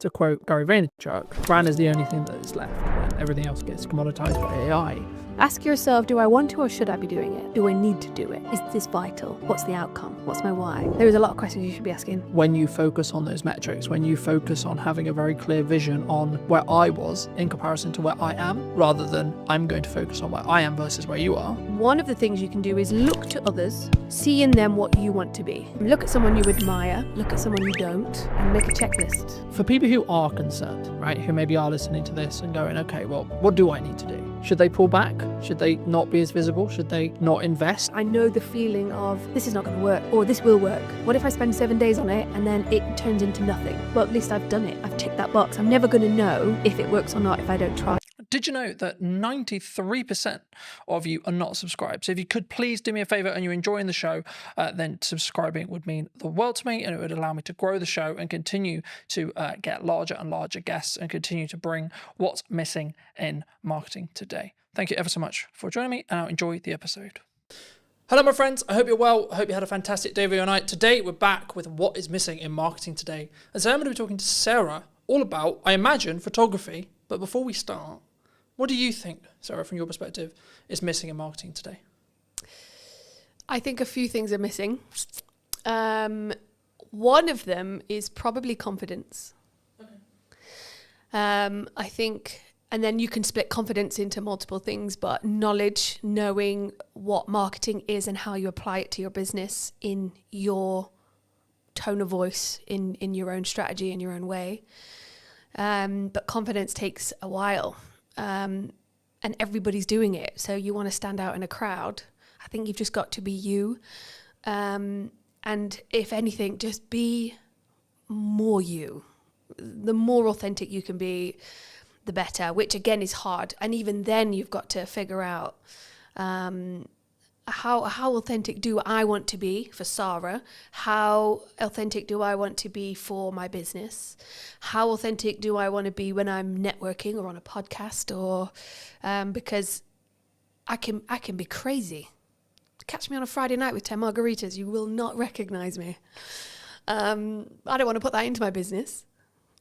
To quote Gary Vaynerchuk, brand is the only thing that is left when everything else gets commoditized by AI. Ask yourself, do I want to or should I be doing it? Do I need to do it? Is this vital? What's the outcome? What's my why? There is a lot of questions you should be asking. When you focus on those metrics, when you focus on having a very clear vision on where I was in comparison to where I am, rather than I'm going to focus on where I am versus where you are. One of the things you can do is look to others, see in them what you want to be. Look at someone you admire, look at someone you don't, and make a checklist. For people who are concerned, right, who maybe are listening to this and going, okay, well, what do I need to do? Should they pull back? Should they not be as visible? Should they not invest? I know the feeling of this is not going to work, or this will work. What if I spend 7 days on it and then it turns into nothing? Well, at least I've done it. I've ticked that box. I'm never going to know if it works or not if I don't try. Did you know that 93% of you are not subscribed? So if you could please do me a favor and you're enjoying the show, then subscribing would mean the world to me, and it would allow me to grow the show and continue to get larger and larger guests and continue to bring what's missing in marketing today. Thank you ever so much for joining me, and I'll enjoy the episode. Hello, my friends. I hope you're well. I hope you had a fantastic day or night. Today, we're back with what is missing in marketing today. And so I'm going to be talking to Sarah all about, I imagine, photography. But before we start, what do you think, Sarah, from your perspective, is missing in marketing today? I think a few things are missing. One of them is probably confidence. Okay. I think, and then you can split confidence into multiple things, but knowledge, knowing what marketing is and how you apply it to your business in your tone of voice, in your own strategy, in your own way. But confidence takes a while. And everybody's doing it. So you want to stand out in a crowd. I think you've just got to be you. And if anything, just be more you. The more authentic you can be, the better, which again is hard. And even then you've got to figure out how authentic do I want to be for Sarah? How authentic do I want to be for my business? How authentic do I want to be when I'm networking or on a podcast? Or because I can be crazy. Catch me on a Friday night with 10 margaritas, you will not recognize me. I don't want to put that into my business,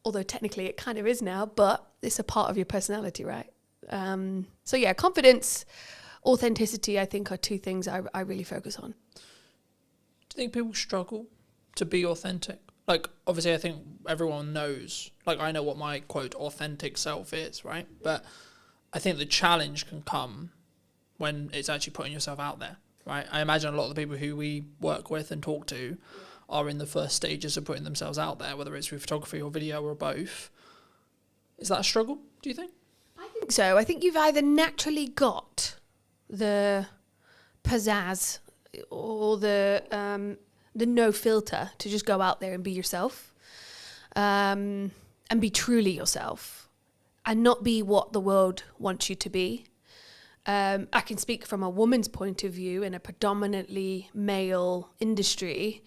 although technically it kind of is now, but it's a part of your personality, right? So yeah, confidence, authenticity, I think, are two things I really focus on. Do you think people struggle to be authentic? Like, obviously, I think everyone knows, like, I know what my, quote, authentic self is, right? But I think the challenge can come when it's actually putting yourself out there, right? I imagine a lot of the people who we work with and talk to are in the first stages of putting themselves out there, whether it's through photography or video or both. Is that a struggle, do you think? I think so. I think you've either naturally got the pizzazz or the no filter to just go out there and be yourself, and be truly yourself and not be what the world wants you to be. I can speak from a woman's point of view in a predominantly male industry,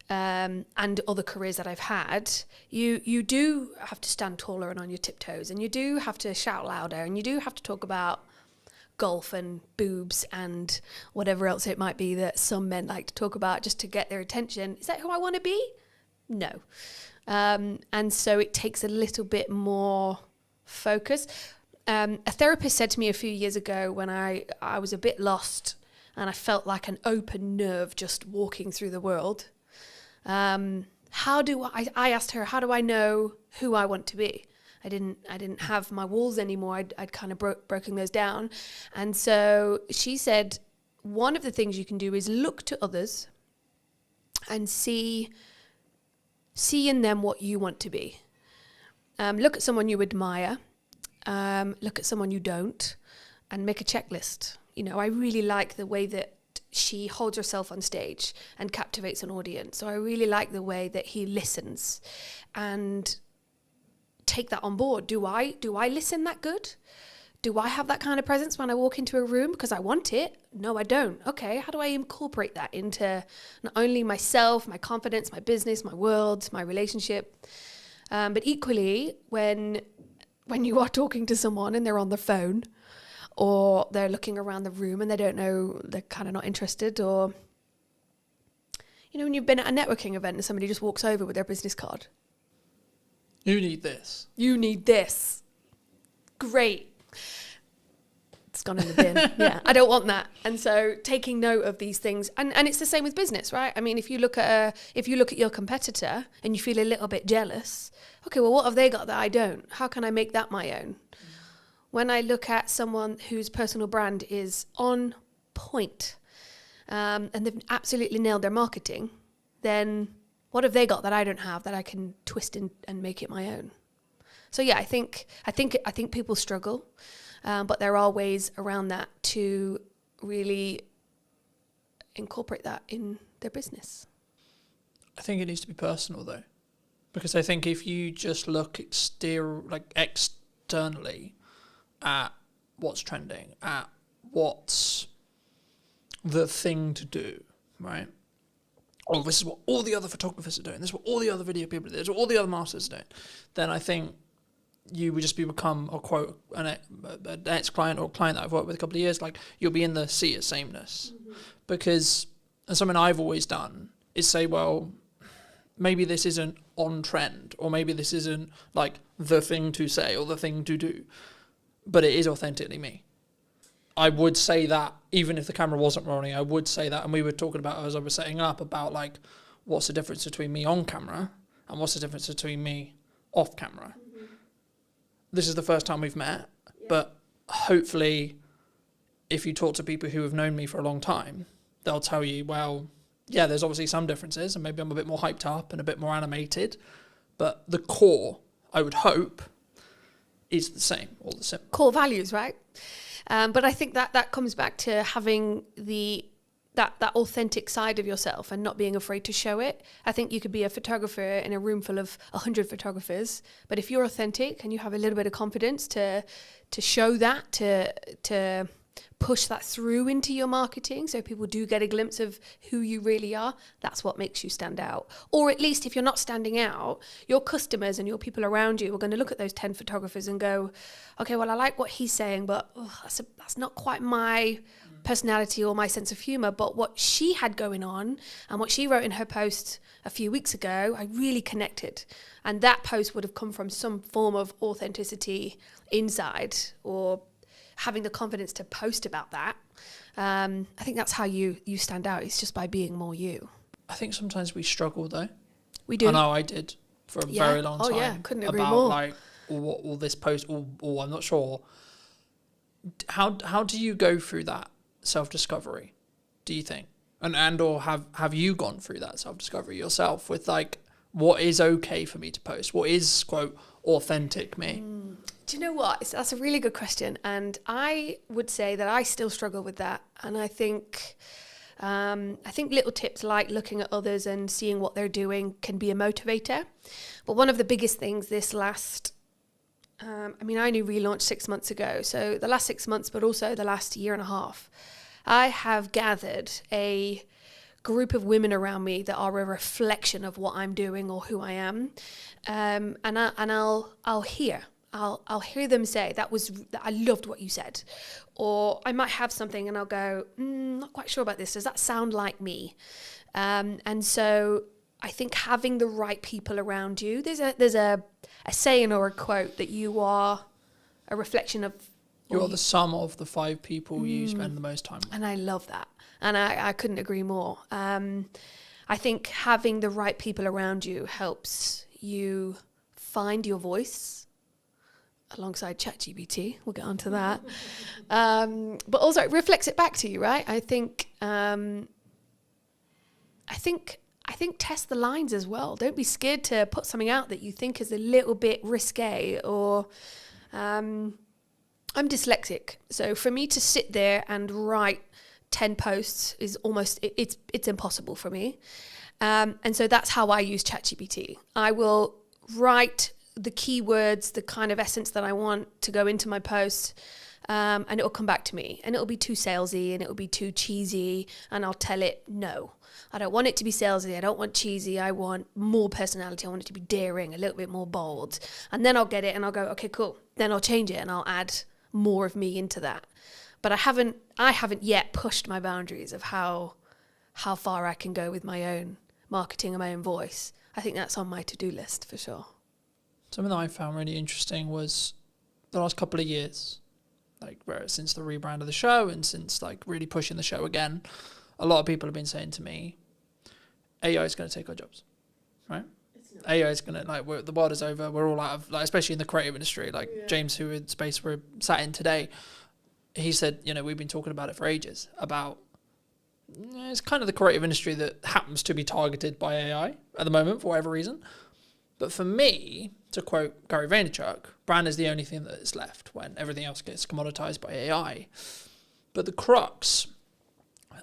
and other careers that I've had. You do have to stand taller and on your tiptoes, and you do have to shout louder, and you do have to talk about golf and boobs and whatever else it might be that some men like to talk about just to get their attention. Is that who I want to be? No. And so it takes a little bit more focus. A therapist said to me a few years ago when I was a bit lost and I felt like an open nerve just walking through the world. I asked her, how do I know who I want to be? I didn't have my walls anymore. I'd kind of broken those down. And so she said, one of the things you can do is look to others and see in them what you want to be. Look at someone you admire, look at someone you don't, and make a checklist. You know, I really like the way that she holds herself on stage and captivates an audience. So I really like the way that he listens and take that on board. Do I listen that good? Do I have that kind of presence when I walk into a room because I want it? No, I don't. Okay, how do I incorporate that into not only myself, my confidence, my business, my world, my relationship, but equally when you are talking to someone and they're on the phone or they're looking around the room and they don't know, they're kind of not interested, or you know, when you've been at a networking event and somebody just walks over with their business card. You need this. You need this. Great. It's gone in the bin. Yeah, I don't want that. And so taking note of these things, and it's the same with business, right? I mean, if you look at your competitor and you feel a little bit jealous, okay, well, what have they got that I don't? How can I make that my own? When I look at someone whose personal brand is on point, and they've absolutely nailed their marketing, then what have they got that I don't have that I can twist and make it my own? So yeah, I think people struggle. But there are ways around that to really incorporate that in their business. I think it needs to be personal though, because I think if you just look externally at what's trending, at what's the thing to do, right? Oh, this is what all the other photographers are doing. This is what all the other video people are doing. This is what all the other masters are doing. Then I think you would just become an ex-client or a client that I've worked with a couple of years, like you'll be in the sea of sameness. Because, and something I've always done is say, well, maybe this isn't on trend, or maybe this isn't like the thing to say or the thing to do, but it is authentically me. I would say that even if the camera wasn't rolling, I would say that. And we were talking about, as I was setting up, about like, what's the difference between me on camera and what's the difference between me off camera? This is the first time we've met, but hopefully if you talk to people who have known me for a long time, they'll tell you, well, yeah, there's obviously some differences and maybe I'm a bit more hyped up and a bit more animated, but the core, I would hope, is the same or the same. Core values, right? But I think that comes back to having that authentic side of yourself and not being afraid to show it. I think you could be a photographer in a room full of 100 photographers, but if you're authentic and you have a little bit of confidence to show that, to push that through into your marketing so people do get a glimpse of who you really are, that's what makes you stand out. Or at least if you're not standing out, your customers and your people around you are going to look at those 10 photographers and go, okay, well, I like what he's saying, but that's not quite my personality or my sense of humor, but what she had going on and what she wrote in her post a few weeks ago, I really connected. And that post would have come from some form of authenticity inside, or having the confidence to post about that. I think that's how you stand out. It's just by being more you. I think sometimes we struggle though. We do. I know I did for a very long time. Oh yeah, couldn't agree about more. Like, or this post, or I'm not sure. How do you go through that self-discovery, do you think? And or have you gone through that self-discovery yourself with like, what is okay for me to post? What is, quote, authentic me? Do you know what? That's a really good question. And I would say that I still struggle with that. And I think little tips like looking at others and seeing what they're doing can be a motivator. But one of the biggest things this last, I only relaunched 6 months ago. So the last 6 months, but also the last year and a half, I have gathered a group of women around me that are a reflection of what I'm doing or who I am. And I'll hear them say, I loved what you said. Or I might have something and I'll go, not quite sure about this. Does that sound like me? And so I think having the right people around you, there's a saying or a quote that you are a reflection of. You're the sum of the 5 people you spend the most time with. And I love that. And I couldn't agree more. I think having the right people around you helps you find your voice alongside ChatGPT. We'll get onto that. But also it reflects it back to you, right? I think test the lines as well. Don't be scared to put something out that you think is a little bit risque or I'm dyslexic. So for me to sit there and write 10 posts is almost, it's impossible for me. And so that's how I use ChatGPT. I will write the keywords, the kind of essence that I want to go into my post, and it will come back to me. And it will be too salesy and it will be too cheesy. And I'll tell it, no, I don't want it to be salesy. I don't want cheesy. I want more personality. I want it to be daring, a little bit more bold. And then I'll get it and I'll go, okay, cool. Then I'll change it and I'll add more of me into that. But I haven't yet pushed my boundaries of how far I can go with my own marketing and my own voice. I think that's on my to-do list for sure. Something that I found really interesting was the last couple of years, like since the rebrand of the show and since like really pushing the show again, a lot of people have been saying to me, AI is going to take our jobs, right? AI is going to, the world is over. We're all out of, like, especially in the creative industry, like James, who in space we're sat in today, he said, we've been talking about it for ages, about it's kind of the creative industry that happens to be targeted by AI at the moment for whatever reason. But for me, to quote Gary Vaynerchuk, brand is the only thing that is left when everything else gets commoditized by AI. But the crux,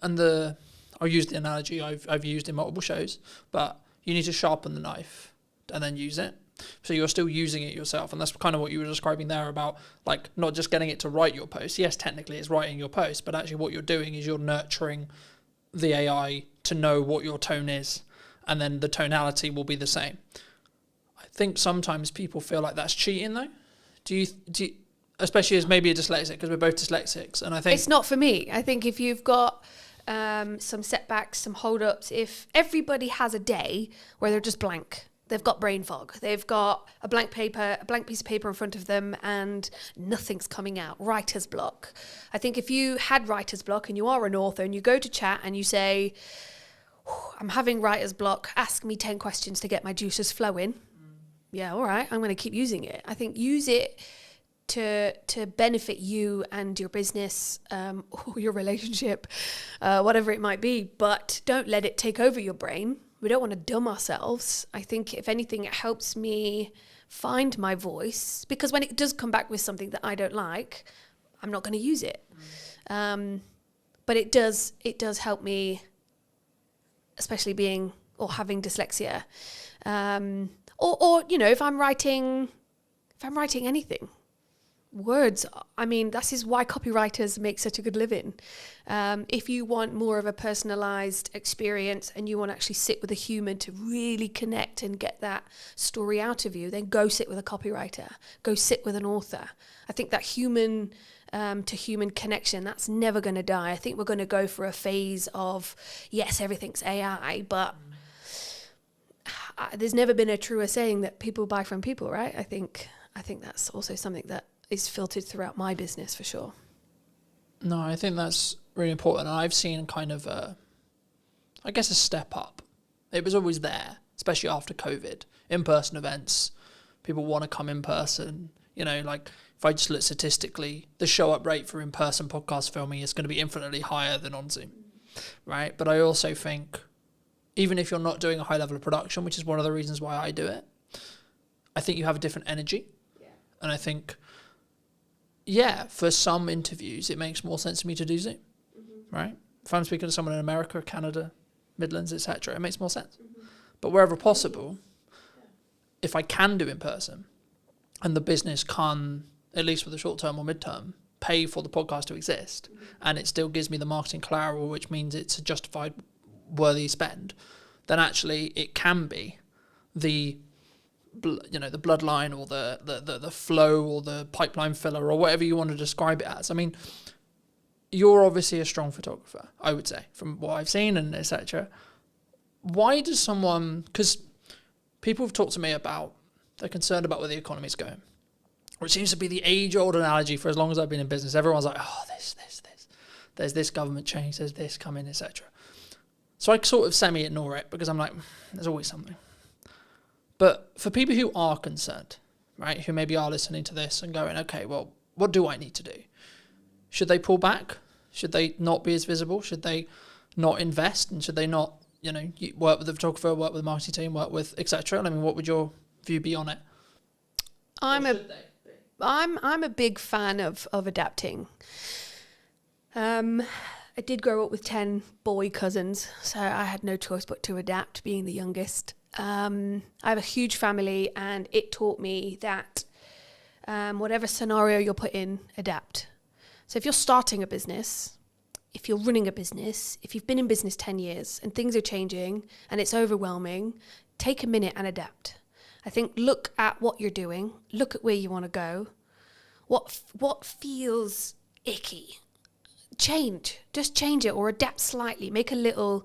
and I'll use the analogy I've used in multiple shows, but you need to sharpen the knife and then use it. So you're still using it yourself. And that's kind of what you were describing there about, like, not just getting it to write your post. Yes, technically it's writing your post, but actually what you're doing is you're nurturing the AI to know what your tone is, and then the tonality will be the same. I think sometimes people feel like that's cheating, though. Do you especially as maybe a dyslexic, because we're both dyslexics, and I think it's not for me. I think if you've got some setbacks, some hold-ups, if everybody has a day where they're just blank, they've got brain fog, they've got a blank piece of paper in front of them and nothing's coming out, writer's block. I think if you had writer's block and you are an author and you go to chat and you say, I'm having writer's block, ask me 10 questions to get my juices flowing. Yeah, all right, I'm going to keep using it. I think use it to benefit you and your business, or your relationship, whatever it might be, but don't let it take over your brain. We don't want to dumb ourselves. I think if anything, it helps me find my voice, because when it does come back with something that I don't like, I'm not going to use it. But it does help me, especially being or having dyslexia, or if I'm writing anything. Words, I mean, that is why copywriters make such a good living. If you want more of a personalized experience and you want to actually sit with a human to really connect and get that story out of you, then go sit with a copywriter, go sit with an author. I think that human to human connection, that's never going to die. I think we're going to go for a phase of, yes, everything's AI, but there's never been a truer saying that people buy from people, right? I think that's also something that is filtered throughout my business for sure. No, I think that's really important. And I've seen kind of a step up. It was always there, especially after COVID. In-person events, people want to come in person. Like if I just look statistically, the show up rate for in-person podcast filming is going to be infinitely higher than on Zoom, right? But I also think even if you're not doing a high level of production, which is one of the reasons why I do it, I think you have a different energy. Yeah. And I think, for some interviews, it makes more sense to me to do Zoom, right? If I'm speaking to someone in America, Canada, Midlands, etc., it makes more sense. But wherever possible, if I can do in person, and the business can, at least for the short term or mid-term, pay for the podcast to exist, and it still gives me the marketing collateral, which means it's a justified, worthy spend, then actually it can be the bloodline or the flow or the pipeline filler or whatever you want to describe it as. I mean, you're obviously a strong photographer, I would say, from what I've seen and etc. Why does someone, because people have talked to me about, they're concerned about where the economy's going, or it seems to be the age-old analogy for as long as I've been in business. Everyone's like, this. There's this government change, there's this coming, etc. So I sort of semi-ignore it because I'm like, there's always something. But for people who are concerned, right, who maybe are listening to this and going, okay, well, what do I need to do? Should they pull back? Should they not be as visible? Should they not invest? And should they not, work with the photographer, work with the marketing team, work with etc.? I mean, what would your view be on it? I'm a big fan of adapting. I did grow up with 10 boy cousins, so I had no choice but to adapt, being the youngest. I have a huge family, and it taught me that whatever scenario you're put in, adapt. So if you're starting a business, if you're running a business, if you've been in business 10 years and things are changing and it's overwhelming, take a minute and adapt. I think look at what you're doing, look at where you want to go, what feels icky. Just change it or adapt slightly, make a little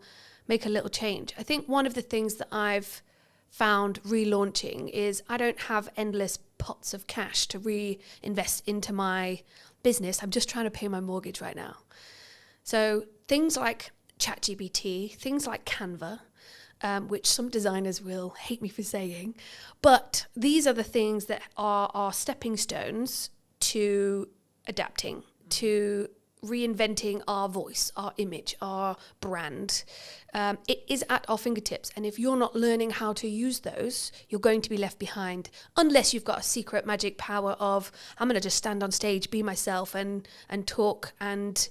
change. I think one of the things that I've found relaunching is I don't have endless pots of cash to reinvest into my business. I'm just trying to pay my mortgage right now. So things like ChatGPT, things like Canva, which some designers will hate me for saying, but these are the things that are stepping stones to adapting, to reinventing our voice, our image, our brand. It is at our fingertips. And if you're not learning how to use those, you're going to be left behind, unless you've got a secret magic power of, I'm going to just stand on stage, be myself and talk and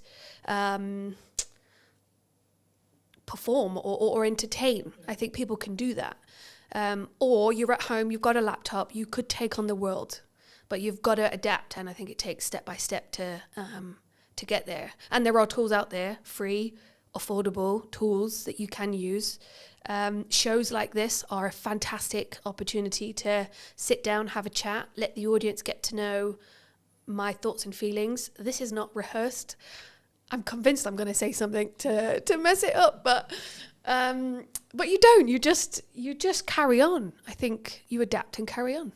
perform or entertain. I think people can do that. Or you're at home, you've got a laptop, you could take on the world, but you've got to adapt. And I think it takes step by step to get there. And there are tools out there, free, affordable tools that you can use. Shows like this are a fantastic opportunity to sit down, have a chat, let the audience get to know my thoughts and feelings. This is not rehearsed. I'm convinced I'm going to say something to mess it up, but you don't. You just carry on. I think you adapt and carry on.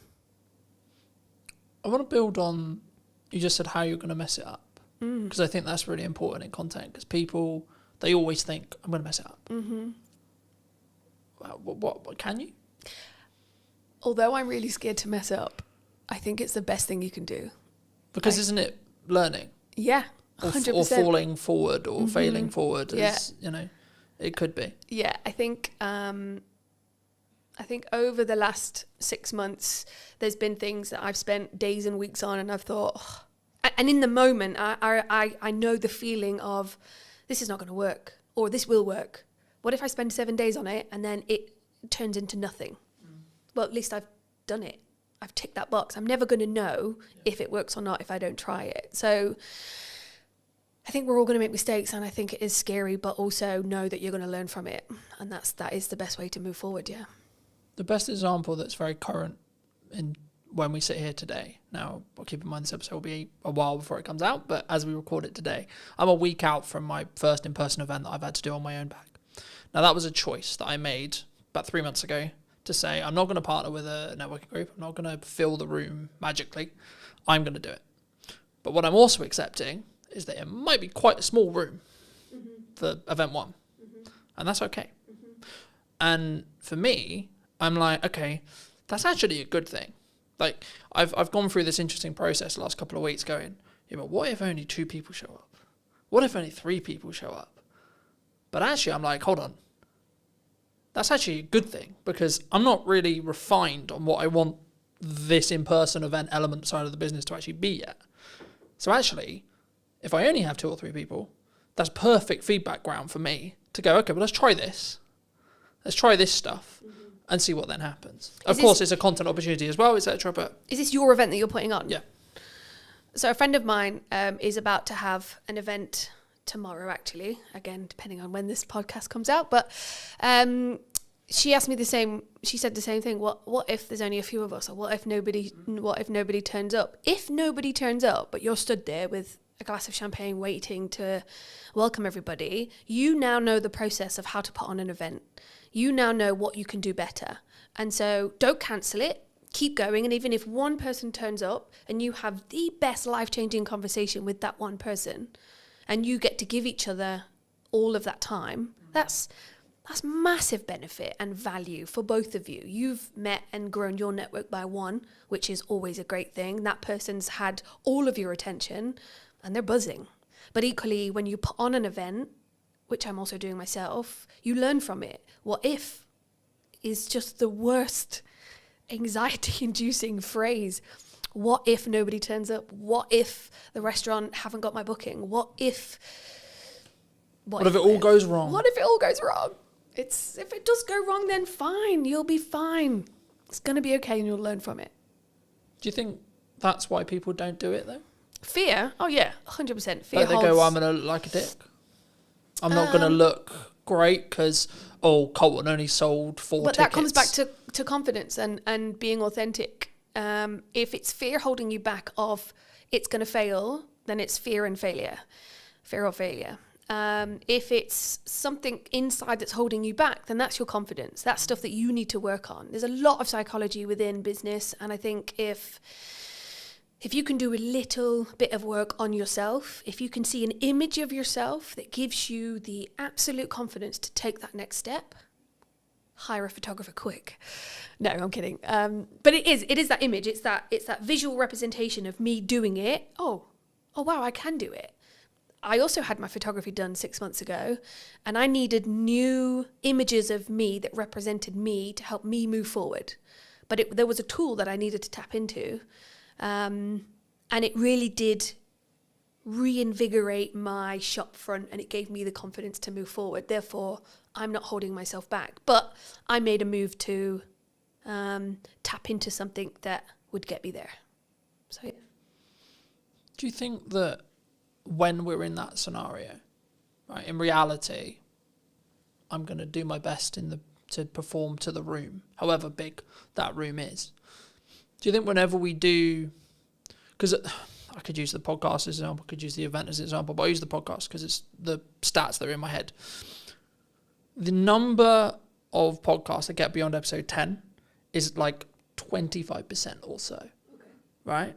I want to build on, you just said how you're going to mess it up. Because I think that's really important in content, because people, they always think, I'm going to mess it up. Mm-hmm. Well, what can you? Although I'm really scared to mess up, I think it's the best thing you can do. Because isn't it learning? Yeah, 100%. Or falling forward or failing forward, it could be. Yeah, I think over the last 6 months, there's been things that I've spent days and weeks on, and I've thought, and in the moment, I know the feeling of, this is not going to work, or this will work. What if I spend 7 days on it and then it turns into nothing? Well, at least I've done it. I've ticked that box. I'm never going to know if it works or not if I don't try it. So I think we're all going to make mistakes, and I think it is scary, but also know that you're going to learn from it. And that is the best way to move forward, yeah. The best example that's very current in when we sit here today. Now, I'll keep in mind this episode will be a while before it comes out, but as we record it today, I'm a week out from my first in-person event that I've had to do on my own back. Now, that was a choice that I made about 3 months ago to say, I'm not going to partner with a networking group. I'm not going to fill the room magically. I'm going to do it. But what I'm also accepting is that it might be quite a small room for event one. And that's okay. And for me, I'm like, okay, that's actually a good thing. Like, I've gone through this interesting process the last couple of weeks going, yeah, but what if only 2 people show up? What if only 3 people show up? But actually, I'm like, hold on. That's actually a good thing, because I'm not really refined on what I want this in-person event element side of the business to actually be yet. So actually, if I only have 2 or 3 people, that's perfect feedback ground for me to go, okay, well, let's try this. Let's try this stuff. And see what then happens. Of course, it's a content opportunity as well, etc. But is this your event that you're putting on? Yeah. So a friend of mine is about to have an event tomorrow, actually. Again, depending on when this podcast comes out. But she asked me the same. She said the same thing. What if there's only a few of us, or what if nobody turns up? If nobody turns up, but you're stood there with a glass of champagne waiting to welcome everybody, you now know the process of how to put on an event. You now know what you can do better. And so don't cancel it. Keep going. And even if one person turns up and you have the best life-changing conversation with that one person, and you get to give each other all of that time, that's massive benefit and value for both of you. You've met and grown your network by one, which is always a great thing. That person's had all of your attention and they're buzzing. But equally, when you put on an event, which I'm also doing myself, you learn from it. What if is just the worst anxiety-inducing phrase. What if nobody turns up? What if the restaurant haven't got my booking? What if it all goes wrong? What if it all goes wrong? If it does go wrong, then fine. You'll be fine. It's going to be okay, and you'll learn from it. Do you think that's why people don't do it, though? Fear? Oh, yeah, 100%. Fear like they go, I'm going to look like a dick. I'm not going to look great because, Colton only sold 4 tickets. But that comes back to confidence and being authentic. If it's fear holding you back of it's going to fail, then it's fear or failure. If it's something inside that's holding you back, then that's your confidence. That's stuff that you need to work on. There's a lot of psychology within business, and I think if you can do a little bit of work on yourself, if you can see an image of yourself that gives you the absolute confidence to take that next step, hire a photographer quick. No, I'm kidding. But it is that image. It's that visual representation of me doing it. Oh wow, I can do it. I also had my photography done 6 months ago, and I needed new images of me that represented me to help me move forward. But there was a tool that I needed to tap into, and it really did reinvigorate my shop front, and it gave me the confidence to move forward. Therefore, I'm not holding myself back. But I made a move to tap into something that would get me there. So yeah. Do you think that when we're in that scenario, right, in reality, I'm going to do my best to perform to the room, however big that room is? Do you think whenever we do, because I could use the podcast as an example, I could use the event as an example, but I use the podcast because it's the stats that are in my head. The number of podcasts that get beyond episode 10 is like 25% or so, okay, right?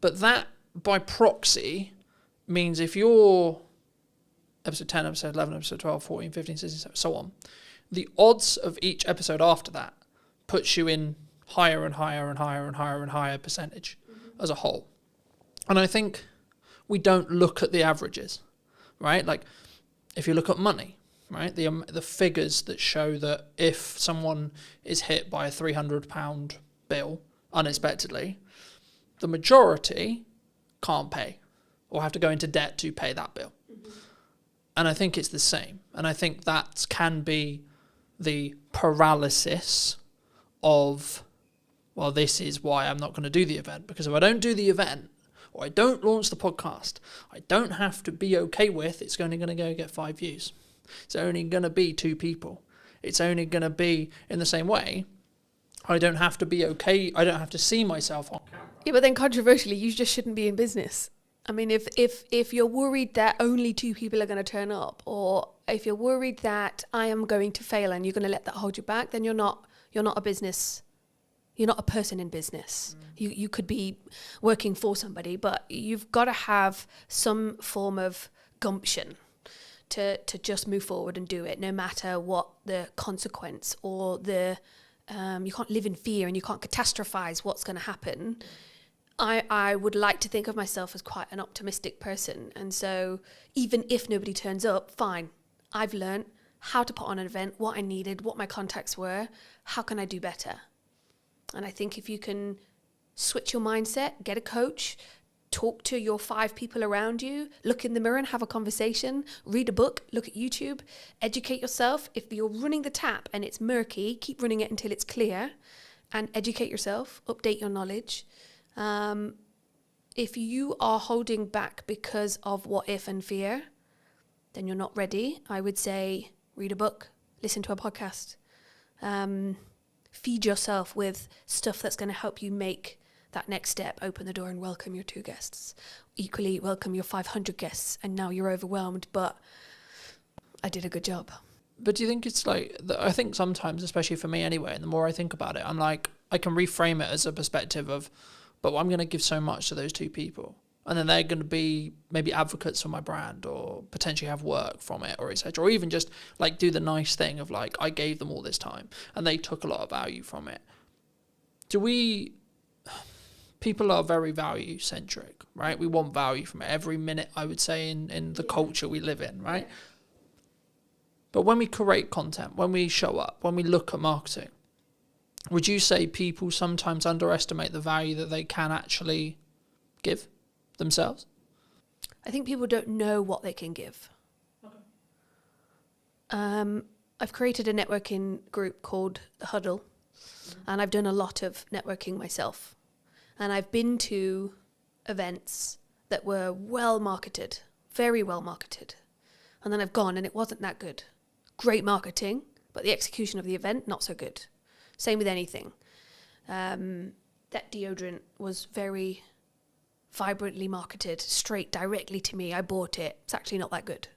But that, by proxy, means if you're episode 10, episode 11, episode 12, 14, 15, 16, so on, the odds of each episode after that puts you in higher and higher and higher and higher and higher percentage as a whole. And I think we don't look at the averages, right? Like if you look at money, right, the figures that show that if someone is hit by a £300 bill unexpectedly, the majority can't pay or have to go into debt to pay that bill. Mm-hmm. And I think it's the same. And I think that can be the paralysis of, well, this is why I'm not going to do the event. Because if I don't do the event or I don't launch the podcast, I don't have to be okay with it's only going to go get 5 views. It's only going to be 2 people. It's only going to be in the same way. I don't have to be okay. I don't have to see myself on camera. Yeah, but then controversially, you just shouldn't be in business. I mean, if you're worried that only 2 people are going to turn up, or if you're worried that I am going to fail and you're going to let that hold you back, then you're not a business. You're not a person in business. You could be working for somebody, but you've got to have some form of gumption to just move forward and do it, no matter what the consequence or the you can't live in fear and you can't catastrophize what's going to happen. I would like to think of myself as quite an optimistic person. And so even if nobody turns up, fine. I've learned how to put on an event, what I needed, what my contacts were, how can I do better? And I think if you can switch your mindset, get a coach, talk to your 5 people around you, look in the mirror and have a conversation, read a book, look at YouTube, educate yourself. If you're running the tap and it's murky, keep running it until it's clear and educate yourself, update your knowledge. If you are holding back because of what if and fear, then you're not ready. I would say read a book, listen to a podcast, feed yourself with stuff that's going to help you make that next step, open the door and welcome your 2 guests. Equally, welcome your 500 guests, and now you're overwhelmed, but I did a good job. But do you think it's like, I think sometimes, especially for me anyway, and the more I think about it, I'm like, I can reframe it as a perspective of, but I'm going to give so much to those 2 people. And then they're going to be maybe advocates for my brand or potentially have work from it or etc. Or even just like do the nice thing of like, I gave them all this time and they took a lot of value from it. People are very value centric, right? We want value from it every minute, I would say, in the culture we live in, right? But when we create content, when we show up, when we look at marketing, would you say people sometimes underestimate the value that they can actually give themselves? I think people don't know what they can give. Okay. I've created a networking group called The Huddle, and I've done a lot of networking myself. And I've been to events that were well marketed, very well marketed. And then I've gone and it wasn't that good. Great marketing, but the execution of the event, not so good. Same with anything. That deodorant was very vibrantly marketed straight directly to me. I bought it. It's actually not that good.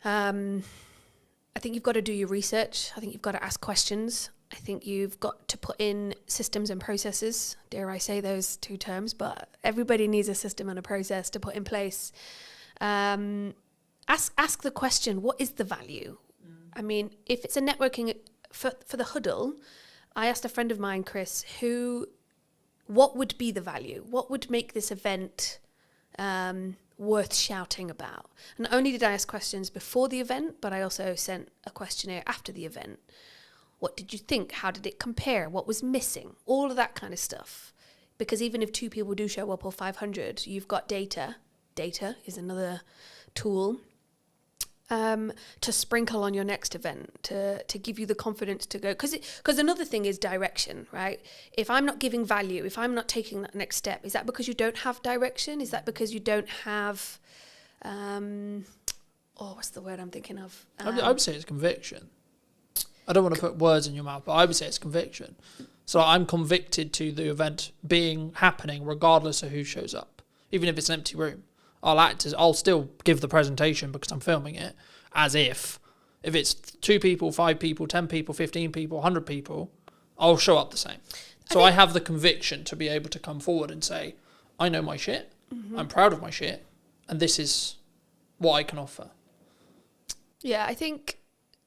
I think you've got to do your research. I think you've got to ask questions. I think you've got to put in systems and processes. Dare I say those two terms, but everybody needs a system and a process to put in place. Ask the question, what is the value? I mean, if it's a networking for the huddle, I asked a friend of mine, Chris, what would be the value? What would make this event worth shouting about? And not only did I ask questions before the event, but I also sent a questionnaire after the event. What did you think? How did it compare? What was missing? All of that kind of stuff. Because even if 2 people do show up or 500, you've got data. Data is another tool to sprinkle on your next event, to give you the confidence to go. Because another thing is direction, right? If I'm not giving value, if I'm not taking that next step, is that because you don't have direction? Is that because you don't have, what's the word I'm thinking of? I would say it's conviction. I don't want to put words in your mouth, but I would say it's conviction. So I'm convicted to the event happening regardless of who shows up. Even if it's an empty room, I'll still give the presentation because I'm filming it as if it's 2 people, 5 people, 10 people, 15 people, 100 people, I'll show up the same. So I have the conviction to be able to come forward and say, I know my shit, I'm proud of my shit, and this is what I can offer. Yeah, I think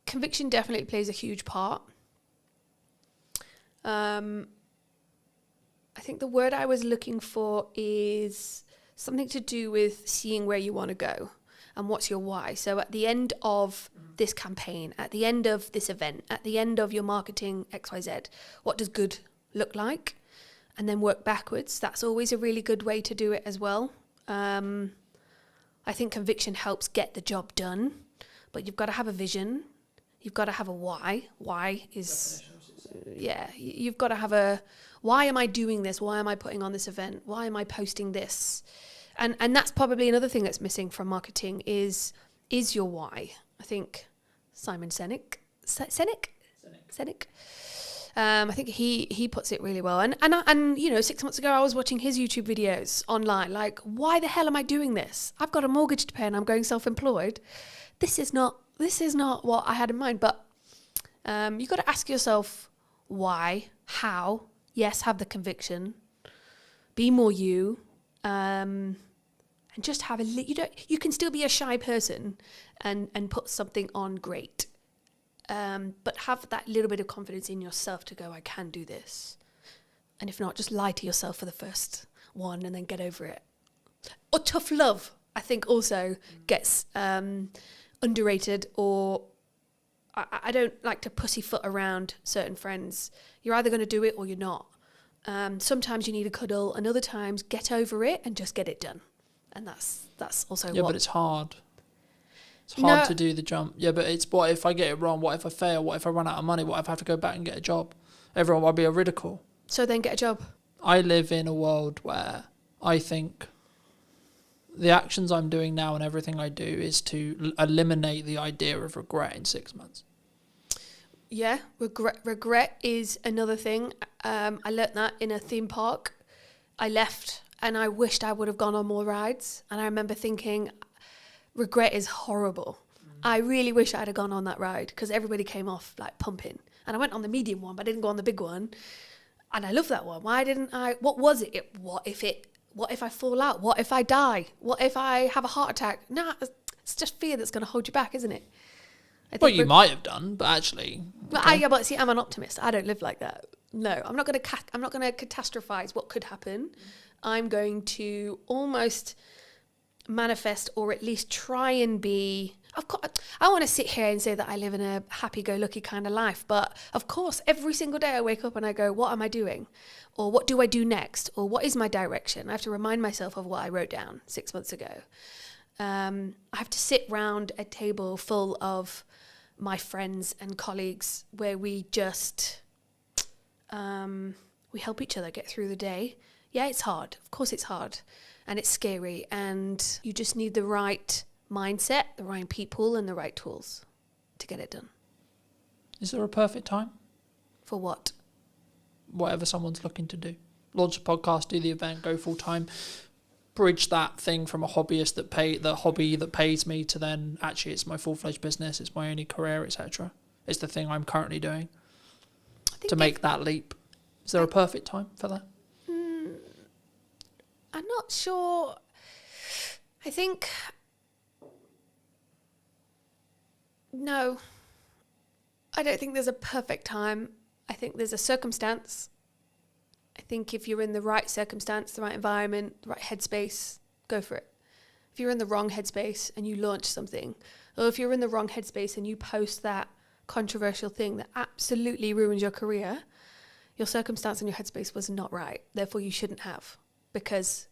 conviction definitely plays a huge part. I think the word I was looking for is something to do with seeing where you want to go and what's your why. So at the end of this campaign, at the end of this event, at the end of your marketing XYZ, what does good look like? And then work backwards. That's always a really good way to do it as well. I think conviction helps get the job done, but you've got to have a vision. You've got to have a why. Why is, you've got to have a, why am I doing this? Why am I putting on this event? Why am I posting this? And that's probably another thing that's missing from marketing is your why. I think Simon Sinek, I think he puts it really well. And 6 months ago I was watching his YouTube videos online. Like, why the hell am I doing this? I've got a mortgage to pay and I'm going self-employed. This is not what I had in mind. But you've got to ask yourself why, how. Yes, have the conviction. Be more you. And just have you can still be a shy person and put something on great. But have that little bit of confidence in yourself to go, I can do this. And if not, just lie to yourself for the first one and then get over it. Or tough love, I think also gets underrated, or I don't like to pussyfoot around certain friends. You're either going to do it or you're not. Sometimes you need a cuddle, and other times get over it and just get it done. And that's also but it's hard. It's hard to do the jump. Yeah, but it's what if I get it wrong? What if I fail? What if I run out of money? What if I have to go back and get a job? Everyone will be a ridicule. So then get a job. I live in a world where I think the actions I'm doing now and everything I do is to eliminate the idea of regret in 6 months. Yeah, regret is another thing. I learnt that in a theme park. I left and I wished I would have gone on more rides. And I remember thinking, regret is horrible. I really wish I'd have gone on that ride because everybody came off like pumping. And I went on the medium one, but I didn't go on the big one. And I love that one. Why didn't I? What was it? What if I fall out? What if I die? What if I have a heart attack? Nah, it's just fear that's going to hold you back, isn't it? Well, you might have done, but actually. But see, I'm an optimist. I don't live like that. No, I'm not going to catastrophize what could happen. I'm going to almost manifest, or at least try and be. I want to sit here and say that I live in a happy-go-lucky kind of life, but of course, every single day I wake up and I go, "What am I doing?" Or "What do I do next?" Or "What is my direction?" I have to remind myself of what I wrote down 6 months ago. I have to sit round a table full of my friends and colleagues where we just we help each other get through the day. Yeah, it's hard. Of course it's hard. And it's scary. And you just need the right mindset, the right people, and the right tools to get it done. Is there a perfect time? For what? Whatever someone's looking to do. launch a podcast, do the event, go full time, bridge that thing from a hobbyist the hobby that pays me to then actually it's my full-fledged business, it's my only career, etc. It's the thing I'm currently doing to make that leap. Is there a perfect time for that? I'm not sure. I think no. I don't think there's a perfect time. I think there's a circumstance. I think if you're in the right circumstance, the right environment, the right headspace, go for it. If you're in the wrong headspace and you launch something, or if you're in the wrong headspace and you post that controversial thing that absolutely ruins your career, your circumstance and your headspace was not right. Therefore, you shouldn't have, because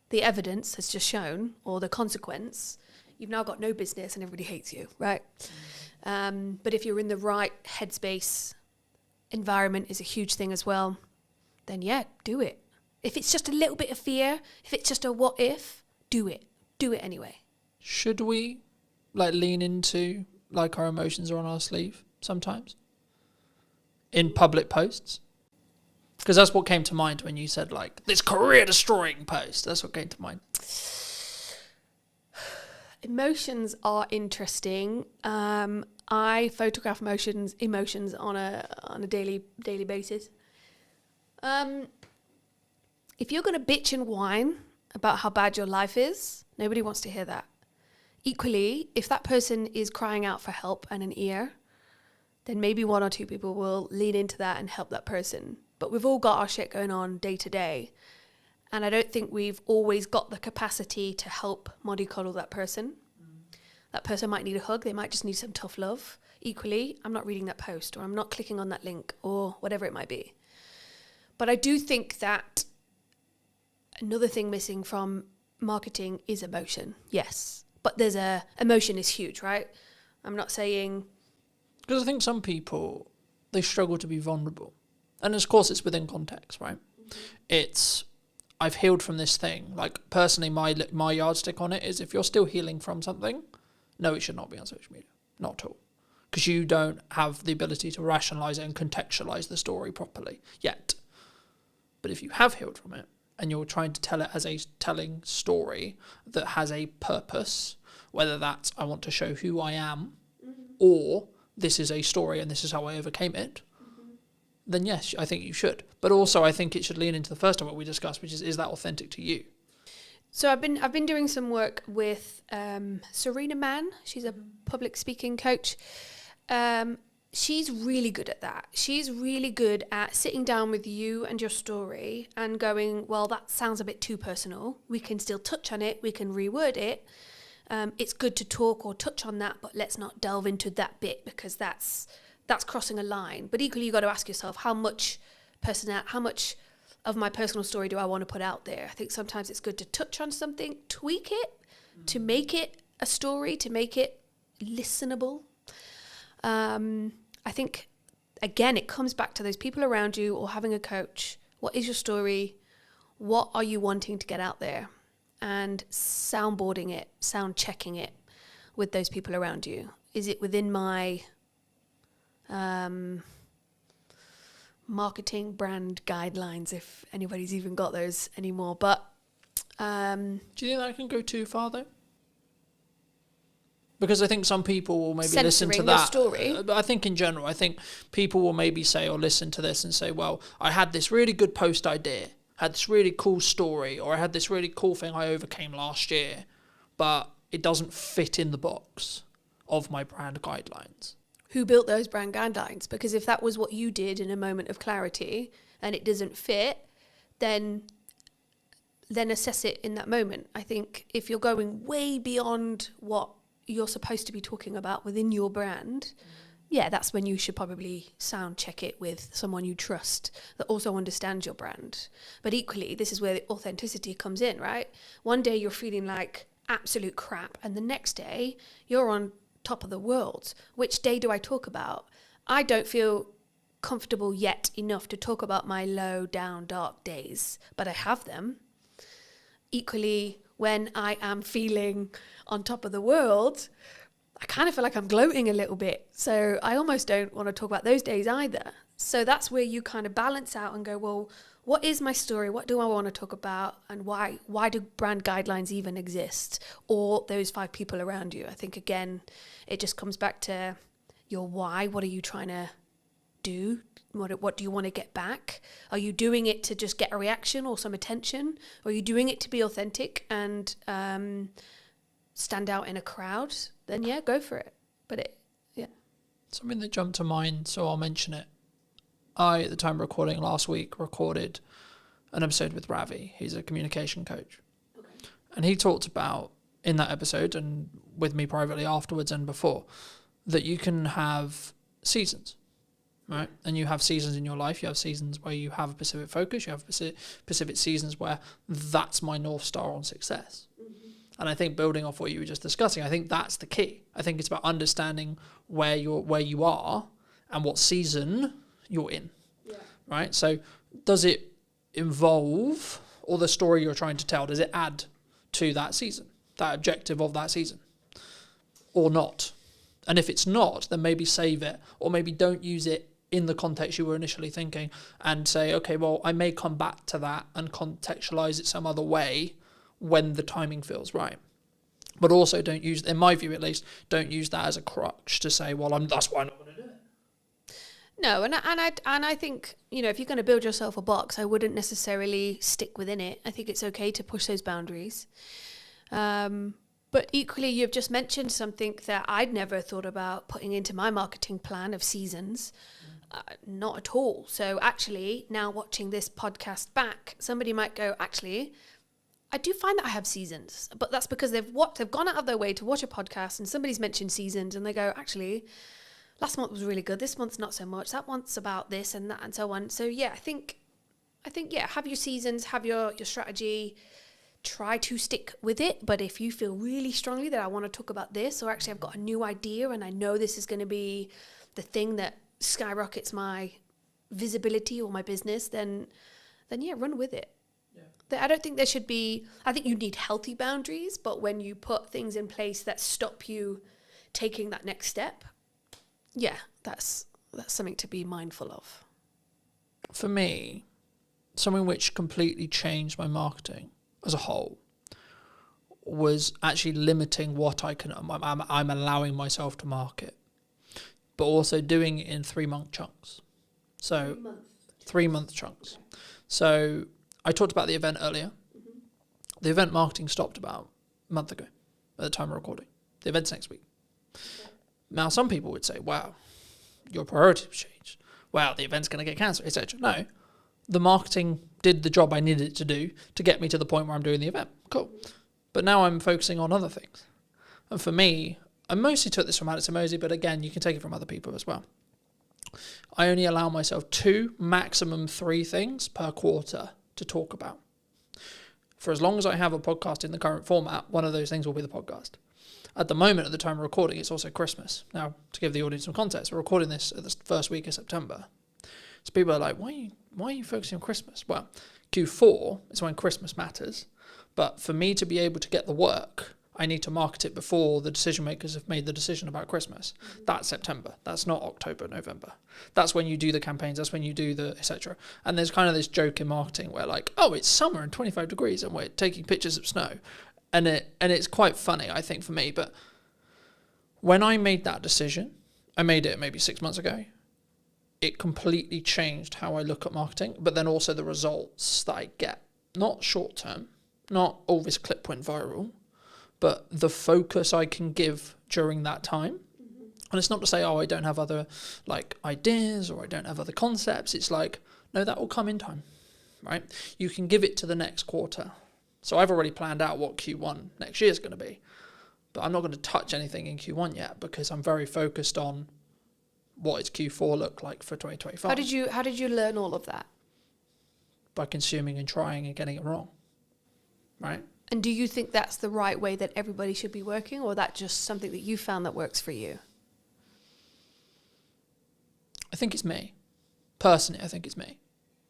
the evidence has just shown, or the consequence, you've now got no business and everybody hates you, right? But if you're in the right headspace, environment is a huge thing as well, then yeah, do it. If it's just a little bit of fear, if it's just a what if, do it. Do it anyway. Should we lean into our emotions are on our sleeve sometimes in public posts? Because that's what came to mind when you said this career destroying post. That's what came to mind. Emotions are interesting. I photograph emotions on a daily basis. If you're going to bitch and whine about how bad your life is, nobody wants to hear that. Equally, if that person is crying out for help and an ear, then maybe one or two people will lean into that and help that person. But we've all got our shit going on day to day. And I don't think we've always got the capacity to help mollycoddle that person. That person might need a hug. They might just need some tough love. Equally, I'm not reading that post, or I'm not clicking on that link, or whatever it might be. But I do think that another thing missing from marketing is emotion. Yes. But emotion is huge, right? I'm not saying... Because I think some people, they struggle to be vulnerable. And of course it's within context, right? It's, I've healed from this thing. Personally, my yardstick on it is if you're still healing from something, no, it should not be on social media. Not at all. Because you don't have the ability to rationalise it and contextualise the story properly yet. But if you have healed from it, and you're trying to tell it as a telling story that has a purpose, whether that's I want to show who I am, or this is a story and this is how I overcame it, then yes, I think you should. But also I think it should lean into the first of what we discussed, which is that authentic to you? So I've been doing some work with Serena Mann. She's a public speaking coach. She's really good at that. She's really good at sitting down with you and your story and going, well, that sounds a bit too personal. We can still touch on it. We can reword it. It's good to talk or touch on that, but let's not delve into that bit because that's crossing a line. But equally, you've got to ask yourself, how much of my personal story do I want to put out there? I think sometimes it's good to touch on something, tweak it, to make it a story, to make it listenable. I think, again, it comes back to those people around you or having a coach. What is your story? What are you wanting to get out there? And soundboarding it, sound checking it with those people around you. Is it within my marketing brand guidelines, if anybody's even got those anymore? But do you think that can go too far, though? Because I think some people will maybe listen to that. Story. But I think in general, I think people will maybe say or listen to this and say, well, I had this really good post idea, had this really cool story, or I had this really cool thing I overcame last year, but it doesn't fit in the box of my brand guidelines. Who built those brand guidelines? Because if that was what you did in a moment of clarity and it doesn't fit, then assess it in that moment. I think if you're going way beyond what you're supposed to be talking about within your brand, yeah, that's when you should probably sound check it with someone you trust that also understands your brand. But equally, this is where the authenticity comes in, right? One day you're feeling like absolute crap, and the next day you're on top of the world. Which day do I talk about? I don't feel comfortable yet enough to talk about my low, down, dark days, but I have them. Equally, when I am feeling on top of the world, I kind of feel like I'm gloating a little bit. So I almost don't want to talk about those days either. So that's where you kind of balance out and go, well, what is my story? What do I want to talk about? And why do brand guidelines even exist? Or those 5 people around you? I think, again, it just comes back to your why. What are you trying to do? What do you want to get back? Are you doing it to just get a reaction or some attention? Or are you doing it to be authentic and stand out in a crowd? Then yeah, go for it. But something that jumped to mind, so I'll mention it. I, at the time of recording last week, recorded an episode with Ravi. He's a communication coach. Okay. And he talked about, in that episode, and with me privately afterwards and before, that you can have seasons, right? And you have seasons in your life. You have seasons where you have a specific focus. You have specific seasons where that's my North Star on success. Mm-hmm. And I think, building off what you were just discussing, I think that's the key. I think it's about understanding where you are and what season you're in, right? So does it involve, or the story you're trying to tell, does it add to that season, that objective of that season, or not? And if it's not, then maybe save it, or maybe don't use it in the context you were initially thinking, and say, okay, well, I may come back to that and contextualize it some other way when the timing feels right. But also don't use, in my view at least, don't use that as a crutch to say, well, that's why I'm not going to do it. No, and I think, if you're going to build yourself a box, I wouldn't necessarily stick within it. I think it's okay to push those boundaries. But equally, you've just mentioned something that I'd never thought about putting into my marketing plan of seasons. Not at all. So actually, now watching this podcast back, somebody might go, actually, I do find that I have seasons, but that's because they've gone out of their way to watch a podcast and somebody's mentioned seasons and they go, actually, last month was really good. This month's not so much. That month's about this and that and so on. So yeah, I think have your seasons, have your strategy, try to stick with it. But if you feel really strongly that I want to talk about this, or actually I've got a new idea and I know this is going to be the thing that skyrockets my visibility or my business, then yeah, run with it. I don't think there should be, I think you need healthy boundaries, but when you put things in place that stop you taking that next step, yeah, that's something to be mindful of. For me, something which completely changed my marketing as a whole was actually limiting what I'm allowing myself to market, but also doing it in 3-month chunks. So 3-month chunks. Okay. So I talked about the event earlier. Mm-hmm. The event marketing stopped about a month ago at the time of recording. The event's next week. Okay. Now, some people would say, wow, your priorities have changed. Wow, the event's going to get cancelled, etc. No, the marketing did the job I needed it to do to get me to the point where I'm doing the event. Cool. But now I'm focusing on other things. And for me, I mostly took this from Alex Emosi, but again, you can take it from other people as well. I only allow myself 2, maximum 3 things per quarter to talk about. For as long as I have a podcast in the current format, one of those things will be the podcast. At the moment, at the time of recording, it's also Christmas. Now, to give the audience some context, we're recording this at the first week of September. So people are like, why are you focusing on Christmas? Well, Q4 is when Christmas matters. But for me to be able to get the work, I need to market it before the decision makers have made the decision about Christmas. Mm-hmm. That's September. That's not October, November. That's when you do the campaigns. That's when you do the etc. And there's kind of this joke in marketing where like, oh, it's summer and 25 degrees and we're taking pictures of snow. And it's quite funny, I think, for me. But when I made that decision, I made it maybe 6 months ago, it completely changed how I look at marketing, but then also the results that I get. Not short term, not, oh, this clip went viral, but the focus I can give during that time. Mm-hmm. And it's not to say, oh, I don't have other like ideas or I don't have other concepts. It's like, no, that will come in time, right? You can give it to the next quarter. So I've already planned out what Q1 next year is going to be, but I'm not going to touch anything in Q1 yet because I'm very focused on what does Q4 look like for 2025. How did you learn all of that? By consuming and trying and getting it wrong, right? And do you think that's the right way that everybody should be working, or that just something that you found that works for you? I think it's me. Personally, I think it's me.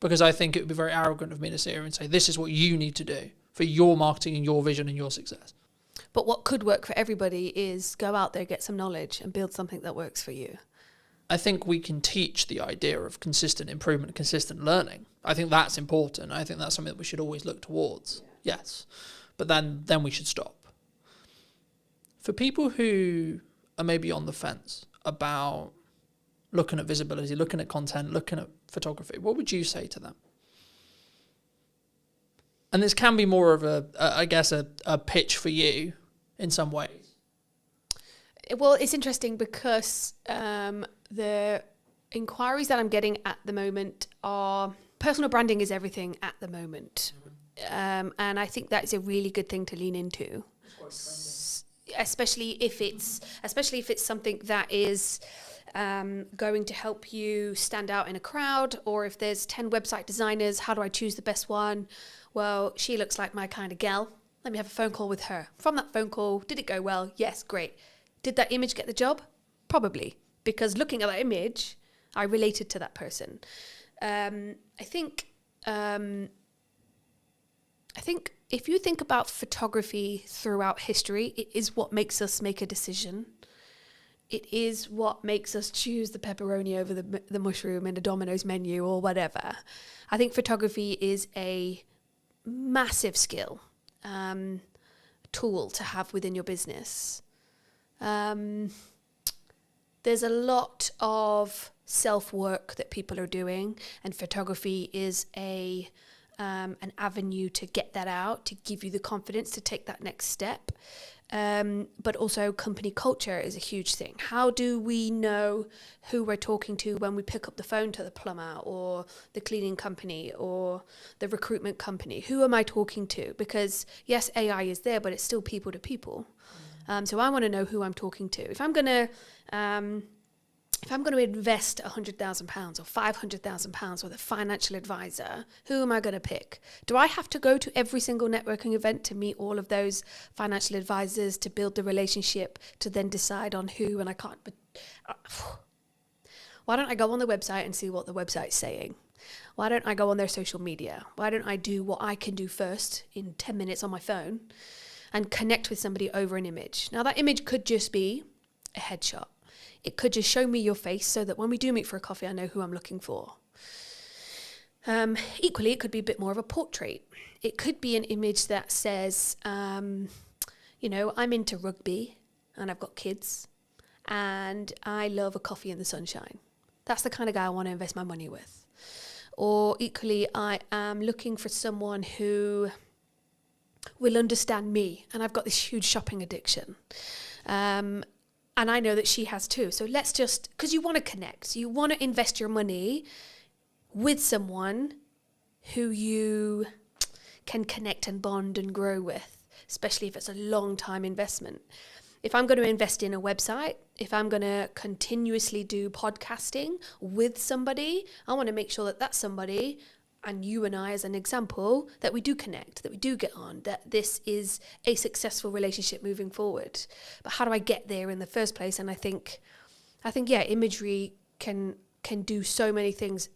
Because I think it would be very arrogant of me to sit here and say, this is what you need to do for your marketing and your vision and your success. But what could work for everybody is go out there, get some knowledge and build something that works for you. I think we can teach the idea of consistent improvement, consistent learning. I think that's important. I think that's something that we should always look towards. Yes. But then we should stop. For people who are maybe on the fence about looking at visibility, looking at content, looking at photography, what would you say to them? And this can be more of a pitch for you in some ways. Well, it's interesting because the inquiries that I'm getting at the moment are personal branding is everything at the moment. And I think that's a really good thing to lean into. Especially if it's something that is going to help you stand out in a crowd, or if there's 10 website designers, how do I choose the best one? Well, she looks like my kind of gal. Let me have a phone call with her. From that phone call, did it go well? Yes, great. Did that image get the job? Probably, because looking at that image, I related to that person. I think if you think about photography throughout history, it is what makes us make a decision. It is what makes us choose the pepperoni over the mushroom in a Domino's menu or whatever. I think photography is a massive skill, tool to have within your business. There's a lot of self-work that people are doing, and photography is an avenue to get that out, to give you the confidence to take that next step. But also company culture is a huge thing. How do we know who we're talking to when we pick up the phone to the plumber or the cleaning company or the recruitment company? Who am I talking to? Because yes, AI is there, but it's still people to people. So I want to know who I'm talking to. If I'm going to invest £100,000 or £500,000 with a financial advisor, who am I going to pick? Do I have to go to every single networking event to meet all of those financial advisors to build the relationship to then decide on who? And I can't. But why don't I go on the website and see what the website's saying? Why don't I go on their social media? Why don't I do what I can do first in 10 minutes on my phone and connect with somebody over an image? Now, that image could just be a headshot. It could just show me your face so that when we do meet for a coffee, I know who I'm looking for. Equally, it could be a bit more of a portrait. It could be an image that says, I'm into rugby and I've got kids and I love a coffee in the sunshine. That's the kind of guy I want to invest my money with. Or equally, I am looking for someone who will understand me, and I've got this huge shopping addiction. And I know that she has too. So let's just, because you want to connect, you want to invest your money with someone who you can connect and bond and grow with, especially if it's a long time investment. If I'm going to invest in a website, if I'm going to continuously do podcasting with somebody, I want to make sure that that's somebody, and you and I as an example, that we do connect, that we do get on, that this is a successful relationship moving forward. But how do I get there in the first place? And I think, imagery can do so many things.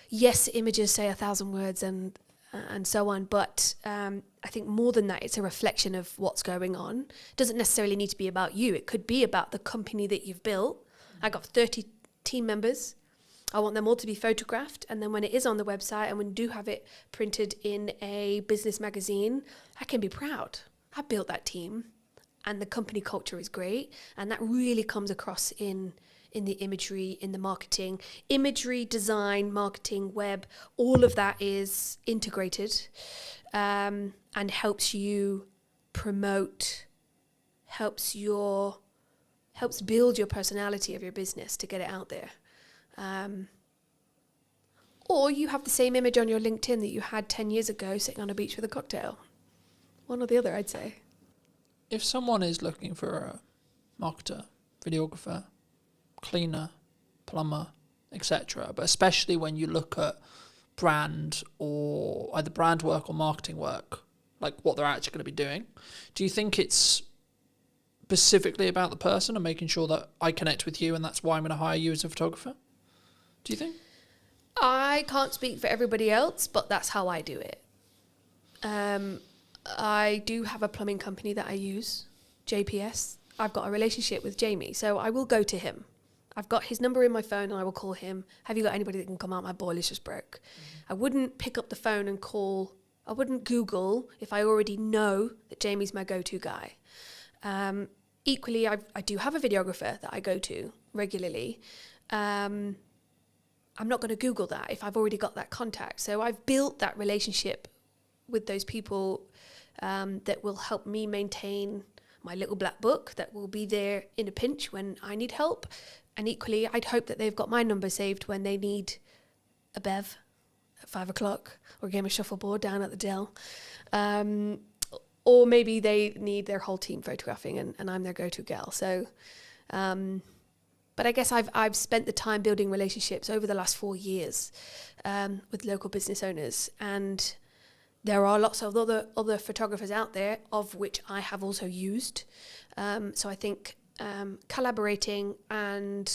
Yes, images say 1,000 words and so on, but I think more than that, it's a reflection of what's going on. It doesn't necessarily need to be about you. It could be about the company that you've built. I got 30 team members. I want them all to be photographed, and then when it is on the website and when you do have it printed in a business magazine, I can be proud. I built that team, and the company culture is great, and that really comes across in the imagery, in the marketing. Imagery, design, marketing, web, all of that is integrated and helps you promote, helps build your personality of your business to get it out there. Or you have the same image on your LinkedIn that you had 10 years ago sitting on a beach with a cocktail. One or the other, I'd say. If someone is looking for a marketer, videographer, cleaner, plumber, etc., but especially when you look at brand or either brand work or marketing work, like what they're actually going to be doing, do you think it's specifically about the person and making sure that I connect with you and that's why I'm going to hire you as a photographer? Do you think? I can't speak for everybody else, but that's how I do it. I do have a plumbing company that I use, JPS. I've got a relationship with Jamie, so I will go to him. I've got his number in my phone and I will call him. Have you got anybody that can come out? My boiler's just broke. I wouldn't pick up the phone and call. I wouldn't Google if I already know that Jamie's my go-to guy. Equally, I do have a videographer that I go to regularly. I'm not going to Google that if I've already got that contact. So I've built that relationship with those people that will help me maintain my little black book, that will be there in a pinch when I need help. And equally, I'd hope that they've got my number saved when they need a bev at 5 o'clock or a game of shuffleboard down at the Dell. Or maybe they need their whole team photographing and I'm their go-to gal. So, but I guess I've spent the time building relationships over the last 4 years with local business owners. And there are lots of other photographers out there, of which I have also used. So I think collaborating and,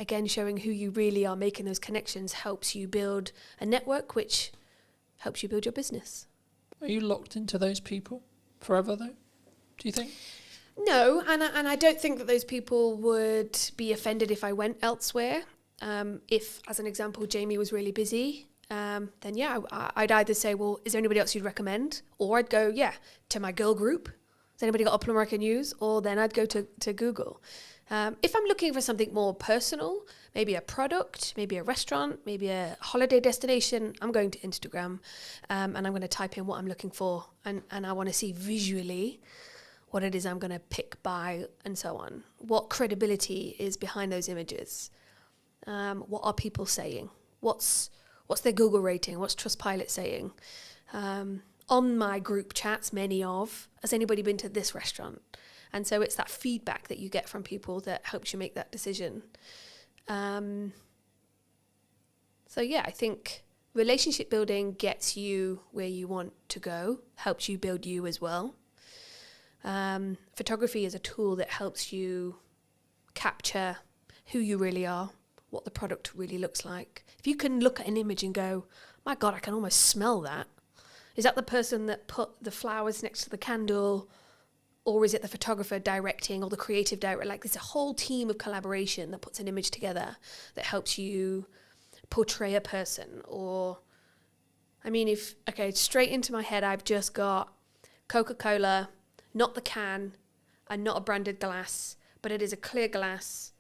again, showing who you really are, making those connections, helps you build a network, which helps you build your business. Are you locked into those people forever, though? Do you think? No, and I don't think that those people would be offended if I went elsewhere. If, as an example, Jamie was really busy, then yeah, I'd either say, well, is there anybody else you'd recommend? Or I'd go, yeah, to my girl group. Has anybody got a plumber I can use? Or then I'd go to Google. If I'm looking for something more personal, maybe a product, maybe a restaurant, maybe a holiday destination, I'm going to Instagram and I'm going to type in what I'm looking for and I want to see visually what it is I'm going to pick, buy, and so on. What credibility is behind those images? What are people saying? What's their Google rating? What's Trustpilot saying? On my group chats, has anybody been to this restaurant? And so it's that feedback that you get from people that helps you make that decision. So yeah, I think relationship building gets you where you want to go, helps you build you as well. Photography is a tool that helps you capture who you really are, what the product really looks like. If you can look at an image and go, my God, I can almost smell that. Is that the person that put the flowers next to the candle? Or is it the photographer directing or the creative director? Like, there's a whole team of collaboration that puts an image together that helps you portray a person. Or, I mean, straight into my head, I've just got Coca-Cola, not the can, and not a branded glass, but it is a clear glass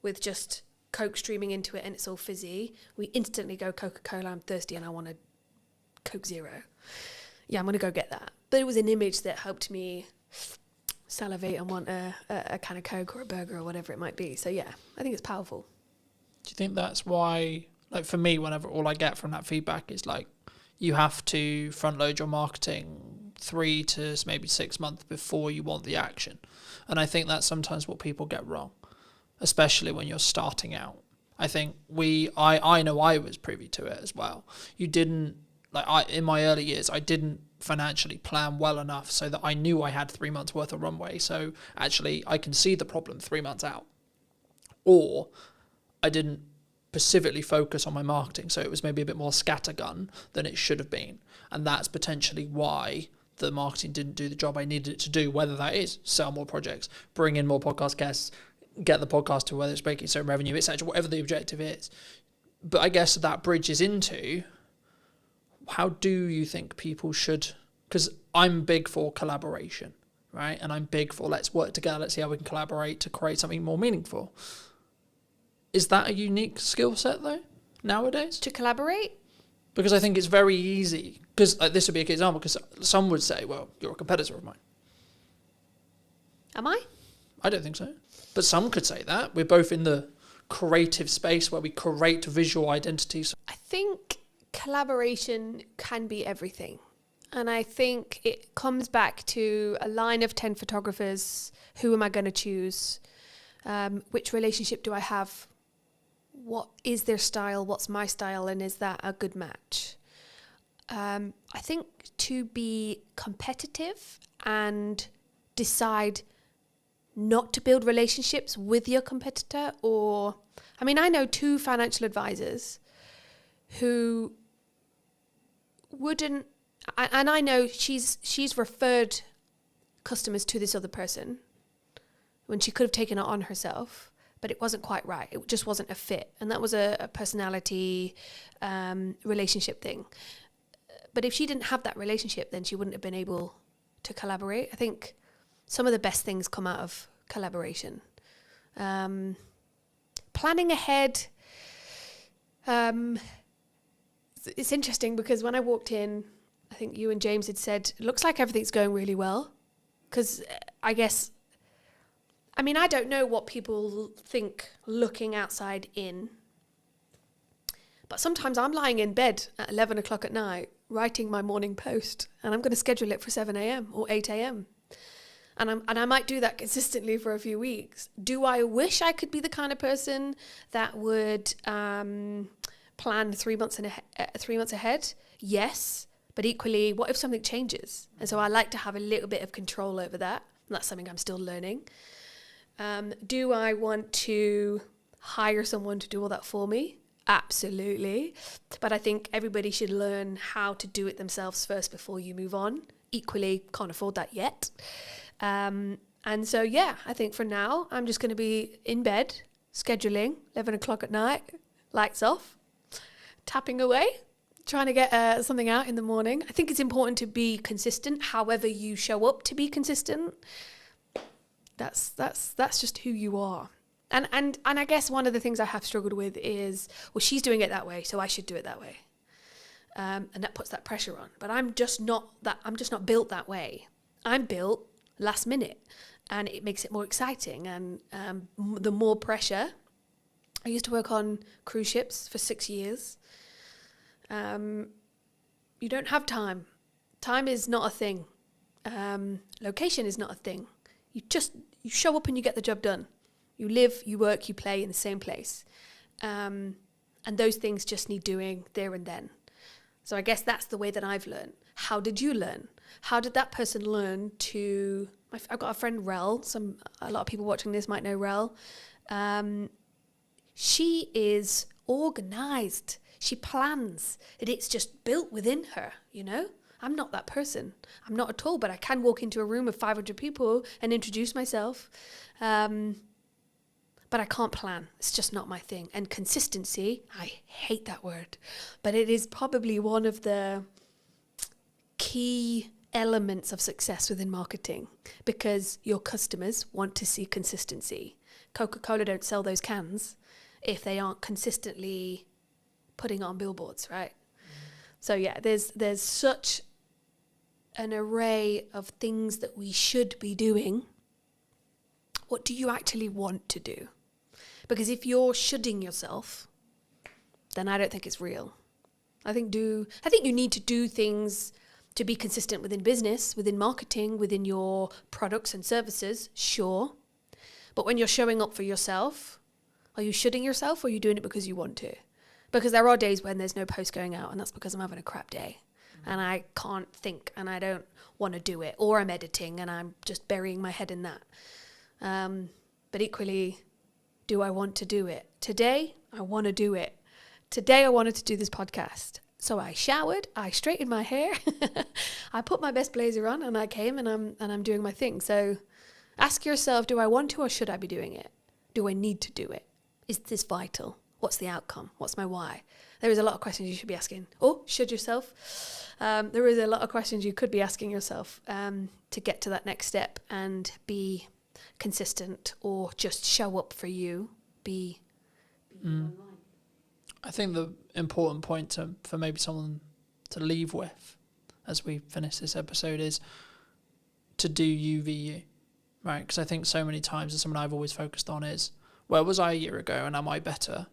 with just Coke streaming into it and it's all fizzy. We instantly go, Coca-Cola, I'm thirsty and I want a Coke Zero. Yeah, I'm going to go get that. But it was an image that helped me salivate and want a can of Coke or a burger or whatever it might be. So yeah, I think it's powerful. Do you think that's why, like for me, whenever all I get from that feedback is like, you have to front load your marketing 3 to maybe 6 months before you want the action? And I think that's sometimes what people get wrong, especially when you're starting out. I think I know I was privy to it as well. You didn't, in my early years, I didn't financially plan well enough so that I knew I had 3 months worth of runway. So actually I can see the problem 3 months out. Or I didn't specifically focus on my marketing. So it was maybe a bit more scattergun than it should have been. And that's potentially why the marketing didn't do the job I needed it to do, whether that is sell more projects, bring in more podcast guests, get the podcast to whether it's making certain revenue, etc., whatever the objective is. But I guess that bridges into, how do you think people should, because I'm big for collaboration, right? And I'm big for let's work together, let's see how we can collaborate to create something more meaningful. Is that a unique skill set though, nowadays? To collaborate? Because I think it's very easy, because this would be a good example, because some would say, well, you're a competitor of mine. Am I? I don't think so. But some could say that. We're both in the creative space where we create visual identities. I think collaboration can be everything. And I think it comes back to a line of 10 photographers. Who am I going to choose? Which relationship do I have? What is their style? What's my style? And is that a good match? I think to be competitive and decide not to build relationships with your competitor, or, I mean, I know 2 financial advisors who wouldn't, and I know she's referred customers to this other person when she could have taken it on herself. but it wasn't quite right. It just wasn't a fit. And that was a personality relationship thing. But if she didn't have that relationship, then she wouldn't have been able to collaborate. I think some of the best things come out of collaboration. Planning ahead. It's interesting because when I walked in, I think you and James had said, it looks like everything's going really well. Because I don't know what people think looking outside in. But sometimes I'm lying in bed at 11 o'clock at night, writing my morning post, and I'm going to schedule it for 7 a.m. or 8 a.m. And I might do that consistently for a few weeks. Do I wish I could be the kind of person that would plan 3 months ahead? Yes. But equally, what if something changes? And so I like to have a little bit of control over that. And that's something I'm still learning. Do I want to hire someone to do all that for me? Absolutely. But I think everybody should learn how to do it themselves first before you move on. Equally, can't afford that yet. And so, yeah, I think for now, I'm just going to be in bed, scheduling, 11 o'clock at night, lights off, tapping away, trying to get something out in the morning. I think it's important to be consistent, however you show up to be consistent. That's just who you are. And I guess one of the things I have struggled with is, well, she's doing it that way, so I should do it that way. And that puts that pressure on. But I'm just not built that way. I'm built last minute, and it makes it more exciting. And the more pressure. I used to work on cruise ships for 6 years. You don't have time. Time is not a thing. Location is not a thing. You show up and you get the job done. You live, you work, you play in the same place. And those things just need doing there and then. So I guess that's the way that I've learned. How did you learn? How did that person learn to... I've got a friend, Rel. A lot of people watching this might know Rel. She is organised. She plans. It's just built within her, you know? I'm not that person. I'm not at all, but I can walk into a room of 500 people and introduce myself. But I can't plan. It's just not my thing. And consistency, I hate that word, but it is probably one of the key elements of success within marketing, because your customers want to see consistency. Coca-Cola don't sell those cans if they aren't consistently putting on billboards, right? So yeah, there's such an array of things that we should be doing. What do you actually want to do? Because if you're shoulding yourself, then I don't think it's real. I think you need to do things to be consistent within business, within marketing, within your products and services, sure. But when you're showing up for yourself, are you shoulding yourself, or are you doing it because you want to? Because there are days when there's no post going out, and that's because I'm having a crap day. And I can't think, and I don't want to do it. Or I'm editing, and I'm just burying my head in that. But equally, do I want to do it? Today, I want to do it. Today, I wanted to do this podcast. So I showered, I straightened my hair, I put my best blazer on, and I came, and I'm doing my thing. So ask yourself, do I want to, or should I be doing it? Do I need to do it? Is this vital? What's the outcome? What's my why? There is a lot of questions you should be asking. Or should yourself? There is a lot of questions you could be asking yourself to get to that next step and be consistent, or just show up for you. Be online. I think the important point for maybe someone to leave with as we finish this episode is to do you v you, right? Because I think so many times, and something I've always focused on is, where was I a year ago, and am I better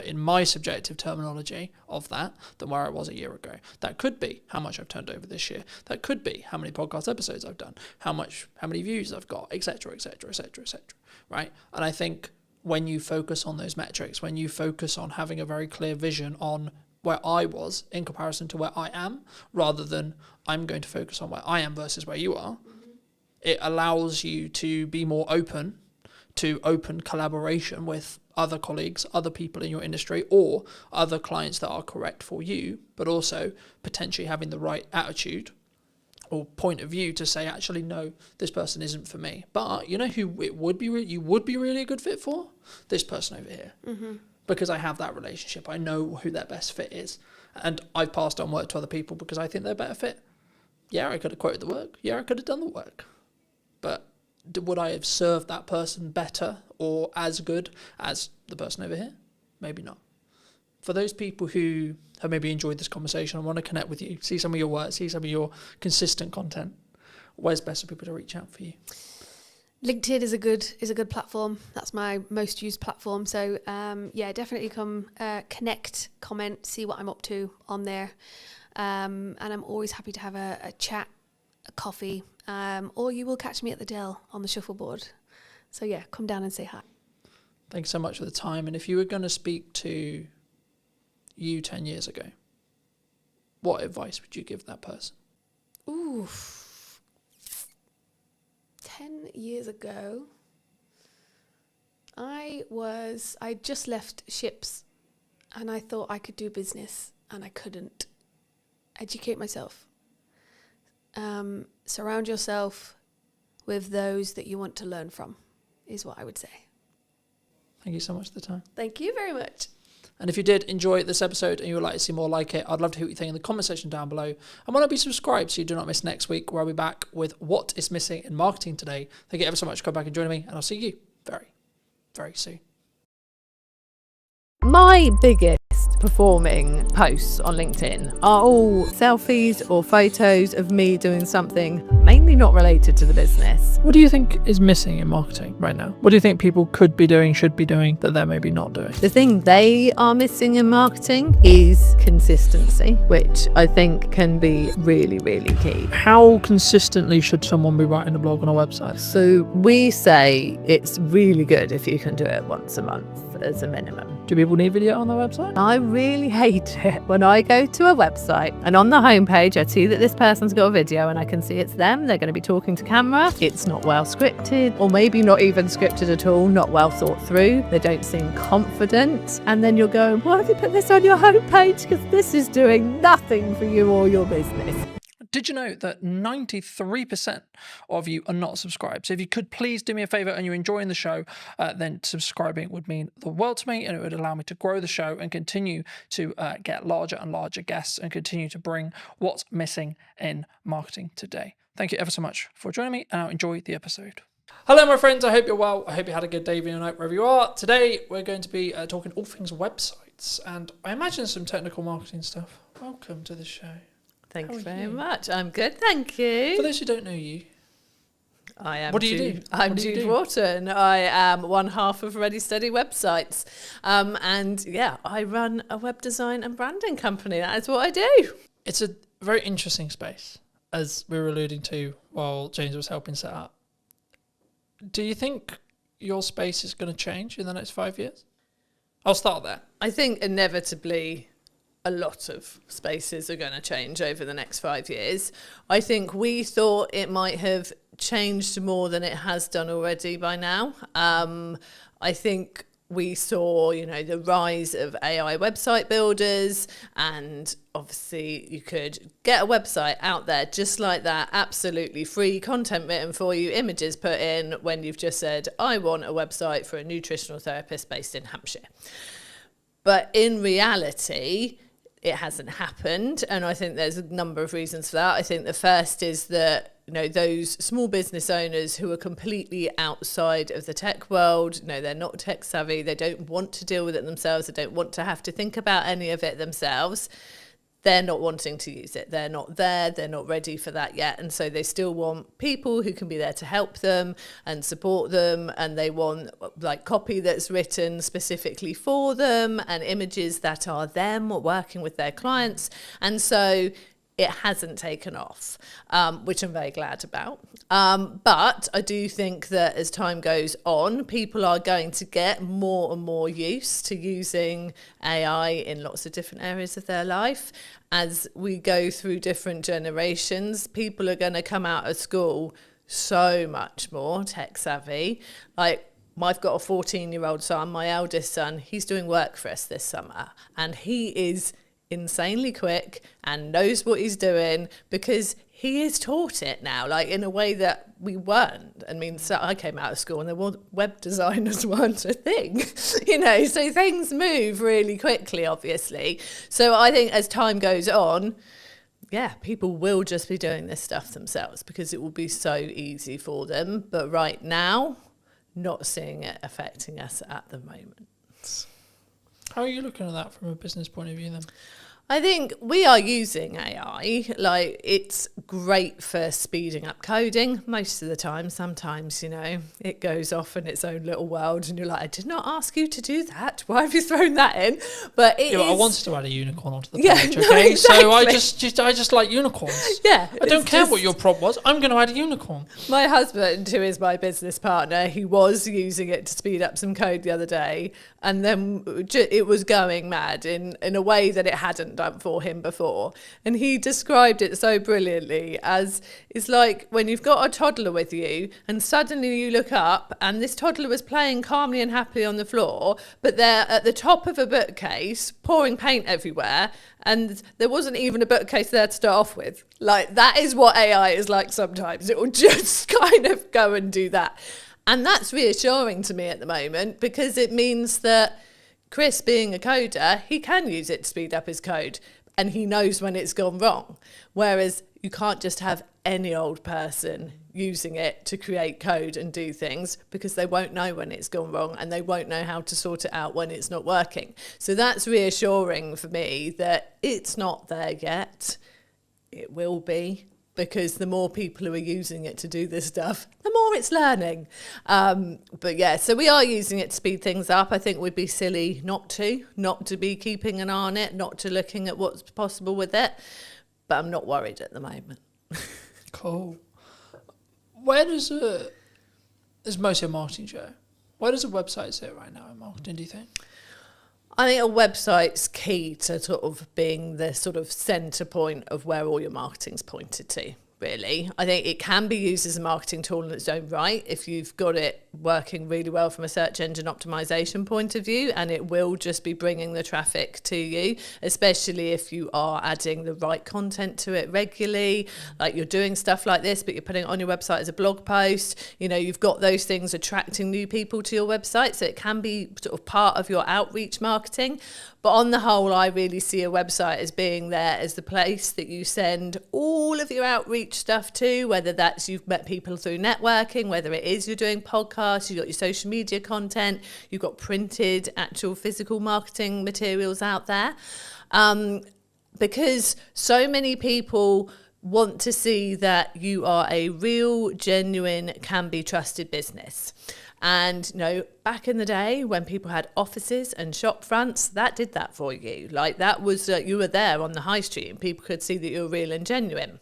in my subjective terminology of that than where I was a year ago? That could be how much I've turned over this year. That could be how many podcast episodes I've done, how many views I've got, etc., etc., etc., etc. Right? And I think when you focus on those metrics, when you focus on having a very clear vision on where I was in comparison to where I am, rather than I'm going to focus on where I am versus where you are, it allows you to be more open to open collaboration with other colleagues, other people in your industry, or other clients that are correct for you, but also potentially having the right attitude or point of view to say, actually, no, this person isn't for me. But you know who it would be? You would be really a good fit for? This person over here. Mm-hmm. Because I have that relationship. I know who their best fit is. And I've passed on work to other people because I think they're better fit. Yeah, I could have quoted the work. Yeah, I could have done the work. But would I have served that person better or as good as the person over here? Maybe not. For those people who have maybe enjoyed this conversation and want to connect with you, see some of your work, see some of your consistent content, where's best for people to reach out for you? LinkedIn is a good platform. That's my most used platform. So yeah, definitely come connect, comment, see what I'm up to on there. And I'm always happy to have a chat, a coffee, or you will catch me at the Dell on the shuffleboard. So yeah, come down and say hi. Thanks so much for the time. And if you were going to speak to you 10 years ago, what advice would you give that person? Ooh, 10 years ago, I just left ships and I thought I could do business and I couldn't. Educate myself. Surround yourself with those that you want to learn from is what I would say. Thank you so much for the time. Thank you very much. And if you did enjoy this episode and you would like to see more like it, I'd love to hear what you think in the comment section down below. And why not be subscribed so you do not miss next week, where I'll be back with what is missing in marketing today. Thank you ever so much for coming back and joining me, and I'll see you very, very soon. My biggest performing posts on LinkedIn are all selfies or photos of me doing something mainly not related to the business. What do you think is missing in marketing right now? What do you think people could be doing, should be doing, that they're maybe not doing? The thing they are missing in marketing is consistency, which I think can be really, really key. How consistently should someone be writing a blog on a website? So we say it's really good if you can do it once a month as a minimum. Do people need video on their website? I really hate it when I go to a website and on the homepage I see that this person's got a video and I can see it's them, they're going to be talking to camera. It's not well scripted, or maybe not even scripted at all, not well thought through. They don't seem confident. And then you're going, why have you put this on your homepage? Because this is doing nothing for you or your business. Did you know that 93% of you are not subscribed? So if you could please do me a favor and you're enjoying the show, then subscribing would mean the world to me, and it would allow me to grow the show and continue to get larger and larger guests and continue to bring what's missing in marketing today. Thank you ever so much for joining me, and I'll enjoy the episode. Hello, my friends. I hope you're well. I hope you had a good day, evening, or night, wherever you are. Today, we're going to be talking all things websites, and I imagine some technical marketing stuff. Welcome to the show. Thank you very much. I'm good, thank you. For those who don't know you, I am. What do you do? I'm Jude Wharton. I am one half of Ready Steady Websites. And yeah, I run a web design and branding company. That is what I do. It's a very interesting space, as we were alluding to while James was helping set up. Do you think your space is going to change in the next 5 years? I'll start there. I think inevitably a lot of spaces are going to change over the next 5 years. I think we thought it might have changed more than it has done already by now. I think we saw, the rise of AI website builders, and obviously you could get a website out there just like that, absolutely free, content written for you, images put in, when you've just said, I want a website for a nutritional therapist based in Hampshire. But in reality, it hasn't happened, and I think there's a number of reasons for that. I think the first is that those small business owners who are completely outside of the tech world, they're not tech savvy, they don't want to deal with it themselves, they don't want to have to think about any of it themselves. They're not wanting to use it. They're not there. They're not ready for that yet. And so they still want people who can be there to help them and support them. And they want copy that's written specifically for them and images that are them working with their clients. And so it hasn't taken off, which I'm very glad about. But I do think that as time goes on, people are going to get more and more used to using AI in lots of different areas of their life. As we go through different generations, people are going to come out of school so much more tech savvy. I've got a 14-year-old son, my eldest son, he's doing work for us this summer, and he is insanely quick and knows what he's doing because he is taught it now, like in a way that we weren't. I mean, so I came out of school and web designers weren't a thing, so things move really quickly, obviously. So I think as time goes on, yeah, people will just be doing this stuff themselves because it will be so easy for them. But right now, not seeing it affecting us at the moment. How are you looking at that from a business point of view then? I think we are using AI, like it's great for speeding up coding most of the time. Sometimes, it goes off in its own little world and you're like, I did not ask you to do that. Why have you thrown that in? But I wanted to add a unicorn onto the page, no, okay? exactly. So I just like unicorns. Yeah. I don't care what your prompt was. I'm going to add a unicorn. My husband, who is my business partner, he was using it to speed up some code the other day. And then it was going mad in a way that it hadn't done for him before. And he described it so brilliantly as it's like when you've got a toddler with you and suddenly you look up and this toddler was playing calmly and happily on the floor, but they're at the top of a bookcase pouring paint everywhere and there wasn't even a bookcase there to start off with. Like, that is what AI is like sometimes. It will just kind of go and do that. And that's reassuring to me at the moment because it means that Chris, being a coder, he can use it to speed up his code and he knows when it's gone wrong. Whereas you can't just have any old person using it to create code and do things because they won't know when it's gone wrong and they won't know how to sort it out when it's not working. So that's reassuring for me that it's not there yet. It will be. Because the more people who are using it to do this stuff, the more it's learning. But yeah, so we are using it to speed things up. I think we'd be silly not to be keeping an eye on it, not to looking at what's possible with it. But I'm not worried at the moment. Cool. Where does it's mostly a marketing show. Where does a website sit right now in marketing, do you think? I think a website's key to sort of being the sort of centre point of where all your marketing's pointed to, really. I think it can be used as a marketing tool in its own right if you've got it working really well from a search engine optimization point of view, and it will just be bringing the traffic to you, especially if you are adding the right content to it regularly, like you're doing stuff like this but you're putting it on your website as a blog post. You've got those things attracting new people to your website, so it can be sort of part of your outreach marketing. But on the whole, I really see a website as being there as the place that you send all of your outreach stuff to, whether that's you've met people through networking, whether it is you're doing podcasts, you've got your social media content, you've got printed, actual physical marketing materials out there. Because so many people want to see that you are a real, genuine, can be trusted business. And, back in the day when people had offices and shop fronts, that did that for you. Like that was, you were there on the high street and people could see that you were real and genuine.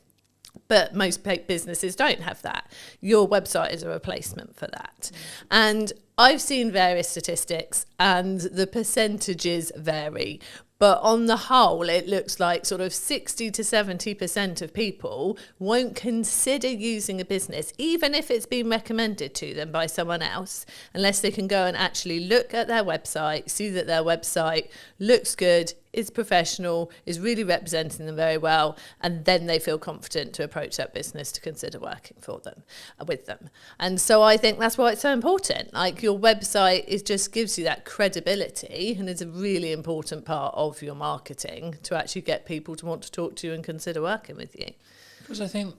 But most businesses don't have that. Your website is a replacement for that. And I've seen various statistics and the percentages vary. But on the whole, it looks like sort of 60 to 70% of people won't consider using a business, even if it's been recommended to them by someone else, unless they can go and actually look at their website, see that their website looks good, is professional, is really representing them very well, and then they feel confident to approach that business to consider working for them, with them. And so I think that's why it's so important. Like your website just gives you that credibility and is a really important part of your marketing to actually get people to want to talk to you and consider working with you. Because I think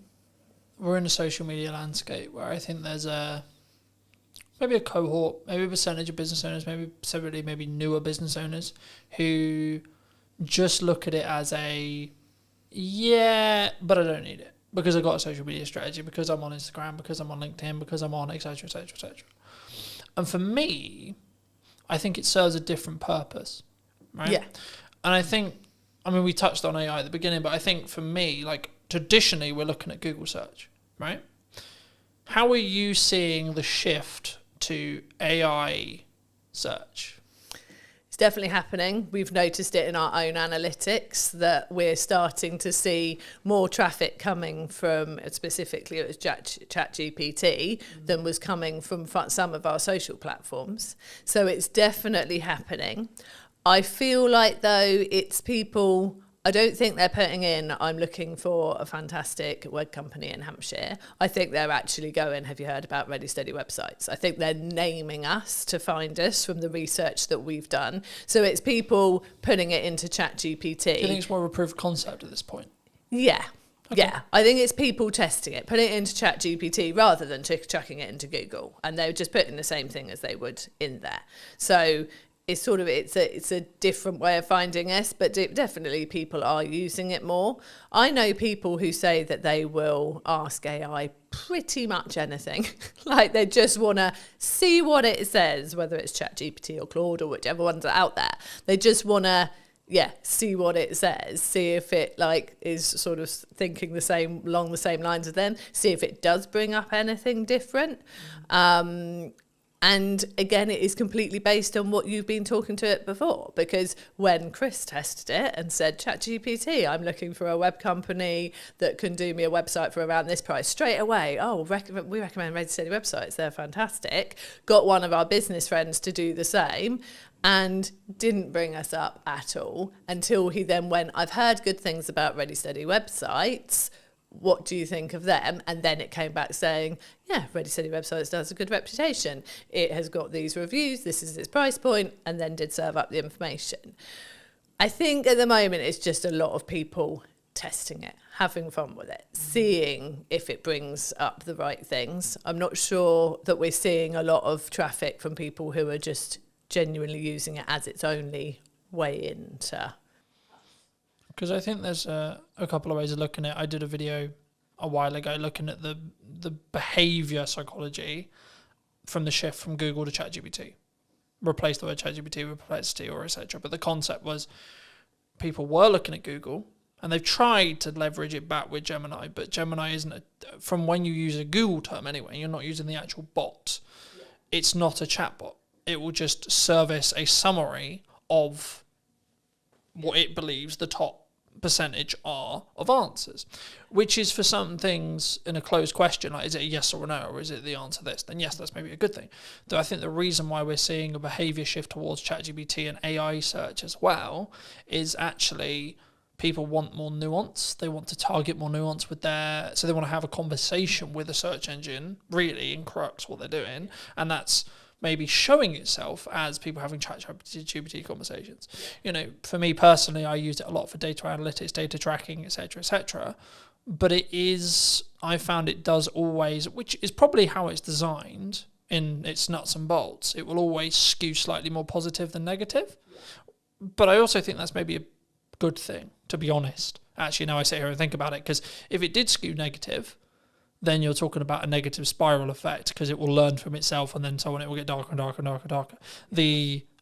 we're in a social media landscape where I think there's maybe a cohort, maybe a percentage of business owners, maybe newer business owners who just look at it as but I don't need it because I've got a social media strategy, because I'm on Instagram, because I'm on LinkedIn, because I'm on etc, etc, etc. And for me, I think it serves a different purpose, right? Yeah. And I think, we touched on AI at the beginning, but I think for me, like traditionally we're looking at Google search, right? How are you seeing the shift to AI search? It's definitely happening. We've noticed it in our own analytics that we're starting to see more traffic coming from, specifically it was ChatGPT, than was coming from some of our social platforms. So it's definitely happening. I feel like though it's people I don't think they're putting in, I'm looking for a fantastic web company in Hampshire. I think they're actually going, have you heard about Ready Steady websites? I think they're naming us to find us from the research that we've done. So it's people putting it into ChatGPT. Do you think it's more of a proof of concept at this point? Yeah. Okay. Yeah, I think it's people testing it, putting it into ChatGPT rather than chucking it into Google, and they're just putting the same thing as they would in there. So it's sort of it's a different way of finding us, but definitely people are using it more. I know people who say that they will ask AI pretty much anything, like they just want to see what it says, whether it's ChatGPT or Claude or whichever ones are out there. They just want to see what it says, see if it like is sort of thinking along the same lines as them, see if it does bring up anything different. And again, it is completely based on what you've been talking to it before, because when Chris tested it and said, ChatGPT, I'm looking for a web company that can do me a website for around this price, straight away, we recommend Ready Steady websites, they're fantastic. Got one of our business friends to do the same, and didn't bring us up at all until he then went, I've heard good things about Ready Steady websites. What do you think of them? And then it came back saying, yeah, Ready Steady websites does a good reputation. It has got these reviews. This is its price point, and then did serve up the information. I think at the moment it's just a lot of people testing it, having fun with it, seeing if it brings up the right things. I'm not sure that we're seeing a lot of traffic from people who are just genuinely using it as its only way into. Because I think there's a couple of ways of looking at it. I did a video a while ago looking at the behaviour psychology from the shift from Google to ChatGPT. Replace the word ChatGPT with Perplexity or etc. But the concept was people were looking at Google and they've tried to leverage it back with Gemini, but Gemini isn't, from when you use a Google term anyway, you're not using the actual bot. Yeah. It's not a chatbot. It will just service a summary of what it believes the top percentage are of answers, which is for some things in a closed question, like is it a yes or a no, or is it the answer this, then yes, that's maybe a good thing. Though I think the reason why we're seeing a behaviour shift towards ChatGPT and AI search as well is actually people want more nuance. They want to target more nuance with so they want to have a conversation with a search engine, really, in crux what they're doing, and that's maybe showing itself as people having ChatGPT conversations. You know, for me personally, I used it a lot for data analytics, data tracking, etc., etc. But I found it does always, which is probably how it's designed in its nuts and bolts, it will always skew slightly more positive than negative. But I also think that's maybe a good thing, to be honest. Actually, now I sit here and think about it, because if it did skew negative, then you're talking about a negative spiral effect, because it will learn from itself and then so on, it will get darker and darker and darker and darker.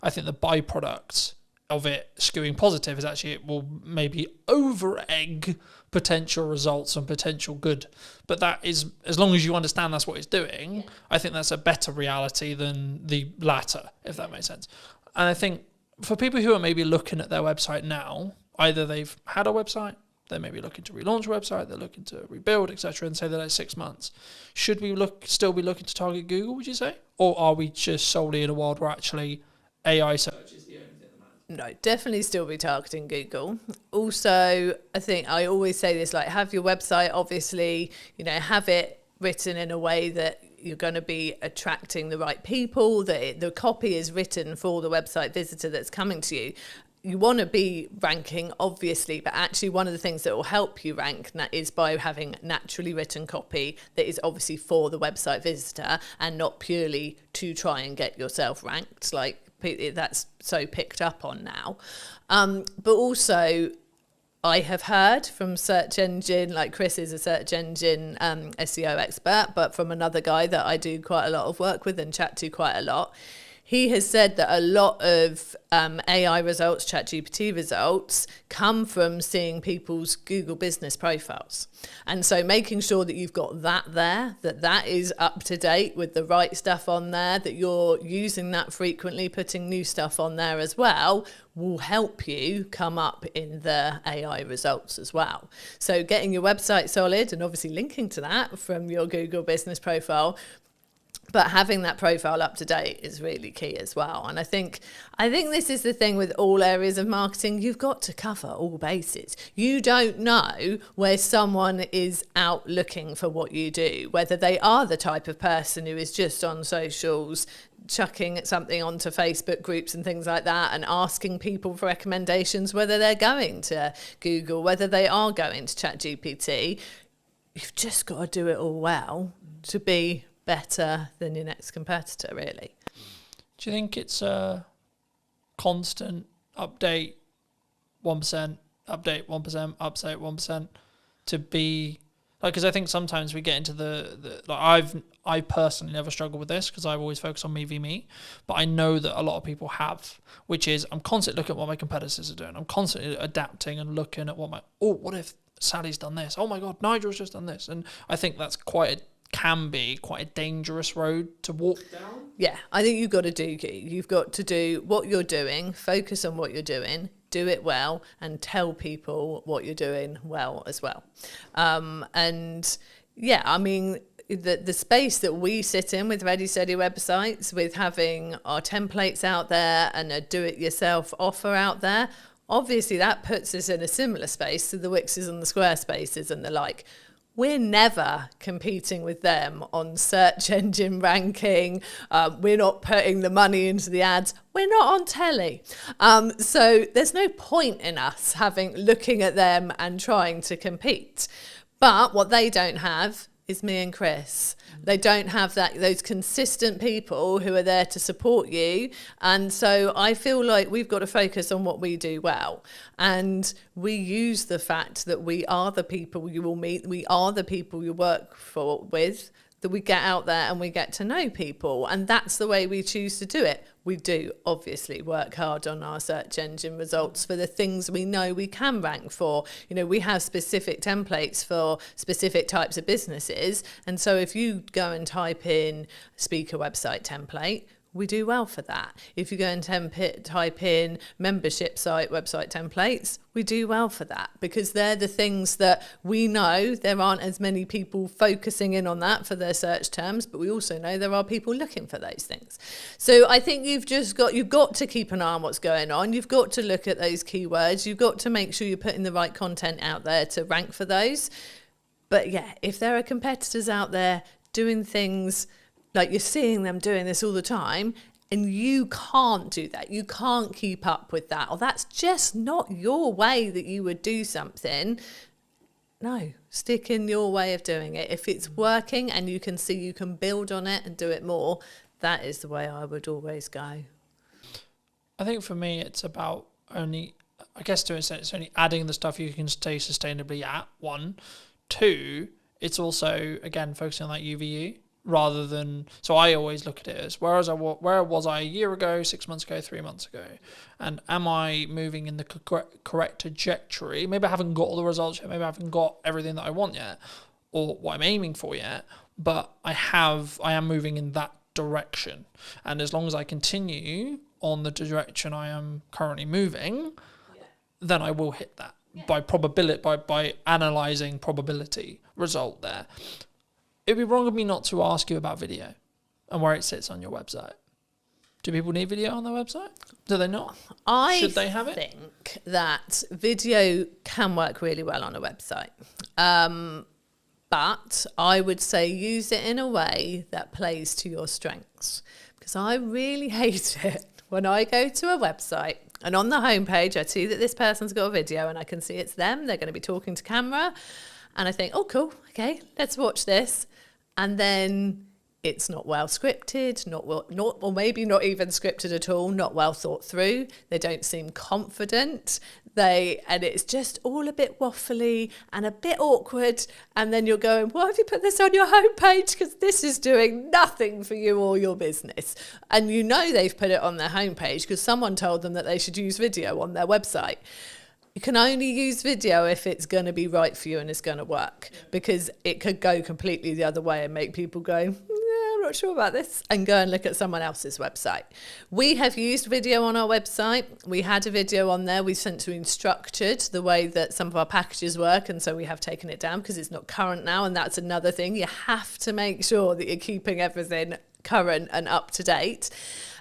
I think the byproduct of it skewing positive is actually it will maybe over-egg potential results and potential good. But that is, as long as you understand that's what it's doing, I think that's a better reality than the latter, if that makes sense. And I think for people who are maybe looking at their website now, either they've had a website, they may be looking to relaunch a website, they're looking to rebuild, etc., and say that it's 6 months. Should we still be looking to target Google, would you say? Or are we just solely in a world where actually AI search is the only thing that matters? No, definitely still be targeting Google. Also, I think I always say this, like, have your website, obviously, have it written in a way that you're going to be attracting the right people, that the copy is written for the website visitor that's coming to you. You want to be ranking, obviously, but actually one of the things that will help you rank is by having naturally written copy that is obviously for the website visitor and not purely to try and get yourself ranked, like that's so picked up on now. But also, I have heard from search engine, like Chris is a search engine SEO expert, but from another guy that I do quite a lot of work with and chat to quite a lot, he has said that a lot of AI results, ChatGPT results, come from seeing people's Google business profiles. And so making sure that you've got that there, that is up to date with the right stuff on there, that you're using that frequently, putting new stuff on there as well, will help you come up in the AI results as well. So getting your website solid and obviously linking to that from your Google business profile, But having that profile up to date is really key as well. And I think this is the thing with all areas of marketing. You've got to cover all bases. You don't know where someone is out looking for what you do, whether they are the type of person who is just on socials, chucking something onto Facebook groups and things like that and asking people for recommendations, whether they're going to Google, whether they are going to ChatGPT. You've just got to do it all well to be better than your next competitor, really. Do you think it's a constant update 1%, update 1%, update 1% to be like, because I think sometimes we get into the like I personally never struggle with this because I've always focused on me v me, but I know that a lot of people have, which is I'm constantly looking at what my competitors are doing. I'm constantly adapting and looking at what if Sally's done this? Oh my God, Nigel's just done this. And I think that's can be quite a dangerous road to walk down. Yeah, I think you've got to do what you're doing, focus on what you're doing, do it well, and tell people what you're doing well as well. And yeah, I mean, the space that we sit in with Ready Steady websites, with having our templates out there and a do-it-yourself offer out there, obviously that puts us in a similar space to the Wixes and the Squarespaces and the like. We're never competing with them on search engine ranking. We're not putting the money into the ads. We're not on telly. So there's no point in us looking at them and trying to compete. But what they don't have is me and Chris. They don't have those consistent people who are there to support you. And so I feel like we've got to focus on what we do well. And we use the fact that we are the people you will meet, we are the people you work with, that we get out there and we get to know people. And that's the way we choose to do it. We do obviously work hard on our search engine results for the things we know we can rank for. You know, we have specific templates for specific types of businesses. And so if you go and type in speaker website template, we do well for that. If you go and type in membership site website templates, we do well for that, because they're the things that we know there aren't as many people focusing in on that for their search terms, but we also know there are people looking for those things. So I think you've got to keep an eye on what's going on. You've got to look at those keywords. You've got to make sure you're putting the right content out there to rank for those. But yeah, if there are competitors out there doing things like you're seeing them doing this all the time, and you can't do that, you can't keep up with that, or that's just not your way that you would do something, no, stick in your way of doing it. If it's working and you can see you can build on it and do it more, that is the way I would always go. I think for me, it's about only, I guess to an extent, it's only adding the stuff you can stay sustainably at, 1. 2, it's also, again, focusing on that UVU. Rather than, so I always look at it as where was I a year ago, 6 months ago, 3 months ago, and am I moving in the correct trajectory? Maybe I haven't got all the results yet, maybe I haven't got everything that I want yet, or what I'm aiming for yet, but I am moving in that direction, and as long as I continue on the direction I am currently moving, then I will hit that by probability, by analysing probability result there. It'd be wrong of me not to ask you about video and where it sits on your website. Do people need video on their website? Do they not? Should they have it? I think that video can work really well on a website. But I would say use it in a way that plays to your strengths. Because I really hate it when I go to a website and on the homepage I see that this person's got a video and I can see it's them, they're going to be talking to camera. And I think, oh, cool, okay, let's watch this. And then it's not well scripted, or maybe not even scripted at all, not well thought through. They don't seem confident. And it's just all a bit waffly and a bit awkward. And then you're going, why have you put this on your homepage? Because this is doing nothing for you or your business. And you know they've put it on their homepage because someone told them that they should use video on their website. You can only use video if it's going to be right for you and it's going to work, because it could go completely the other way and make people go, I'm not sure about this, and go and look at someone else's website. We have used video on our website. We had a video on there. We've since restructured the way that some of our packages work, and so we have taken it down because it's not current now, and that's another thing. You have to make sure that you're keeping everything current and up to date.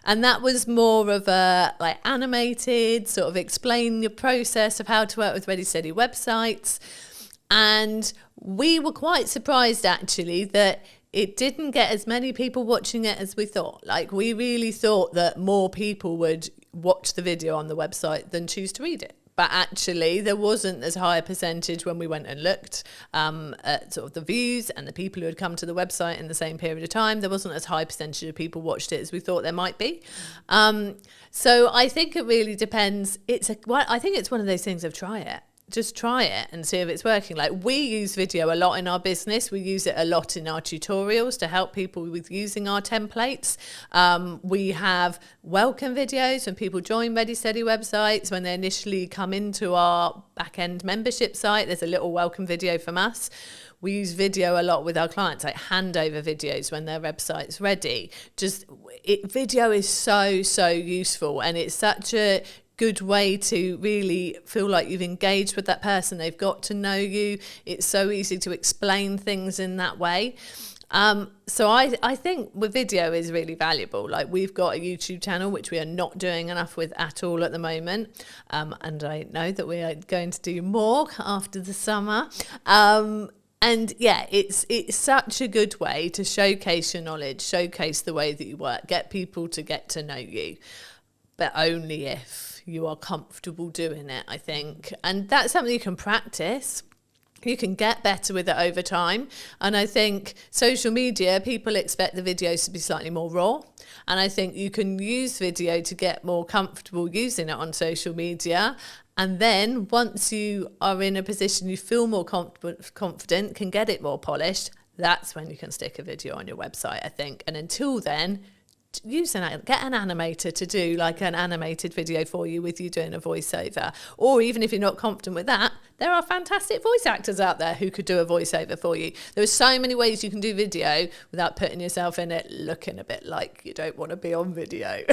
And that was more of a like animated, sort of explain your process of how to work with Ready Steady websites. And we were quite surprised actually that it didn't get as many people watching it as we thought. Like, we really thought that more people would watch the video on the website than choose to read it. But actually, there wasn't as high a percentage when we went and looked at sort of the views and the people who had come to the website in the same period of time. There wasn't as high a percentage of people watched it as we thought there might be. So I think it really depends. I think it's one of those things of try it. Just try it and see if it's working. Like, we use video a lot in our business. We use it a lot in our tutorials to help people with using our templates. We have welcome videos when people join Ready Steady websites. When they initially come into our back-end membership site, there's a little welcome video from us. We use video a lot with our clients, like handover videos when their website's ready. Video is so useful, and it's such a good way to really feel like you've engaged with that person. They've got to know you. It's so easy to explain things in that way. So I think with video is really valuable. Like, we've got a YouTube channel, which we are not doing enough with at all at the moment. And I know that we are going to do more after the summer. And yeah, it's such a good way to showcase your knowledge, showcase the way that you work, get people to get to know you, but only if you are comfortable doing it, I think. And that's something you can practice. You can get better with it over time. And I think social media, people expect the videos to be slightly more raw. And I think you can use video to get more comfortable using it on social media. And then once you are in a position you feel more confident, can get it more polished, that's when you can stick a video on your website, I think. And until then, get an animator to do like an animated video for you with you doing a voiceover. Or even if you're not confident with that, there are fantastic voice actors out there who could do a voiceover for you. There are so many ways you can do video without putting yourself in it looking a bit like you don't want to be on video.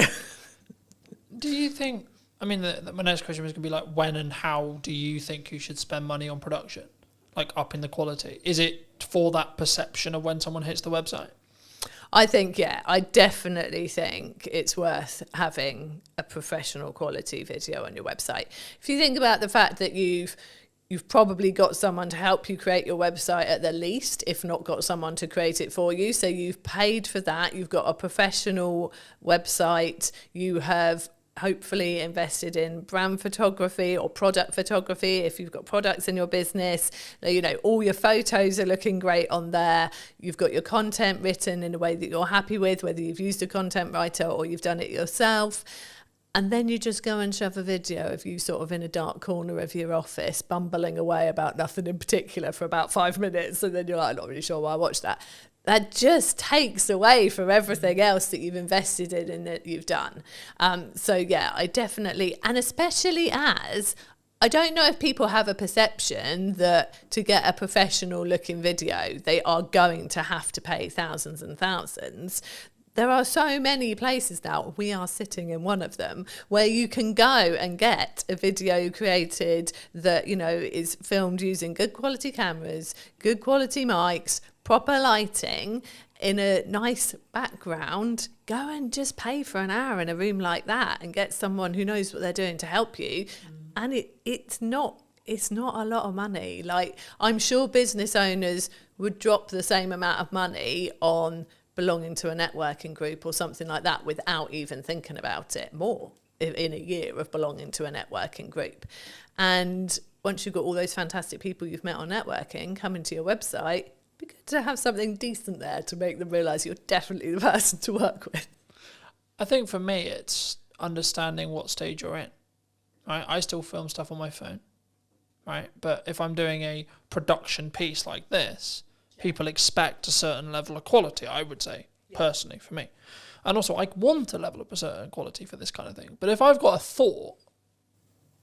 Do you think, I mean, my next question was going to be like, when and how do you think you should spend money on production? Like, upping the quality? Is it for that perception of when someone hits the website? I think, yeah, I definitely think it's worth having a professional quality video on your website. If you think about the fact that you've probably got someone to help you create your website at the least, if not got someone to create it for you. So you've paid for that. You've got a professional website. You have hopefully invested in brand photography or product photography. If you've got products in your business, you know, all your photos are looking great on there. You've got your content written in a way that you're happy with, whether you've used a content writer or you've done it yourself. And then you just go and shove a video of you sort of in a dark corner of your office, bumbling away about nothing in particular for about 5 minutes. And then you're like, I'm not really sure why I watched that. That just takes away from everything else that you've invested in and that you've done. So yeah, I definitely, and especially as, I don't know if people have a perception that to get a professional looking video, they are going to have to pay thousands and thousands. There are so many places now, we are sitting in one of them, where you can go and get a video created that, you know, is filmed using good quality cameras, good quality mics, proper lighting, in a nice background. Go and just pay for an hour in a room like that and get someone who knows what they're doing to help you. And it's not a lot of money. Like, I'm sure business owners would drop the same amount of money on belonging to a networking group or something like that without even thinking about it more in a year of belonging to a networking group. And once you've got all those fantastic people you've met on networking coming to your website, it'd be good to have something decent there to make them realise you're definitely the person to work with. I think for me, it's understanding what stage you're in. Right? I still film stuff on my phone, right? But if I'm doing a production piece like this, people expect a certain level of quality, I would say, personally, for me. And also, I want a level of a certain quality for this kind of thing. But if I've got a thought,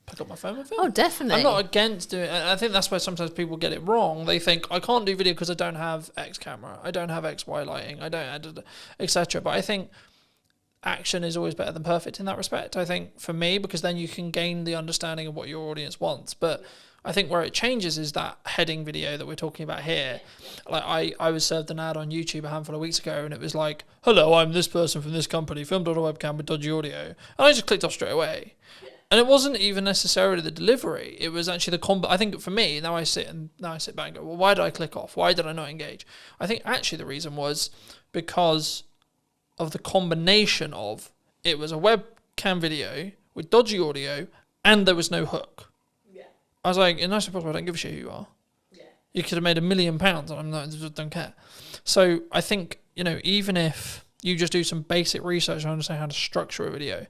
pick up my phone and film. Oh, definitely. I'm not against doing it. I think that's where sometimes people get it wrong. They think, I can't do video because I don't have X camera, I don't have XY lighting, I don't, etc. But I think action is always better than perfect in that respect. I think for me, because then you can gain the understanding of what your audience wants. But I think where it changes is that heading video that we're talking about here. Like I was served an ad on YouTube a handful of weeks ago, and it was like, hello, I'm this person from this company, filmed on a webcam with dodgy audio. And I just clicked off straight away. And it wasn't even necessarily the delivery. It was actually the I think for me, now I sit back and go, well, why did I click off? Why did I not engage? I think actually the reason was because of the combination of it was a webcam video with dodgy audio and there was no hook. Yeah. I was like, in nice possible, I don't give a shit who you are. Yeah. You could have made £1 million and I'm not, just don't care. So I think, even if you just do some basic research and understand how to structure a video,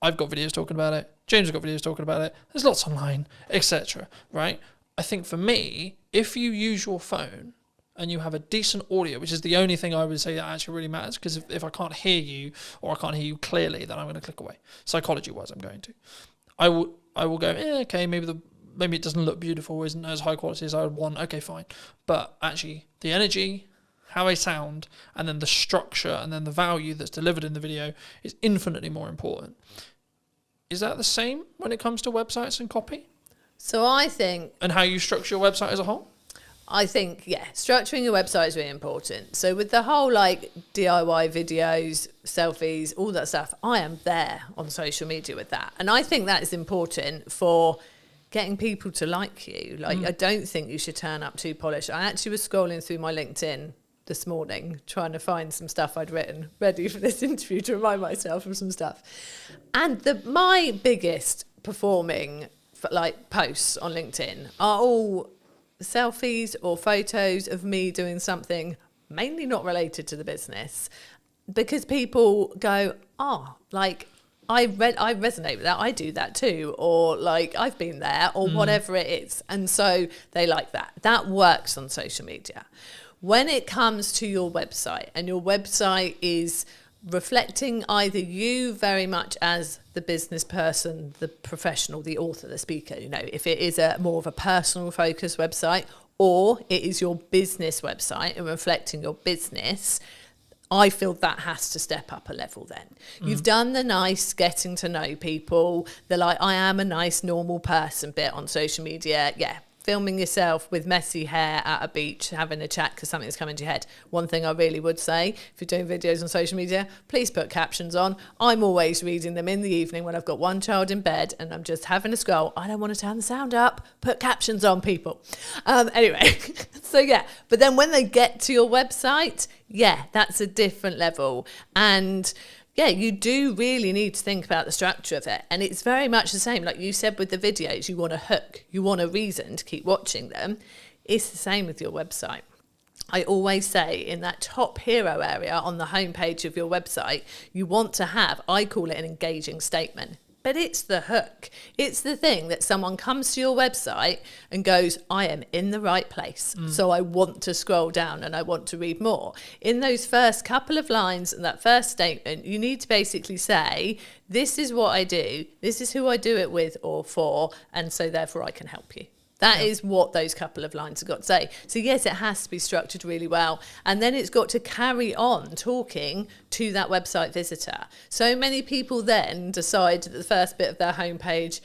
I've got videos talking about it. James has got videos talking about it. There's lots online, etc. Right? I think for me, if you use your phone and you have a decent audio, which is the only thing I would say that actually really matters, because if I can't hear you or I can't hear you clearly, then I'm going to click away. Psychology-wise, I'm going to. I will go, okay, maybe it doesn't look beautiful, isn't as high quality as I would want. Okay, fine. But actually, the energy, how I sound, and then the structure, and then the value that's delivered in the video is infinitely more important. Is that the same when it comes to websites and copy? So I think... And how you structure your website as a whole? I think, structuring your website is really important. So with the whole DIY videos, selfies, all that stuff, I am there on social media with that. And I think that is important for getting people to like you. I don't think you should turn up too polished. I actually was scrolling through my LinkedIn this morning trying to find some stuff I'd written ready for this interview to remind myself of some stuff. And my biggest performing posts on LinkedIn are all selfies or photos of me doing something mainly not related to the business, because people go, I resonate with that, I do that too, or I've been there, or whatever it is. And so they like that works on social media. When it comes to your website, and your website is reflecting either you very much as the business person, the professional, the author, the speaker, if it is a more of a personal focused website, or it is your business website and reflecting your business, I feel that has to step up a level then. You've done the nice getting to know people, I am a nice normal person bit on social media. Yeah. Filming yourself with messy hair at a beach, having a chat because something's come into your head. One thing I really would say, if you're doing videos on social media, please put captions on. I'm always reading them in the evening when I've got one child in bed and I'm just having a scroll. I don't want to turn the sound up. Put captions on, people. Anyway, but then when they get to your website, that's a different level. And you do really need to think about the structure of it. And it's very much the same. Like you said with the videos, you want a hook, you want a reason to keep watching them. It's the same with your website. I always say in that top hero area on the homepage of your website, you want to have, I call it an engaging statement. But it's the hook. It's the thing that someone comes to your website and goes, I am in the right place. So I want to scroll down and I want to read more. In those first couple of lines and that first statement, you need to basically say, this is what I do. This is who I do it with or for. And so therefore I can help you. That is what those couple of lines have got to say. So yes, it has to be structured really well. And then it's got to carry on talking to that website visitor. So many people then decide that the first bit of their homepage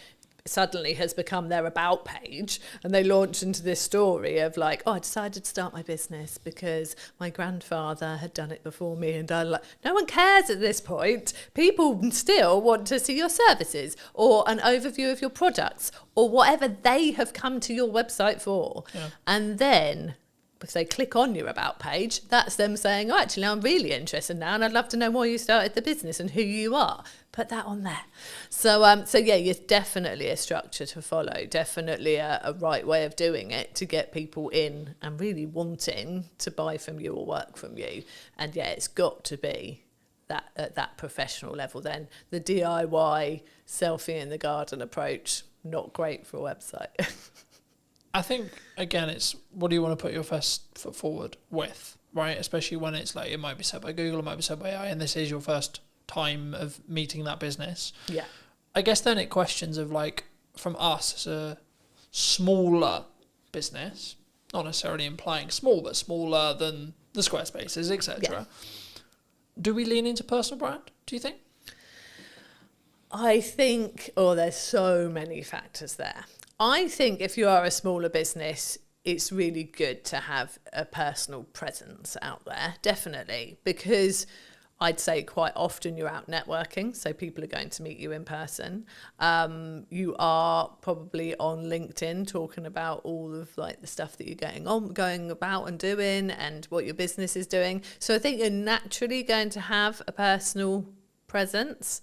suddenly has become their about page, and they launch into this story of I decided to start my business because my grandfather had done it before me, and no one cares at this point. People still want to see your services or an overview of your products or whatever they have come to your website for. And then if they click on your about page, that's them saying, actually, I'm really interested now and I'd love to know why you started the business and who you are. Put that on there. So you're definitely a structure to follow, definitely a right way of doing it to get people in and really wanting to buy from you or work from you. And it's got to be that at that professional level then. The DIY selfie in the garden approach, not great for a website. I think, again, it's what do you want to put your first foot forward with, right? Especially when it's it might be set by Google, it might be set by AI, and this is your first time of meeting that business. Yeah. I guess then it questions of from us as a smaller business, not necessarily implying small, but smaller than the Squarespaces, etc. Do we lean into personal brand, do you think? I think, there's so many factors there. I think if you are a smaller business, it's really good to have a personal presence out there, definitely, because I'd say quite often you're out networking, so people are going to meet you in person. You are probably on LinkedIn talking about all of like the stuff that you're going about and doing and what your business is doing. So I think you're naturally going to have a personal presence.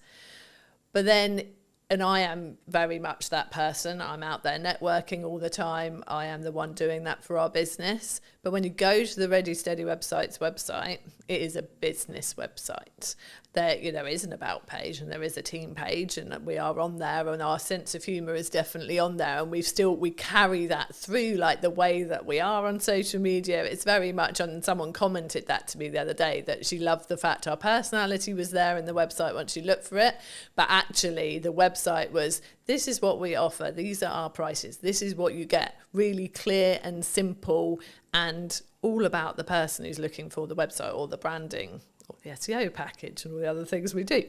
But then, and I am very much that person. I'm out there networking all the time. I am the one doing that for our business. But when you go to the Ready Steady website's website, it is a business website. There, there is an about page and there is a team page, and we are on there, and our sense of humour is definitely on there, and we carry that through, like the way that we are on social media. It's very much on. Someone commented that to me the other day, that she loved the fact our personality was there in the website once you look for it, but actually the website was, this is what we offer, these are our prices, this is what you get, really clear and simple, and all about the person who's looking for the website or the branding or the SEO package and all the other things we do.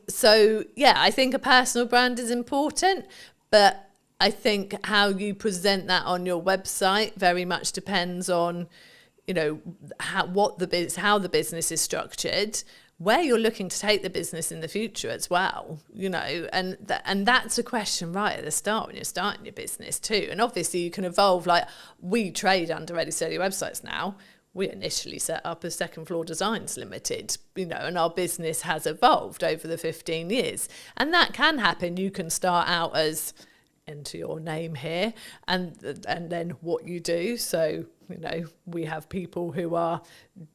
So yeah, I think a personal brand is important, but I think how you present that on your website very much depends on, how the business is structured, where you're looking to take the business in the future as well, and that's a question right at the start when you're starting your business too. And obviously you can evolve, like we trade under Ready Steady websites now. We initially set up as Second Floor Designs Limited, and our business has evolved over the 15 years. And that can happen. You can start out as, enter your name here, and then what you do. So, we have people who are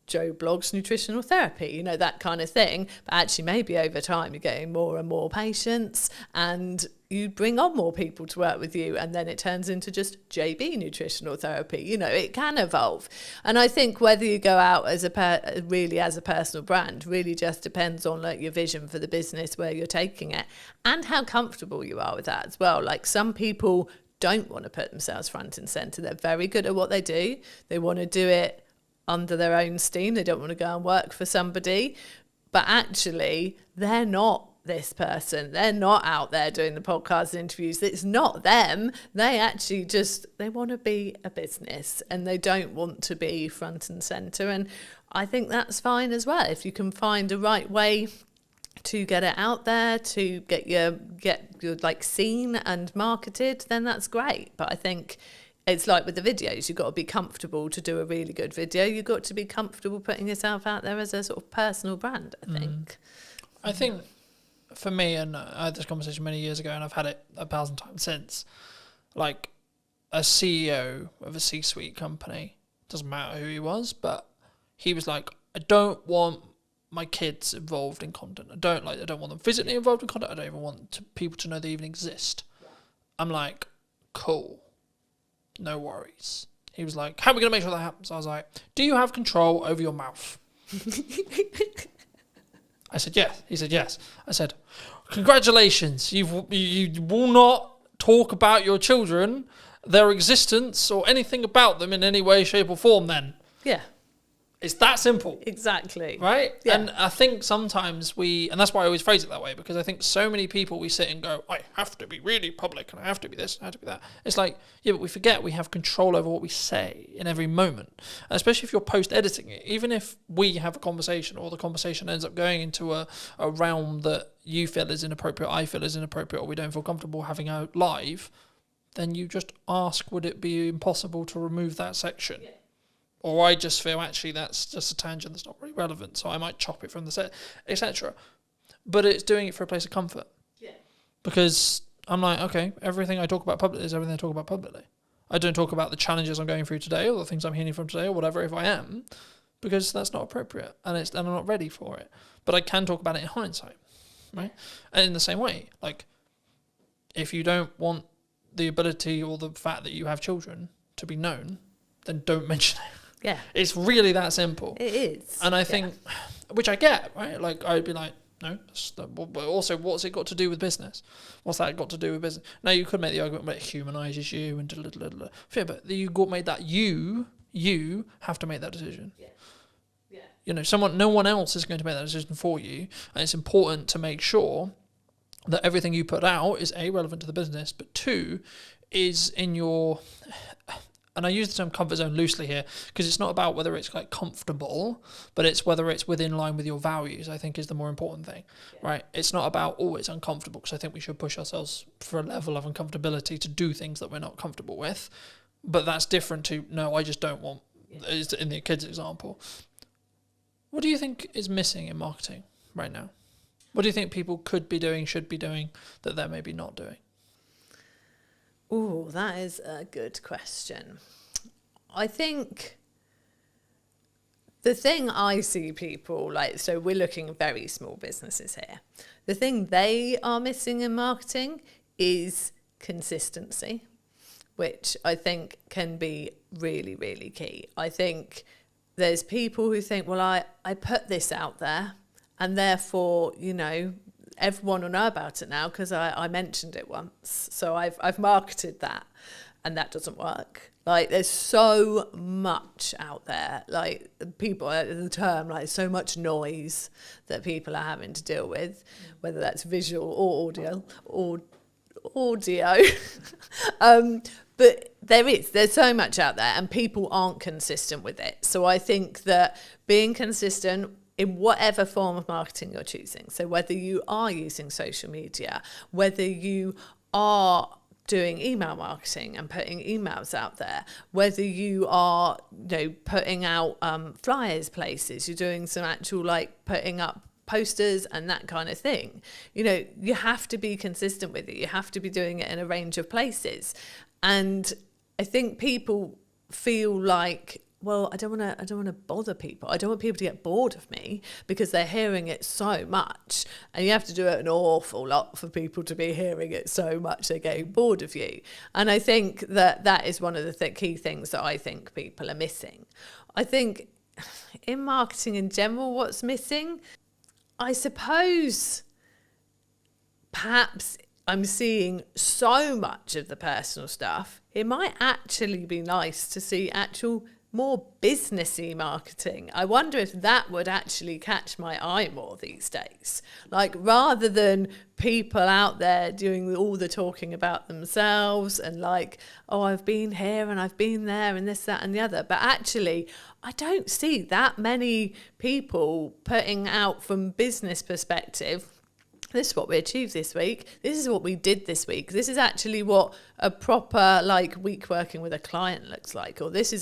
Joe Blogs Nutritional Therapy, that kind of thing. But actually maybe over time you're getting more and more patients, and you bring on more people to work with you, and then it turns into just JB Nutritional Therapy. It can evolve. And I think whether you go out as a personal brand really just depends on like your vision for the business, where you're taking it, and how comfortable you are with that as well. Like some people don't want to put themselves front and center. They're very good at what they do. They want to do it under their own steam. They don't want to go and work for somebody, but actually they're not this person. They're not out there doing the podcast interviews. It's not them. They actually they want to be a business, and they don't want to be front and center. And I think that's fine as well. If you can find the right way to get it out there, to get your like seen and marketed, then that's great. But I think it's like with the videos, you've got to be comfortable to do a really good video. You've got to be comfortable putting yourself out there as a sort of personal brand, I think. I think for me, and I had this conversation many years ago, and I've had it 1,000 times since, like a CEO of a C-suite company, doesn't matter who he was, but he was like, I don't want my kids involved in content. I don't want them physically involved in content. I don't even want people to know they even exist. I'm like, cool, no worries. He was like, how are we going to make sure that happens? I was like, do you have control over your mouth? I said, yes. He said, yes. I said, congratulations. You will not talk about your children, their existence, or anything about them in any way, shape, or form then. Yeah. It's that simple. Exactly. Right? Yeah. And I think sometimes and that's why I always phrase it that way, because I think so many people, we sit and go, I have to be really public, and I have to be this, and I have to be that. It's like, yeah, but we forget we have control over what we say in every moment. And especially if you're post-editing it, even if we have a conversation, or the conversation ends up going into a realm that you feel is inappropriate, I feel is inappropriate, or we don't feel comfortable having out live, then you just ask, would it be impossible to remove that section? Yeah. Or I just feel, actually, that's just a tangent that's not really relevant, so I might chop it from the set, etc. But it's doing it for a place of comfort. Yeah. Because I'm like, okay, everything I talk about publicly is everything I talk about publicly. I don't talk about the challenges I'm going through today, or the things I'm hearing from today, or whatever, if I am, because that's not appropriate, and I'm not ready for it. But I can talk about it in hindsight, right? And in the same way, like, if you don't want the ability or the fact that you have children to be known, then don't mention it. Yeah. It's really that simple. It is. And I think, which I get, right? Like, I'd be like, No, but also, what's it got to do with business? What's that got to do with business? Now, you could make the argument that it humanises you and yeah, but you got made that you have to make that decision. Yeah. No one else is going to make that decision for you, and it's important to make sure that everything you put out is A, relevant to the business, but 2, is in your, and I use the term comfort zone loosely here, because it's not about whether it's like comfortable, but it's whether it's within line with your values, I think, is the more important thing, right? It's not about, it's uncomfortable, because I think we should push ourselves for a level of uncomfortability to do things that we're not comfortable with, but that's different to, no, I just don't want, is in the kids example. What do you think is missing in marketing right now? What do you think people could be doing, should be doing, that they're maybe not doing? Oh, that is a good question. I think the thing I see people so we're looking at very small businesses here. The thing they are missing in marketing is consistency, which I think can be really, really key. I think there's people who think, well, I put this out there, and therefore, everyone will know about it now because I mentioned it once. So I've marketed that, and that doesn't work. There's so much out there. People, the term, so much noise that people are having to deal with, whether that's visual or audio. But there's so much out there, and people aren't consistent with it. So I think that being consistent in whatever form of marketing you're choosing. So whether you are using social media, whether you are doing email marketing and putting emails out there, whether you are putting out flyers places, you're doing some actual putting up posters and that kind of thing. You have to be consistent with it. You have to be doing it in a range of places. And I think people feel like, well, I don't want to bother people. I don't want people to get bored of me because they're hearing it so much. And you have to do it an awful lot for people to be hearing it so much they're getting bored of you. And I think that is one of the key things that I think people are missing. I think in marketing in general, what's missing, I suppose perhaps I'm seeing so much of the personal stuff. It might actually be nice to see actual more businessy marketing. I wonder if that would actually catch my eye more these days. Rather than people out there doing all the talking about themselves and I've been here and I've been there and this, that and the other. But actually, I don't see that many people putting out from business perspective, this is what we achieved this week. This is what we did this week. This is actually what a proper week working with a client looks like. Or these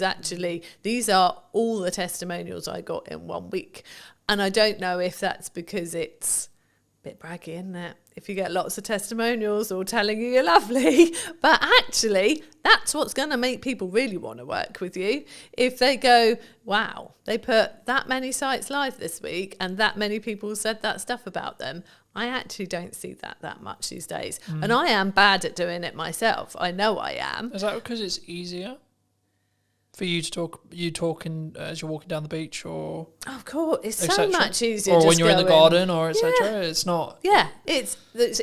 are all the testimonials I got in 1 week. And I don't know if that's because it's a bit braggy, isn't it? If you get lots of testimonials all telling you you're lovely, but actually that's what's going to make people really want to work with you. If they go, wow, they put that many sites live this week and that many people said that stuff about them. I actually don't see that much these days. And I am bad at doing it myself. I know I am. Is that because it's easier for you to talk? You talking as you're walking down the beach, or of course, it's so much easier. Or when you're in the garden, or etc. It's not. Yeah, it's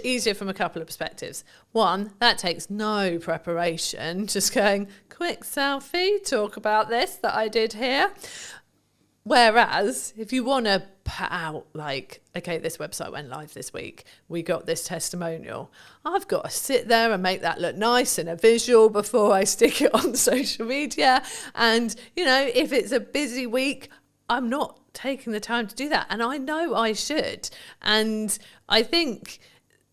easier from a couple of perspectives. One, that takes no preparation. Just going quick selfie, talk about this that I did here. Whereas if you want to put out okay, this website went live this week, we got this testimonial, I've got to sit there and make that look nice and a visual before I stick it on social media. And, if it's a busy week, I'm not taking the time to do that. And I know I should. And I think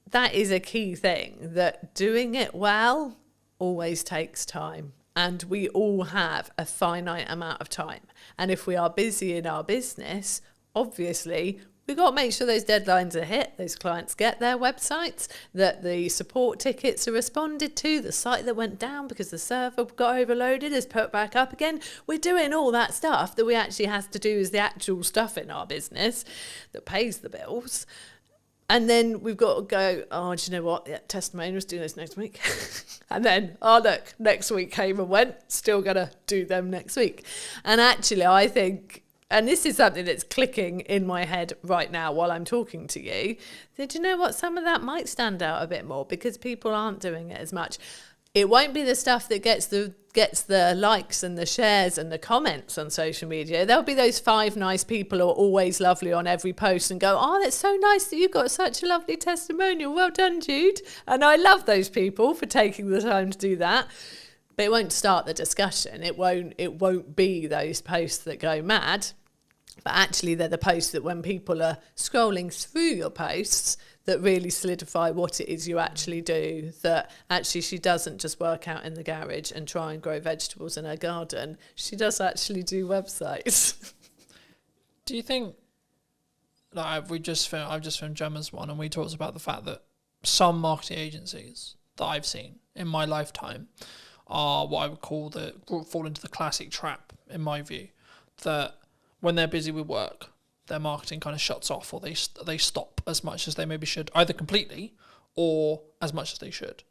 that is a key thing, that doing it well always takes time. And we all have a finite amount of time. And if we are busy in our business, obviously, we've got to make sure those deadlines are hit, those clients get their websites, that the support tickets are responded to, the site that went down because the server got overloaded is put back up again. We're doing all that stuff that we actually have to do as the actual stuff in our business that pays the bills. And then we've got to go, oh, do you know what? Yeah, testimonials, do those next week. And then, oh, look, next week came and went, still going to do them next week. And actually, I think and this is something that's clicking in my head right now while I'm talking to you, did you know what? Some of that might stand out a bit more because people aren't doing it as much. It won't be the stuff that gets the likes and the shares and the comments on social media. There'll be those 5 nice people who are always lovely on every post and go, oh, that's so nice that you've got such a lovely testimonial. Well done, Jude. And I love those people for taking the time to do that. But it won't start the discussion. It won't be those posts that go mad. But actually, they're the posts that when people are scrolling through your posts that really solidify what it is you actually do, that actually she doesn't just work out in the garage and try and grow vegetables in her garden. She does actually do websites. Do you think, like I've just filmed Gemma's one, and we talked about the fact that some marketing agencies that I've seen in my lifetime are what I would call fall into the classic trap, in my view, that when they're busy with work, their marketing kind of shuts off, or they stop as much as they maybe should, either completely or as much as they should,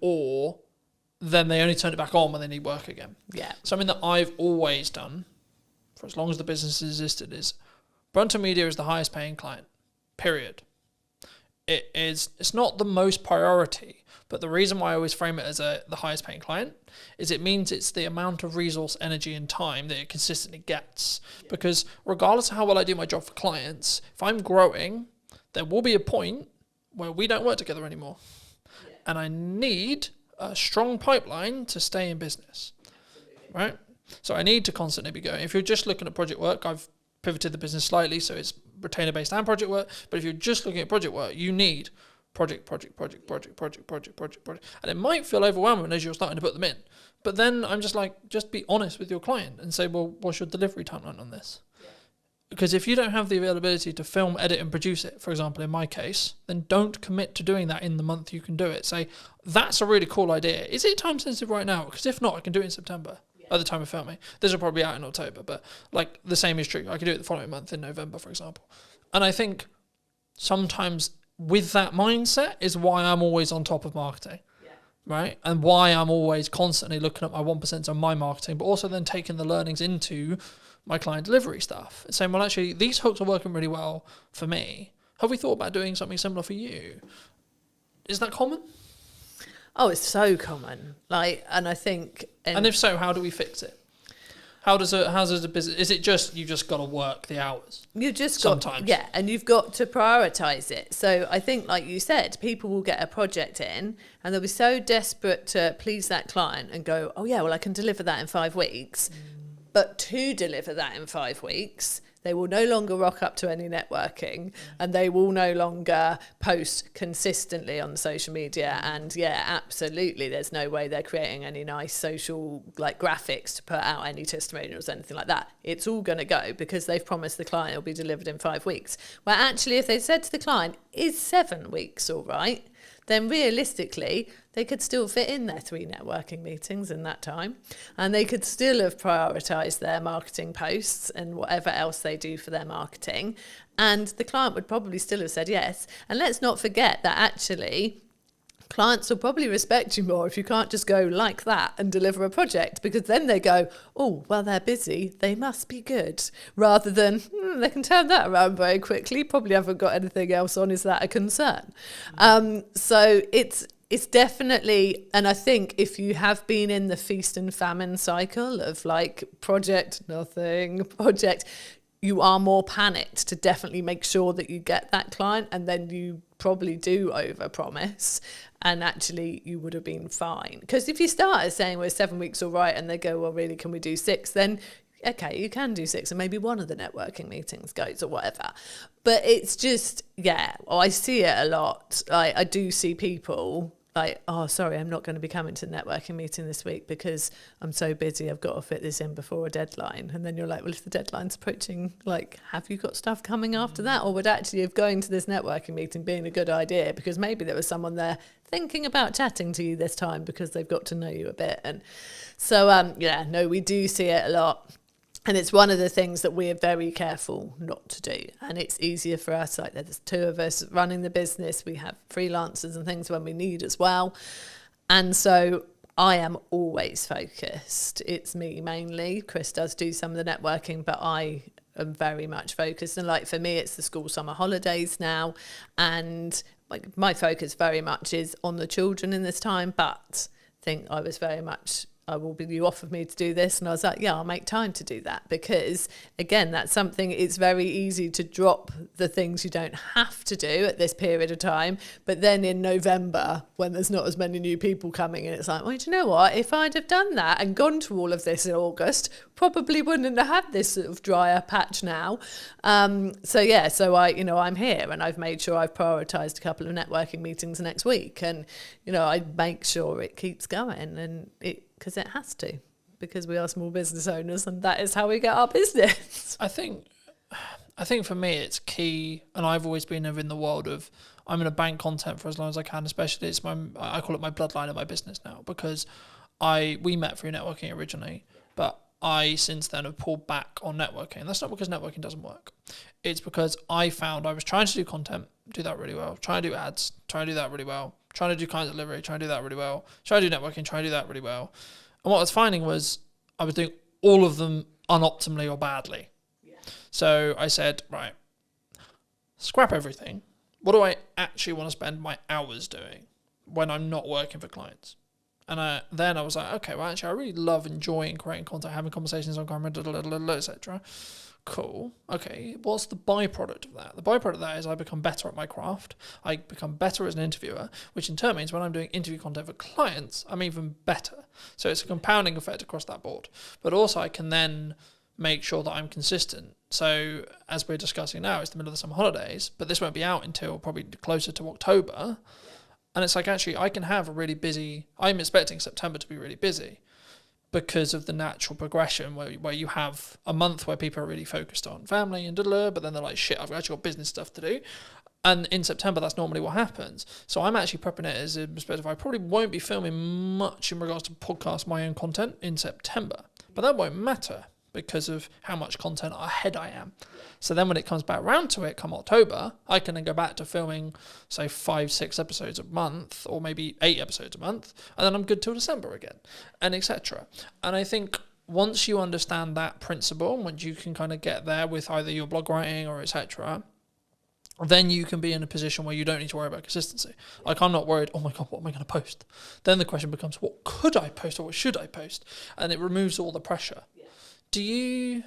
or then they only turn it back on when they need work again. Yeah. Something that I've always done for as long as the business has existed is Brunton Media is the highest paying client, period. It's not the most priority, but the reason why I always frame it as the highest paying client is it means it's the amount of resource, energy and time that it consistently gets. Yeah. Because regardless of how well I do my job for clients, if I'm growing, there will be a point where we don't work together anymore. Yeah. And I need a strong pipeline to stay in business. Absolutely. Right? So I need to constantly be going. If you're just looking at project work, I've pivoted the business slightly so it's retainer-based and project work. But if you're just looking at project work, you need project. And it might feel overwhelming as you're starting to put them in. But then I'm just like, just be honest with your client and say, well, what's your delivery timeline on this? Yeah. Because if you don't have the availability to film, edit and produce it, for example, in my case, then don't commit to doing that in the month you can do it. Say, that's a really cool idea. Is it time sensitive right now? Because if not, I can do it in September. At the time of filming. This will probably be out in October, but like the same is true. I could do it the following month in November, for example. And I think sometimes with that mindset is why I'm always on top of marketing, right? And why I'm always constantly looking at my 1% on my marketing, but also then taking the learnings into my client delivery stuff and saying, well, actually, these hooks are working really well for me. Have we thought about doing something similar for you? Is that common? Oh, it's so common. And I think... And if so, how do we fix it? How does a business... Is it just, you just got to work the hours? You just sometimes. Yeah, and you've got to prioritise it. So I think, like you said, people will get a project in and they'll be so desperate to please that client and go, oh yeah, well, I can deliver that in 5 weeks. But to deliver that in 5 weeks... They will no longer rock up to any networking and they will no longer post consistently on social media. And yeah, absolutely, there's no way they're creating any nice social graphics to put out any testimonials or anything like that. It's all going to go because they've promised the client it'll be delivered in 5 weeks. Where actually, if they said to the client, is 7 weeks all right? Then realistically, they could still fit in their 3 networking meetings in that time. And they could still have prioritised their marketing posts and whatever else they do for their marketing. And the client would probably still have said yes. And let's not forget that actually, clients will probably respect you more if you can't just go like that and deliver a project, because then they go, oh, well, they're busy, they must be good, rather than they can turn that around very quickly, probably haven't got anything else on, is that a concern? So it's definitely, and I think if you have been in the feast and famine cycle of project, nothing, project, you are more panicked to definitely make sure that you get that client, and then you probably do overpromise, and actually you would have been fine. Because if you start saying we're 7 weeks all right and they go, well, really, can we do 6? Then okay, you can do 6 and maybe one of the networking meetings goes or whatever. But it's just, I see it a lot. I do see people oh, sorry, I'm not going to be coming to the networking meeting this week because I'm so busy, I've got to fit this in before a deadline. And then you're like, well, if the deadline's approaching, have you got stuff coming after that? Or would actually have going to this networking meeting being a good idea, because maybe there was someone there thinking about chatting to you this time because they've got to know you a bit. And so, we do see it a lot. And it's one of the things that we are very careful not to do. And it's easier for us, there's 2 of us running the business. We have freelancers and things when we need as well. And so I am always focused. It's me mainly. Chris does do some of the networking, but I am very much focused. And like for me, it's the school summer holidays now. And like my focus very much is on the children in this time, but I think I was very much, you offered me to do this, and I was like, yeah, I'll make time to do that, because again, that's something, it's very easy to drop the things you don't have to do at this period of time, but then in November, when there's not as many new people coming in, it's like, well, do you know what, if I'd have done that and gone to all of this in August, probably wouldn't have had this sort of drier patch now. So I'm here, and I've made sure I've prioritised a couple of networking meetings next week, and I make sure it keeps going, and because it has to, because we are small business owners, and that is how we get our business. I think for me it's key, and I've always been in the world of, I'm going to bank content for as long as I can, especially I call it my bloodline of my business now, because we met through networking originally, but I since then have pulled back on networking. That's not because networking doesn't work. It's because I found I was trying to do content, do that really well, trying to do ads, trying to do that really well, trying to do client delivery, trying to do that really well, trying to do networking, trying to do that really well. And what I was finding was I was doing all of them unoptimally or badly. Yeah. So I said, right, scrap everything. What do I actually want to spend my hours doing when I'm not working for clients? And then I was like, okay, well, actually, I really love enjoying creating content, having conversations on camera, etc. Cool. Okay, what's the byproduct of that? The byproduct of that is I become better at my craft. I become better as an interviewer, which in turn means when I'm doing interview content for clients, I'm even better. So it's a compounding effect across that board. But also I can then make sure that I'm consistent. So as we're discussing now, it's the middle of the summer holidays, but this won't be out until probably closer to October. And it's like, actually, I can have a really busy, I'm expecting September to be really busy because of the natural progression where you have a month where people are really focused on family and but then they're like, shit, I've actually got business stuff to do. And in September, that's normally what happens. So I'm actually prepping it as a perspective. I probably won't be filming much in regards to podcast my own content in September, but that won't matter because of how much content ahead I am. So then when it comes back round to it come October, I can then go back to filming, say, 5-6 episodes a month, or maybe 8 episodes a month, and then I'm good till December again, and etc. And I think once you understand that principle, and once you can kind of get there with either your blog writing or etc., then you can be in a position where you don't need to worry about consistency. Like, I'm not worried, oh my God, what am I going to post? Then the question becomes, what could I post or what should I post? And it removes all the pressure. Yeah. Do you...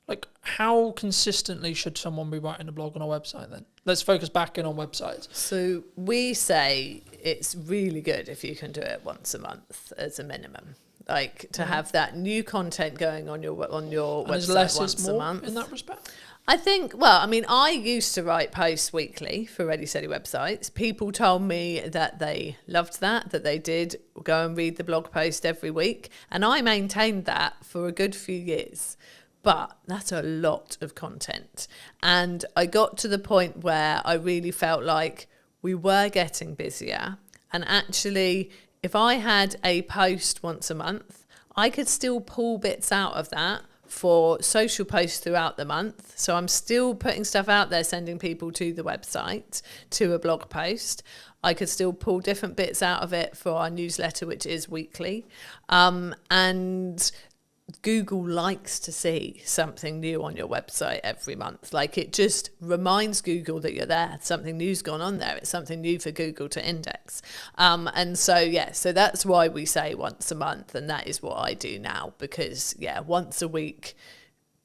Like, how consistently should someone be writing a blog on a website then? Let's focus back in on websites. So we say it's really good if you can do it once a month as a minimum. Like, to have that new content going on your website less once is more a month. In that respect? I think, I used to write posts weekly for Ready Steady websites. People told me that they loved that they did go and read the blog post every week. And I maintained that for a good few years. But that's a lot of content. And I got to the point where I really felt like we were getting busier. And actually, if I had a post once a month, I could still pull bits out of that for social posts throughout the month. So I'm still putting stuff out there, sending people to the website, to a blog post. I could still pull different bits out of it for our newsletter, which is weekly. And Google likes to see something new on your website every month. Like, it just reminds Google that you're there. Something new's gone on there. It's something new for Google to index. So that's why we say once a month, and that is what I do now, because once a week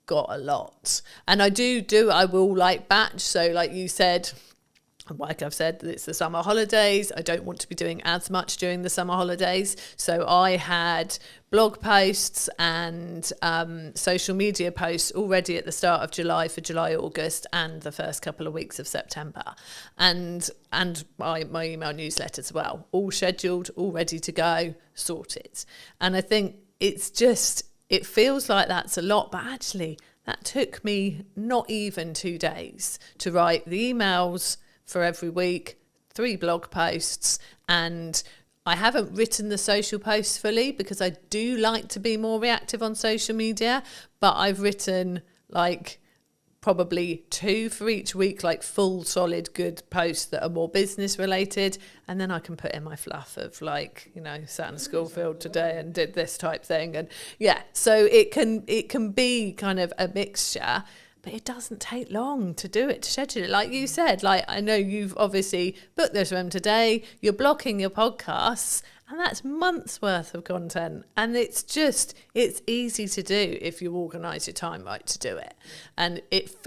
got a lot. And I will like batch. So like you said, like I've said, it's the summer holidays. I don't want to be doing as much during the summer holidays. So I had blog posts and social media posts already at the start of July for July, August, and the first couple of weeks of September. And my email newsletter as well, all scheduled, all ready to go, sorted. And I think it feels like that's a lot, but actually that took me not even 2 days to write the emails for every week, 3 blog posts, and I haven't written the social posts fully because I do like to be more reactive on social media, but I've written like probably 2 for each week, like full solid good posts that are more business related, and then I can put in my fluff of like, you know, sat in a school field today and did this type thing. And yeah, so it can be kind of a mixture, but it doesn't take long to do it, to schedule it. Like you said, like I know you've obviously booked this room today, you're blocking your podcasts, and that's months worth of content. And it's easy to do if you organise your time right to do it. And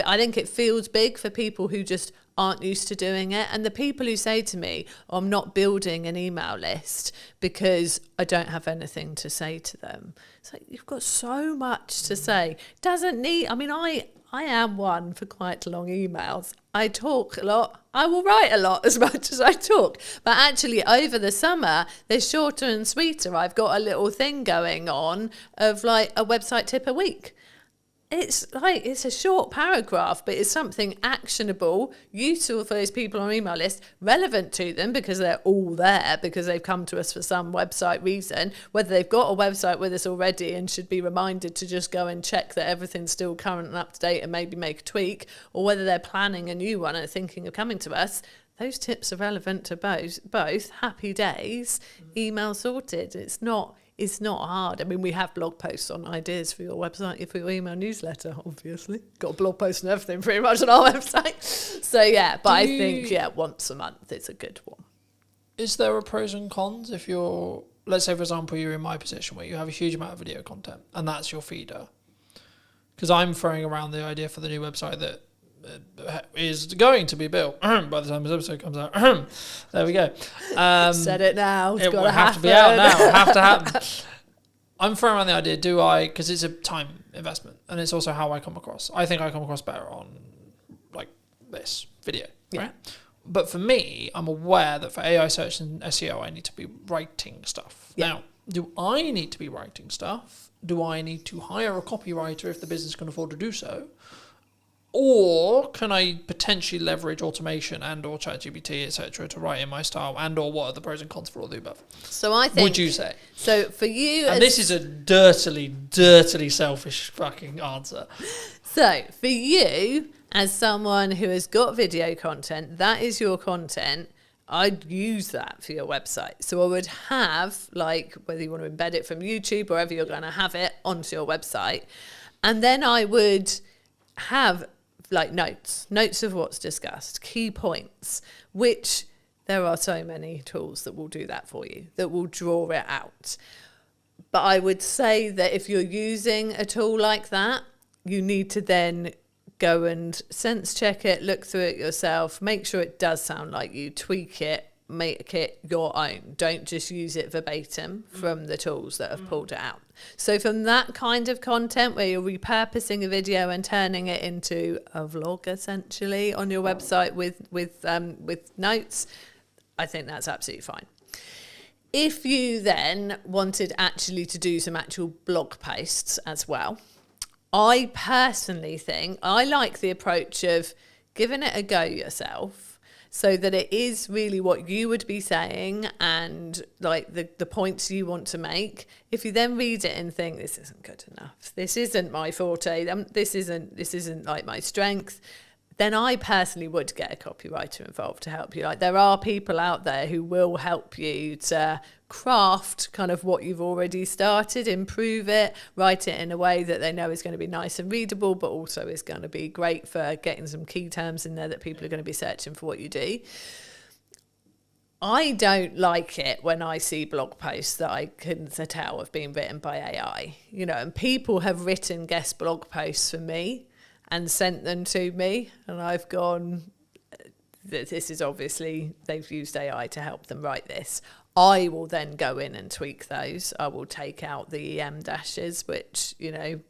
I think it feels big for people who just aren't used to doing it. And the people who say to me, oh, I'm not building an email list because I don't have anything to say to them. It's like, you've got so much to say. Doesn't need, I mean, I am one for quite long emails. I talk a lot. I will write a lot as much as I talk. But actually, over the summer, they're shorter and sweeter. I've got a little thing going on of like a website tip a week. It's like, it's a short paragraph, but it's something actionable, useful for those people on our email list, relevant to them because they're all there, because they've come to us for some website reason, whether they've got a website with us already and should be reminded to just go and check that everything's still current and up to date and maybe make a tweak, or whether they're planning a new one and are thinking of coming to us. Those tips are relevant to both. Happy days, email sorted. It's not hard. I mean, we have blog posts on ideas for your website, for your email newsletter, obviously. Got a blog post and everything pretty much on our website. So, yeah, but I think, once a month is a good one. Is there a pros and cons if you're, let's say, for example, you're in my position where you have a huge amount of video content and that's your feeder? Because I'm throwing around the idea for the new website that is going to be built by the time this episode comes out. There we go. Said it now. It will have to be out now. It'll have to happen. I'm throwing around the idea, because it's a time investment and it's also how I come across. I think I come across better on like this video, right? But for me, I'm aware that for AI search and SEO, I need to be writing stuff. Yeah. Now, do I need to be writing stuff? Do I need to hire a copywriter if the business can afford to do so? Or can I potentially leverage automation and or ChatGPT, etc., to write in my style, and or what are the pros and cons for all the above? So I think, would you say? So for you, and this is a dirtily selfish fucking answer. So for you, as someone who has got video content, that is your content. I'd use that for your website. So I would have, like, whether you want to embed it from YouTube or wherever you're going to have it onto your website, and then I would have like notes of what's discussed, key points, which there are so many tools that will do that for you, that will draw it out. But I would say that if you're using a tool like that, you need to then go and sense check it, look through it yourself, make sure it does sound like you, tweak it, make it your own. Don't just use it verbatim from the tools that have pulled it out. So from that kind of content where you're repurposing a video and turning it into a vlog essentially on your website with notes, I think that's absolutely fine. If you then wanted actually to do some actual blog posts as well, I personally think I like the approach of giving it a go yourself, so that it is really what you would be saying and like the points you want to make. If you then read it and think, this isn't good enough, this isn't my forte, this isn't like my strength, then I personally would get a copywriter involved to help you. Like, there are people out there who will help you to craft kind of what you've already started, improve it, write it in a way that they know is going to be nice and readable, but also is going to be great for getting some key terms in there that people are going to be searching for what you do. I don't like it when I see blog posts that I can tell have been written by AI, you know, and people have written guest blog posts for me and sent them to me, and I've gone, this is obviously, they've used AI to help them write this. I will then go in and tweak those. I will take out the EM dashes, which, you know,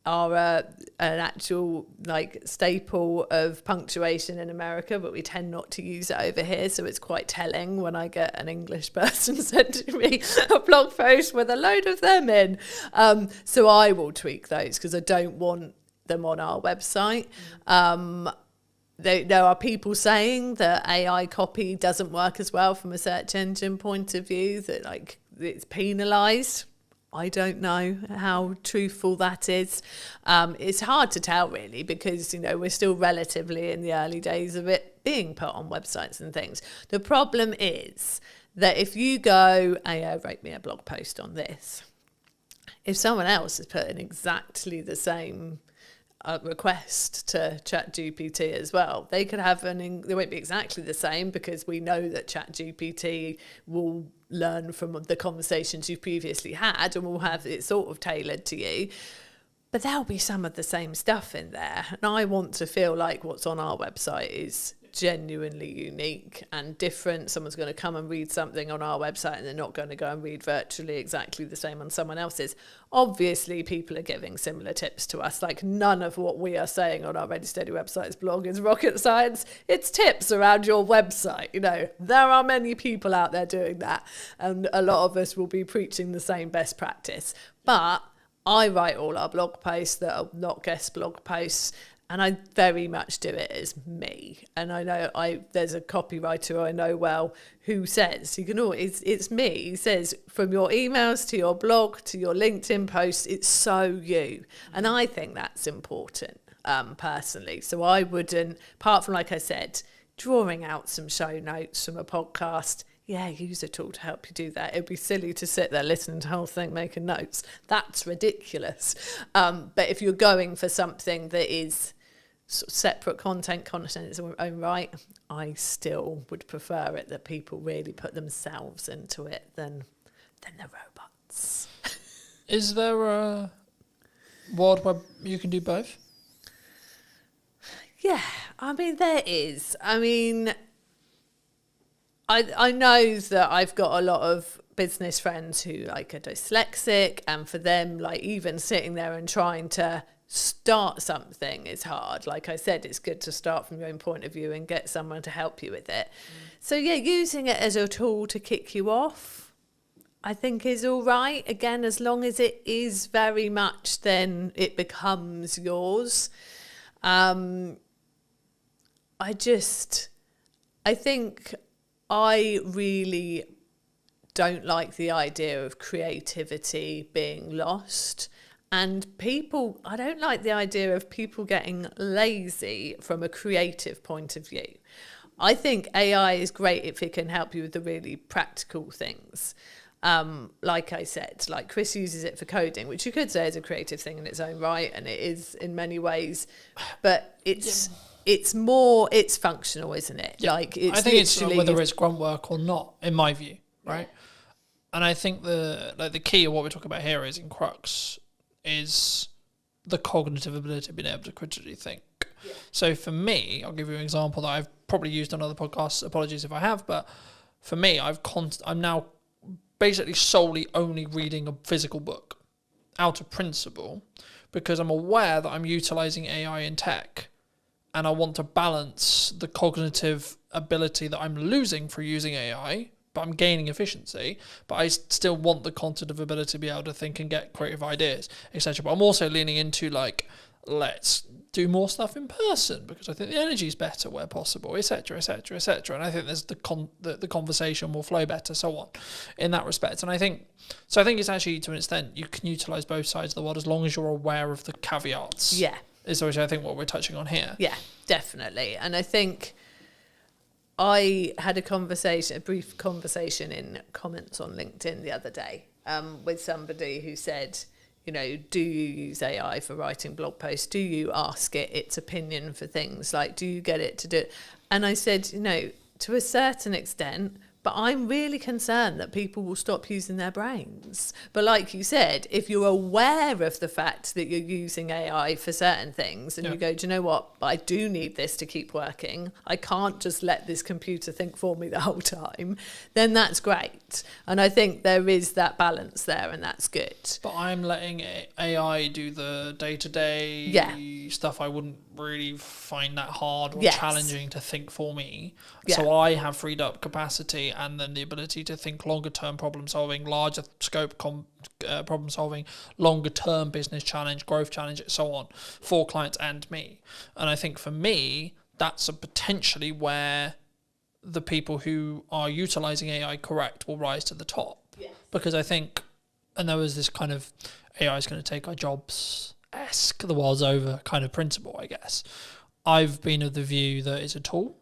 are an actual like staple of punctuation in America, but we tend not to use it over here. So it's quite telling when I get an English person sending me a blog post with a load of them in. So I will tweak those because I don't want them on our website. There are people saying that AI copy doesn't work as well from a search engine point of view, that like it's penalised. I don't know how truthful that is. It's hard to tell really, because, we're still relatively in the early days of it being put on websites and things. The problem is that if you go, write me a blog post on this, if someone else is putting exactly the same request to ChatGPT as well, they could have they won't be exactly the same, because we know that ChatGPT will learn from the conversations you've previously had and will have it sort of tailored to you, but there'll be some of the same stuff in there, and I want to feel like what's on our website is genuinely unique and different. Someone's going to come and read something on our website and they're not going to go and read virtually exactly the same on someone else's. Obviously, people are giving similar tips to us. Like, none of what we are saying on our Ready Steady Websites blog is rocket science. It's tips around your website. There are many people out there doing that, and a lot of us will be preaching the same best practice. But I write all our blog posts that are not guest blog posts, and I very much do it as me. And I know there's a copywriter I know well who says, it's me. He says, from your emails to your blog to your LinkedIn posts, it's so you. And I think that's important, personally. So I wouldn't, apart from, like I said, drawing out some show notes from a podcast, use a tool to help you do that. It'd be silly to sit there listening to the whole thing, making notes. That's ridiculous. But if you're going for something that is sort of separate content in its own right, I still would prefer it that people really put themselves into it than the robots. Is there a world where you can do both? Yeah, there is. I know that I've got a lot of business friends who are dyslexic, and for them, even sitting there and trying to start something is hard. Like I said, it's good to start from your own point of view and get someone to help you with it. So using it as a tool to kick you off, I think is all right. Again, as long as it is very much, then it becomes yours. I think I really don't like the idea of creativity being lost. And I don't like the idea of people getting lazy from a creative point of view. I think AI is great if it can help you with the really practical things. Like I said, Chris uses it for coding, which you could say is a creative thing in its own right, and it is in many ways, but it's functional, isn't it? Yeah. I think it's whether it's grunt work or not, in my view, right? Yeah. And I think the key of what we're talking about here is in crux is the cognitive ability of being able to critically think. Yeah. So for me, I'll give you an example that I've probably used on other podcasts. Apologies if I have, but for me, I'm now basically solely only reading a physical book out of principle, because I'm aware that I'm utilizing AI in tech, and I want to balance the cognitive ability that I'm losing for using AI, but I'm gaining efficiency, but I still want the cognitive ability to be able to think and get creative ideas, etc. But I'm also leaning into let's do more stuff in person, because I think the energy is better where possible, etc., etc., etc. And I think there's the conversation will flow better, so on, in that respect. And I think it's actually, to an extent, you can utilize both sides of the world as long as you're aware of the caveats. Yeah. Is which I think what we're touching on here. Yeah, definitely. And I think I had a brief conversation in comments on LinkedIn the other day with somebody who said, do you use AI for writing blog posts? Do you ask it its opinion for things? Do you get it to do it? And I said, to a certain extent, but I'm really concerned that people will stop using their brains. But like you said, if you're aware of the fact that you're using AI for certain things, and you go, do you know what? I do need this to keep working. I can't just let this computer think for me the whole time. Then that's great. And I think there is that balance there, and that's good. But I'm letting AI do the day-to-day stuff I wouldn't really find that hard or challenging to think for me. Yeah. So I have freed up capacity and then the ability to think longer term problem solving, larger scope problem solving, longer term business challenge, growth challenge, and so on, for clients and me. And I think for me, that's potentially where the people who are utilizing AI correct will rise to the top. Yes. Because I think and there was this kind of AI is going to take our jobs-esque, the world's over kind of principle, I guess. I've been of the view that it's a tool,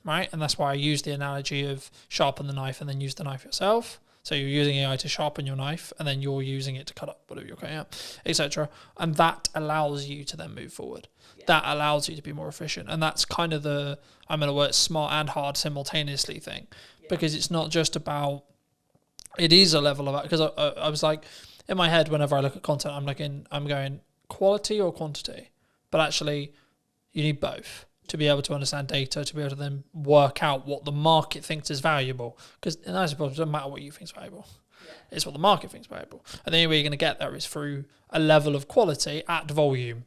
right? And that's why I use the analogy of sharpen the knife and then use the knife yourself. So you're using AI to sharpen your knife and then you're using it to cut up whatever you're cutting up, etc. And that allows you to then move forward. That allows you to be more efficient. And that's kind of the, I'm going to work smart and hard simultaneously thing, because it's not just about, it is a level of, because I was like, in my head, whenever I look at content, I'm going quality or quantity, but actually you need both to be able to understand data, to be able to then work out what the market thinks is valuable. Because I suppose it doesn't matter what you think is valuable. It's what the market thinks is valuable. And the only way you're going to get there is through a level of quality at volume,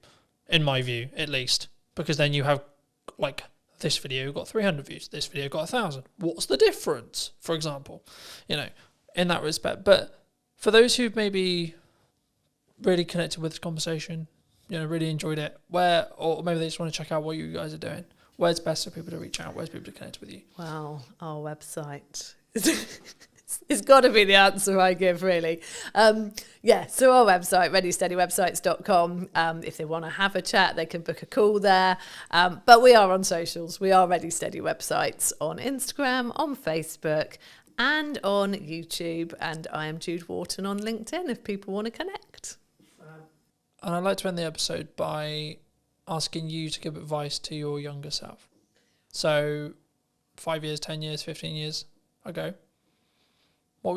in my view, at least. Because then you have, like, this video got 300 views, this video got 1,000. What's the difference, for example? You know, in that respect. But for those who've maybe really connected with this conversation, you know, really enjoyed it, or maybe they just want to check out what you guys are doing, where's best for people to reach out? Where's people to connect with you? Well, our website. It's got to be the answer I give, really. So our website, readysteadywebsites.com. If they want to have a chat, they can book a call there. But we are on socials. We are Ready Steady Websites on Instagram, on Facebook, and on YouTube. And I am Jude Wharton on LinkedIn if people want to connect. And I'd like to end the episode by asking you to give advice to your younger self. So 5 years, 10 years, 15 years ago, what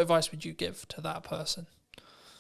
advice would you give to that person?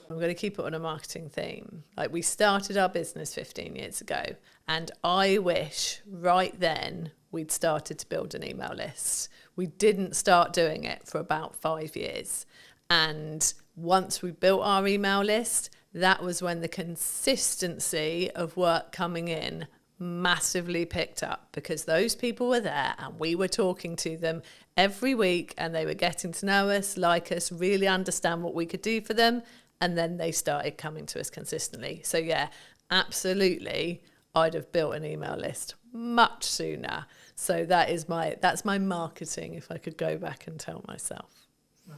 I'm going to keep it on a marketing theme. Like, we started our business 15 years ago, and I wish right then we'd started to build an email list. We didn't start doing it for about 5 years. And once we built our email list, that was when the consistency of work coming in massively picked up, because those people were there and we were talking to them every week and they were getting to know us, like us, really understand what we could do for them. And then they started coming to us consistently. So yeah, absolutely, I'd have built an email list much sooner. So that's my marketing, if I could go back and tell myself.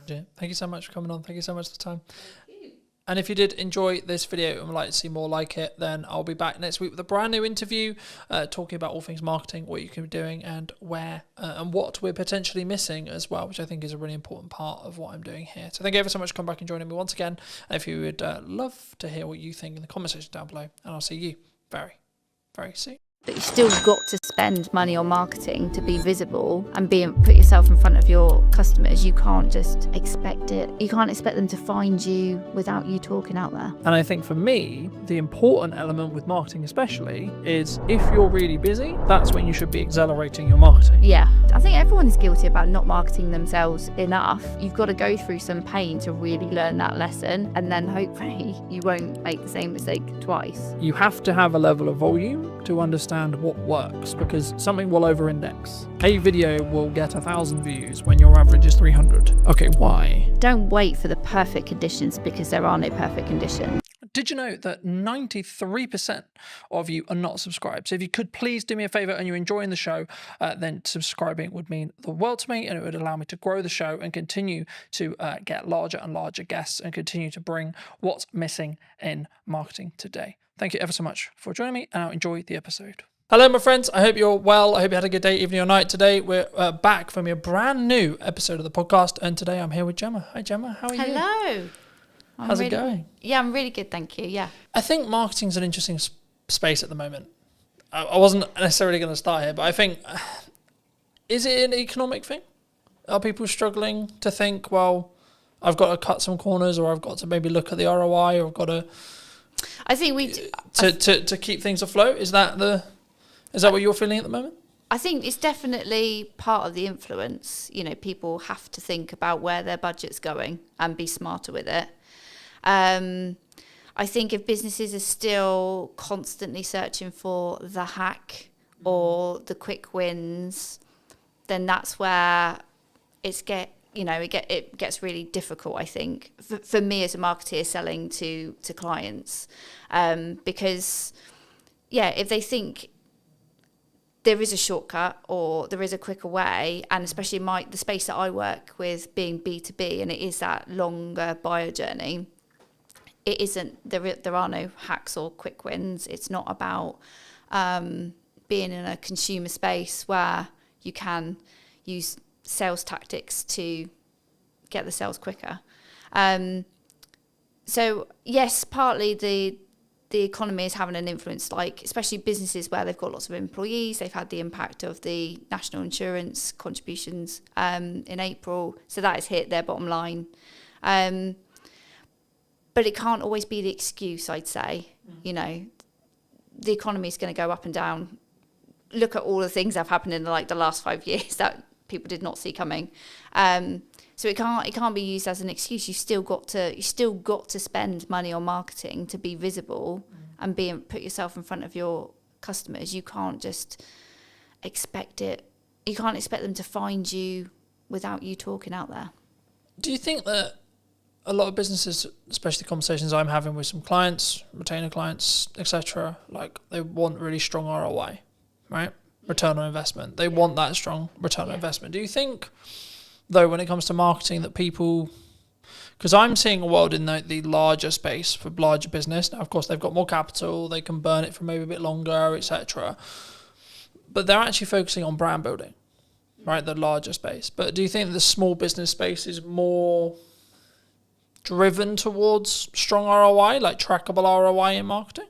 Yeah, thank you so much for coming on. Thank you so much for the time. And if you did enjoy this video and would like to see more like it, then I'll be back next week with a brand new interview talking about all things marketing, what you can be doing and where and what we're potentially missing as well, which I think is a really important part of what I'm doing here. So thank you ever so much for coming back and joining me once again. And if you would love to hear what you think in the comment section down below, and I'll see you very, very soon. But you still got to spend money on marketing to be visible and put yourself in front of your customers. You can't just expect it. You can't expect them to find you without you talking out there. And I think for me, the important element with marketing especially is if you're really busy, that's when you should be accelerating your marketing. Yeah, I think everyone is guilty about not marketing themselves enough. You've got to go through some pain to really learn that lesson, and then hopefully you won't make the same mistake twice. You have to have a level of volume to understand what works, because something will over-index. A video will get 1,000 views when your average is 300. Okay, why? Don't wait for the perfect conditions, because there are no perfect conditions. Did you know that 93% of you are not subscribed? So if you could please do me a favor and you're enjoying the show, then subscribing would mean the world to me, and it would allow me to grow the show and continue to get larger and larger guests and continue to bring what's missing in marketing today. Thank you ever so much for joining me, and I'll enjoy the episode. Hello, my friends. I hope you're well. I hope you had a good day, evening, or night. Today, we're back from a brand new episode of the podcast, and today I'm here with Gemma. Hi, Gemma. How are you? Hello. How's it going? Yeah, I'm really good, thank you. Yeah. I think marketing's an interesting space at the moment. I wasn't necessarily going to start here, but I think, is it an economic thing? Are people struggling to think, well, I've got to cut some corners, or I've got to maybe look at the ROI, or I've got to... I think to keep things afloat? Is that what you're feeling at the moment? I think it's definitely part of the influence. You know, people have to think about where their budget's going and be smarter with it. I think if businesses are still constantly searching for the hack or the quick wins, then that's where it gets really difficult, I think, for me as a marketer selling to clients, because if they think there is a shortcut or there is a quicker way, and especially the space that I work with being B2B, and it is that longer buyer journey. It isn't, there are no hacks or quick wins. It's not about being in a consumer space where you can use sales tactics to get the sales quicker. So yes, partly the economy is having an influence, like especially businesses where they've got lots of employees. They've had the impact of the national insurance contributions in April, so that has hit their bottom line. But it can't always be the excuse, I'd say. You know, the economy is going to go up and down. Look at all the things that have happened in like the last 5 years that people did not see coming. So it can't be used as an excuse. You still got to spend money on marketing to be visible and put yourself in front of your customers. You can't just expect it. You can't expect them to find you without you talking out there. Do you think that a lot of businesses, especially conversations I'm having with some clients, retainer clients, etc., like they want really strong ROI, right? Return on investment. They want that strong return on investment. Do you think, though, when it comes to marketing, that people, because I'm seeing a world in the larger space for larger business. Now, of course, they've got more capital, they can burn it for maybe a bit longer, etc. But they're actually focusing on brand building, right? The larger space. But do you think the small business space is more driven towards strong ROI, like trackable ROI in marketing?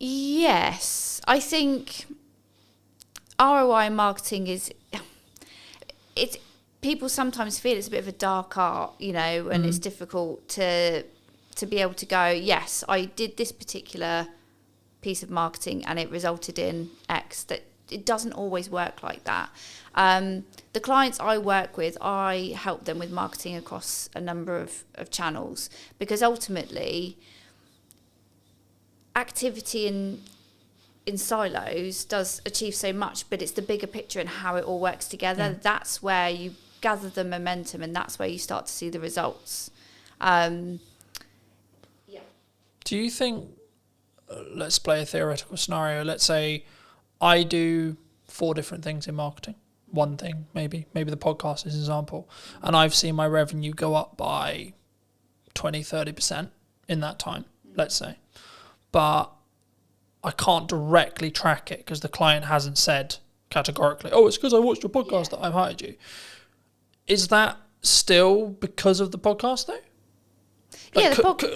Yes, I think ROI in marketing it's people sometimes feel it's a bit of a dark art, you know, and it's difficult to be able to go, yes, I did this particular piece of marketing and it resulted in X. That it doesn't always work like that. The clients I work with, I help them with marketing across a number of channels, because ultimately activity in silos does achieve so much, but it's the bigger picture and how it all works together. That's where you gather the momentum, and that's where you start to see the results. Do you think, let's play a theoretical scenario, let's say I do 4 different things in marketing, one thing maybe the podcast is an example, and I've seen my revenue go up by 20-30% in that time, let's say, but I can't directly track it because the client hasn't said categorically, oh, it's because I watched your podcast that I've hired you. Is that still because of the podcast though?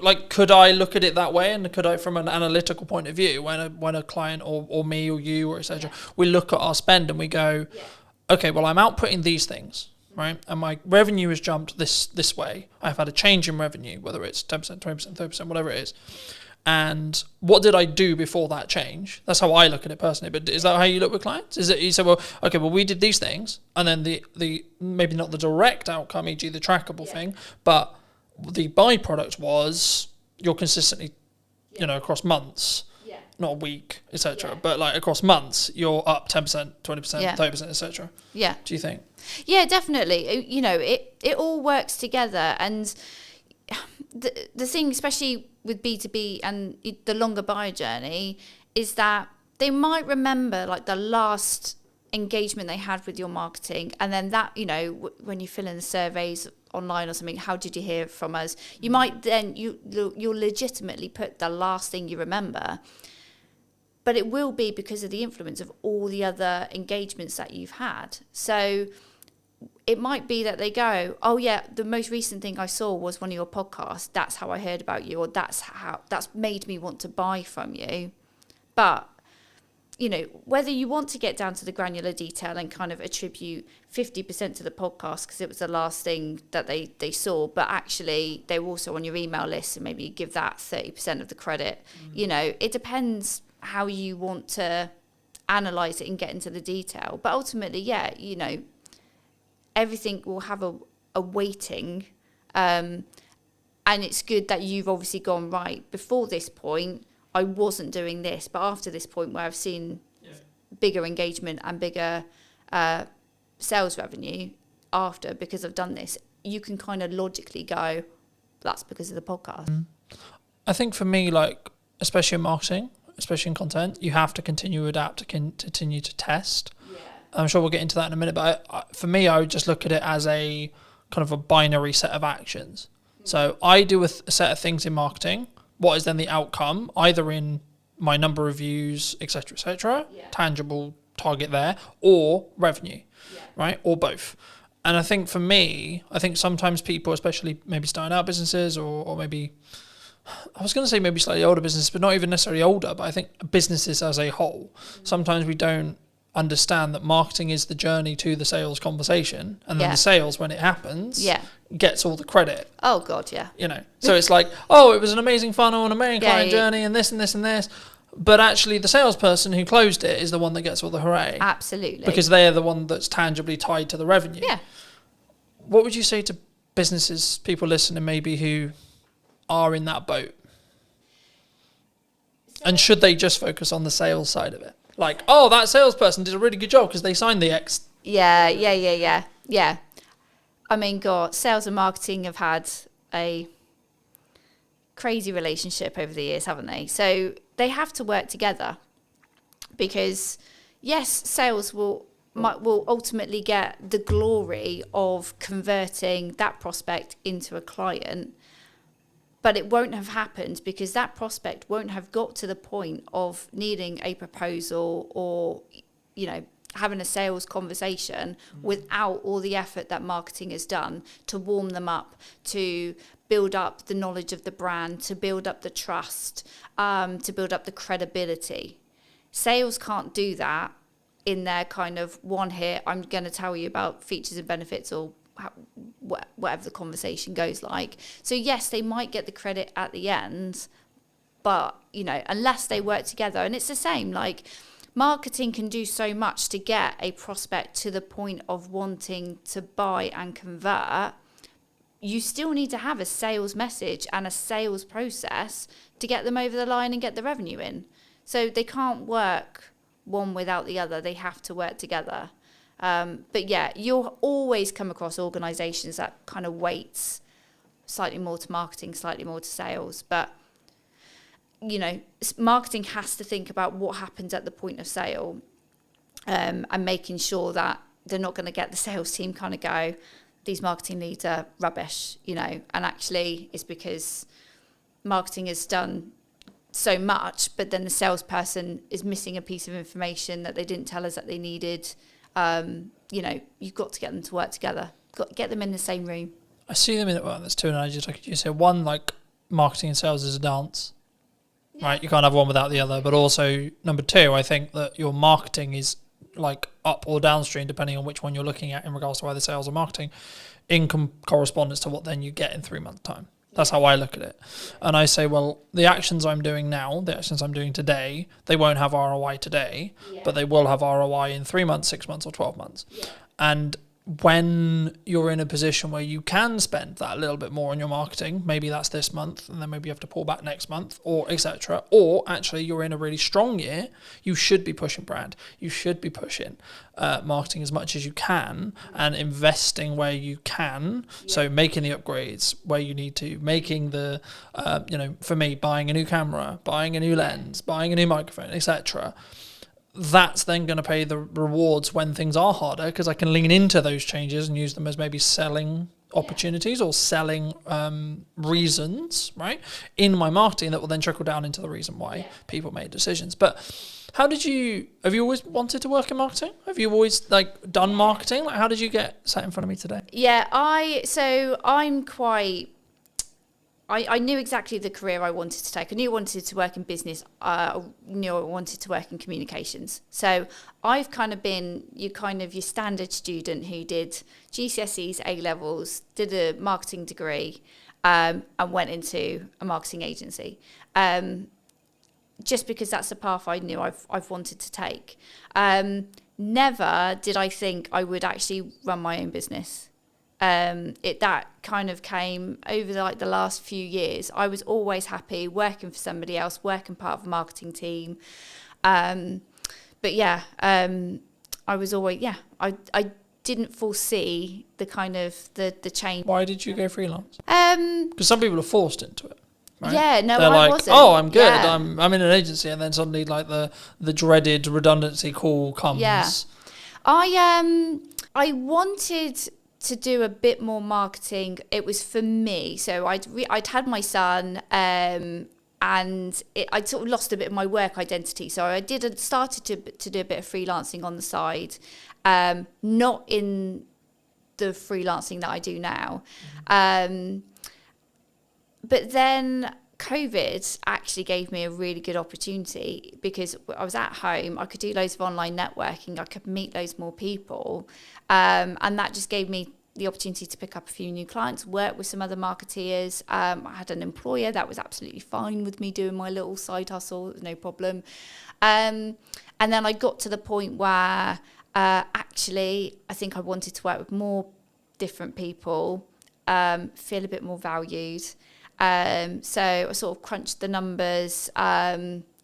Like, could I look at it that way, and could I, from an analytical point of view, when a client or me or you or etc., we look at our spend and we go, okay, well, I'm outputting these things, right, and my revenue has jumped this way. I've had a change in revenue, whether it's 10%, 20%, 30%, whatever it is. And what did I do before that change? That's how I look at it personally. But is that how you look with clients? Is it you say, well, okay, well, we did these things, and then the maybe not the direct outcome, e.g. the trackable thing, but the byproduct was you're consistently, you know, across months, not a week, etc., but like across months, you're up 10%, 20%, 30%, etc. Yeah. Do you think? Yeah, definitely. You know, it all works together, and the thing, especially with B2B and the longer buyer journey, is that they might remember like the last engagement they had with your marketing, and then that, you know, when you fill in the surveys online or something, how did you hear from us? You might then you'll legitimately put the last thing you remember, but it will be because of the influence of all the other engagements that you've had. So it might be that they go, oh yeah, the most recent thing I saw was one of your podcasts. That's how I heard about you, or that's made me want to buy from you. But, you know, whether you want to get down to the granular detail and kind of attribute 50% to the podcast because it was the last thing that they saw, but actually they were also on your email list, and maybe you give that 30% of the credit. You know, it depends how you want to analyze it and get into the detail. But ultimately, yeah, you know, everything will have a weighting, and it's good that you've obviously gone, right, before this point I wasn't doing this, but after this point where I've seen bigger engagement and bigger sales revenue after, because I've done this, you can kind of logically go, that's because of the podcast. I think for me, like, especially in marketing, especially in content, you have to continue to adapt, to continue to test. I'm sure we'll get into that in a minute, but for me, I would just look at it as a kind of a binary set of actions. So I do a set of things in marketing. What is then the outcome, either in my number of views, etc., tangible target there, or revenue, right? Or both. And I think for me, sometimes people, especially maybe starting out businesses or maybe, I was going to say maybe slightly older businesses, but not even necessarily older, but I think businesses as a whole, sometimes we don't understand that marketing is the journey to the sales conversation, and then the sales, when it happens, gets all the credit. Oh God, yeah. You know, so it's like, oh, it was an amazing funnel and amazing client journey and this and this and this, but actually the salesperson who closed it is the one that gets all the hooray. Absolutely. Because they're the one that's tangibly tied to the revenue. Yeah. What would you say to businesses, people listening maybe who are in that boat? And should they just focus on the sales side of it? Like, oh, that salesperson did a really good job because they signed the X. Yeah. I mean, God, sales and marketing have had a crazy relationship over the years, haven't they? So they have to work together, because yes, sales will ultimately get the glory of converting that prospect into a client, but it won't have happened because that prospect won't have got to the point of needing a proposal or, you know, having a sales conversation without all the effort that marketing has done to warm them up, to build up the knowledge of the brand, to build up the trust, to build up the credibility. Sales can't do that in their kind of one hit, I'm going to tell you about features and benefits, or whatever the conversation goes like. So yes, they might get the credit at the end, but, you know, unless they work together. And it's the same, like, marketing can do so much to get a prospect to the point of wanting to buy and convert. You still need to have a sales message and a sales process to get them over the line and get the revenue in. So they can't work one without the other. They have to work together. But yeah, you'll always come across organisations that kind of weights slightly more to marketing, slightly more to sales. But, you know, marketing has to think about what happens at the point of sale, and making sure that they're not going to get the sales team kind of go, these marketing leads are rubbish, you know, and actually it's because marketing has done so much, but then the salesperson is missing a piece of information that they didn't tell us that they needed. You know, you've got to get them to work together. Got to get them in the same room. I see them in it. Well, there's two analogies I could use here. One, like, marketing and sales is a dance, right? You can't have one without the other. But also, number two, I think that your marketing is like up or downstream, depending on which one you're looking at in regards to either sales or marketing, in correspondence to what then you get in 3 months' time. That's how I look at it. And I say, well, the actions I'm doing now, the actions I'm doing today, they won't have ROI today, but they will have ROI in 3 months, 6 months, or 12 months. Yeah. And when you're in a position where you can spend that little bit more on your marketing, maybe that's this month, and then maybe you have to pull back next month, or etc. Or actually you're in a really strong year, you should be pushing brand. You should be pushing marketing as much as you can, and investing where you can. Yeah. So making the upgrades where you need to, making the, you know, for me, buying a new camera, buying a new lens, buying a new microphone, etc. That's then going to pay the rewards when things are harder, because I can lean into those changes and use them as maybe selling opportunities or selling reasons, right, in my marketing that will then trickle down into the reason why people made decisions. But have you always wanted to work in marketing? Have you always like done marketing? Like, how did you get sat in front of me today? Yeah, I knew exactly the career I wanted to take. I knew I wanted to work in business. I knew I wanted to work in communications. So I've kind of been your standard student who did GCSEs, A-levels, did a marketing degree, and went into a marketing agency. Just because that's the path I knew I've wanted to take. Never did I think I would actually run my own business. That kind of came over the last few years. I was always happy working for somebody else, working part of a marketing team. But yeah, I was always, I didn't foresee the kind of the change. Why did you go freelance? Because some people are forced into it, right? Yeah, no, They're I like, wasn't. oh, I'm good. Yeah. I'm in an agency, and then suddenly like the dreaded redundancy call comes. Yeah. I wanted to do a bit more marketing. It was for me. So I'd had my son, and I'd sort of lost a bit of my work identity. So I started to do a bit of freelancing on the side, not in the freelancing that I do now. But then COVID actually gave me a really good opportunity because I was at home. I could do loads of online networking. I could meet loads more people. And that just gave me the opportunity to pick up a few new clients, work with some other marketeers. I had an employer that was absolutely fine with me doing my little side hustle. It was no problem. And then I got to the point where actually I think I wanted to work with more different people, feel a bit more valued. So I sort of crunched the numbers,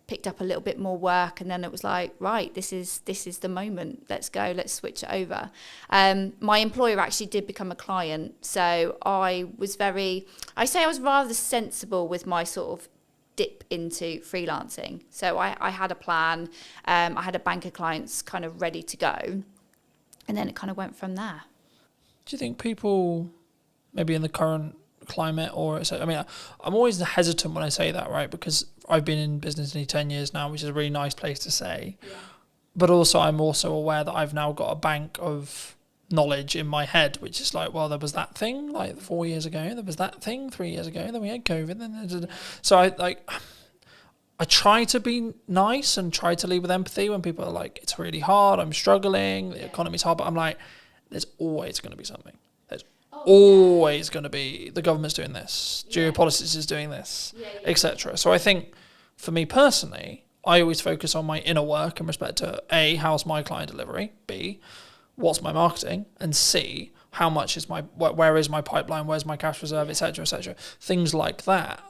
picked up a little bit more work, and then it was like, right, this is the moment. Let's go. Let's switch it over. My employer actually did become a client, so I was rather sensible with my sort of dip into freelancing. So I had a plan. I had a bank of clients kind of ready to go, and then it kind of went from there. Do you think people, maybe in the current climate, I'm always hesitant when I say that, right? Because I've been in business nearly 10 years now, which is a really nice place to say. Yeah. But also, I'm also aware that I've now got a bank of knowledge in my head, which is like, well, there was that thing like 4 years ago, there was that thing 3 years ago, then we had COVID. So I try to be nice and try to lead with empathy when people are like, it's really hard, I'm struggling, the economy's hard, but I'm like, there's always going to be something. There's always going to be, the government's doing this, geopolitics is doing this, etc. So I think for me personally, I always focus on my inner work in respect to A, how's my client delivery, B, what's my marketing, and C, how much is where is my pipeline, where's my cash reserve, etc., etc. Things like that.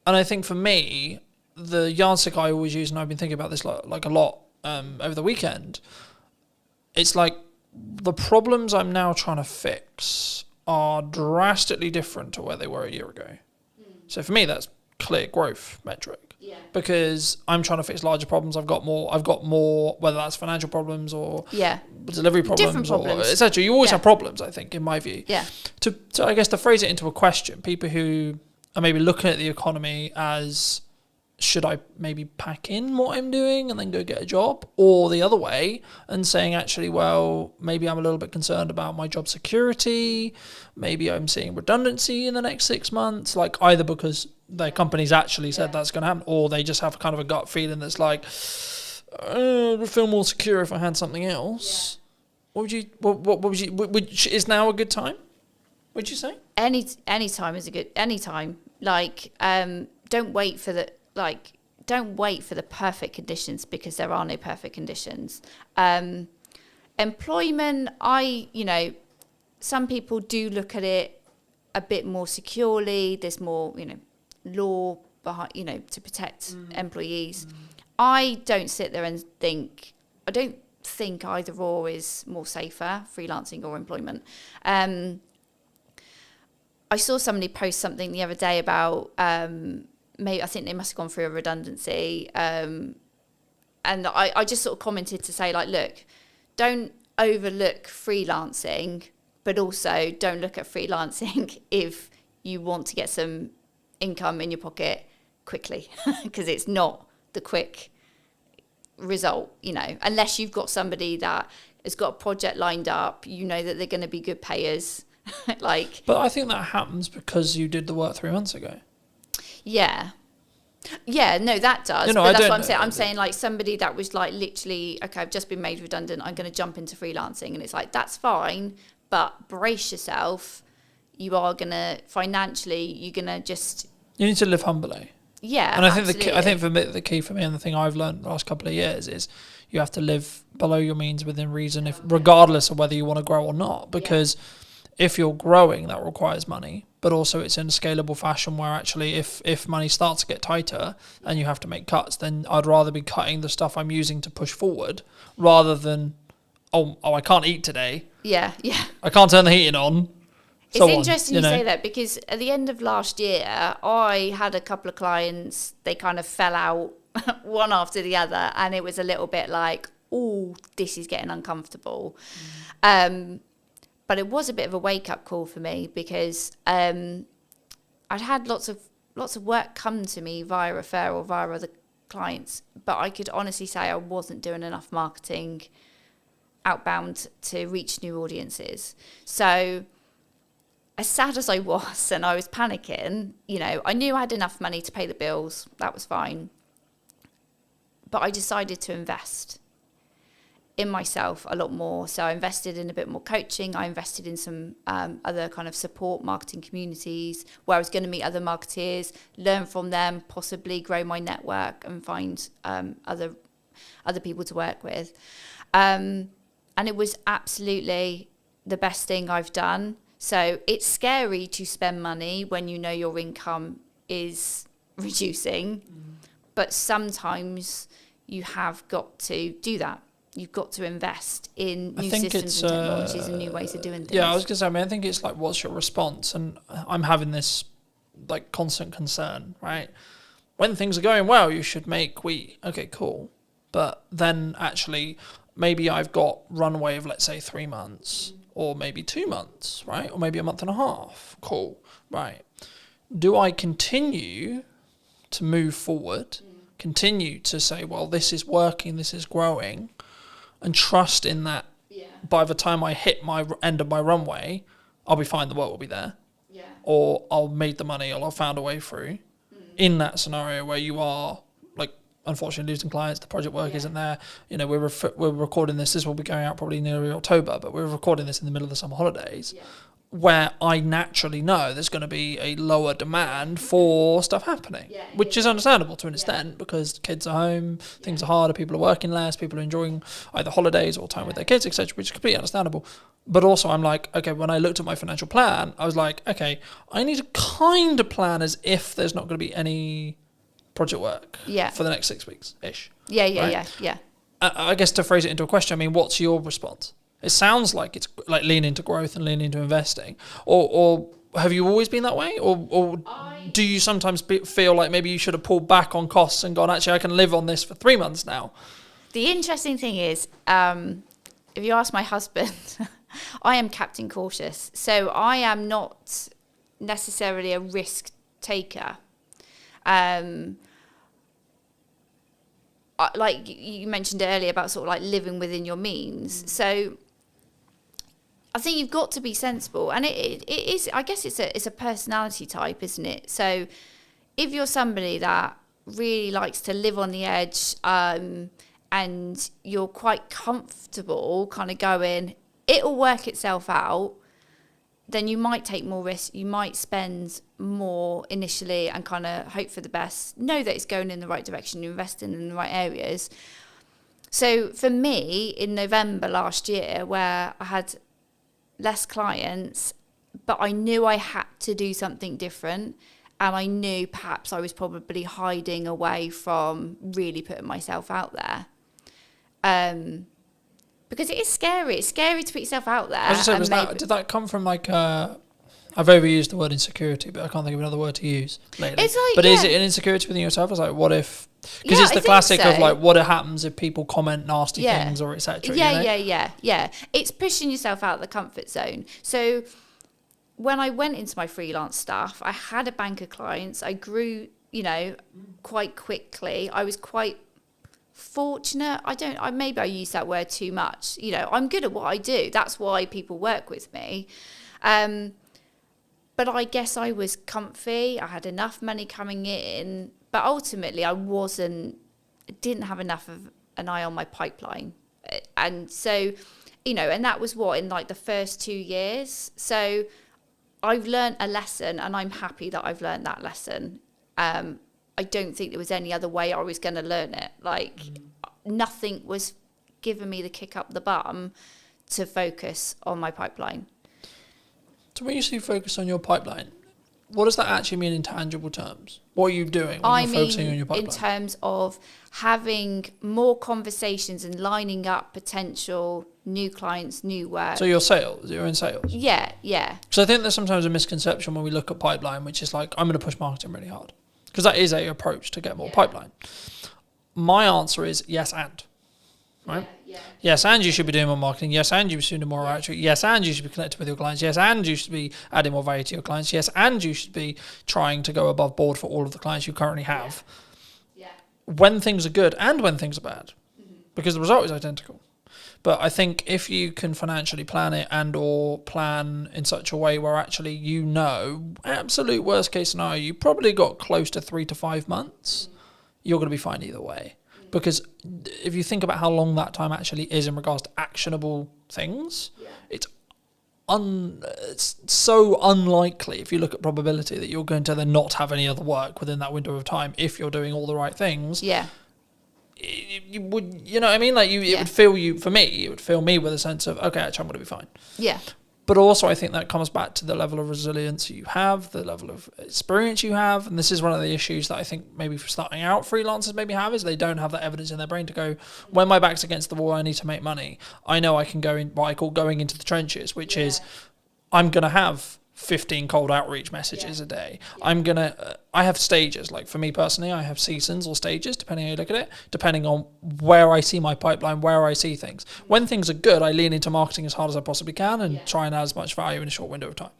And I think for me, the yardstick I always use, and I've been thinking about this like a lot over the weekend, it's like the problems I'm now trying to fix are drastically different to where they were a year ago. So for me, that's clear growth metric. Yeah. Because I'm trying to fix larger problems. I've got more, whether that's financial problems or delivery problems, different problems, or etc. You always have problems, I think, in my view. Yeah. To I guess to phrase it into a question, people who are maybe looking at the economy as, should I maybe pack in what I'm doing and then go get a job? Or the other way, and saying, actually, well, maybe I'm a little bit concerned about my job security. Maybe I'm seeing redundancy in the next 6 months, like either because their company's actually said that's going to happen, or they just have kind of a gut feeling that's like, I would feel more secure if I had something else. What would you, is now a good time, would you say? Any time is a good, any time. Like, don't wait for the perfect conditions, because there are no perfect conditions. Employment, some people do look at it a bit more securely. There's more, law behind, to protect employees. I don't sit there and think, I don't think either or is more safer, freelancing or employment. I saw somebody post something the other day about, maybe I think they must have gone through a redundancy, and I just sort of commented to say, like, look, don't overlook freelancing, but also don't look at freelancing if you want to get some income in your pocket quickly, because it's not the quick result, unless you've got somebody that has got a project lined up, that they're going to be good payers. But I think that happens because you did the work 3 months ago. Yeah, no, that does. But that's what I'm saying. I'm saying, like, somebody that was like literally, okay, I've just been made redundant, I'm going to jump into freelancing, and it's like, that's fine, but brace yourself. You are going to financially, you're going to just. You need to live humbly. Yeah, and I think the key for me, and the thing I've learned the last couple of years, is you have to live below your means within reason, regardless of whether you want to grow or not, because. Yeah. If you're growing, that requires money, but also it's in a scalable fashion where actually if money starts to get tighter and you have to make cuts, then I'd rather be cutting the stuff I'm using to push forward rather than, oh, I can't eat today. Yeah. I can't turn the heating on. It's interesting you say that, because at the end of last year, I had a couple of clients, they kind of fell out one after the other, and it was a little bit like, oh, this is getting uncomfortable. But it was a bit of a wake-up call for me, because I'd had lots of work come to me via referral, via other clients, but I could honestly say I wasn't doing enough marketing outbound to reach new audiences. So as sad as I was and I was panicking, I knew I had enough money to pay the bills. That was fine. But I decided to invest in myself a lot more. So I invested in a bit more coaching. I invested in some other kind of support marketing communities where I was going to meet other marketeers, learn from them, possibly grow my network and find other people to work with. And it was absolutely the best thing I've done. So it's scary to spend money when you know your income is reducing, but sometimes you have got to do that. You've got to invest in new systems and technologies and new ways of doing things. Yeah, I was going to say, I think it's like, what's your response? And I'm having this like constant concern, right? When things are going well, you should make okay, cool. But then actually, maybe I've got runway of, let's say, 3 months. Or maybe 2 months, right? Or maybe a month and a half. Cool, right. Do I continue to move forward, continue to say, well, this is working, this is growing, and trust in that by the time I hit my end of my runway, I'll be fine, the work will be there. Yeah. Or I'll make the money, or I'll found a way through. In that scenario where you are, unfortunately, losing clients, the project work isn't there. We're recording this. This will be going out probably nearly October, but we're recording this in the middle of the summer holidays, where I naturally know there's going to be a lower demand for stuff happening, which is understandable to an extent, because kids are home, things are harder, people are working less, people are enjoying either holidays or time with their kids, etc., which is completely understandable. But also I'm like, okay, when I looked at my financial plan, I was like, okay, I need to kind of plan as if there's not going to be any project work for the next 6 weeks-ish. Yeah. I guess to phrase it into a question, what's your response? It sounds like it's like lean into growth and lean into investing. Or have you always been that way? Or do you sometimes feel like maybe you should have pulled back on costs and gone, actually, I can live on this for 3 months now? The interesting thing is, if you ask my husband, I am Captain Cautious. So I am not necessarily a risk taker. Like you mentioned earlier about sort of like living within your means. So I think you've got to be sensible, and it is. I guess it's a personality type, isn't it? So if you're somebody that really likes to live on the edge, and you're quite comfortable, kind of going, it'll work itself out, then you might take more risk. You might spend more initially and kind of hope for the best. Know that it's going in the right direction. You're investing in the right areas. So for me, in November last year, where I had less clients, but I knew I had to do something different, and I knew perhaps I was probably hiding away from really putting myself out there. Because it is scary. It's scary to put yourself out there. I was just saying, did that come from I've overused the word insecurity, but I can't think of another word to use lately. It's like, is it an insecurity within yourself? It's like, what if... Because it's the classic of like, what happens if people comment nasty things or etc. Yeah. It's pushing yourself out of the comfort zone. So when I went into my freelance stuff, I had a bank of clients. I grew, quite quickly. I was quite fortunate. Maybe I use that word too much. I'm good at what I do. That's why people work with me. But I guess I was comfy. I had enough money coming in, but ultimately I didn't have enough of an eye on my pipeline. And so, and that was in like the first 2 years. So I've learned a lesson, and I'm happy that I've learned that lesson. I don't think there was any other way I was going to learn it. Nothing was giving me the kick up the bum to focus on my pipeline. So when you say focus on your pipeline, what does that actually mean in tangible terms? What are you doing when you're focusing on your pipeline? In terms of having more conversations and lining up potential new clients, new work. So you're in sales. Yeah. So I think there's sometimes a misconception when we look at pipeline, which is like, I'm going to push marketing really hard. Because that is a approach to get more pipeline. My answer is yes and. Right? Yes, and you should be doing more marketing. Yes, and you should be doing more outreach. Yes, and you should be connected with your clients. Yes, and you should be adding more value to your clients. Yes, and you should be trying to go above board for all of the clients you currently have. When things are good and when things are bad. Because the result is identical. But I think if you can financially plan it and or plan in such a way where actually absolute worst case scenario, you probably got close to 3 to 5 months, you're going to be fine either way. Because if you think about how long that time actually is in regards to actionable things, it's so unlikely, if you look at probability, that you're going to then not have any other work within that window of time if you're doing all the right things. Yeah. You would, you know what I mean? Like it would fill you, for me, it would fill me with a sense of, okay, actually I'm going to be fine. Yeah. But also I think that comes back to the level of resilience you have, the level of experience you have. And this is one of the issues that I think maybe for starting out freelancers maybe have, is they don't have that evidence in their brain to go, when my back's against the wall, I need to make money. I know I can go in what I call going into the trenches, which is I'm going to have 15 cold outreach messages a day. I have stages. Like for me personally, I have seasons or stages, depending how you look at it, depending on where I see my pipeline, where I see things. When things are good, I lean into marketing as hard as I possibly can and try and add as much value in a short window of time.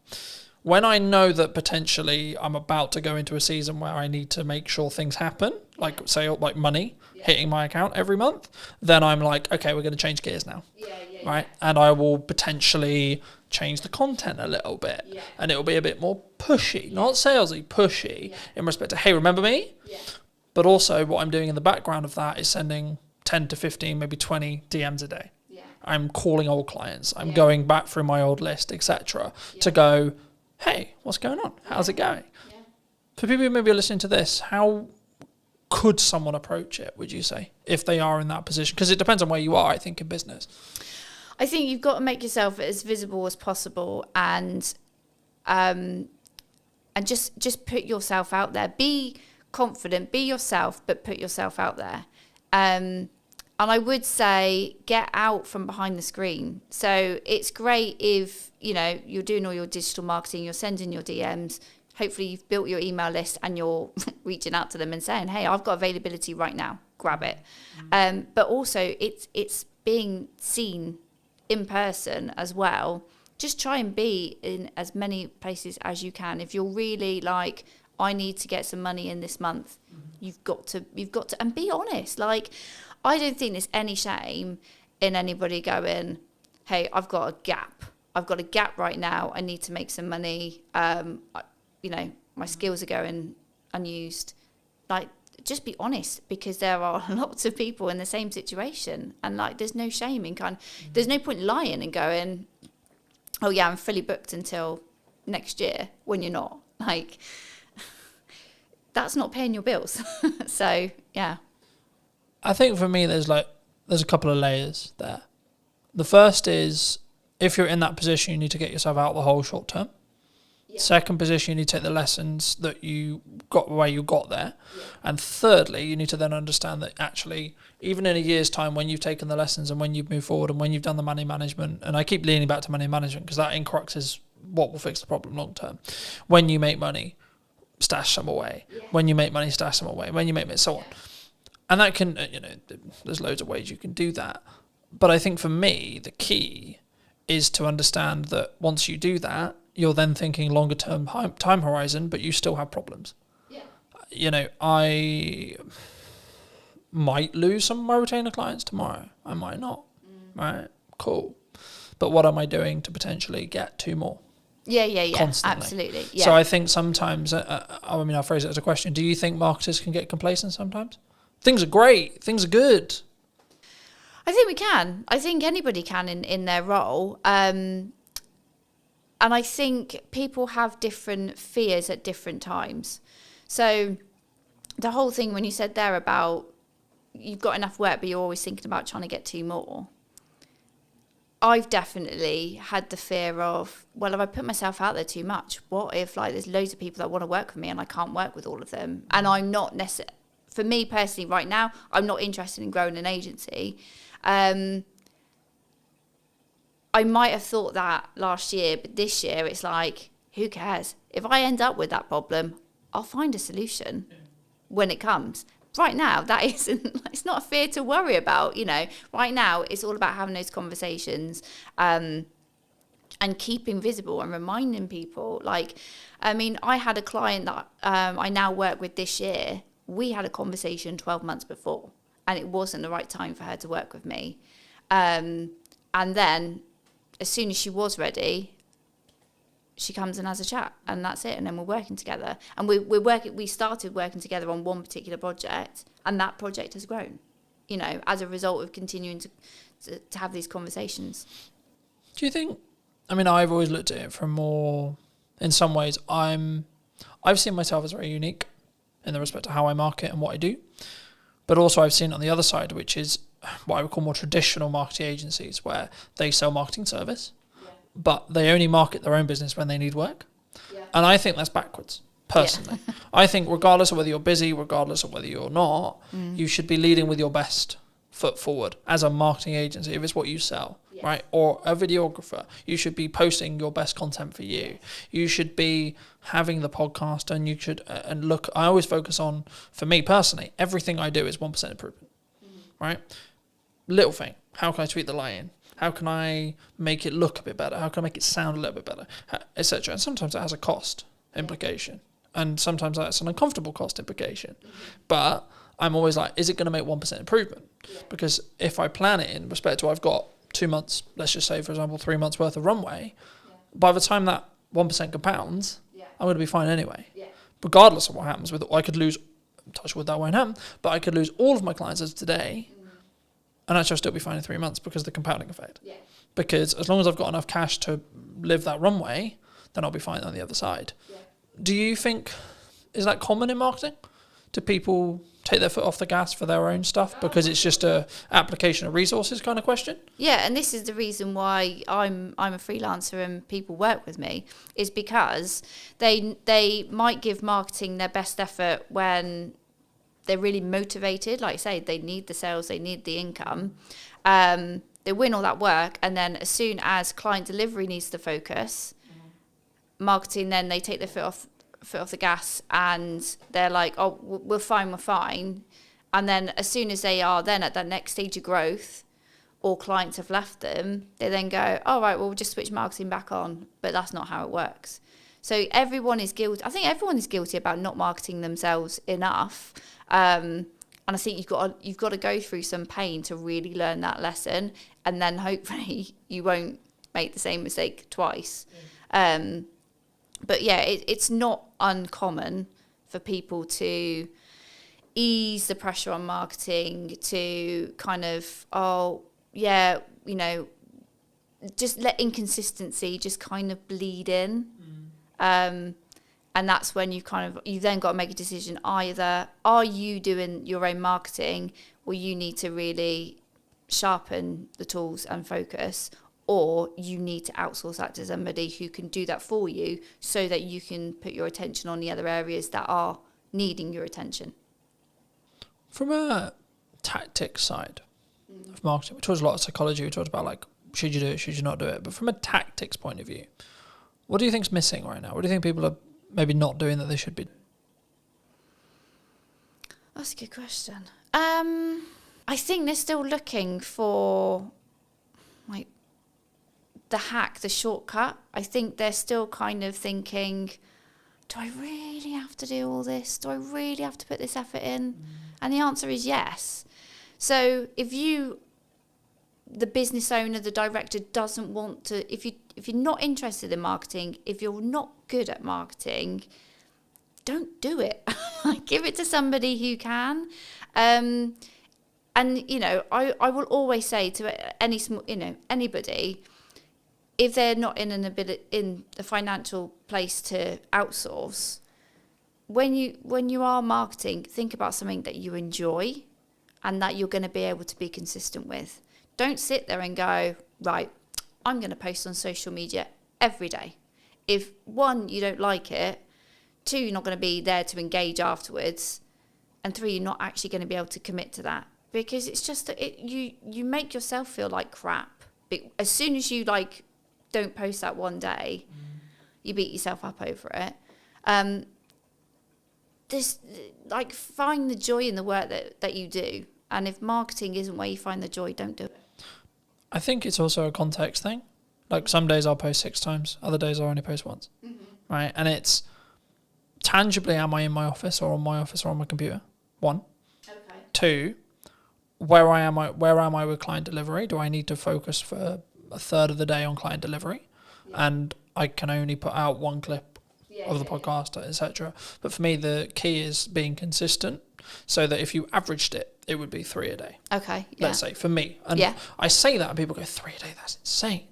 When I know that potentially I'm about to go into a season where I need to make sure things happen, like say like money hitting my account every month, then I'm like, okay, we're going to change gears now. Right? And I will potentially change the content a little bit, and it'll be a bit more pushy, not salesy, pushy in respect to, hey, remember me? But also what I'm doing in the background of that is sending 10 to 15, maybe 20 DMs a day. I'm calling old clients. I'm going back through my old list, etc. to go, hey, what's going on? How's it going? For people who maybe are listening to this, how could someone approach it, would you say, if they are in that position? Because it depends on where you are, I think, in business. I think you've got to make yourself as visible as possible, and just put yourself out there. Be confident, be yourself, but put yourself out there. And I would say get out from behind the screen. So it's great if, you're doing all your digital marketing, you're sending your DMs. Hopefully you've built your email list and you're reaching out to them and saying, hey, I've got availability right now, grab it. But also it's being seen in person as well. Just try and be in as many places as you can. If you're really like, I need to get some money in this month, you've got to, and be honest. Like, I don't think there's any shame in anybody going, hey, I've got a gap right now. I need to make some money. My skills are going unused. Like, just be honest, because there are lots of people in the same situation, and like there's no shame in there's no point lying and going, oh yeah, I'm fully booked until next year, when you're not. Like, that's not paying your bills. So yeah, I think for me there's a couple of layers there. The first is, if you're in that position, you need to get yourself out the hole short term. Second position, you need to take the lessons that you got where you got there. And thirdly, you need to then understand that actually, even in a year's time, when you've taken the lessons and when you've moved forward and when you've done the money management, and I keep leaning back to money management because that in crux is what will fix the problem long term. When you make money, stash some away. When you make money, stash some away. When you make money, so on. And that can, there's loads of ways you can do that. But I think for me, the key is to understand that once you do that, you're then thinking longer term time horizon, but you still have problems. I might lose some of my retainer clients tomorrow. I might not. Right? Cool. But what am I doing to potentially get 2 more? Yeah. Constantly. Absolutely. Yeah. So I think sometimes, I'll phrase it as a question. Do you think marketers can get complacent sometimes? Things are great. Things are good. I think we can. I think anybody can in their role. And I think people have different fears at different times. So the whole thing when you said there about you've got enough work, but you're always thinking about trying to get 2 more. I've definitely had the fear of, well, if I put myself out there too much, what if like there's loads of people that want to work with me and I can't work with all of them? And I'm not necessarily, for me personally right now, I'm not interested in growing an agency. I might have thought that last year, but this year it's like, who cares? If I end up with that problem, I'll find a solution when it comes. Right now, that isn't, it's not a fear to worry about, you know. Right now, it's all about having those conversations and keeping visible and reminding people. Like, I mean, I had a client that I now work with this year. We had a conversation 12 months before, and it wasn't the right time for her to work with me. And then, as soon as she was ready, she comes and has a chat, and that's it. And then we're working together, and we started working together on one particular project, and that project has grown, you know, as a result of continuing to have these conversations. Do you think, I mean, I've always looked at it from more, in some ways, I've seen myself as very unique in the respect to how I market and what I do, but also I've seen on the other side, which is what I would call more traditional marketing agencies, where they sell marketing service, but they only market their own business when they need work. Yeah. And I think that's backwards, personally. Yeah. I think regardless of whether you're busy, regardless of whether you're not, you should be leading with your best foot forward as a marketing agency, if it's what you sell, right? Or a videographer, you should be posting your best content for you. You should be having the podcast, and you should, and look, I always focus on, for me personally, everything I do is 1% improvement, right? Little thing, how can I tweak the lighting? How can I make it look a bit better? How can I make it sound a little bit better? Etc. And sometimes that has a cost implication. And sometimes that's an uncomfortable cost implication. But I'm always like, is it going to make 1% improvement? Because if I plan it in respect to I've got 2 months, let's just say, for example, 3 months worth of runway, by the time that 1% compounds, I'm going to be fine anyway. Regardless of what happens with it. I could lose, touch wood, that won't happen, but I could lose all of my clients as of today, and actually I'll still be fine in 3 months because of the compounding effect. Because as long as I've got enough cash to live that runway, then I'll be fine on the other side. Do you think, is that common in marketing? Do people take their foot off the gas for their own stuff because it's just a application of resources kind of question? Yeah, and this is the reason why I'm a freelancer and people work with me, is because they might give marketing their best effort when they're really motivated. Like I say, they need the sales, they need the income. They win all that work, and then as soon as client delivery needs to focus, marketing, then they take their foot off the gas, and they're like, oh, we're fine. And then as soon as they are then at that next stage of growth, or clients have left them, they then go, all right, well, we'll just switch marketing back on. But that's not how it works. So everyone is guilty. I think everyone is guilty about not marketing themselves enough. And I think you've got to go through some pain to really learn that lesson, and then hopefully you won't make the same mistake twice. But yeah, it's not uncommon for people to ease the pressure on marketing, to kind of, just let inconsistency just kind of bleed in. And that's when you then got to make a decision. Either are you doing your own marketing, or you need to really sharpen the tools and focus, or you need to outsource that to somebody who can do that for you, so that you can put your attention on the other areas that are needing your attention. From a tactics side of marketing, we talked a lot of psychology, we talked about like, should you do it, should you not do it? But from a tactics point of view, what do you think's missing right now? What do you think people are maybe not doing that they should be? That's a good question. I think they're still looking for like the hack, the shortcut. I think they're still kind of thinking, do I really have to do all this? Do I really have to put this effort in? And the answer is yes. So if the business owner, the director, doesn't want to, if you're not interested in marketing, if you're not good at marketing, don't do it. Give it to somebody who can. And I will always say to anybody, if they're not in a financial place to outsource, when you are marketing, think about something that you enjoy and that you're going to be able to be consistent with. Don't sit there and go, right, I'm going to post on social media every day. If one, you don't like it, two, you're not going to be there to engage afterwards, and three, you're not actually going to be able to commit to that, because it's just that you make yourself feel like crap. As soon as you like don't post that one day, you beat yourself up over it. This, like, find the joy in the work that you do, and if marketing isn't where you find the joy, don't do it. I think it's also a context thing. Like, some days I'll post 6 times, other days I'll only post once. Right? And it's tangibly, am I in my office or on my office or on my computer? 1. Okay. 2, where am I with client delivery? Do I need to focus for a third of the day on client delivery? Yeah. And I can only put out 1 clip of the podcast, etc. But for me, the key is being consistent, so that if you averaged it, it would be 3 a day. Okay. Yeah. Let's say, for me. And I say that and people go, 3 a day, that's insane.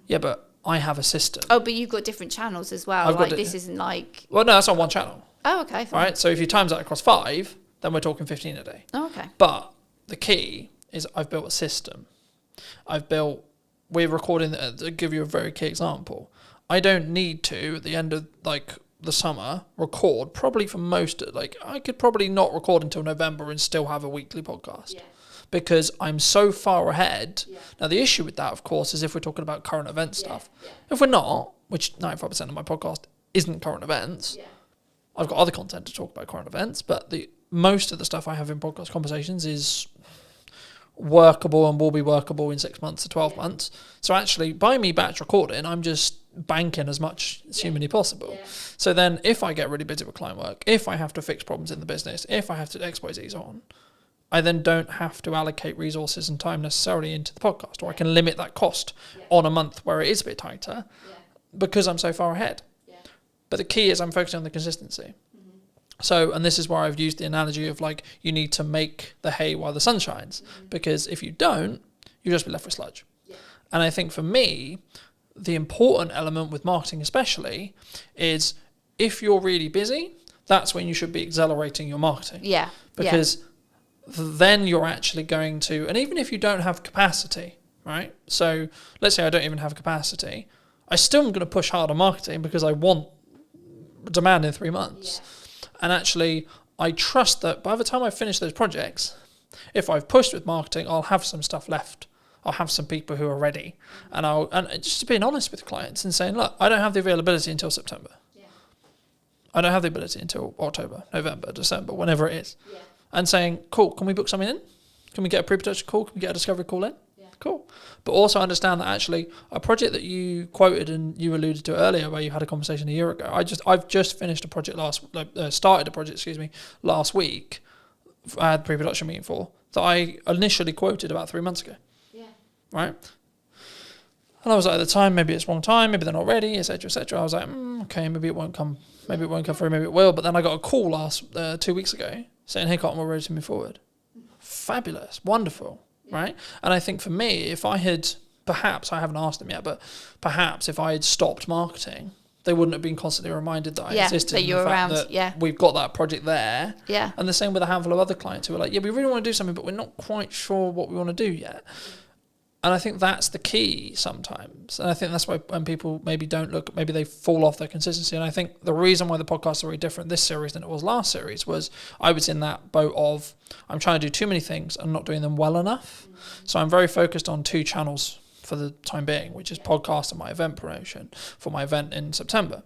Yeah, but I have a system. Oh, but you've got different channels as well. Like, this isn't like... Well, no, that's on 1 channel. Oh, okay. Fine. Right, so if you times that across 5, then we're talking 15 a day. Oh, okay. But the key is I've built a system. We're recording, to give you a very key example, I don't need to, at the end of like the summer, record probably for most, like I could probably not record until November and still have a weekly podcast. Yeah. Because I'm so far ahead. Yeah. Now, the issue with that, of course, is if we're talking about current event stuff. Yeah. If we're not, which 95% of my podcast isn't current events, I've got other content to talk about current events, but most of the stuff I have in podcast conversations is workable and will be workable in 6 months to 12 months. So actually, by me batch recording, I'm just banking as much as humanly possible. Yeah. So then if I get really busy with client work, if I have to fix problems in the business, if I have to expose these on, I then don't have to allocate resources and time necessarily into the podcast, or I can limit that cost on a month where it is a bit tighter because I'm so far ahead. Yeah. But the key is I'm focusing on the consistency. So, and this is where I've used the analogy of like, you need to make the hay while the sun shines, because if you don't, you'll just be left with sludge. Yeah. And I think for me, the important element with marketing especially is if you're really busy, that's when you should be accelerating your marketing. Yeah. Because then you're actually going to, and even if you don't have capacity, right? So let's say I don't even have capacity, I still am going to push hard on marketing because I want demand in 3 months. Yeah. And actually, I trust that by the time I finish those projects, if I've pushed with marketing, I'll have some stuff left. I'll have some people who are ready. And just being honest with clients and saying, look, I don't have the availability until September. Yeah. I don't have the ability until October, November, December, whenever it is. Yeah. And saying, cool, can we book something in? Can we get a pre-production call? Can we get a discovery call in? Yeah. Cool. But also understand that actually a project that you quoted and you alluded to earlier, where you had a conversation a year ago, I've just finished a project started a project last week. I had a pre-production meeting for that I initially quoted about 3 months ago. Yeah. Right. And I was like, at the time, maybe it's wrong time, maybe they're not ready, etc., etc. I was like, okay, maybe it won't come through, maybe it will. But then I got a call 2 weeks ago saying, hey, Cotton, we're ready to move forward. Fabulous, wonderful. Right. And I think for me, if I had, perhaps, I haven't asked them yet, but perhaps if I had stopped marketing, they wouldn't have been constantly reminded that I existed. That you're around. That we've got that project there. Yeah. And the same with a handful of other clients who are like, yeah, we really want to do something, but we're not quite sure what we want to do yet. And I think that's the key sometimes. And I think that's why when people maybe don't look, maybe they fall off their consistency. And I think the reason why the podcasts are very different this series than it was last series was I was in that boat of I'm trying to do too many things and not doing them well enough. So I'm very focused on 2 channels for the time being, which is podcast and my event promotion for my event in September.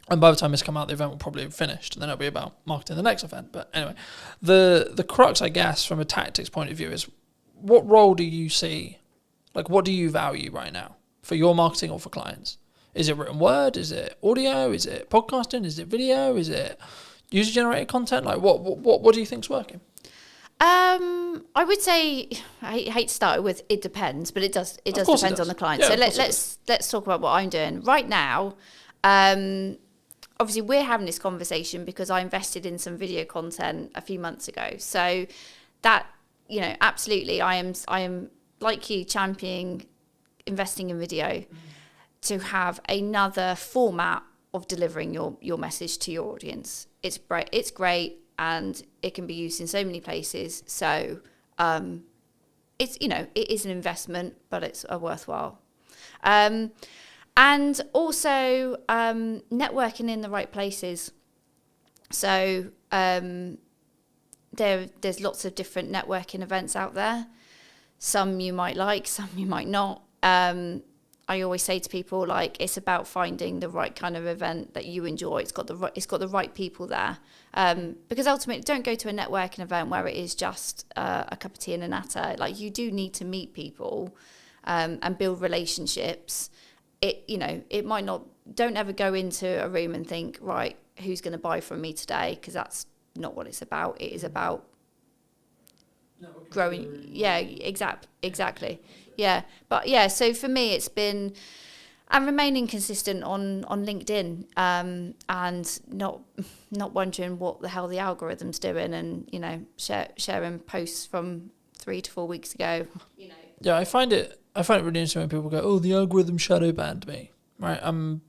And by the time this come out, the event will probably have finished, and then it'll be about marketing the next event. But anyway, the crux, I guess, from a tactics point of view is what role do you see? Like, what do you value right now for your marketing or for clients? Is it written word? Is it audio? Is it podcasting? Is it video? Is it user-generated content? Like, what do you think's working? I would say I hate to start with it depends, but it does depend on the client. Yeah, so let's talk about what I'm doing right now. Obviously, we're having this conversation because I invested in some video content a few months ago. So that, absolutely, I am like you, championing investing in video to have another format of delivering your message to your audience. It's great, and it can be used in so many places. So it's it is an investment, but it's a worthwhile. And also networking in the right places. So there's lots of different networking events out there. Some you might like, some you might not. I always say to people, like, it's about finding the right kind of event that you enjoy. It's got the right people there. Because ultimately, don't go to a networking event where it is just a cup of tea and a natter. Like, you do need to meet people and build relationships. It might not. Don't ever go into a room and think, right, who's going to buy from me today? Because that's not what it's about. It is about growing. Yeah, exactly. Yeah, but yeah. So for me, it's been and remaining consistent on LinkedIn, and not wondering what the hell the algorithm's doing, and sharing posts from 3 to 4 weeks ago. Yeah, I find it really interesting when people go, "Oh, the algorithm shadow banned me." Right, a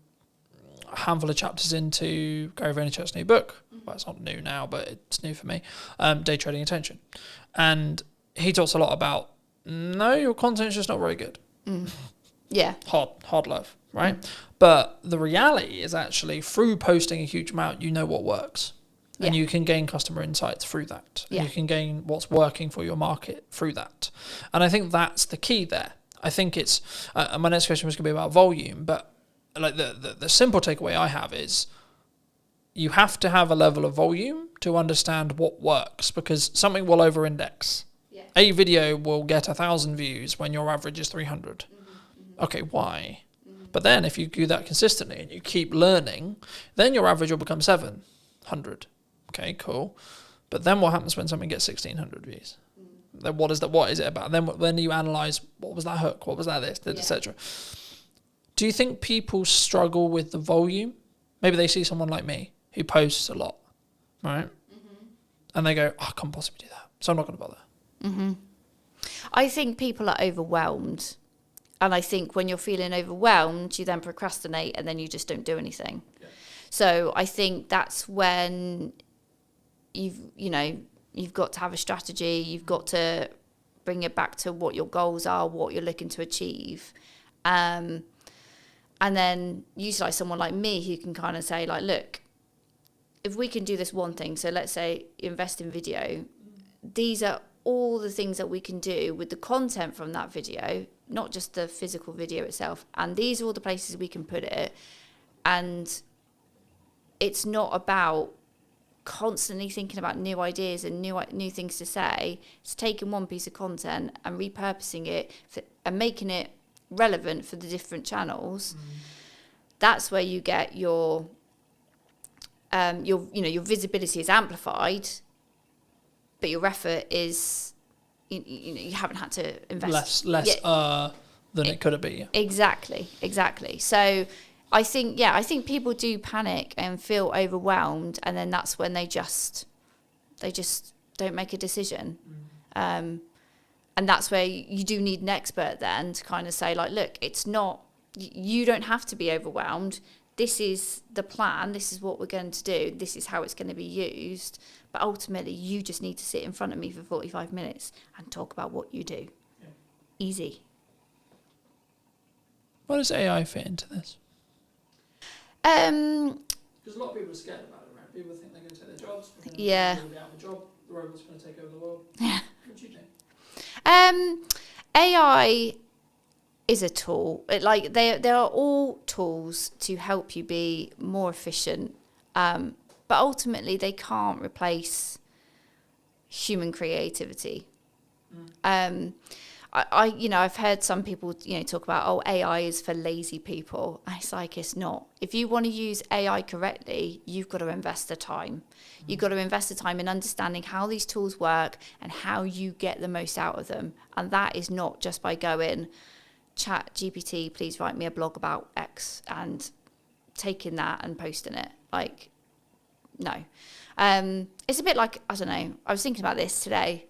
handful of chapters into Gary Vaynerchuk's new book. Well, it's not new now, but it's new for me. Day trading attention, and he talks a lot about your content's just not very good. Yeah, hard love, right? But the reality is actually through posting a huge amount, you know what works. And you can gain customer insights through that. And you can gain what's working for your market through that. And I think that's the key there. I think it's, my next question was going to be about volume, but like the simple takeaway I have is you have to have a level of volume to understand what works, because something will over-index. A video will get 1,000 views when your average is 300. Okay, why? But then if you do that consistently and you keep learning, then your average will become 700. Okay, cool. But then what happens when something gets 1,600 views? Then what is it about? Then when you analyze, what was that hook? What was that this, etc. Do you think people struggle with the volume? Maybe they see someone like me who posts a lot, right? And they go, I can't possibly do that, so I'm not going to bother. I think people are overwhelmed. And I think when you're feeling overwhelmed, you then procrastinate and then you just don't do anything. Yeah. So I think that's when you've got to have a strategy. You've got to bring it back to what your goals are, what you're looking to achieve. And then utilize someone like me who can kind of say, like, look, if we can do this one thing, so let's say invest in video, these are all the things that we can do with the content from that video, not just the physical video itself. And these are all the places we can put it. And it's not about constantly thinking about new ideas and new things to say. It's taking one piece of content and repurposing it and making it relevant for the different channels. That's where you get your visibility is amplified, but your effort is, you haven't had to invest less than it could have been. Exactly. So I think people do panic and feel overwhelmed, and then that's when they just don't make a decision. And that's where you do need an expert then to kind of say, like, look, it's not, you don't have to be overwhelmed. This is the plan. This is what we're going to do. This is how it's going to be used. But ultimately, you just need to sit in front of me for 45 minutes and talk about what you do. Yeah. Easy. Where does AI fit into this? Because a lot of people are scared about it, right? People think they're going to take their jobs. Yeah. They're going to be out of a job. The robots are going to take over the world. Yeah. What do you think? AI is a tool. They are all tools to help you be more efficient. But ultimately, they can't replace human creativity. I've heard some people, talk about, AI is for lazy people. It's like, it's not. If you want to use AI correctly, you've got to invest the time. You've got to invest the time in understanding how these tools work and how you get the most out of them. And that is not just by going, chat GPT, please write me a blog about X, and taking that and posting it. Like, no. It's a bit like, I don't know, I was thinking about this today.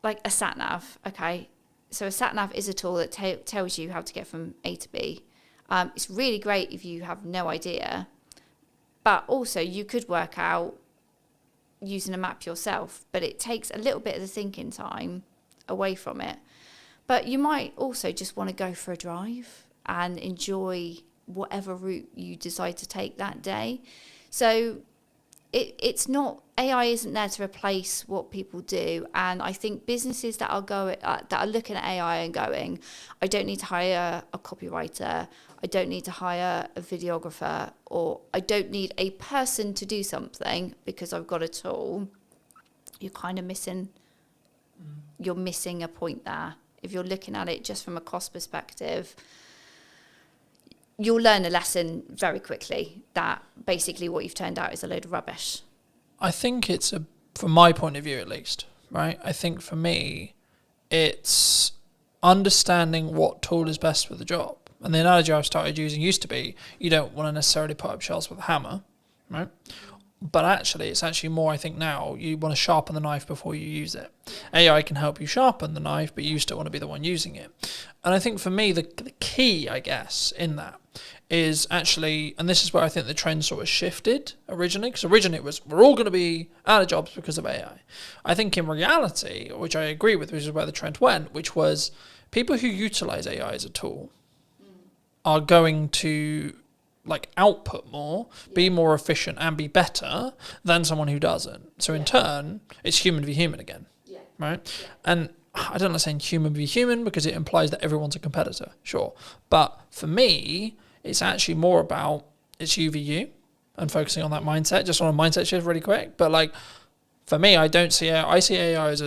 Like a sat nav, okay? So a sat nav is a tool that tells you how to get from A to B. It's really great if you have no idea, but also you could work out using a map yourself, but it takes a little bit of the thinking time away from it. But you might also just want to go for a drive and enjoy whatever route you decide to take that day. So it's not, AI isn't there to replace what people do. And I think businesses that are looking at AI and going, I don't need to hire a copywriter, I don't need to hire a videographer, or I don't need a person to do something because I've got a tool, you're kind of missing a point there. If you're looking at it just from a cost perspective, you'll learn a lesson very quickly that basically what you've turned out is a load of rubbish. I think it's from my point of view at least, right? I think for me, it's understanding what tool is best for the job. And the analogy I've started using used to be, you don't want to necessarily put up shelves with a hammer, right? But actually, it's actually more, I think now, you want to sharpen the knife before you use it. AI can help you sharpen the knife, but you still want to be the one using it. And I think for me, the key, I guess, in that is actually, and this is where I think the trend sort of shifted originally, because originally it was, we're all going to be out of jobs because of AI. I think in reality, which I agree with, which is where the trend went, which was people who utilize AI as a tool are going to output more, be more efficient and be better than someone who doesn't. So in turn, it's human v human again, right? And I don't like saying human v human because it implies that everyone's a competitor, sure. But for me, it's actually more about it's you v you and focusing on that mindset, just on a mindset shift really quick. But for me, I don't see AI, I see AI as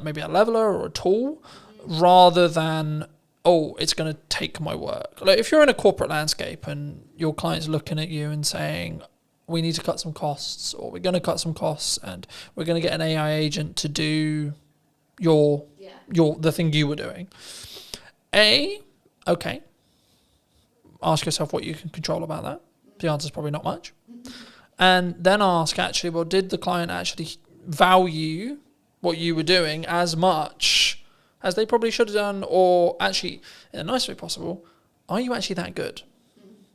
maybe a leveler or a tool rather than it's going to take my work. If you're in a corporate landscape and your client's looking at you and saying, we need to cut some costs, or we're going to cut some costs and we're going to get an AI agent to do the thing you were doing. Okay. Ask yourself what you can control about that. The answer is probably not much. And then ask actually, well, did the client actually value what you were doing as much as they probably should have done, or actually, in the nicest way possible, are you actually that good?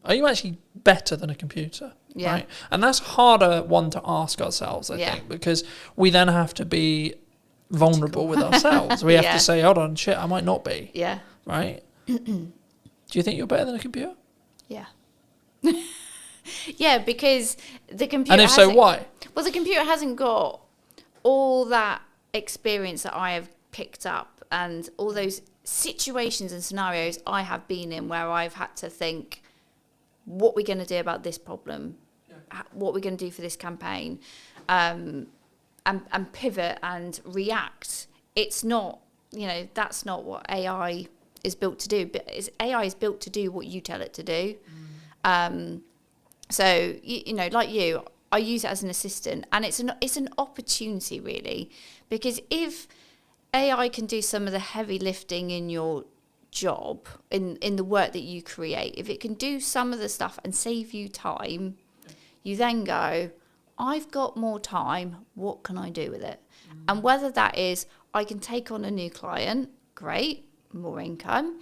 Are you actually better than a computer? Yeah. Right? And that's harder one to ask ourselves, I think, because we then have to be vulnerable with ourselves. We have to say, hold on, shit, I might not be. Yeah. Right? Do you think you're better than a computer? Yeah. Yeah, because the computer. And if so, why? Well, the computer hasn't got all that experience that I have picked up and all those situations and scenarios I have been in where I've had to think, what we're going to do about this problem, what we're going to do for this campaign, and pivot and react. It's not, that's not what AI is built to do. But AI is built to do what you tell it to do. So, like you, I use it as an assistant, and it's an opportunity really, because if AI can do some of the heavy lifting in your job, in the work that you create, if it can do some of the stuff and save you time, you then go, I've got more time, what can I do with it? And whether that is I can take on a new client, great, more income,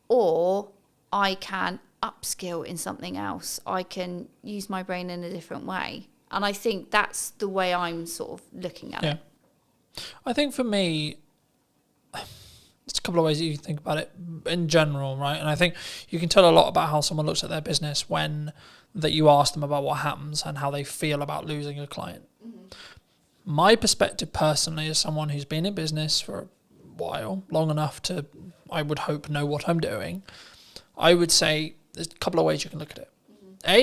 or I can upskill in something else, I can use my brain in a different way. And I think that's the way I'm sort of looking at it. I think for me, there's a couple of ways that you can think about it in general, right? And I think you can tell a lot about how someone looks at their business when that you ask them about what happens and how they feel about losing a client. My perspective personally, as someone who's been in business for a while, long enough to, I would hope, know what I'm doing, I would say there's a couple of ways you can look at it.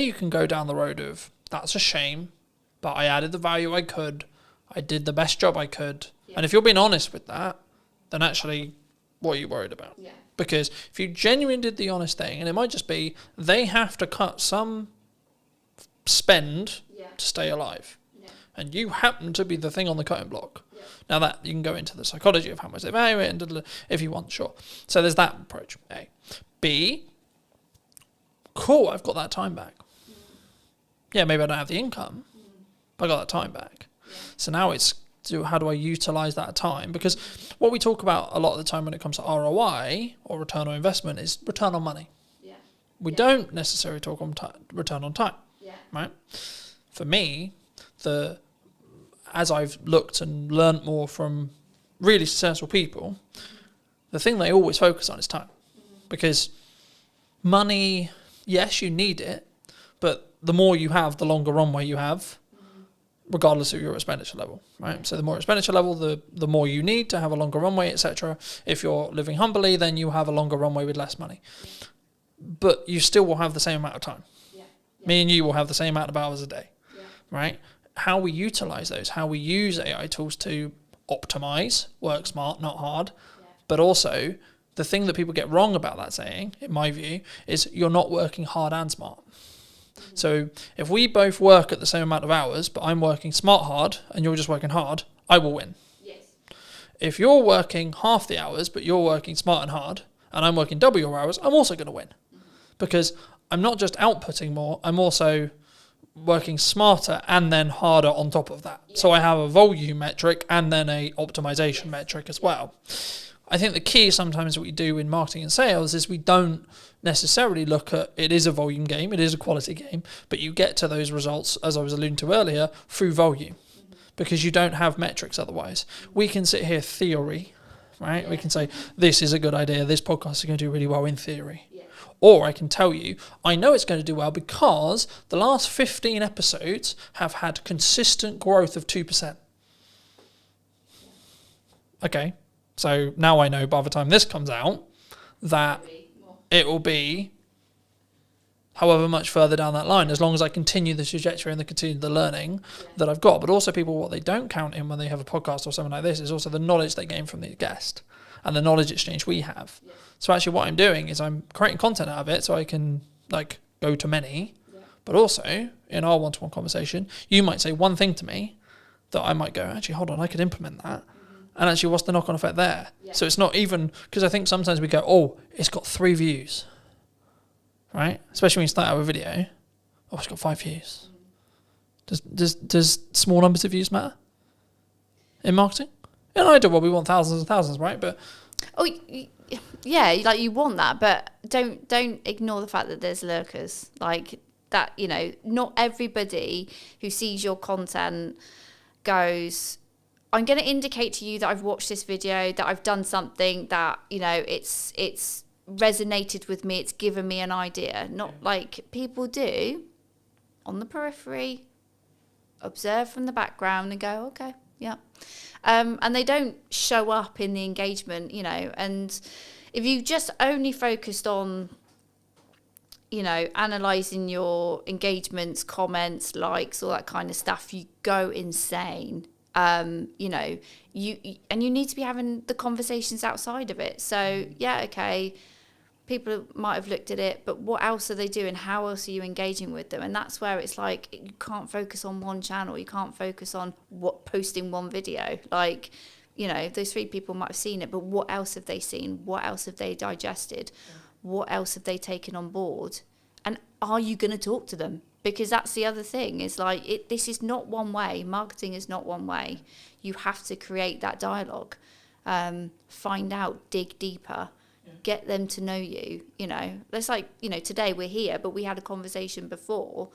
You can go down the road of, that's a shame, but I added the value I could, I did the best job I could. And if you're being honest with that, then actually, what are you worried about? Because if you genuinely did the honest thing, and it might just be they have to cut some spend to stay alive, and you happen to be the thing on the cutting block. Now that you can go into the psychology of how much they value it, and if you want, sure. So there's that approach. A. B. Cool, I've got that time back. Yeah, maybe I don't have the income, but I got that time back. So now it's, how do I utilize that time? Because what we talk about a lot of the time when it comes to ROI or return on investment is return on money. We don't necessarily talk on return on time, right? For me, as I've looked and learnt more from really successful people, the thing they always focus on is time. Because money, yes, you need it, but the more you have, the longer runway you have, regardless of your expenditure level, right? So the more expenditure level, the more you need to have a longer runway, etc. If you're living humbly, then you have a longer runway with less money. But you still will have the same amount of time. Me and you will have the same amount of hours a day, right? How we utilize those, how we use AI tools to optimize, work smart, not hard, but also the thing that people get wrong about that saying, in my view, is you're not working hard and smart. So if we both work at the same amount of hours, but I'm working smart hard and you're just working hard, I will win. If you're working half the hours, but you're working smart and hard, and I'm working double your hours, I'm also going to win. Because I'm not just outputting more, I'm also working smarter and then harder on top of that. So I have a volume metric and then a optimization metric as well. I think the key sometimes that we do in marketing and sales is we don't necessarily look at, it is a volume game, it is a quality game, but you get to those results, as I was alluding to earlier, through volume, because you don't have metrics otherwise. We can sit here theory, right? We can say, this is a good idea, this podcast is going to do really well in theory. Or I can tell you, I know it's going to do well because the last 15 episodes have had consistent growth of 2%. Okay. So now I know by the time this comes out that it will be however much further down that line, as long as I continue the trajectory and continue the learning that I've got. But also people, what they don't count in when they have a podcast or something like this is also the knowledge they gain from the guest and the knowledge exchange we have. So actually what I'm doing is I'm creating content out of it so I can like go to many, but also in our one-to-one conversation, you might say one thing to me that I might go, actually, hold on, I could implement that. And actually, what's the knock-on effect there? So it's not even, because I think sometimes we go, oh, it's got 3 views, right? Especially when you start out with a video. Oh, it's got 5 views. Does small numbers of views matter in marketing? In an ideal world, we want thousands and thousands, right? But yeah, like you want that, but don't ignore the fact that there's lurkers. Like that, you know, not everybody who sees your content goes, I'm going to indicate to you that I've watched this video, that I've done something that, you know, it's resonated with me, it's given me an idea. Not like people do on the periphery, observe from the background and go, okay, yeah. And they don't show up in the engagement, you know, and if you just only focused on, you know, analysing your engagements, comments, likes, all that kind of stuff, you go insane. You know, you need to be having the conversations outside of it. So yeah, okay, people might have looked at it, but what else are they doing? How else are you engaging with them? And that's where it's like, you can't focus on one channel. You can't focus on posting one video. Like, you know, those 3 people might have seen it, but what else have they seen? What else have they digested? What else have they taken on board? And are you going to talk to them? Because that's the other thing, is like, this is not one way. Marketing is not one way. You have to create that dialogue, find out, dig deeper, get them to know you, you know. It's like, you know, today we're here, but we had a conversation before.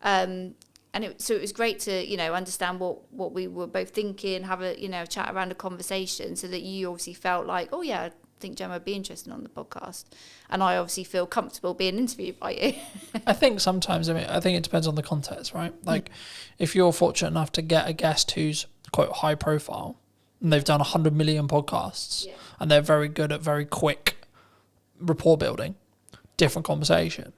So it was great to, you know, understand what we were both thinking, have a, you know, chat around a conversation, so that you obviously felt like, oh yeah, I think Gemma would be interested on the podcast, and I obviously feel comfortable being interviewed by you. I think sometimes, I think it depends on the context, right? Like if you're fortunate enough to get a guest who's quite high profile and they've done 100 million podcasts and they're very good at very quick rapport building, different conversation.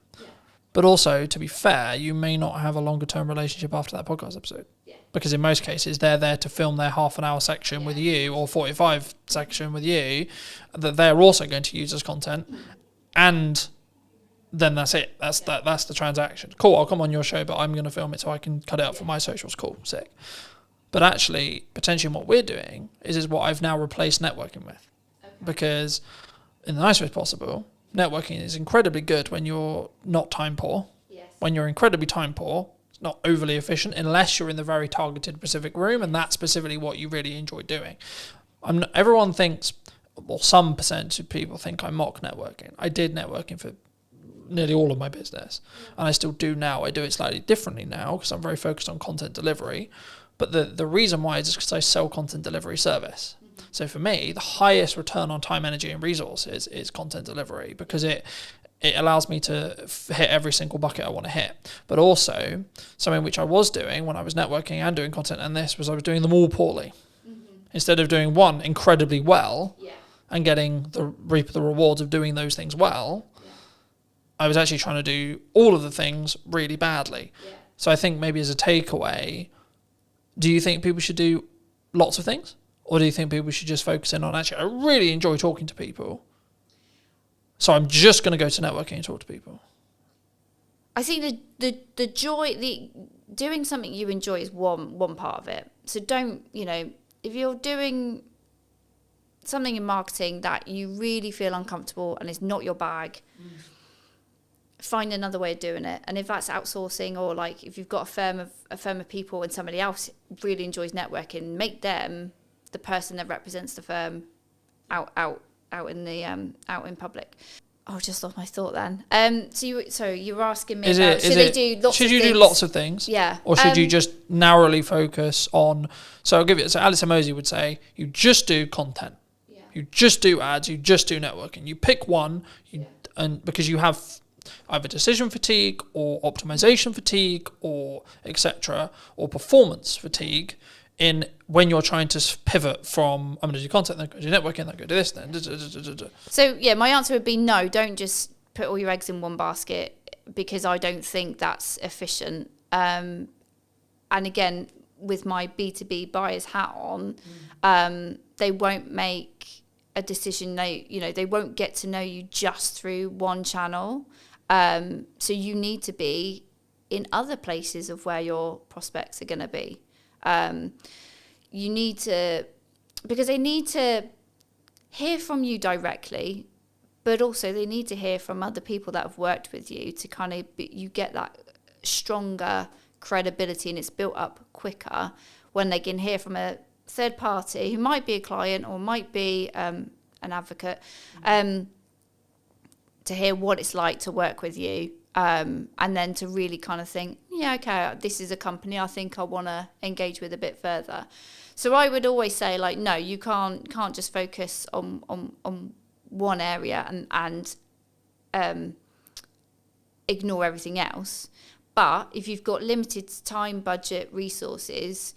But also, to be fair, you may not have a longer term relationship after that podcast episode. Because in most cases, they're there to film their half an hour section with you, or 45 section with you, that they're also going to use as content. And then that's it. That's the transaction. Cool, I'll come on your show, but I'm going to film it so I can cut it up for my socials. Cool, sick. But actually, potentially what we're doing is what I've now replaced networking with. Because in the nicest way possible, networking is incredibly good when you're not time poor. When you're incredibly time poor, it's not overly efficient unless you're in the very targeted specific room, and that's specifically what you really enjoy doing. Everyone thinks, well, some percentage of people think I mock networking. I did networking for nearly all of my business, and I still do now. I do it slightly differently now because I'm very focused on content delivery. But the reason why is just because I sell content delivery service. So for me, the highest return on time, energy, and resources is content delivery, because it allows me to hit every single bucket I want to hit. But also, something which I was doing when I was networking and doing content, and this was I was doing them all poorly. Instead of doing one incredibly well and getting reap the rewards of doing those things well, I was actually trying to do all of the things really badly. So I think maybe as a takeaway, do you think people should do lots of things? Or do you think people should just focus in on, actually, I really enjoy talking to people, so I'm just going to go to networking and talk to people? I think the joy, doing something you enjoy is one part of it. So don't, if you're doing something in marketing that you really feel uncomfortable and it's not your bag, find another way of doing it. And if that's outsourcing, or like if you've got a firm of people and somebody else really enjoys networking, make them the person that represents the firm out in public. Oh, just lost my thought then. So you were asking me about should they do lots of things? Should you do lots of things? Yeah. Or should you just narrowly focus on? So I'll give you. So Alice Mosey would say you just do content. Yeah. You just do ads. You just do networking. You pick one, and because you have either decision fatigue or optimization fatigue or etc. or performance fatigue in when you're trying to pivot from I'm going to do content, then go to networking, then go to this, then. So yeah, my answer would be no. Don't just put all your eggs in one basket, because I don't think that's efficient. And again, with my B2B buyer's hat on, they won't make a decision. They won't get to know you just through one channel. So you need to be in other places of where your prospects are going to be. You need to, because they need to hear from you directly, but also they need to hear from other people that have worked with you to kind of, you get that stronger credibility, and it's built up quicker when they can hear from a third party who might be a client or might be an advocate, to hear what it's like to work with you. And then to really kind of think, yeah, okay, this is a company I think I want to engage with a bit further. So I would always say, like, no, you can't just focus on one area and ignore everything else. But if you've got limited time, budget, resources,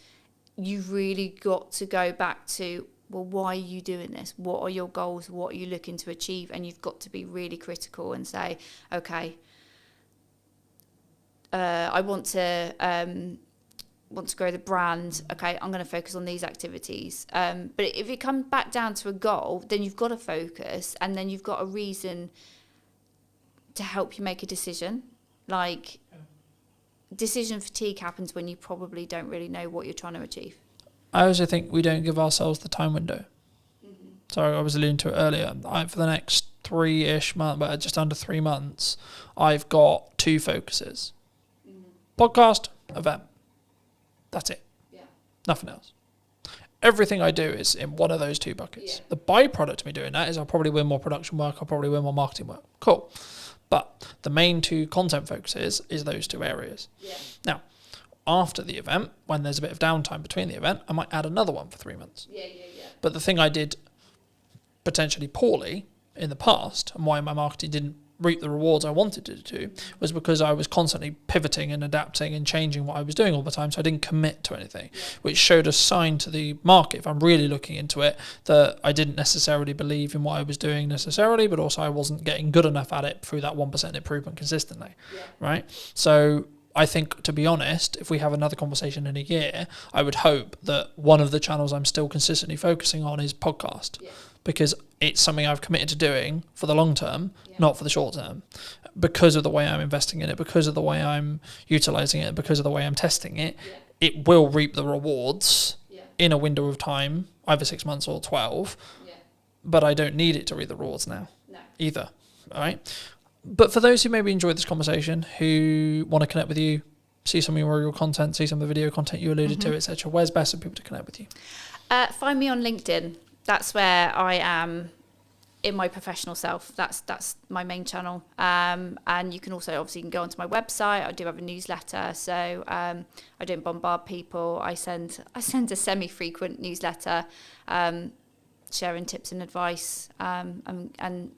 you've really got to go back to, well, why are you doing this? What are your goals? What are you looking to achieve? And you've got to be really critical and say, okay, I want to grow the brand. Okay, I'm going to focus on these activities. But if it comes back down to a goal, then you've got to focus, and then you've got a reason to help you make a decision. Like, decision fatigue happens when you probably don't really know what you're trying to achieve. I also think we don't give ourselves the time window. So I was alluding to it earlier. For the next 3-ish months, but just under 3 months, I've got 2 focuses. Podcast, event. That's it. Yeah. Nothing else. Everything I do is in one of those 2 buckets. Yeah. The byproduct of me doing that is I'll probably win more production work, I'll probably win more marketing work. Cool. But the main 2 content focuses is those 2 areas. Yeah. Now, after the event, when there's a bit of downtime between the event, I might add another one for 3 months. Yeah. But the thing I did potentially poorly in the past, and why my marketing didn't reap the rewards I wanted it to, was because I was constantly pivoting and adapting and changing what I was doing all the time, so I didn't commit to anything, which showed a sign to the market, if I'm really looking into it, that I didn't necessarily believe in what I was doing necessarily, but also I wasn't getting good enough at it through that 1% improvement consistently, right? So I think, to be honest, if we have another conversation in a year, I would hope that one of the channels I'm still consistently focusing on is podcast, because it's something I've committed to doing for the long term, not for the short term, because of the way I'm investing in it, because of the way I'm utilizing it, because of the way I'm testing it. It will reap the rewards in a window of time, either 6 months or 12, but I don't need it to reap the rewards now either, all right? But for those who maybe enjoyed this conversation, who want to connect with you, see some of your content, see some of the video content you alluded to, etc., where's best for people to connect with you? Find me on LinkedIn. That's where I am in my professional self. That's my main channel. And you can also obviously go onto my website. I do have a newsletter, so I don't bombard people. I send a semi-frequent newsletter. sharing tips and advice, and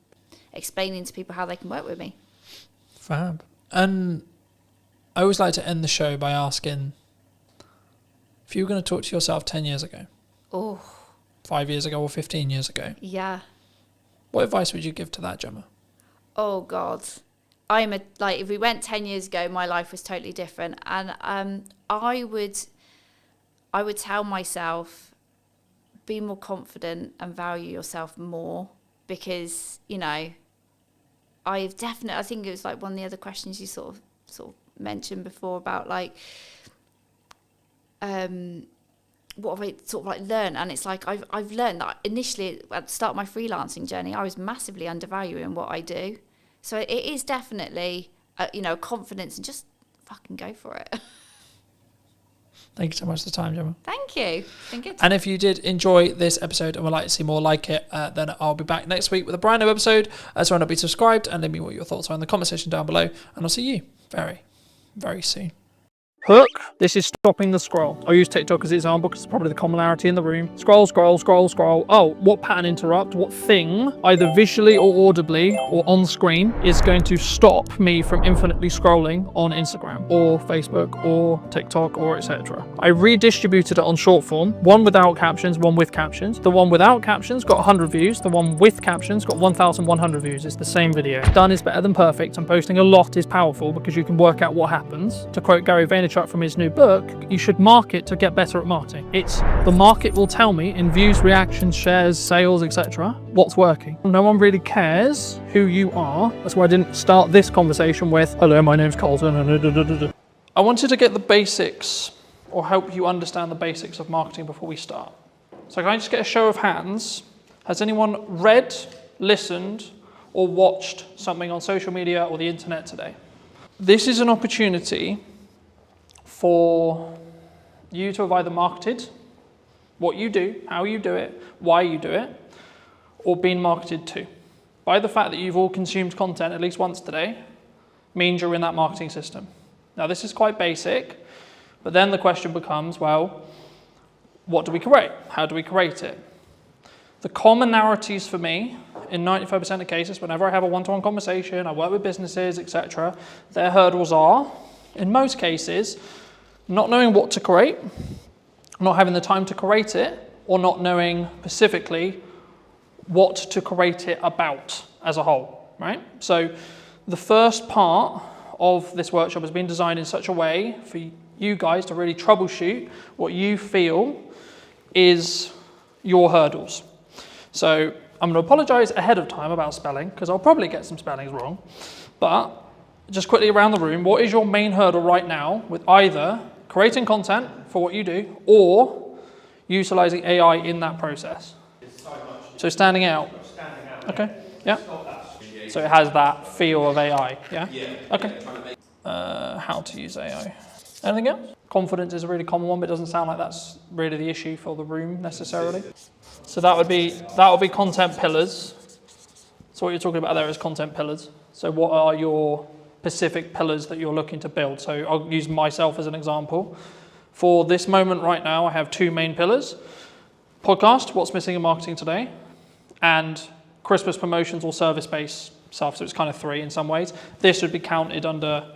explaining to people how they can work with me. Fab. And I always like to end the show by asking, if you were going to talk to yourself 10 years ago, Oh, 5 years ago or 15 years ago, yeah. what advice would you give to that, Gemma? Oh God, if we went 10 years ago, my life was totally different, and I would tell myself, be more confident and value yourself more, because I think it was like one of the other questions you sort of mentioned before about like what have I sort of like learned, and it's like I've learned that initially at the start of my freelancing journey I was massively undervaluing what I do. So it is definitely, confidence, and just fucking go for it. Thank you so much for the time, Gemma. Thank you. It's been good. And if you did enjoy this episode and would like to see more like it, then I'll be back next week with a brand new episode. So why not be subscribed and let me know what your thoughts are in the comment section down below. And I'll see you very, very soon. Hook. This is stopping the scroll. I'll use TikTok as an example because it's probably the commonality in the room. Scroll, scroll, scroll, scroll. Oh, what pattern interrupt? What thing, either visually or audibly or on screen, is going to stop me from infinitely scrolling on Instagram or Facebook or TikTok or etc. I redistributed it on short form. One without captions, one with captions. The one without captions got 100 views. The one with captions got 1,100 views. It's the same video. Done is better than perfect, and posting a lot is powerful because you can work out what happens. To quote Gary Vaynerchuk from his new book, you should market to get better at marketing. It's the market will tell me in views, reactions, shares, sales, etc. what's working. No one really cares who you are. That's why I didn't start this conversation with, hello, my name's Colton. I wanted to get the basics, or help you understand the basics of marketing before we start. So can I just get a show of hands? Has anyone read, listened, or watched something on social media or the internet today? This is an opportunity for you to have either marketed what you do, how you do it, why you do it, or been marketed to. By the fact that you've all consumed content at least once today, means you're in that marketing system. Now this is quite basic, but then the question becomes, well, what do we create? How do we create it? The common narratives for me, in 95% of cases, whenever I have a one-to-one conversation, I work with businesses, etc., their hurdles are, in most cases, not knowing what to create, not having the time to create it, or not knowing specifically what to create it about as a whole, right? So the first part of this workshop has been designed in such a way for you guys to really troubleshoot what you feel is your hurdles. So I'm going to apologize ahead of time about spelling, because I'll probably get some spellings wrong, but just quickly around the room, what is your main hurdle right now with either creating content for what you do or utilizing AI in that process? So standing out. Okay, yeah. So it has that feel of AI, yeah? Okay. How to use AI. Anything else? Confidence is a really common one, but it doesn't sound like that's really the issue for the room necessarily. So that would be content pillars. So what you're talking about there is content pillars. So what are your specific pillars that you're looking to build? So I'll use myself as an example. For this moment right now, I have two main pillars. Podcast, what's missing in marketing today, and Christmas promotions or service-based stuff. So it's kind of three in some ways. This would be counted under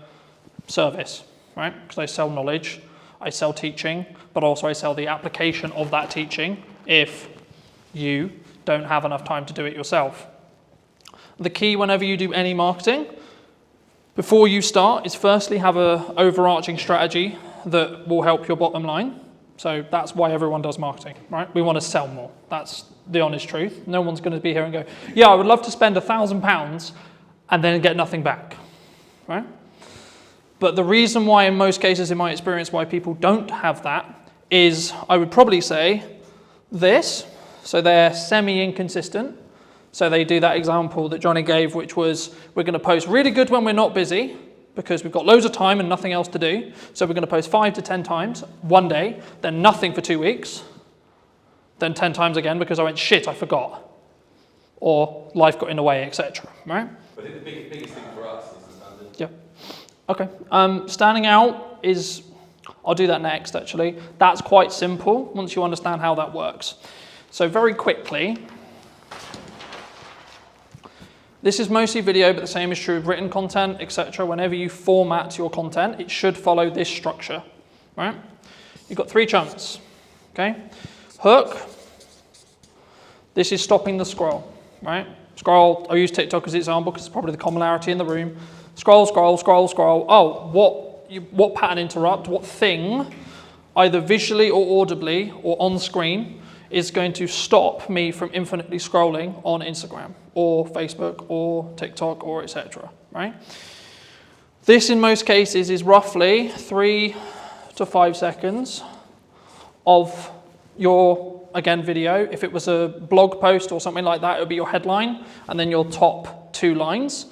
service, right? Because I sell knowledge, I sell teaching, but also I sell the application of that teaching if you don't have enough time to do it yourself. The key whenever you do any marketing, before you start, is firstly have an overarching strategy that will help your bottom line. So that's why everyone does marketing, right? We want to sell more. That's the honest truth. No one's going to be here and go, yeah, I would love to spend £1,000 and then get nothing back, right? But the reason why in most cases, in my experience, why people don't have that is, I would probably say this. So they're semi-inconsistent. So they do that example that Johnny gave, which was, we're going to post really good when we're not busy because we've got loads of time and nothing else to do. So we're going to post 5 to 10 times one day, then nothing for 2 weeks, then 10 times again because I went, shit, I forgot. Or life got in the way, etc. Right? But I think the biggest thing for us is the standard. Yeah. Okay. Standing out is, I'll do that next actually. That's quite simple once you understand how that works. So very quickly, this is mostly video, but the same is true of written content, etc. Whenever you format your content, it should follow this structure, right? You've got 3 chunks, okay? Hook, this is stopping the scroll, right? Scroll, I'll use TikTok as an example because it's probably the commonality in the room. Scroll, scroll, scroll, scroll. Oh, what pattern interrupt, what thing, either visually or audibly or on screen, is going to stop me from infinitely scrolling on Instagram or Facebook or TikTok or etc., right? This in most cases is roughly 3 to 5 seconds of your, again, video. If it was a blog post or something like that, it would be your headline and then your top 2 lines.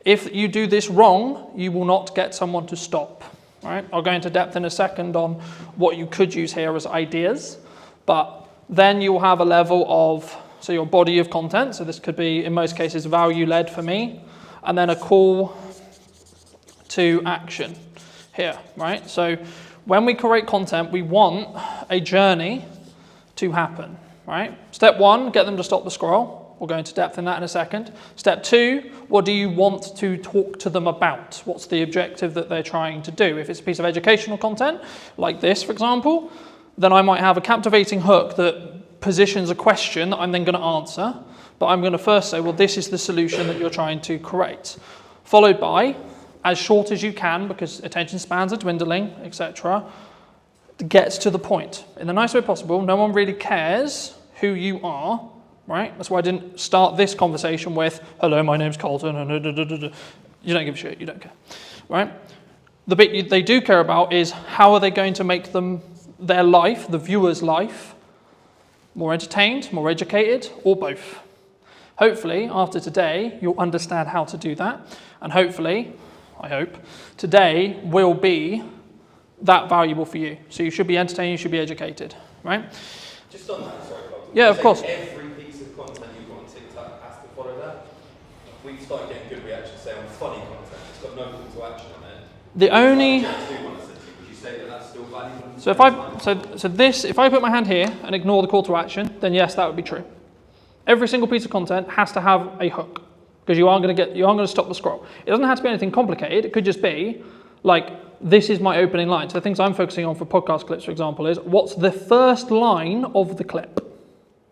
If you do this wrong, you will not get someone to stop, right? I'll go into depth in a second on what you could use here as ideas, but then you'll have a level of, so your body of content, so this could be, in most cases, value-led for me, and then a call to action here, right? So when we create content, we want a journey to happen, right? Step 1, get them to stop the scroll. We'll go into depth in that in a second. Step 2, what do you want to talk to them about? What's the objective that they're trying to do? If it's a piece of educational content, like this, for example, then I might have a captivating hook that positions a question that I'm then going to answer, but I'm going to first say, well, this is the solution that you're trying to create, followed by, as short as you can, because attention spans are dwindling, etc., gets to the point. In the nicest way possible, no one really cares who you are, right? That's why I didn't start this conversation with, hello, my name's Colton, and you don't give a shit, you don't care, right? The bit they do care about is how are they going to make their life, the viewer's life, more entertained, more educated, or both. Hopefully, after today, you'll understand how to do that. And hopefully, I hope, today will be that valuable for you. So you should be entertained, you should be educated, right? Just on that, sorry, Colton. Yeah, of course. Every piece of content you've got on TikTok has to follow that. We've started getting good reactions, say, on funny content. It's got no call to action on it. The only... Would you say that that's still valuable? So if I put my hand here and ignore the call to action, then yes, that would be true. Every single piece of content has to have a hook because you aren't going to stop the scroll. It doesn't have to be anything complicated. It could just be like, this is my opening line. So the things I'm focusing on for podcast clips, for example, is what's the first line of the clip,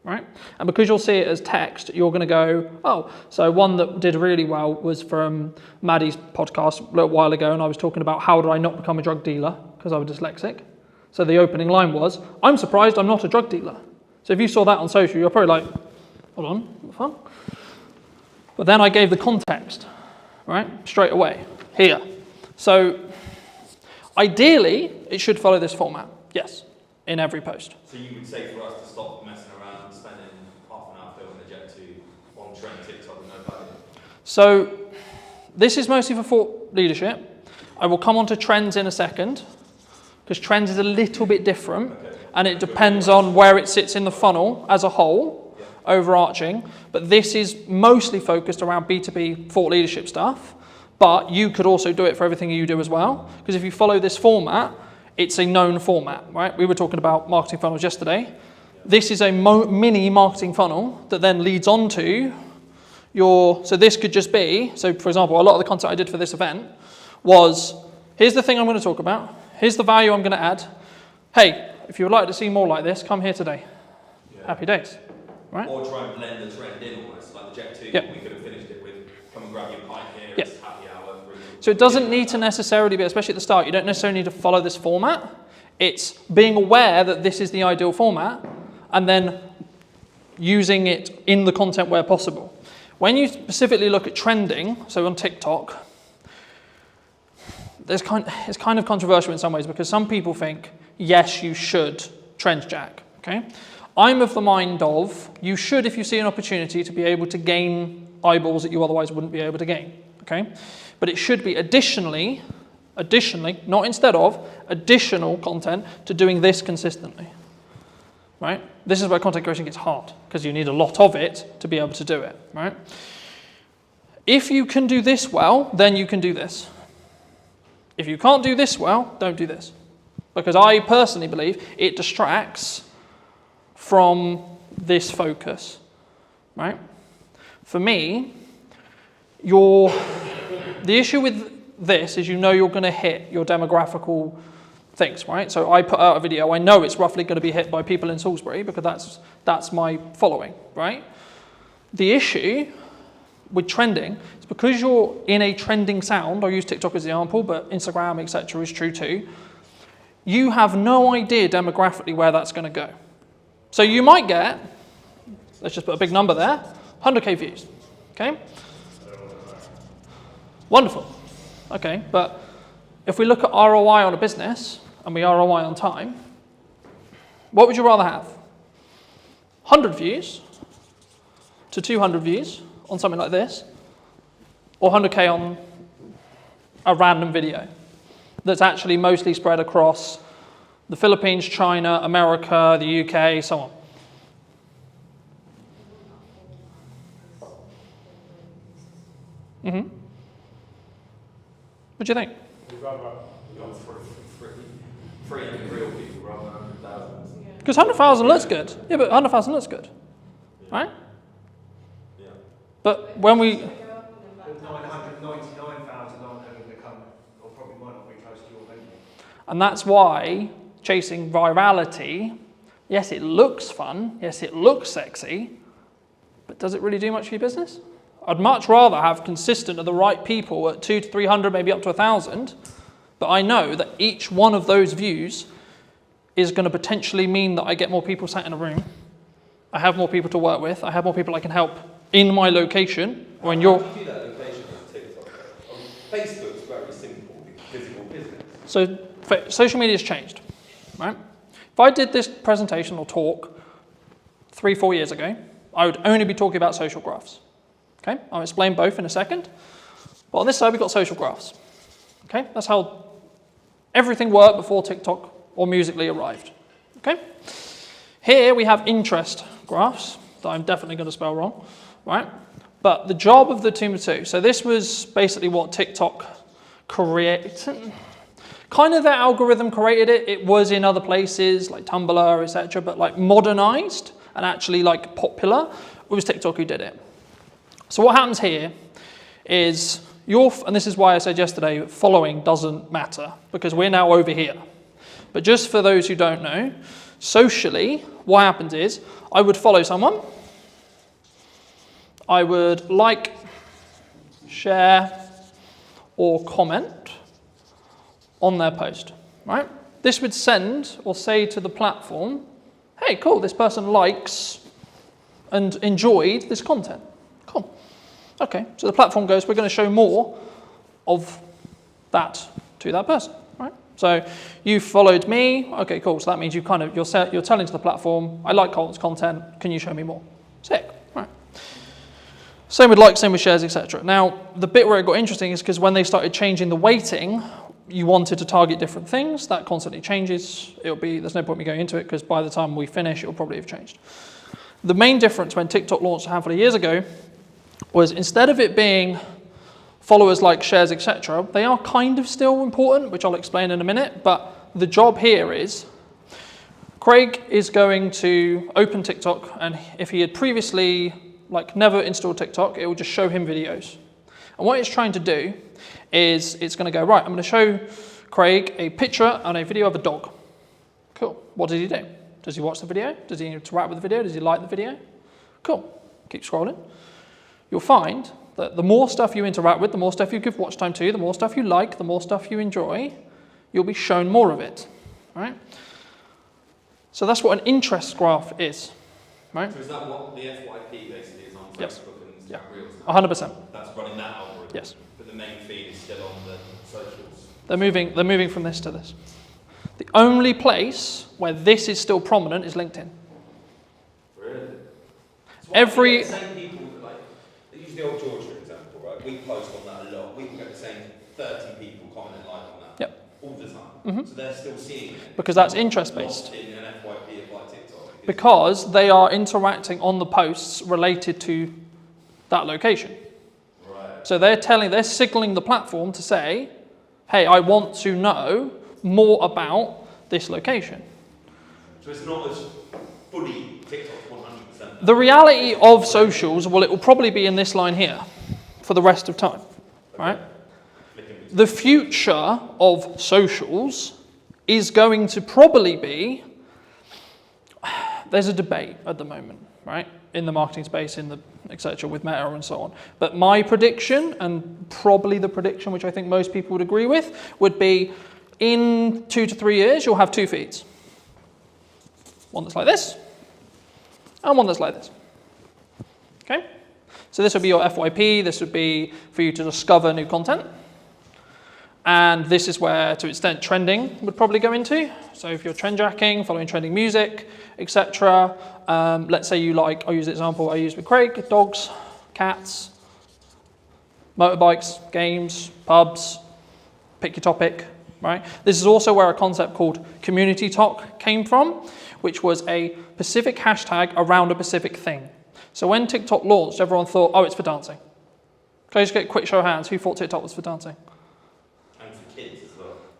right? And because you'll see it as text, you're going to go, oh, so one that did really well was from Maddie's podcast a little while ago, and I was talking about how did I not become a drug dealer because I was dyslexic. So the opening line was, I'm surprised I'm not a drug dealer. So if you saw that on social, you're probably like, hold on, what the fuck? But then I gave the context, right? Straight away, here. So ideally, it should follow this format, yes, in every post. So you would say for us to stop messing around and spending half an hour filming a Jet 2 on trend TikTok with no value? So this is mostly for thought leadership. I will come on to trends in a second, because trends is a little bit different, and it depends on where it sits in the funnel as a whole, overarching. But this is mostly focused around B2B thought leadership stuff, but you could also do it for everything you do as well, because if you follow this format, it's a known format, right? We were talking about marketing funnels yesterday. This is a mini marketing funnel that then leads on to so this could just be, so for example, a lot of the content I did for this event was, here's the thing I'm going to talk about, here's the value I'm going to add. Hey, if you would like to see more like this, come here today. Yeah. Happy days, right? Or try and blend the trend in almost, like the Jet 2, yeah. We could have finished it with, come and grab your pint here, yeah. It's happy hour. So it doesn't need to necessarily be, especially at the start, you don't necessarily need to follow this format. It's being aware that this is the ideal format and then using it in the content where possible. When you specifically look at trending, so on TikTok, it's kind of controversial in some ways because some people think, yes, you should trend jack, okay? I'm of the mind of, you should if you see an opportunity to be able to gain eyeballs that you otherwise wouldn't be able to gain, okay? But it should be additionally, not instead of, additional content to doing this consistently, right? This is where content creation gets hard because you need a lot of it to be able to do it, right? If you can do this well, then you can do this. If you can't do this well, don't do this. Because I personally believe it distracts from this focus, right? For me, the issue with this is you're going to hit your demographical things, right? So I put out a video, I know it's roughly going to be hit by people in Salisbury because that's my following, right? The issue with trending is because you're in a trending sound, I'll use TikTok as an example, but Instagram, etc. is true too, you have no idea demographically where that's going to go. So you might get, let's just put a big number there, 100k views, okay? Wonderful, okay, but if we look at ROI on a business and we ROI on time, what would you rather have? 100 views to 200 views on something like this, or 100k on a random video that's actually mostly spread across the Philippines, China, America, the UK, so on. Mm-hmm. What do you think? We'd rather have 300 real people rather than 100,000. Because 100,000 looks good. Yeah, but 100,000 looks good, right? Yeah. But when we... 999,000 aren't going to become, or probably might not be close to your venue. And that's why chasing virality, yes, it looks fun, yes, it looks sexy, but does it really do much for your business? I'd much rather have consistent of the right people at 200 to 300, maybe up to 1,000, but I know that each one of those views is going to potentially mean that I get more people sat in a room, I have more people to work with, I have more people I can help in my location. When you're... How do you do that location on TikTok? Facebook's very simple, physical business. So social media's changed, right? If I did this presentation or talk 3-4 years ago, I would only be talking about social graphs. Okay, I'll explain both in a second. But on this side, we've got social graphs. Okay, that's how everything worked before TikTok or Musical.ly arrived. Okay, here we have interest graphs that I'm definitely going to spell wrong, right? But the job of the team of two. So this was basically what TikTok created. Kind of their algorithm created it. It was in other places like Tumblr, etc. But like modernized and actually like popular, it was TikTok who did it. So what happens here is and this is why I said yesterday, following doesn't matter because we're now over here. But just for those who don't know, socially, what happens is I would follow someone, I would like, share, or comment on their post, right? This would send or say to the platform, hey, cool, this person likes and enjoyed this content. Cool. Okay, so the platform goes, we're going to show more of that to that person, right? So you followed me, okay, cool. So that means you're telling to the platform, I like Colton's content, can you show me more? Sick, right? Same with likes, same with shares, etc. Now, the bit where it got interesting is because when they started changing the weighting, you wanted to target different things. That constantly changes. There's no point me going into it because by the time we finish, it will probably have changed. The main difference when TikTok launched a handful of years ago was instead of it being followers, like, shares, etc., they are kind of still important, which I'll explain in a minute, but the job here is Craig is going to open TikTok, and if he had previously never installed TikTok, it will just show him videos. And what it's trying to do is it's going to go, right, I'm going to show Craig a picture and a video of a dog. Cool. What does he do? Does he watch the video? Does he interact with the video? Does he like the video? Cool. Keep scrolling. You'll find that the more stuff you interact with, the more stuff you give watch time to, the more stuff you like, the more stuff you enjoy, you'll be shown more of it, right? So that's what an interest graph is, right? So is that what the FYP basically is on Facebook Yes. and Instagram Yeah. Reels? 100%. That's running that algorithm. Yes. But the main feed is still on the socials. They're moving from this to this. The only place where this is still prominent is LinkedIn. Really? So Every- the same people use the old George for example, right? We post on that a lot. We can get the same 30 people comment and like on that. Yep. All the time. Mhm. So they're still seeing it. Because that's interest-based. Not in an FYP of like TikTok. Because they are interacting on the posts related to that location. Right. So they're signaling the platform to say, hey, I want to know more about this location. So it's not as fully TikTok 100%. The reality of socials, well, it will probably be in this line here for the rest of time, right? The future of socials is going to probably be, there's a debate at the moment, right? In the marketing space, in the etc. with Meta and so on. But my prediction, and probably the prediction which I think most people would agree with, would be in 2 to 3 years, you'll have 2 feeds. One that's like this, and one that's like this. Okay? So this would be your FYP, this would be for you to discover new content. And this is where, to an extent, trending would probably go into. So if you're trend jacking, following trending music, etc. Let's say you like, I'll use the example I used with Craig, dogs, cats, motorbikes, games, pubs, pick your topic, right? This is also where a concept called community talk came from, which was a specific hashtag around a specific thing. So when TikTok launched, everyone thought, oh, it's for dancing. Can I just get a quick show of hands? Who thought TikTok was for dancing?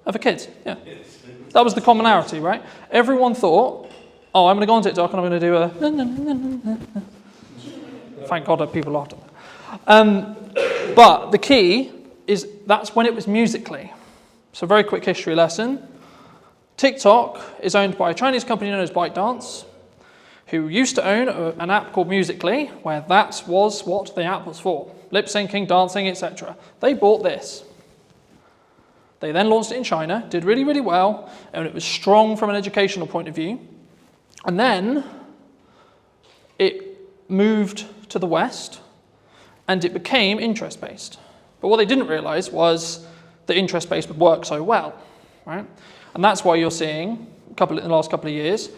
Oh, for kids, yeah. That was the commonality, right? Everyone thought, oh, I'm going to go on TikTok and I'm going to do a... Thank God that people laughed at that. But the key is that's when it was Musical.ly. So very quick history lesson. TikTok is owned by a Chinese company known as ByteDance, who used to own an app called Musical.ly, where that was what the app was for. Lip syncing, dancing, etc. They bought this. They then launched it in China, did really, really well, and it was strong from an educational point of view. And then it moved to the West, and it became interest-based. But what they didn't realize was that interest-based would work so well, right? And that's why you're seeing, in the last couple of years,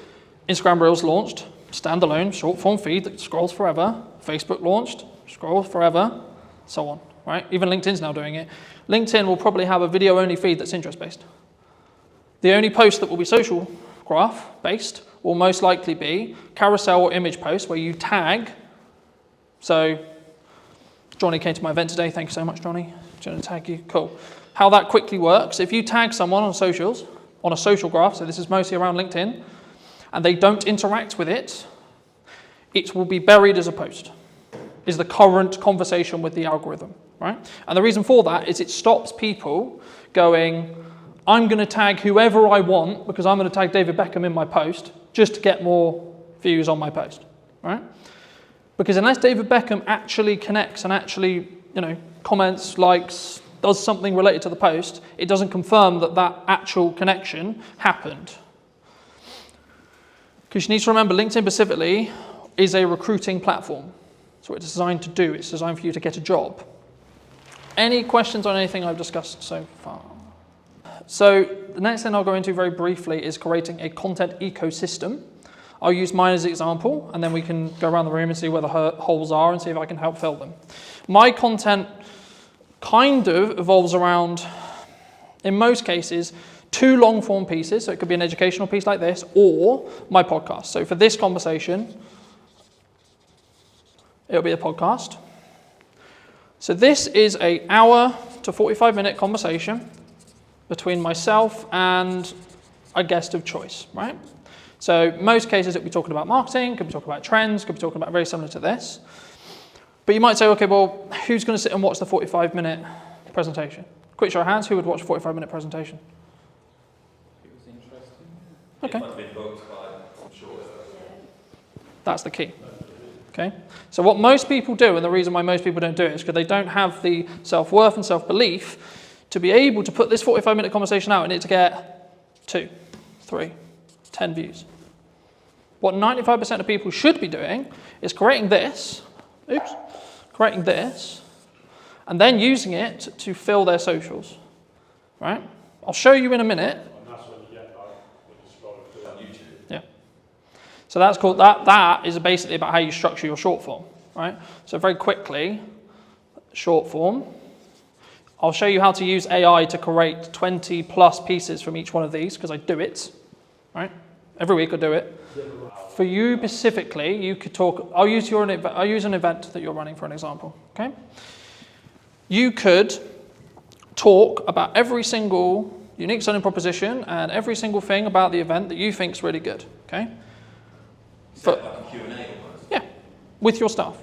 Instagram Reels launched, standalone, short-form feed that scrolls forever. Facebook launched, scrolls forever, so on, right? Even LinkedIn's now doing it. LinkedIn will probably have a video-only feed that's interest-based. The only post that will be social graph-based will most likely be carousel or image posts where you tag. So Johnny came to my event today. Thank you so much, Johnny. Do you want to tag you? Cool. How that quickly works, if you tag someone on socials, on a social graph, so this is mostly around LinkedIn, and they don't interact with it, it will be buried as a post, is the current conversation with the algorithm, right? And the reason for that is it stops people going, I'm going to tag whoever I want because I'm going to tag David Beckham in my post just to get more views on my post, right? Because unless David Beckham actually connects and actually, comments, likes, does something related to the post, it doesn't confirm that that actual connection happened. Because you need to remember, LinkedIn specifically is a recruiting platform. That's what it's designed to do. It's designed for you to get a job. Any questions on anything I've discussed so far? So the next thing I'll go into very briefly is creating a content ecosystem. I'll use mine as an example, and then we can go around the room and see where the holes are and see if I can help fill them. My content kind of evolves around, in most cases, 2 long-form pieces. So it could be an educational piece like this, or my podcast. So for this conversation, it'll be a podcast. So this is an hour to 45-minute conversation between myself and a guest of choice, right? So most cases it'll be talking about marketing, could be talking about trends, could be talking about very similar to this. But you might say, okay, well, who's going to sit and watch the 45-minute presentation? Quick show of hands, who would watch a 45-minute presentation? Okay. That's the key. Okay. So what most people do, and the reason why most people don't do it, is because they don't have the self-worth and self-belief to be able to put this 45-minute conversation out and it to get 2, 3, 10 views. What 95% of people should be doing is creating this, and then using it to fill their socials, right? I'll show you in a minute. Yeah. So that's called, that is basically about how you structure your short form, right? So very quickly, short form. I'll show you how to use AI to create 20 plus pieces from each one of these, because I do it, right? Every week I do it. For you specifically, you could talk, I'll use an event that you're running for an example, okay? You could talk about every single unique selling proposition and every single thing about the event that you think is really good, okay? Like a Q&A almost. with your stuff.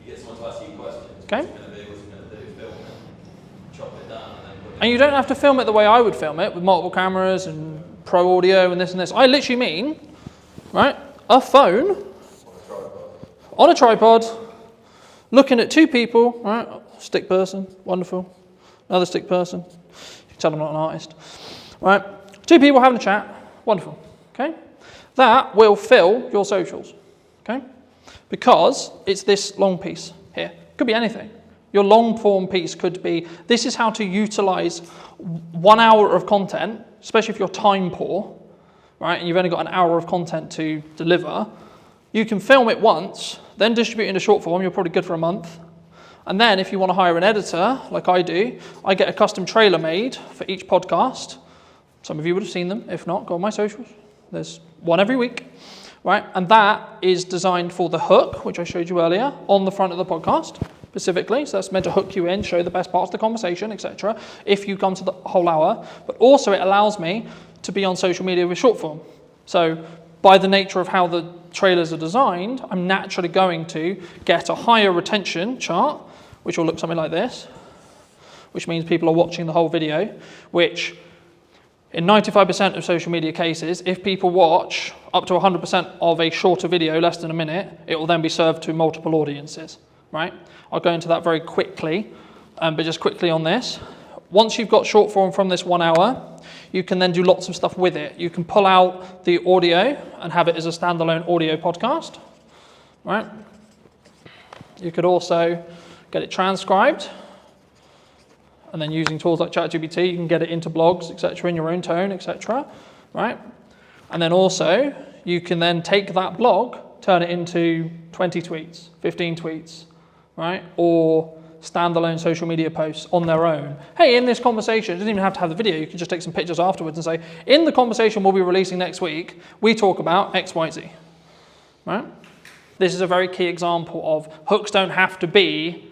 You get someone to ask you questions. Okay. What's it going to be? What's it going to do? Film it, chop it down, and then put it. And you don't have to film it the way I would film it, with multiple cameras and pro audio and this and this. I literally mean, right, a phone on a tripod, looking at two people, right, stick person, wonderful, another stick person, you can tell I'm not an artist, right, two people having a chat, wonderful, okay? That will fill your socials, okay? Because it's this long piece here. Could be anything. Your long form piece could be, this is how to utilize 1 hour of content, especially if you're time poor, right, and you've only got an hour of content to deliver. You can film it once, then distribute it into short form. You're probably good for a month. And then if you want to hire an editor, like I do, I get a custom trailer made for each podcast. Some of you would have seen them. If not, go on my socials. There's one every week, right? And that is designed for the hook, which I showed you earlier, on the front of the podcast specifically. So that's meant to hook you in, show the best parts of the conversation, etc. if you come to the whole hour. But also it allows me to be on social media with short form. So by the nature of how the trailers are designed, I'm naturally going to get a higher retention chart, which will look something like this, which means people are watching the whole video, which in 95% of social media cases, if people watch up to 100% of a shorter video, less than a minute, it will then be served to multiple audiences, right? I'll go into that very quickly, but just quickly on this. Once you've got short form from this 1 hour, you can then do lots of stuff with it. You can pull out the audio and have it as a standalone audio podcast, right? You could also get it transcribed, and then using tools like ChatGPT, you can get it into blogs, etc., in your own tone, etc., right? And then also, you can then take that blog, turn it into 20 tweets, 15 tweets, right? Or standalone social media posts on their own. Hey, in this conversation, it doesn't even have to have the video, you can just take some pictures afterwards and say, in the conversation we'll be releasing next week, we talk about X, Y, Z, right? This is a very key example of hooks don't have to be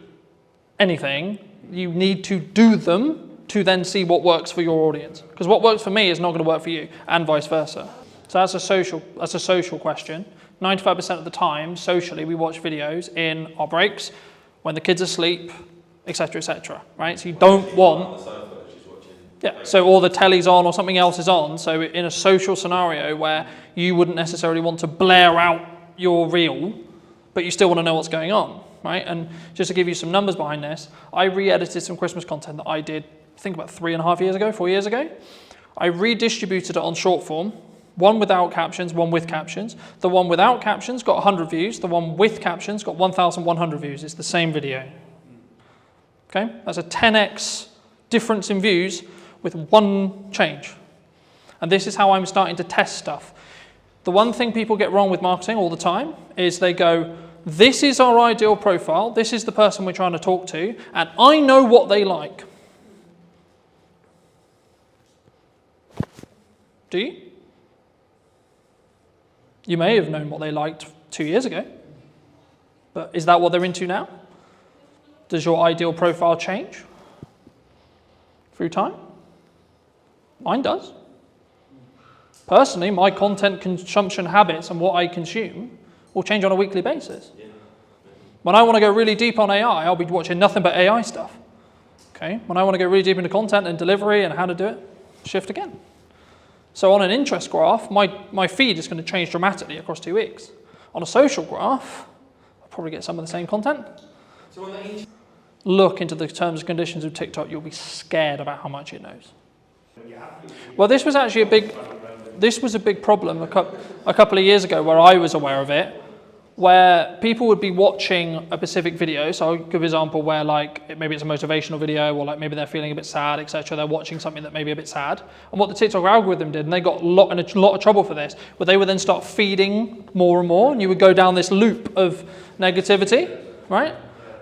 anything. You need to do them to then see what works for your audience. Because what works for me is not going to work for you, and vice versa. So that's a social question. 95% of the time, socially, we watch videos in our breaks, when the kids are asleep, etc., right? So you don't want... Yeah, so or the telly's on or something else is on. So in a social scenario where you wouldn't necessarily want to blare out your reel, but you still want to know what's going on, right? And just to give you some numbers behind this, I re-edited some Christmas content that I did, I think about 4 years ago. I redistributed it on short form, one without captions, one with captions. The one without captions got 100 views. The one with captions got 1,100 views. It's the same video. Okay, that's a 10x difference in views with one change. And this is how I'm starting to test stuff. The one thing people get wrong with marketing all the time is they go, this is our ideal profile, this is the person we're trying to talk to, and I know what they like. Do you? You may have known what they liked 2 years ago, but is that what they're into now? Does your ideal profile change through time? Mine does. Personally, my content consumption habits and what I consume will change on a weekly basis. When I want to go really deep on AI, I'll be watching nothing but AI stuff. Okay? When I want to go really deep into content and delivery and how to do it, shift again. So on an interest graph, my feed is going to change dramatically across 2 weeks. On a social graph, I'll probably get some of the same content. So on the Look into the terms and conditions of TikTok, you'll be scared about how much it knows. Well, this was actually a big problem a couple of years ago where I was aware of it, where people would be watching a specific video. So I'll give an example where like maybe it's a motivational video or like maybe they're feeling a bit sad, etc. They're watching something that may be a bit sad. And what the TikTok algorithm did, and they got in a lot of trouble for this, but they would then start feeding more and more, and you would go down this loop of negativity, right?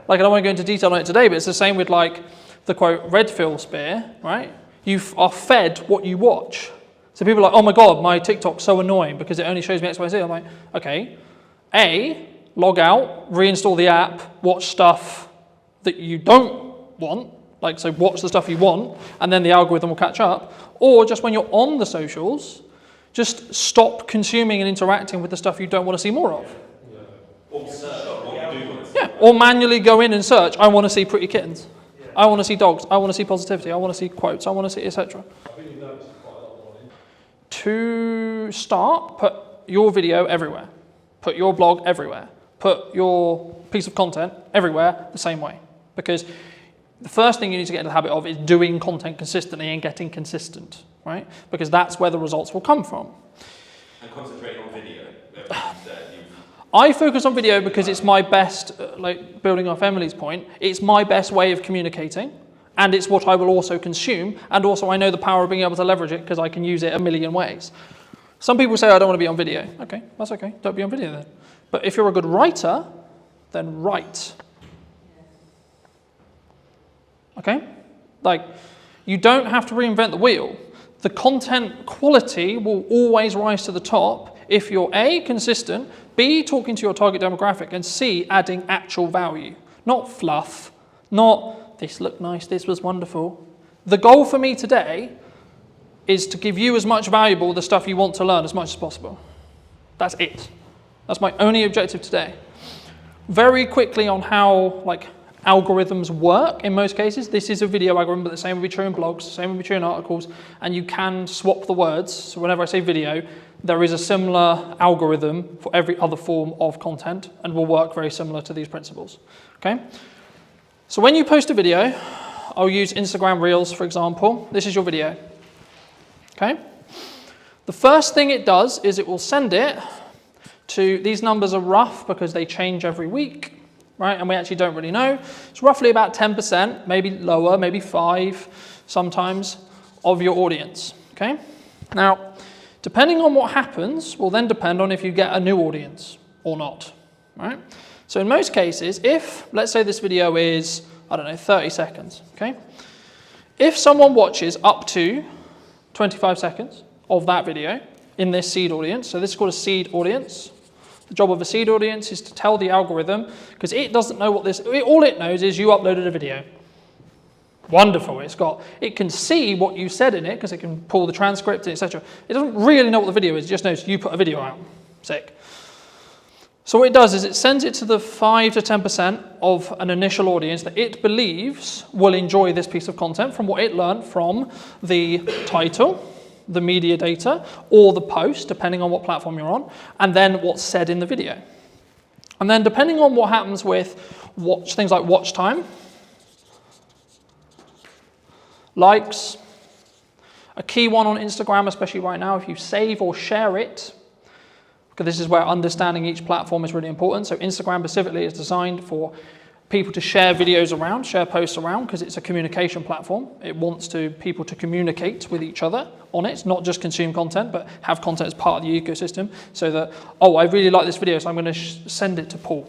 Like I don't want to go into detail on it today, but it's the same with like the quote red pill spear, right? You are fed what you watch. So people are like, oh my God, my TikTok's so annoying because it only shows me X, Y, Z. I'm like, okay. Log out, reinstall the app, watch stuff that you don't want, like so watch the stuff you want, and then the algorithm will catch up. Or just when you're on the socials, just stop consuming and interacting with the stuff you don't want to see more of. or search Yeah, or manually go in and search, I want to see pretty kittens. I want to see dogs. I want to see positivity. I want to see quotes. I want to see etc. To start, put your video everywhere. Put your blog everywhere. Put your piece of content everywhere the same way. Because the first thing you need to get into the habit of is doing content consistently and getting consistent, right? Because that's where the results will come from. And concentrating on video. I focus on video because it's my best, like building off Emily's point, it's my best way of communicating, and it's what I will also consume, and also I know the power of being able to leverage it because I can use it a million ways. Some people say, I don't want to be on video. Okay, that's okay, don't be on video then. But if you're a good writer, then write. Okay? Like, you don't have to reinvent the wheel. The content quality will always rise to the top if you're A, consistent, B, talking to your target demographic, and C, adding actual value. Not fluff, not this looked nice, this was wonderful. The goal for me today is to give you as much valuable the stuff you want to learn as much as possible. That's it. That's my only objective today. Very quickly on how algorithms work in most cases. This is a video algorithm, but the same will be true in blogs, the same will be true in articles, and you can swap the words. So whenever I say video, there is a similar algorithm for every other form of content and will work very similar to these principles. Okay? So when you post a video, I'll use Instagram Reels, for example. This is your video. Okay? The first thing it does is it will send it to, these numbers are rough because they change every week. Right, and we actually don't really know. It's roughly about 10%, maybe lower, maybe 5% sometimes, of your audience, okay? Now, depending on what happens will then depend on if you get a new audience or not, right? So in most cases, if, let's say this video is, 30 seconds, okay? If someone watches up to 25 seconds of that video in this seed audience, so this is called a seed audience. The job of a seed audience is to tell the algorithm, because it doesn't know what this, all it knows is you uploaded a video. Wonderful, it can see what you said in it, because it can pull the transcript, etc. It doesn't really know what the video is, it just knows you put a video out. Sick. So what it does is it sends it to the 5 to 10% of an initial audience that it believes will enjoy this piece of content from what it learned from the title, the media data, or the post, depending on what platform you're on, and then what's said in the video. And then depending on what happens with things like watch time, likes, a key one on Instagram, especially right now, if you save or share it, because this is where understanding each platform is really important. So Instagram specifically is designed for people to share videos around, share posts around, because it's a communication platform. It wants people to communicate with each other on it, not just consume content, but have content as part of the ecosystem, so that, oh, I really like this video, so I'm going to send it to Paul,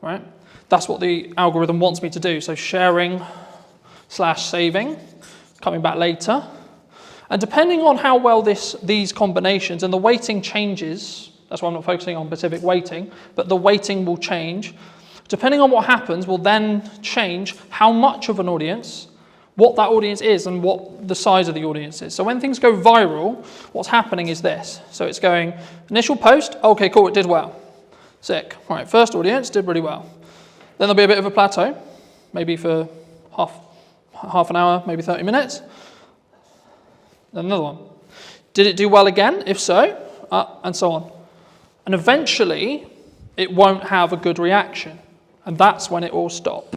right? That's what the algorithm wants me to do. So sharing/saving, coming back later. And depending on how well these combinations, and the weighting changes, that's why I'm not focusing on specific weighting, but the weighting will change. Depending on what happens will then change how much of an audience, what that audience is, and what the size of the audience is. So when things go viral, what's happening is this. So it's going, initial post, okay, cool, it did well. Sick. All right, first audience, did really well. Then there'll be a bit of a plateau, maybe for half an hour, maybe 30 minutes. Then another one. Did it do well again? If so, and so on. And eventually, it won't have a good reaction. And that's when it will stop.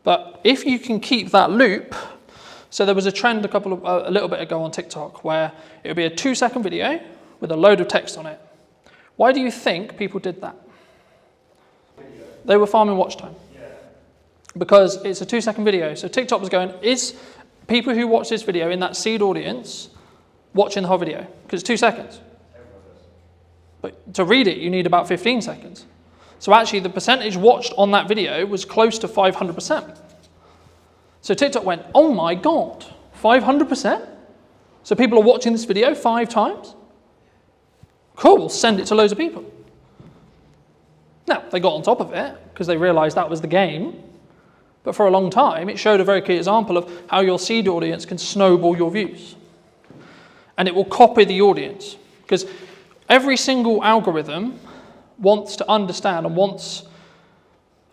But if you can keep that loop, so there was a trend a little bit ago on TikTok where it would be a 2-second video with a load of text on it. Why do you think people did that? They were farming watch time. Because it's a 2-second video. So TikTok was going, is people who watch this video in that seed audience watching the whole video? Because it's 2 seconds. But to read it, you need about 15 seconds. So actually, the percentage watched on that video was close to 500%. So TikTok went, oh my God, 500%? So people are watching this video 5 times? Cool, we'll send it to loads of people. Now, they got on top of it because they realized that was the game. But for a long time, it showed a very clear example of how your seed audience can snowball your views. And it will copy the audience. Because every single algorithm wants to understand and wants...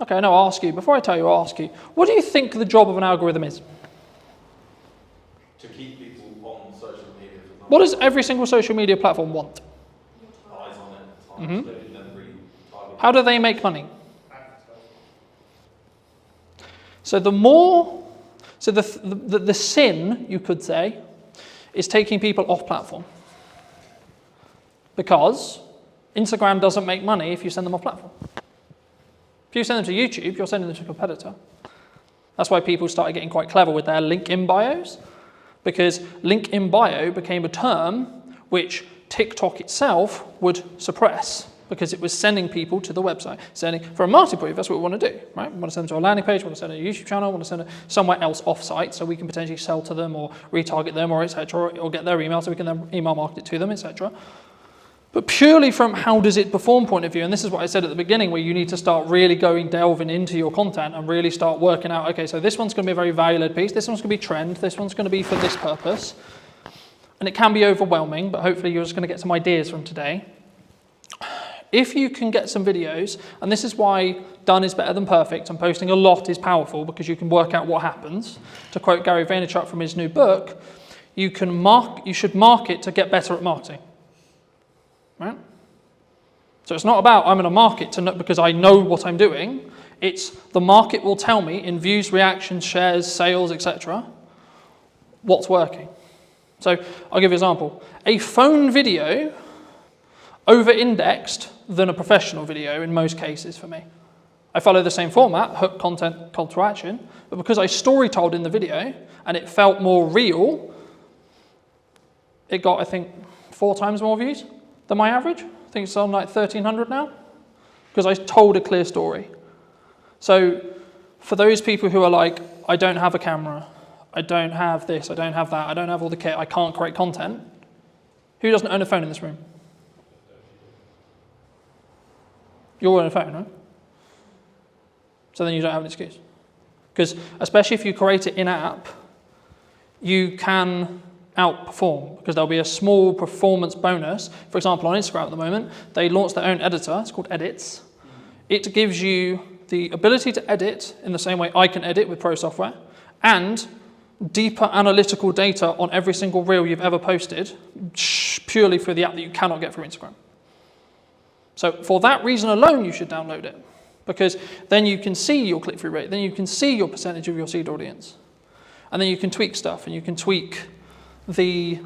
Okay, no, I'll ask you. Before I tell you, I'll ask you. What do you think the job of an algorithm is? To keep people on social media. For example. What does every single social media platform want? Eyes on it, time split, then retarget. How do they make money? So the sin, you could say, is taking people off platform. Because Instagram doesn't make money if you send them off platform. If you send them to YouTube, you're sending them to a competitor. That's why people started getting quite clever with their link in bios, because link in bio became a term which TikTok itself would suppress, because it was sending people to the website. For a marketing brief, that's what we want to do, right? We want to send them to a landing page, we want to send them to a YouTube channel, we want to send them somewhere else off-site so we can potentially sell to them or retarget them or etc. or get their email so we can then email market it to them, etc. But purely from how does it perform point of view, and this is what I said at the beginning, where you need to start really delving into your content and really start working out, okay, so this one's going to be a very value-led piece, this one's going to be trend, this one's going to be for this purpose. And it can be overwhelming, but hopefully you're just going to get some ideas from today. If you can get some videos, and this is why done is better than perfect, and posting a lot is powerful because you can work out what happens. To quote Gary Vaynerchuk from his new book, you should market to get better at marketing. Right? So it's not about I'm going to market because I know what I'm doing. It's the market will tell me in views, reactions, shares, sales, etc. what's working. So I'll give you an example. A phone video over-indexed than a professional video in most cases for me. I follow the same format, hook, content, call to action, but because I story-told in the video and it felt more real, it got, I think, 4 times more views than my average. I think it's on like 1,300 now, because I told a clear story. So for those people who are like, I don't have a camera, I don't have this, I don't have that, I don't have all the kit, I can't create content, who doesn't own a phone in this room? You all own a phone, right? So then you don't have an excuse. Because especially if you create it in-app, you can outperform, because there'll be a small performance bonus. For example, on Instagram at the moment, they launched their own editor. It's called Edits. It gives you the ability to edit in the same way I can edit with pro software, and deeper analytical data on every single reel you've ever posted, purely through the app that you cannot get through Instagram. So for that reason alone, you should download it, because then you can see your click-through rate, then you can see your percentage of your seed audience, and then you can tweak stuff, and you can tweak the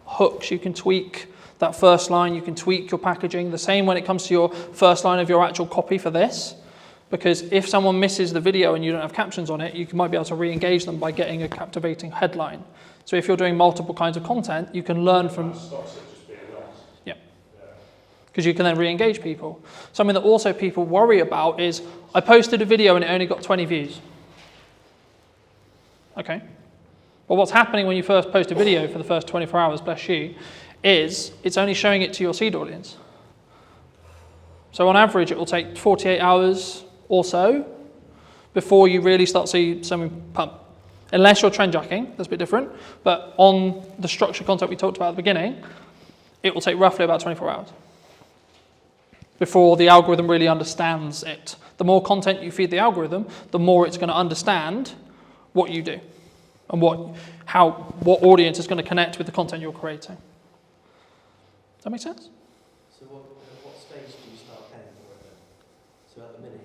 hooks, you can tweak that first line, you can tweak your packaging. The same when it comes to your first line of your actual copy for this, because if someone misses the video and you don't have captions on it, you might be able to re-engage them by getting a captivating headline. So if you're doing multiple kinds of content, you can learn from... Yeah. Because you can then re-engage people. Something that also people worry about is, I posted a video and it only got 20 views. Okay. Well, what's happening when you first post a video for the first 24 hours, bless you, is it's only showing it to your seed audience. So on average, it will take 48 hours or so before you really start seeing something pump. Unless you're trend jacking, that's a bit different. But on the structured content we talked about at the beginning, it will take roughly about 24 hours before the algorithm really understands it. The more content you feed the algorithm, the more it's going to understand what you do and what audience is going to connect with the content you're creating. Does that make sense? So what stage do you start paying for it then? So at the minute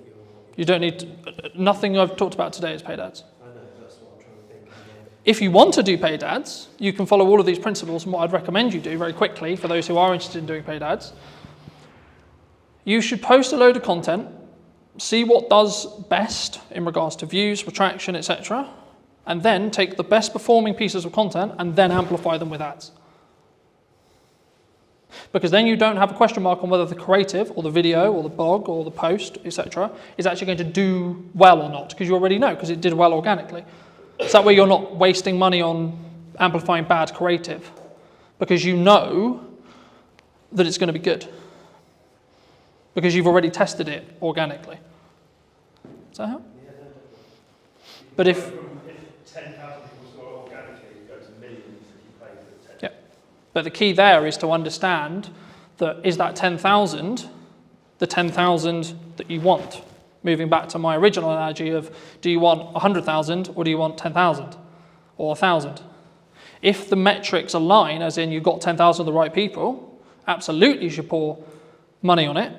You don't need, nothing I've talked about today is paid ads. I know, that's what I'm trying to think. If you want to do paid ads, you can follow all of these principles, and what I'd recommend you do very quickly for those who are interested in doing paid ads, you should post a load of content, see what does best in regards to views, retraction, etc., and then take the best performing pieces of content and then amplify them with ads. Because then you don't have a question mark on whether the creative or the video or the blog or the post, etc., is actually going to do well or not, because you already know, because it did well organically. So that way you're not wasting money on amplifying bad creative, because you know that it's going to be good, because you've already tested it organically. Does that help? Yeah, no, But if 10,000 people saw it organically, you go to millions if you pay for 10. yeah, but the key there is to understand that is that 10,000 the 10,000 that you want? Moving back to my original analogy of, do you want 100,000 or do you want 10,000 or 1,000? If the metrics align, as in you've got 10,000 of the right people, absolutely you should pour money on it.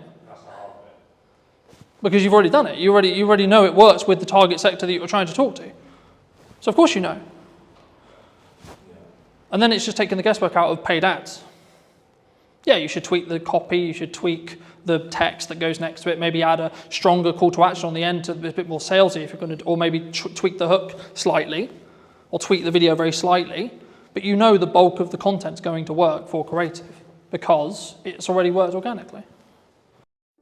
Because you've already done it. You already know it works with the target sector that you're trying to talk to. So of course you know. And then it's just taking the guesswork out of paid ads. Yeah, you should tweak the copy, you should tweak the text that goes next to it, maybe add a stronger call to action on the end to be a bit more salesy if you're going to, or maybe tweak the hook slightly, or tweak the video very slightly, but you know the bulk of the content's going to work for creative because it's already worked organically.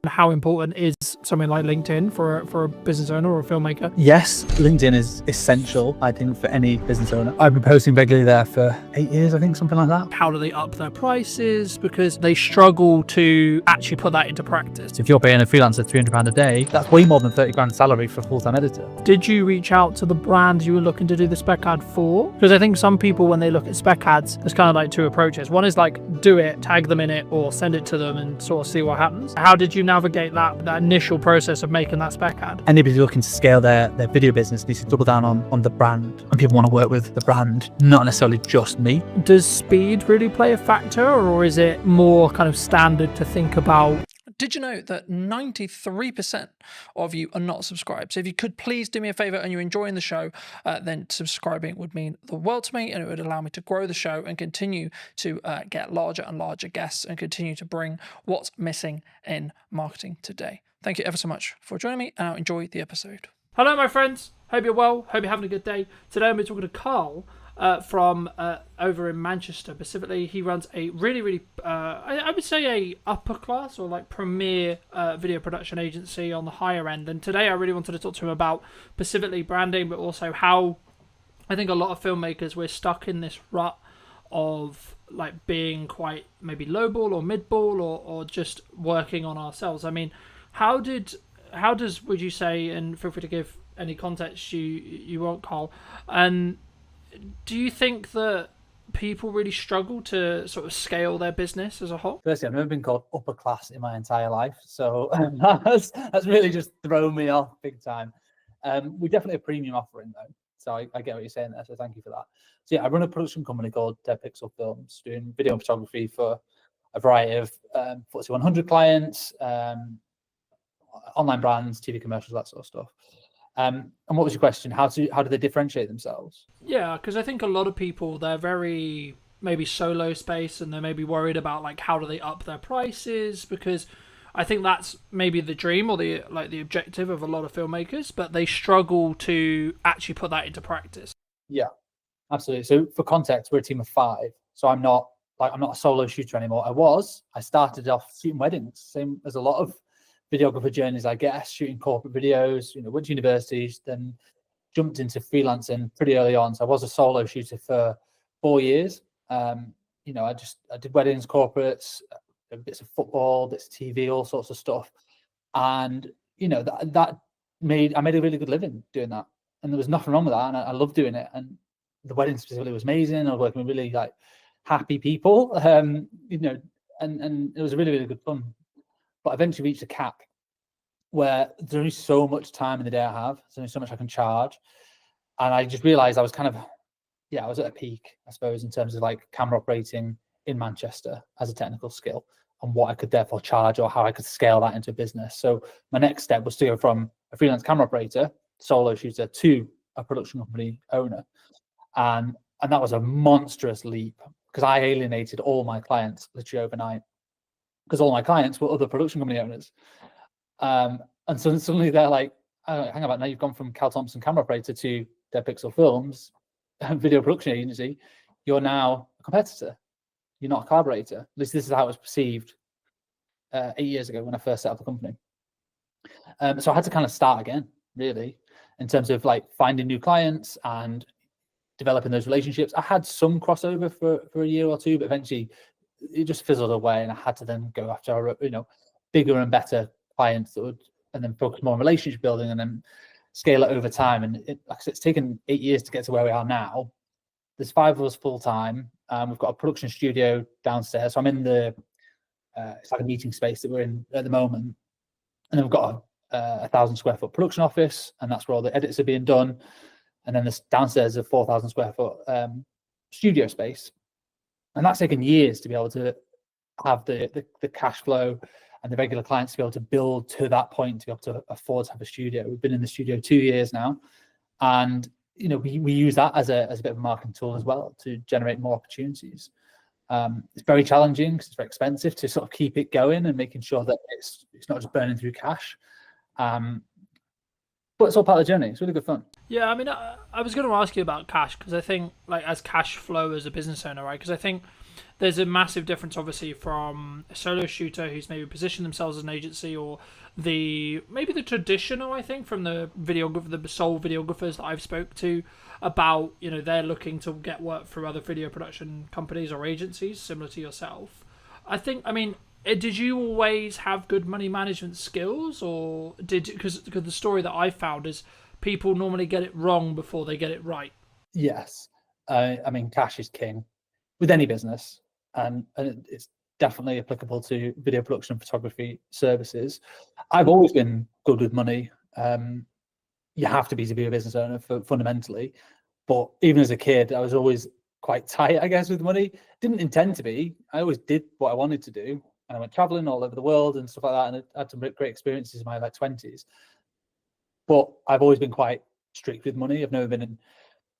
How important is something like LinkedIn for a business owner or a filmmaker? Yes, LinkedIn is essential, I think, for any business owner. I've been posting regularly there for 8 years, I think, something like that. How do they up their prices? Because they struggle to actually put that into practice. If you're paying a freelancer £300 a day, that's way more than 30 grand salary for a full-time editor. Did you reach out to the brands you were looking to do the spec ad for? Because I think some people, when they look at spec ads, there's kind of like two approaches. One is like, do it, tag them in it, or send it to them and sort of see what happens. How did you navigate that initial process of making that spec ad? Anybody looking to scale their video business needs to double down on the brand. And people want to work with the brand, not necessarily just me. Does speed really play a factor, or is it more kind of standard to think about? Did you know that 93% of you are not subscribed? So if you could please do me a favor and you're enjoying the show, then subscribing would mean the world to me, and it would allow me to grow the show and continue to get larger and larger guests and continue to bring what's missing in marketing today. Thank you ever so much for joining me, and I'll enjoy the episode. Hello, my friends. Hope you're well. Hope you're having a good day. Today I'm talking to Carl from over in Manchester. Specifically, he runs a really, I would say a upper class or like premier video production agency on the higher end. And today I really wanted to talk to him about specifically branding, but also how I think a lot of filmmakers, we're stuck in this rut of like being quite maybe lowball or midball or just working on ourselves. I mean, how does would you say, and feel free to give any context you want, Carl, and do you think that people really struggle to sort of scale their business as a whole? Firstly, I've never been called upper class in my entire life, so that's really just thrown me off big time. We're definitely a premium offering though, so I get what you're saying there, so thank you for that. So yeah, I run a production company called Dead Pixel Films, doing video photography for a variety of FTSE 100 clients, online brands, TV commercials, that sort of stuff. And what was your question? How do they differentiate themselves? Yeah, because I think a lot of people, they're very maybe solo space, and they're maybe worried about like how do they up their prices, because I think that's maybe the dream or the objective of a lot of filmmakers, but they struggle to actually put that into practice. Yeah, absolutely. So for context, we're a team of 5. So I'm not a solo shooter anymore. I started off shooting weddings, same as a lot of videographer journeys, I guess, shooting corporate videos, went to universities, then jumped into freelancing pretty early on. So I was a solo shooter for 4 years. I did weddings, corporates, bits of football, bits of TV, all sorts of stuff. And, I made a really good living doing that. And there was nothing wrong with that. And I loved doing it. And the wedding specifically was amazing. I was working with really like happy people, and it was really, really good fun. But I eventually reached a cap where there's only so much time in the day I have. There's only so much I can charge. And I just realized I was I was at a peak, I suppose, in terms of like camera operating in Manchester as a technical skill and what I could therefore charge or how I could scale that into a business. So my next step was to go from a freelance camera operator, solo shooter, to a production company owner. And that was a monstrous leap because I alienated all my clients literally overnight, because all my clients were other production company owners. And so suddenly they're like, oh, hang about, now you've gone from Cal Thompson camera operator to Dead Pixel Films, video production agency. You're now a competitor. You're not a collaborator. At least this is how it was perceived 8 years ago when I first set up the company. So I had to kind of start again, really, in terms of like finding new clients and developing those relationships. I had some crossover for a year or two, but eventually it just fizzled away, and I had to then go after bigger and better clients that would, and then focus more on relationship building and then scale it over time. And like I said, it's taken 8 years to get to where we are now. There's 5 of us full time. We've got a production studio downstairs. So I'm in the it's like a meeting space that we're in at the moment. And then we've got a 1,000 square foot production office, and that's where all the edits are being done. And then this downstairs is a 4,000 square foot studio space. And that's taken years to be able to have the cash flow and the regular clients to be able to build to that point, to be able to afford to have a studio. We've been in the studio 2 years now, and we use that as a bit of a marketing tool as well to generate more opportunities. It's very challenging because it's very expensive to sort of keep it going and making sure that it's not just burning through cash. But it's all part of the journey. It's really good fun. Yeah, I mean, I was going to ask you about cash, because I think, like, as cash flow as a business owner, right? Because I think there's a massive difference, obviously, from a solo shooter who's maybe positioned themselves as an agency, or maybe the traditional, I think, from the sole videographers that I've spoke to about, they're looking to get work through other video production companies or agencies, similar to yourself. Did you always have good money management skills, or because the story that I found is people normally get it wrong before they get it right? Yes. Cash is king with any business, and it's definitely applicable to video production and photography services. I've always been good with money. You have to be a business owner fundamentally, but even as a kid, I was always quite tight, I guess, with money. Didn't intend to be. I always did what I wanted to do. And I went traveling all over the world and stuff like that, and I had some great experiences in my 20s. But I've always been quite strict with money. I've never been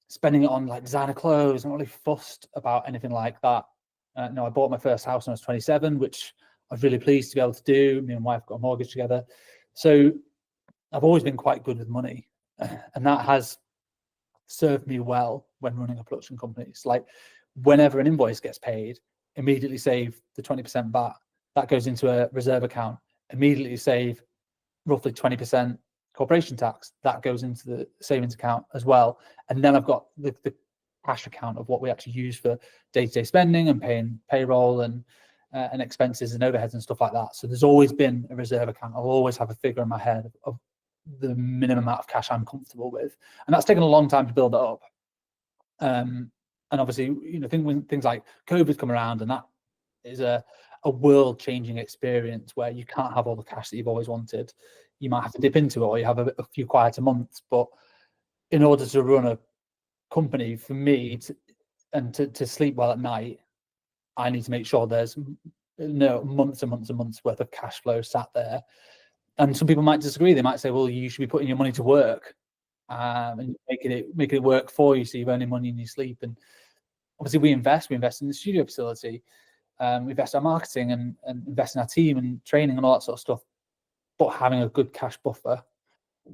spending it on like designer clothes. I'm not really fussed about anything like that. I bought my first house when I was 27, which I was really pleased to be able to do. Me and my wife got a mortgage together. So I've always been quite good with money. And that has served me well when running a production company. It's like whenever an invoice gets paid, immediately save the 20% VAT. That goes into a reserve account. Immediately save roughly 20% corporation tax. That goes into the savings account as well. And then I've got the cash account of what we actually use for day-to-day spending and paying payroll and expenses and overheads and stuff like that. So there's always been a reserve account. I'll always have a figure in my head of the minimum amount of cash I'm comfortable with. And that's taken a long time to build it up. And obviously, when things like COVID come around, and that is a world-changing experience where you can't have all the cash that you've always wanted. You might have to dip into it, or you have a few quieter months. But in order to run a company, for me, to sleep well at night, I need to make sure there's months and months and months worth of cash flow sat there. And some people might disagree. They might say, well, you should be putting your money to work and making it work for you, so you're earning money in your sleep. And obviously we invest in the studio facility. We invest in our marketing and invest in our team and training and all that sort of stuff. But having a good cash buffer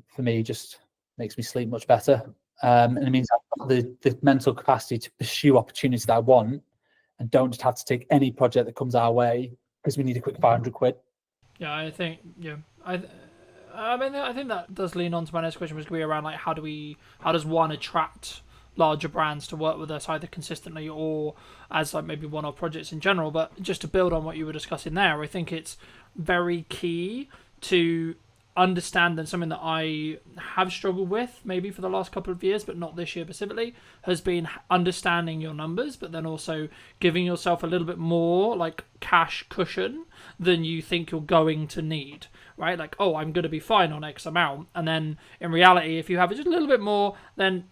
for me just makes me sleep much better. And it means I've got the mental capacity to pursue opportunities that I want and don't just have to take any project that comes our way because we need a quick 500 quid. Yeah, I think, I think that does lean on to my next question, was going to be around like how does one attract larger brands to work with us, either consistently or as like maybe one-off projects in general. But just to build on what you were discussing there, I think it's very key to understand, and something that I have struggled with maybe for the last couple of years, but not this year specifically, has been understanding your numbers, but then also giving yourself a little bit more like cash cushion than you think you're going to need, right? Like, oh, I'm going to be fine on X amount. And then in reality, if you have just a little bit more, then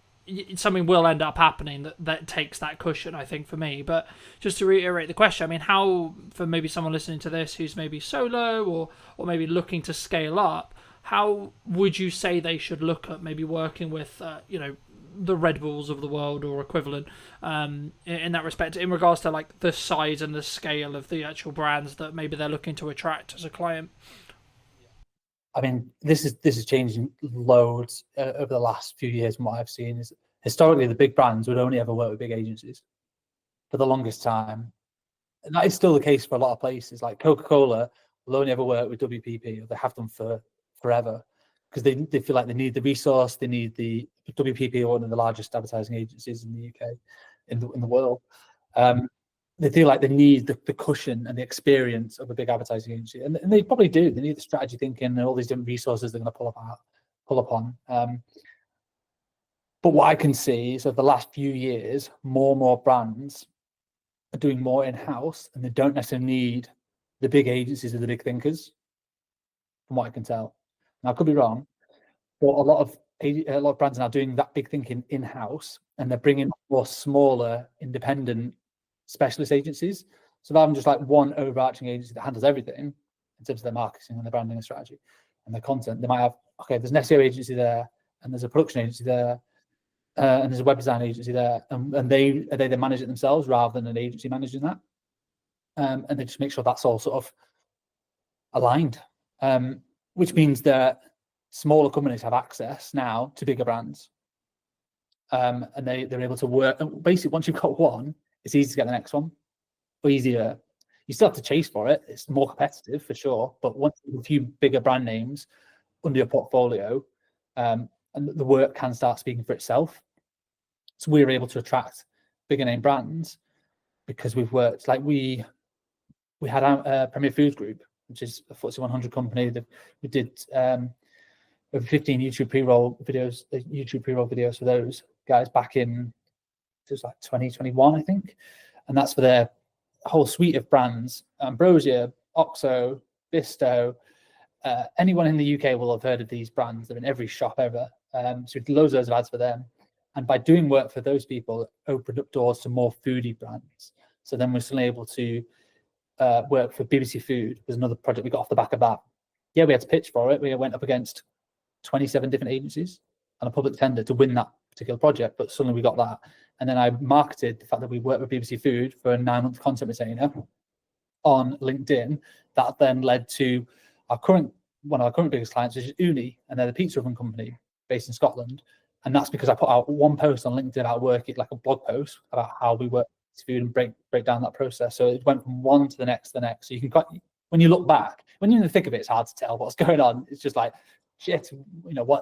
something will end up happening that takes that cushion, I think, for me. But just to reiterate the question, I mean, how, for maybe someone listening to this who's maybe solo or maybe looking to scale up, how would you say they should look at maybe working with, the Red Bulls of the world or equivalent in that respect, in regards to like the size and the scale of the actual brands that maybe they're looking to attract as a client? I mean, this is changing loads over the last few years. From what I've seen, is historically the big brands would only ever work with big agencies for the longest time, and that is still the case for a lot of places. Like Coca-Cola will only ever work with WPP, or they have done for forever, because they feel like they need the resource. They need the WPP, are one of the largest advertising agencies in the UK, in the world. They feel like they need the cushion and the experience of a big advertising agency, and they probably do. They need the strategy thinking and all these different resources they're going to pull upon. But what I can see is over the last few years, more and more brands are doing more in-house, and they don't necessarily need the big agencies or the big thinkers. from what I can tell. Now I could be wrong, but a lot of brands are now doing that big thinking in-house, and they're bringing more smaller independent specialist agencies. So rather than just like one overarching agency that handles everything in terms of their marketing and their branding and strategy and their content, they might have, okay, there's an SEO agency there, and there's a production agency there, and there's a web design agency there, and they manage it themselves rather than an agency managing that. And they just make sure that's all sort of aligned, which means that smaller companies have access now to bigger brands, and they're able to work. And basically, once you've got one, it's easy to get the next one, or easier. You still have to chase for it. It's more competitive for sure, but once you have a few bigger brand names under your portfolio, and the work can start speaking for itself. So we're able to attract bigger name brands because we've worked, like we had our Premier Foods Group, which is a FTSE 100 company. We did over 15 YouTube pre-roll videos for those guys back in, it was like 2021, I think. And that's for their whole suite of brands: Ambrosia, Oxo, Bisto. Anyone in the UK will have heard of these brands. They're in every shop ever. So we did loads of ads for them. And by doing work for those people, it opened up doors to more foodie brands. So then we're suddenly able to work for BBC Food. There's another project we got off the back of that. Yeah, we had to pitch for it. We went up against 27 different agencies on a public tender to win that particular project, but suddenly we got that. And then I marketed the fact that we worked with BBC Food for a 9-month content retainer on LinkedIn. That then led to one of our current biggest clients, which is Uni, and they're the pizza oven company based in Scotland. And that's because I put out one post on LinkedIn about working, like a blog post about how we work with food and break down that process. So it went from one to the next. So you can, when you look back, when you're in the thick of it, it's hard to tell what's going on. It's just like, shit,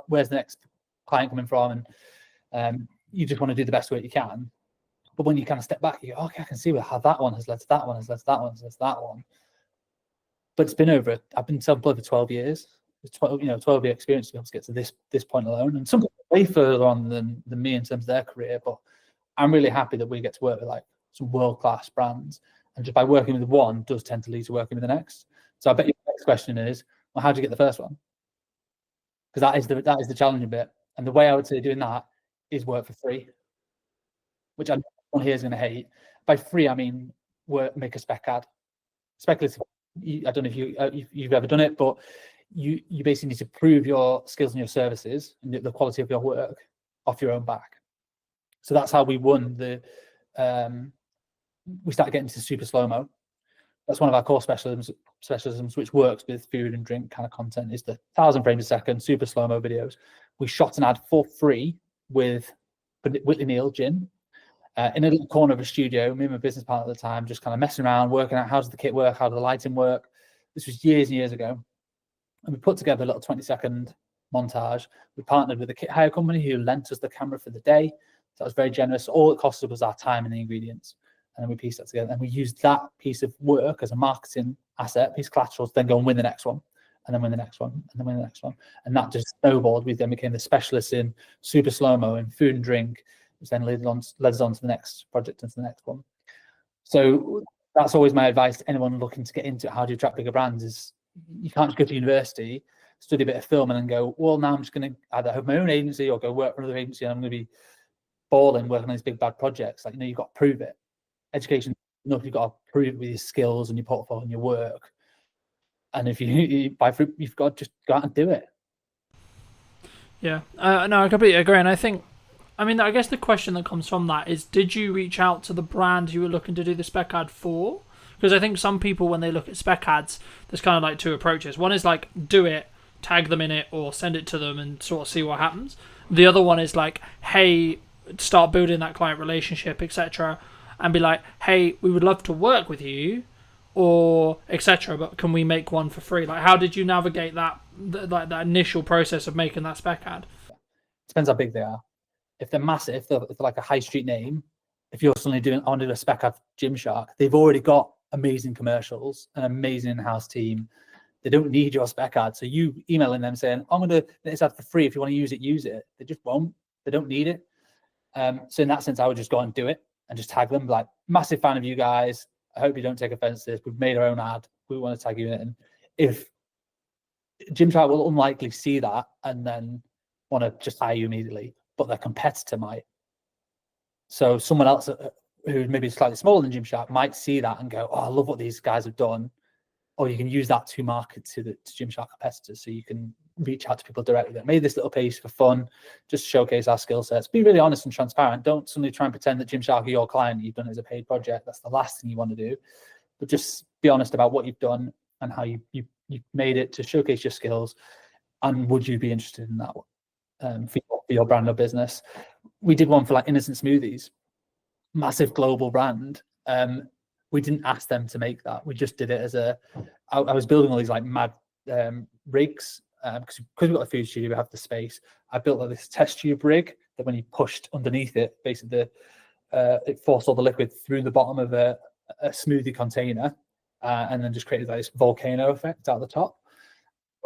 where's the next client coming from? And you just want to do the best work you can. But when you kind of step back, you go, okay, I can see how that one has led to that one, has led to that one, has led to that one. But it's been I've been self-employed for 12 years. It's 12-year experience to be able to get to this point alone. And some people are way further on than me in terms of their career, but I'm really happy that we get to work with like some world-class brands. And just by working with one does tend to lead to working with the next. So I bet your next question is, well, how did you get the first one? Because that is the challenging bit. And the way I would say doing that is work for free, which I know everyone here is going to hate. By free, I mean make a spec ad. Speculative. I don't know if you've ever done it, but you basically need to prove your skills and your services and the quality of your work off your own back. So that's how we won we started getting to super slow-mo. That's one of our core specialisms, which works with food and drink kind of content, is the 1,000 frames a second super slow-mo videos. We shot an ad for free with Whitley Neal Gin in a little corner of a studio. Me and my business partner at the time just kind of messing around, working out how does the kit work, how does the lighting work. This was years and years ago. And we put together a little 20-second montage. We partnered with a kit hire company who lent us the camera for the day. So that was very generous. All it costed was our time and the ingredients. And then we pieced that together. And we used that piece of work as a marketing asset, piece of collateral, to then go and win the next one, and then win the next one, and then win the next one. And that just snowballed. We then became the specialists in super slow-mo and food and drink, which then led us on to the next project and to the next one. So that's always my advice to anyone looking to get into it. How do you attract bigger brands? Is you can't just go to university, study a bit of film, and then go, well, now I'm just going to either have my own agency or go work for another agency, and I'm going to be balling working on these big bad projects. Like, you've got to prove it. Education, you've got to prove it with your skills and your portfolio and your work. And if you've got to just go out and do it. Yeah, no, I completely agree. And I guess the question that comes from that is, did you reach out to the brand you were looking to do the spec ad for? Because I think some people, when they look at spec ads, there's kind of like two approaches. One is like, do it, tag them in it, or send it to them and sort of see what happens. The other one is like, hey, start building that client relationship, etc., and be like, hey, we would love to work with you, or etc., but can we make one for free? Like, how did you navigate that initial process of making that spec ad? Depends how big they are. If they're massive, if they're like a high street name, if you're suddenly I want to do a spec ad Gymshark, they've already got amazing commercials, an amazing in-house team. They don't need your spec ad. So you emailing them saying, I'm going to do this ad for free. If you want to use it. They just won't. They don't need it. So in that sense, I would just go and do it and just tag them, like, massive fan of you guys. I hope you don't take offense to this. We've made our own ad. We want to tag you in it. And if Gymshark will unlikely see that and then want to just hire you immediately, but their competitor might. So someone else who maybe is slightly smaller than Gymshark might see that and go, "Oh, I love what these guys have done." Or you can use that to market to Gymshark competitors. So you can reach out to people directly that made this little piece for fun, just showcase our skill sets. Be really honest and transparent. Don't suddenly try and pretend that Gymshark are your client. You've done it as a paid project. That's the last thing you want to do. But just be honest about what you've done and how you made it to showcase your skills. And would you be interested in that for your brand or business? We did one for like Innocent Smoothies, massive global brand. We didn't ask them to make that. We just did it as I was building all these like mad rigs because we've got a food studio, we have the space. I built like this test tube rig that when you pushed underneath it, basically it forced all the liquid through the bottom of a smoothie container and then just created like this volcano effect out the top.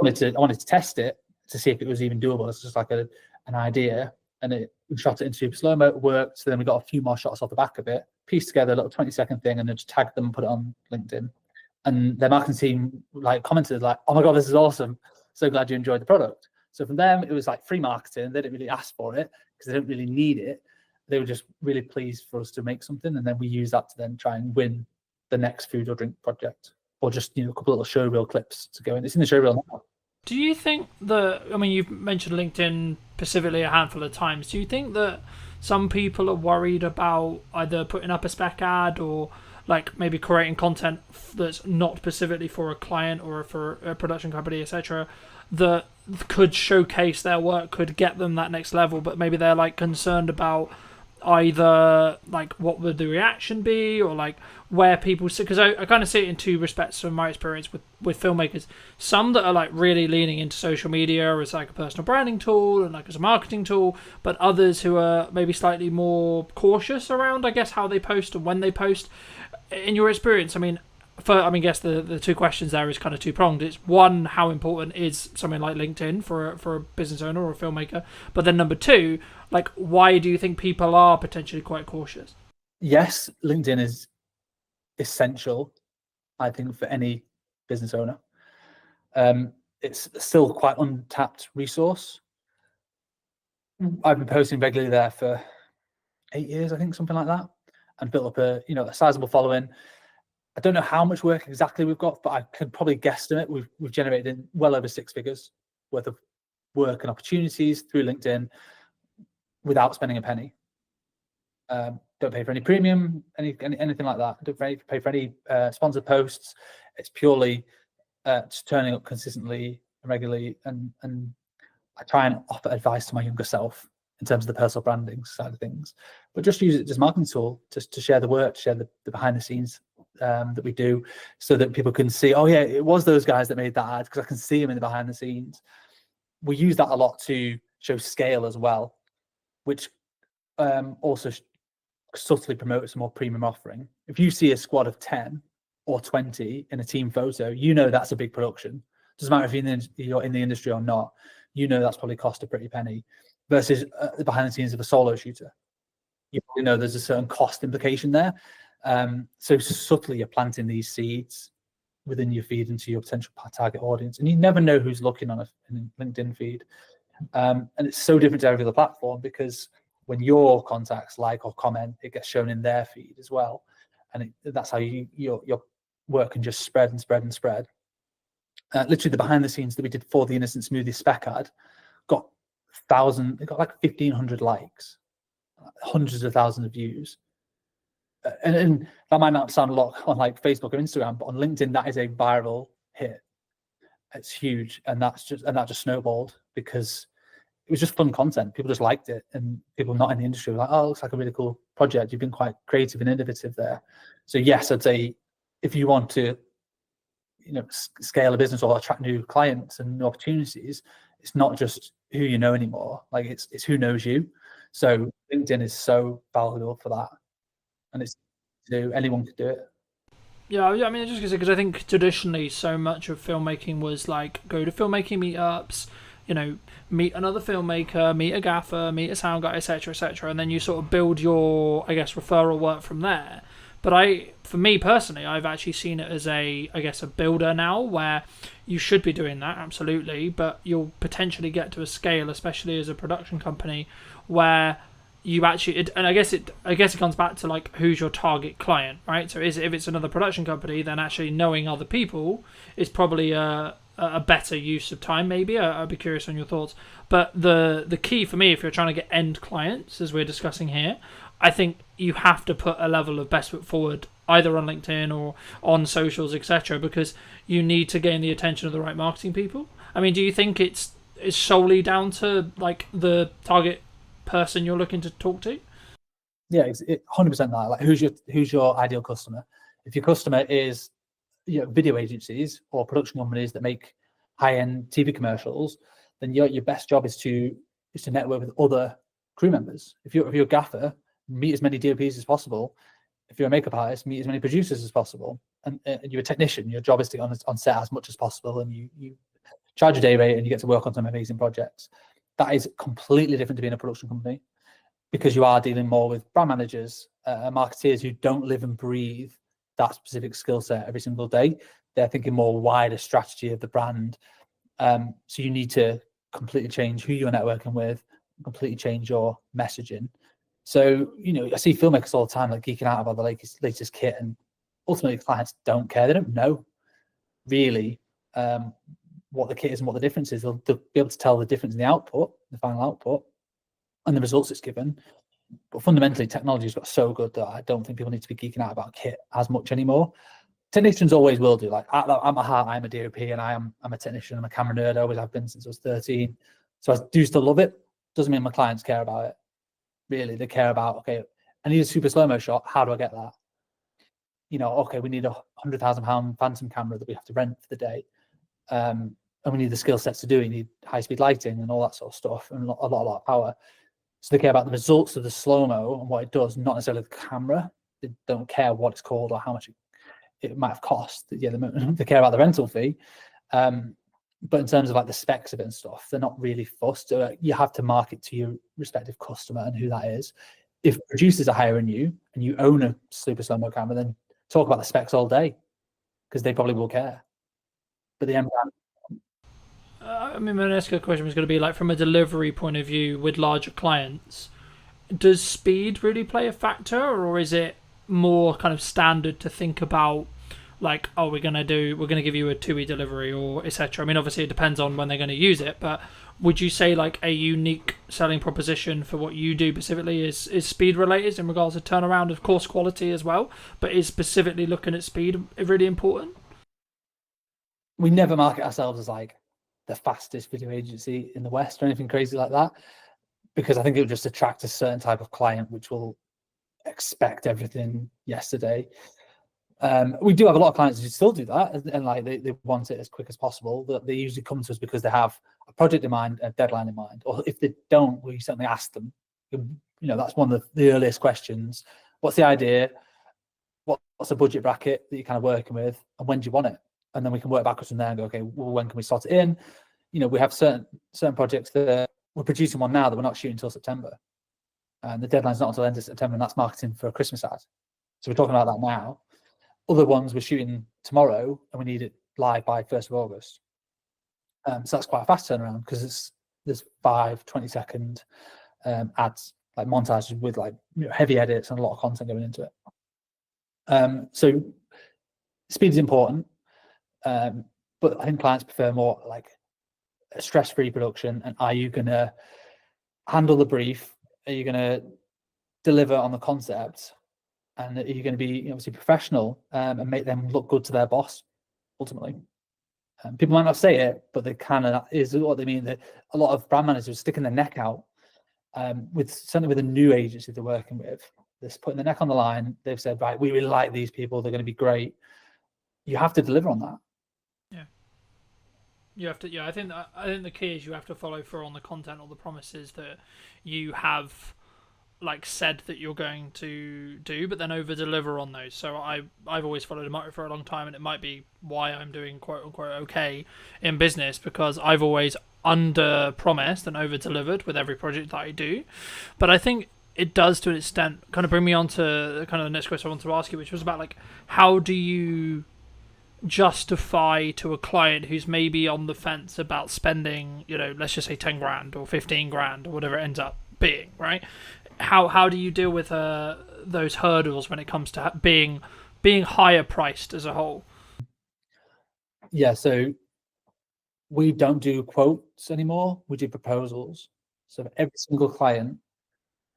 I wanted to test it to see if it was even doable. It's just like an idea. And we shot it in super slow-mo, it worked. So then we got a few more shots off the back of it, pieced together a little 20-second thing, and then just tagged them and put it on LinkedIn. And their marketing team like commented like, "Oh my God, this is awesome. So glad you enjoyed the product." So from them, it was like free marketing. They didn't really ask for it because they didn't really need it. They were just really pleased for us to make something. And then we use that to then try and win the next food or drink project, or just, a couple of little showreel clips to go in. It's in the showreel now. Do you think that, I mean, you've mentioned LinkedIn specifically a handful of times. Do you think that some people are worried about either putting up a spec ad or like maybe creating content that's not specifically for a client or for a production company, etc., that could showcase their work, could get them that next level, but maybe they're like concerned about either like what would the reaction be or like where people see, because I kind of see it in two respects from my experience with filmmakers. Some that are like really leaning into social media as like a personal branding tool and like as a marketing tool, but others who are maybe slightly more cautious around, I guess, how they post and when they post. In your experience, I guess the two questions there is kind of two-pronged. It's one, how important is something like LinkedIn for a business owner or a filmmaker? But then number two, like, why do you think people are potentially quite cautious? Yes, LinkedIn is essential, I think, for any business owner. It's still quite untapped resource. I've been posting regularly there for 8 years, I think, something like that, and built up a sizable following. I don't know how much work exactly we've got, but I could probably guesstimate we've generated well over 6 figures worth of work and opportunities through LinkedIn without spending a penny. Don't pay for any premium, anything like that. Don't pay for any sponsored posts. It's purely just turning up consistently and regularly, and I try and offer advice to my younger self in terms of the personal branding side of things, but just use it as a marketing tool to share the work, to share the behind the scenes that we do, so that people can see, oh yeah, it was those guys that made that ad, because I can see them in the behind the scenes. We use that a lot to show scale as well, which also subtly promotes a more premium offering. If you see a squad of 10 or 20 in a team photo, that's a big production. Doesn't matter if you're in the industry or not, that's probably cost a pretty penny, versus the behind the scenes of a solo shooter. You probably know there's a certain cost implication there. So subtly you're planting these seeds within your feed into your potential target audience, and you never know who's looking on a LinkedIn feed. And it's so different to every other platform, because when your contacts like or comment, it gets shown in their feed as well, and that's how your work can just spread and spread and spread. Literally, the behind the scenes that we did for the Innocent Smoothie spec ad got like 1,500 likes, hundreds of thousands of views. And that might not sound a lot on like Facebook or Instagram, but on LinkedIn, that is a viral hit. It's huge, and that just snowballed because it was just fun content. People just liked it, and people not in the industry were like, "Oh, it looks like a really cool project. You've been quite creative and innovative there." So yes, I'd say if you want to, scale a business or attract new clients and new opportunities, it's not just who you know anymore. Like it's who knows you. So LinkedIn is so valuable for that, and anyone could do it. Yeah, I mean, just because I think traditionally so much of filmmaking was like go to filmmaking meetups, meet another filmmaker, meet a gaffer, meet a sound guy, etc., etc., and then you sort of build your, I guess, referral work from there. But for me personally, I've actually seen it as a builder now, where you should be doing that, absolutely, but you'll potentially get to a scale, especially as a production company, where you actually, and I guess it comes back to like who's your target client, right? So if it's another production company, then actually knowing other people is probably a better use of time. Maybe I'd be curious on your thoughts. But the key for me, if you're trying to get end clients, as we're discussing here, I think you have to put a level of best foot forward, either on LinkedIn or on socials, etc., because you need to gain the attention of the right marketing people. I mean, do you think it's solely down to like the target person you're looking to talk to? Yeah, it's 100% that. Like, who's your ideal customer? If your customer is, video agencies or production companies that make high-end TV commercials, then your best job is to network with other crew members. If you're a gaffer, meet as many DOPs as possible. If you're a makeup artist, meet as many producers as possible. And you're a technician, your job is to get on set as much as possible, and you charge a day rate and you get to work on some amazing projects. That is completely different to being a production company, because you are dealing more with brand managers, marketeers who don't live and breathe that specific skill set every single day. They're thinking more wider strategy of the brand. So you need to completely change who you're networking with, completely change your messaging. So, I see filmmakers all the time like geeking out about the latest kit, and ultimately clients don't care. They don't know really what the kit is and what the difference is. They'll be able to tell the difference in the output, the final output, and the results it's given. But fundamentally, technology's got so good that I don't think people need to be geeking out about kit as much anymore. Technicians always will do. Like, at my heart, I'm a DOP, and I'm a technician. I'm a camera nerd. I always have been since I was 13. So I do still love it. Doesn't mean my clients care about it. Really, they care about, okay, I need a super slow-mo shot. How do I get that? Okay, we need a £100,000 phantom camera that we have to rent for the day. And we need the skill sets to do it. You need high-speed lighting and all that sort of stuff, and a lot of power. So they care about the results of the slow-mo and what it does, not necessarily the camera. They don't care what it's called or how much it might have cost. Yeah, they care about the rental fee. But in terms of like the specs of it and stuff, they're not really fussed. You have to market to your respective customer and who that is. If producers are hiring you and you own a super slow-mo camera, then talk about the specs all day, because they probably will care. But the end I mean, my next question was going to be like, from a delivery point of view with larger clients, does speed really play a factor, or is it more kind of standard to think about like, oh, we're going to give you a 2-week delivery or etc.? I mean, obviously it depends on when they're going to use it, but would you say like a unique selling proposition for what you do specifically is speed related in regards to turnaround, of course quality as well, but is specifically looking at speed really important? We never market ourselves as like the fastest video agency in the West or anything crazy like that, because I think it would just attract a certain type of client which will expect everything yesterday. We do have a lot of clients who still do that, and like they want it as quick as possible. But they usually come to us because they have a project in mind, a deadline in mind, or if they don't, we certainly ask them. That's one of the earliest questions. What's the idea? What's the budget bracket that you're kind of working with, and when do you want it? And then we can work backwards from there and go, okay, well, when can we slot it in? We have certain projects that we're producing one now that we're not shooting until September, and the deadline's not until the end of September, and that's marketing for a Christmas ad. So we're talking about that now. Other ones we're shooting tomorrow, and we need it live by 1st of August. So that's quite a fast turnaround, because there's 5 20-second ads, like montages with like heavy edits and a lot of content going into it. So speed is important, but I think clients prefer more like a stress-free production. And are you going to handle the brief? Are you going to deliver on the concept? And are you going to be obviously professional and make them look good to their boss, ultimately? People might not say it, but they kind of is what they mean. That a lot of brand managers are sticking their neck out certainly with a new agency they're working with. They're putting their neck on the line. They've said, right, we really like these people. They're going to be great. You have to deliver on that. Yeah. You have to. Yeah, I think the key is you have to follow through on the content or the promises that you have like said that you're going to do, but then over deliver on those. So I've always followed a motto for a long time, and it might be why I'm doing quote unquote okay in business, because I've always under promised and over delivered with every project that I do. But I think it does to an extent kind of bring me on to kind of the next question I wanted to ask you, which was about like, how do you justify to a client who's maybe on the fence about spending, let's just say 10 grand or 15 grand or whatever it ends up being, right? How do you deal with those hurdles when it comes to being higher priced as a whole? Yeah, so we don't do quotes anymore. We do proposals. So for every single client,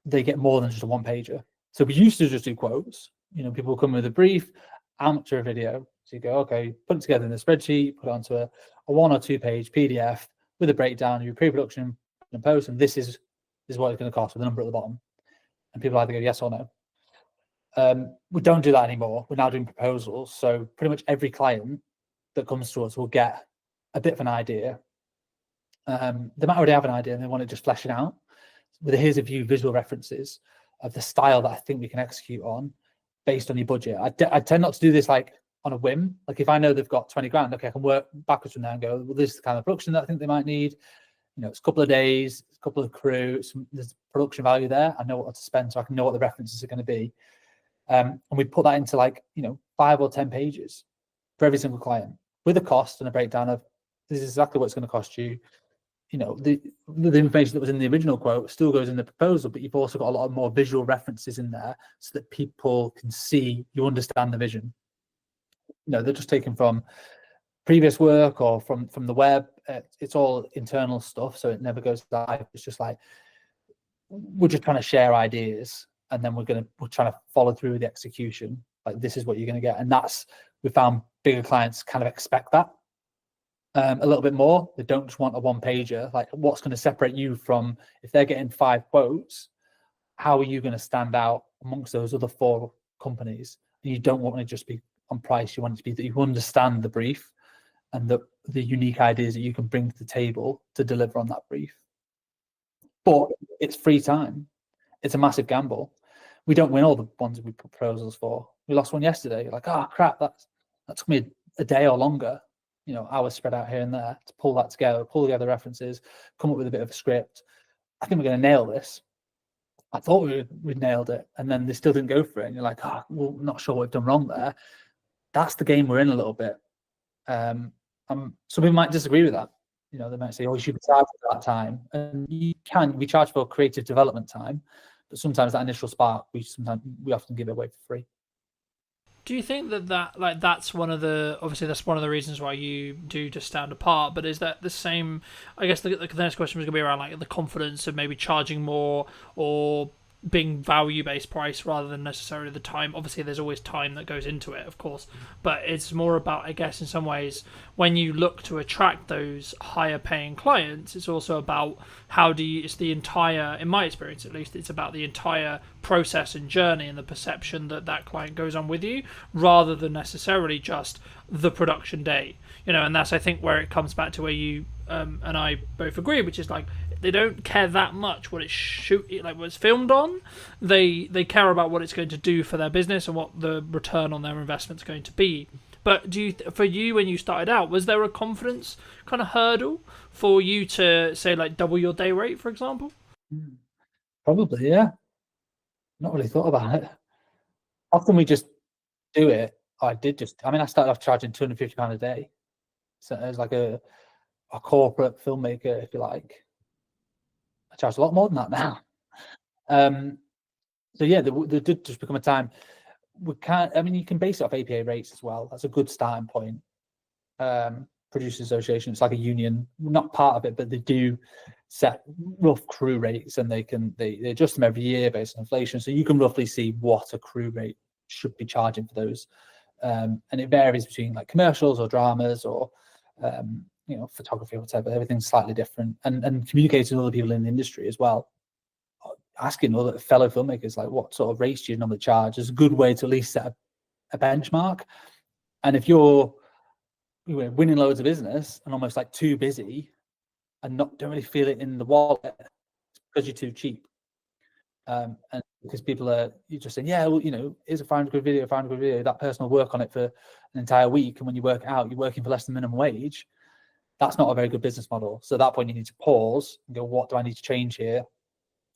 they get more than just a one pager. So we used to just do quotes. People come with a brief, amateur video. So you go, okay, put it together in a spreadsheet, put it onto a 1 or 2 page PDF with a breakdown of your pre-production and post, and this is what it's going to cost with a number at the bottom. And people either go yes or no. We don't do that anymore. We're now doing proposals. So pretty much every client that comes to us will get a bit of an idea. They might already have an idea and they want to just flesh it out. With here's a few visual references of the style that I think we can execute on based on your budget. I tend not to do this like on a whim. Like if I know they've got 20 grand, okay, I can work backwards from there and go, well, this is the kind of production that I think they might need. It's a couple of days, a couple of crew, there's production value there. I know what to spend, so I can know what the references are going to be. And we put that into 5 or 10 pages for every single client with a cost and a breakdown of this is exactly what it's going to cost you. The information that was in the original quote still goes in the proposal, but you've also got a lot of more visual references in there so that people can see you understand the vision. They're just taken from previous work or from the web. It's all internal stuff, so it never goes live. It's just like we're just trying to share ideas, and then we're trying to follow through with the execution. Like this is what you're going to get, and we found bigger clients kind of expect that. A little bit more. They don't just want a one pager. Like what's going to separate you from, if they're getting 5 quotes, how are you going to stand out amongst those other 4 companies? And you don't want to just be on price. You want it to be that you understand the brief and the unique ideas that you can bring to the table to deliver on that brief. But it's free time. It's a massive gamble. We don't win all the ones we put proposals for. We lost one yesterday. Like, oh crap, that took me a day or longer. Hours spread out here and there to pull that together, pull together references, come up with a bit of a script. I think we're going to nail this. I thought we'd nailed it, and then they still didn't go for it. And you're like, oh, well, not sure what we've done wrong there. That's the game we're in a little bit. Some people might disagree with that. They might say, oh, you should be charged for that time. And we charge for creative development time, but sometimes that initial spark, we often give it away for free. Do you think that's one of the reasons why you do just stand apart? But is that the same? I guess the next question was going to be around the confidence of maybe charging more or being value-based price rather than necessarily the time. Obviously, there's always time that goes into it, of course, but it's more about, I guess, in some ways, when you look to attract those higher-paying clients, it's also about it's the entire, in my experience at least, it's about the entire process and journey and the perception that client goes on with you, rather than necessarily just the production day. And that's, I think, where it comes back to where you and I both agree, which is they don't care that much what it's filmed on. They care about what it's going to do for their business and what the return on their investment is going to be. But for you, when you started out, was there a confidence kind of hurdle for you to say double your day rate, for example? Probably, yeah. Not really thought about it. Often we just do it. I started off charging £250 a day. So it was like a corporate filmmaker, if you like. I charge a lot more than that now. So yeah, there did just become a time you can base it off APA rates as well. That's a good starting point. Producers Association, it's like a union, not part of it, but they do set rough crew rates, and they adjust them every year based on inflation. So you can roughly see what a crew rate should be charging for those. And it varies between commercials or dramas or photography or whatever. Everything's slightly different, and communicating with other people in the industry as well, asking other fellow filmmakers what sort of rates do you normally charge is a good way to at least set a benchmark. And if you're winning loads of business and almost too busy and don't really feel it in the wallet, it's because you're too cheap, and because you're just saying, yeah, well, here's a £500 video, that person will work on it for an entire week, and when you work it out, you're working for less than minimum wage. That's not a very good business model. So at that point, you need to pause and go, what do I need to change here?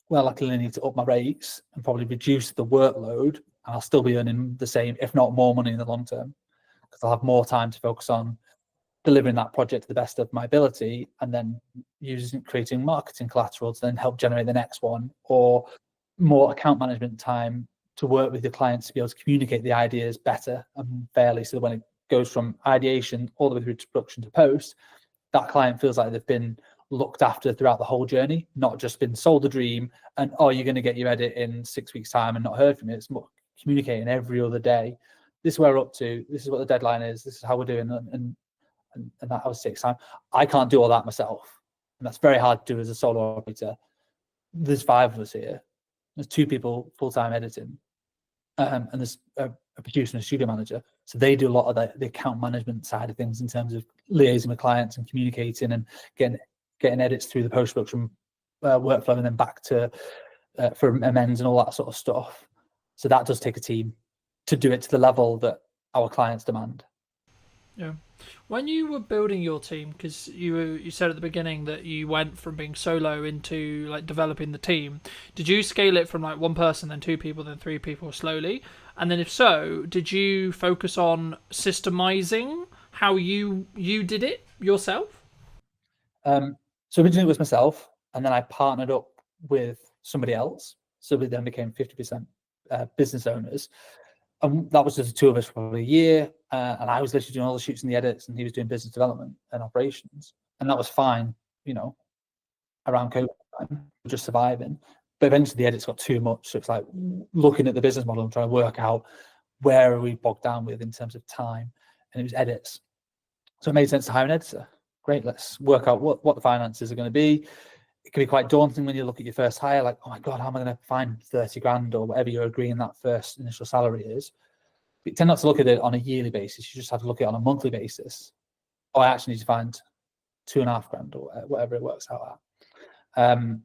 well, I clearly need to up my rates and probably reduce the workload, and I'll still be earning the same, if not more money in the long term, because I'll have more time to focus on delivering that project to the best of my ability, and then creating marketing collateral to then help generate the next one, or more account management time to work with the clients to be able to communicate the ideas better and fairly, so that when it goes from ideation all the way through to production to post, that client feels like they've been looked after throughout the whole journey, not just been sold the dream and, oh, you're going to get your edit in 6 weeks time and not heard from it. It's more communicating every other day. This is where we're up to. This is what the deadline is. This is how we're doing. And that was 6 time. I can't do all that myself. And that's very hard to do as a solo operator. There's 5 of us here. There's 2 people full-time editing. And there's a producer and a studio manager. So they do a lot of the account management side of things in terms of liaising with clients and communicating and getting edits through the post-production workflow and then back to for amends and all that sort of stuff. So that does take a team to do it to the level that our clients demand. Yeah. When you were building your team, because you said at the beginning that you went from being solo into like developing the team, did you scale it from like 1 person, then 2 people, then 3 people slowly? And then if so, did you focus on systemizing how you did it yourself? So originally it was myself, and then I partnered up with somebody else. So we then became 50% business owners. And that was just the 2 of us for probably a year. And I was literally doing all the shoots and the edits, and he was doing business development and operations. And that was fine, around COVID time, just surviving. But eventually the edits got too much. So it's like looking at the business model and trying to work out where are we bogged down with in terms of time. And it was edits. So it made sense to hire an editor. Great, let's work out what the finances are going to be. It can be quite daunting when you look at your first hire, like, oh my God, how am I going to find 30 grand or whatever you're agreeing that first initial salary is? But you tend not to look at it on a yearly basis. You just have to look at it on a monthly basis. Oh, I actually need to find 2.5 grand or whatever it works out at.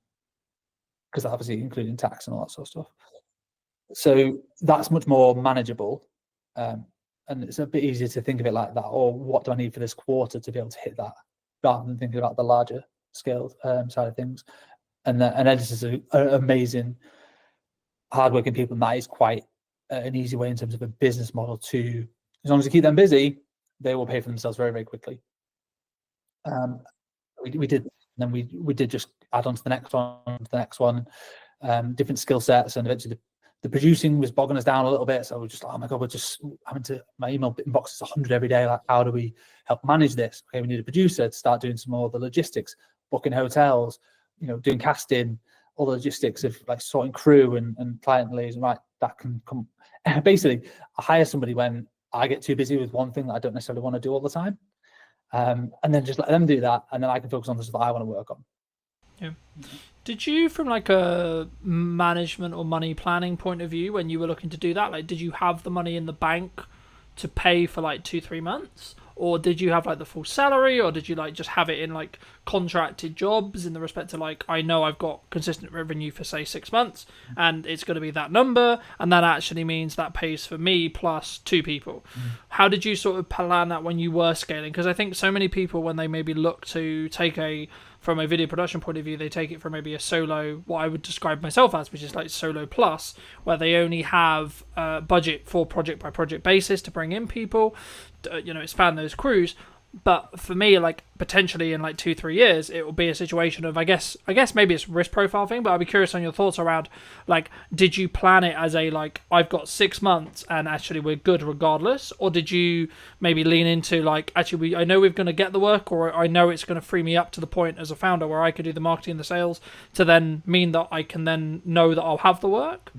Because obviously including tax and all that sort of stuff. So that's much more manageable. And it's a bit easier to think of it like that, or what do I need for this quarter to be able to hit that, rather than thinking about the larger scale side of things. And editors are amazing, hardworking people, and that is quite an easy way in terms of a business model to, as long as you keep them busy, they will pay for themselves very, very quickly. We did, and then we did just add on to the next one, different skill sets, and eventually the producing was bogging us down a little bit. So we're just like, oh my God, we're just having to, my email inbox is 100 every day. Like, how do we help manage this? Okay, we need a producer to start doing some more of the logistics, booking hotels, doing casting, all the logistics of like sorting crew and client liaison. Right, that can come. Basically, I hire somebody when I get too busy with one thing that I don't necessarily want to do all the time. And then just let them do that, and then I can focus on the stuff that I want to work on. Yeah. Did you, from like a management or money planning point of view, when you were looking to do that, like, did you have the money in the bank to pay for like 2-3 months, or did you have like the full salary, or did you like just have it in like contracted jobs in the respect to like, I know I've got consistent revenue for say 6 months and it's going to be that number, and that actually means that pays for me plus 2 people. How did you sort of plan that when you were scaling? Because I think so many people, when they maybe look to take from a video production point of view, they take it from maybe a solo, what I would describe myself as, which is like solo plus, where they only have budget for project by project basis to bring in people, expand those crews. But for me, like potentially in like 2-3 years, it will be a situation of, I guess maybe it's risk profile thing, but I'd be curious on your thoughts around, like, did you plan it as a, like, I've got 6 months and actually we're good regardless? Or did you maybe lean into like, actually, I know we're going to get the work, or I know it's going to free me up to the point as a founder where I could do the marketing and the sales to then mean that I can then know that I'll have the work?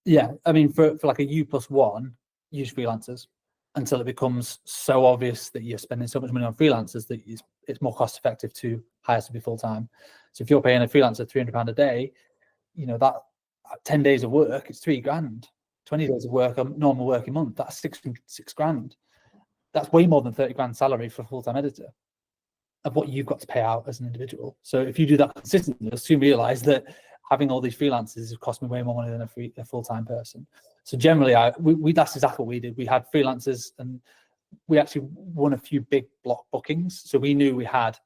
Yeah, I mean, for like a U+1, use freelancers until it becomes so obvious that you're spending so much money on freelancers that it's more cost effective to hire somebody full time. So if you're paying a freelancer £300 a day, that 10 days of work, it's 3 grand. 20 days of work, a normal working month, that's 6 grand. That's way more than 30 grand salary for a full-time editor of what you've got to pay out as an individual. So if you do that consistently, you'll soon realize that having all these freelancers has cost me way more money than a full-time person. So generally, that's exactly what we did. We had freelancers, and we actually won a few big block bookings. So we knew we had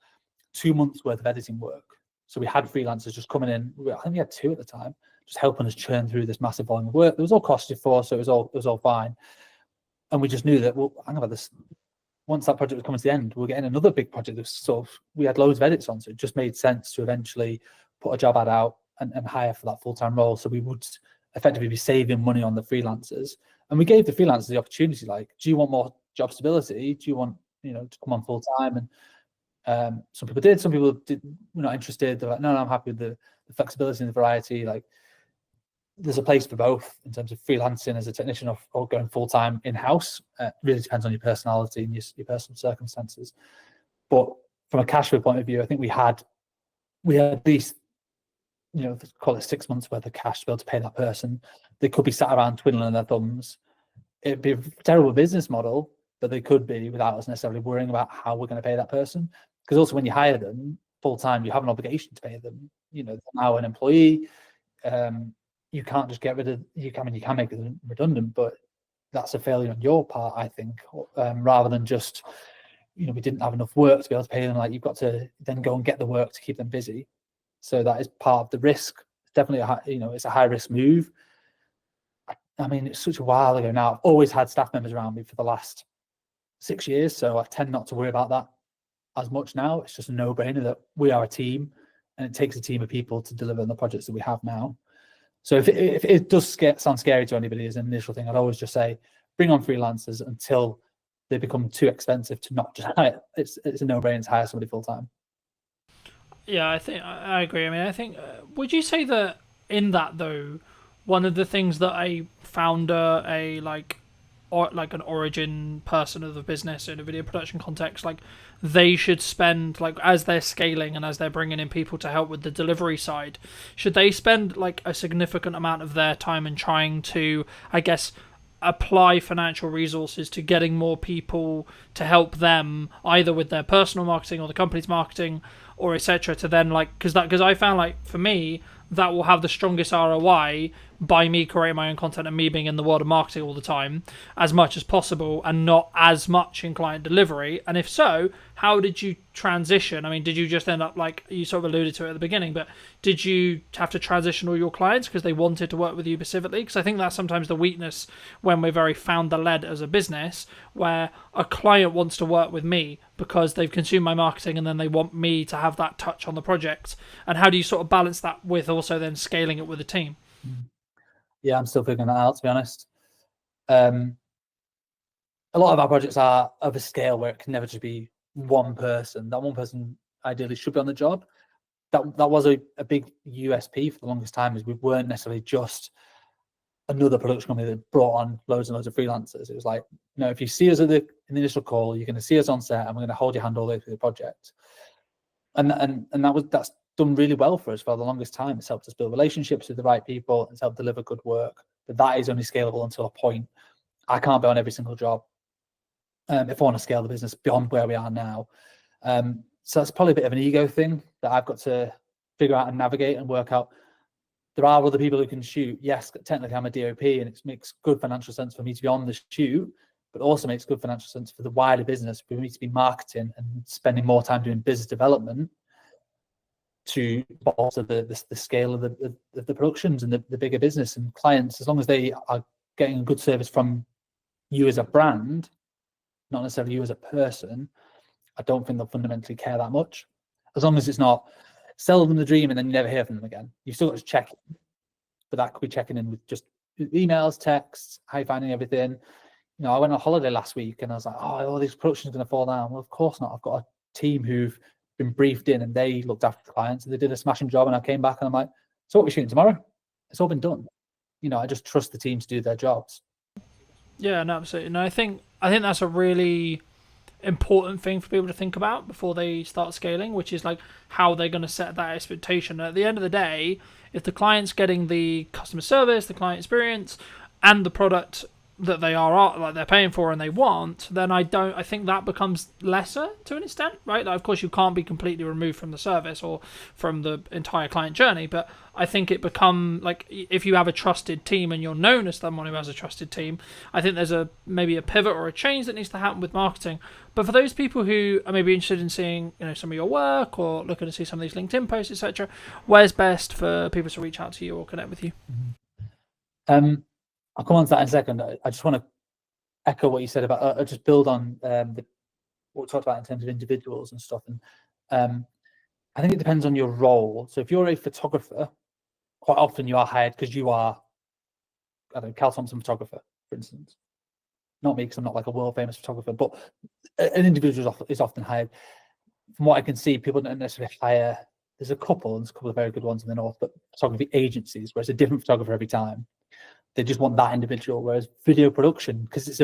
2 months worth of editing work So we had freelancers just coming in. I think we had 2 at the time, just helping us churn through this massive volume of work. It was all costed for, so it was all fine. And we just knew that, well, hang about this. Once that project was coming to the end, we were getting another big project that was sort of, we had loads of edits on, so it just made sense to eventually put a job ad out and hire for that full-time role. So we would effectively be saving money on the freelancers. And we gave the freelancers the opportunity, like, do you want more job stability? Do you want, to come on full-time? And some people did, some people were not interested. They're like, no, I'm happy with the flexibility and the variety. Like, there's a place for both in terms of freelancing as a technician or going full-time in-house. Really depends on your personality and your personal circumstances. But from a cash flow point of view, I think we had at least, call it 6 months worth of cash to be able to pay that person. They could be sat around twiddling their thumbs. It'd be a terrible business model, but they could be without us necessarily worrying about how we're going to pay that person. Because also when you hire them full-time, you have an obligation to pay them. They're now an employee. You can't just get rid of, you can make it redundant, but that's a failure on your part, I think, rather than just, we didn't have enough work to be able to pay them. Like, you've got to then go and get the work to keep them busy. So that is part of the risk. Definitely, it's a high risk move. I mean, it's such a while ago now. I've always had staff members around me for the last 6 years, so I tend not to worry about that as much now. It's just a no-brainer that we are a team, and it takes a team of people to deliver on the projects that we have now. So if it does sound scary to anybody as an initial thing, I'd always just say, bring on freelancers until they become too expensive to not just hire. It's a no-brainer to hire somebody full-time. Yeah, I think I agree. I mean, I think, would you say that in that though, one of the things that a founder, like an origin person of the business in a video production context, like, they should spend, like, as they're scaling and as they're bringing in people to help with the delivery side, should they spend like a significant amount of their time in trying to, I guess, apply financial resources to getting more people to help them either with their personal marketing or the company's marketing or etc., to then, like, because I found, like, for me, that will have the strongest ROI by me creating my own content and me being in the world of marketing all the time as much as possible and not as much in client delivery. And if so, how did you transition? I mean, did you just end up, like you sort of alluded to it at the beginning, but did you have to transition all your clients because they wanted to work with you specifically? Because I think that's sometimes the weakness when we're very founder-led as a business, where a client wants to work with me because they've consumed my marketing and then they want me to have that touch on the project. And how do you sort of balance that with also then scaling it with a team? Yeah, I'm still figuring that out, to be honest. A lot of our projects are of a scale where it can never just be one person. That one person ideally should be on the job. That was a big USP for the longest time, is we weren't necessarily just another production company that brought on loads and loads of freelancers. It was like, if you see us in the initial call, you're going to see us on set and we're going to hold your hand all the way through the project. And that's done really well for us for the longest time. It's helped us build relationships with the right people. It's helped deliver good work. But that is only scalable until a point. I can't be on every single job if I want to scale the business beyond where we are now. So that's probably a bit of an ego thing that I've got to figure out and navigate and work out. There are other people who can shoot. Yes, technically I'm a DOP and it makes good financial sense for me to be on the shoot, but also makes good financial sense for the wider business for me to be marketing and spending more time doing business development to bolster the scale of the productions and the bigger business and clients. As long as they are getting a good service from you as a brand, not necessarily you as a person, I don't think they'll fundamentally care that much. As long as it's not sell them the dream and then you never hear from them again. You've still got to check in, but that could be checking in with just emails, texts, how you finding everything. I went on holiday last week and I was like, all these productions are going to fall down. Well, of course not. I've got a team who've been briefed in and they looked after the clients and they did a smashing job, and I came back and I'm like, so what are we shooting tomorrow? It's all been done. I just trust the team to do their jobs. Yeah, no, absolutely. No, I think that's a really important thing for people to think about before they start scaling, which is like how they're going to set that expectation. At the end of the day, if the client's getting the customer service, the client experience, and the product that they are like they're paying for and they want, then I think that becomes lesser to an extent, right? Like, of course, you can't be completely removed from the service or from the entire client journey, but I think it become like, if you have a trusted team and you're known as someone who has a trusted team, I think there's maybe a pivot or a change that needs to happen with marketing. But for those people who are maybe interested in seeing, some of your work or looking to see some of these LinkedIn posts, etc., where's best for people to reach out to you or connect with you? I'll come on to that in a second. I just want to echo what you said about, just build on what we talked about in terms of individuals and stuff. And I think it depends on your role. So if you're a photographer, quite often you are hired because you are, I don't know, Cal Thompson photographer, for instance. Not me, because I'm not like a world famous photographer, but an individual is often hired. From what I can see, people don't necessarily hire. There's a couple of very good ones in the north, but photography agencies where it's a different photographer every time. They just want that individual. Whereas video production, because it's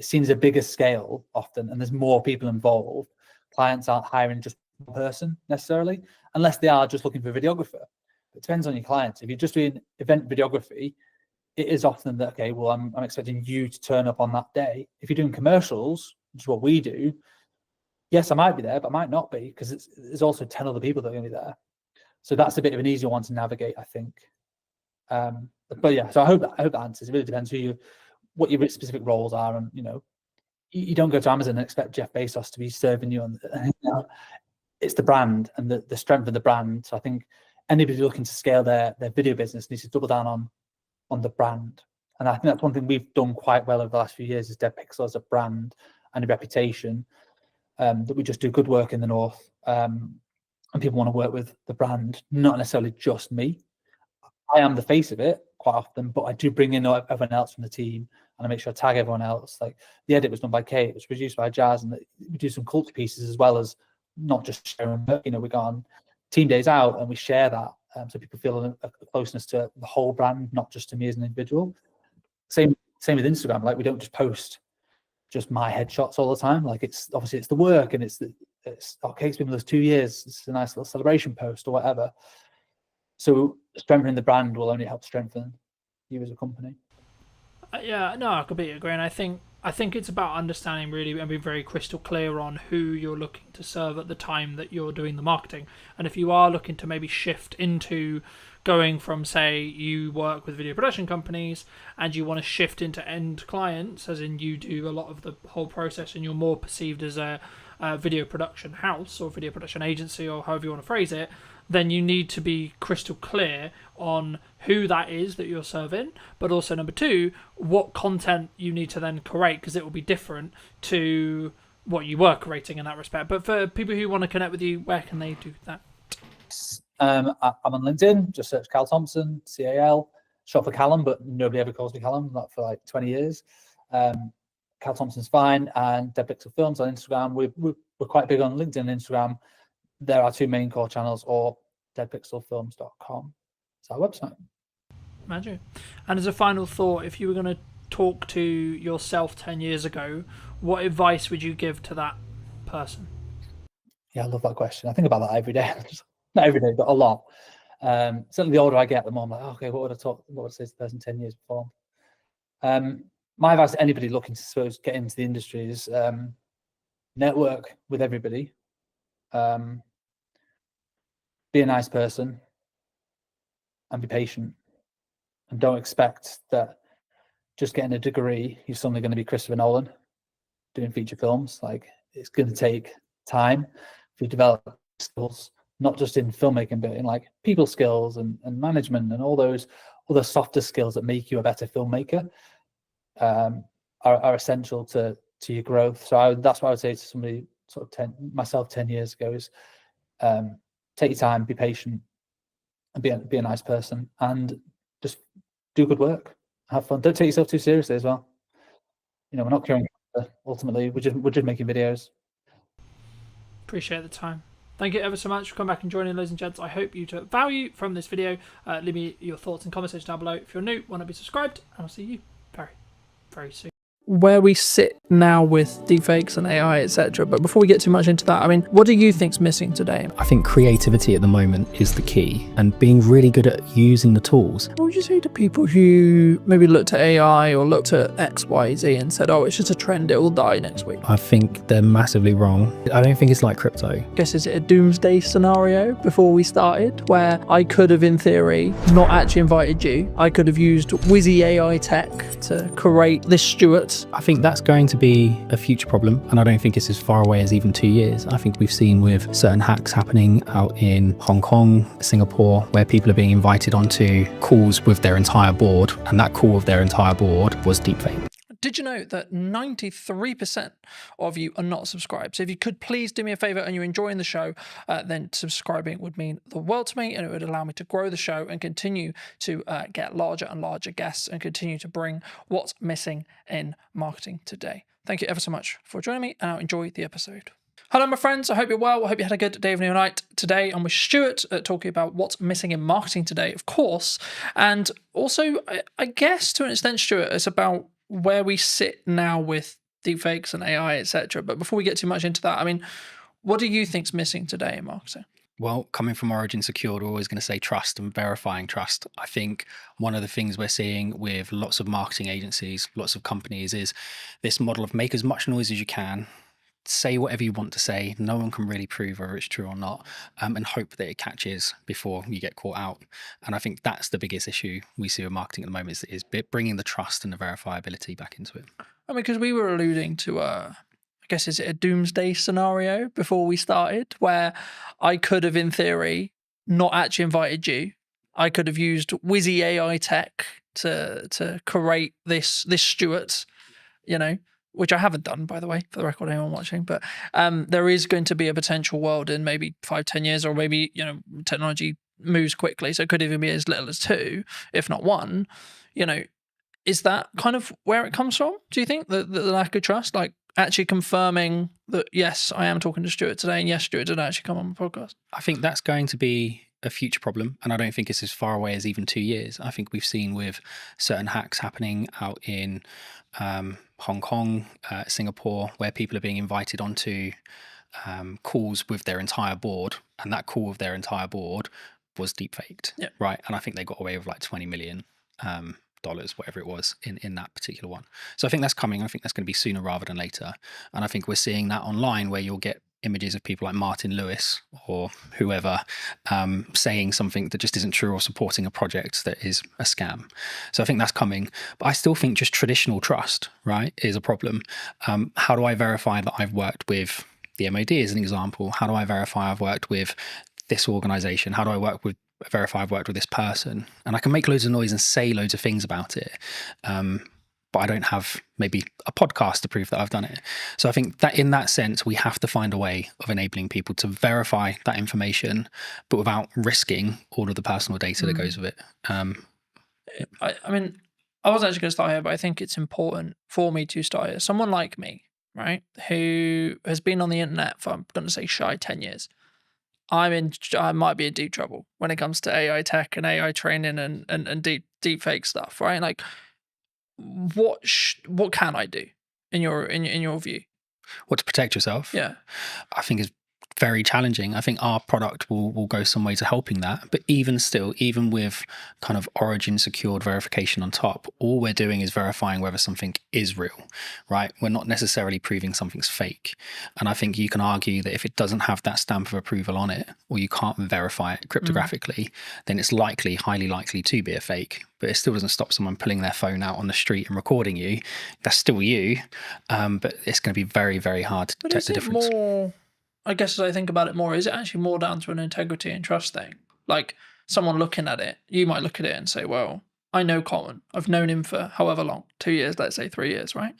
seen as a bigger scale often, and there's more people involved, clients aren't hiring just one person necessarily, unless they are just looking for a videographer. It depends on your clients. If you're just doing event videography, it is often that, okay, well, I'm expecting you to turn up on that day. If you're doing commercials, which is what we do, yes, I might be there, but I might not be, because there's also 10 other people that are going to be there. So that's a bit of an easier one to navigate, I think. But yeah, so I hope that answers. It really depends what your specific roles are, and you don't go to Amazon and expect Jeff Bezos to be serving you on. It's the brand and the strength of the brand. So I think anybody looking to scale their video business needs to double down on the brand. And I think that's one thing we've done quite well over the last few years, is Dead Pixel as a brand and a reputation, that we just do good work in the north, and people want to work with the brand, not necessarily just me. I am the face of it quite often, but I do bring in everyone else from the team, and I make sure I tag everyone else. Like, the edit was done by Kate, it was produced by Jazz, and we do some culture pieces as well as not just sharing. We go on team days out and we share that, so people feel a closeness to the whole brand, not just to me as an individual. Same with Instagram. Like, we don't just post just my headshots all the time. Like, it's obviously the work, and it's Kate's been with us 2 years. It's a nice little celebration post or whatever. So strengthening the brand will only help strengthen you as a company. Yeah, no, I completely agree. And I think it's about understanding really and being very crystal clear on who you're looking to serve at the time that you're doing the marketing. And if you are looking to maybe shift into going from, say, you work with video production companies and you want to shift into end clients, as in you do a lot of the whole process and you're more perceived as a video production house or video production agency, or however you want to phrase it, then you need to be crystal clear on who that is that you're serving, but also, number two, what content you need to then create, because it will be different to what you were creating in that respect. But for people who want to connect with you, where can they do that? I'm on LinkedIn, just search Cal Thompson, CAL, short for Callum, but nobody ever calls me Callum, not for like 20 years. Cal Thompson's fine, and Dead Pixel Films on Instagram. We're quite big on LinkedIn and Instagram. There are two main core channels, or deadpixelfilms.com. It's our website. Imagine. And as a final thought, if you were going to talk to yourself 10 years ago, what advice would you give to that person? Yeah, I love that question. I think about that every day. Not every day, but a lot. Certainly the older I get, the more I'm like, okay, what would I say to the person 10 years before? My advice to anybody looking to get into the industry is network with everybody. Be a nice person and be patient, and don't expect that just getting a degree you're suddenly going to be Christopher Nolan doing feature films. Like, it's going to take time to develop skills, not just in filmmaking, but in like people skills and management, and all those other softer skills that make you a better filmmaker are essential to your growth. So that's what I would say to somebody sort of myself 10 years ago is, take your time, be patient, and be a nice person, and just do good work. Have fun. Don't take yourself too seriously as well. We're not curing cancer, ultimately. We're just making videos. Appreciate the time. Thank you ever so much for coming back and joining, ladies and gents. I hope you took value from this video. Leave me your thoughts and comments down below. If you're new, want to be subscribed, and I'll see you very, very soon. where we sit now with deepfakes and AI, etc. But before we get too much into that, I mean, what do you think's missing today? I think creativity at the moment is the key, and being really good at using the tools. What would you say to people who maybe looked at AI or looked at X, Y, Z and said, oh, it's just a trend, it will die next week? I think they're massively wrong. I don't think it's like crypto. I guess, is it a doomsday scenario before we started where I could have, in theory, not actually invited you? I could have used Wizzy AI tech to create this Stuart. I think that's going to be a future problem, and I don't think it's as far away as even 2 years. I think we've seen with certain hacks happening out in Hong Kong, Singapore, where people are being invited onto calls with their entire board, and that call with their entire board was deepfake. Did you know that 93% of you are not subscribed? So if you could please do me a favor and you're enjoying the show, then subscribing would mean the world to me, and it would allow me to grow the show and continue to get larger and larger guests and continue to bring what's missing in marketing today. Thank you ever so much for joining me, and I'll enjoy the episode. Hello, my friends. I hope you're well. I hope you had a good day, evening, or night. Today, I'm with Stuart talking about what's missing in marketing today, of course. And also, I guess to an extent, Stuart, it's about where we sit now with deepfakes and AI, etc. But before we get too much into that, I mean, what do you think's missing today in marketing? Well, coming from Origin Secured, we're always going to say trust and verifying trust. I think one of the things we're seeing with lots of marketing agencies, lots of companies, is this model of make as much noise as you can, say whatever you want to say, no one can really prove whether it's true or not, and hope that it catches before you get caught out. And I think that's the biggest issue we see with marketing at the moment, is bringing the trust and the verifiability back into it. I mean, because we were alluding to, I guess, is it a doomsday scenario before we started, where I could have, in theory, not actually invited you. I could have used Wizzy AI tech to create this Stuart, you know, which I haven't done, by the way, for the record, anyone watching. But there is going to be a potential world in maybe 5-10 years, or maybe, you know, technology moves quickly, so it could even be as little as 2, if not 1. You know, is that kind of where it comes from? Do you think the lack of trust, like actually confirming that yes, I am talking to Stuart today, and yes, Stuart did actually come on the podcast? I think that's going to be a future problem, and I don't think it's as far away as even 2 years. I think we've seen with certain hacks happening out in Hong Kong, Singapore, where people are being invited onto calls with their entire board, and that call with their entire board was deepfaked, right? And I think they got away with like $20 million, whatever it was, in that particular one. So I think that's coming. I think that's going to be sooner rather than later. And I think we're seeing that online, where you'll get images of people like Martin Lewis or whoever saying something that just isn't true, or supporting a project that is a scam. So I think that's coming. But I still think just traditional trust, right, is a problem. How do I verify that I've worked with the MOD as an example? How do I verify I've worked with this organization? How do I verify I've worked with this person? And I can make loads of noise and say loads of things about it. But I don't have maybe a podcast to prove that I've done it. So I think that in that sense, we have to find a way of enabling people to verify that information, but without risking all of the personal data that goes with it. I mean, I wasn't actually going to start here, but I think it's important for me to start here. Someone like me, right, who has been on the internet for, I'm going to say, shy 10 years. I might be in deep trouble when it comes to AI tech and AI training and deep fake stuff, right? Like, what can I do in your view? What, to protect yourself? Yeah, I think is very challenging. I think our product will go some way to helping that. But even still, even with kind of Origin secured verification on top, all we're doing is verifying whether something is real, right? We're not necessarily proving something's fake. And I think you can argue that if it doesn't have that stamp of approval on it, or you can't verify it cryptographically, then it's highly likely to be a fake. But it still doesn't stop someone pulling their phone out on the street and recording you. That's still you. But it's going to be very, very hard to detect the difference. More, I guess as I think about it more, is it actually more down to an integrity and trust thing? Like, someone looking at it, you might look at it and say, well, I know Colin. I've known him for however long, 2 years, let's say 3 years, right?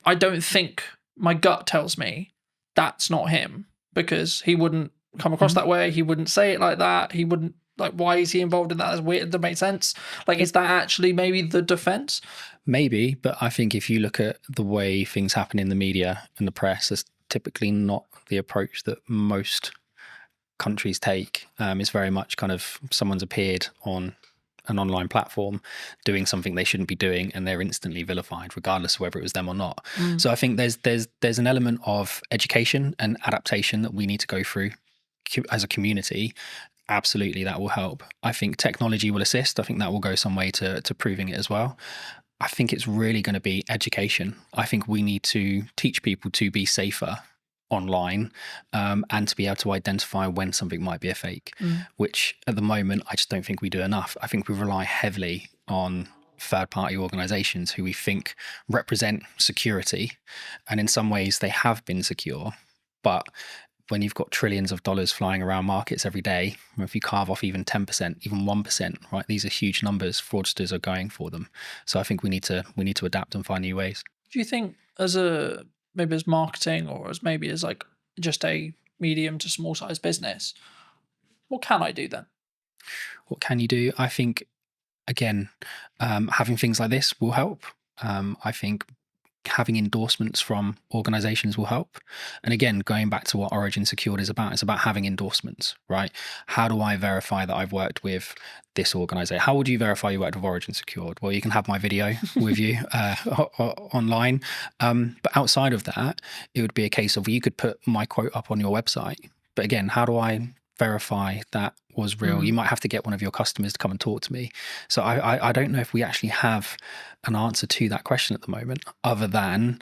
I don't think, my gut tells me that's not him, because he wouldn't come across that way. He wouldn't say it like that. He wouldn't, like, why is he involved in that? That's weird. It doesn't make sense. Like, is that actually maybe the defense? Maybe, but I think if you look at the way things happen in the media and the press, that's typically not the approach that most countries take. It's very much kind of someone's appeared on an online platform doing something they shouldn't be doing, and they're instantly vilified, regardless of whether it was them or not. So I think there's an element of education and adaptation that we need to go through as a community. Absolutely, that will help. I think technology will assist. I think that will go some way to proving it as well. I think it's really going to be education. I think we need to teach people to be safer online, and to be able to identify when something might be a fake, which at the moment I just don't think we do enough. I think we rely heavily on third-party organizations who we think represent security, and in some ways they have been secure, but when you've got trillions of dollars flying around markets every day, if you carve off even 10%, even 1%, right, these are huge numbers. Fraudsters are going for them. So I think we need to adapt and find new ways. Do you think maybe as marketing, or as maybe as like just a medium to small size business, what can I do then? What can you do? I think, again, having things like this will help. I think having endorsements from organizations will help. And again, going back to what Origin Secured is about, it's about having endorsements, right? How do I verify that I've worked with this organization? How would you verify you worked with Origin Secured? Well, you can have my video with you online. But outside of that, it would be a case of you could put my quote up on your website. But again, how do I verify that was real? You might have to get one of your customers to come and talk to me. So I don't know if we actually have an answer to that question at the moment, other than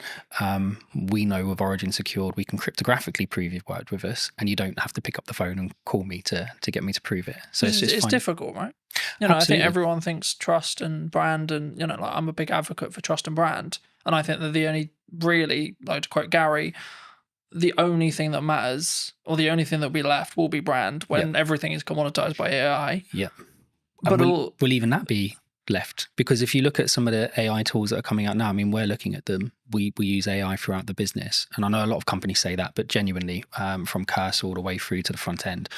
we know with Origin Secured we can cryptographically prove you've worked with us, and you don't have to pick up the phone and call me to get me to prove it. So it's difficult, right? You know, Absolutely. I think everyone thinks trust and brand, and you know, like I'm a big advocate for trust and brand, and I think that the only really, like to quote Gary, the only thing that matters, or the only thing that will be left, will be brand when everything is commoditized by AI. Yeah. But will even that be left? Because if you look at some of the AI tools that are coming out now, I mean, we're looking at them. We use AI throughout the business. And I know a lot of companies say that, but genuinely, from cursor all the way through to the front end,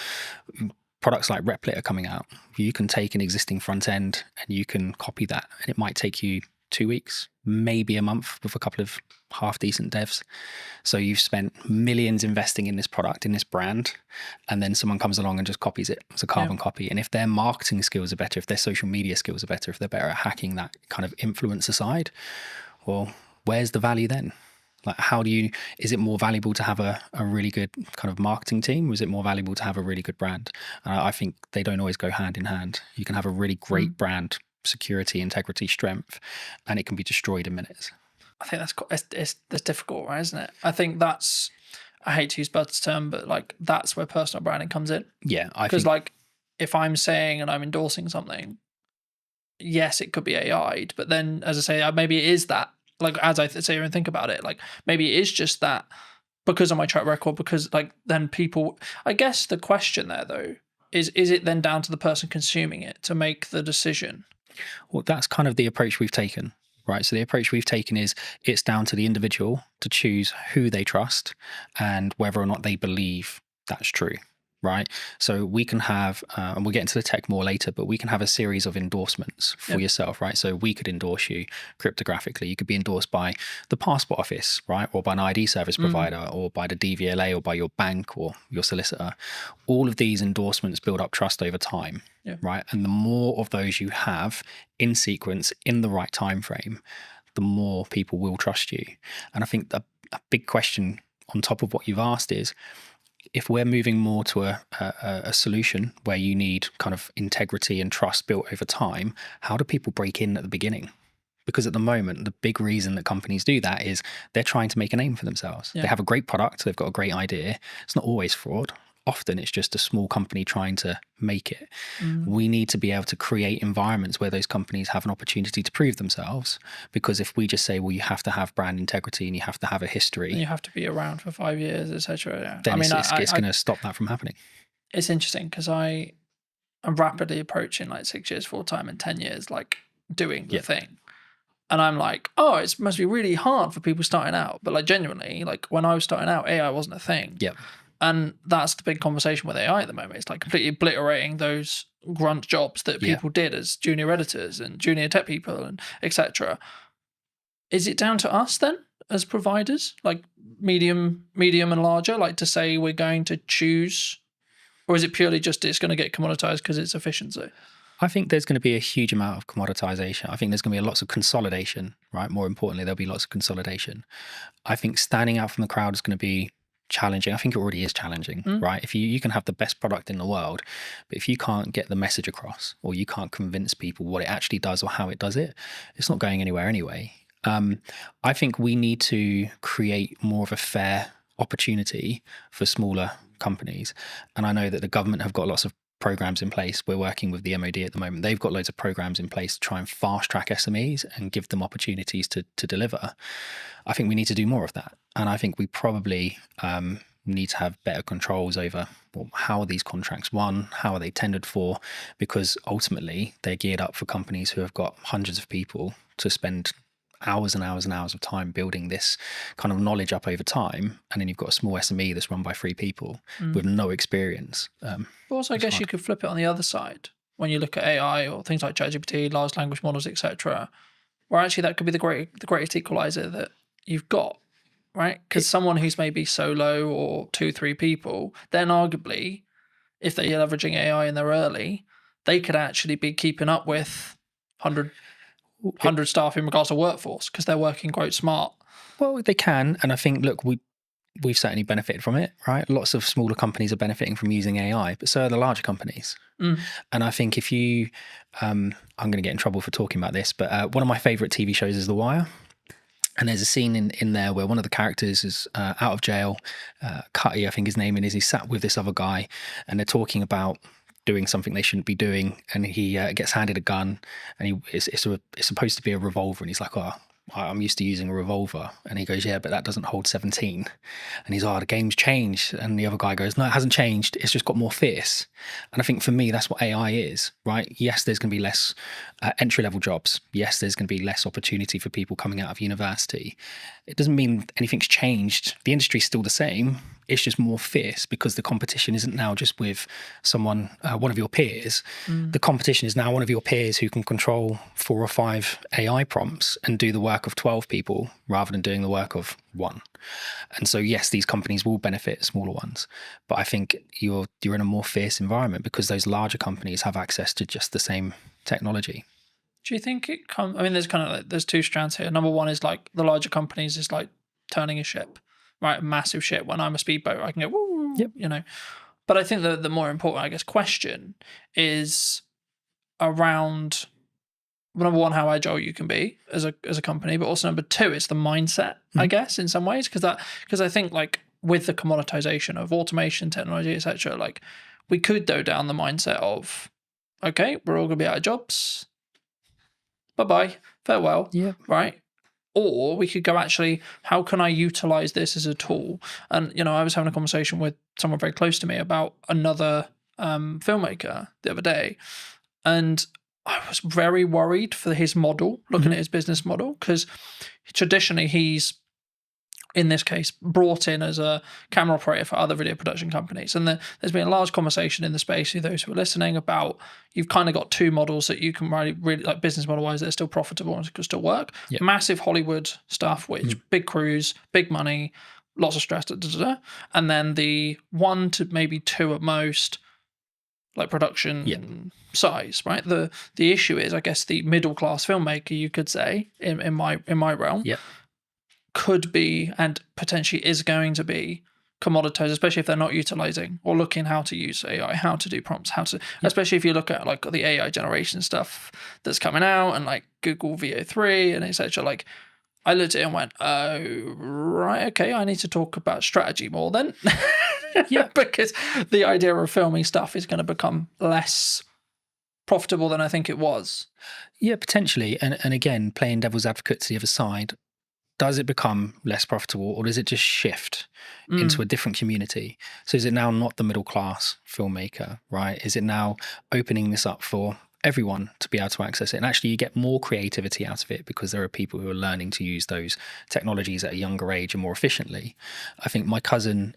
products like Replit are coming out. You can take an existing front end and you can copy that, and it might take you 2 weeks, maybe a month, with a couple of half decent devs. So you've spent millions investing in this product, in this brand, and then someone comes along and just copies it. It's a carbon copy. And if their marketing skills are better, if their social media skills are better, if they're better at hacking that kind of influencer side, well, where's the value then? Like, is it more valuable to have a really good kind of marketing team? Or is it more valuable to have a really good brand? I think they don't always go hand in hand. You can have a really great brand, security, integrity, strength, and it can be destroyed in minutes. I think that's difficult, right? Isn't it? I think that's, I hate to use Bud's term, but like that's where personal branding comes in. Yeah, because like if I'm saying and I'm endorsing something, yes, it could be AI'd, but then as I say, maybe it is that. Like as I sit here and think about it, like maybe it is just that because of my track record. Because like then people, I guess the question there though is it then down to the person consuming it to make the decision? Well, that's kind of the approach we've taken, right? So the approach we've taken is it's down to the individual to choose who they trust and whether or not they believe that's true, right? So we can have, and we'll get into the tech more later, but we can have a series of endorsements for yourself, right? So we could endorse you cryptographically. You could be endorsed by the passport office, right? Or by an ID service provider, or by the DVLA, or by your bank or your solicitor. All of these endorsements build up trust over time, right? And the more of those you have in sequence, in the right time frame, the more people will trust you. And I think a big question on top of what you've asked is, if we're moving more to a solution where you need kind of integrity and trust built over time, how do people break in at the beginning? Because at the moment, the big reason that companies do that is they're trying to make a name for themselves. They have a great product, they've got a great idea. It's not always fraud. Often it's just a small company trying to make it. We need to be able to create environments where those companies have an opportunity to prove themselves. Because if we just say, well, you have to have brand integrity and you have to have a history, and you have to be around for 5 years, etc. Then it's going to stop that from happening. It's interesting because I'm rapidly approaching like 6 years full time and 10 years like doing the thing. And I'm like, oh, it must be really hard for people starting out. But like genuinely, like when I was starting out, AI wasn't a thing. Yep. And that's the big conversation with AI at the moment. It's like completely obliterating those grunt jobs that people did as junior editors and junior tech people and etc. Is it down to us then as providers, like medium and larger, like to say we're going to choose, or is it purely just it's going to get commoditized because it's efficiency? I think there's going to be a huge amount of commoditization. I think there's going to be lots of consolidation, right? More importantly, there'll be lots of consolidation. I think standing out from the crowd is going to be challenging. I think it already is challenging, right? If you can have the best product in the world, but if you can't get the message across, or you can't convince people what it actually does or how it does it, it's not going anywhere anyway. I think we need to create more of a fair opportunity for smaller companies. And I know that the government have got lots of programs in place. We're working with the MOD at the moment. They've got loads of programs in place to try and fast track SMEs and give them opportunities to deliver. I think we need to do more of that. And I think we probably need to have better controls over, well, how are these contracts won? How are they tendered for? Because ultimately they're geared up for companies who have got hundreds of people to spend hours and hours and hours of time building this kind of knowledge up over time, and then you've got a small SME that's run by 3 people with no experience. But also, I guess you could flip it on the other side when you look at AI or things like ChatGPT, large language models, etc., where actually that could be the greatest equalizer that you've got, right? Because someone who's maybe solo or 2-3 people, then arguably, if they're leveraging AI and they're early, they could actually be keeping up with 100 staff in regards to workforce because they're working quite smart. Well, they can, and I think, look, we've certainly benefited from it, right? Lots of smaller companies are benefiting from using AI, but so are the larger companies. And I think if you, I'm going to get in trouble for talking about this, but one of my favorite TV shows is The Wire. And there's a scene in there where one of the characters is out of jail. Cutty, I think his name is. He's sat with this other guy, and they're talking about doing something they shouldn't be doing, and he gets handed a gun, and it's supposed to be a revolver, and he's like, "Oh, I'm used to using a revolver," and he goes, "Yeah, but that doesn't hold 17." And he's, "Oh, the game's changed," and the other guy goes, "No, it hasn't changed. It's just got more fierce." And I think for me, that's what AI is, right? Yes, there's going to be less entry-level jobs. Yes, there's going to be less opportunity for people coming out of university. It doesn't mean anything's changed. The industry's still the same. It's just more fierce because the competition isn't now just with someone, one of your peers. The competition is now one of your peers who can control 4 or 5 AI prompts and do the work of 12 people rather than doing the work of 1. And so, yes, these companies will benefit smaller ones, but I think you're in a more fierce environment because those larger companies have access to just the same technology. Do you think it comes? I mean, there's kind of like, there's 2 strands here. Number one is like the larger companies is like turning a ship, right? A massive ship. When I'm a speedboat, I can go, woo, you know. But I think the more important, I guess, question is around, number one, how agile you can be as a company, but also number 2, it's the mindset, I guess, in some ways, because I think like with the commoditization of automation, technology, etc., like we could go down the mindset of, okay, we're all gonna be out of jobs. Bye-bye, farewell. Yeah. Right? Or we could go, actually, how can I utilize this as a tool? And, you know, I was having a conversation with someone very close to me about another filmmaker the other day. And I was very worried for his model, looking at his business model, because traditionally he's, in this case, brought in as a camera operator for other video production companies. And there's been a large conversation in the space, for those who are listening, about you've kind of got 2 models that you can really like business model-wise that are still profitable and can still work. Yep. Massive Hollywood stuff, which big crews, big money, lots of stress, and then the 1 to maybe 2 at most, like production size, right? The issue is, I guess, the middle-class filmmaker, you could say, in my realm, could be and potentially is going to be commoditized, especially if they're not utilizing or looking how to use AI, how to do prompts, especially if you look at like the AI generation stuff that's coming out and like Google VO3 and etc. Like I looked at it and went, oh, right, okay, I need to talk about strategy more then. Because the idea of filming stuff is going to become less profitable than I think it was. Yeah, potentially. And again, playing devil's advocate to the other side, does it become less profitable, or does it just shift into a different community? So is it now not the middle class filmmaker, right? Is it now opening this up for everyone to be able to access it? And actually you get more creativity out of it because there are people who are learning to use those technologies at a younger age and more efficiently. I think my cousin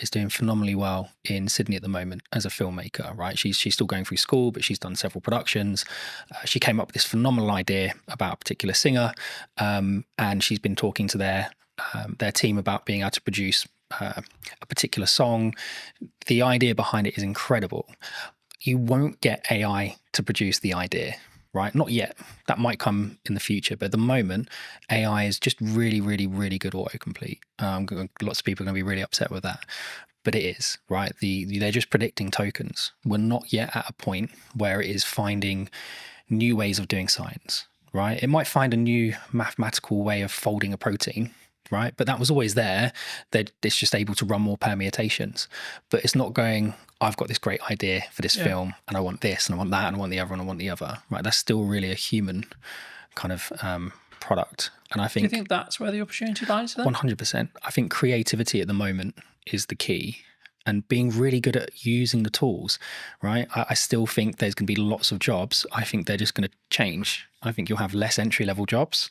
is doing phenomenally well in Sydney at the moment as a filmmaker, right? She's still going through school, but she's done several productions. She came up with this phenomenal idea about a particular singer, and she's been talking to their team about being able to produce a particular song. The idea behind it is incredible. you won't get AI to produce the idea, right? Not yet. That might come in the future, but at the moment, AI is just really, really, really good autocomplete. Lots of people are going to be really upset with that, but it is, right? They're just predicting tokens. We're not yet at a point where it is finding new ways of doing science, right? It might find a new mathematical way of folding a protein, right? But that was always there. It's just able to run more permutations, but it's not going, I've got this great idea for this film and I want this and I want that and I want the other and I want the other, right? That's still really a human kind of product. And I think— Do you think that's where the opportunity lies then? 100%. I think creativity at the moment is the key, and being really good at using the tools, right? I still think there's going to be lots of jobs. I think they're just going to change. I think you'll have less entry-level jobs,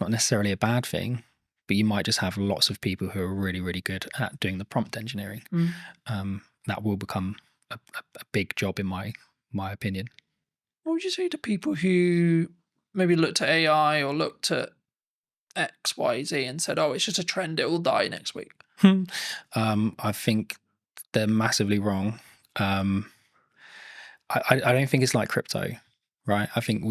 not necessarily a bad thing, but you might just have lots of people who are really, really good at doing the prompt engineering. That will become a big job in my opinion. What would you say to people who maybe looked at AI or looked at X, Y, Z and said, oh, it's just a trend, it will die next week? I think they're massively wrong. I don't think it's like crypto, right? I think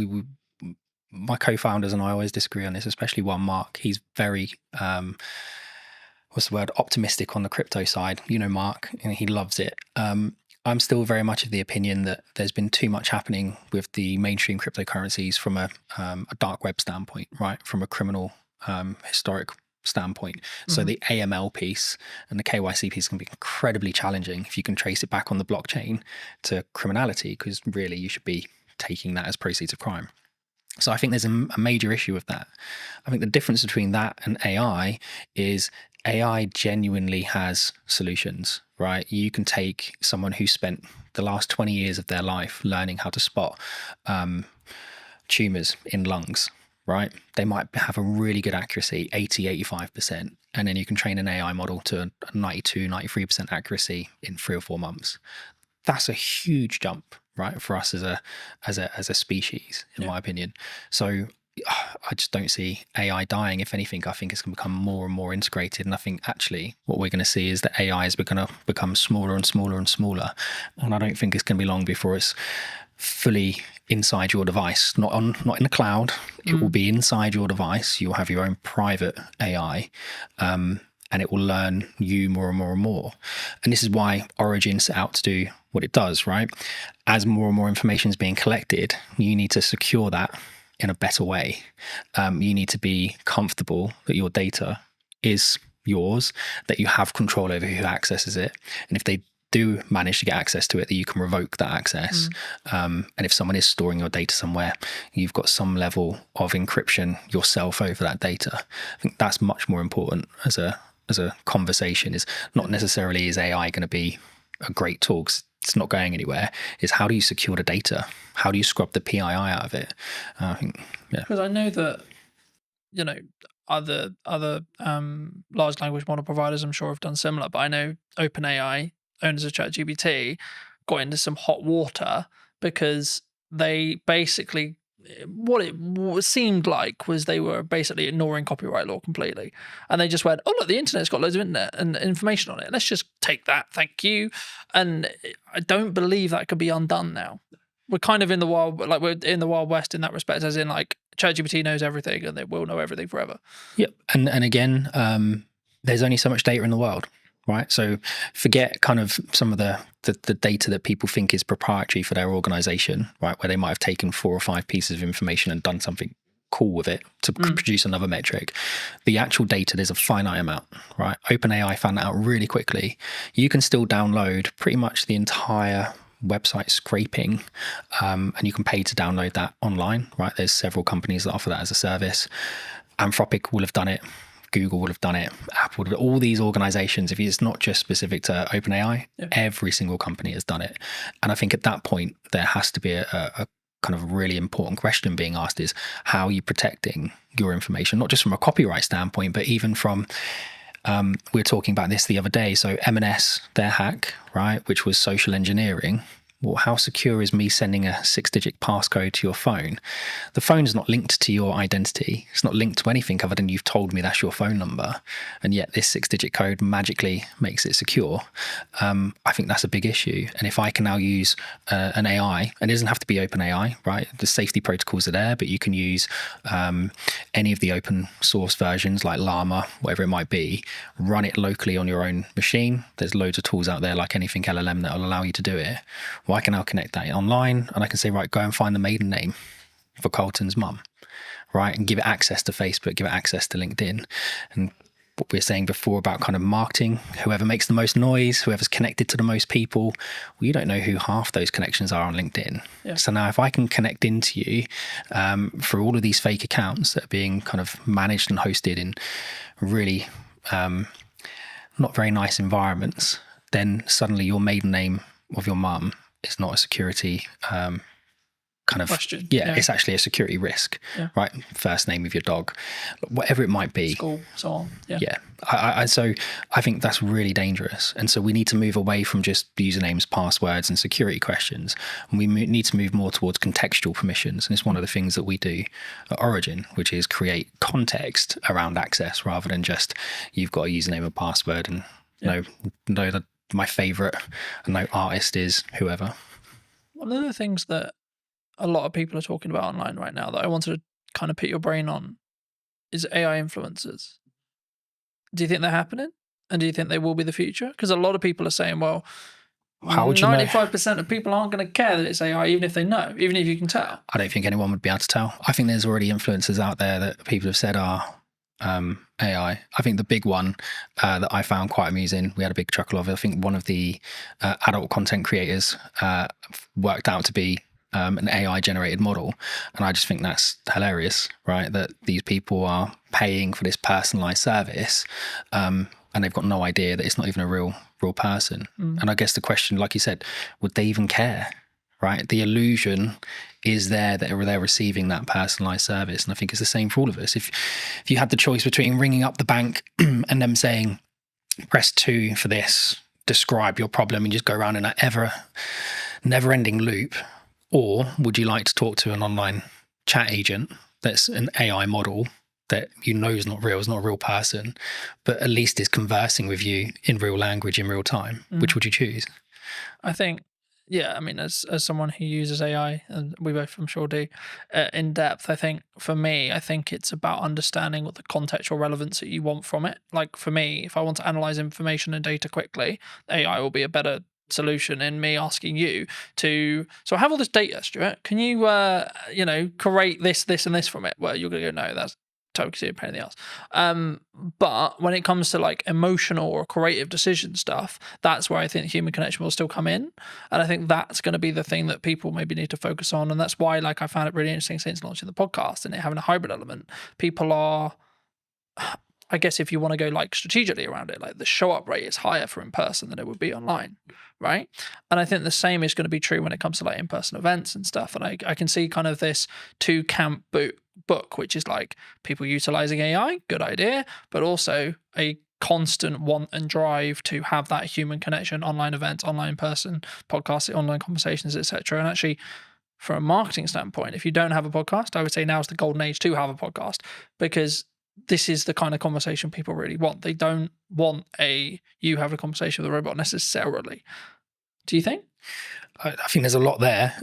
my co-founders and I always disagree on this, especially one, Mark. He's very, optimistic on the crypto side. You know, Mark, and he loves it. I'm still very much of the opinion that there's been too much happening with the mainstream cryptocurrencies from a dark web standpoint, right? From a criminal historic standpoint. So the AML piece and the KYC piece can be incredibly challenging if you can trace it back on the blockchain to criminality, because really you should be taking that as proceeds of crime. So I think there's a major issue with that. I think the difference between that and AI is AI genuinely has solutions, right? You can take someone who spent the last 20 years of their life learning how to spot tumors in lungs, right? They might have a really good accuracy, 80, 85%. And then you can train an AI model to 92, 93% accuracy in 3 or 4 months. That's a huge jump, right, for us as a species, in my opinion. So I just don't see AI dying. If anything, I think it's going to become more and more integrated. And I think actually what we're going to see is that AI is going to become smaller and smaller and smaller. And I don't think it's going to be long before it's fully inside your device, not in the cloud. It will be inside your device. You'll have your own private AI. And it will learn you more and more and more. And this is why Origin set out to do what it does, right? As more and more information is being collected, you need to secure that in a better way. You need to be comfortable that your data is yours, that you have control over who accesses it. And if they do manage to get access to it, that you can revoke that access. And if someone is storing your data somewhere, you've got some level of encryption yourself over that data. I think that's much more important as a conversation. Is not necessarily is AI going to be a great tool, 'cause it's not going anywhere. Is how do you secure the data? How do you scrub the PII out of it? I think, because I know that, you know, other large language model providers I'm sure have done similar, but I know OpenAI, owners of ChatGPT, got into some hot water because they basically, what it seemed like was they were basically ignoring copyright law completely. And they just went, oh, look, the internet's got loads of internet and information on it. Let's just take that. Thank you. And I don't believe that could be undone now. We're kind of in the wild, like we're in the Wild West in that respect, as in like ChatGPT knows everything and they will know everything forever. Yep. And again, there's only so much data in the world, right? So forget kind of some of the data that people think is proprietary for their organization, right? Where they might have taken 4 or 5 pieces of information and done something cool with it to produce another metric. The actual data, there's a finite amount, right? OpenAI found that out really quickly. You can still download pretty much the entire website scraping, and you can pay to download that online, right? There's several companies that offer that as a service. Anthropic will have done it. Google would have done it. Apple would have, all these organizations, if it's not just specific to OpenAI, every single company has done it. And I think at that point, there has to be a kind of really important question being asked is, how are you protecting your information? Not just from a copyright standpoint, but even from, we were talking about this the other day. So M&S, their hack, right, which was social engineering, well, how secure is me sending a 6-digit passcode to your phone? The phone's not linked to your identity. It's not linked to anything other than you've told me that's your phone number. And yet this 6-digit code magically makes it secure. I think that's a big issue. And if I can now use an AI, and it doesn't have to be OpenAI, right? The safety protocols are there, but you can use any of the open source versions like Llama, whatever it might be, run it locally on your own machine. There's loads of tools out there like anything LLM that will allow you to do it. Well, I can now connect that online and I can say, right, go and find the maiden name for Carlton's mum, right? And give it access to Facebook, give it access to LinkedIn. And what we were saying before about kind of marketing, whoever makes the most noise, whoever's connected to the most people, well, you don't know who half those connections are on LinkedIn. Yeah. So now if I can connect into you through all of these fake accounts that are being kind of managed and hosted in really not very nice environments, then suddenly your maiden name of your mum is not a security kind of question. Yeah, it's actually a security risk, right? First name of your dog, whatever it might be. School, so on. So I think that's really dangerous. And so we need to move away from just usernames, passwords, and security questions. And we need to move more towards contextual permissions. And it's one of the things that we do at Origin, which is create context around access rather than just you've got a username and password and know that my favorite artist is whoever. One of the things that a lot of people are talking about online right now that I wanted to kind of put your brain on is AI influencers. Do you think they're happening? And do you think they will be the future? Because a lot of people are saying, well, how would 95% of people aren't going to care that it's AI, even if they know, even if you can tell. I don't think anyone would be able to tell. I think there's already influencers out there that people have said are AI. I think the big one that I found quite amusing, we had a big chuckle of it. I think one of the adult content creators worked out to be an AI generated model. And I just think that's hilarious, right? That these people are paying for this personalized service and they've got no idea that it's not even a real person. And I guess the question, like you said, would they even care, right? The illusion is there that they're receiving that personalized service. And I think it's the same for all of us. If you had the choice between ringing up the bank and them saying, press 2 for this, describe your problem, and just go around in an never-ending loop, or would you like to talk to an online chat agent that's an AI model that you know is not real, is not a real person, but at least is conversing with you in real language in real time? Which would you choose? I think, I mean, as someone who uses AI, and we both, I'm sure, do in depth, I think for me, I think it's about understanding what the contextual relevance that you want from it. Like for me, if I want to analyze information and data quickly, AI will be a better solution in me asking you to, so I have all this data, Stuart, can you create this and this from it? Well, you're gonna go, no, that's totally a pain in the ass. But when it comes to like emotional or creative decision stuff, that's where I think human connection will still come in, and I think that's going to be the thing that people maybe need to focus on. And that's why, like, I found it really interesting since launching the podcast and it having a hybrid element. People are, I guess, if you want to go like strategically around it, like the show up rate is higher for in person than it would be online, right? And I think the same is going to be true when it comes to like in-person events and stuff. And I can see kind of this two camp book, which is like people utilizing AI, good idea, but also a constant want and drive to have that human connection, online events, online person, podcasts, online conversations, etc. And actually, from a marketing standpoint, if you don't have a podcast, I would say now is the golden age to have a podcast, because this is the kind of conversation people really want. They don't want you have a conversation with a robot necessarily. Do you think? I think there's a lot there.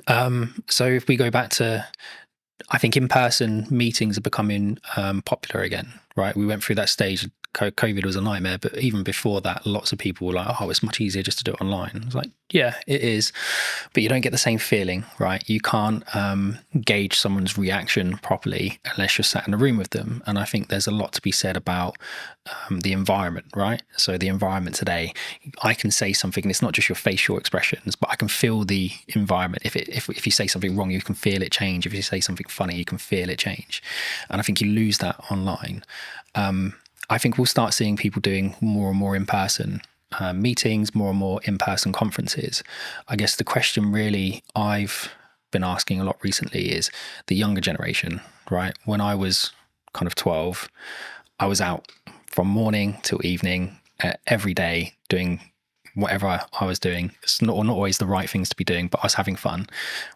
So if we go back to, I think in-person meetings are becoming popular again, right? We went through that stage. COVID was a nightmare, but even before that, lots of people were like, oh, it's much easier just to do it online. I was like, yeah, it is, but you don't get the same feeling, right? You can't gauge someone's reaction properly unless you're sat in a room with them. And I think there's a lot to be said about the environment, right? So the environment today, I can say something and it's not just your facial expressions, but I can feel the environment. If you say something wrong, you can feel it change. If you say something funny, you can feel it change. And I think you lose that online. I think we'll start seeing people doing more and more in-person meetings, more and more in-person conferences. I guess the question really I've been asking a lot recently is the younger generation, right? When I was kind of 12, I was out from morning till evening every day doing whatever I was doing. It's not always the right things to be doing, but I was having fun.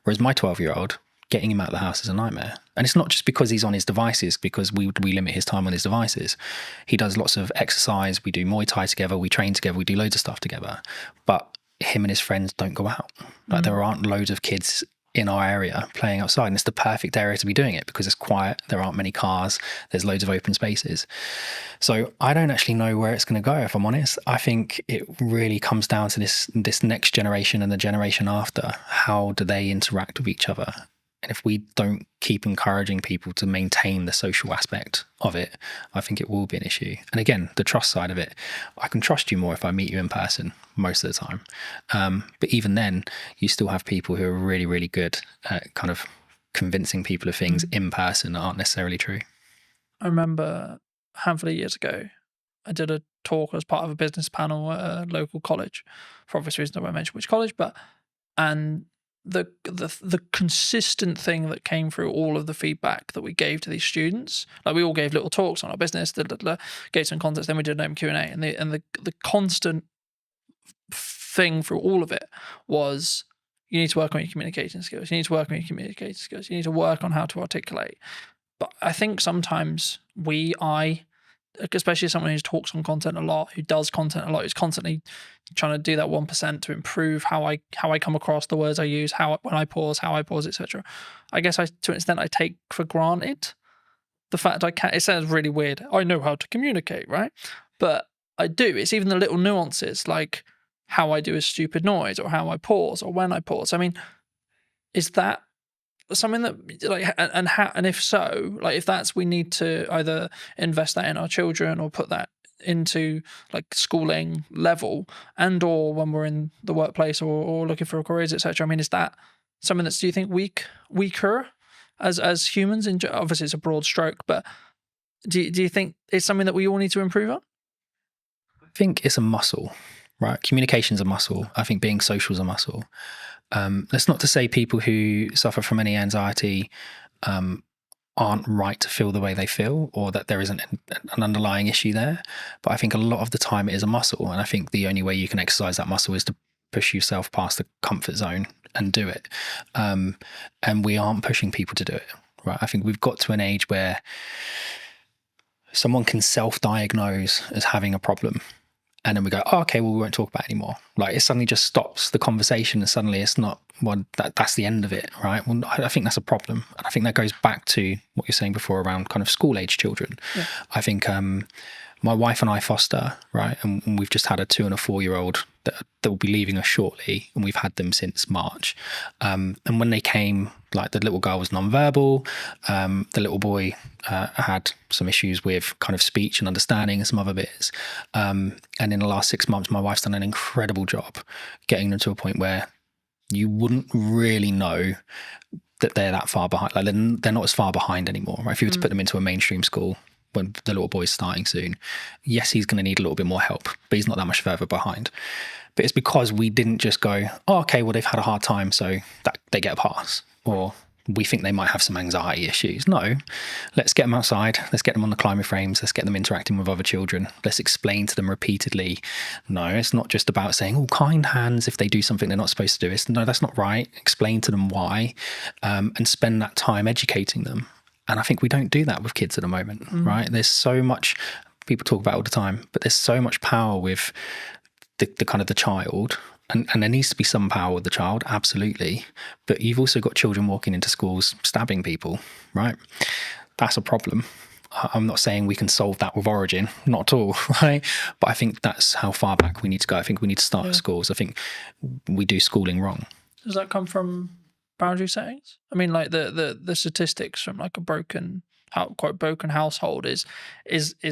Whereas my 12-year-old, getting him out of the house is a nightmare. And it's not just because he's on his devices, because we limit his time on his devices. He does lots of exercise. We do Muay Thai together. We train together. We do loads of stuff together. But him and his friends don't go out. Like there aren't loads of kids in our area playing outside, and it's the perfect area to be doing it because it's quiet. There aren't many cars. There's loads of open spaces. So I don't actually know where it's going to go, if I'm honest. I think it really comes down to this next generation and the generation after. How do they interact with each other? And if we don't keep encouraging people to maintain the social aspect of it, I think it will be an issue. And again, the trust side of it, I can trust you more if I meet you in person most of the time. But even then, you still have people who are really, really good at kind of convincing people of things in person that aren't necessarily true. I remember a handful of years ago, I did a talk as part of a business panel at a local college. For obvious reasons, I won't mention which college, and the consistent thing that came through all of the feedback that we gave to these students, like we all gave little talks on our business, gave some context, then we did an open Q&A, and the constant thing through all of it was, you need to work on your communication skills, you need to work on your communication skills, you need to work on how to articulate. But I think sometimes especially someone who talks on content a lot, who does content a lot, who's constantly trying to do that 1% to improve how I come across, the words I use, when I pause, etc. I guess to an extent I take for granted the fact it sounds really weird. I know how to communicate, right? But I do. It's even the little nuances, like how I do a stupid noise, or how I pause, or when I pause. I mean, is that something that, like, and if so, like, if that's, we need to either invest that in our children or put that into like schooling level, and or when we're in the workplace or looking for careers, etc. I mean, is that something that's, do you think, weaker as humans? Obviously it's a broad stroke, but do you think it's something that we all need to improve on? I think it's a muscle, right? Communication's a muscle. I think being social is a muscle. That's not to say people who suffer from any anxiety aren't right to feel the way they feel, or that there isn't an underlying issue there. But I think a lot of the time it is a muscle. And I think the only way you can exercise that muscle is to push yourself past the comfort zone and do it. And we aren't pushing people to do it, right? I think we've got to an age where someone can self-diagnose as having a problem, and then we go, oh, okay, well, we won't talk about it anymore. Like, it suddenly just stops the conversation, and suddenly it's not, well, that's the end of it, right? Well, I think that's a problem. And I think that goes back to what you're saying before around kind of school-age children. Yeah. I think my wife and I foster, right? And we've just had a 2 and a 4-year-old that will be leaving us shortly, and we've had them since March. And when they came, like, the little girl was nonverbal, the little boy had some issues with kind of speech and understanding and some other bits. And in the last 6 months, my wife's done an incredible job getting them to a point where you wouldn't really know that they're that far behind. Like, they're not as far behind anymore, right? If you were to put them into a mainstream school when the little boy's starting soon, yes, he's going to need a little bit more help, but he's not that much further behind. But it's because we didn't just go, oh, okay, well, they've had a hard time, so that they get a pass, or we think they might have some anxiety issues. No, let's get them outside. Let's get them on the climber frames. Let's get them interacting with other children. Let's explain to them repeatedly. No, it's not just about saying, oh, kind hands if they do something they're not supposed to do. No, that's not right. Explain to them why, and spend that time educating them. And I think we don't do that with kids at the moment, right? There's so much, people talk about it all the time, but there's so much power with the kind of the child. And there needs to be some power with the child, absolutely. But you've also got children walking into schools stabbing people, right? That's a problem. I'm not saying we can solve that with Origin, not at all, right? But I think that's how far back we need to go. I think we need to start at schools. I think we do schooling wrong. Does that come from boundary settings? I mean, like the statistics from like a quite broken household is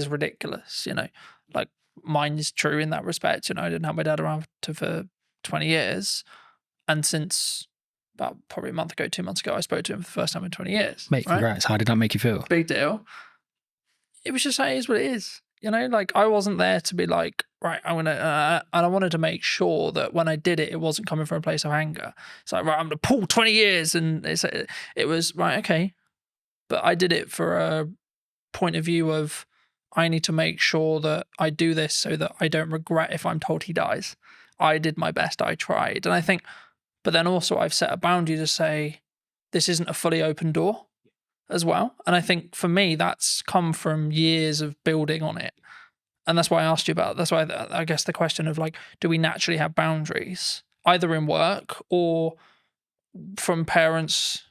ridiculous, you know. Like, mine is true in that respect. You know, I didn't have my dad around for 20 years, and since about probably a month ago, 2 months ago, I spoke to him for the first time in 20 years. Mate, congrats. Right? How did that make you feel? Big deal. It was just like, it is what it is. You know, like, I wasn't there to be like, right, I'm gonna, and I wanted to make sure that when I did it, it wasn't coming from a place of anger. It's like, right, I'm gonna pull 20 years, and it was right, okay, but I did it for a point of view of, I need to make sure that I do this so that I don't regret if I'm told he dies. I did my best, I tried. And I think, but then also I've set a boundary to say, this isn't a fully open door as well. And I think for me, that's come from years of building on it. And that's why I asked you about, that's why I guess the question of like, do we naturally have boundaries, either in work or from parents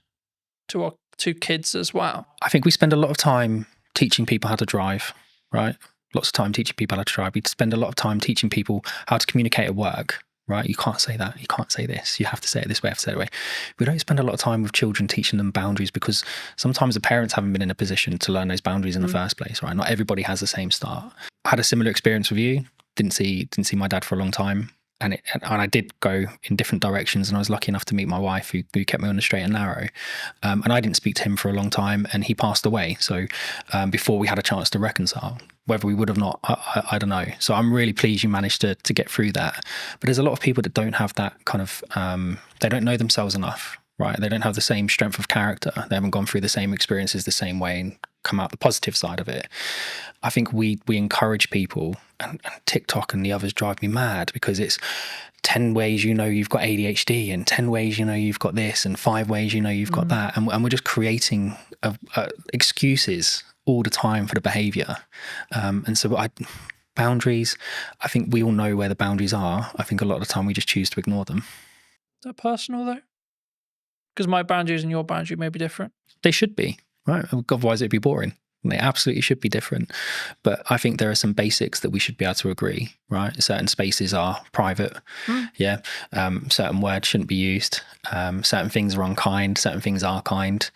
to kids as well? I think we spend a lot of time teaching people how to drive, right? Lots of time teaching people how to drive. We spend a lot of time teaching people how to communicate at work, right? You can't say that. You can't say this. You have to say it this way. You have to say it that way. We don't spend a lot of time with children teaching them boundaries because sometimes the parents haven't been in a position to learn those boundaries in the first place, right? Not everybody has the same start. I had a similar experience with you. Didn't see my dad for a long time. And I did go in different directions, and I was lucky enough to meet my wife who kept me on the straight and narrow. And I didn't speak to him for a long time, and he passed away. So before we had a chance to reconcile, whether we would have not, I don't know. So I'm really pleased you managed to get through that. But there's a lot of people that don't have that kind of, they don't know themselves enough, right? They don't have the same strength of character. They haven't gone through the same experiences the same way and come out the positive side of it. I think we encourage people, and TikTok and the others drive me mad because it's 10 ways you know you've got ADHD and 10 ways you know you've got this and 5 ways you know you've got that. And we're just creating excuses all the time for the behaviour. And so boundaries, I think we all know where the boundaries are. I think a lot of the time we just choose to ignore them. Is that personal though? Because my boundaries and your boundary may be different. They should be, right? Otherwise it'd be boring. They absolutely should be different. But I think there are some basics that we should be able to agree, right? Certain spaces are private. Yeah. Certain words shouldn't be used. Certain things are unkind. Certain things are kind.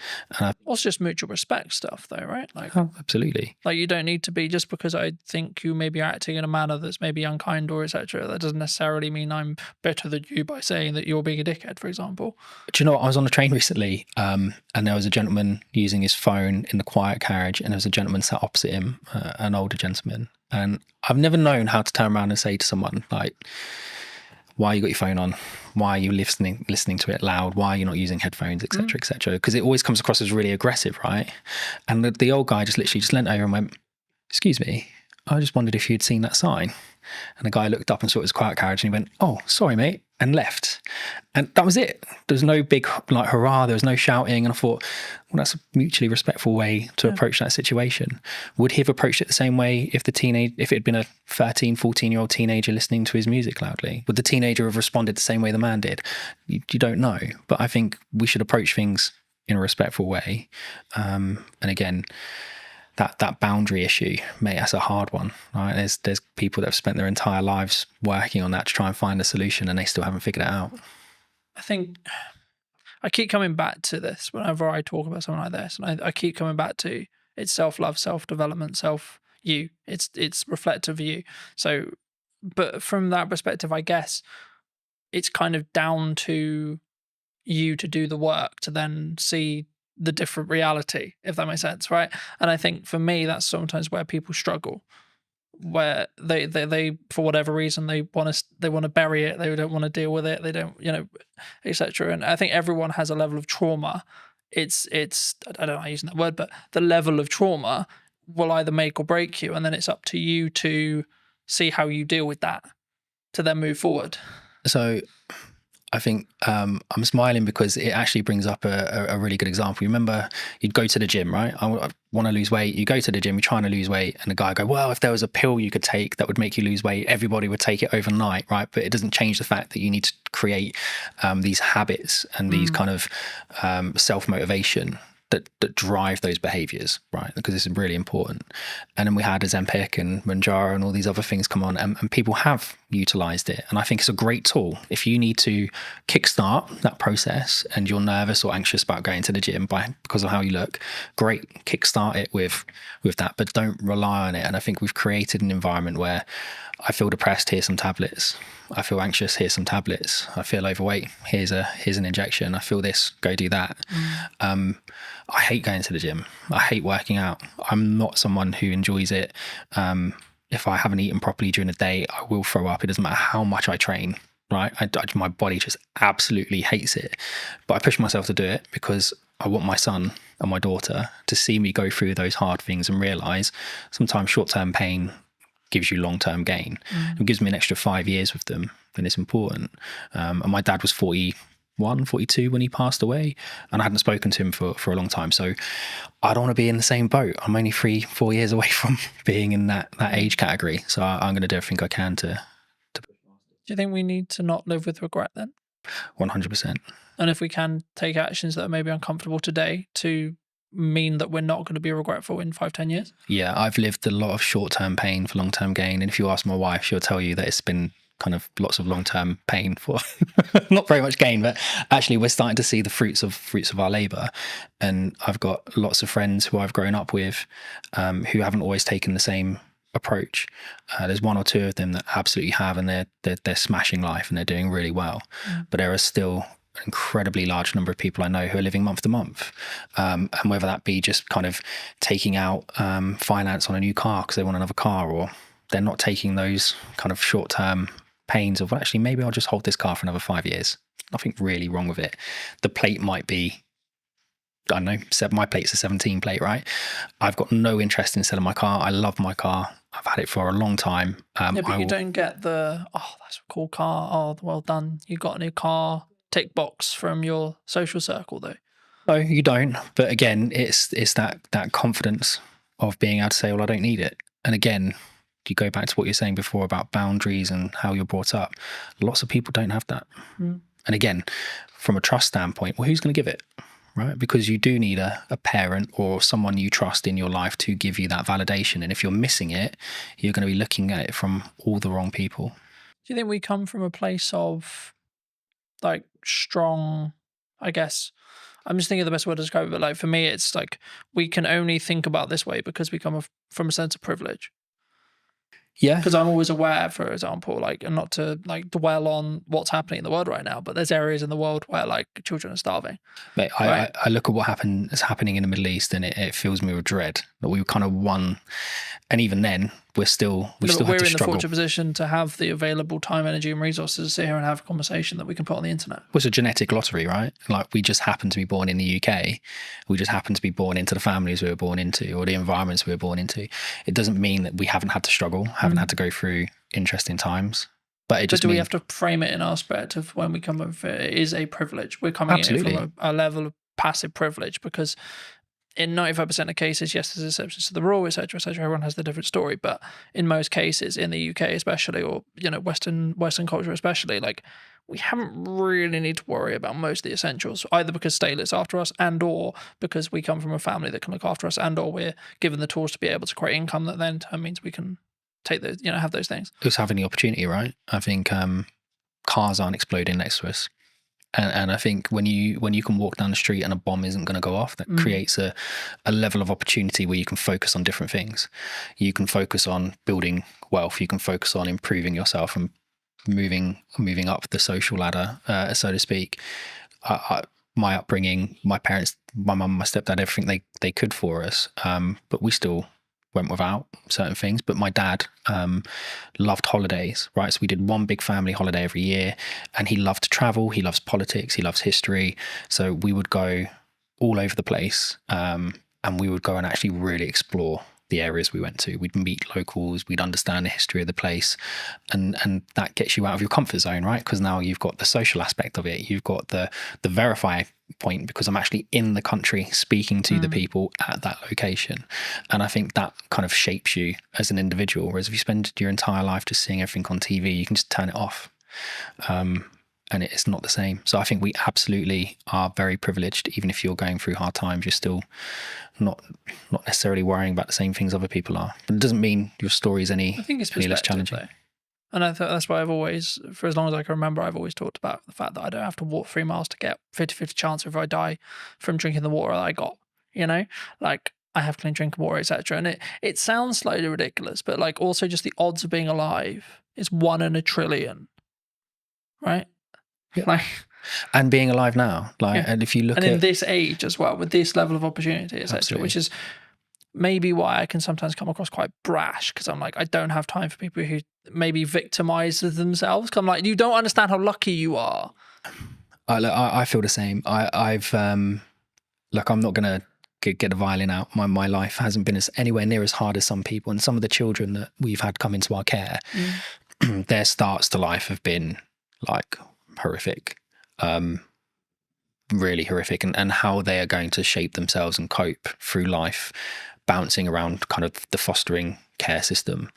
It's just mutual respect stuff though, right? Like, oh, absolutely. Like you don't need to be, just because I think you may be acting in a manner that's maybe unkind or etc. That doesn't necessarily mean I'm better than you by saying that you're being a dickhead, for example. Do you know what? I was on a train recently and there was a gentleman using his phone in the quiet carriage, and there was a gentleman sat opposite him, an older gentleman. And I've never known how to turn around and say to someone like, why you got your phone on? Why are you listening to it loud? Why are you not using headphones, etc., etc.? Because it always comes across as really aggressive, right? And the old guy just literally just leant over and went, "Excuse me, I just wondered if you'd seen that sign." And the guy looked up and saw it was a quiet carriage, and he went, "Oh, sorry, mate," and left. And that was it. There was no big like hurrah. There was no shouting. And I thought, well, that's a mutually respectful way to approach that situation. Would he have approached it the same way if it had been a 13, 14-year-old teenager listening to his music loudly? Would the teenager have responded the same way the man did? You don't know. But I think we should approach things in a respectful way. And again, that boundary issue, mate, that's a hard one, right? There's people that have spent their entire lives working on that to try and find a solution, and they still haven't figured it out. I think I keep coming back to this whenever I talk about something like this, and I keep coming back to it's self-love, self-development, self-you. It's reflective of you. So, but from that perspective, I guess it's kind of down to you to do the work to then see the different reality, if that makes sense, right? And I think for me, that's sometimes where people struggle, where they for whatever reason they want to bury it, they don't want to deal with it, they don't, etc. And I think everyone has a level of trauma. It's I don't like using that word, but the level of trauma will either make or break you, and then it's up to you to see how you deal with that to then move forward. So I think I'm smiling because it actually brings up a really good example. You remember you'd go to the gym, right? I want to lose weight. You go to the gym, you're trying to lose weight, and the guy go, well, if there was a pill you could take that would make you lose weight, everybody would take it overnight, right? But it doesn't change the fact that you need to create these habits and these kind of self-motivation that drive those behaviors, right? Because this is really important. And then we had Ozempic and Mounjaro and all these other things come on, and people have utilized it. And I think it's a great tool. If you need to kickstart that process and you're nervous or anxious about going to the gym because of how you look, great, kickstart it with that, but don't rely on it. And I think we've created an environment where I feel depressed, here's some tablets. I feel anxious, here's some tablets. I feel overweight, here's an injection. I feel this, go do that. I hate going to the gym. I hate working out. I'm not someone who enjoys it. If I haven't eaten properly during the day, I will throw up. It doesn't matter how much I train, right? My body just absolutely hates it. But I push myself to do it because I want my son and my daughter to see me go through those hard things and realize sometimes short-term pain gives you long-term gain. It gives me an extra 5 years with them, then it's important. And my dad was 41, 42 when he passed away, and I hadn't spoken to him for a long time. So I don't want to be in the same boat. I'm only 3-4 years away from being in that age category. So I'm going to do everything I can to. Do you think we need to not live with regret then? 100%. And if we can take actions that are maybe uncomfortable today to mean that we're not going to be regretful in 5-10 years? Yeah, I've lived a lot of short-term pain for long-term gain. And if you ask my wife, she'll tell you that it's been kind of lots of long-term pain for not very much gain, but actually we're starting to see the fruits of our labor. And I've got lots of friends who I've grown up with who haven't always taken the same approach. There's one or two of them that absolutely have, and they're smashing life and they're doing really well. But there are still an incredibly large number of people I know who are living month to month, and whether that be just kind of taking out finance on a new car because they want another car, or they're not taking those kind of short-term pains of, well, actually maybe I'll just hold this car for another 5 years. Nothing really wrong with it. The plate might be, I don't know, my plate's a 17 plate, right? I've got no interest in selling my car. I love my car. I've had it for a long time. But you don't get the, oh, that's a cool car. Oh, well done. You got a new car tick box from your social circle, though. No, you don't. But again, it's that confidence of being able to say, well, I don't need it. And again, you go back to what you're saying before about boundaries and how you're brought up. Lots of people don't have that. And again, from a trust standpoint, well, who's going to give it? Right? Because you do need a parent or someone you trust in your life to give you that validation. And if you're missing it, you're going to be looking at it from all the wrong people. Do you think we come from a place of like strong, I guess, I'm just thinking of the best word to describe it, but like for me, it's like we can only think about this way because we come from a sense of privilege. Yeah. Because I'm always aware, for example, like, and not to like dwell on what's happening in the world right now, but there's areas in the world where like children are starving. Mate, I look at what is happening in the Middle East, and it fills me with dread that we kind of won. And even then, we still have to struggle. We're in the fortunate position to have the available time, energy, and resources to sit here and have a conversation that we can put on the internet. It was a genetic lottery, right? Like we just happen to be born in the UK. We just happen to be born into the families we were born into, or the environments we were born into. It doesn't mean that we haven't had to struggle, haven't had to go through interesting times. But it just we have to frame it in our aspect of when we come over it is a privilege. We're coming in from a level of passive privilege, because in 95% of cases, yes, there's exceptions to the rule, etc., etc. Everyone has the different story, but in most cases, in the UK especially, or Western culture especially, like we haven't really need to worry about most of the essentials, either because state looks after us, and or because we come from a family that can look after us, and or we're given the tools to be able to create income that then in turn means we can take those, have those things. Just having the opportunity, right? I think cars aren't exploding next to us. And I think when you can walk down the street and a bomb isn't going to go off, that creates a level of opportunity where you can focus on different things. You can focus on building wealth. You can focus on improving yourself and moving up the social ladder, so to speak. My upbringing, my parents, my mum, my stepdad, everything they could for us, but we still went without certain things. But my dad loved holidays, right? So we did one big family holiday every year, and he loved to travel. He loves politics. He loves history. So we would go all over the place, and we would go and actually really explore the areas we went to. We'd meet locals. We'd understand the history of the place, and that gets you out of your comfort zone, right? Because now you've got the social aspect of it. You've got the verify point, because I'm actually in the country speaking to the people at that location. And I think that kind of shapes you as an individual. Whereas if you spend your entire life just seeing everything on TV, you can just turn it off. And it's not the same. So I think we absolutely are very privileged. Even if you're going through hard times, you're still not necessarily worrying about the same things other people are. But it doesn't mean your story is any less challenging. Though. And I thought that's why I've always, for as long as I can remember, I've always talked about the fact that I don't have to walk 3 miles to get 50-50 chance if I die from drinking the water that I got, like I have clean drinking water, etc. And it sounds slightly ridiculous, but like also just the odds of being alive is 1 in a trillion, right? Yeah. Like, and being alive now, and if you look in this age as well, with this level of opportunity, etc., which is maybe why I can sometimes come across quite brash, because I'm like, I don't have time for people who maybe victimize themselves. Cause I'm like, you don't understand how lucky you are. I feel the same. I'm not going to get a violin out. My life hasn't been anywhere near as hard as some people. And some of the children that we've had come into our care, their starts to life have been like horrific, really horrific, and how they are going to shape themselves and cope through life, bouncing around kind of the fostering care system,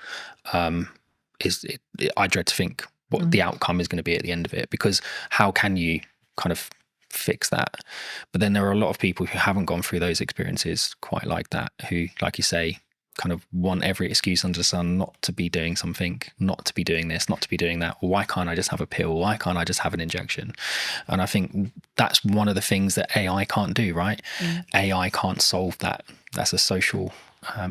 I dread to think what the outcome is going to be at the end of it, because how can you kind of fix that? But then there are a lot of people who haven't gone through those experiences quite like that, who, like you say, kind of want every excuse under the sun not to be doing something, not to be doing this, not to be doing that. Why can't I just have a pill? Why can't I just have an injection? And I think that's one of the things that AI can't do, right? AI can't solve that. That's a social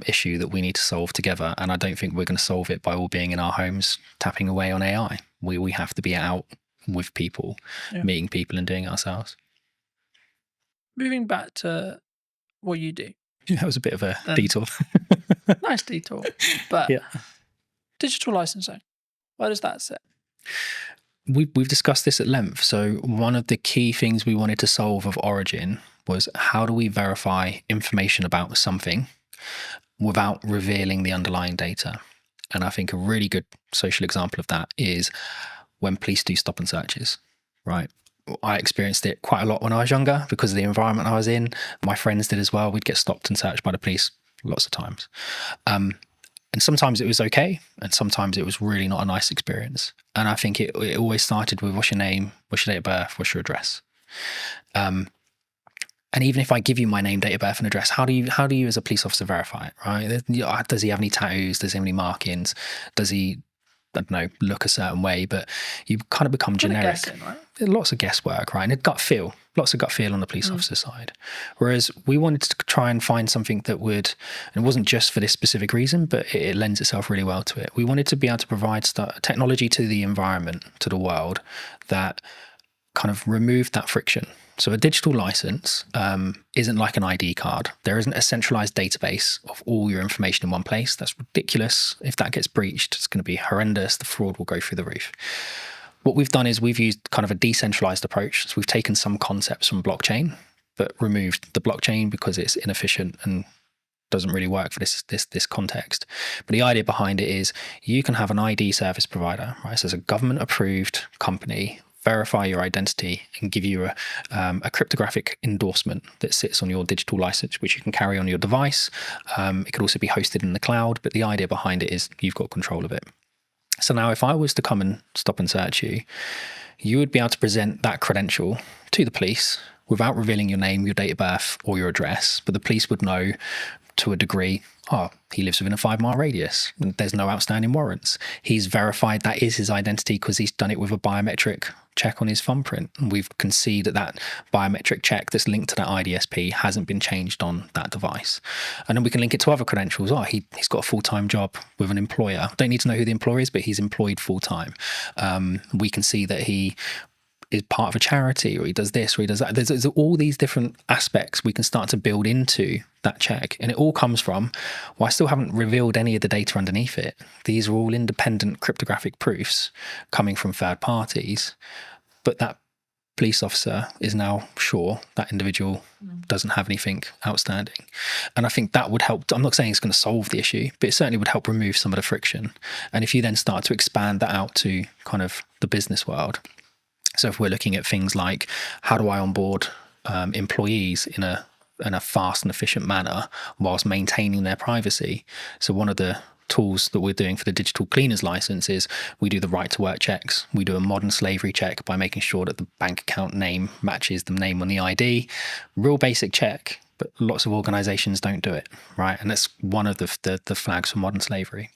issue that we need to solve together. And I don't think we're going to solve it by all being in our homes tapping away on AI. We have to be out with people, meeting people and doing it ourselves. Moving back to what you do. That was a bit of a detour. Nice detour. But digital licensing, where does that sit? We've discussed this at length. So one of the key things we wanted to solve of Origin was, how do we verify information about something without revealing the underlying data? And I think a really good social example of that is when police do stop and searches, right? I experienced it quite a lot when I was younger because of the environment I was in. My friends did as well. We'd get stopped and searched by the police lots of times. And sometimes it was okay, and sometimes it was really not a nice experience. And I think it always started with, what's your name, what's your date of birth, what's your address? And even if I give you my name, date of birth, and address, how do you as a police officer verify it, right? Does he have any tattoos? Does he have any markings? Does he, I don't know, look a certain way? But you kind of become generic. Guessing, right? Lots of guesswork, right? And lots of gut feel on the police officer side. Whereas we wanted to try and find something that would, and it wasn't just for this specific reason, but it lends itself really well to it. We wanted to be able to provide technology to the environment, to the world, that kind of removed that friction. So a digital license isn't like an ID card. There isn't a centralized database of all your information in one place. That's ridiculous. If that gets breached, it's going to be horrendous. The fraud will go through the roof. What we've done is we've used kind of a decentralized approach. So we've taken some concepts from blockchain, but removed the blockchain because it's inefficient and doesn't really work for this context. But the idea behind it is, you can have an ID service provider, right? So it's a government approved company, verify your identity and give you a cryptographic endorsement that sits on your digital license, which you can carry on your device. It could also be hosted in the cloud, but the idea behind it is you've got control of it. So now if I was to come and stop and search you, you would be able to present that credential to the police without revealing your name, your date of birth, or your address, but the police would know to a degree, he lives within a 5-mile radius. There's no outstanding warrants. He's verified that is his identity because he's done it with a biometric check on his thumbprint. And we can see that biometric check that's linked to that IDSP hasn't been changed on that device. And then we can link it to other credentials. He's got a full-time job with an employer. Don't need to know who the employer is, but he's employed full-time. We can see that he is part of a charity, or he does this, or he does that. There's all these different aspects we can start to build into that check. And it all comes from, I still haven't revealed any of the data underneath it. These are all independent cryptographic proofs coming from third parties, but that police officer is now sure that individual doesn't have anything outstanding. And I think that would help. I'm not saying it's going to solve the issue, but it certainly would help remove some of the friction. And if you then start to expand that out to kind of the business world, so if we're looking at things like, how do I onboard employees in a fast and efficient manner whilst maintaining their privacy? So one of the tools that we're doing for the digital cleaners license is we do the right to work checks. We do a modern slavery check by making sure that the bank account name matches the name on the ID. Real basic check, but lots of organizations don't do it, right? And that's one of the flags for modern slavery.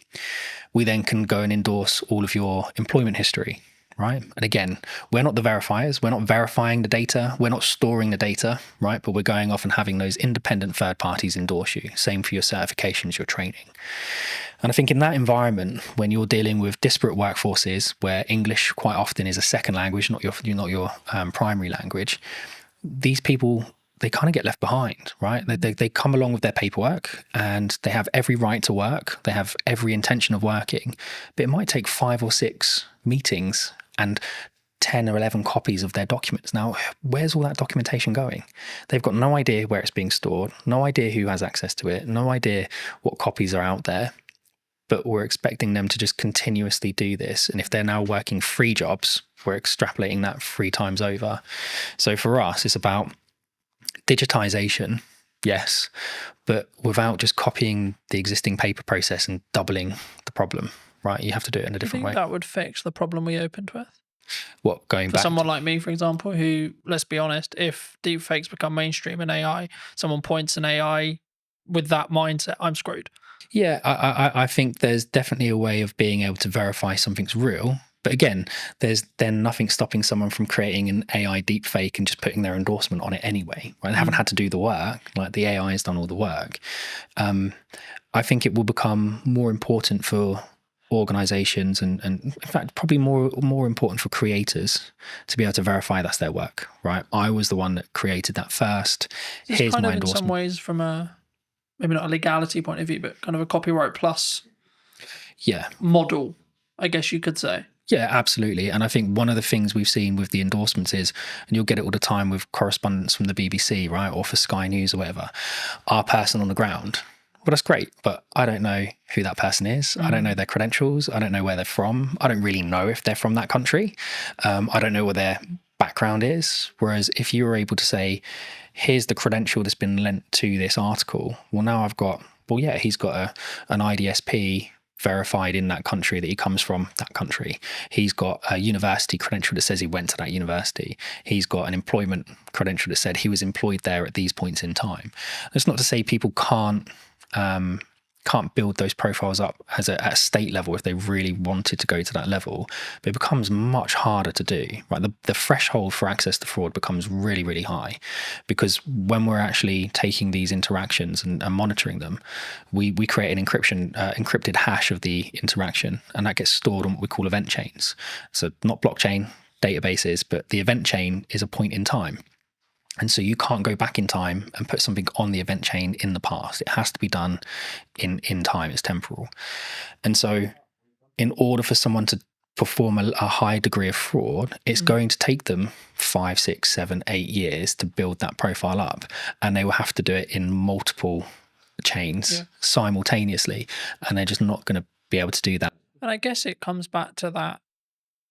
We then can go and endorse all of your employment history. Right. And again, we're not the verifiers. We're not verifying the data. We're not storing the data. Right. But we're going off and having those independent third parties endorse you. Same for your certifications, your training. And I think in that environment, when you're dealing with disparate workforces where English quite often is a second language, not your primary language, these people, they kind of get left behind, right? They come along with their paperwork and they have every right to work. They have every intention of working, but it might take 5 or 6 meetings and 10 or 11 copies of their documents. Now, where's all that documentation going? They've got no idea where it's being stored, no idea who has access to it, no idea what copies are out there. But we're expecting them to just continuously do this. And if they're now working 3 jobs, we're extrapolating that 3 times over. So for us, it's about digitization, yes, but without just copying the existing paper process and doubling the problem, right? You have to do it in a Do you different think way. that would fix the problem we opened with? What, going For back? someone like me, for example, who, let's be honest, if deepfakes become mainstream in AI, someone points an AI with that mindset, I'm screwed. Yeah, I think there's definitely a way of being able to verify something's real. But again, there's then nothing stopping someone from creating an AI deepfake and just putting their endorsement on it anyway. Right? They haven't had to do the work. Like, the AI has done all the work. I think it will become more important for organizations and in fact probably more important for creators to be able to verify that's their work, right? I was the one that created that first. It's Here's kind my of in endorsement. some ways from a, maybe not a legality point of view, but kind of a copyright plus Yeah. model, I guess you could say. Yeah, absolutely. And I think one of the things we've seen with the endorsements is, and you'll get it all the time with correspondence from the BBC, right? Or for Sky News or whatever, our person on the ground. Well, that's great, but I don't know who that person is. I don't know their credentials. I don't know where they're from. I don't really know if they're from that country. I don't know what their background is. Whereas if you were able to say, here's the credential that's been lent to this article, well, now I've got, well, yeah, he's got an IDSP verified in that country that he comes from that country. He's got a university credential that says he went to that university. He's got an employment credential that said he was employed there at these points in time. That's not to say people can't build those profiles up at a state level if they really wanted to go to that level, but it becomes much harder to do, right? The threshold for access to fraud becomes really, really high, because when we're actually taking these interactions and monitoring them, we create an encrypted hash of the interaction, and that gets stored on what we call event chains. So not blockchain databases, but the event chain is a point in time. And so you can't go back in time and put something on the event chain in the past. It has to be done in time. It's temporal. And so in order for someone to perform a high degree of fraud, it's going to take them 5, 6, 7, 8 years to build that profile up. And they will have to do it in multiple chains simultaneously. And they're just not going to be able to do that. And I guess it comes back to that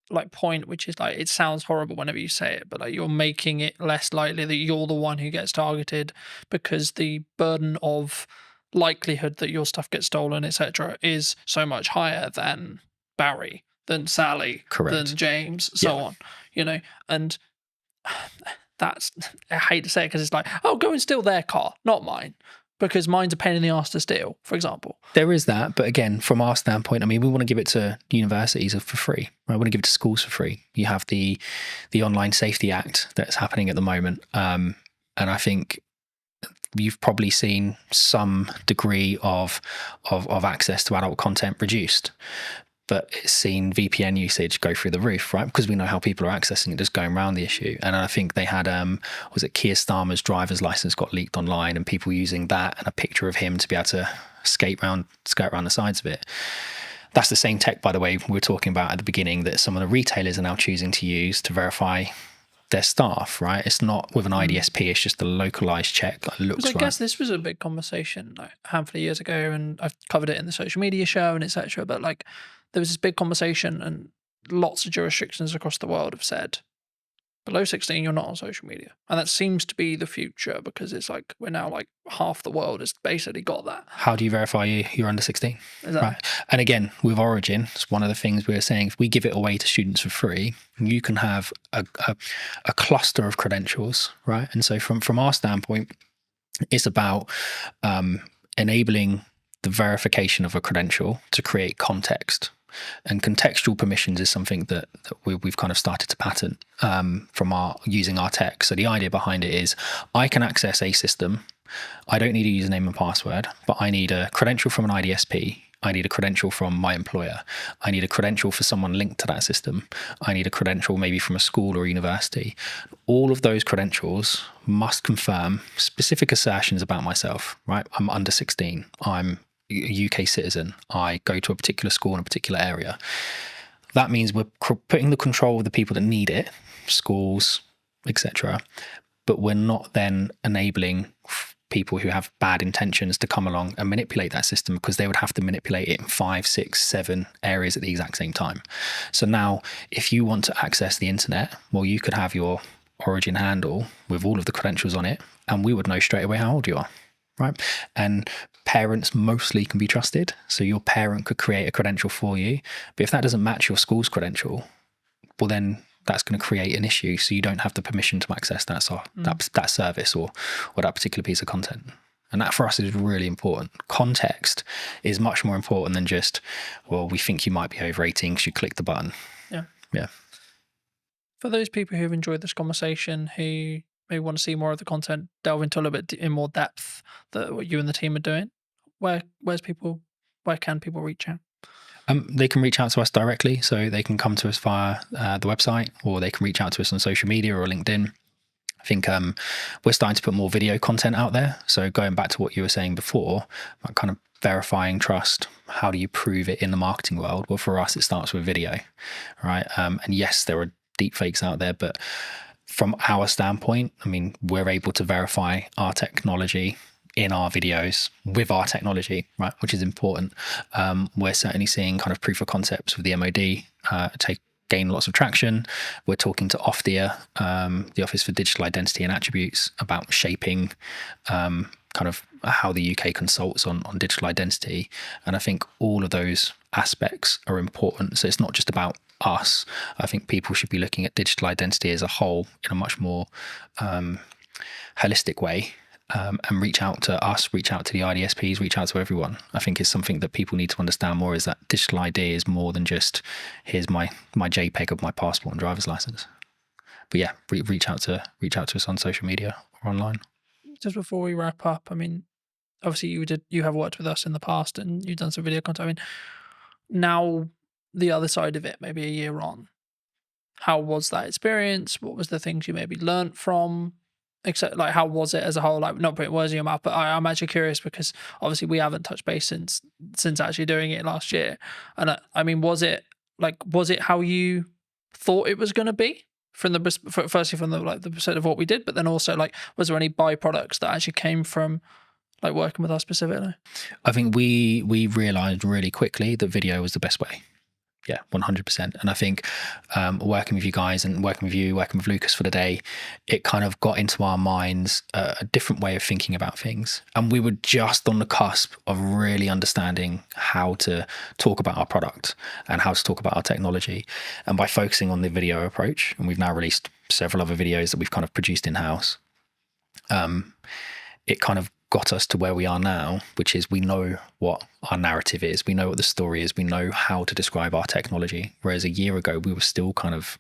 like point, which is like, it sounds horrible whenever you say it, but like, you're making it less likely that you're the one who gets targeted, because the burden of likelihood that your stuff gets stolen, etc., is so much higher than Barry, than Sally, Correct. than James, so on, you know. And that's, I hate to say it, because it's like, oh, go and steal their car, not mine, because mine's a pain in the arse to steal, for example. There is that, but again, from our standpoint, I mean, we want to give it to universities for free. Right? We want to give it to schools for free. You have the Online Safety Act that's happening at the moment, and I think you've probably seen some degree of access to adult content reduced. But it's seen VPN usage go through the roof, right? Because we know how people are accessing it, just going around the issue. And I think they had, was it Keir Starmer's driver's license got leaked online, and people using that and a picture of him to be able to skirt around the sides of it. That's the same tech, by the way, we were talking about at the beginning, that some of the retailers are now choosing to use to verify their staff, right? It's not with an IDSP, it's just a localized check that looks right. I guess this was a big conversation like a handful of years ago, and I've covered it in the social media show and etc. But like, there was this big conversation, and lots of jurisdictions across the world have said, below 16, you're not on social media. And that seems to be the future, because it's like, we're now like half the world has basically got that. How do you verify you're under 16? Exactly. Right. And again, with Origin, it's one of the things we were saying, if we give it away to students for free, you can have a cluster of credentials, right? And so from our standpoint, it's about enabling the verification of a credential to create context. And contextual permissions is something that we've kind of started to patent from using our tech. So the idea behind it is, I can access a system. I don't need a username and password, but I need a credential from an IDSP. I need a credential from my employer. I need a credential for someone linked to that system. I need a credential maybe from a school or a university. All of those credentials must confirm specific assertions about myself, right? I'm under 16. I'm a UK citizen. I go to a particular school in a particular area. that means we're putting the control of the people that need it, schools, etc. But we're not then enabling people who have bad intentions to come along and manipulate that system, because they would have to manipulate it in 5, 6, 7 areas at the exact same time. So now if you want to access the internet, well, you could have your Origin handle with all of the credentials on it, and we would know straight away how old you are, right? And parents mostly can be trusted. So your parent could create a credential for you, but if that doesn't match your school's credential, well, then that's going to create an issue. So you don't have the permission to access that service or that particular piece of content. And that for us is really important. Context is much more important than just, well, we think you might be over 18 because you click the button. Yeah. For those people who've enjoyed this conversation, who maybe want to see more of the content, delve into a little bit in more depth that what you and the team are doing, where can people reach out? They can reach out to us directly, so they can come to us via the website, or they can reach out to us on social media or LinkedIn. I think we're starting to put more video content out there. So going back to what you were saying before, about kind of verifying trust, how do you prove it in the marketing world? Well, for us, it starts with video, right? And yes, there are deep fakes out there, but from our standpoint, I mean, we're able to verify our technology in our videos with our technology, right, which is important. We're certainly seeing kind of proof of concepts with the MOD gain lots of traction. We're talking to OFDIA, the Office for Digital Identity and Attributes, about shaping kind of how the UK consults on digital identity. And I think all of those aspects are important. So it's not just about us. I think people should be looking at digital identity as a whole in a much more holistic way. And reach out to us, reach out to the IDSPs, reach out to everyone. I think is something that people need to understand more, is that digital ID is more than just, here's my JPEG of my passport and driver's license. But yeah, reach out to us on social media or online. Just before we wrap up, I mean, obviously you have worked with us in the past and you've done some video content. I mean, now the other side of it, maybe a year on, how was that experience? What was the things you maybe learnt from? Except, like, how was it as a whole? Like, not putting words in your mouth, but I'm actually curious, because obviously we haven't touched base since actually doing it last year. And I mean, was it how you thought it was going to be firstly from the perspective of what we did, but then also, like, was there any byproducts that actually came from like working with us specifically? I think we realized really quickly that video was the best way. Yeah, 100%. And I think working with you guys and working with Lucas for the day, it kind of got into our minds a different way of thinking about things. And we were just on the cusp of really understanding how to talk about our product and how to talk about our technology. And by focusing on the video approach, and we've now released several other videos that we've kind of produced in-house, it kind of got us to where we are now, which is we know what our narrative is, we know what the story is, we know how to describe our technology. Whereas a year ago, we were still kind of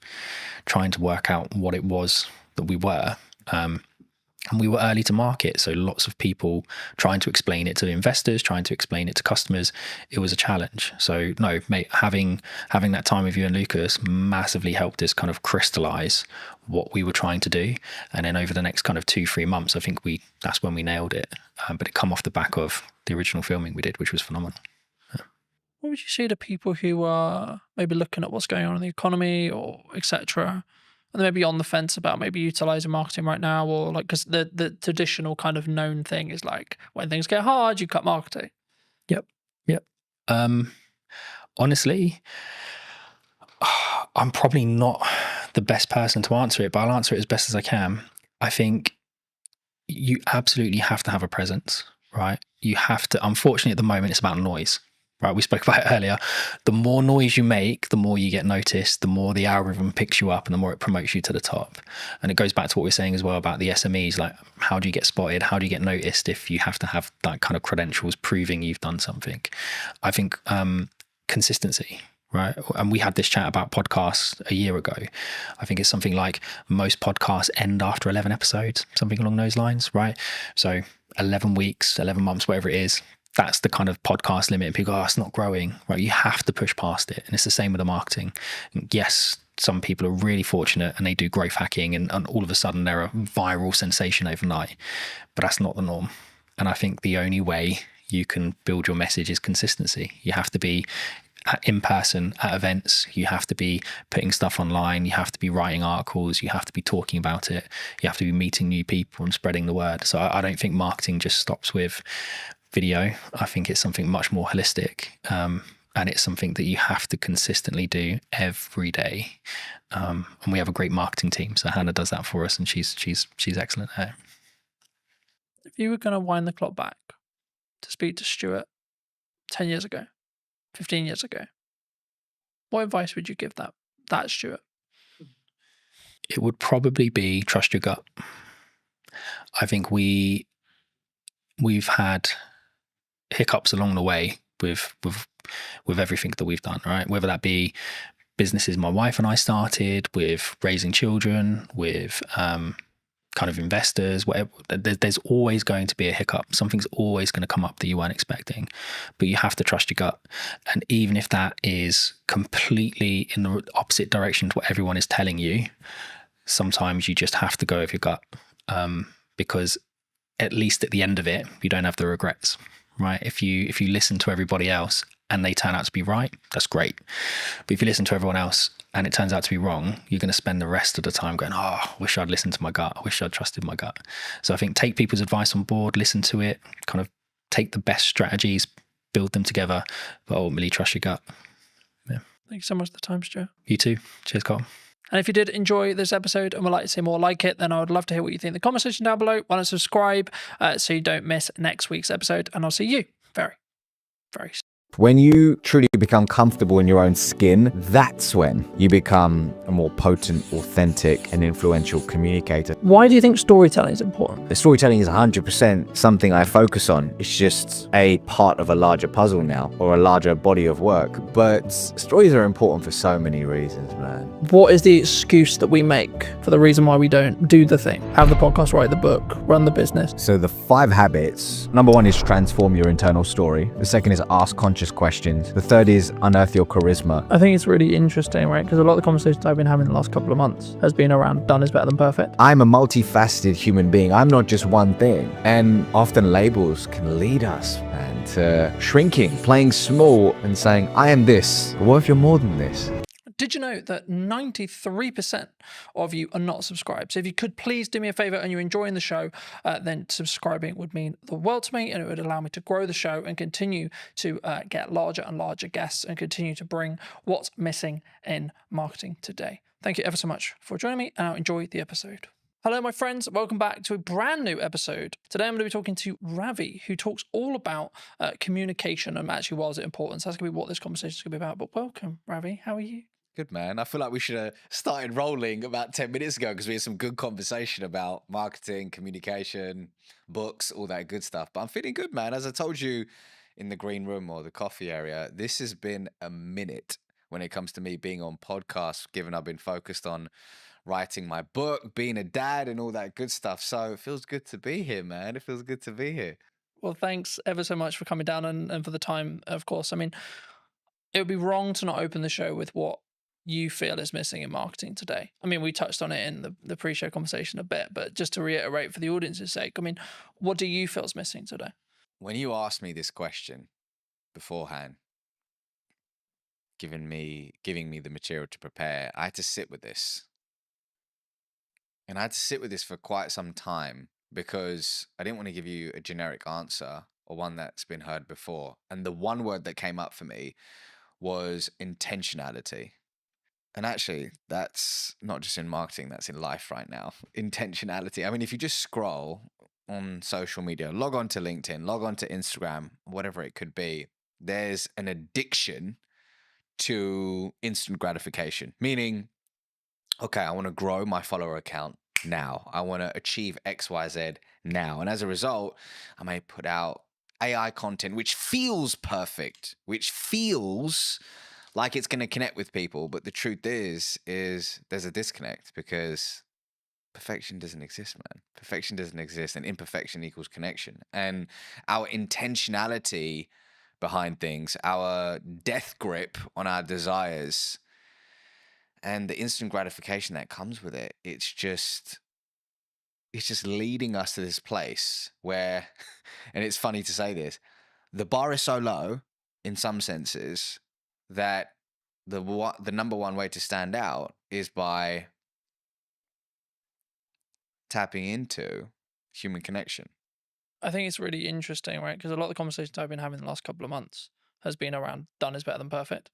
trying to work out what it was that we were. And we were early to market, so lots of people trying to explain it to investors, trying to explain it to customers. It was a challenge. So no, mate, having that time with you and Lucas massively helped us kind of crystallize what we were trying to do. And then over the next kind of 2-3 months, I think that's when we nailed it. But it come off the back of the original filming we did, which was phenomenal. Yeah. What would you say to people who are maybe looking at what's going on in the economy or etc., and maybe on the fence about maybe utilizing marketing right now, or like, because the traditional kind of known thing is like, when things get hard, you cut marketing. Yep. Honestly, I'm probably not the best person to answer it, but I'll answer it as best as I can. I think you absolutely have to have a presence, right? You have to, unfortunately at the moment, it's about noise. Right, we spoke about it earlier. The more noise you make, the more you get noticed, the more the algorithm picks you up and the more it promotes you to the top. And it goes back to what we we're saying as well about the SMEs, like how do you get spotted? How do you get noticed if you have to have that kind of credentials proving you've done something? I think consistency, right? And we had this chat about podcasts a year ago. I think it's something like most podcasts end after 11 episodes, something along those lines, right? So 11 weeks, 11 months, whatever it is, that's the kind of podcast limit. People go, oh, it's not growing, right? You have to push past it. And it's the same with the marketing. And yes, some people are really fortunate and they do growth hacking and all of a sudden they're a viral sensation overnight, but that's not the norm. And I think the only way you can build your message is consistency. You have to be in person at events. You have to be putting stuff online. You have to be writing articles. You have to be talking about it. You have to be meeting new people and spreading the word. So I don't think marketing just stops with video. I think it's something much more holistic. And it's something that you have to consistently do every day. And we have a great marketing team. So Hannah does that for us, and she's excellent at it. If you were going to wind the clock back to speak to Stuart 10 years ago, 15 years ago, what advice would you give that Stuart? It would probably be trust your gut. I think we've had hiccups along the way with everything that we've done, right? Whether that be businesses my wife and I started, with raising children, with kind of investors, whatever. There's always going to be a hiccup. Something's always going to come up that you weren't expecting, but you have to trust your gut. And even if that is completely in the opposite direction to what everyone is telling you, sometimes you just have to go with your gut, because at least at the end of it, you don't have the regrets, right? If you listen to everybody else and they turn out to be right, that's great. But if you listen to everyone else and it turns out to be wrong, you're going to spend the rest of the time going, oh, I wish I'd listened to my gut. I wish I'd trusted my gut. So I think take people's advice on board, listen to it, kind of take the best strategies, build them together, but ultimately trust your gut. Yeah. Thank you so much for the time, Stuart. You too. Cheers, Carl. And if you did enjoy this episode and would like to see more like it, then I would love to hear what you think in the comment section down below. Why not subscribe so you don't miss next week's episode, and I'll see you very, very soon. When you truly become comfortable in your own skin, that's when you become a more potent, authentic, and influential communicator. Why do you think storytelling is important? The storytelling is 100% something I focus on. It's just a part of a larger puzzle now, or a larger body of work. But stories are important for so many reasons, man. What is the excuse that we make for the reason why we don't do the thing? Have the podcast, write the book, run the business. So the 5 habits. Number 1 is transform your internal story. The second is ask conscious questions. The third is unearth your charisma. I think it's really interesting, right? Because a lot of the conversations I've been having in the last couple of months has been around done is better than perfect. I'm a multifaceted human being. I'm not just one thing. And often labels can lead us, man, to shrinking, playing small and saying, I am this. But what if you're more than this? Did you know that 93% of you are not subscribed? So if you could please do me a favor and you're enjoying the show, then subscribing would mean the world to me, and it would allow me to grow the show and continue to get larger and larger guests and continue to bring what's missing in marketing today. Thank you ever so much for joining me, and I'll enjoy the episode. Hello, my friends. Welcome back to a brand new episode. Today, I'm going to be talking to Ravi, who talks all about communication and actually why is it important. So that's going to be what this conversation is going to be about. But welcome, Ravi. How are you? Good, man. I feel like we should have started rolling about 10 minutes ago because we had some good conversation about marketing, communication, books, all that good stuff. But I'm feeling good, man. As I told you in the green room or the coffee area, this has been a minute when it comes to me being on podcasts, given I've been focused on writing my book, being a dad and all that good stuff. So it feels good to be here, man. It feels good to be here. Well, thanks ever so much for coming down and for the time, of course. I mean, it would be wrong to not open the show with what you feel is missing in marketing today. I mean, we touched on it in the pre-show conversation a bit, but just to reiterate for the audience's sake, I mean, what do you feel is missing today? When you asked me this question beforehand, giving me the material to prepare, I had to sit with this. And I had to sit with this for quite some time because I didn't want to give you a generic answer or one that's been heard before. And the one word that came up for me was intentionality. And actually, that's not just in marketing, that's in life right now. Intentionality. I mean, if you just scroll on social media, log on to LinkedIn, log on to Instagram, whatever it could be, there's an addiction to instant gratification, meaning, okay, I want to grow my follower account now. I want to achieve XYZ now. And as a result, I may put out AI content, which feels perfect, which feels like it's going to connect with people. But the truth is there's a disconnect because perfection doesn't exist, man. Perfection doesn't exist, and imperfection equals connection. And our intentionality behind things, our death grip on our desires, and the instant gratification that comes with it, it's just leading us to this place where, and it's funny to say this, the bar is so low in some senses that the number one way to stand out is by tapping into human connection. I think it's really interesting, right? Because a lot of the conversations I've been having the last couple of months has been around done is better than perfect.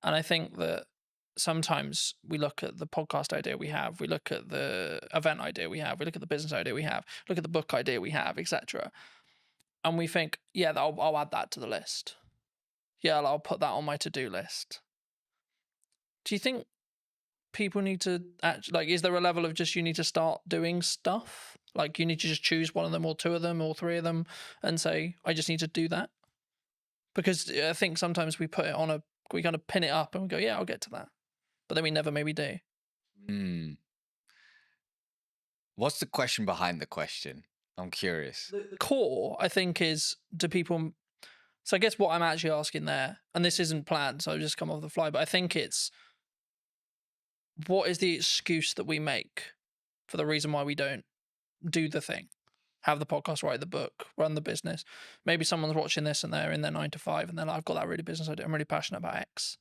And I think that sometimes we look at the podcast idea we have, we look at the event idea we have, we look at the business idea we have, look at the book idea we have, etc. And we think, yeah, I'll add that to the list. Yeah, I'll put that on my to-do list. Do you think people need to is there a level of just you need to start doing stuff? Like you need to just choose one of them or two of them or three of them and say, I just need to do that? Because I think sometimes we put it on we kind of pin it up and we go, yeah, I'll get to that. But then we never maybe do. What's the question behind the question? I'm curious. The core, I think, is do people... So I guess what I'm actually asking there, and this isn't planned, so I've just come off the fly, but I think it's what is the excuse that we make for the reason why we don't do the thing? Have the podcast, write the book, run the business. Maybe someone's watching this and they're in their 9 to 5 and they're like, I've got that really business idea. I'm really passionate about X.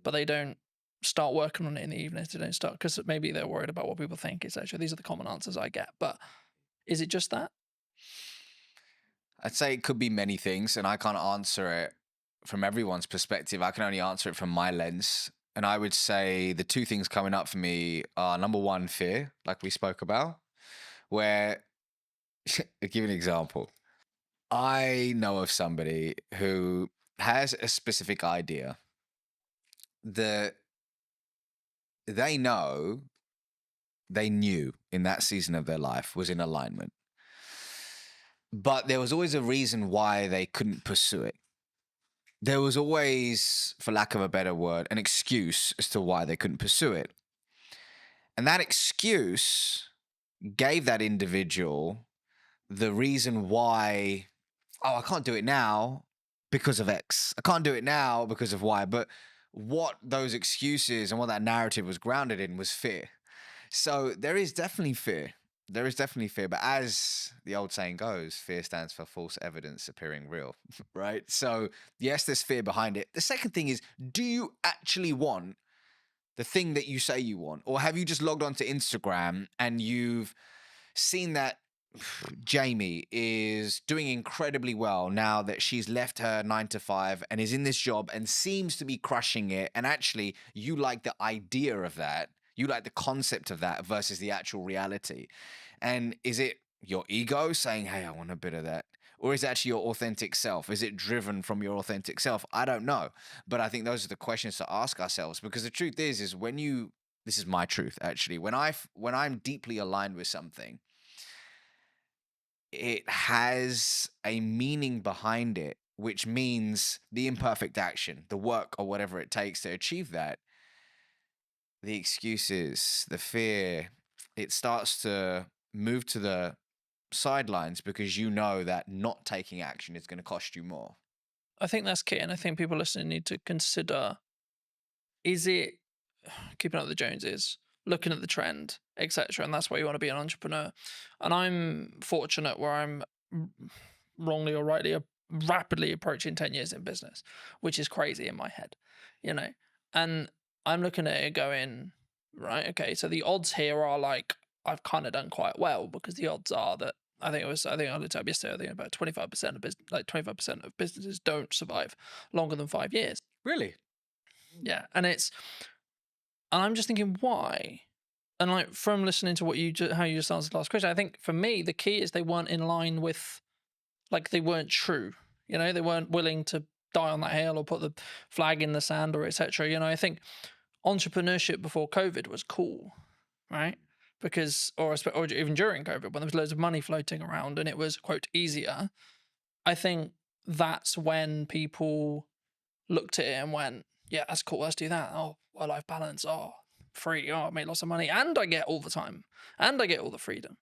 But they don't start working on it in the evenings. They don't start because maybe they're worried about what people think, etc. These are the common answers I get. But is it just that? I'd say it could be many things, and I can't answer it from everyone's perspective. I can only answer it from my lens. And I would say the two things coming up for me are, number one, fear, like we spoke about, where, I'll give you an example. I know of somebody who has a specific idea that they knew in that season of their life was in alignment. But there was always a reason why they couldn't pursue it. There was always, for lack of a better word, an excuse as to why they couldn't pursue it. And that excuse gave that individual the reason why, I can't do it now because of X. I can't do it now because of Y. But what those excuses and what that narrative was grounded in was fear. So there is definitely fear. There is definitely fear, but as the old saying goes, fear stands for false evidence appearing real, right? So yes, there's fear behind it. The second thing is, do you actually want the thing that you say you want? Or have you just logged onto Instagram and you've seen that Jamie is doing incredibly well now that she's left her 9 to 5 and is in this job and seems to be crushing it, and actually you like the idea of that? You like the concept of that versus the actual reality. And is it your ego saying, hey, I want a bit of that? Or is it actually your authentic self? Is it driven from your authentic self? I don't know. But I think those are the questions to ask ourselves, because the truth is when you, this is my truth actually, when I'm deeply aligned with something, it has a meaning behind it, which means the imperfect action, the work or whatever it takes to achieve that. The excuses, the fear, it starts to move to the sidelines because you know that not taking action is going to cost you more. I think that's key. And I think people listening need to consider, is it keeping up with the Joneses, looking at the trend, etc. And that's why you want to be an entrepreneur. And I'm fortunate where I'm wrongly or rightly rapidly approaching 10 years in business, which is crazy in my head, and I'm looking at it going, right, okay, so the odds here are like, I've kind of done quite well, because the odds are that I think I looked up yesterday, I think about 25% of businesses don't survive longer than 5 years. Really? Yeah. And I'm just thinking, why? And like, from listening to how you just answered the last question, I think for me, the key is they weren't in line with, like, they weren't true. They weren't willing to die on that hill or put the flag in the sand or etc. I think entrepreneurship before COVID was cool, right? Because, or even during COVID, when there was loads of money floating around and it was, quote, easier, I think that's when people looked at it and went, yeah, that's cool, let's do that. Oh, work-life balance, oh, free, oh, I make lots of money, and I get all the time, and I get all the freedom.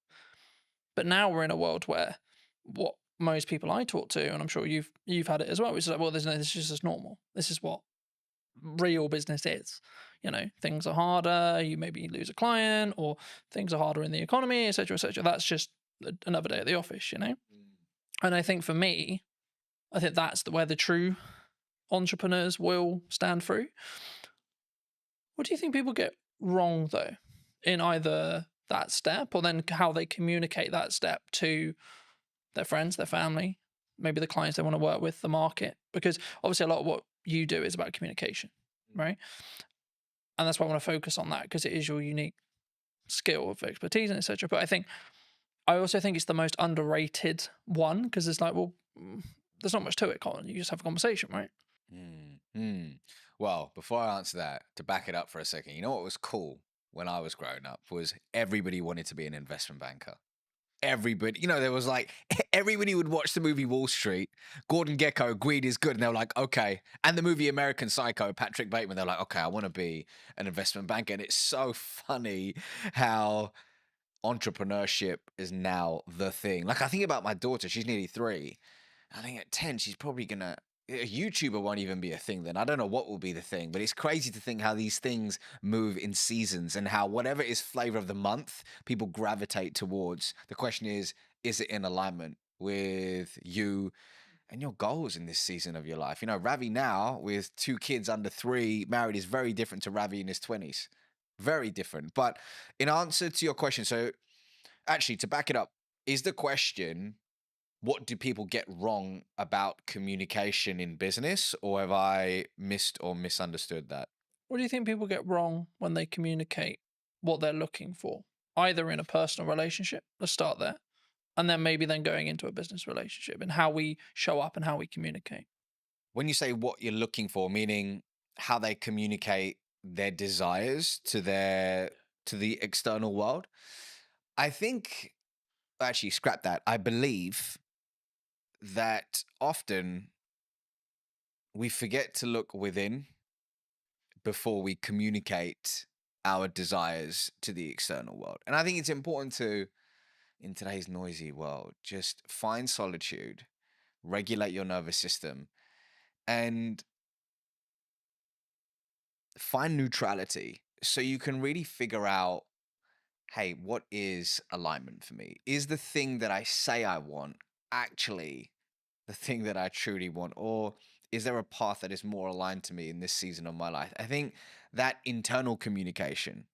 But now we're in a world where what most people I talk to, and I'm sure you've had it as well, which is like, well, this is just normal. This is what real business is. Things are harder, you maybe lose a client, or things are harder in the economy, etc., etc. That's just another day at the office, And I think for me, I think that's where the true entrepreneurs will stand through. What do you think people get wrong, though, in either that step or then how they communicate that step to their friends, their family, maybe the clients they want to work with, the market? Because obviously a lot of what you do is about communication, right? And that's why I want to focus on that, because it is your unique skill of expertise and etc. But I also think it's the most underrated one, because it's like, well, there's not much to it, Colin. You just have a conversation, right? Well, before I answer that, to back it up for a second, you know what was cool when I was growing up was everybody wanted to be an investment banker. Everybody, there was like, everybody would watch the movie Wall Street. Gordon Gekko, greed is good. And they were like, okay. And the movie American Psycho, Patrick Bateman, they're like, okay, I want to be an investment banker. And it's so funny how entrepreneurship is now the thing. Like, I think about my daughter, she's nearly 3. I think at 10, she's probably gonna. A YouTuber won't even be a thing then. I don't know what will be the thing, but it's crazy to think how these things move in seasons and how whatever is flavor of the month, people gravitate towards. The question is it in alignment with you and your goals in this season of your life? Ravi now with 2 kids under 3, married, is very different to Ravi in his 20s. Very different. But in answer to your question, so actually to back it up, is the question, what do people get wrong about communication in business, or have I missed or misunderstood that? What do you think people get wrong when they communicate what they're looking for, either in a personal relationship? Let's start there. And then maybe then going into a business relationship and how we show up and how we communicate. When you say what you're looking for, meaning how they communicate their desires to the external world, I think, actually scrap that. I believe that often we forget to look within before we communicate our desires to the external world. And I think it's important to, in today's noisy world, just find solitude, regulate your nervous system, and find neutrality so you can really figure out, hey, what is alignment for me? Is the thing that I say I want actually the thing that I truly want? Or is there a path that is more aligned to me in this season of my life? I think that internal communication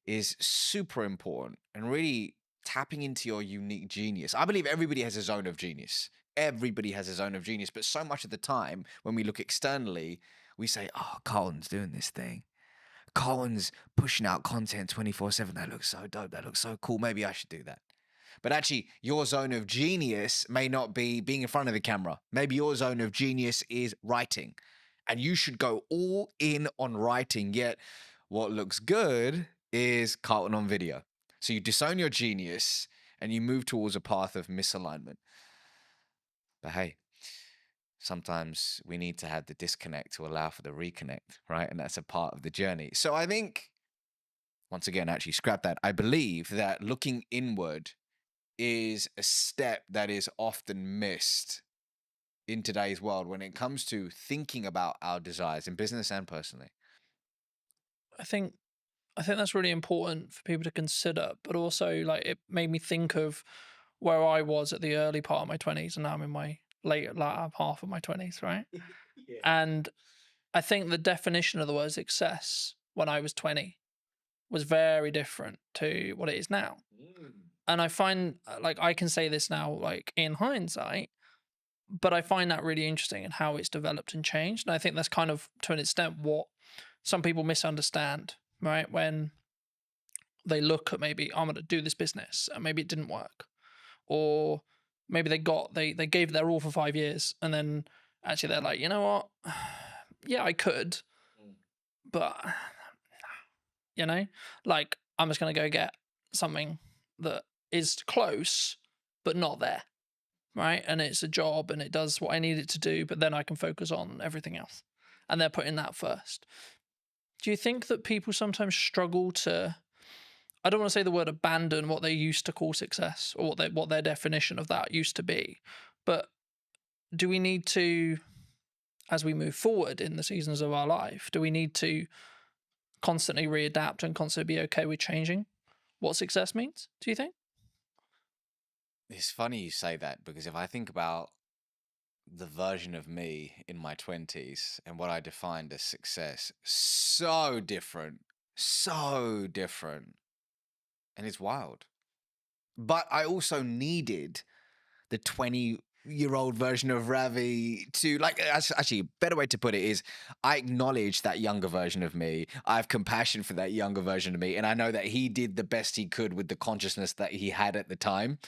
is super important and really tapping into your unique genius. I believe everybody has a zone of genius. Everybody has a zone of genius. But so much of the time, when we look externally, we say, oh, Colin's doing this thing. Colin's pushing out content 24/7. That looks so dope. That looks so cool. Maybe I should do that. But actually, your zone of genius may not be being in front of the camera. Maybe your zone of genius is writing. And you should go all in on writing. Yet, what looks good is Carlton on video. So you disown your genius and you move towards a path of misalignment. But hey, sometimes we need to have the disconnect to allow for the reconnect, right? And that's a part of the journey. So I think, once again, actually scrap that. I believe that looking inward is a step that is often missed in today's world when it comes to thinking about our desires in business and personally. I think that's really important for people to consider, but also like it made me think of where I was at the early part of my 20s and now I'm in my later half of my 20s, right? Yeah. And I think the definition of the word success when I was 20 was very different to what it is now. And I find like I can say this now like in hindsight, but I find that really interesting in how it's developed and changed. And I think that's kind of to an extent what some people misunderstand, right? When they look at maybe I'm going to do this business and maybe it didn't work, or maybe they gave their all for 5 years and then actually they're like, you know what? Yeah, I could, but like I'm just going to go get something that is close, but not there. Right. And it's a job and it does what I need it to do, but then I can focus on everything else. And they're putting that first. Do you think that people sometimes struggle to, I don't want to say the word abandon what they used to call success or what their definition of that used to be, but do we need to, as we move forward in the seasons of our life, do we need to constantly readapt and constantly be okay with changing what success means, do you think? It's funny you say that because if I think about the version of me in my 20s and what I defined as success. So different. So different. And it's wild. But I also needed the 20-year-old version of Ravi to, like, actually, a better way to put it is I acknowledge that younger version of me. I have compassion for that younger version of me. And I know that he did the best he could with the consciousness that he had at the time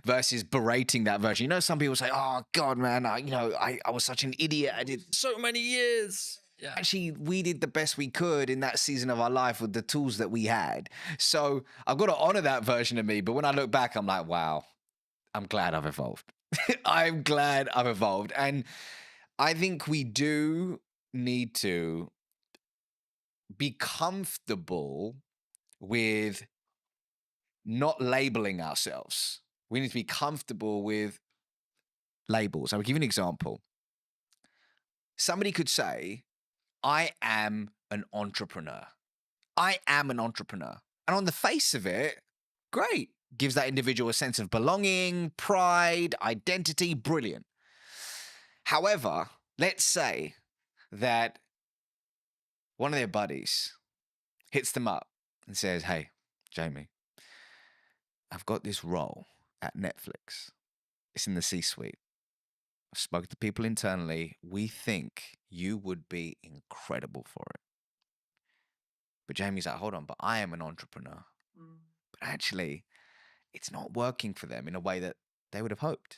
versus berating that version. You know, some people say, oh, God, man, I was such an idiot. I did So many years. Yeah. Actually, we did the best we could in that season of our life with the tools that we had. So I've got to honor that version of me. But when I look back, I'm like, wow, I'm glad I've evolved. I'm glad I've evolved. And I think we do need to be comfortable with not labeling ourselves. We need to be comfortable with labels. I'll give you an example. Somebody could say, I am an entrepreneur. I am an entrepreneur. And on the face of it, great. Gives that individual a sense of belonging, pride, identity, brilliant. However, let's say that one of their buddies hits them up and says, hey, Jamie, I've got this role at Netflix. It's in the C-suite. I've spoken to people internally. We think you would be incredible for it. But Jamie's like, hold on, but I am an entrepreneur. But actually, it's not working for them in a way that they would have hoped.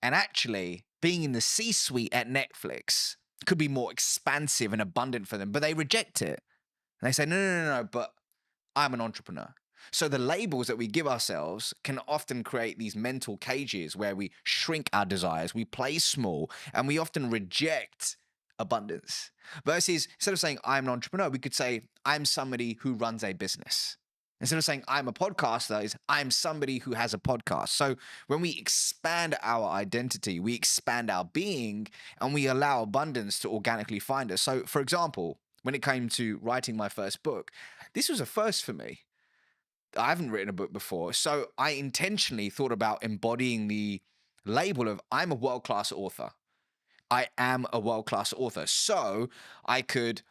And actually, being in the C-suite at Netflix could be more expansive and abundant for them, but they reject it. And they say, no, but I'm an entrepreneur. So the labels that we give ourselves can often create these mental cages where we shrink our desires, we play small, and we often reject abundance. Versus, instead of saying I'm an entrepreneur, we could say I'm somebody who runs a business. Instead of saying I'm a podcaster, is I'm somebody who has a podcast. So when we expand our identity, we expand our being, and we allow abundance to organically find us. So, for example, when it came to writing my first book, this was a first for me. I haven't written a book before, so I intentionally thought about embodying the label of I'm a world-class author. I am a world-class author. So I could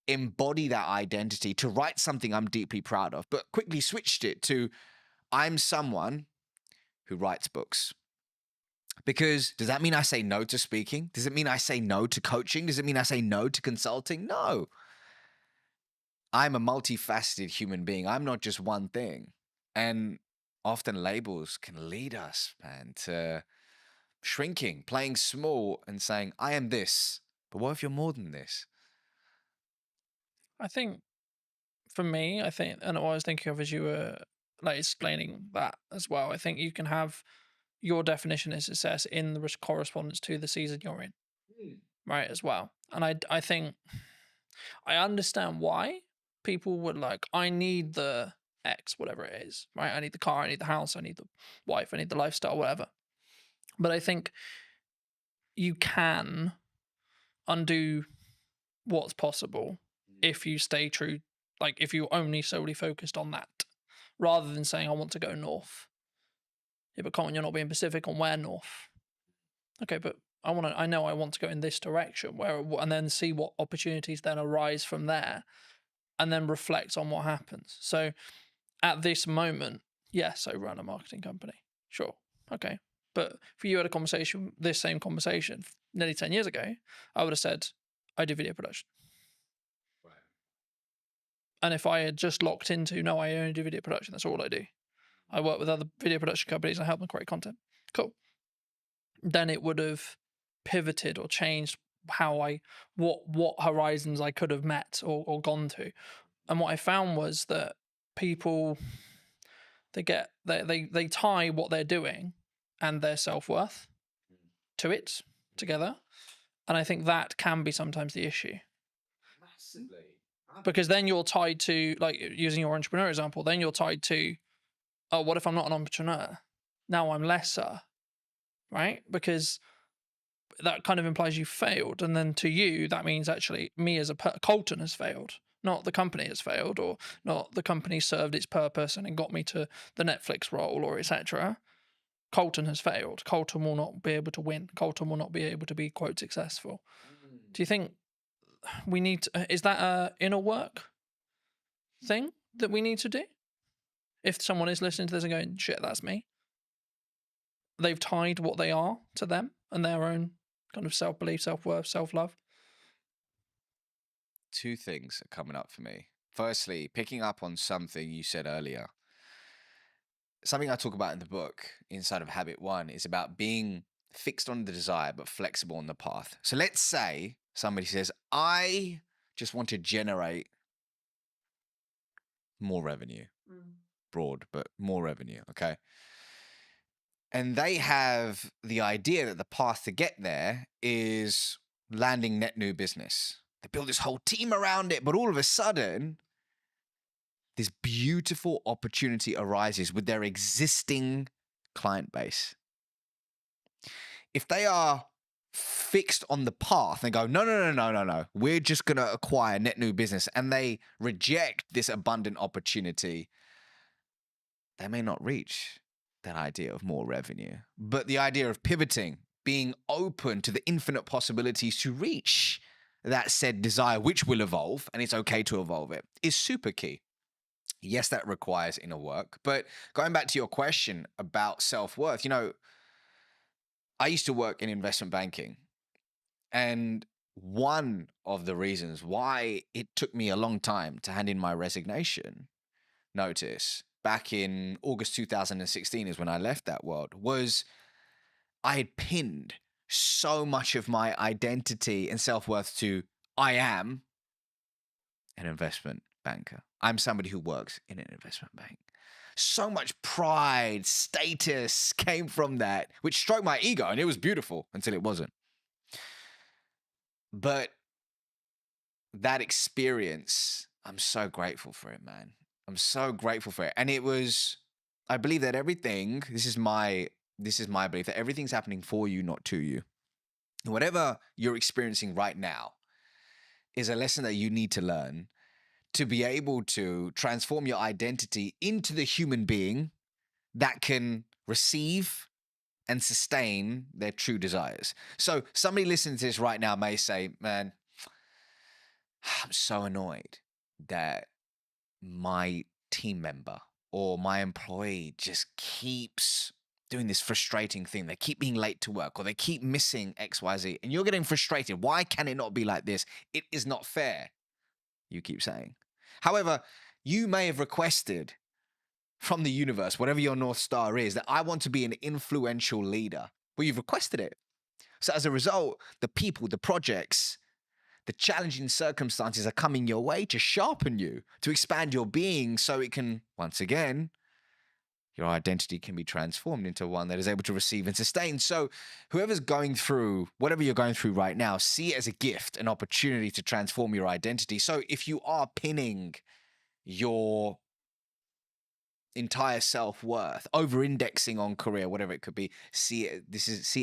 embody that identity to write something I'm deeply proud of, but quickly switched it to I'm someone who writes books. Because does that mean I say no to speaking? Does it mean I say no to coaching? Does it mean I say no to consulting? No. I'm a multifaceted human being. I'm not just one thing. And often labels can lead us, man, to shrinking, playing small and saying, I am this. But what if you're more than this? I think for me, and what I was thinking of as you were like explaining that as well, I think you can have your definition of success in the correspondence to the season you're in, right, as well. And I think I understand why people would like, I need the X, whatever it is, right? I need the car, I need the house, I need the wife, I need the lifestyle, whatever. But I think you can undo what's possible if you stay true, like if you only solely focused on that, rather than saying, I want to go north. Yeah, but Colin, you're not being specific on where north. Okay, but I know I want to go in this direction, and then see what opportunities then arise from there, and then reflect on what happens. So at this moment, yes, I run a marketing company. Sure. Okay. But if you had this same conversation nearly 10 years ago, I would have said, I do video production. Right. And if I had just locked into, no, I only do video production, that's all I do. I work with other video production companies and I help them create content. Cool. Then it would have pivoted or changed what horizons I could have met or gone to. And what I found was that people, they tie what they're doing and their self-worth to it together. And I think that can be sometimes the issue. Massively. Because then you're tied to, like using your entrepreneur example, then you're tied to, oh, what if I'm not an entrepreneur? Now I'm lesser, right? Because that kind of implies you failed. And then to you, that means actually me as Colton has failed. Not the company has failed, or not the company served its purpose and it got me to the Netflix role, or etc. Colton has failed. Colton will not be able to win. Colton will not be able to be, quote, successful. Do you think we need to, is that a inner work thing that we need to do? If someone is listening to this and going, shit, that's me. They've tied what they are to them and their own kind of self-belief, self-worth, self-love. Two things are coming up for me. Firstly, picking up on something you said earlier. Something I talk about in the book, inside of Habit 1, is about being fixed on the desire, but flexible on the path. So let's say somebody says, I just want to generate more revenue. Broad, but more revenue, okay? And they have the idea that the path to get there is landing net new business. They build this whole team around it, but all of a sudden, this beautiful opportunity arises with their existing client base. If they are fixed on the path and go, no, we're just going to acquire net new business, and they reject this abundant opportunity, they may not reach that idea of more revenue. But the idea of pivoting, being open to the infinite possibilities to reach that said desire, which will evolve, and it's okay to evolve it, is super key. Yes, that requires inner work. But going back to your question about self-worth, I used to work in investment banking. And one of the reasons why it took me a long time to hand in my resignation notice back in August 2016 is when I left that world, was I had pinned so much of my identity and self-worth to I am an investment banker. I'm somebody who works in an investment bank. So much pride, status came from that, which stroked my ego, and it was beautiful until it wasn't. But that experience, I'm so grateful for it, man. I'm so grateful for it. And it was, I believe that everything, this is my belief, that everything's happening for you, not to you. And whatever you're experiencing right now is a lesson that you need to learn to be able to transform your identity into the human being that can receive and sustain their true desires. So somebody listening to this right now may say, man, I'm so annoyed that my team member or my employee just keeps doing this frustrating thing. They keep being late to work, or they keep missing XYZ, and you're getting frustrated. Why can it not be like this? It is not fair, you keep saying. However, you may have requested from the universe, whatever your North Star is, that I want to be an influential leader. Well, you've requested it. So as a result, the people, the projects, the challenging circumstances are coming your way to sharpen you, to expand your being so it can, once again, your identity can be transformed into one that is able to receive and sustain. So whoever's going through, whatever you're going through right now, see it as a gift, an opportunity to transform your identity. So if you are pinning your entire self-worth, over-indexing on career, whatever it could be, see it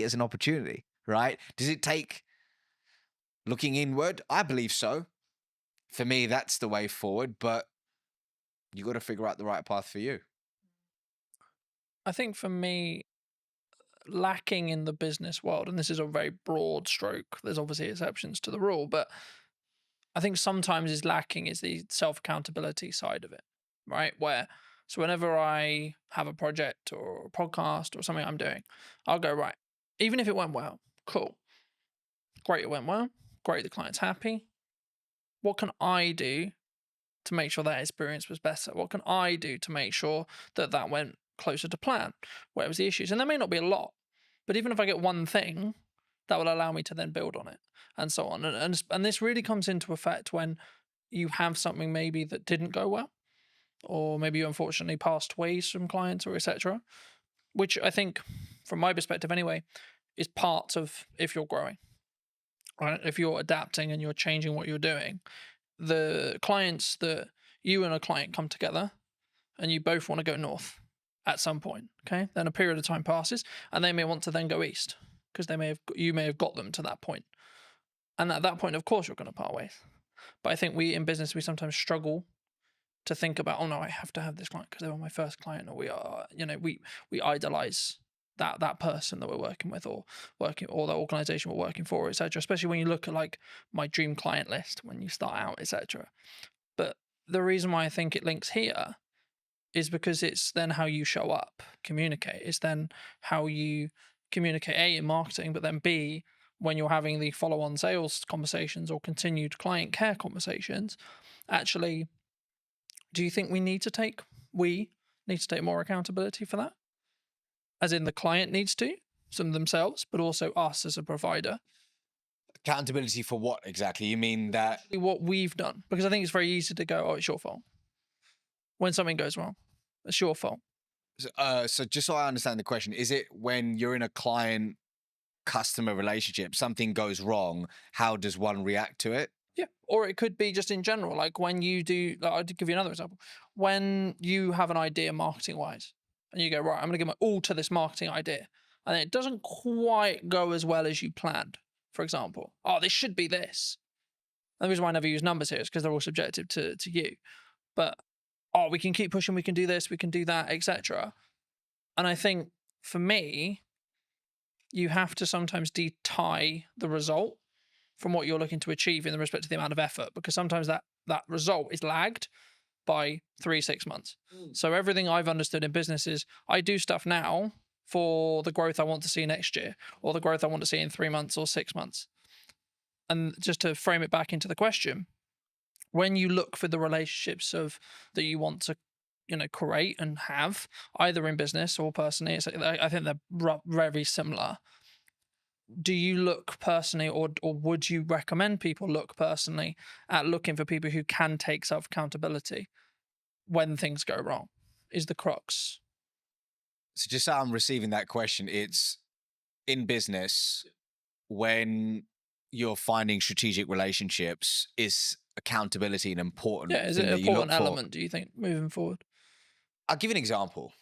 as an opportunity, right? Does it take looking inward? I believe so. For me, that's the way forward, but you got to figure out the right path for you. I think for me, lacking in the business world, and this is a very broad stroke, there's obviously exceptions to the rule, but I think sometimes is lacking is the self-accountability side of it, right? So whenever I have a project or a podcast or something I'm doing, I'll go, right, even if it went well, cool. Great, it went well. Great, the client's happy. What can I do to make sure that experience was better? What can I do to make sure that that went closer to plan? Where was the issues? And there may not be a lot, but even if I get one thing, that will allow me to then build on it and so on. And this really comes into effect when you have something maybe that didn't go well, or maybe you unfortunately passed away some clients or etc., which I think, from my perspective anyway, is part of if you're growing, right? If you're adapting and you're changing what you're doing, the clients that you and a client come together and you both want to go north at some point, okay? Then a period of time passes and they may want to then go east because you may have got them to that point. And at that point, of course, you're going to part ways. But I think we in business, we sometimes struggle to think about, oh no, I have to have this client because they were my first client, or we idolize that person that we're working with, or the organization we're working for, etc. Especially when you look at like my dream client list when you start out, etc. But the reason why I think it links here is because it's then how you show up, communicate. It's then how you communicate, A, in marketing, but then B, when you're having the follow-on sales conversations or continued client care conversations. Actually, do you think we need to take more accountability for that? As in the client needs to, some themselves, but also us as a provider. Accountability for what exactly? You mean that What we've done? Because I think it's very easy to go, oh, it's your fault. When something goes wrong, it's your fault. so just so I understand the question, is it when you're in a client customer relationship, something goes wrong, how does one react to it? Yeah. Or it could be just in general, like when you do, like, I'll give you another example. When you have an idea marketing wise and you go, right, I'm going to give my all to this marketing idea, and it doesn't quite go as well as you planned, for example. Oh, this should be this. And the reason why I never use numbers here is because they're all subjective to you. But, oh, we can keep pushing, we can do this, we can do that, etc. And I think for me, you have to sometimes tie the result from what you're looking to achieve in respect to the amount of effort, because sometimes that result is lagged by 3-6 months. So everything I've understood in business is I do stuff now for the growth I want to see next year, or the growth I want to see in 3 months or 6 months. And just to frame it back into the question, when you look for the relationships that you want to, create and have, either in business or personally, I think they're very similar. Do you look personally, or would you recommend people look personally at looking for people who can take self-accountability when things go wrong? Is the crux. So just so I'm receiving that question, it's in business, when you're finding strategic relationships, is accountability an important Yeah, is thing it an that you look important for? element, do you think, moving forward? I'll give you an example.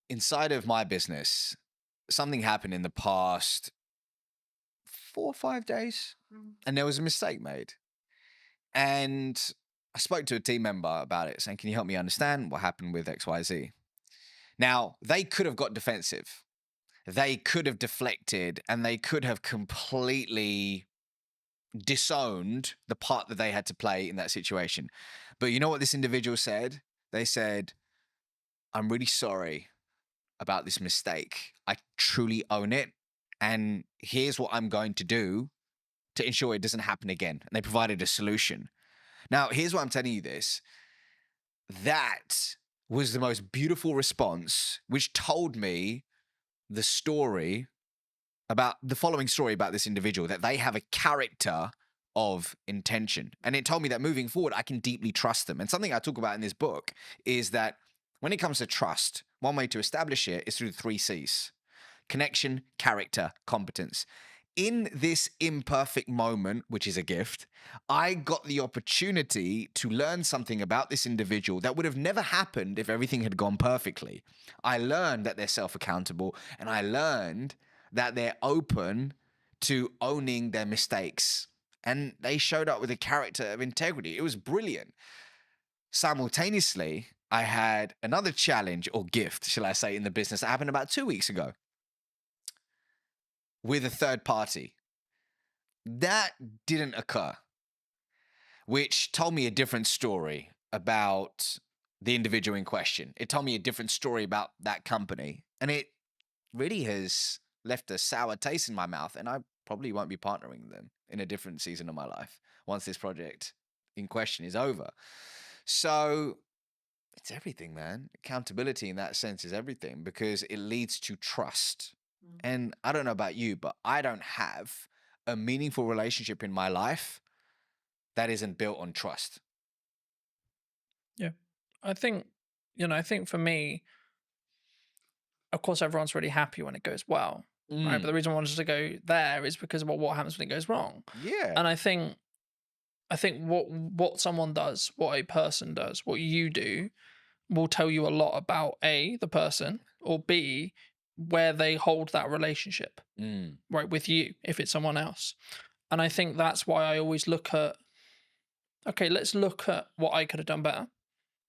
Inside of my business, something happened in the past 4 or 5 days, and there was a mistake made. And I spoke to a team member about it, saying, can you help me understand what happened with XYZ? Now, they could have got defensive. They could have deflected, and they could have completely disowned the part that they had to play in that situation. But you know what this individual said? They said, I'm really sorry about this mistake. I truly own it. And here's what I'm going to do to ensure it doesn't happen again. And they provided a solution. Now, here's why I'm telling you this. That was the most beautiful response, which told me the following story about this individual, that they have a character of intention. And it told me that moving forward, I can deeply trust them. And something I talk about in this book is that when it comes to trust, one way to establish it is through the 3 C's: connection, character, competence. In this imperfect moment, which is a gift, I got the opportunity to learn something about this individual that would have never happened if everything had gone perfectly. I learned that they're self-accountable, and I learned that they're open to owning their mistakes. And they showed up with a character of integrity. It was brilliant. Simultaneously, I had another challenge, or gift, shall I say, in the business that happened about 2 weeks ago with a third party. That didn't occur, which told me a different story about the individual in question. It told me a different story about that company, and it really has left a sour taste in my mouth, and I probably won't be partnering with them in a different season of my life once this project in question is over. So it's everything, man. Accountability in that sense is everything, because it leads to trust. And I don't know about you, but I don't have a meaningful relationship in my life that isn't built on trust. Yeah. I think for me, of course, everyone's really happy when it goes well, right? But the reason I wanted to go there is because of what happens when it goes wrong. Yeah. And I think what someone does, what a person does, what you do, will tell you a lot about A, the person, or B, where they hold that relationship, right, with you, if it's someone else. And I think that's why I always look at, okay, let's look at what I could have done better,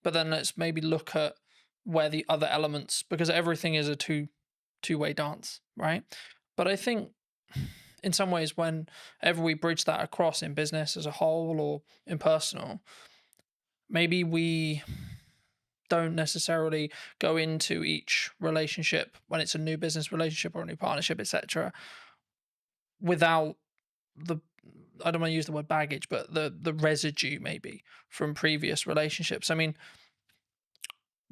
but then let's maybe look at where the other elements, because everything is a two two-way dance, right? But I think in some ways, whenever we bridge that across in business as a whole or in personal, maybe we don't necessarily go into each relationship when it's a new business relationship or a new partnership, etc., without the, I don't want to use the word baggage, but the residue maybe from previous relationships. I mean,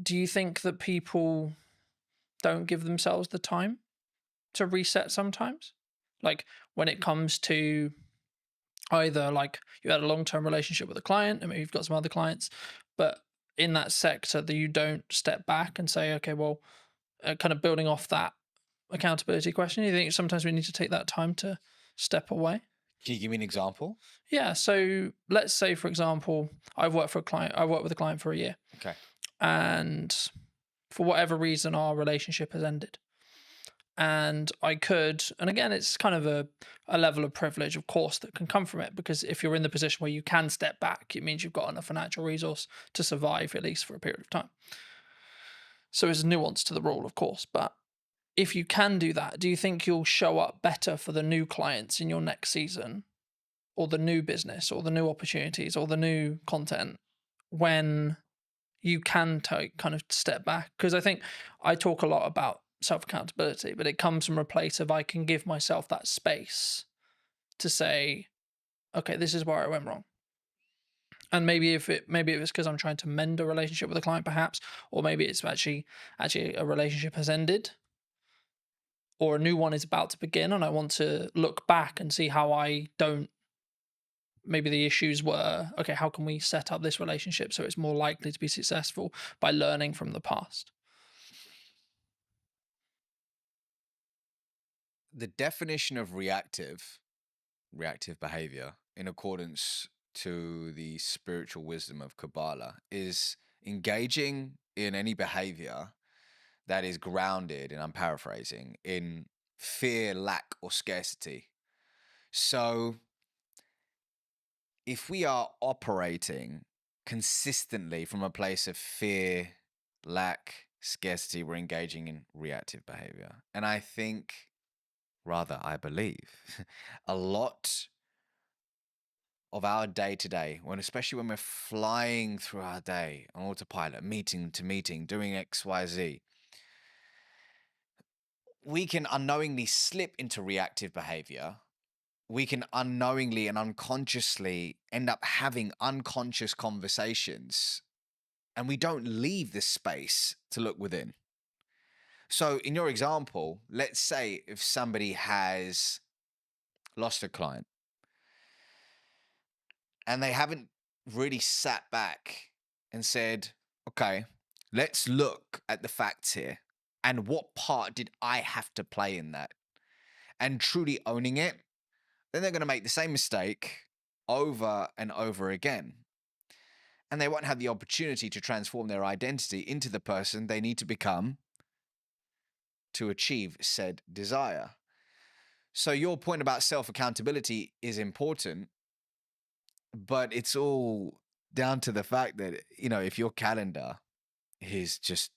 do you think that people don't give themselves the time to reset sometimes? Like when it comes to either like you had a long-term relationship with a client and maybe you've got some other clients, but in that sector that you don't step back and say, okay, well, kind of building off that accountability question, you think sometimes we need to take that time to step away? Can you give me an example? Yeah. So let's say, for example, I worked with a client for a year. Okay. And for whatever reason, our relationship has ended. And I could, and again, it's kind of a level of privilege, of course, that can come from it, because if you're in the position where you can step back, it means you've got enough financial resource to survive, at least for a period of time. So there's a nuance to the rule, of course, but if you can do that, do you think you'll show up better for the new clients in your next season, or the new business, or the new opportunities, or the new content when you can take kind of step back? Because I think I talk a lot about self-accountability, but it comes from a place of I can give myself that space to say, okay, this is where I went wrong. And maybe if it's because I'm trying to mend a relationship with a client, perhaps, or maybe it's actually a relationship has ended, or a new one is about to begin, and I want to look back and see how I don't. Maybe the issues were, okay, how can we set up this relationship so it's more likely to be successful by learning from the past? The definition of reactive behavior, in accordance to the spiritual wisdom of Kabbalah, is engaging in any behavior that is grounded, and I'm paraphrasing, in fear, lack, or scarcity. So if we are operating consistently from a place of fear, lack, scarcity, we're engaging in reactive behavior. And I think, rather, I believe, a lot of our day to day, especially when we're flying through our day on autopilot, meeting to meeting, doing XYZ, we can unknowingly slip into reactive behavior. We can unknowingly and unconsciously end up having unconscious conversations, and we don't leave the space to look within. So in your example, let's say if somebody has lost a client and they haven't really sat back and said, okay, let's look at the facts here and what part did I have to play in that, and truly owning it, then they're going to make the same mistake over and over again. And they won't have the opportunity to transform their identity into the person they need to become to achieve said desire. So your point about self-accountability is important, but it's all down to the fact that, if your calendar is just,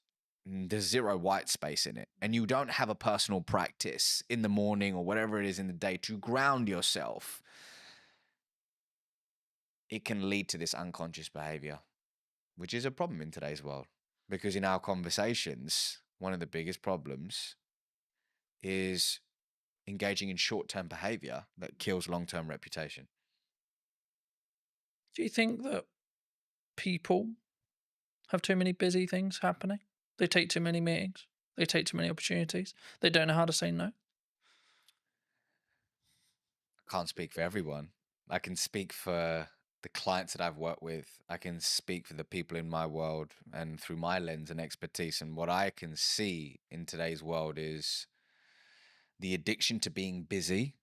there's zero white space in it, and you don't have a personal practice in the morning or whatever it is in the day to ground yourself, it can lead to this unconscious behavior, which is a problem in today's world. Because in our conversations, one of the biggest problems is engaging in short-term behavior that kills long-term reputation. Do you think that people have too many busy things happening? They take too many meetings. They take too many opportunities. They don't know how to say no. I can't speak for everyone. I can speak for the clients that I've worked with. I can speak for the people in my world and through my lens and expertise. And what I can see in today's world is the addiction to being busy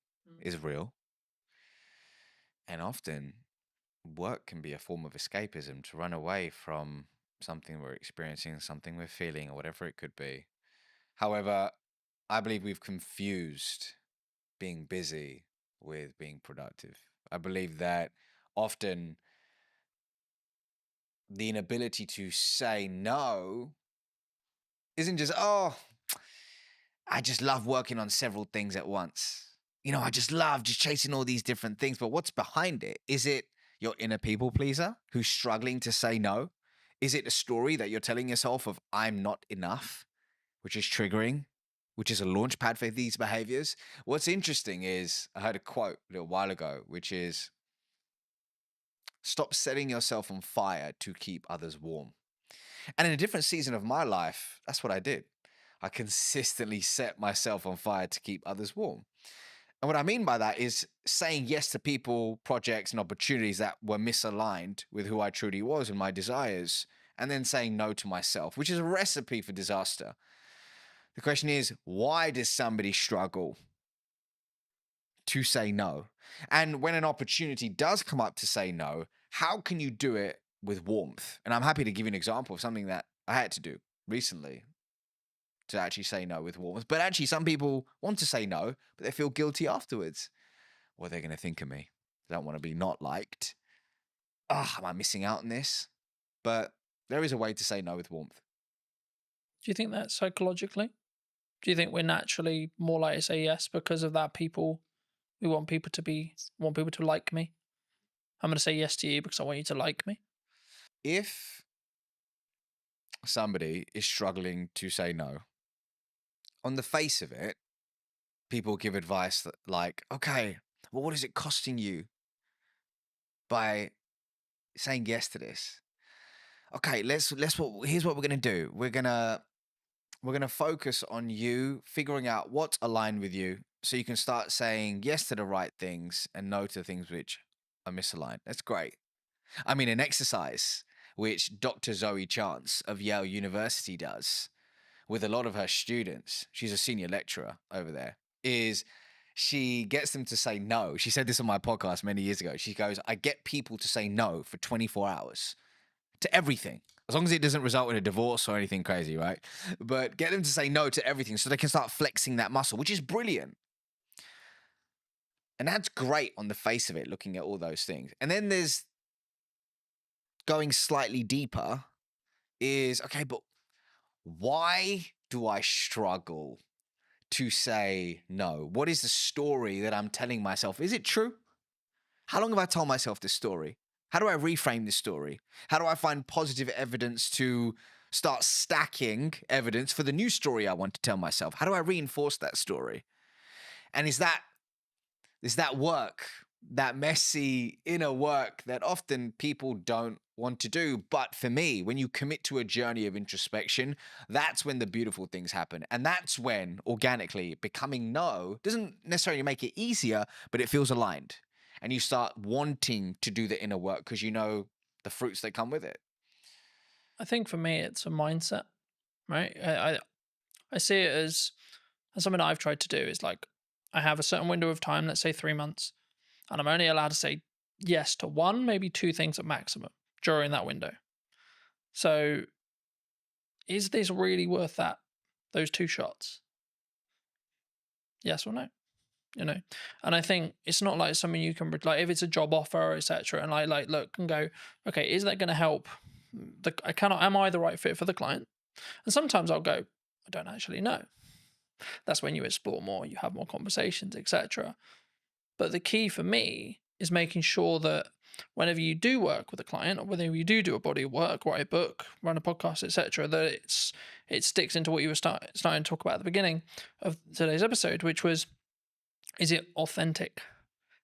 is real. And often work can be a form of escapism, to run away from something we're experiencing, something we're feeling, or whatever it could be. However, I believe we've confused being busy with being productive. I believe that often the inability to say no isn't just, oh, I just love working on several things at once. You know, I just love just chasing all these different things. But what's behind it? Is it your inner people pleaser who's struggling to say no? Is it a story that you're telling yourself of I'm not enough, which is triggering, which is a launch pad for these behaviors? What's interesting is I heard a quote a little while ago, which is stop setting yourself on fire to keep others warm. And in a different season of my life, that's what I did. I consistently set myself on fire to keep others warm. And what I mean by that is saying yes to people, projects, and opportunities that were misaligned with who I truly was and my desires, and then saying no to myself, which is a recipe for disaster. The question is, why does somebody struggle to say no? And when an opportunity does come up to say no, how can you do it with warmth? And I'm happy to give you an example of something that I had to do recently to actually say no with warmth. But actually, some people want to say no, but they feel guilty afterwards. What are they going to think of me? They don't want to be not liked. Am I missing out on this? But there is a way to say no with warmth. Do you think that psychologically? Do you think we're naturally more likely to say yes because of that? We want people to like me. I'm going to say yes to you because I want you to like me. If somebody is struggling to say no, on the face of it, people give advice that like, okay, well, what is it costing you by saying yes to this? Okay, here's what we're gonna do. We're gonna focus on you figuring out what's aligned with you, so you can start saying yes to the right things and no to things which are misaligned. That's great. I mean, an exercise which Dr. Zoe Chance of Yale University does with a lot of her students, she's a senior lecturer over there, is she gets them to say no. She said this on my podcast many years ago. She goes, I get people to say no for 24 hours to everything, as long as it doesn't result in a divorce or anything crazy, right? But get them to say no to everything so they can start flexing that muscle, which is brilliant. And that's great on the face of it, looking at all those things. And then there's going slightly deeper is, okay, but why do I struggle to say no? What is the story that I'm telling myself? Is it true? How long have I told myself this story? How do I reframe this story? How do I find positive evidence to start stacking evidence for the new story I want to tell myself? How do I reinforce that story? And is that work, that messy inner work that often people don't want to do? But for me, when you commit to a journey of introspection, that's when the beautiful things happen. And that's when organically becoming no doesn't necessarily make it easier, but it feels aligned. And you start wanting to do the inner work because you know the fruits that come with it. I think for me, it's a mindset, right? I see it as something I've tried to do is like, I have a certain window of time, let's say 3 months, and I'm only allowed to say yes to 1, maybe 2 things at maximum during that window. So is this really worth those 2 shots? Yes or no? You know, and I think it's not like something you can like if it's a job offer, etc. And I like look and go, okay, is that going to help? Am I the right fit for the client? And sometimes I'll go, I don't actually know. That's when you explore more, you have more conversations, etc. But the key for me is making sure that whenever you do work with a client, or whether you do a body of work, write a book, run a podcast, etc., that it sticks into what you were starting to talk about at the beginning of today's episode, which was, is it authentic?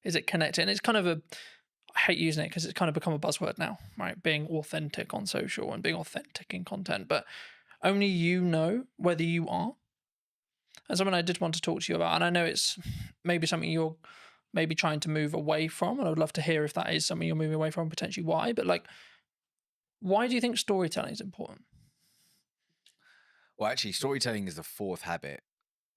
Is it connected? And it's kind of I hate using it because it's kind of become a buzzword now, right? Being authentic on social and being authentic in content, but only you know whether you are. And something I did want to talk to you about, and I know it's maybe something you're maybe trying to move away from, and I would love to hear if that is something you're moving away from, potentially why, but like, why do you think storytelling is important? Well, actually, storytelling is the 4th habit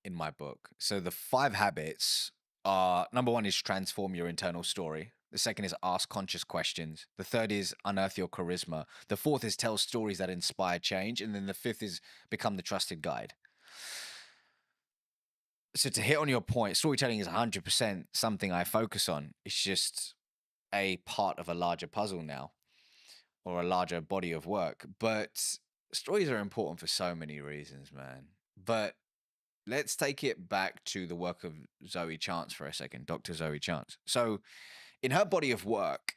in my book. So the 5 habits are, number 1 is transform your internal story. The 2nd is ask conscious questions. The 3rd is unearth your charisma. The 4th is tell stories that inspire change. And then the 5th is become the trusted guide. So to hit on your point, storytelling is 100% something I focus on. It's just a part of a larger puzzle now, or a larger body of work. But stories are important for so many reasons, man. But let's take it back to the work of Zoe Chance for a second, Dr. Zoe Chance. So in her body of work,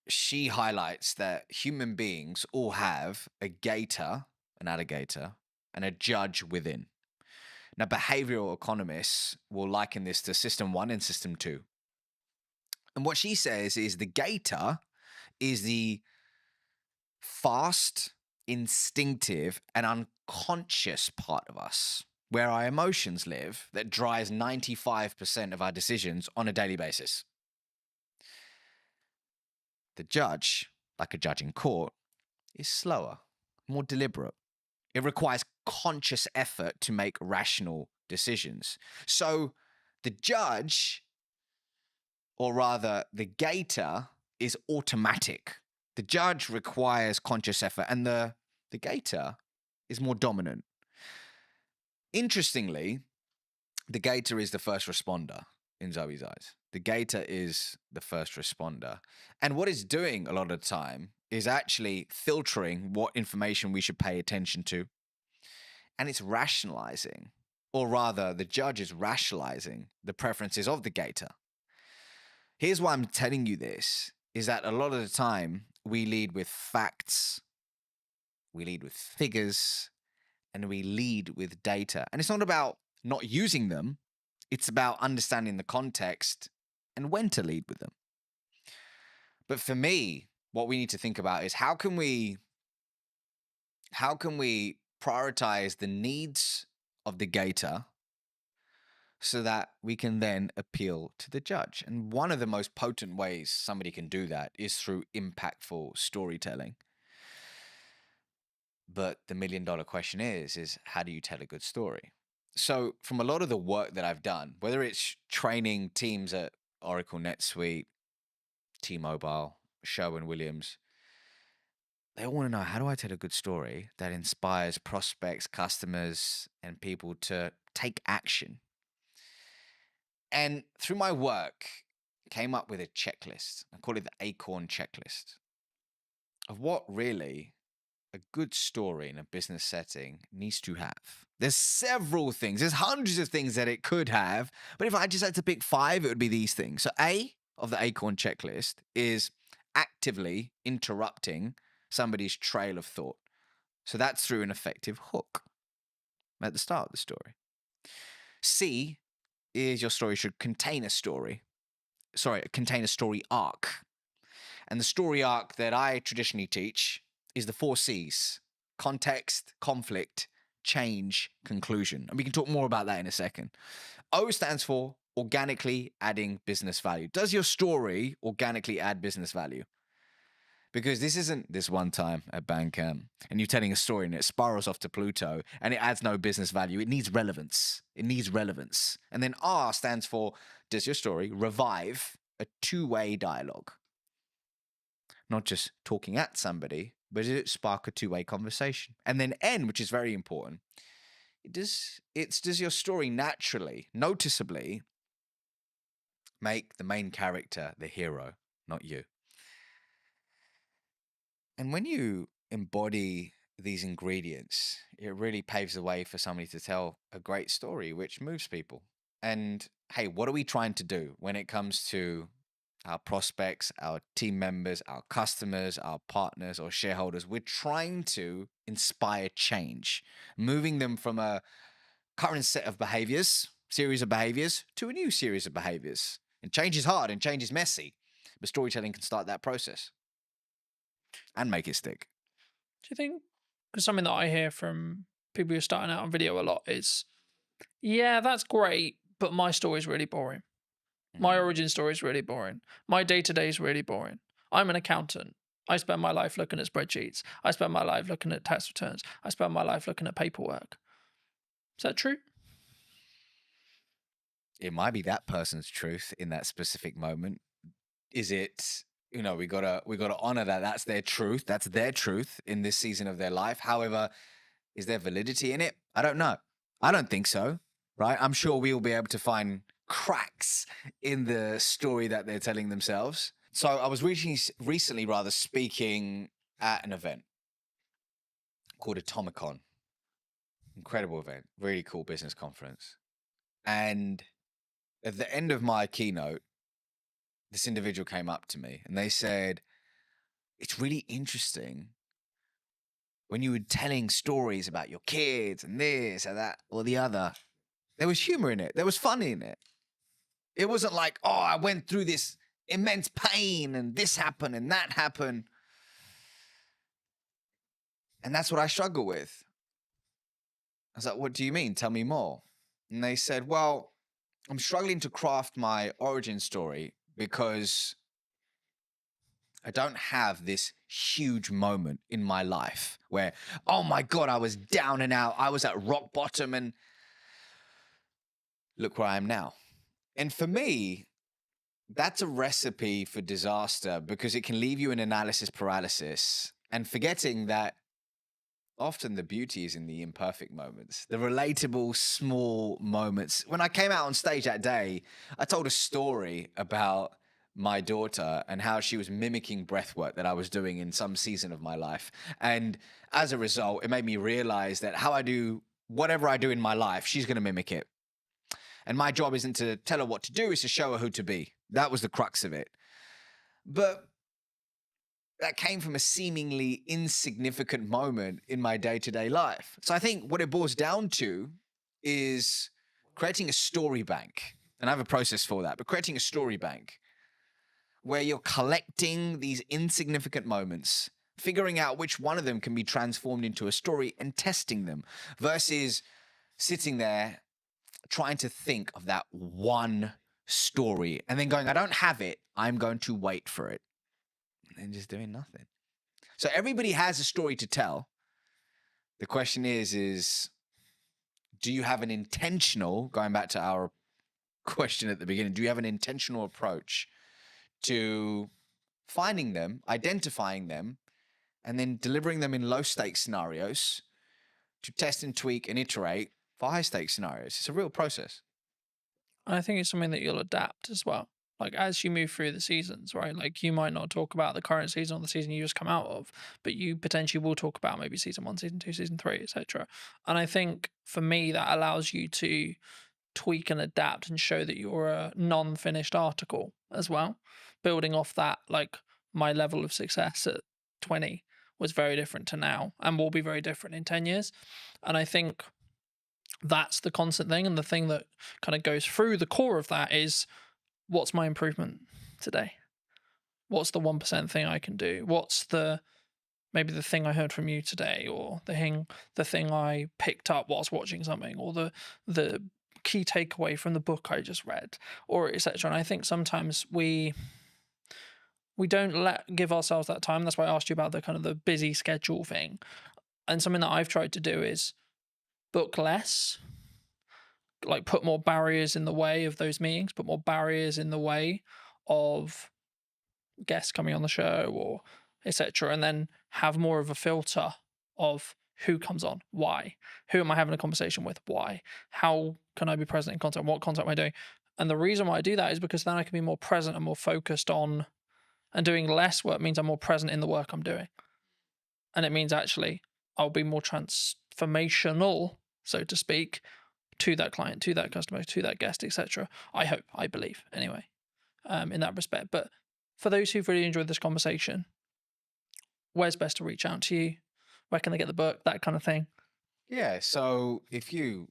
she highlights that human beings all have a gator, an alligator, and a judge within. Now, behavioral economists will liken this to system 1 and system 2. And what she says is the gator is the fast, instinctive, and unconscious part of us, where our emotions live, that drives 95% of our decisions on a daily basis. The judge, like a judge in court, is slower, more deliberate. It requires conscious effort to make rational decisions. So the judge, or rather the gator, is automatic. The judge requires conscious effort, and the gator is more dominant. Interestingly, the gator is the first responder in Zoe's eyes. The gator is the first responder. And what it's doing a lot of the time is actually filtering what information we should pay attention to. And it's rationalizing, or rather, the judge is rationalizing the preferences of the gator. Here's why I'm telling you this, is that a lot of the time we lead with facts, we lead with figures, and we lead with data. And it's not about not using them, it's about understanding the context and when to lead with them. But for me, what we need to think about is how can we prioritize the needs of the gator so that we can then appeal to the judge. And one of the most potent ways somebody can do that is through impactful storytelling. But the $1 million question is how do you tell a good story? So from a lot of the work that I've done, whether it's training teams at Oracle NetSuite, T-Mobile, Sherwin-Williams, they all want to know, how do I tell a good story that inspires prospects, customers, and people to take action? And through my work, I came up with a checklist. I call it the Acorn checklist of what really a good story in a business setting needs to have. There's several things. There's hundreds of things that it could have. But if I just had to pick 5, it would be these things. So A of the Acorn checklist is actively interrupting somebody's trail of thought. So that's through an effective hook at the start of the story. C is your story should contain a story. Contain a story arc. And the story arc that I traditionally teach is the 4 C's: context, conflict, change, conclusion. And we can talk more about that in a second. O stands for organically adding business value. Does your story organically add business value? Because this isn't this one time at Bandcamp and you're telling a story and it spirals off to Pluto and it adds no business value. It needs relevance. It needs relevance. And then R stands for, does your story revive a 2-way dialogue? Not just talking at somebody, but does it spark a 2-way conversation? And then N, which is very important, does your story naturally, noticeably make the main character the hero, not you? And when you embody these ingredients, it really paves the way for somebody to tell a great story, which moves people. And hey, what are we trying to do when it comes to our prospects, our team members, our customers, our partners or shareholders? We're trying to inspire change, moving them from a current set of behaviors, series of behaviors, to a new series of behaviors. And change is hard and change is messy, but storytelling can start that process and make it stick. Do you think, because something that I hear from people who are starting out on video a lot is, yeah, that's great, but my story is really boring. My origin story is really boring. My day-to-day is really boring. I'm an accountant. I spend my life looking at spreadsheets. I spend my life looking at tax returns. I spend my life looking at paperwork. Is that true? It might be that person's truth in that specific moment. Is it, we gotta honor that that's their truth. That's their truth in this season of their life. However, is there validity in it? I don't know. I don't think so, right? I'm sure we will be able to find cracks in the story that they're telling themselves. So I was recently speaking at an event called Atomicon. Incredible event, really cool business conference. And at the end of my keynote, this individual came up to me and they said, it's really interesting when you were telling stories about your kids and this and that or the other, there was humor in it. There was fun in it. It wasn't like, oh, I went through this immense pain and this happened and that happened. And that's what I struggle with. I was like, what do you mean? Tell me more. And they said, well, I'm struggling to craft my origin story because I don't have this huge moment in my life where, oh my God, I was down and out. I was at rock bottom and look where I am now. And for me, that's a recipe for disaster because it can leave you in analysis paralysis and forgetting that often the beauty is in the imperfect moments, the relatable small moments. When I came out on stage that day, I told a story about my daughter and how she was mimicking breathwork that I was doing in some season of my life. And as a result, it made me realize that how I do whatever I do in my life, she's going to mimic it. And my job isn't to tell her what to do, it's to show her who to be. That was the crux of it. But that came from a seemingly insignificant moment in my day-to-day life. So I think what it boils down to is creating a story bank. And I have a process for that, but creating a story bank where you're collecting these insignificant moments, figuring out which one of them can be transformed into a story and testing them versus sitting there trying to think of that one story and then going, I don't have it, I'm going to wait for it. And just doing nothing. So everybody has a story to tell. The question is do you have an intentional, going back to our question at the beginning, do you have an intentional approach to finding them, identifying them, and then delivering them in low stakes scenarios to test and tweak and iterate for high stakes scenarios? It's a real process. And I think it's something that you'll adapt as well. Like as you move through the seasons, right? Like you might not talk about the current season or the season you just come out of, but you potentially will talk about maybe season 1, season 2, season 3, etc. And I think for me that allows you to tweak and adapt and show that you're a non-finished article as well. Building off that, like my level of success at 20 was very different to now and will be very different in 10 years. And I think that's the constant thing. And the thing that kind of goes through the core of that is, what's my improvement today? What's the 1% thing I can do? What's maybe the thing I heard from you today, or the thing I picked up whilst watching something, or the key takeaway from the book I just read, or etc. And I think sometimes we don't give ourselves that time. That's why I asked you about the kind of the busy schedule thing. And something that I've tried to do is book less, like put more barriers in the way of those meetings, put more barriers in the way of guests coming on the show or etc. And then have more of a filter of who comes on, why, who am I having a conversation with, why, how can I be present in content, what content am I doing? And the reason why I do that is because then I can be more present and more focused on, and doing less work means I'm more present in the work I'm doing. And it means actually I'll be more transformational, so to speak, to that client, to that customer, to that guest, etc. I hope, I believe, anyway, in that respect. But for those who've really enjoyed this conversation, where's best to reach out to you? Where can they get the book? That kind of thing. Yeah, so if you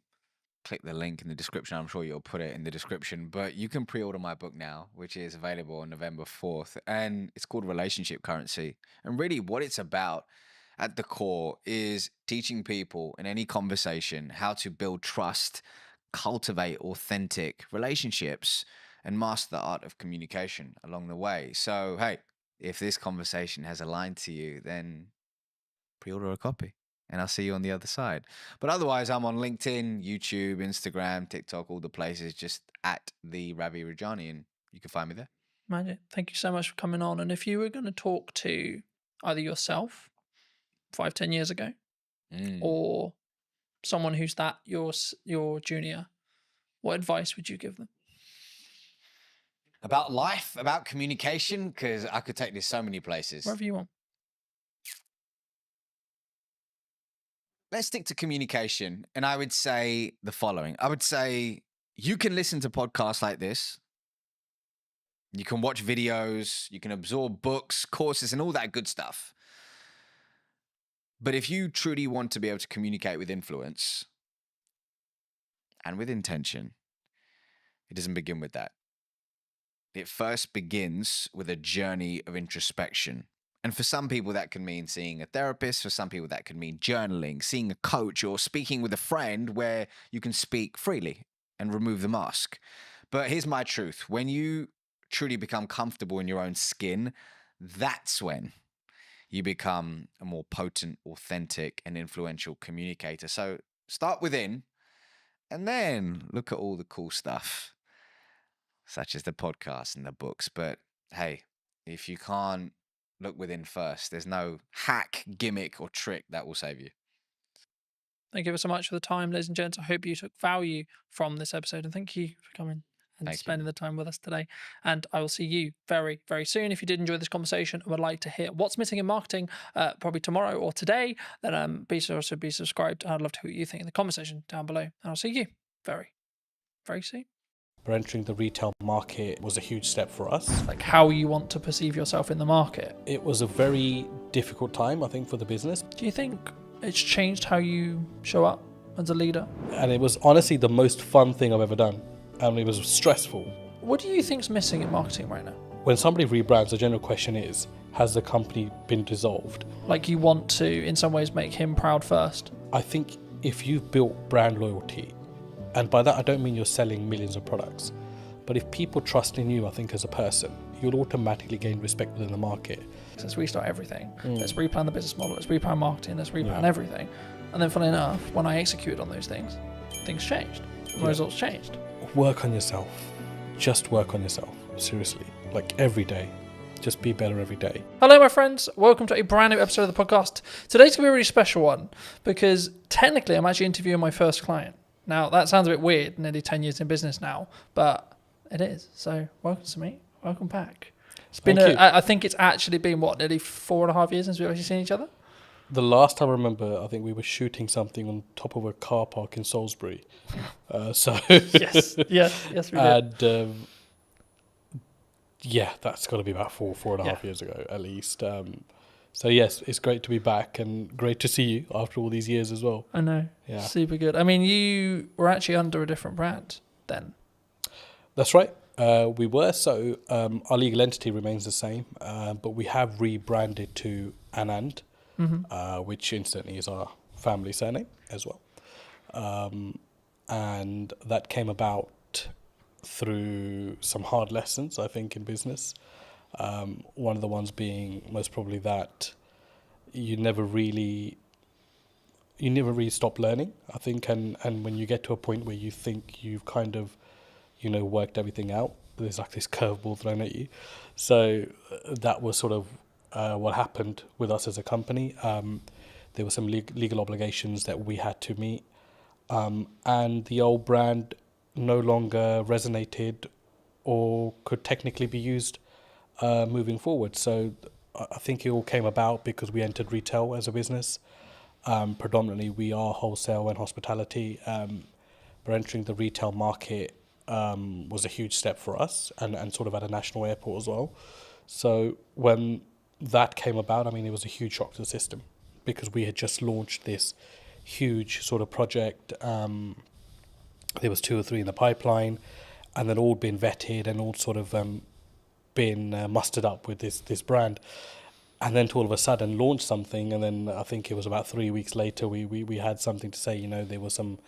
click the link in the description, I'm sure you'll put it in the description, but you can pre-order my book now, which is available on November 4th, and it's called Relationship Currency. And really what it's about at the core is teaching people in any conversation how to build trust, cultivate authentic relationships, and master the art of communication along the way. So, hey, if this conversation has aligned to you, then pre-order a copy and I'll see you on the other side. But otherwise, I'm on LinkedIn, YouTube, Instagram, TikTok, all the places, just at the Ravi Rajani, and you can find me there. Magic. Thank you so much for coming on. And if you were going to talk to either yourself 5-10 years ago or someone who's your junior, what advice would you give them? About life, about communication, because I could take this so many places. Wherever you want. let's stick to communication. And I would say the following. I would say you can listen to podcasts like this. You can watch videos, you can absorb books, courses, and all that good stuff. But if you truly want to be able to communicate with influence and with intention, it doesn't begin with that. It first begins with a journey of introspection. And for some people, that can mean seeing a therapist. For some people, that can mean journaling, seeing a coach, or speaking with a friend where you can speak freely and remove the mask. But here's my truth. When you truly become comfortable in your own skin, that's when you become a more potent, authentic, and influential communicator. So start within and then look at all the cool stuff, such as the podcasts and the books. But hey, if you can't look within first, there's no hack, gimmick, or trick that will save you. Thank you ever so much for the time, ladies and gents. I hope you took value from this episode, and thank you for coming and Thank you. spending the time with us today. And I will see you very, very soon. If you did enjoy this conversation and would like to hear what's missing in marketing, probably tomorrow or today, then be sure to be subscribed. I'd love to hear what you think in the conversation down below. And I'll see you very, very soon. Entering the retail market was a huge step for us. Like how you want to perceive yourself in the market. It was a very difficult time, I think, for the business. Do you think it's changed how you show up as a leader? And it was honestly the most fun thing I've ever done. And it was stressful. What do you think's missing in marketing right now? When somebody rebrands, the general question is, has the company been dissolved? Like you want to, in some ways, make him proud first. I think if you've built brand loyalty, and by that I don't mean you're selling millions of products, but if people trust in you, I think as a person, you'll automatically gain respect within the market. Let's restart everything. Let's replan the business model. Let's replan marketing. Let's replan everything. And then funnily enough, when I executed on those things, things changed. The results changed. Work on yourself. Just work on yourself. Seriously. Like every day. Just be better every day. Hello, my friends. Welcome to a brand new episode of the podcast. Today's going to be a really special one because technically I'm actually interviewing my first client. Now, that sounds a bit weird, nearly 10 years in business now, but it is. So, welcome to me. Welcome back. It's been I think it's actually been, nearly 4.5 years since we've actually seen each other? The last time I remember, I think we were shooting something on top of a car park in Salisbury. Yes, we did. And that's got to be about 4.5 years ago, at least. So yes, it's great to be back and great to see you after all these years as well. I know. Yeah. Super good. I mean, you were actually under a different brand then. That's right. We were. So our legal entity remains the same, but we have rebranded to Anand, which incidentally is our family surname as well. And that came about through some hard lessons, I think, in business. One of the ones being most probably that you never really stop learning, I think, and when you get to a point where you think you've kind of, worked everything out, there's like this curveball thrown at you. So that was sort of what happened with us as a company. There were some legal obligations that we had to meet, and the old brand no longer resonated or could technically be used moving forward. So I think it all came about because we entered retail as a business. Predominantly we are wholesale and hospitality, but entering the retail market was a huge step for us and sort of at a national airport as well. So when that came about, I mean, it was a huge shock to the system because we had just launched this huge sort of project. There was 2 or 3 in the pipeline and then all been vetted and all sort of been mustered up with this brand, and then to all of a sudden launch something, and then I think it was about 3 weeks later we had something to say, there were some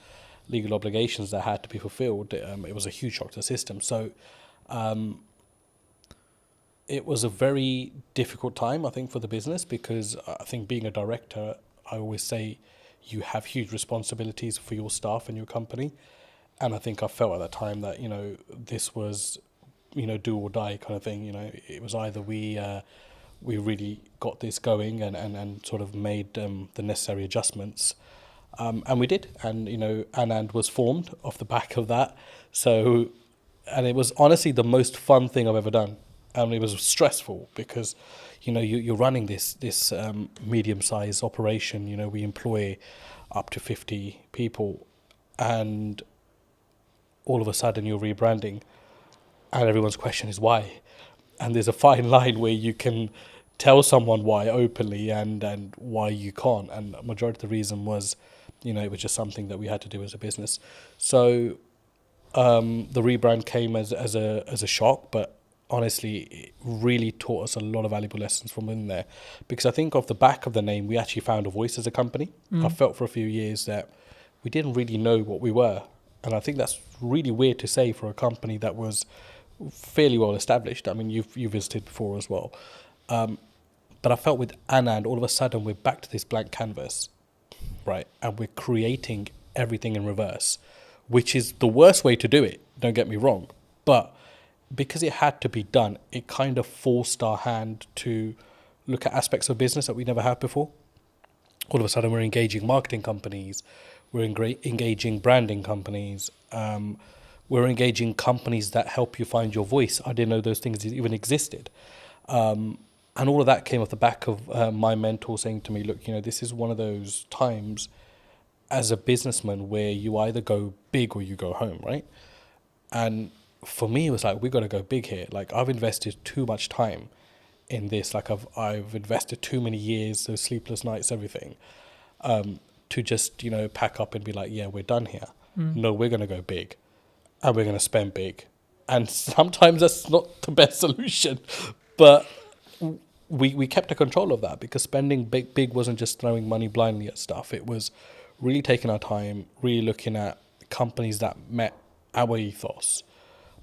legal obligations that had to be fulfilled. It was a huge shock to the system. So it was a very difficult time, I think, for the business, because I think being a director, I always say you have huge responsibilities for your staff and your company, and I think I felt at that time that this was do or die kind of thing. It was either we really got this going and sort of made the necessary adjustments, and we did, and Anand was formed off the back of that. So, and it was honestly the most fun thing I've ever done, and it was stressful because, you're running this medium-sized operation. We employ up to 50 people, and all of a sudden you're rebranding, and everyone's question is why. And there's a fine line where you can tell someone why openly and why you can't. And the majority of the reason was, it was just something that we had to do as a business. So the rebrand came as a shock, but honestly, it really taught us a lot of valuable lessons from in there. Because I think off the back of the name, we actually found a voice as a company. I felt for a few years that we didn't really know what we were. And I think that's really weird to say for a company that was fairly well established. I mean, you visited before as well. But I felt with Anand, all of a sudden we're back to this blank canvas, right? And we're creating everything in reverse, which is the worst way to do it, don't get me wrong. But because it had to be done, it kind of forced our hand to look at aspects of business that we never had before. All of a sudden we're engaging marketing companies, we're engaging branding companies, we're engaging companies that help you find your voice. I didn't know those things even existed. And all of that came off the back of my mentor saying to me, look, this is one of those times as a businessman where you either go big or you go home, right? And for me, it was like, we got to go big here. Like, I've invested too much time in this. Like, I've invested too many years, those sleepless nights, everything, to just, pack up and be like, yeah, we're done here. No, we're going to go big and we're going to spend big. And sometimes that's not the best solution, but we kept a control of that, because spending big wasn't just throwing money blindly at stuff. It was really taking our time, really looking at companies that met our ethos,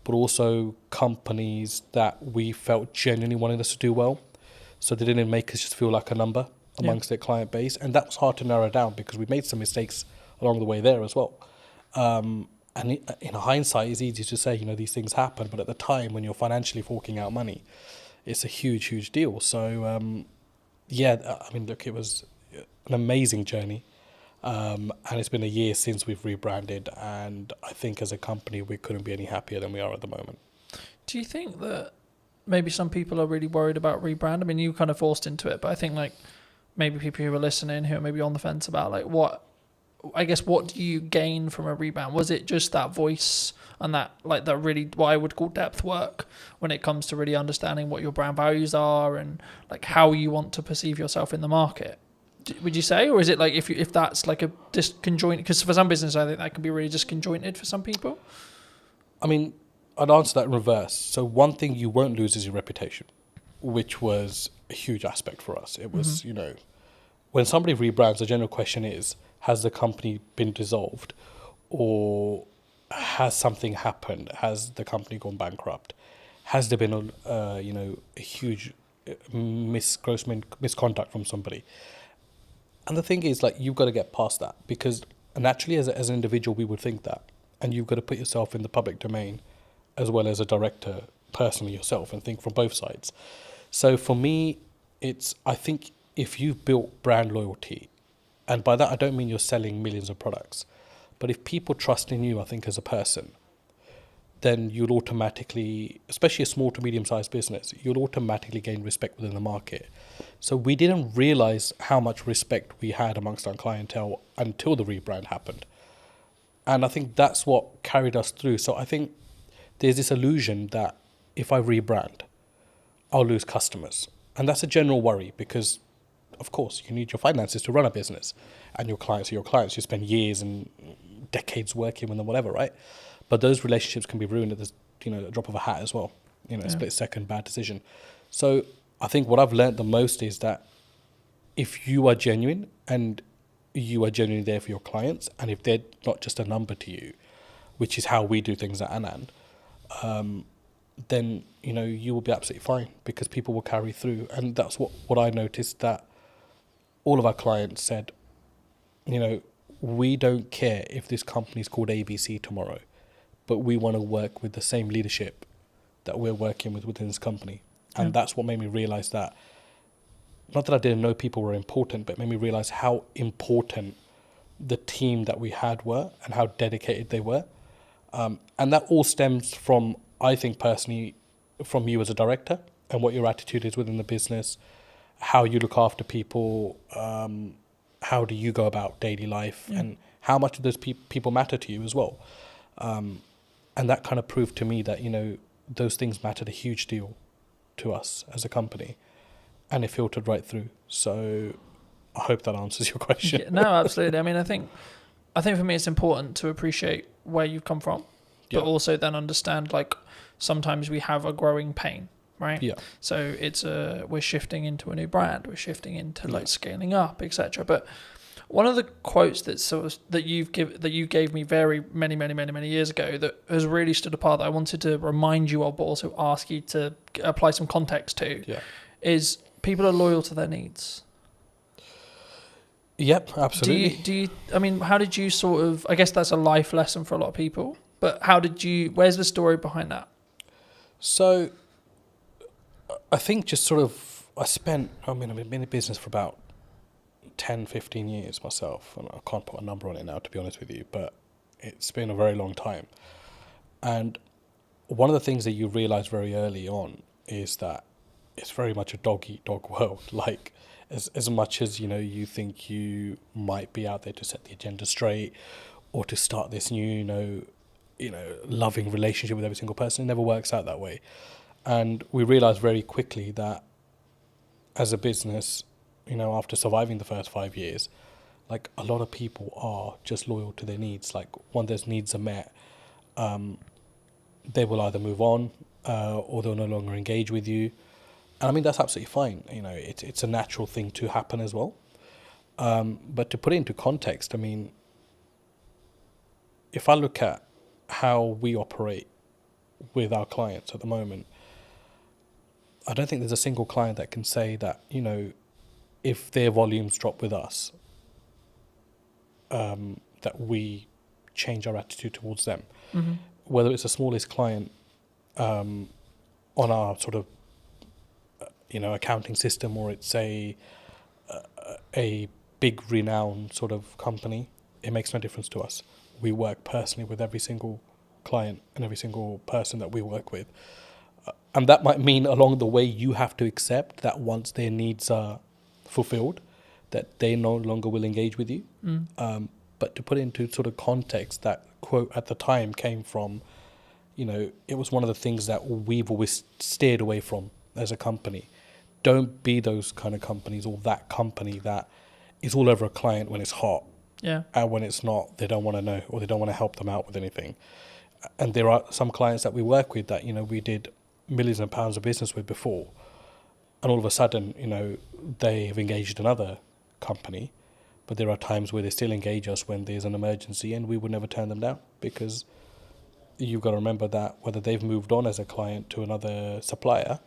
but also companies that we felt genuinely wanted us to do well. So they didn't make us just feel like a number amongst their client base. And that was hard to narrow down, because we made some mistakes along the way there as well. And in hindsight, it's easy to say, these things happen. But at the time, when you're financially forking out money, it's a huge, huge deal. So, I mean, look, it was an amazing journey. And it's been a year since we've rebranded. And I think as a company, we couldn't be any happier than we are at the moment. Do you think that maybe some people are really worried about rebrand? I mean, you kind of forced into it, but I think maybe people who are listening who are maybe on the fence about what do you gain from a rebrand? Was it just that voice and that really what I would call depth work when it comes to really understanding what your brand values are and how you want to perceive yourself in the market? Would you say, or is it if that's a disconjointed? Because for some business, I think that can be really disconjointed for some people. I mean, I'd answer that in reverse. So one thing you won't lose is your reputation, which was a huge aspect for us. It was, when somebody rebrands, the general question is, has the company been dissolved, or has something happened? Has the company gone bankrupt? Has there been a huge gross misconduct from somebody? And the thing is, you've got to get past that, because naturally as an individual, we would think that. And you've got to put yourself in the public domain as well as a director personally yourself and think from both sides. So for me, I think if you've built brand loyalty, and by that I don't mean you're selling millions of products, but if people trust in you, I think as a person, then you'll automatically, especially a small to medium-sized business, you'll automatically gain respect within the market. So we didn't realize how much respect we had amongst our clientele until the rebrand happened. And I think that's what carried us through. So I think there's this illusion that if I rebrand, I'll lose customers. And that's a general worry, because of course you need your finances to run a business, and your clients are your clients. You spend years and decades working with them, whatever, right? But those relationships can be ruined at the drop of a hat as well. A split-second bad decision. So I think what I've learned the most is that if you are genuine and you are genuinely there for your clients, and if they're not just a number to you, which is how we do things at Anand, then you will be absolutely fine, because people will carry through. And that's what I noticed, that all of our clients said, we don't care if this company is called ABC tomorrow, but we want to work with the same leadership that we're working with within this company. And that's what made me realize that, not that I didn't know people were important, but it made me realize how important the team that we had were and how dedicated they were. And that all stems from, I think personally, from you as a director and what your attitude is within the business, how you look after people, how do you go about daily life, and how much do those people matter to you as well. And that kind of proved to me that, you know, those things mattered a huge deal to us as a company, and it filtered right through. So I hope that answers your question. Yeah, no, absolutely. I mean, I think for me it's important to appreciate where you've come from, but also then understand, like, sometimes we have a growing pain, right? Yeah. So it's we're shifting into a new brand, we're shifting into like scaling up, etc. But one of the quotes that you gave me very many years ago that has really stood apart, that I wanted to remind you of, but also ask you to apply some context to, is people are loyal to their needs. Yep, absolutely. Do you? I mean, how did you sort of? I guess that's a life lesson for a lot of people. But how did you? Where's the story behind that? So, I think just sort of, I've been in business for about 10, 15 years myself, and I can't put a number on it now, to be honest with you, but it's been a very long time. And one of the things that you realize very early on is that it's very much a dog-eat-dog world. Like, as much as, you know, you think you might be out there to set the agenda straight or to start this new, you know, loving relationship with every single person, it never works out that way. And we realized very quickly that as a business, you know, after surviving the first 5 years, like, a lot of people are just loyal to their needs. Like, when those needs are met, they will either move on or they'll no longer engage with you. And I mean, that's absolutely fine. You know, it's a natural thing to happen as well. But to put it into context, I mean, if I look at how we operate with our clients at the moment, I don't think there's a single client that can say that, you know, if their volumes drop with us, that we change our attitude towards them. Mm-hmm. Whether it's the smallest client on our sort of, you know, accounting system, or it's a big renowned sort of company, it makes no difference to us. We work personally with every single client and every single person that we work with. And that might mean along the way you have to accept that once their needs are fulfilled, that they no longer will engage with you. But to put it into sort of context, that quote at the time came from, you know, it was one of the things that we've always steered away from as a company. Don't be those kind of companies, or that company that is all over a client when it's hot. Yeah. And when it's not, they don't want to know, or they don't want to help them out with anything. And there are some clients that we work with that, you know, we did millions of pounds of business with before, and all of a sudden, you know, they have engaged another company, but there are times where they still engage us when there's an emergency, and we would never turn them down, because you've got to remember that whether they've moved on as a client to another supplier,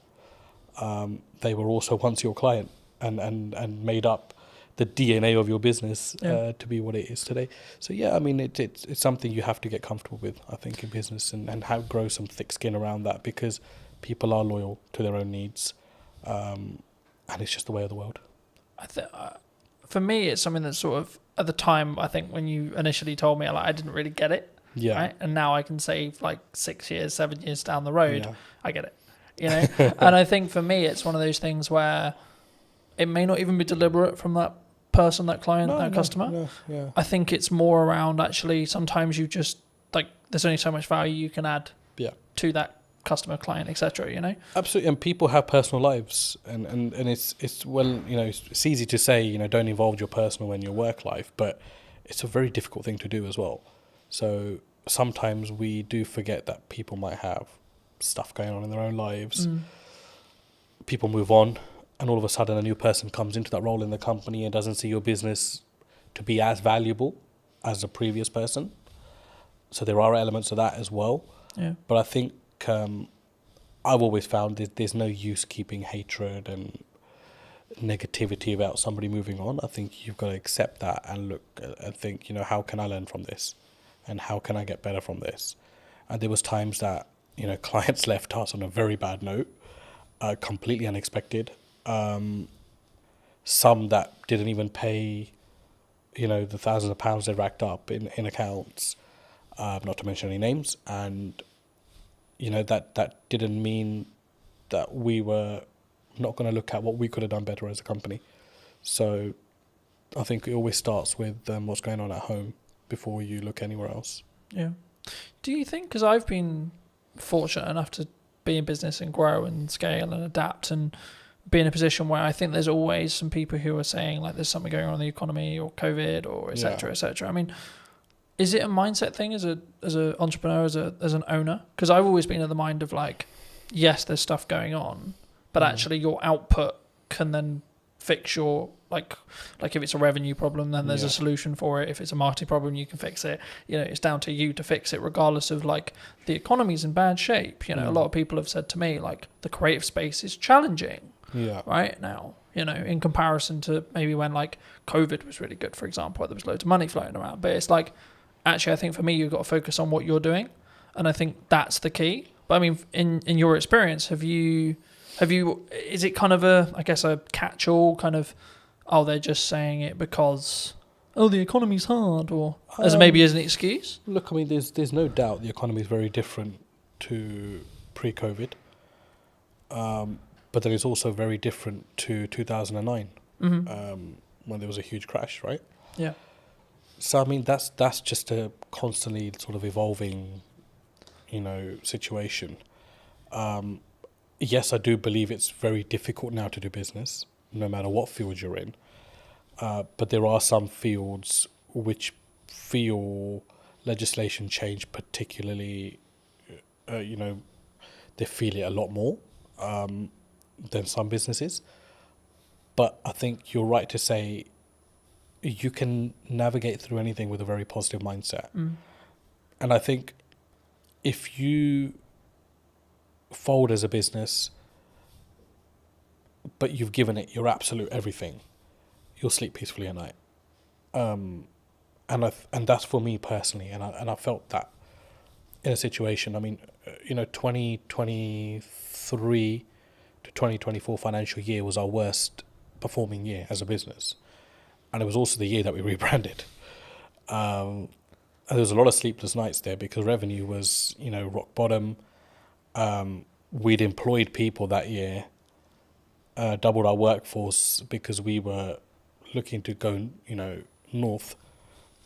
they were also once your client and made up the DNA of your business to be what it is today. So yeah, I mean, it's something you have to get comfortable with, I think, in business, and have grow some thick skin around that, because people are loyal to their own needs, and it's just the way of the world. For me, it's something that sort of, at the time, I think when you initially told me, I didn't really get it. Yeah. Right? And now I can say, like, 6 years, 7 years down the road, I get it. You know? And I think for me, it's one of those things where it may not even be deliberate from that person, that client, that customer. Yeah. I think it's more around, actually, sometimes you just, like, there's only so much value you can add to that customer, client, etc. You know? Absolutely. And people have personal lives, and it's well, you know, it's easy to say, you know, don't involve your personal in your work life, but it's a very difficult thing to do as well. So sometimes we do forget that people might have stuff going on in their own lives. People move on, and all of a sudden a new person comes into that role in the company and doesn't see your business to be as valuable as the previous person. So there are elements of that as well. Yeah. But I think I've always found there's no use keeping hatred and negativity about somebody moving on. I think you've got to accept that and look and think, you know, how can I learn from this? And how can I get better from this? And there was times that, you know, clients left us on a very bad note, completely unexpected. Some that didn't even pay, you know, the thousands of pounds they racked up in accounts, not to mention any names. And, you know, that didn't mean that we were not going to look at what we could have done better as a company. So I think it always starts with what's going on at home before you look anywhere else. Yeah. Do you think, because I've been fortunate enough to be in business and grow and scale and adapt and be in a position where I think there's always some people who are saying like there's something going on in the economy or COVID or et cetera, et cetera. I mean, is it a mindset thing as an entrepreneur, as an owner? Because I've always been of the mind of like, yes, there's stuff going on, but actually your output can then fix your like if it's a revenue problem, then there's a solution for it. If it's a marketing problem, you can fix it. You know, it's down to you to fix it, regardless of like the economy's in bad shape. You know, a lot of people have said to me like the creative space is challenging right now. You know, in comparison to maybe when like COVID was really good, for example, where there was loads of money floating around. But it's like, actually, I think for me, you've got to focus on what you're doing, and I think that's the key. But I mean, in your experience, have you? Is it kind of a catch-all kind of? Oh, they're just saying it because the economy's hard, or as maybe as an excuse. Look, I mean, there's no doubt the economy is very different to pre-COVID, but then it's also very different to 2009, when there was a huge crash, right? Yeah. So I mean, that's just a constantly sort of evolving, situation. Yes, I do believe it's very difficult now to do business, no matter what field you're in. But there are some fields which feel legislation change particularly, they feel it a lot more than some businesses. But I think you're right to say you can navigate through anything with a very positive mindset. And I think if you fold as a business, but you've given it your absolute everything, you'll sleep peacefully at night. And that's for me personally, and I felt that in a situation. I mean, 2023 to 2024 financial year was our worst performing year as a business, and it was also the year that we rebranded. And there was a lot of sleepless nights there because revenue was, rock bottom. We'd employed people that year, doubled our workforce because we were looking to go, north,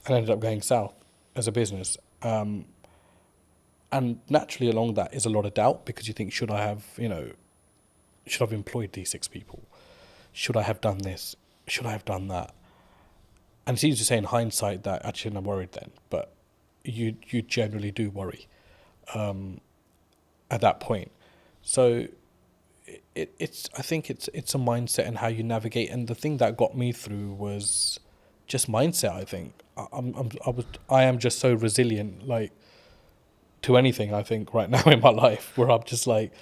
and ended up going south as a business. And naturally along that is a lot of doubt because you think, should I have employed these 6 people? Should I have done this? Should I have done that? And it's easy to say in hindsight that actually I'm worried then, but you generally do worry at that point. So I think it's a mindset and how you navigate. And the thing that got me through was just mindset. I think I am just so resilient, like to anything. I think right now in my life, where I'm just like.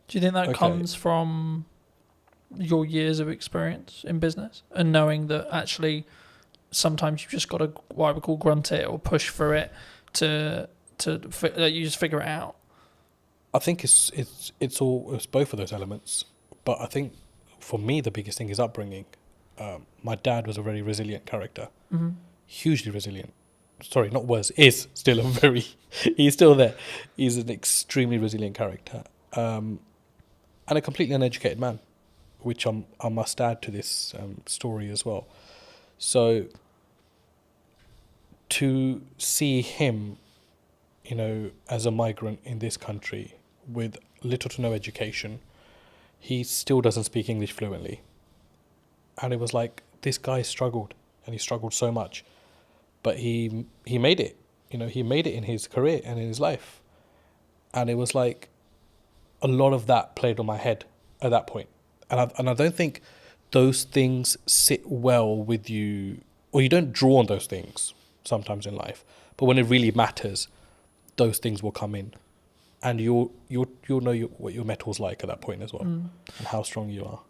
Do you think that comes from your years of experience in business and knowing that actually sometimes you've just got to what I would call grunt it or push for it to you just figure it out? I think it's both of those elements, but I think for me the biggest thing is upbringing. My dad was a very resilient character, hugely resilient. Sorry, not was, is still he's still there. He's an extremely resilient character, and a completely uneducated man, which I must add to this story as well. So to see him, as a migrant in this country with little to no education, he still doesn't speak English fluently. And it was like, this guy struggled, and he struggled so much. But he made it, he made it in his career and in his life. And it was like, a lot of that played on my head at that point. And I don't think those things sit well with you, or you don't draw on those things sometimes in life. But when it really matters, those things will come in, and you'll know what your metal's like at that point as well, and how strong you are.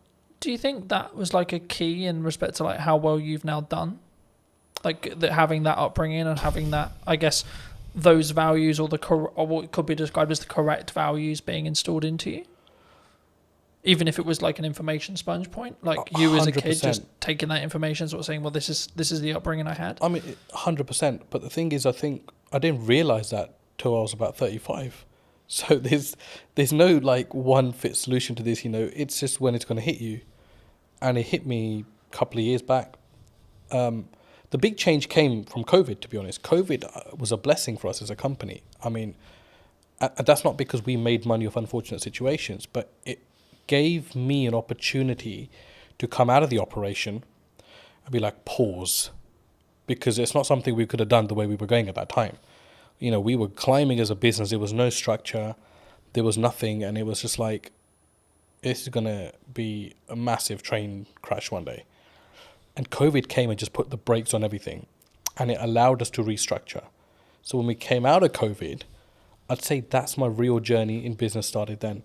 Do you think that was like a key in respect to like how well you've now done, like that having that upbringing and having that, I guess, those values or what could be described as the correct values being installed into you? Even if it was like an information sponge point, like you as a kid 100%. Just taking that information, sort of saying, well, this is the upbringing I had. I mean, 100%. But the thing is, I think I didn't realise that till I was about 35. So there's no like one fit solution to this. It's just when it's going to hit you, and it hit me a couple of years back. The big change came from COVID. To be honest, COVID was a blessing for us as a company. I mean, and that's not because we made money off unfortunate situations, but it gave me an opportunity to come out of the operation and be like, pause, because it's not something we could have done the way we were going at that time. We were climbing as a business. There was no structure. There was nothing. And it was just like, this is going to be a massive train crash one day. And COVID came and just put the brakes on everything. And it allowed us to restructure. So when we came out of COVID, I'd say that's my real journey in business started then.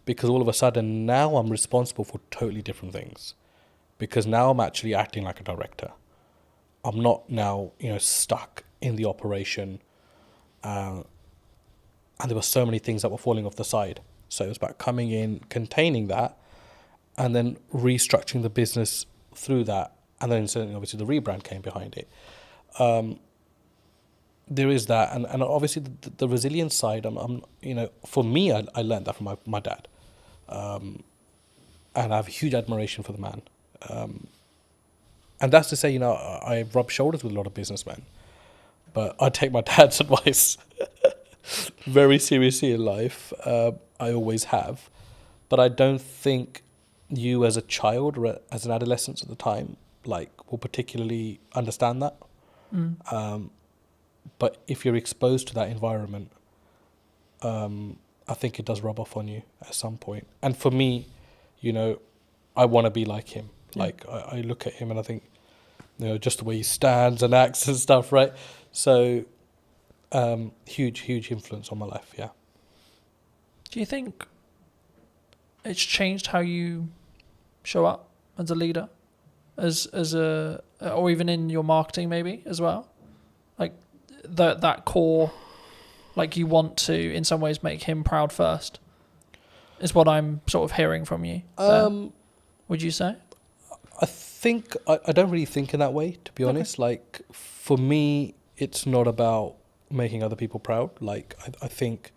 Because all of a sudden now I'm responsible for totally different things. Because now I'm actually acting like a director. I'm not now, stuck in the operation. And there were so many things that were falling off the side. So it was about coming in, containing that, and then restructuring the business through that. And then certainly, obviously, the rebrand came behind it. There is that. And obviously, the resilience side, for me, I learned that from my dad. And I have huge admiration for the man. And that's to say, I rub shoulders with a lot of businessmen. But I take my dad's advice very seriously in life. I always have. But I don't think you as a child or as an adolescent at the time, will particularly understand that. But if you're exposed to that environment, I think it does rub off on you at some point. And for me, I want to be like him. Yeah. I look at him and I think, just the way he stands and acts and stuff, right? So, huge influence on my life, yeah. Do you think it's changed how you show up as a leader, or even in your marketing maybe as well? Like that core, you want to in some ways make him proud first, is what I'm sort of hearing from you. Would you say? I think I don't really think in that way, to be honest. For me, it's not about making other people proud. I think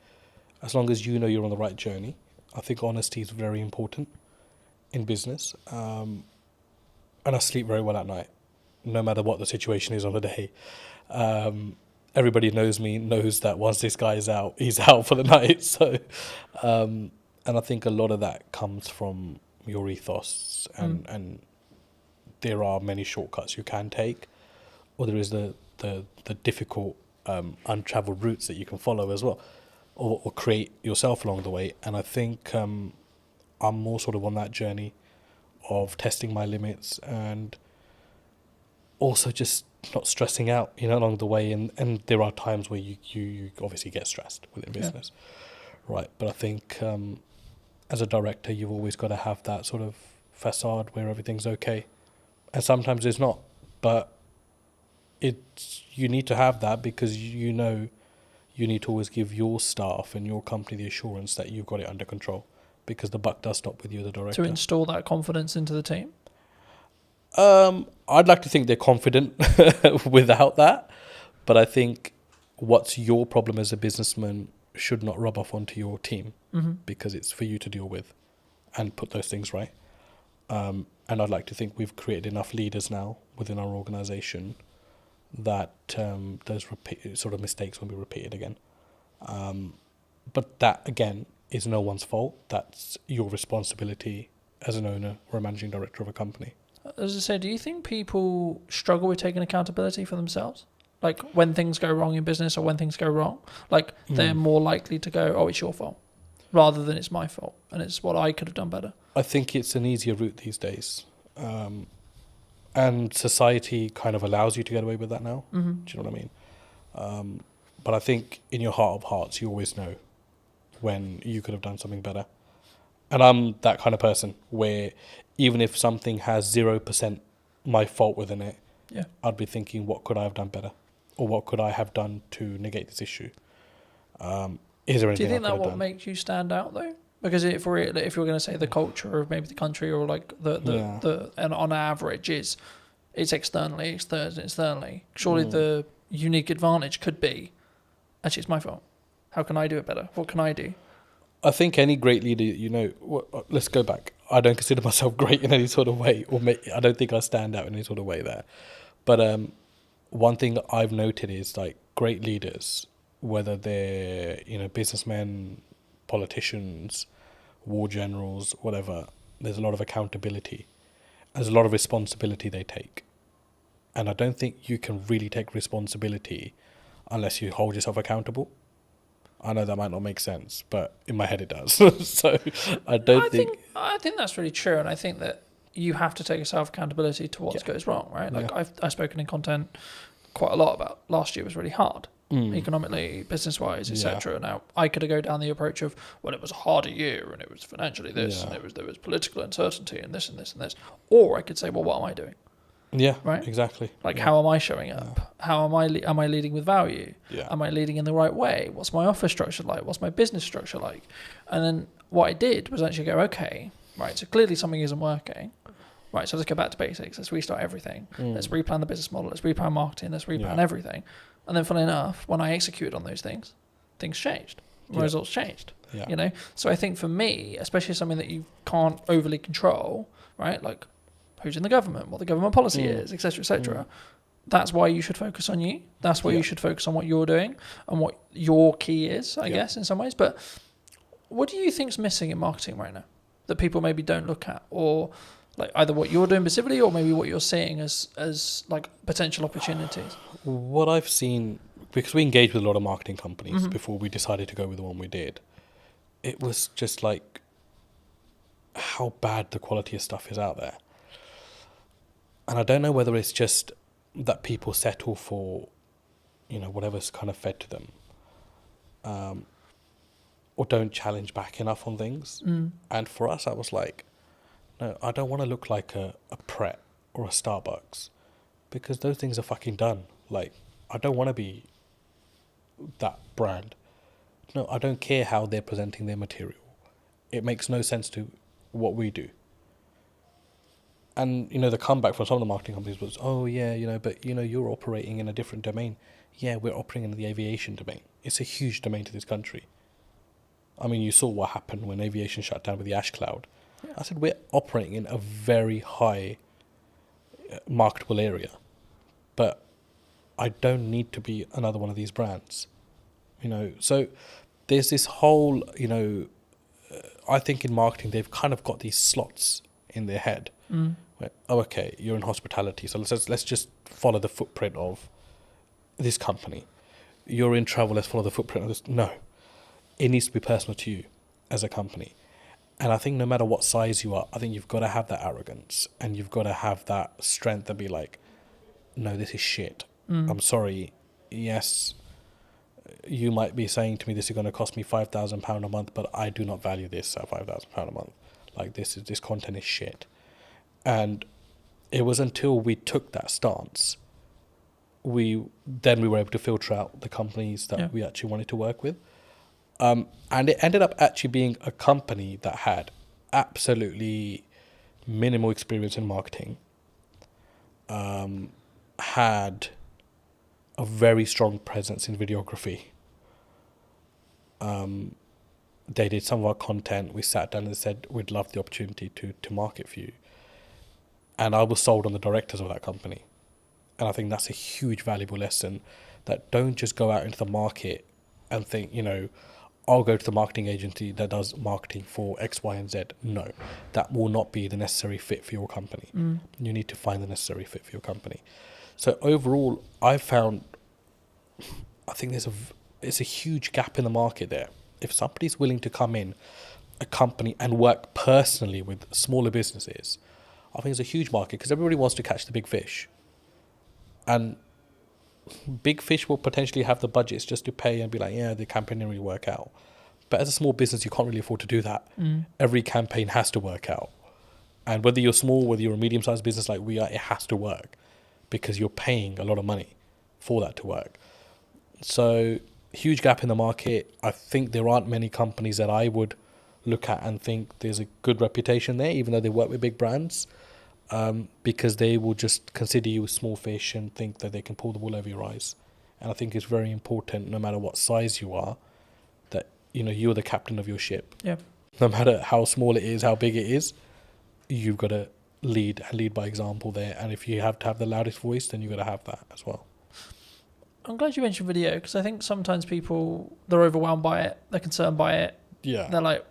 as long as you're on the right journey, I think honesty is very important in business. And I sleep very well at night, no matter what the situation is on the day. Everybody knows me, knows that once this guy is out, he's out for the night. So, and I think a lot of that comes from your ethos and there are many shortcuts you can take, or there is the difficult untraveled routes that you can follow as well, or create yourself along the way. And I think I'm more sort of on that journey of testing my limits and also just not stressing out, along the way. And there are times where you obviously get stressed within business, right? But I think as a director, you've always got to have that sort of facade where everything's okay. And sometimes it's not, but you need to have that because you need to always give your staff and your company the assurance that you've got it under control, because the buck does stop with you, the director. To install that confidence into the team? I'd like to think they're confident without that, but I think what's your problem as a businessman should not rub off onto your team, because it's for you to deal with and put those things right. And I'd like to think we've created enough leaders now within our organisation that those sort of mistakes won't be repeated again. But that, again, is no one's fault. That's your responsibility as an owner or a managing director of a company. As I said, do you think people struggle with taking accountability for themselves? When things go wrong in business or when things go wrong, they're more likely to go, oh, it's your fault, rather than it's my fault and it's what I could have done better. I think it's an easier route these days. And society kind of allows you to get away with that now. Do you know what I mean? But I think in your heart of hearts, you always know when you could have done something better. And I'm that kind of person where even if something has 0% my fault within it, I'd be thinking, what could I have done better? Or what could I have done to negate this issue? Is there anything? Do you think that what makes you stand out though? Because if you're going to say the culture of maybe the country or the and on average it's externally. Surely the unique advantage could be, actually it's my fault. How can I do it better? What can I do? I think any great leader, let's go back. I don't consider myself great in any sort of way, I don't think I stand out in any sort of way there. But one thing I've noted is like great leaders, whether they're businessmen, politicians, war generals, whatever, there's a lot of accountability. There's a lot of responsibility they take. And I don't think you can really take responsibility unless you hold yourself accountable. I know that might not make sense, but in my head it does. So I think that's really true, and I think that you have to take yourself accountability to what goes wrong, right? Like I've spoken in content quite a lot about last year was really hard, economically, business wise, etc. Now I could have go down the approach of, well, it was a harder year and it was financially this and there was political uncertainty and this and this and this, or I could say, well, what am I doing? Yeah, right. Exactly. Like, how am I showing up? How am I leading with value? Yeah. Am I leading in the right way? What's my office structure like? What's my business structure like? And then what I did was actually go, okay, right. So clearly something isn't working. Right. So let's go back to basics. Let's restart everything. Let's replan the business model. Let's replan marketing. Let's replan everything. And then, funnily enough, when I executed on those things changed. Results changed. Yeah. So I think for me, especially something that you can't overly control, right? Like, who's in the government, what the government policy is, etc., etc. That's why you should focus on you. That's why you should focus on what you're doing and what your key is, I guess, in some ways. But what do you think's missing in marketing right now that people maybe don't look at, or like either what you're doing specifically, or maybe what you're seeing as like potential opportunities? What I've seen, because we engaged with a lot of marketing companies before we decided to go with the one we did, it was just like how bad the quality of stuff is out there. And I don't know whether it's just that people settle for, whatever's kind of fed to them, or don't challenge back enough on things. And for us, I was like, no, I don't want to look like a Pret or a Starbucks, because those things are fucking done. Like, I don't want to be that brand. No, I don't care how they're presenting their material. It makes no sense to what we do. And, the comeback from some of the marketing companies was, oh, yeah, but, you're operating in a different domain. Yeah, we're operating in the aviation domain. It's a huge domain to this country. I mean, you saw what happened when aviation shut down with the ash cloud. Yeah. I said, we're operating in a very high marketable area. But I don't need to be another one of these brands. So there's this whole, I think in marketing, they've kind of got these slots in their head. Where, oh, okay, you're in hospitality, so let's just follow the footprint of this company. You're in travel, let's follow the footprint of this. No, it needs to be personal to you as a company. And I think no matter what size you are, I think you've got to have that arrogance and you've got to have that strength and be like, no, this is shit. I'm sorry. Yes, you might be saying to me this is going to cost me £5,000 a month, but I do not value this at £5,000 a month. Like, this content is shit. And it was until we took that stance, we were able to filter out the companies that we actually wanted to work with. And it ended up actually being a company that had absolutely minimal experience in marketing, had a very strong presence in videography. They did some of our content. We sat down and said, we'd love the opportunity to market for you. And I was sold on the directors of that company. And I think that's a huge valuable lesson, that don't just go out into the market and think, I'll go to the marketing agency that does marketing for X, Y, and Z. No, that will not be the necessary fit for your company. You need to find the necessary fit for your company. So overall, I think there's a huge gap in the market there. If somebody's willing to come in a company and work personally with smaller businesses, I think it's a huge market, because everybody wants to catch the big fish. And big fish will potentially have the budgets just to pay and be like, yeah, the campaign didn't really work out. But as a small business, you can't really afford to do that. Every campaign has to work out. And whether you're small, whether you're a medium-sized business like we are, it has to work, because you're paying a lot of money for that to work. So, huge gap in the market. I think there aren't many companies that I would look at and think there's a good reputation there, even though they work with big brands, because they will just consider you a small fish and think that they can pull the wool over your eyes. And I think it's very important, no matter what size you are, you're the captain of your ship. Yeah. No matter how small it is, how big it is, you've got to lead by example there. And if you have to have the loudest voice, then you've got to have that as well. I'm glad you mentioned video, because I think sometimes people, they're overwhelmed by it, they're concerned by it. Yeah. They're like,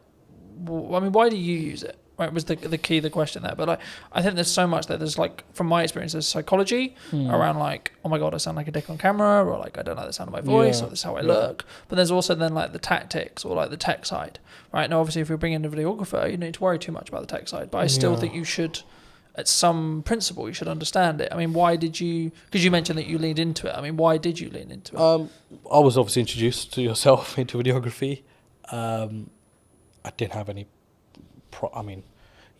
well, I mean, why do you use it? Right, was the key, the question there. But like, I think there's so much that there's like, from my experience, there's psychology around like, oh my God, I sound like a dick on camera, or like, I don't like the sound of my voice, or this is how I look. But there's also then like the tactics or like the tech side, right? Now, obviously, if you're bringing in a videographer, you don't need to worry too much about the tech side. But I still think you should, at some principle, you should understand it. I mean, why did you, because you mentioned that you leaned into it. I mean, why did you lean into it? I was obviously introduced to yourself into videography. I didn't have any,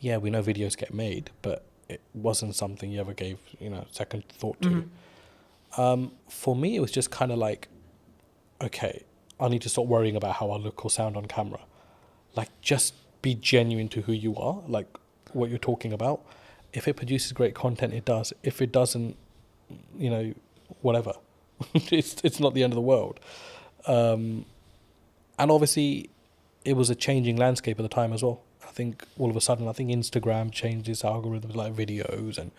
yeah, we know videos get made, but it wasn't something you ever gave, second thought to. For me, it was just kind of like, okay, I need to stop worrying about how I look or sound on camera. Like, just be genuine to who you are, like what you're talking about. If it produces great content, it does. If it doesn't, whatever. It's not the end of the world. And obviously, it was a changing landscape at the time as well. I think all of a sudden, Instagram changed its algorithms, like videos and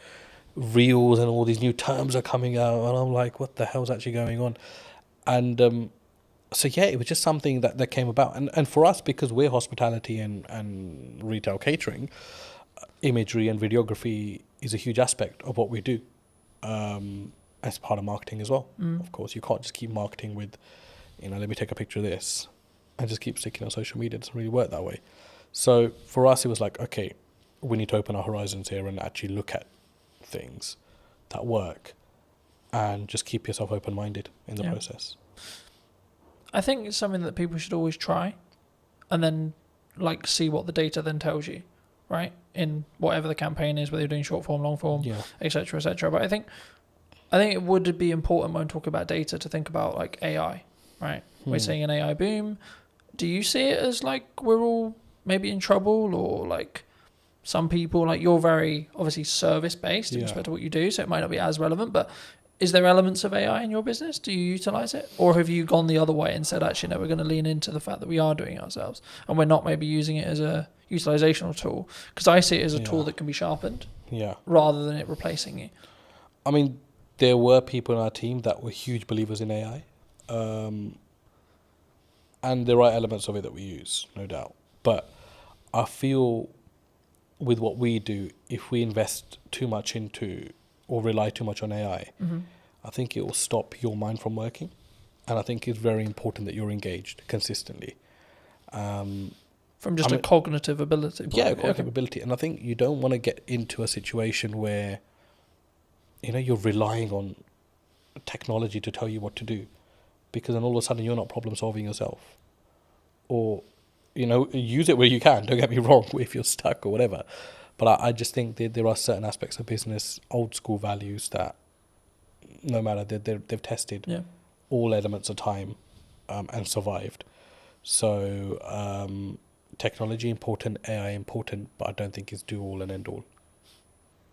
reels, and all these new terms are coming out, and I'm like, what the hell's actually going on? And so yeah, it was just something that came about, and for us, because we're hospitality and retail catering, imagery and videography is a huge aspect of what we do, as part of marketing as well. Of course, you can't just keep marketing with, let me take a picture of this and just keep sticking on social media. It doesn't really work that way. So for us, it was like, okay, we need to open our horizons here and actually look at things that work, and just keep yourself open-minded in the process. I think it's something that people should always try, and then like see what the data then tells you, right? In whatever the campaign is, whether you're doing short form, long form, etc., etc. But I think it would be important when talking about data to think about like AI, right? We're seeing an AI boom. Do you see it as like we're all maybe in trouble, or like some people, like you're very obviously service based in respect to what you do, so it might not be as relevant, but is there elements of AI in your business? Do you utilize it, or have you gone the other way and said, actually no, we're going to lean into the fact that we are doing it ourselves and we're not maybe using it as a utilizational tool? Because I see it as a tool that can be sharpened rather than it replacing you. I mean, there were people in our team that were huge believers in AI, and there are elements of it that we use, no doubt. But I feel with what we do, if we invest too much into or rely too much on AI, I think it will stop your mind from working. And I think it's very important that you're engaged consistently. From just a cognitive ability. Cognitive ability. And I think you don't want to get into a situation where, you're relying on technology to tell you what to do, because then all of a sudden you're not problem solving yourself. Or, use it where you can, don't get me wrong, if you're stuck or whatever. But I just think that there are certain aspects of business, old school values, that no matter, they've tested all elements of time and survived. So technology important, AI important, but I don't think it's do all and end all.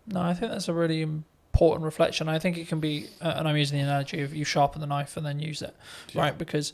No, I think that's a really important reflection. I think it can be, and I'm using the analogy of you sharpen the knife and then use it, right? Because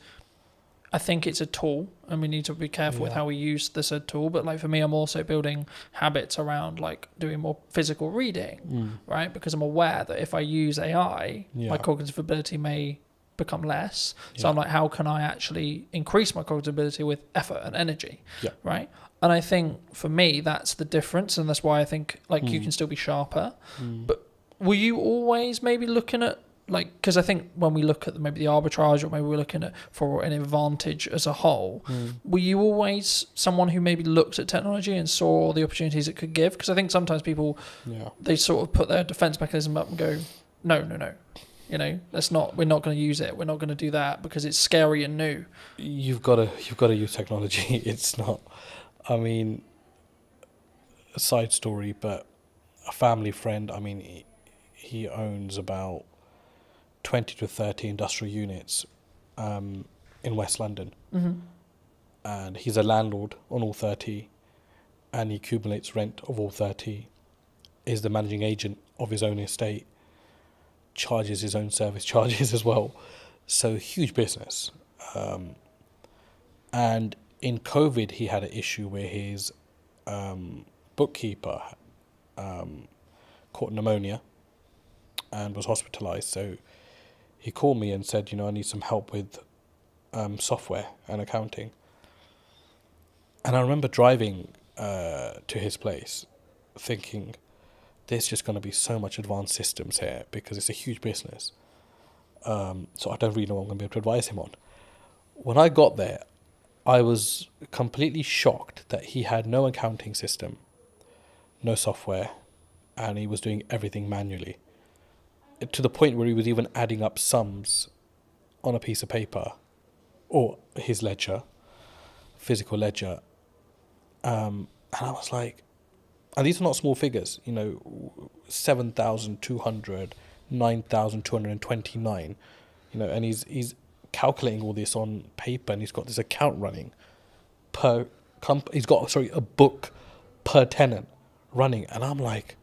I think it's a tool, and we need to be careful with how we use the said tool. But like for me, I'm also building habits around like doing more physical reading, right? Because I'm aware that if I use AI, my cognitive ability may become less. So I'm like, how can I actually increase my cognitive ability with effort and energy, right? And I think for me, that's the difference, and that's why I think like you can still be sharper. But were you always maybe looking at, like, because I think when we look at maybe the arbitrage, or maybe we're looking at for an advantage as a whole, were you always someone who maybe looked at technology and saw the opportunities it could give? Because I think sometimes people, they sort of put their defense mechanism up and go, no, we're not going to use it. We're not going to do that because it's scary and new. You've got to use technology. It's not, I mean, a side story, but a family friend, I mean, he owns about 20 to 30 industrial units in West London. And he's a landlord on all 30, and he accumulates rent of all 30, is the managing agent of his own estate, charges his own service charges as well. So huge business. And in COVID, he had an issue where his bookkeeper caught pneumonia and was hospitalized. So he called me and said, I need some help with software and accounting. And I remember driving to his place thinking, there's just going to be so much advanced systems here because it's a huge business. So I don't really know what I'm going to be able to advise him on. When I got there, I was completely shocked that he had no accounting system, no software, and he was doing everything manually. To the point where he was even adding up sums on a piece of paper or his ledger, physical ledger. And I was like, and these are not small figures, 7,200, 9,229, and he's calculating all this on paper, and he's got this account running he's got a book per tenant running, and I'm like,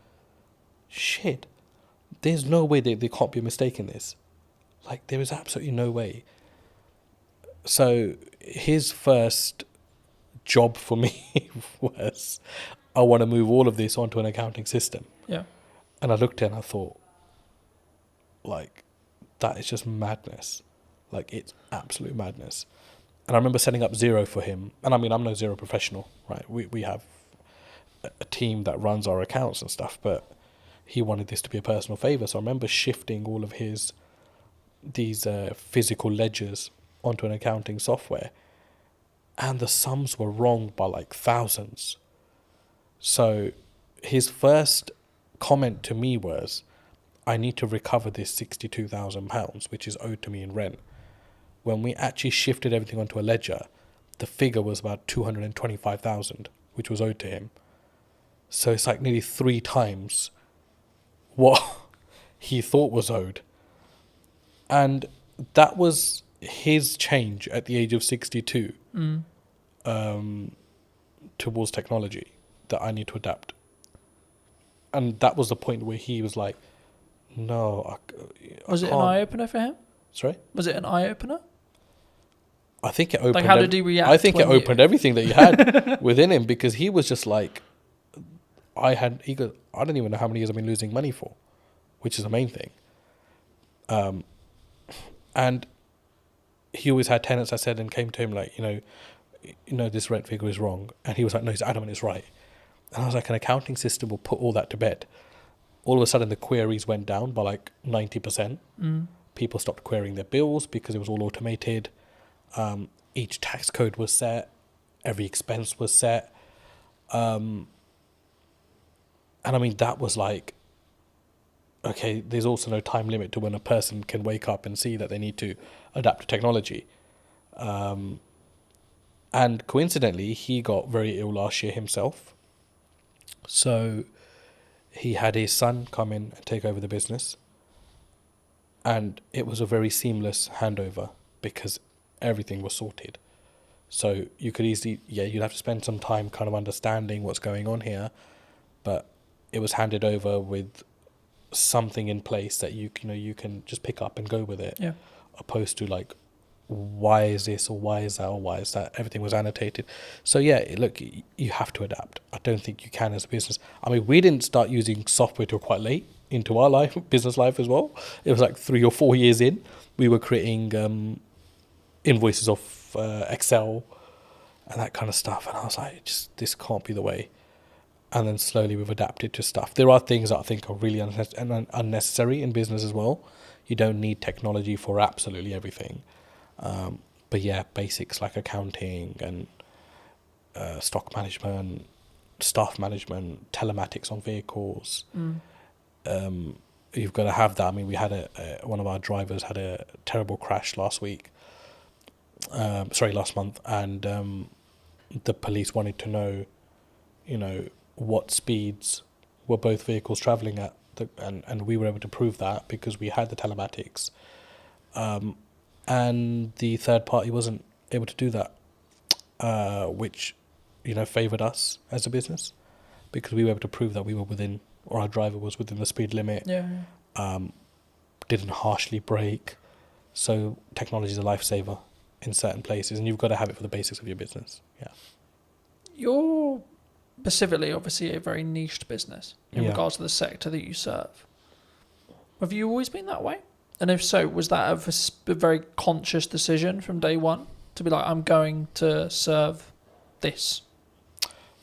shit, there's no way there can't be a mistake in this. Like, there is absolutely no way. So his first job for me was, I want to move all of this onto an accounting system. Yeah. And I looked at it and I thought, like, that is just madness. Like, it's absolute madness. And I remember setting up Xero for him. And I mean, I'm no Xero professional, right? We have a team that runs our accounts and stuff, but he wanted this to be a personal favor. So I remember shifting all of these physical ledgers onto an accounting software. And the sums were wrong by like thousands. So his first comment to me was, I need to recover this £62,000, which is owed to me in rent. When we actually shifted everything onto a ledger, the figure was about 225,000, which was owed to him. So it's like nearly 3 times what he thought was owed. And that was his change at the age of 62 towards technology, that I need to adapt. And that was the point where he was like, no, I Was it an can't. eye-opener for him? Sorry? Was it an eye-opener? I think it opened. Like, how did he react? I think it opened everything that he had within him, because he was just like, I don't even know how many years I've been losing money for, which is the main thing. And he always had tenants, I said, and came to him like, this rent figure is wrong. And he was like, no, he's adamant it's right. And I was like, an accounting system will put all that to bed. All of a sudden, the queries went down by like 90%. People stopped querying their bills because it was all automated. Each tax code was set. Every expense was set. And I mean, that was like, okay, there's also no time limit to when a person can wake up and see that they need to adapt to technology. And coincidentally, he got very ill last year himself. So he had his son come in and take over the business. And it was a very seamless handover because everything was sorted. So you could easily, you'd have to spend some time kind of understanding what's going on here. But it was handed over with something in place that you can just pick up and go with it. Yeah. Opposed to like, why is this or why is that or why is that? Everything was annotated. So look, you have to adapt. I don't think you can as a business. I mean, we didn't start using software till quite late into our business life as well. It was like 3 or 4 years in. We were creating invoices off Excel and that kind of stuff. And I was like, this can't be the way. And then slowly we've adapted to stuff. There are things that I think are really unnecessary in business as well. You don't need technology for absolutely everything. But yeah, basics like accounting and stock management, staff management, telematics on vehicles. You've got to have that. I mean, we had one of our drivers had a terrible crash last month, and the police wanted to know, what speeds were both vehicles travelling at, and we were able to prove that because we had the telematics. And the third party wasn't able to do that, which, favoured us as a business because we were able to prove that we were within, or our driver was within the speed limit. Didn't harshly brake. So technology is a lifesaver. in certain places, and you've got to have it for the basics of your business. Yeah. You're specifically, obviously, a very niched business in Yeah. regards to the sector that you serve. Have you always been that way? And if so, was that a very conscious decision from day one to be like, I'm going to serve this?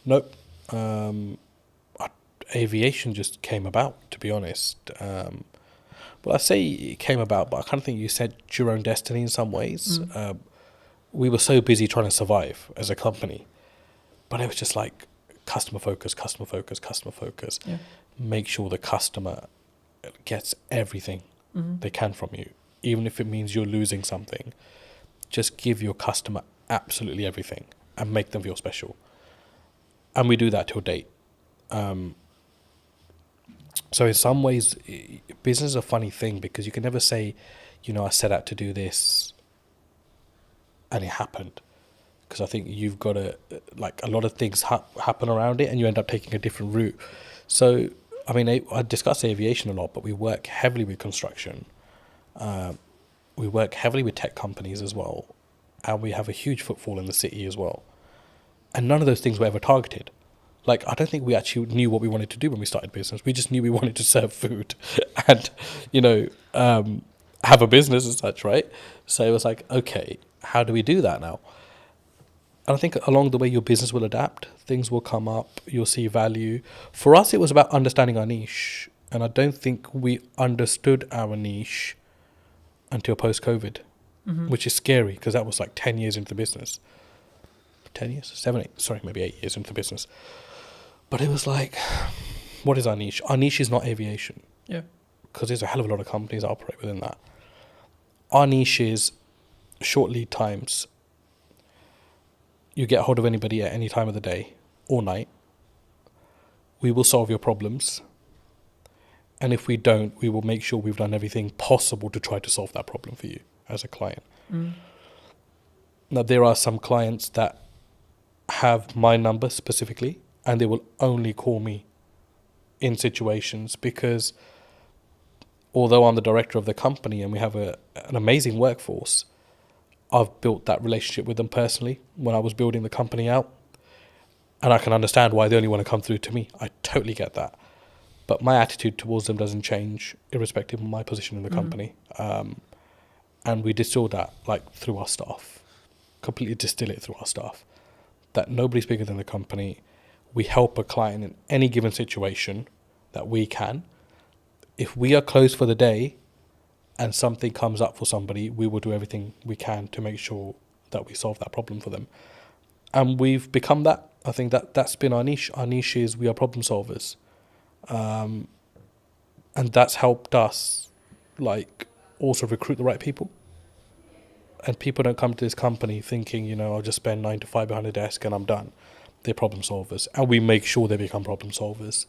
Nope. Aviation just came about, to be honest. Well, I say it came about, but I kind of think you said your own destiny in some ways. We were so busy trying to survive as a company, but it was just like customer focus, customer focus, customer focus. Yeah. Make sure the customer gets everything they can from you, even if it means you're losing something. Just give your customer absolutely everything and make them feel special. And we do that till date. So in some ways, business is a funny thing because you can never say, I set out to do this and it happened. Because I think you've got to, a lot of things happen around it and you end up taking a different route. So, I discuss aviation a lot, but we work heavily with construction. We work heavily with tech companies as well. And we have a huge footfall in the city as well. And none of those things were ever targeted. I don't think we actually knew what we wanted to do when we started business. We just knew we wanted to serve food and, have a business as such, right? So it was like, okay, how do we do that now? And I think along the way, your business will adapt. Things will come up. You'll see value. For us, it was about understanding our niche. And I don't think we understood our niche until post-COVID, which is scary because that was 10 years into the business. 10 years? maybe 8 years into the business. But it was what is our niche? Our niche is not aviation. Yeah. Because there's a hell of a lot of companies that operate within that. Our niche is short lead times. You get hold of anybody at any time of the day or night. We will solve your problems. And if we don't, we will make sure we've done everything possible to try to solve that problem for you as a client. Now, there are some clients that have my number specifically, and they will only call me in situations because although I'm the director of the company and we have an amazing workforce, I've built that relationship with them personally when I was building the company out. And I can understand why they only want to come through to me. I totally get that. But my attitude towards them doesn't change irrespective of my position in the company. And we distill that through our staff, completely distill it through our staff. That nobody's bigger than the company. We help a client in any given situation that we can. If we are closed for the day and something comes up for somebody, we will do everything we can to make sure that we solve that problem for them. And we've become that. I think that's been our niche. Our niche is we are problem solvers. And that's helped us also recruit the right people. And people don't come to this company thinking, I'll just spend 9 to 5 behind a desk and I'm done. They're problem solvers. And we make sure they become problem solvers.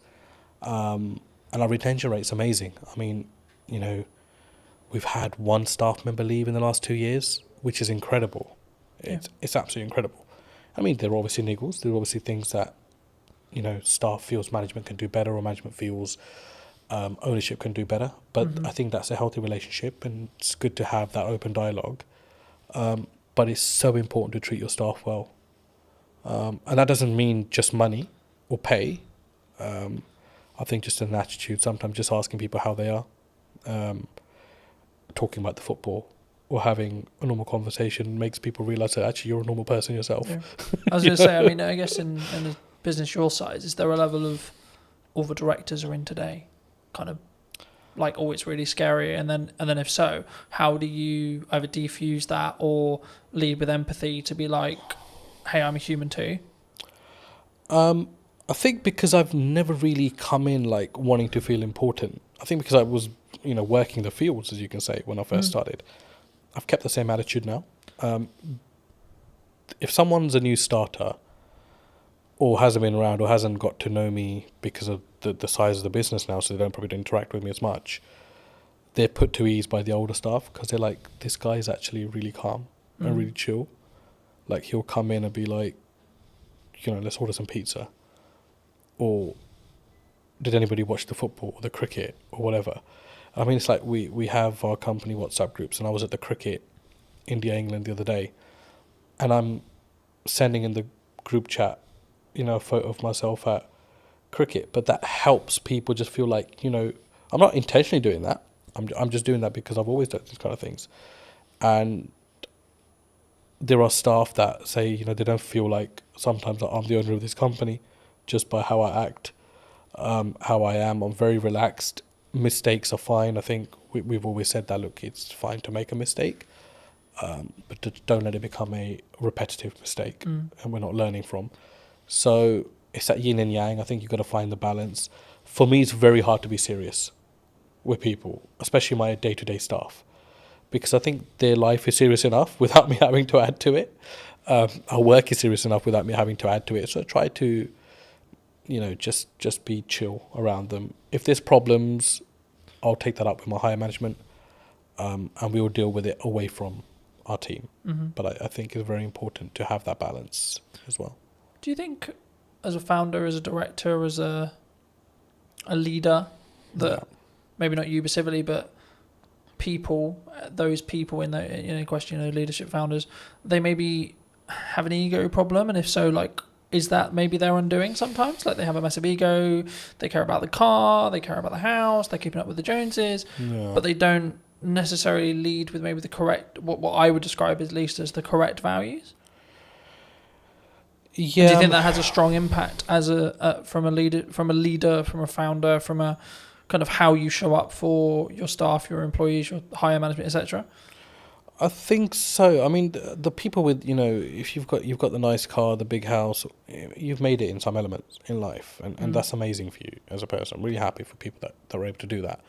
And our retention rate's amazing. We've had one staff member leave in the last 2 years, which is incredible. It's absolutely incredible. There are obviously niggles. There are obviously things that, staff feels management can do better or management feels ownership can do better. But I think that's a healthy relationship and it's good to have that open dialogue. But it's so important to treat your staff well. And that doesn't mean just money or pay. I think just an attitude, sometimes just asking people how they are, talking about the football or having a normal conversation makes people realise that actually you're a normal person yourself. Yeah. I was going to say, I guess in a business your size, is there a level of all the directors are in today kind of it's really scary, and then if so, how do you either defuse that or lead with empathy to be hey, I'm a human too? I think because I've never really come in wanting to feel important. I think because I was working the fields, as you can say, when I first started. I've kept the same attitude now. If someone's a new starter or hasn't been around or hasn't got to know me because of the size of the business now, so they don't interact with me as much, they're put to ease by the older staff because they're this guy is actually really calm and really chill. He'll come in and be let's order some pizza. Or did anybody watch the football or the cricket or whatever? It's we have our company WhatsApp groups, and I was at the cricket India England the other day, and I'm sending in the group chat, a photo of myself at cricket, but that helps people just feel like, I'm not intentionally doing that. I'm just doing that because I've always done these kind of things. And there are staff that say, they don't feel like sometimes that I'm the owner of this company just by how I act, how I am. I'm very relaxed. Mistakes are fine. I think we've always said that, look, it's fine to make a mistake, but don't let it become a repetitive mistake and we're not learning from. So it's that yin and yang. I think you've got to find the balance. For me, it's very hard to be serious with people, especially my day-to-day staff, because I think their life is serious enough without me having to add to it. Our work is serious enough without me having to add to it. So I try to, just be chill around them. If there's problems, I'll take that up with my higher management, and we will deal with it away from our team. But I think it's very important to have that balance as well. Do you think, as a founder, as a director, as a leader, that maybe not you specifically, but those people in the question, leadership founders, they maybe have an ego problem, and if so, like, is that maybe their undoing sometimes? Like, they have a massive ego, they care about the car, they care about the house, they're keeping up with the Joneses, but they don't necessarily lead with maybe the correct, what I would describe at least as the correct values. Yeah. Do you think that has a strong impact as from a leader, from a founder, from a kind of how you show up for your staff, your employees, your higher management, etc.? I think so. I mean, the people with, if you've got the nice car, the big house, you've made it in some elements in life, and that's amazing for you as a person. I'm really happy for people that are able to do that.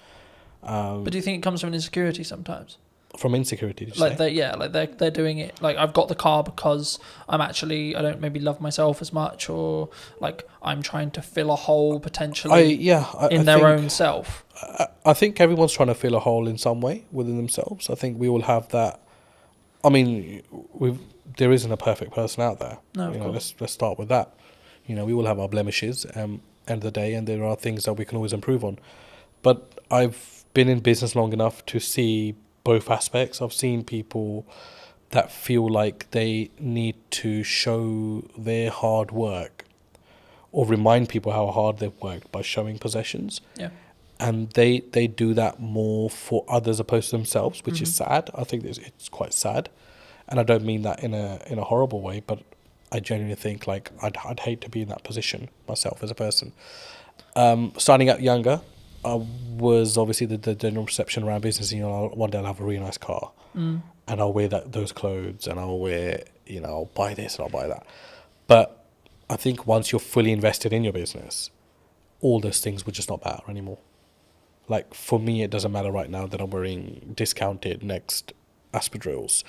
But do you think it comes from an insecurity sometimes? From insecurity, did you like say? they're doing it like, I've got the car because I don't maybe love myself as much, or like I'm trying to fill a hole potentially in their own self. I think everyone's trying to fill a hole in some way within themselves. I think we all have that. I mean, there isn't a perfect person out there. No, of course. Let's start with that. We all have our blemishes end of the day, and there are things that we can always improve on. But I've been in business long enough to see both aspects. I've seen people that feel like they need to show their hard work or remind people how hard they've worked by showing possessions. Yeah. And they do that more for others opposed to themselves, which is sad. I think it's quite sad. And I don't mean that in a horrible way, but I genuinely think like I'd hate to be in that position myself as a person. Starting out younger, I was obviously the general perception around business. One day I'll have a really nice car, and I'll wear those clothes, and I'll wear, I'll buy this and I'll buy that. But I think once you're fully invested in your business, all those things would just not matter anymore. Like, for me, it doesn't matter right now that I'm wearing discounted Next Aspadrilles,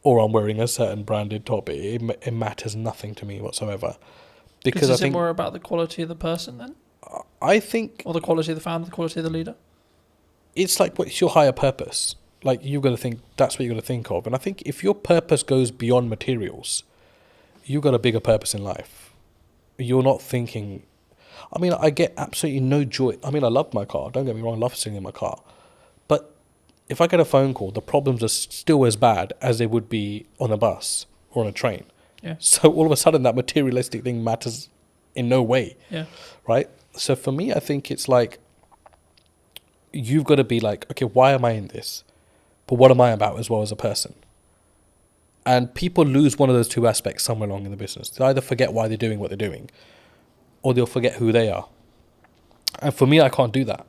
or I'm wearing a certain branded top. It matters nothing to me whatsoever. Because I think more about the quality of the person then? I think... Or the quality of the founder, the quality of the leader? It's like, what's your higher purpose? Like, you've got to think, that's what you've got to think of. And I think if your purpose goes beyond materials, you've got a bigger purpose in life. You're not thinking... I mean, I get absolutely no joy. I mean, I love my car. Don't get me wrong, I love sitting in my car. But if I get a phone call, the problems are still as bad as they would be on a bus or on a train. Yeah. So all of a sudden that materialistic thing matters in no way. Yeah. Right? So for me, I think it's like, you've got to be like, okay, why am I in this? But what am I about as well as a person? And people lose one of those two aspects somewhere along in the business. They either forget why they're doing what they're doing, or they'll forget who they are. And for me, I can't do that,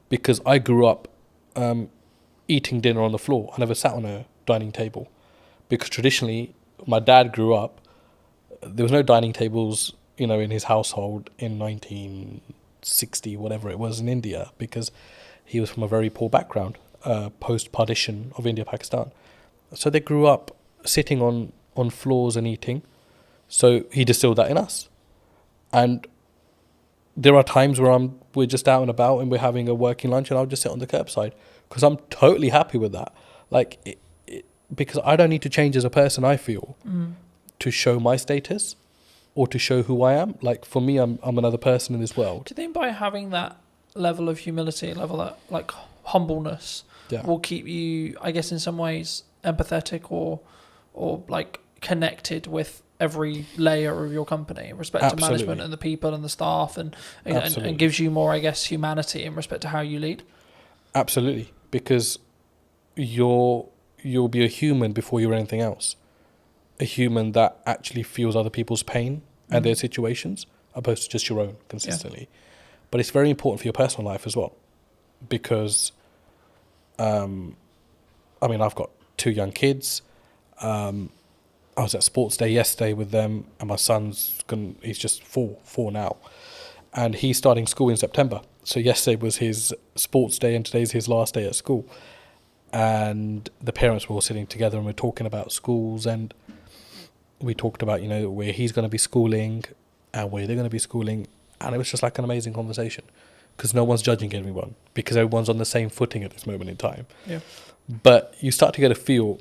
because I grew up eating dinner on the floor. I never sat on a dining table, because traditionally, my dad grew up, there was no dining tables, in his household in 1960, whatever it was, in India, because he was from a very poor background, post-partition of India, Pakistan. So they grew up sitting on floors and eating. So he distilled that in us. And there are times where we're just out and about and we're having a working lunch, and I'll just sit on the curbside, because I'm totally happy with that. Like, because I don't need to change as a person, I feel, to show my status or to show who I am. Like, for me, I'm another person in this world. Do you think by having that level of humility, level of like humbleness Yeah. will keep you, I guess, in some ways empathetic or like connected with every layer of your company in respect to management Absolutely. and the people and the staff, and Absolutely. gives you more, I guess, humanity in respect to how you lead. Absolutely, because you'll be a human before you're anything else. A human that actually feels other people's pain and their situations, opposed to just your own consistently. But it's very important for your personal life as well, because, I mean, I've got 2 young kids. I was at sports day yesterday with them, and my he's just four now, and he's starting school in September. So yesterday was his sports day, and today's his last day at school. And the parents were all sitting together, and we're talking about schools, and we talked about, you know, where he's going to be schooling and where they're going to be schooling, and it was just like an amazing conversation, because no one's judging anyone, because everyone's on the same footing at this moment in time. Yeah. But you start to get a feel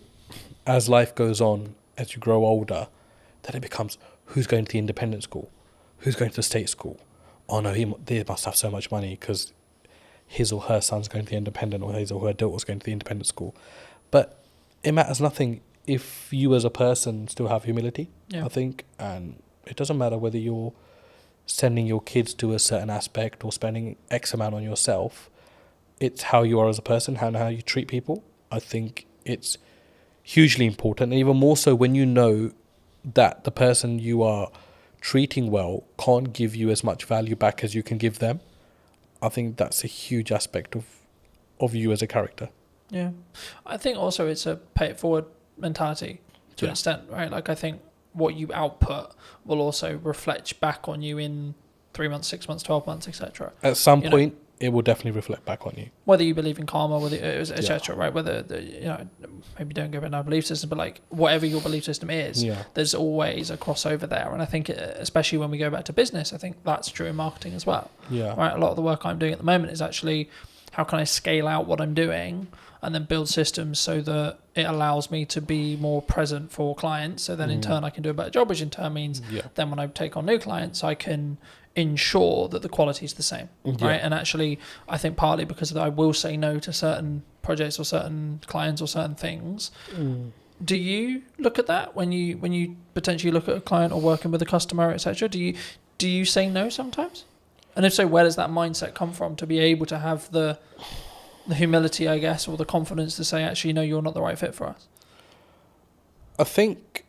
as life goes on, as you grow older, that it becomes, who's going to the independent school, who's going to the state school. Oh no, they must have so much money because his or her son's going to the independent, or his or her daughter's going to the independent school. But it matters nothing if you as a person still have humility, I think. And it doesn't matter whether you're sending your kids to a certain aspect or spending X amount on yourself. It's how you are as a person, how you treat people. I think it's hugely important, and even more so when you know that the person you are treating well can't give you as much value back as you can give them. I think that's a huge aspect of you as a character. Yeah. I think also it's a pay it forward mentality to an extent, right? Like, I think what you output will also reflect back on you in 3 months, 6 months, 12 months, etc. At some point, it will definitely reflect back on you. Whether you believe in karma, whether etc. Right? Whether maybe don't give it no belief system, but like whatever your belief system is, there's always a crossover there. And I think, especially when we go back to business, I think that's true in marketing as well. Yeah. Right. A lot of the work I'm doing at the moment is actually, how can I scale out what I'm doing and then build systems so that it allows me to be more present for clients. So then in turn I can do a better job, which in turn means then when I take on new clients, I can ensure that the quality is the same, right? And actually, I think partly because I will say no to certain projects or certain clients or certain things. Do you look at that when you potentially look at a client or working with a customer, etc.? Do you say no sometimes? And if so, where does that mindset come from to be able to have the humility, I guess, or the confidence to say, actually, no, you're not the right fit for us? I think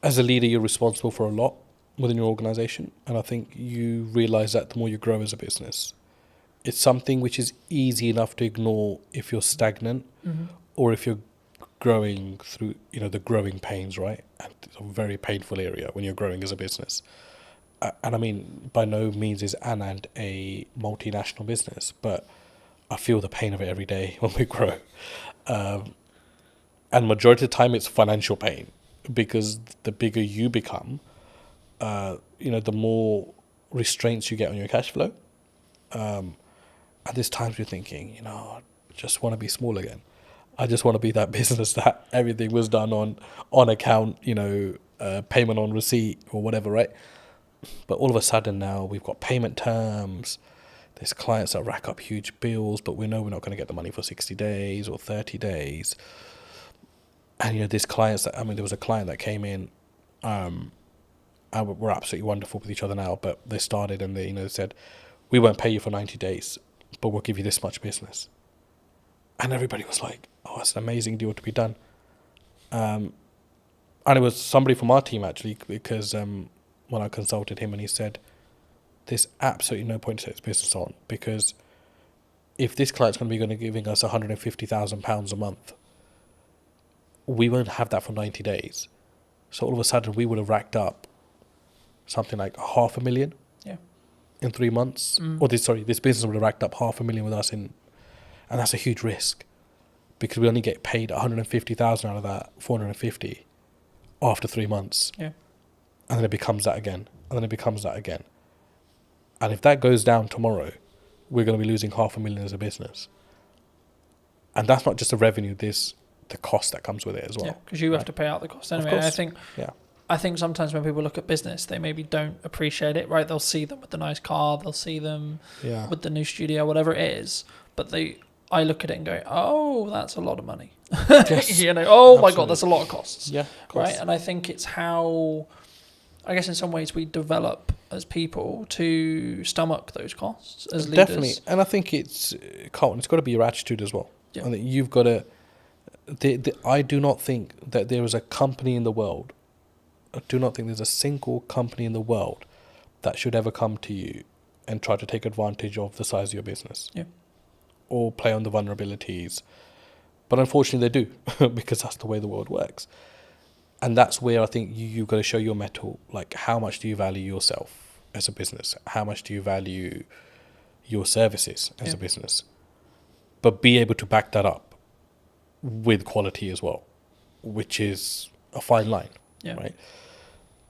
as a leader, you're responsible for a lot within your organization, and I think you realize that the more you grow as a business. It's something which is easy enough to ignore if you're stagnant, or if you're growing through, the growing pains, right? And it's a very painful area when you're growing as a business. And I mean, by no means is Anand a multinational business, but I feel the pain of it every day when we grow. And majority of the time it's financial pain, because the bigger you become, the more restraints you get on your cash flow. And there's times you're thinking, I just want to be small again. I just want to be that business that everything was done on account, payment on receipt or whatever, right? But all of a sudden now we've got payment terms. There's clients that rack up huge bills, but we know we're not going to get the money for 60 days or 30 days. And, there's clients there was a client that came in, and we're absolutely wonderful with each other now, but they started and they said, we won't pay you for 90 days, but we'll give you this much business. And everybody was like, oh, it's an amazing deal to be done. And it was somebody from our team, actually, because when I consulted him, and he said, there's absolutely no point to take this business on, because if this client's going to be giving us £150,000 a month, we won't have that for 90 days. So all of a sudden we would have racked up something like $500,000 in 3 months. Or this business would have racked up $500,000 with us and that's a huge risk, because we only get paid 150,000 out of that 450 after 3 months. Yeah. And then it becomes that again. And then it becomes that again. And if that goes down tomorrow, we're going to be losing $500,000 as a business. And that's not just the revenue, there's the cost that comes with it as well. Yeah, because you have to pay out the cost anyway. And I think sometimes when people look at business, they maybe don't appreciate it, right? They'll see them with the nice car, they'll see them with the new studio, whatever it is. but I look at it and go, oh, that's a lot of money. Yes, you know, oh my absolutely. God, that's a lot of costs. Yeah, of course. Right. And I think it's how, I guess in some ways we develop as people to stomach those costs as leaders. Definitely. And I think it's, Carlton, it's got to be your attitude as well. Yeah. I think you've got to, I do not think that there is a company in the world, I do not think there's a single company in the world that should ever come to you and try to take advantage of the size of your business. Yeah. Or play on the vulnerabilities. But unfortunately they do, because that's the way the world works. And that's where I think you've got to show your mettle. Like, how much do you value yourself as a business? How much do you value your services as a business? But be able to back that up with quality as well, which is a fine line, right?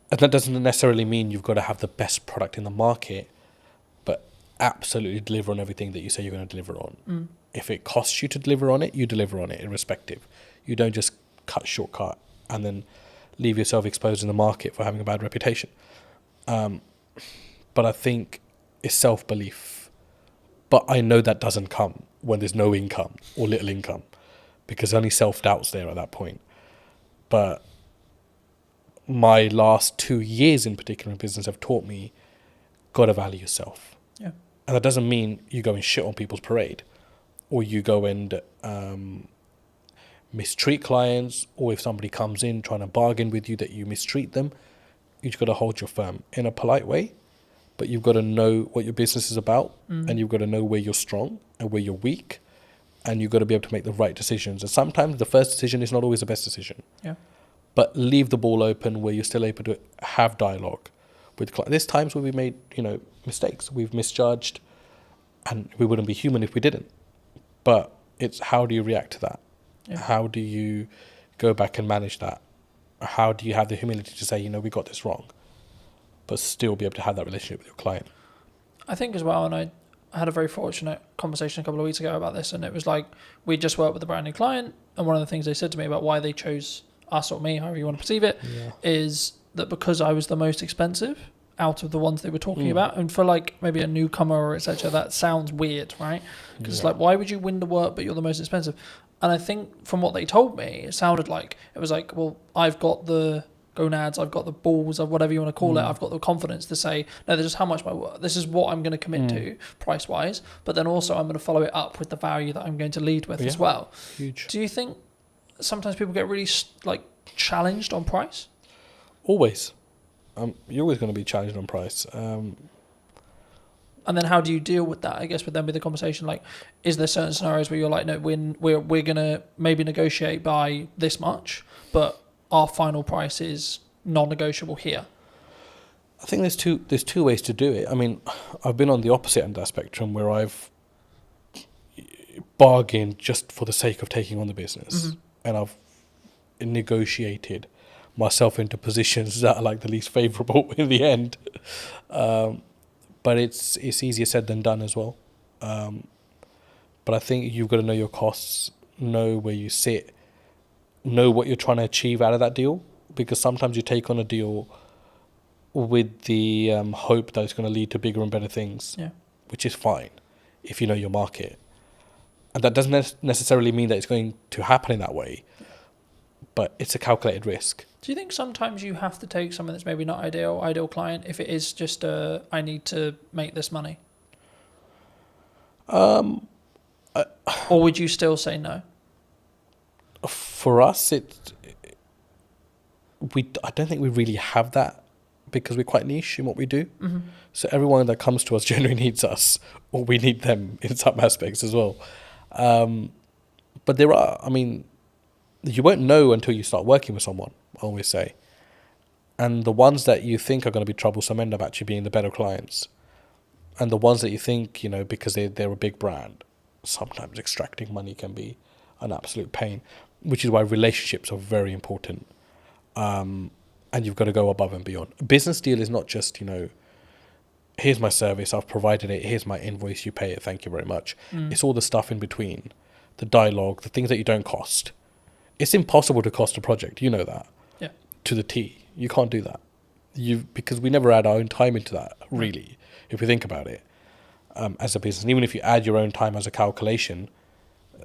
And that doesn't necessarily mean you've got to have the best product in the market, but absolutely deliver on everything that you say you're going to deliver on. If it costs you to deliver on it, you deliver on it irrespective. You don't just shortcut and then leave yourself exposed in the market for having a bad reputation. But I think it's self-belief. But I know that doesn't come when there's no income or little income, because only self-doubt's there at that point. But my last 2 years in particular in business have taught me, gotta value yourself. Yeah. And that doesn't mean you go and shit on people's parade, or you go and mistreat clients, or if somebody comes in trying to bargain with you that you mistreat them. You've got to hold your firm in a polite way, but you've got to know what your business is about, and you've got to know where you're strong and where you're weak, and you've got to be able to make the right decisions. And sometimes the first decision is not always the best decision. Yeah. But leave the ball open where you're still able to have dialogue with clients. There's times where we made, mistakes. We've misjudged, and we wouldn't be human if we didn't. But it's how do you react to that? Yeah. How do you go back and manage that? How do you have the humility to say, we got this wrong, but still be able to have that relationship with your client? I think as well, and I had a very fortunate conversation a couple of weeks ago about this, and it was like, we just worked with a brand new client, and one of the things they said to me about why they chose us or me, however you want to perceive it, is that because I was the most expensive out of the ones they were talking about, and for like maybe a newcomer or etc., that sounds weird, right? Because it's like, why would you win the work but you're the most expensive? And I think from what they told me, it sounded like it was like, well, I've got the gonads, I've got the balls, or whatever you want to call it, I've got the confidence to say, no, this is how much my work, this is what I'm going to commit to price wise, but then also I'm going to follow it up with the value that I'm going to lead with as well. Huge. Do you think sometimes people get really challenged on price? Always. You're always going to be challenged on price. And then how do you deal with that? I guess with the conversation, like, is there certain scenarios where you're like, no, we're going to maybe negotiate by this much, but our final price is non-negotiable here? I think there's two ways to do it. I mean, I've been on the opposite end of that spectrum where I've bargained just for the sake of taking on the business, and I've negotiated myself into positions that are like the least favourable in the end. But it's easier said than done as well. But I think you've got to know your costs, know where you sit, know what you're trying to achieve out of that deal, because sometimes you take on a deal with the hope that it's going to lead to bigger and better things, which is fine if you know your market. And that doesn't necessarily mean that it's going to happen in that way, but it's a calculated risk. Do you think sometimes you have to take something that's maybe not ideal client, if it is just I need to make this money? Or would you still say no? For us, I don't think we really have that, because we're quite niche in what we do. So everyone that comes to us generally needs us, or we need them in some aspects as well. But there are, you won't know until you start working with someone, I always say. And the ones that you think are going to be troublesome end up actually being the better clients. And the ones that you think, because they're a big brand, sometimes extracting money can be an absolute pain, which is why relationships are very important. And you've got to go above and beyond. A business deal is not just, here's my service, I've provided it, here's my invoice, you pay it, thank you very much. It's all the stuff in between, the dialogue, the things that you don't cost. It's impossible to cost a project, you know that. Yeah. To the T. You can't do that. Because we never add our own time into that, really, if we think about it. as a business. And even if you add your own time as a calculation,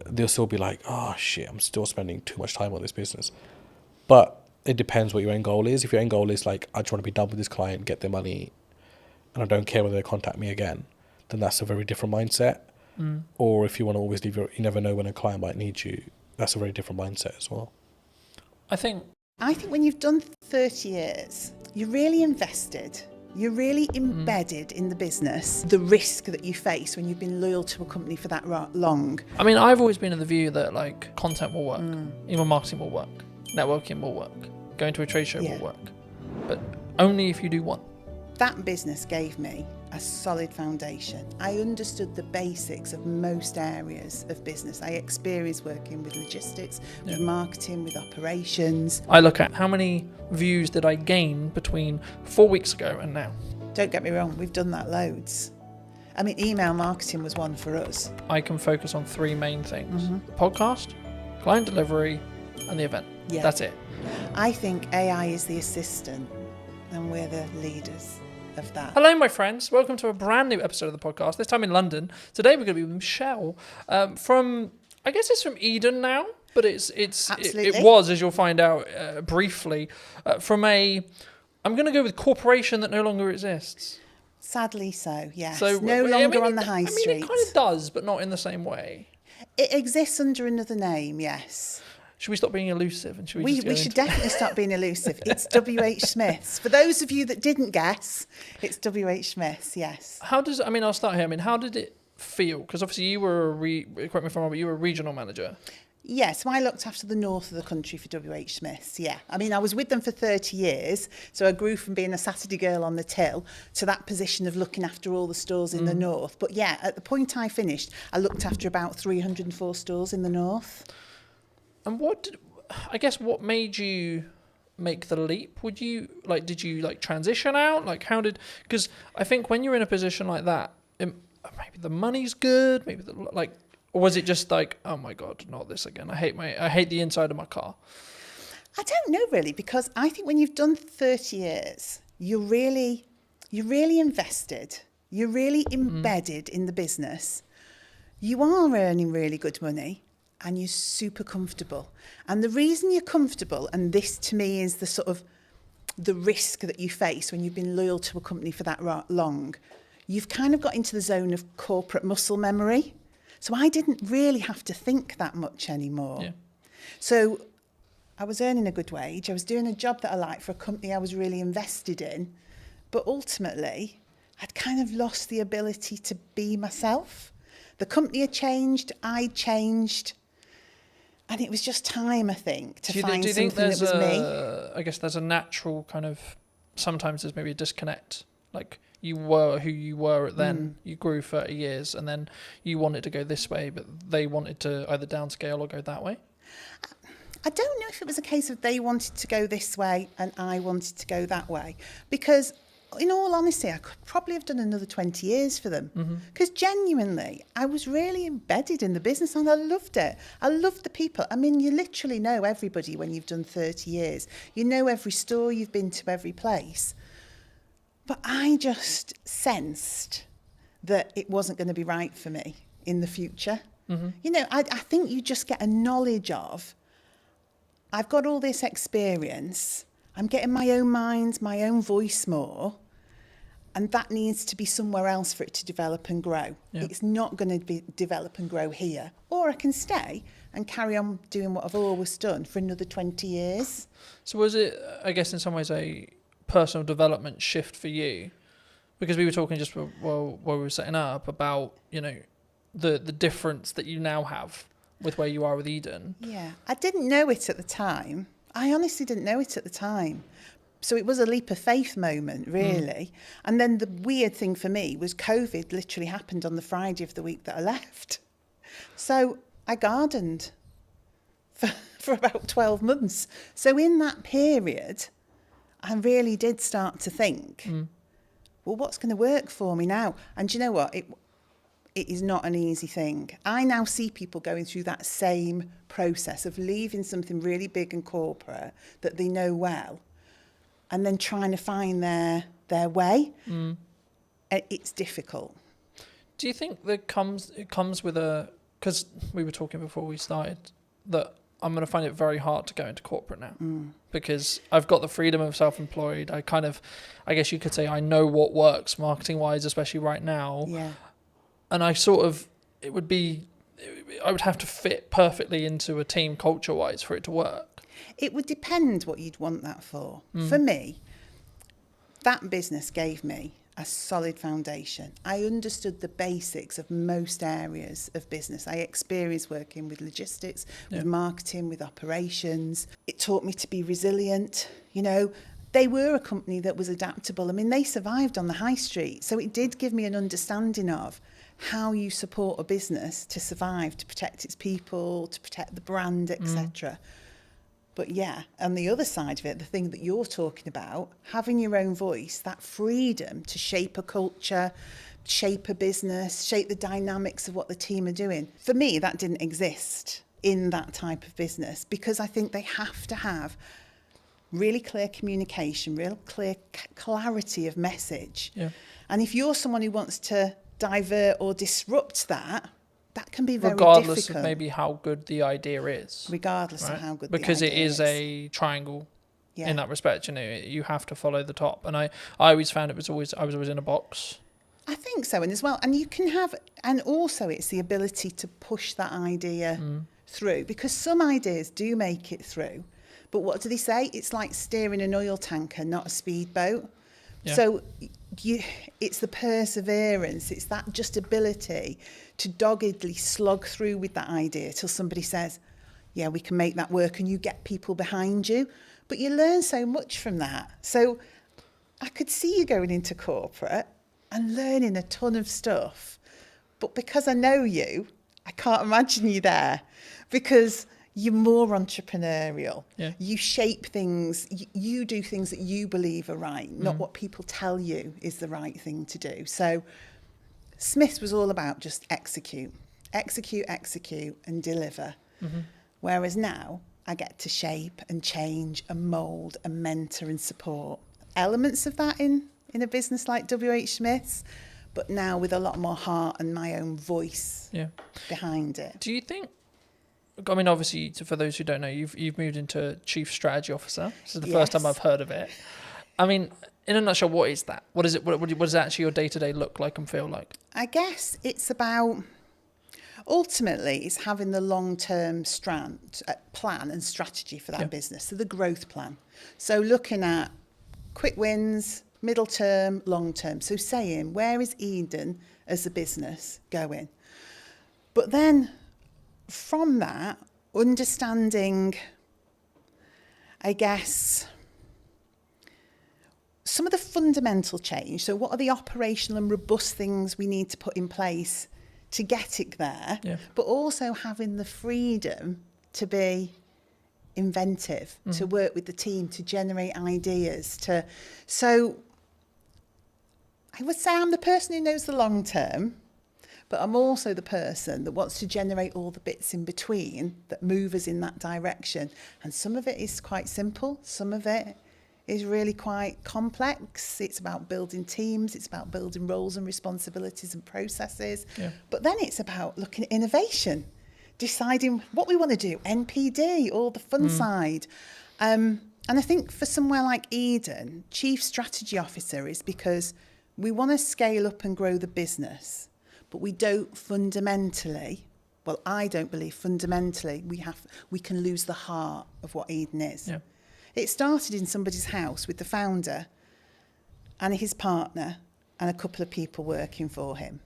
they'll still be like, oh shit, I'm still spending too much time on this business. But it depends what your end goal is. If your end goal is like, I just want to be done with this client, get their money, and I don't care whether they contact me again, then that's a very different mindset. Or if you want to always leave you never know when a client might need you, that's a very different mindset as well. I think when you've done 30 years, you're really invested. You're really embedded in the business, the risk that you face when you've been loyal to a company for that long. I mean, I've always been of the view that like content will work, email marketing will work, networking will work, going to a trade show will work, but only if you do one. That business gave me a solid foundation. I understood the basics of most areas of business. I experienced working with logistics, with marketing, with operations. I look at how many views did I gain between 4 weeks ago and now. Don't get me wrong, we've done that loads. I mean, email marketing was one for us. I can focus on three main things: the podcast, client delivery, and the event. Yeah. That's it. I think AI is the assistant and we're the leaders of that. Hello, my friends. Welcome to a brand new episode of the podcast, this time in London. Today we're going to be with Michelle from, I guess it's from Eden now, but it was, as you'll find out briefly, from I'm going to go with corporation that no longer exists. Sadly so, yes. So, no longer on the high street. I mean, it kind of does, but not in the same way. It exists under another name, yes. Should we stop being elusive? And we should definitely stop being elusive. It's W.H. Smith's. For those of you that didn't guess, it's W.H. Smith's, yes. I'll start here. I mean, how did it feel? Because obviously you were correct me if I'm wrong, but you were a regional manager. Yes, so I looked after the north of the country for W.H. Smith's, yeah. I mean, I was with them for 30 years, so I grew from being a Saturday girl on the till to that position of looking after all the stores in the north. But yeah, at the point I finished, I looked after about 304 stores in the north. And what made you make the leap? Did you transition out? Because I think when you're in a position like that, maybe the money's good, or was it just like, oh my God, not this again. I hate the inside of my car. I don't know really, because I think when you've done 30 years, you're really invested. You're really embedded in the business. You are earning really good money. And you're super comfortable. And the reason you're comfortable, and this to me is the sort of the risk that you face when you've been loyal to a company for that long, you've kind of got into the zone of corporate muscle memory. So I didn't really have to think that much anymore. Yeah. So I was earning a good wage. I was doing a job that I liked for a company I was really invested in. But ultimately, I'd kind of lost the ability to be myself. The company had changed, I'd changed. And it was just time, I think, to find something that was me. I guess there's a natural kind of, sometimes there's maybe a disconnect. Like you were who you were then, you grew 30 years and then you wanted to go this way, but they wanted to either downscale or go that way. I don't know if it was a case of they wanted to go this way and I wanted to go that way. Because in all honesty, I could probably have done another 20 years for them. Because genuinely, I was really embedded in the business and I loved it. I loved the people. I mean, you literally know everybody when you've done 30 years. You know every store, you've been to every place. But I just sensed that it wasn't going to be right for me in the future. You know, I think you just get a knowledge of, I've got all this experience, I'm getting my own mind, my own voice more. And that needs to be somewhere else for it to develop and grow. Yeah. It's not going to develop and grow here. Or I can stay and carry on doing what I've always done for another 20 years. So was it, I guess, in some ways a personal development shift for you? Because we were talking just while we were setting up about, you know, the difference that you now have with where you are with Eden. Yeah, I didn't know it at the time. I honestly didn't know it at the time. So it was a leap of faith moment, really. And then the weird thing for me was COVID literally happened on the Friday of the week that I left. So I gardened for about 12 months. So in that period, I really did start to think, well, what's going to work for me now? And do you know what? It is not an easy thing. I now see people going through that same process of leaving something really big and corporate that they know well, and then trying to find their way. It's difficult. Do you think it comes with a, because we were talking before we started that I'm going to find it very hard to go into corporate now because I've got the freedom of self-employed. I guess you could say I know what works marketing wise, especially right now. Yeah. And I would have to fit perfectly into a team culture wise for it to work. It would depend what you'd want that for. For me, that business gave me a solid foundation. I understood the basics of most areas of business. I experienced working with logistics, with marketing, with operations. It taught me to be resilient. You know, they were a company that was adaptable. I mean, they survived on the high street. So it did give me an understanding of how you support a business to survive, to protect its people, to protect the brand, etc. But yeah, on the other side of it, the thing that you're talking about, having your own voice, that freedom to shape a culture, shape a business, shape the dynamics of what the team are doing. For me, that didn't exist in that type of business because I think they have to have really clear communication, real clear clarity of message. Yeah. And if you're someone who wants to divert or disrupt that, that can be very regardless difficult. Of maybe how good the idea is. Regardless of how good because the idea is. Because it is a triangle in that respect. You know, you have to follow the top. And I always found I was always in a box. I think so. And as well, and you can have, and also it's the ability to push that idea through because some ideas do make it through. But what do they say? It's like steering an oil tanker, not a speedboat. Yeah. So it's the perseverance, it's that just ability to doggedly slog through with that idea till somebody says, yeah, we can make that work, and you get people behind you. But you learn so much from that. So I could see you going into corporate and learning a ton of stuff. But because I know you, I can't imagine you there because you're more entrepreneurial. Yeah. You shape things, you do things that you believe are right, not what people tell you is the right thing to do. So Smith's was all about just execute, and deliver. Whereas now I get to shape and change and mould and mentor and support elements of that in a business like WH Smith's, but now with a lot more heart and my own voice behind it. Do you think, I mean, obviously, for those who don't know, you've moved into Chief Strategy Officer. This is the first time I've heard of it. I mean, in a nutshell, what is that? What is it? What does actually your day-to-day look like and feel like? I guess it's about, ultimately, it's having the long-term plan and strategy for that business, so the growth plan. So looking at quick wins, middle term, long term. So saying, where is Eden as a business going? But then from that, understanding, I guess, some of the fundamental change. So what are the operational and robust things we need to put in place to get it there? Yeah. But also having the freedom to be inventive, to work with the team, to generate ideas. So I would say I'm the person who knows the long term, but I'm also the person that wants to generate all the bits in between that move us in that direction. And some of it is quite simple. Some of it is really quite complex. It's about building teams. It's about building roles and responsibilities and processes. Yeah. But then it's about looking at innovation, deciding what we want to do, NPD, all the fun side. And I think for somewhere like Eden, Chief Strategy Officer is because we want to scale up and grow the business. But we don't fundamentally, well, I don't believe fundamentally we can lose the heart of what Eden is. Yeah. It started in somebody's house with the founder and his partner and a couple of people working for him.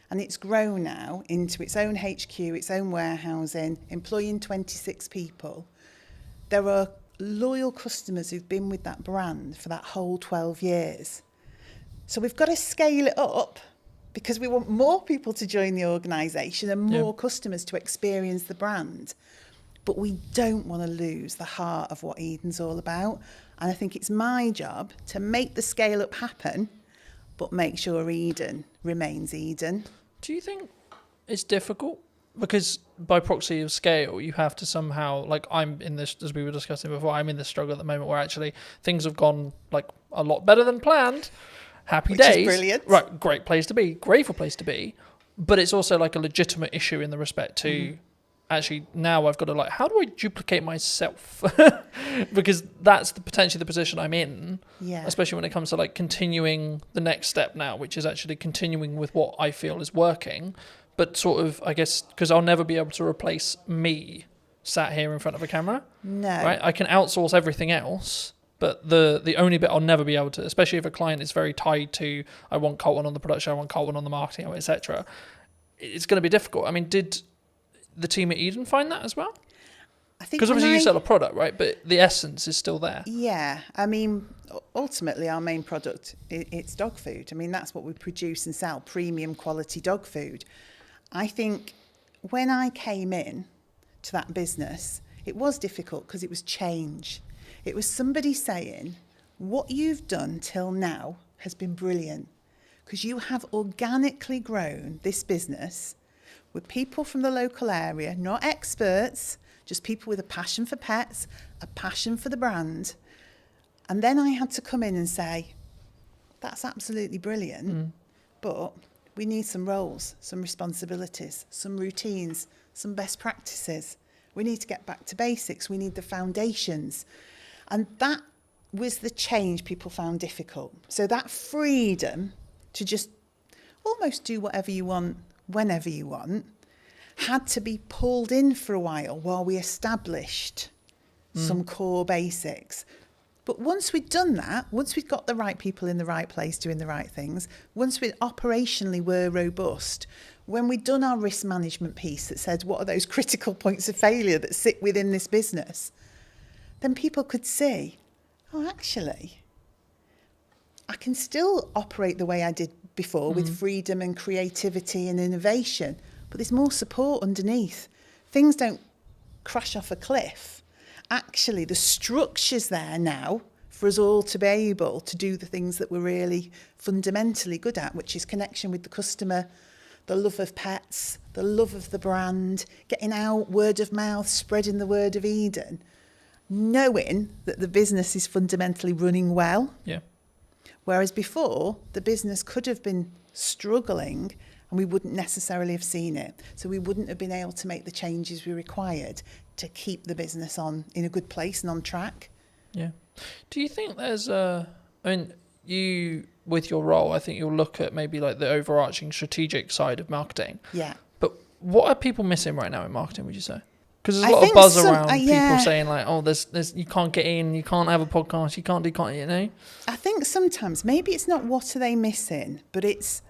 And it's grown now into its own HQ, its own warehousing, employing 26 people. There are loyal customers who've been with that brand for that whole 12 years. So we've got to scale it up, because we want more people to join the organisation and more customers to experience the brand. But we don't want to lose the heart of what Eden's all about. And I think it's my job to make the scale up happen, but make sure Eden remains Eden. Do you think it's difficult? Because by proxy of scale, you have to somehow, like I'm in this, as we were discussing before, I'm in this struggle at the moment where actually things have gone like a lot better than planned. Happy days. Which is brilliant. Right, great place to be, grateful place to be. but it's also like a legitimate issue in the respect to actually now I've got to like, how do I duplicate myself? Because that's potentially the position I'm in, especially when it comes to like continuing the next step now, which is actually continuing with what I feel is working, but sort of, I guess, because I'll never be able to replace me sat here in front of a camera. No. Right? I can outsource everything else, but the only bit I'll never be able to, especially if a client is very tied to, I want Colton on the production, I want Colton on the marketing, etc., it's going to be difficult. I mean, did the team at Eden find that as well? I think because obviously you sell a product, right? But the essence is still there. Yeah, I mean, ultimately our main product, it's dog food. I mean, that's what we produce and sell, premium quality dog food. I think when I came in to that business, it was difficult because it was change. It was somebody saying, what you've done till now has been brilliant, because you have organically grown this business with people from the local area, not experts, just people with a passion for pets, a passion for the brand. And then I had to come in and say, that's absolutely brilliant, but we need some roles, some responsibilities, some routines, some best practices. We need to get back to basics. We need the foundations. And that was the change people found difficult. So that freedom to just almost do whatever you want, whenever you want, had to be pulled in for a while we established some core basics. But once we'd done that, once we'd got the right people in the right place doing the right things, once we operationally were robust, when we'd done our risk management piece that said, what are those critical points of failure that sit within this business? Then people could see, oh, actually, I can still operate the way I did before with freedom and creativity and innovation, but there's more support underneath. Things don't crash off a cliff. Actually, the structure's there now for us all to be able to do the things that we're really fundamentally good at, which is connection with the customer, the love of pets, the love of the brand, getting out, word of mouth, spreading the word of Eden, knowing that the business is fundamentally running well. Yeah. Whereas before, the business could have been struggling and we wouldn't necessarily have seen it. So we wouldn't have been able to make the changes we required to keep the business in a good place and on track. Yeah. Do you think there's you, with your role, I think you'll look at maybe like the overarching strategic side of marketing. Yeah. But what are people missing right now in marketing, would you say? Because there's a I lot of think buzz some- around yeah. people saying like, oh, there's you can't get in, you can't have a podcast, you can't do content, you know? I think sometimes maybe it's not what are they missing, but it's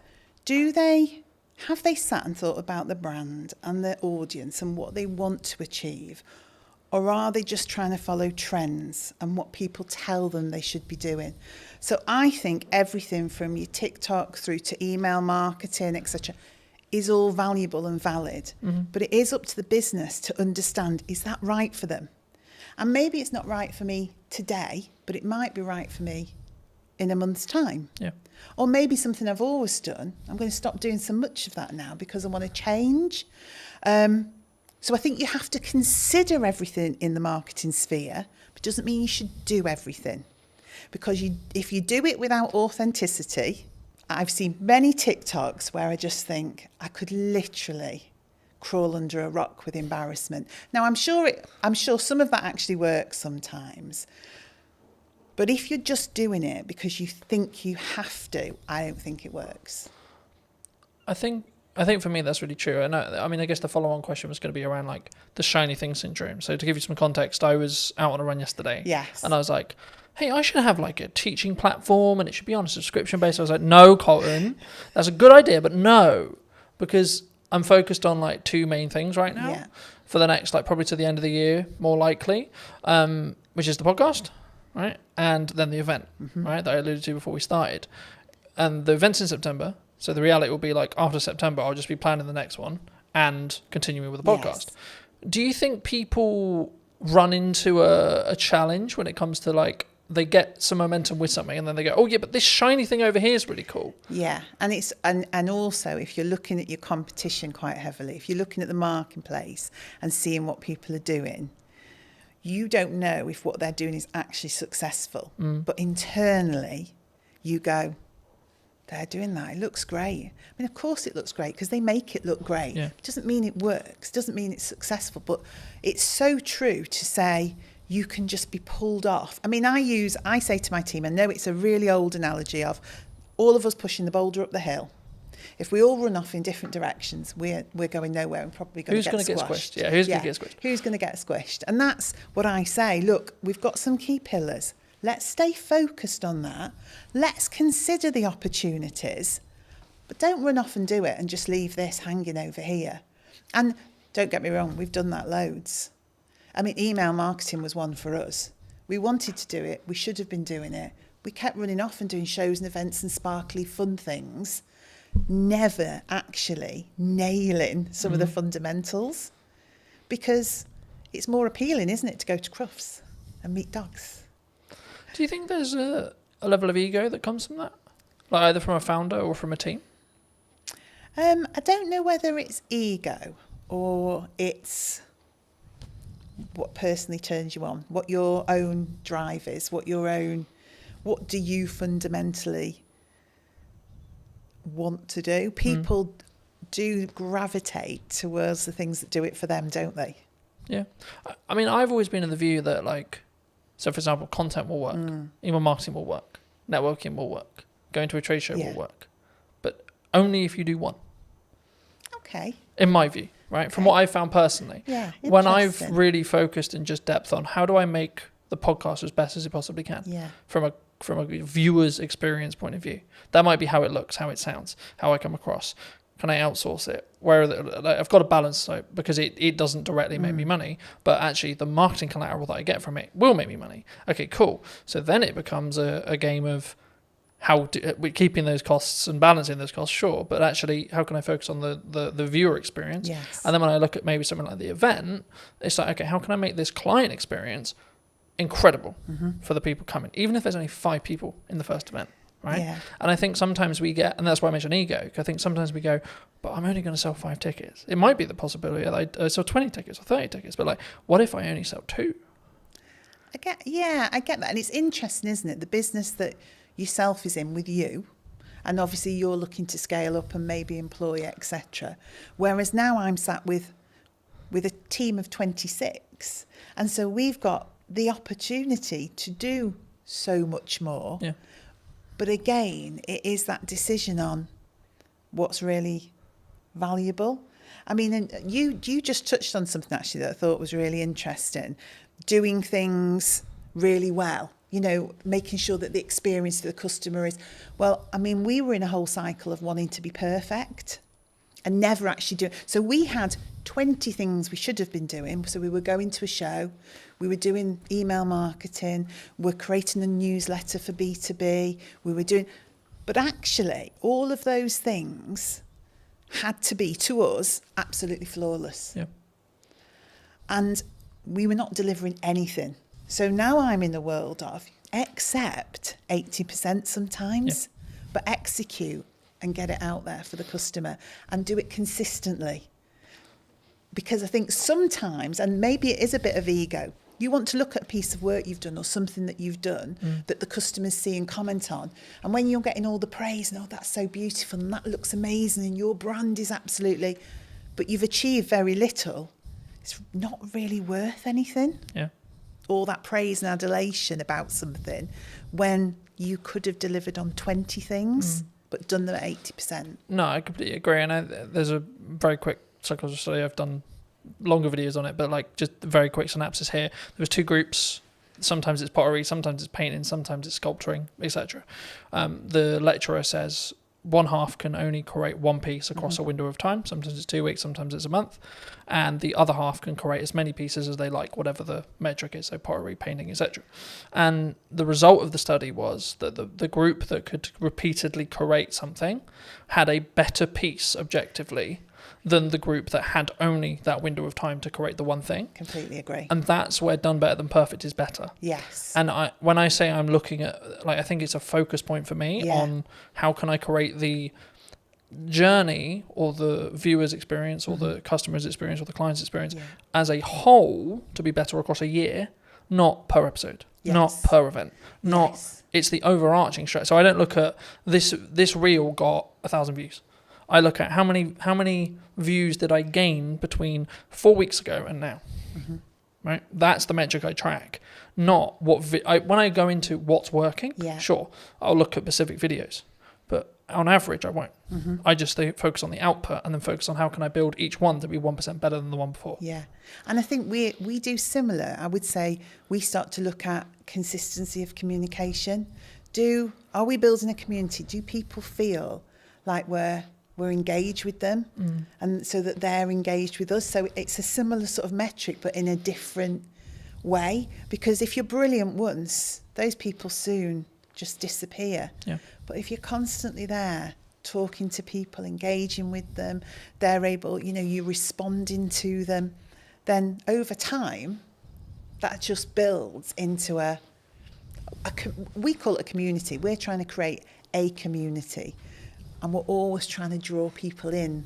have they sat and thought about the brand and their audience and what they want to achieve? Or are they just trying to follow trends and what people tell them they should be doing? So I think everything from your TikTok through to email marketing, etc., is all valuable and valid. But it is up to the business to understand, is that right for them? And maybe it's not right for me today, but it might be right for me in a month's time. Yeah. Or maybe something I've always done, I'm going to stop doing so much of that now because I want to change. So I think you have to consider everything in the marketing sphere, but it doesn't mean you should do everything. Because if you do it without authenticity, I've seen many TikToks where I just think I could literally crawl under a rock with embarrassment. Now, I'm sure some of that actually works sometimes. But if you're just doing it because you think you have to, I don't think it works. I think for me that's really true. I mean, I guess the follow-on question was going to be around like the shiny thing syndrome. So to give you some context, I was out on a run yesterday. Yes. And I was like, hey, I should have like a teaching platform and it should be on a subscription base. I was like, no, Colton, that's a good idea, but no, because I'm focused on like two main things right now for the next, like probably to the end of the year, more likely, which is the podcast, right? And then the event, right, that I alluded to before we started. And the event's in September. So the reality will be like after September, I'll just be planning the next one and continuing with the podcast. Yes. Do you think people run into a challenge when it comes to like, they get some momentum with something and then they go, oh yeah, but this shiny thing over here is really cool. Yeah, and it's and also if you're looking at your competition quite heavily, if you're looking at the marketplace and seeing what people are doing, you don't know if what they're doing is actually successful. But internally, you go, they're doing that. It looks great. I mean, of course it looks great because they make it look great. Yeah. It doesn't mean it works, doesn't mean it's successful, but it's so true to say you can just be pulled off. I mean, I say to my team, I know it's a really old analogy of all of us pushing the boulder up the hill. If we all run off in different directions, we're going nowhere and probably going to get squished. Yeah, who's going to get squished? Who's going to get squished? And that's what I say. Look, we've got some key pillars. Let's stay focused on that. Let's consider the opportunities, but don't run off and do it and just leave this hanging over here. And don't get me wrong, we've done that loads. I mean, email marketing was one for us. We wanted to do it. We should have been doing it. We kept running off and doing shows and events and sparkly fun things, never actually nailing some of the fundamentals, because it's more appealing, isn't it, to go to Crufts and meet dogs. Do you think there's a level of ego that comes from that? Like either from a founder or from a team? I don't know whether it's ego or it's what personally turns you on, what your own drive is, what do you fundamentally want to do? People do gravitate towards the things that do it for them, don't they? Yeah. I mean, I've always been in the view that, like, so for example, content will work, email marketing will work, networking will work, going to a trade show will work, but only if you do one. Okay. In my view, right? From what I've found personally. Yeah. When I've really focused in just depth on how do I make the podcast as best as it possibly can. Yeah. From a viewer's experience point of view. That might be how it looks, how it sounds, how I come across. Can I outsource it? I've got a balance, so because it doesn't directly make me money, but actually the marketing collateral that I get from it will make me money. Okay, cool. So then it becomes a game of we're keeping those costs and balancing those costs, sure, but actually how can I focus on the viewer experience? Yes. And then when I look at maybe something like the event, it's like, okay, how can I make this client experience incredible for the people coming, even if there's only 5 people in the first event, right? Yeah. And I think sometimes we get, and that's why I mentioned ego, I think sometimes we go, but I'm only going to sell 5 tickets. It might be the possibility that I sell 20 tickets or 30 tickets, but like, what if I only sell 2? I get that. And it's interesting, isn't it? The business that yourself is in with you, and obviously you're looking to scale up and maybe employ, etc. Whereas now I'm sat with a team of 26, and so we've got the opportunity to do so much more. Yeah. But again, it is that decision on what's really valuable. I mean, and you just touched on something actually that I thought was really interesting. Doing things really well, you know, making sure that the experience to the customer is, well, I mean, we were in a whole cycle of wanting to be perfect and never actually do. So we had 20 things we should have been doing. So we were going to a show, we were doing email marketing, we're creating a newsletter for B2B, but actually all of those things had to be, to us, absolutely flawless. Yeah. And we were not delivering anything. So now I'm in the world of accept 80% sometimes, but execute and get it out there for the customer and do it consistently. Because I think sometimes, and maybe it is a bit of ego, you want to look at a piece of work you've done or something that you've done that the customers see and comment on. And when you're getting all the praise and, oh, that's so beautiful and that looks amazing and your brand is absolutely, but you've achieved very little, it's not really worth anything. Yeah. All that praise and adulation about something when you could have delivered on 20 things but done them at 80%. No, I completely agree. And there's a very quick psychology study. I've done longer videos on it, but like just a very quick synopsis here. There was 2 groups. Sometimes it's pottery, sometimes it's painting, sometimes it's sculpturing, etc. The lecturer says one half can only create one piece across a window of time. Sometimes it's 2 weeks, sometimes it's a month. And the other half can create as many pieces as they like, whatever the metric is, so pottery, painting, etc. And the result of the study was that the group that could repeatedly create something had a better piece objectively than the group that had only that window of time to create the one thing. Completely agree. And that's where done better than perfect is better. Yes. And when I say I'm looking at, like, I think it's a focus point for me on how can I create the journey or the viewer's experience or the customer's experience or the client's experience as a whole to be better across a year not per episode, not Yes. per event, not. Yes. It's the overarching strategy. So I don't look at this reel got 1,000 views. I look at how many views did I gain between 4 weeks ago and now. Right, that's the metric I track. Not what when I go into what's working. Yeah. Sure, I'll look at specific videos, but on average, I won't. I just focus on the output and then focus on how can I build each one to be 1% better than the one before. Yeah, and I think we do similar. I would say we start to look at consistency of communication. Are we building a community? Do people feel like we're engaged with them, and so that they're engaged with us? So it's a similar sort of metric, but in a different way. Because if you're brilliant once, those people soon just disappear. Yeah. But if you're constantly there, talking to people, engaging with them, they're able, you're responding to them, then over time, that just builds into we call it a community. We're trying to create a community, and we're always trying to draw people in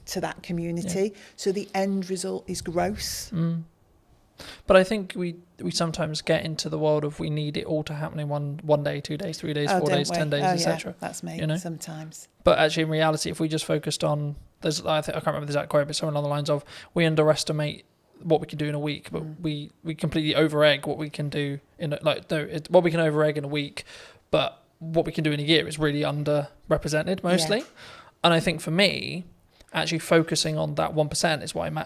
to that community. So the end result is growth. But I think we sometimes get into the world of we need it all to happen in one day, 2 days, 3 days, 4 days, 10 days, etc. That's me. Sometimes. But actually, in reality, if we just focused on, I can't remember the exact quote, but something along the lines of we underestimate what we can do in a week, but we completely over egg what we can do what we can over egg in a week, but what we can do in a year is really underrepresented mostly. And I think for me, actually focusing on that 1%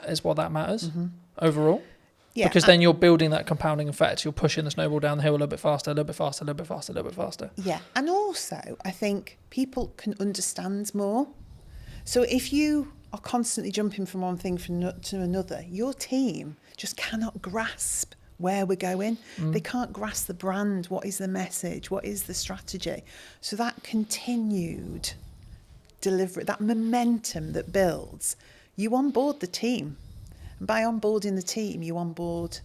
is what that matters overall. Yeah, because then you're building that compounding effect. You're pushing the snowball down the hill a little bit faster, a little bit faster, a little bit faster, a little bit faster. Yeah, and also I think people can understand more. So if you are constantly jumping from one thing to another, your team just cannot grasp where we're going. They can't grasp the brand. What is the message? What is the strategy? So that continued delivery, that momentum that builds, you onboard the team. And by onboarding the team, you onboard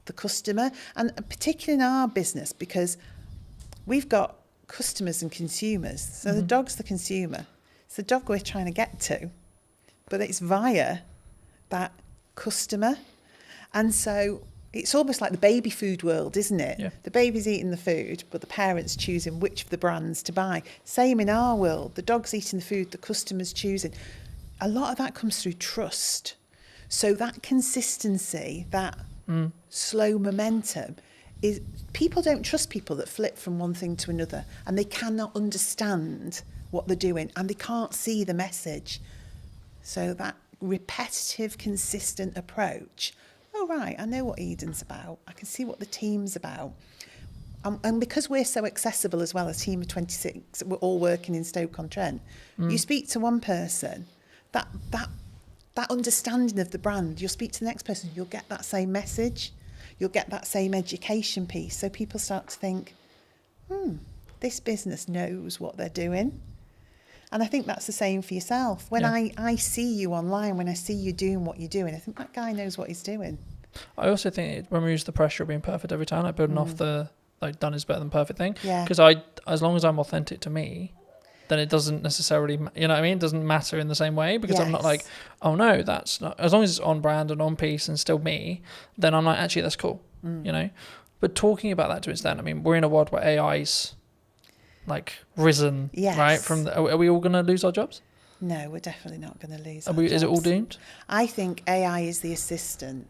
the customer, and particularly in our business, because we've got customers and consumers. So the dog's the consumer. It's the dog we're trying to get to, but it's via that customer. And so it's almost like the baby food world, isn't it? Yeah. The baby's eating the food, but the parent's choosing which of the brands to buy. Same in our world. The dog's eating the food, the customer's choosing. A lot of that comes through trust. So that consistency, that slow momentum, is people don't trust people that flip from one thing to another, and they cannot understand what they're doing, and they can't see the message. So that repetitive, consistent approach. Oh, right, I know what Eden's about. I can see what the team's about. And because we're so accessible as well, a team of 26, we're all working in Stoke-on-Trent. You speak to one person, that understanding of the brand, you'll speak to the next person, you'll get that same message, you'll get that same education piece. So people start to think, this business knows what they're doing. And I think that's the same for yourself. When I see you online, when I see you doing what you're doing, I think that guy knows what he's doing. I also think it removes the pressure of being perfect every time, like building off the done is better than perfect thing. Yeah. Because as long as I'm authentic to me, then it doesn't necessarily, you know what I mean? It doesn't matter in the same way, because I'm not like, oh no, that's not, as long as it's on brand and on piece and still me, then I'm like, actually, that's cool, you know? But talking about that to its extent, I mean, we're in a world where AI's like risen, right? Are we all going to lose our jobs? No, we're definitely not going to lose our jobs. Is it all doomed? I think AI is the assistant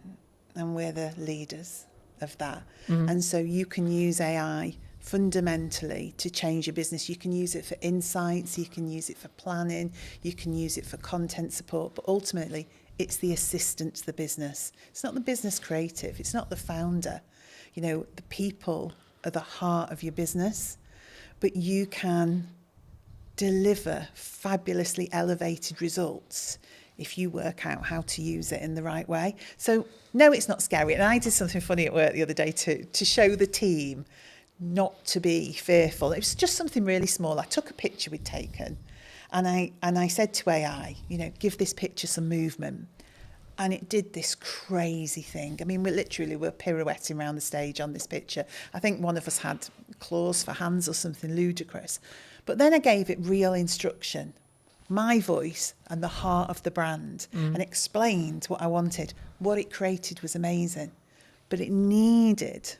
and we're the leaders of that. And so you can use AI fundamentally to change your business. You can use it for insights, you can use it for planning, you can use it for content support, but ultimately it's the assistant to the business. It's not the business creative, it's not the founder. You know, the people are the heart of your business, but you can deliver fabulously elevated results if you work out how to use it in the right way. So no, it's not scary. And I did something funny at work the other day to show the team not to be fearful. It was just something really small. I took a picture we'd taken and I said to AI, you know, give this picture some movement. And it did this crazy thing. I mean, we're pirouetting around the stage on this picture. I think one of us had claws for hands or something ludicrous. But then I gave it real instruction, my voice and the heart of the brand, and explained what I wanted. What it created was amazing. but it needed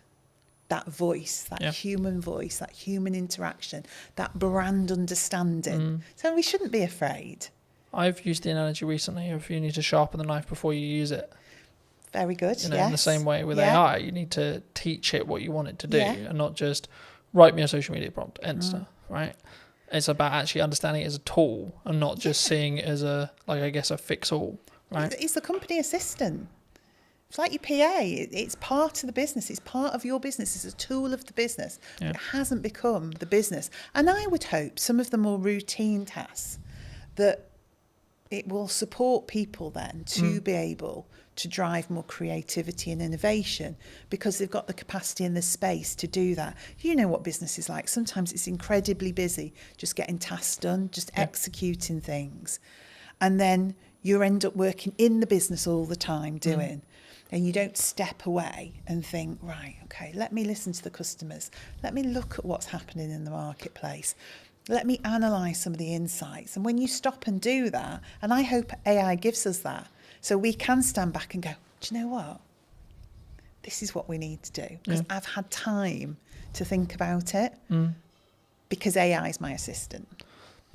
that voice, that Yeah. human voice, that human interaction, that brand understanding. So we shouldn't be afraid. I've used the analogy recently of you need to sharpen the knife before you use it. Very good. You know, yes. in the same way with Yeah. AI, you need to teach it what you want it to do Yeah. and not just write me a social media prompt, answer, right? It's about actually understanding it as a tool and not just seeing it as a, like, I guess, a fix-all, right? It's the company assistant. It's like your PA. It's part of the business. It's part of your business. It's a tool of the business. Yeah. It hasn't become the business. And I would hope some of the more routine tasks that it will support people then to be able to drive more creativity and innovation because they've got the capacity and the space to do that. You know what business is like. Sometimes it's incredibly busy, just getting tasks done, just executing things. And then you end up working in the business all the time doing. And you don't step away and think, right, okay, let me listen to the customers. Let me look at what's happening in the marketplace. Let me analyse some of the insights. And when you stop and do that, and I hope AI gives us that, so we can stand back and go, do you know what? This is what we need to do. Because I've had time to think about it because AI is my assistant.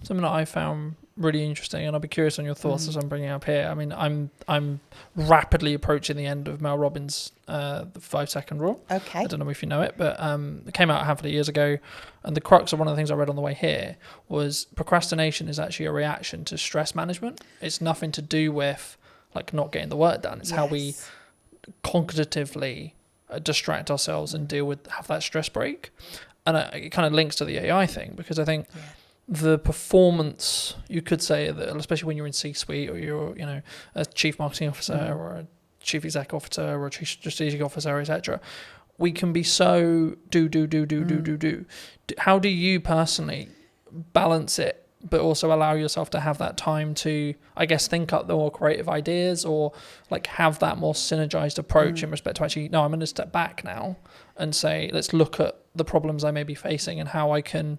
Something that I found really interesting, and I'll be curious on your thoughts as I'm bringing it up here. I mean, I'm rapidly approaching the end of Mel Robbins' the 5-second rule. Okay. I don't know if you know it, but it came out a handful of years ago, and the crux of one of the things I read on the way here was procrastination is actually a reaction to stress management. It's nothing to do with like not getting the work done. It's how we cognitively distract ourselves and have that stress break. And it kind of links to the AI thing because I think the performance, you could say that, especially when you're in C-suite or you're, you know, a chief marketing officer or a chief exec officer or a chief strategic officer, etc. We can be so do. How do you personally balance it, but also allow yourself to have that time to, I guess, think up the more creative ideas or like have that more synergized approach in respect to actually, no, I'm going to step back now and say, let's look at the problems I may be facing and how I can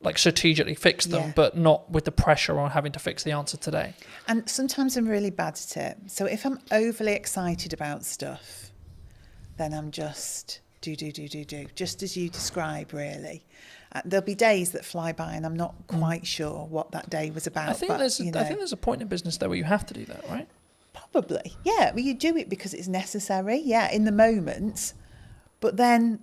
like strategically fix them, but not with the pressure on having to fix the answer today. And sometimes I'm really bad at it. So if I'm overly excited about stuff, then I'm just do, just as you describe, really. There'll be days that fly by and I'm not quite sure what that day was about. I think there's a point in business there where you have to do that, right? Probably, yeah. Well, you do it because it's necessary, in the moment. But then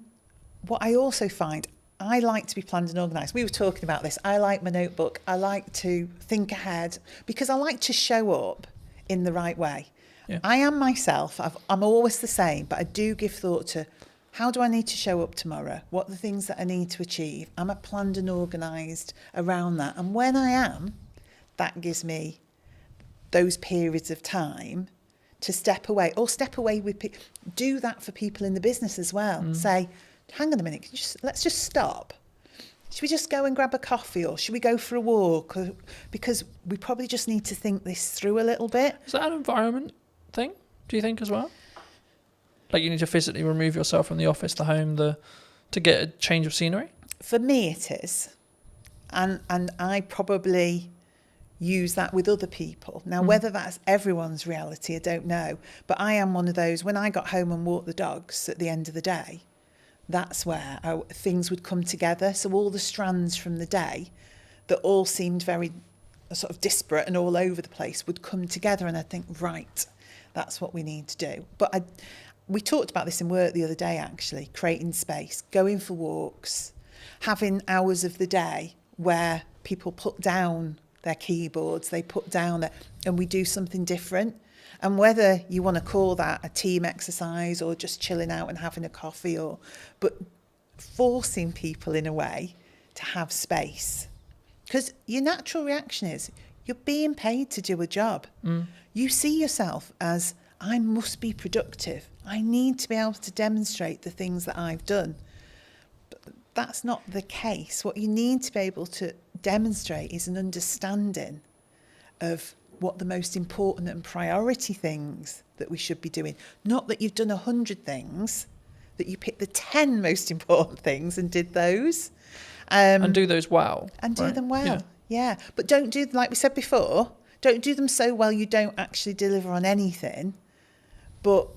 what I also find, I like to be planned and organised. We were talking about this. I like my notebook. I like to think ahead because I like to show up in the right way. Yeah. I am myself. I'm always the same, but I do give thought to how do I need to show up tomorrow? What are the things that I need to achieve? Am I planned and organised around that? And when I am, that gives me those periods of time to step away with people. Do that for people in the business as well. Say, hang on a minute, let's just stop. Should we just go and grab a coffee or should we go for a walk? Because we probably just need to think this through a little bit. Is that an environment thing, do you think, as well? Like you need to physically remove yourself from the office, the home, to get a change of scenery? For me it is. And I probably use that with other people. Now, whether that's everyone's reality, I don't know. But I am one of those, when I got home and walked the dogs at the end of the day, that's where things would come together. So all the strands from the day that all seemed very sort of disparate and all over the place would come together. And I'd think, right, that's what we need to do. But we talked about this in work the other day, actually, creating space, going for walks, having hours of the day where people put down their keyboards, they put down and we do something different. And whether you want to call that a team exercise or just chilling out and having a coffee, but forcing people in a way to have space. Because your natural reaction is you're being paid to do a job. You see yourself as, I must be productive. I need to be able to demonstrate the things that I've done. But that's not the case. What you need to be able to demonstrate is an understanding of what the most important and priority things that we should be doing. Not that you've done 100 things, that you picked the 10 most important things and did those. And do those well. And do them well, yeah. But don't do, like we said before, don't do them so well you don't actually deliver on anything. But,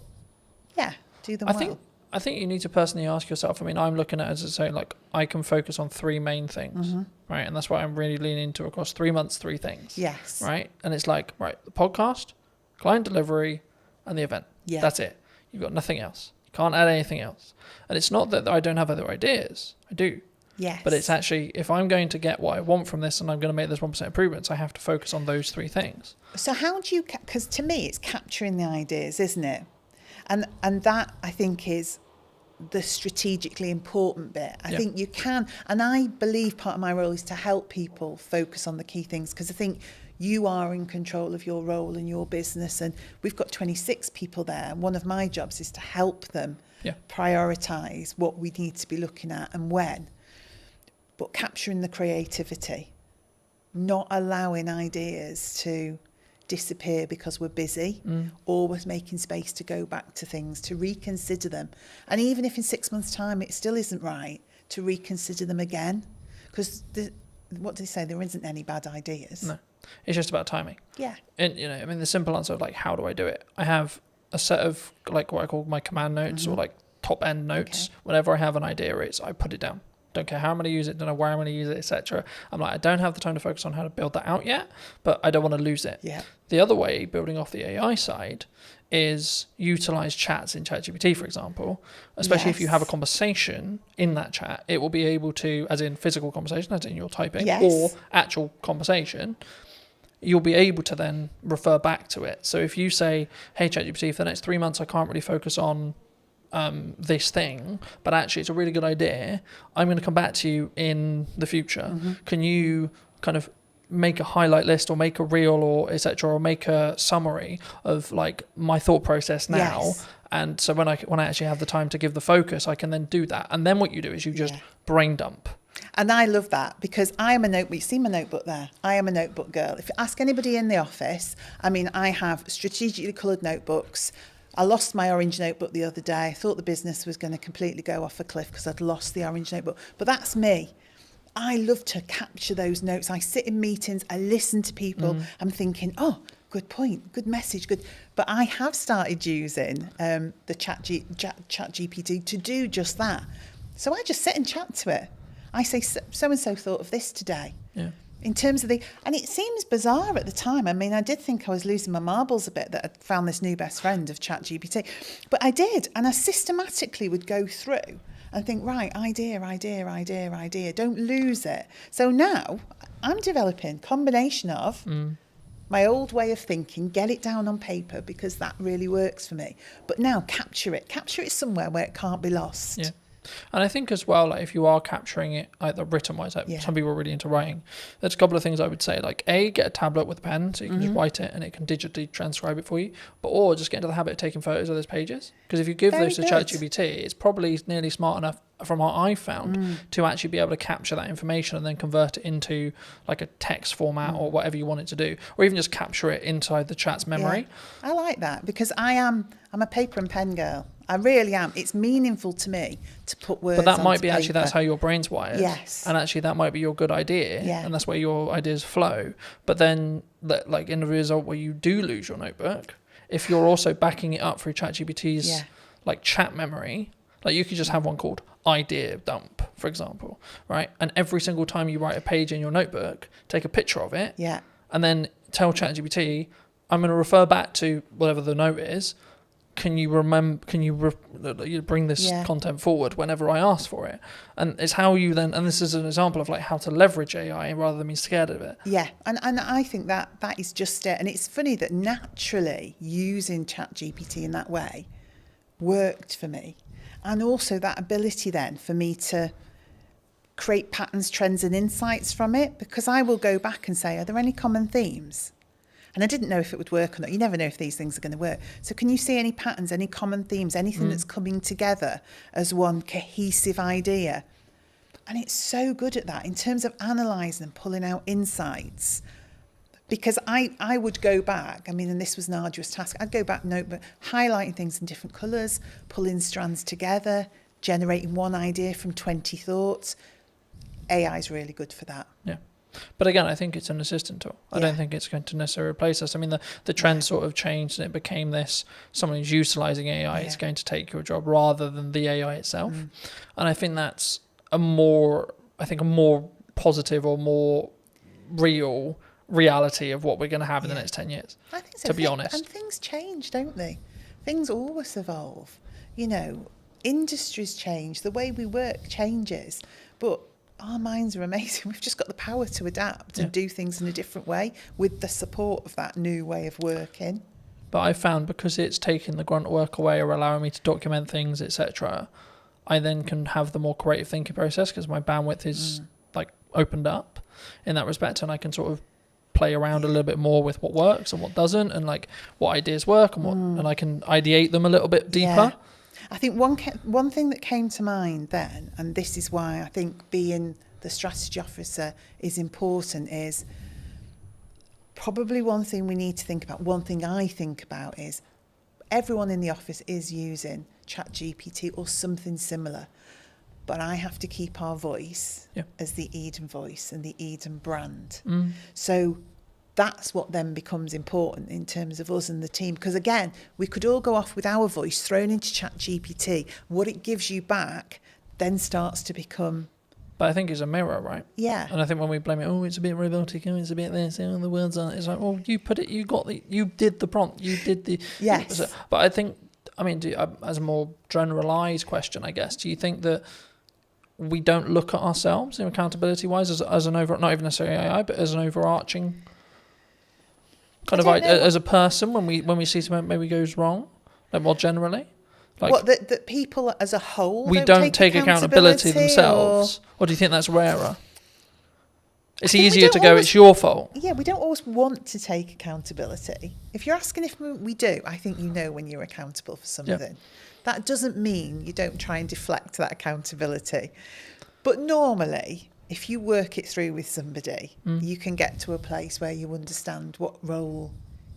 do them I well? think you need to personally ask yourself. I mean, I'm looking at it as I say, like, I can focus on 3 main things, right? And that's what I'm really leaning into across 3 months, 3 things. Yes. Right? And it's like, right, the podcast, client delivery, and the event. Yeah. That's it. You've got nothing else. You can't add anything else. And it's not that I don't have other ideas. I do. Yes. But it's actually, if I'm going to get what I want from this and I'm going to make those 1% improvements, I have to focus on those 3 things. So how do you, because to me it's capturing the ideas, isn't it? And that I think is the strategically important bit. I think you can, and I believe part of my role is to help people focus on the key things, because I think you are in control of your role and your business, and we've got 26 people there. One of my jobs is to help them prioritise what we need to be looking at and when, but capturing the creativity, not allowing ideas to disappear because we're busy, always making space to go back to things, to reconsider them. And even if in 6 months' time it still isn't right, to reconsider them again. Because what do they say? There isn't any bad ideas. No, it's just about timing. Yeah. And, you know, I mean, the simple answer of like, how do I do it? I have a set of like what I call my command notes or like top end notes. Whenever I have an idea, I put it down. Don't care how I'm going to use it, don't know where I'm going to use it, etc. I'm like, I don't have the time to focus on how to build that out yet, but I don't want to lose it. Yeah. The other way, building off the AI side, is utilize chats in ChatGPT, for example, especially if you have a conversation in that chat, it will be able to, as in physical conversation, as in your typing, or actual conversation, you'll be able to then refer back to it. So if you say, hey, ChatGPT, for the next 3 months, I can't really focus on this thing, but actually it's a really good idea, I'm going to come back to you in the future. Can you kind of make a highlight list or make a reel or etc., or make a summary of like my thought process now? And so when I actually have the time to give the focus, I can then do that. And then what you do is you just brain dump. And I love that, because I am a notebook. You see my notebook there? I am a notebook girl. If you ask anybody in the office, I mean, I have strategically coloured notebooks. I lost my orange notebook the other day. I thought the business was going to completely go off a cliff because I'd lost the orange notebook. But that's me. I love to capture those notes. I sit in meetings, I listen to people. I'm thinking, oh, good point, good message, good. But I have started using the chat GPT to do just that. So I just sit and chat to it. I say, so-and-so thought of this today. Yeah. In terms of and it seems bizarre at the time. I mean, I did think I was losing my marbles a bit that I'd found this new best friend of ChatGPT, but I did. And I systematically would go through and think, right, idea. Don't lose it. So now I'm developing a combination of my old way of thinking, get it down on paper because that really works for me. But now capture it somewhere where it can't be lost. Yeah. And I think as well, like if you are capturing it either written wise, like some people are really into writing, there's a couple of things I would say, like get a tablet with a pen so you can just write it and it can digitally transcribe it for you, or just get into the habit of taking photos of those pages, because if you give those to ChatGPT, it's probably nearly smart enough from what I've found to actually be able to capture that information and then convert it into like a text format or whatever you want it to do, or even just capture it inside the chat's memory. I like that, because I'm a paper and pen girl. I really am. It's meaningful to me to put words on paper. But that might be actually, that's how your brain's wired. Yes. And actually that might be your good idea. Yeah. And that's where your ideas flow. But then like in the result where you do lose your notebook, if you're also backing it up through ChatGPT's like chat memory, like you could just have one called idea dump, for example, right? And every single time you write a page in your notebook, take a picture of it. Yeah. And then tell ChatGPT, I'm going to refer back to whatever the note is. Can you bring this content forward whenever I ask for it? And it's how you then, and this is an example of like how to leverage AI rather than being scared of it. Yeah, and I think that is just it. And it's funny that naturally using ChatGPT in that way worked for me. And also that ability then for me to create patterns, trends and insights from it, because I will go back and say, are there any common themes? And I didn't know if it would work or not. You never know if these things are going to work. So can you see any patterns, any common themes, anything that's coming together as one cohesive idea? And it's so good at that in terms of analysing and pulling out insights. Because I would go back, I mean, and this was an arduous task, I'd go back notebook, highlighting things in different colours, pulling strands together, generating one idea from 20 thoughts. AI is really good for that. Yeah. But again, I think it's an assistant tool. I don't think it's going to necessarily replace us. I mean, the trend sort of changed and it became this, someone who's utilising AI is going to take your job rather than the AI itself. And I think that's a more positive or more real reality of what we're going to have in the next 10 years. I think so. To be honest. And things change, don't they? Things always evolve. You know, industries change, the way we work changes, but our minds are amazing. We've just got the power to adapt and do things in a different way with the support of that new way of working. But I found because it's taking the grunt work away or allowing me to document things, etc., I then can have the more creative thinking process because my bandwidth is like opened up in that respect, and I can sort of play around a little bit more with what works and what doesn't, and like what ideas work and what, and I can ideate them a little bit deeper. Yeah. I think one thing that came to mind then, and this is why I think being the strategy officer is important, is probably one thing we need to think about. One thing I think about is everyone in the office is using ChatGPT or something similar, but I have to keep our voice as the Eden voice and the Eden brand. So that's what then becomes important in terms of us and the team. Because again, we could all go off with our voice thrown into ChatGPT. What it gives you back then starts to become... But I think it's a mirror, right? Yeah. And I think when we blame it, oh, it's a bit robotic, oh, it's a bit this, oh, the words aren't... It's like, well, you put it, you did the prompt, you did the... Yes. But I think, I mean, as a more generalised question, I guess, do you think that we don't look at ourselves, accountability-wise, as an over... Not even necessarily AI, but as an overarching... kind of like as a person when we see something maybe goes wrong, like more generally, like what that people as a whole we don't take accountability themselves, or do you think that's rarer? It's easier to go, it's your fault. Yeah, we don't always want to take accountability. If you're asking if we do, I think you know when you're accountable for something. That doesn't mean you don't try and deflect that accountability, but normally, if you work it through with somebody, you can get to a place where you understand what role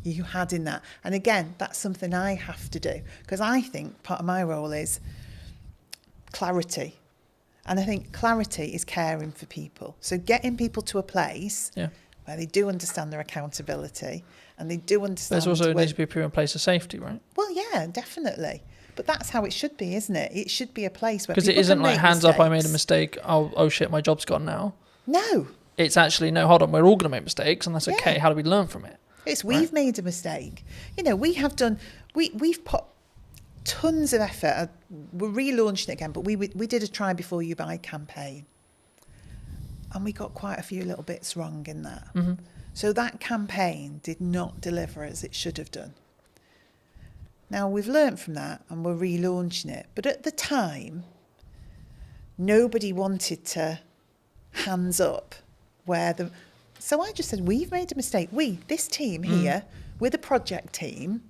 you had in that. And again, that's something I have to do, because I think part of my role is clarity. And I think clarity is caring for people. So getting people to a place where they do understand their accountability and they do understand... There's also needs to be a proven place of safety, right? Well, yeah, definitely. But that's how it should be, isn't it? It should be a place where... Because it isn't like, hands up, I made a mistake, oh shit, my job's gone now. No. It's actually, no, hold on, we're all going to make mistakes, and that's okay. How do we learn from it? It's we've made a mistake. You know, we have done... We've put tons of effort. We're relaunching it again, but we did a Try Before You Buy campaign. And we got quite a few little bits wrong in that. So that campaign did not deliver as it should have done. Now, we've learnt from that and we're relaunching it. But at the time, nobody wanted to hands up where the... So I just said, we've made a mistake. This team here, we're the project team.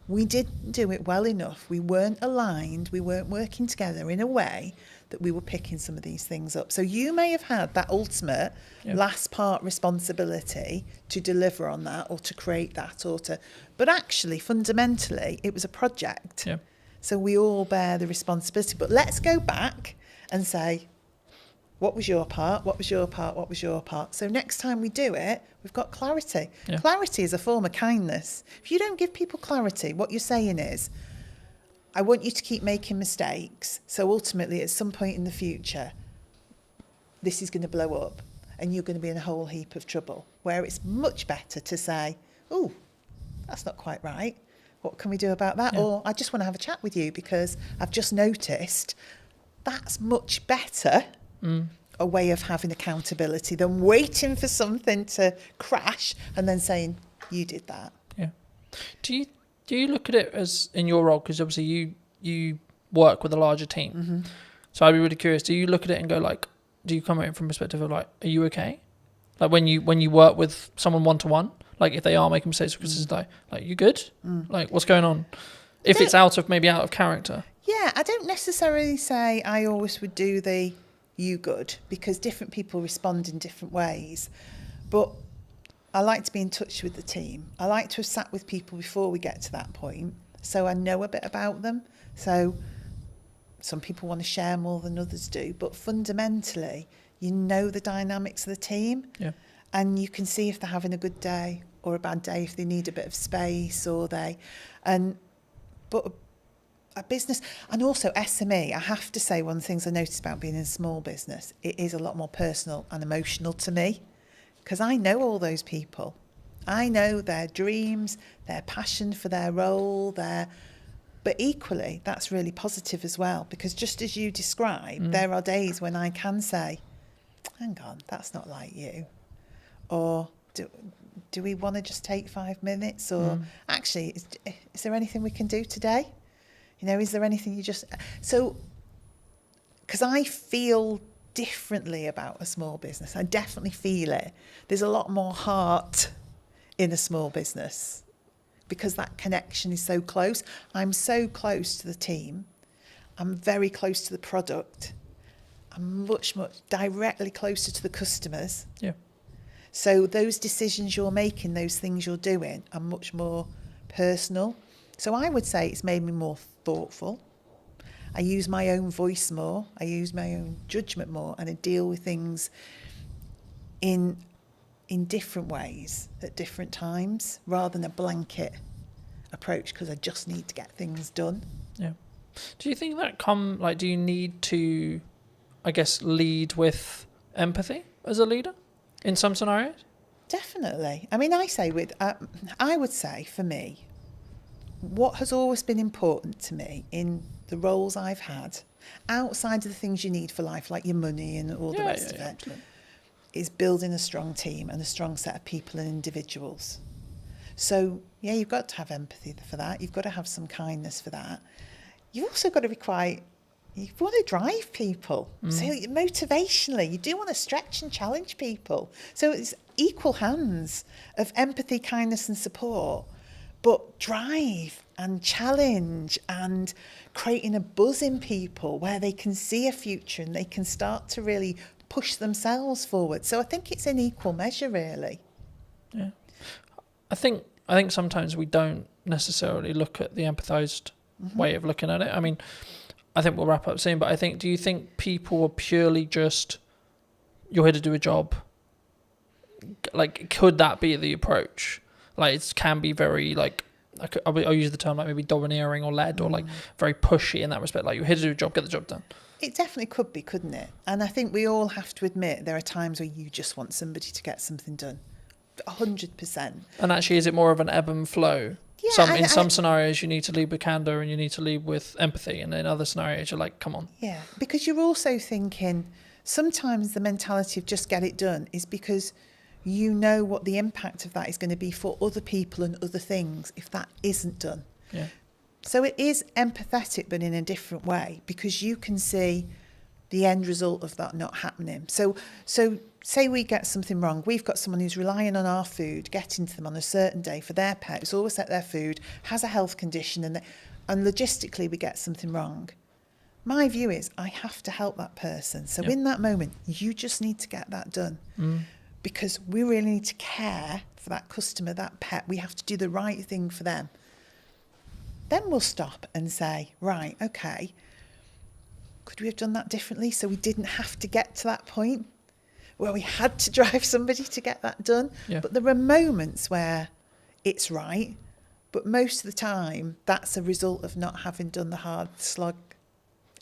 We didn't do it well enough. We weren't aligned. We weren't working together in a way that we were picking some of these things up. So you may have had that ultimate last part responsibility to deliver on that or to create that or to... But actually, fundamentally, it was a project. So we all bear the responsibility. But let's go back and say, what was your part? What was your part? What was your part? So next time we do it, we've got clarity. Clarity is a form of kindness. If you don't give people clarity, what you're saying is, I want you to keep making mistakes. So ultimately, at some point in the future, this is going to blow up and you're going to be in a whole heap of trouble. Where it's much better to say, oh, that's not quite right. What can we do about that? Or I just want to have a chat with you because I've just noticed. That's much better. A way of having accountability than waiting for something to crash and then saying, you did that. Do you look at it as in your role, because obviously you work with a larger team, so I'd be really curious, do you look at it and go like, do you come at it from a perspective of like, are you okay, like when you work with someone one-to-one, like if they are making mistakes, because it's like you good, like what's going on, if it's out of character? I don't necessarily say I always would do the you good, because different people respond in different ways. But I like to be in touch with the team. I like to have sat with people before we get to that point, so I know a bit about them. So some people want to share more than others do, but fundamentally, you know the dynamics of the team. and you can see if they're having a good day or a bad day, if they need a bit of space but a business, and also SME, I have to say, one of the things I noticed about being in a small business, it is a lot more personal and emotional to me, because I know all those people. I know their dreams, their passion for their role, but equally, that's really positive as well, because just as you described, there are days when I can say, hang on, that's not like you. Or do we want to just take 5 minutes? Or actually, is there anything we can do today? You know, is there anything so, because I feel differently about a small business. I definitely feel it. There's a lot more heart in a small business because that connection is so close. I'm so close to the team. I'm very close to the product. I'm much, much directly closer to the customers. Yeah. So those decisions you're making, those things you're doing are much more personal. So I would say it's made me more thoughtful. I use my own voice more. I use my own judgment more, and I deal with things in different ways at different times rather than a blanket approach because I just need to get things done. Yeah. Do you think that do you need to, I guess, lead with empathy as a leader in some scenarios? Definitely. I mean, I would say for me, what has always been important to me in the roles I've had, outside of the things you need for life, like your money and all the rest of it, absolutely. is building a strong team and a strong set of people and individuals. So, yeah, you've got to have empathy for that. You've got to have some kindness for that. You've also got to be you want to drive people. So motivationally, you do want to stretch and challenge people. So it's equal hands of empathy, kindness and support, but drive and challenge and creating a buzz in people where they can see a future and they can start to really push themselves forward. So I think it's in equal measure, really. Yeah. I think sometimes we don't necessarily look at the empathised way of looking at it. I mean, I think we'll wrap up soon, but do you think people are purely just, you're here to do a job? Like, could that be the approach? Like, it can be very, like, I'll use the term like maybe domineering or led or like very pushy in that respect. Like, you're here to do a job, get the job done. It definitely could be, couldn't it? And I think we all have to admit there are times where you just want somebody to get something done. 100%. And actually, is it more of an ebb and flow? Yeah, in some scenarios, you need to lead with candour and you need to lead with empathy. And in other scenarios, you're like, come on. Yeah, because you're also thinking sometimes the mentality of just get it done is because you know what the impact of that is going to be for other people and other things if that isn't done. Yeah. So it is empathetic, but in a different way, because you can see the end result of that not happening. So say we get something wrong. We've got someone who's relying on our food, getting to them on a certain day for their pet, who's always at their food, has a health condition, and logistically we get something wrong. My view is I have to help that person. So in that moment, you just need to get that done. Because we really need to care for that customer, that pet. We have to do the right thing for them. Then we'll stop and say, right, okay, could we have done that differently so we didn't have to get to that point where we had to drive somebody to get that done? Yeah. But there are moments where it's right, but most of the time that's a result of not having done the hard slog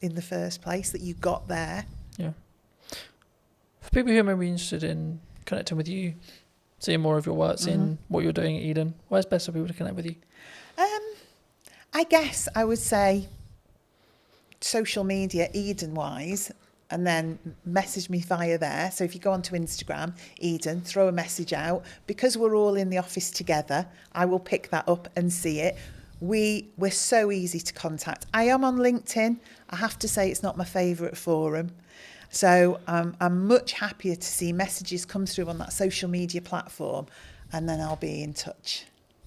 in the first place, that you got there. Yeah. For people who may be interested in connecting with you, seeing more of your work, seeing what you're doing at Eden, where's best for people to connect with you? I guess I would say social media, Eden-wise, and then message me via there. So if you go onto Instagram, Eden, throw a message out. Because we're all in the office together, I will pick that up and see it. We're so easy to contact. I am on LinkedIn. I have to say it's not my favourite forum. So I'm much happier to see messages come through on that social media platform, and then I'll be in touch.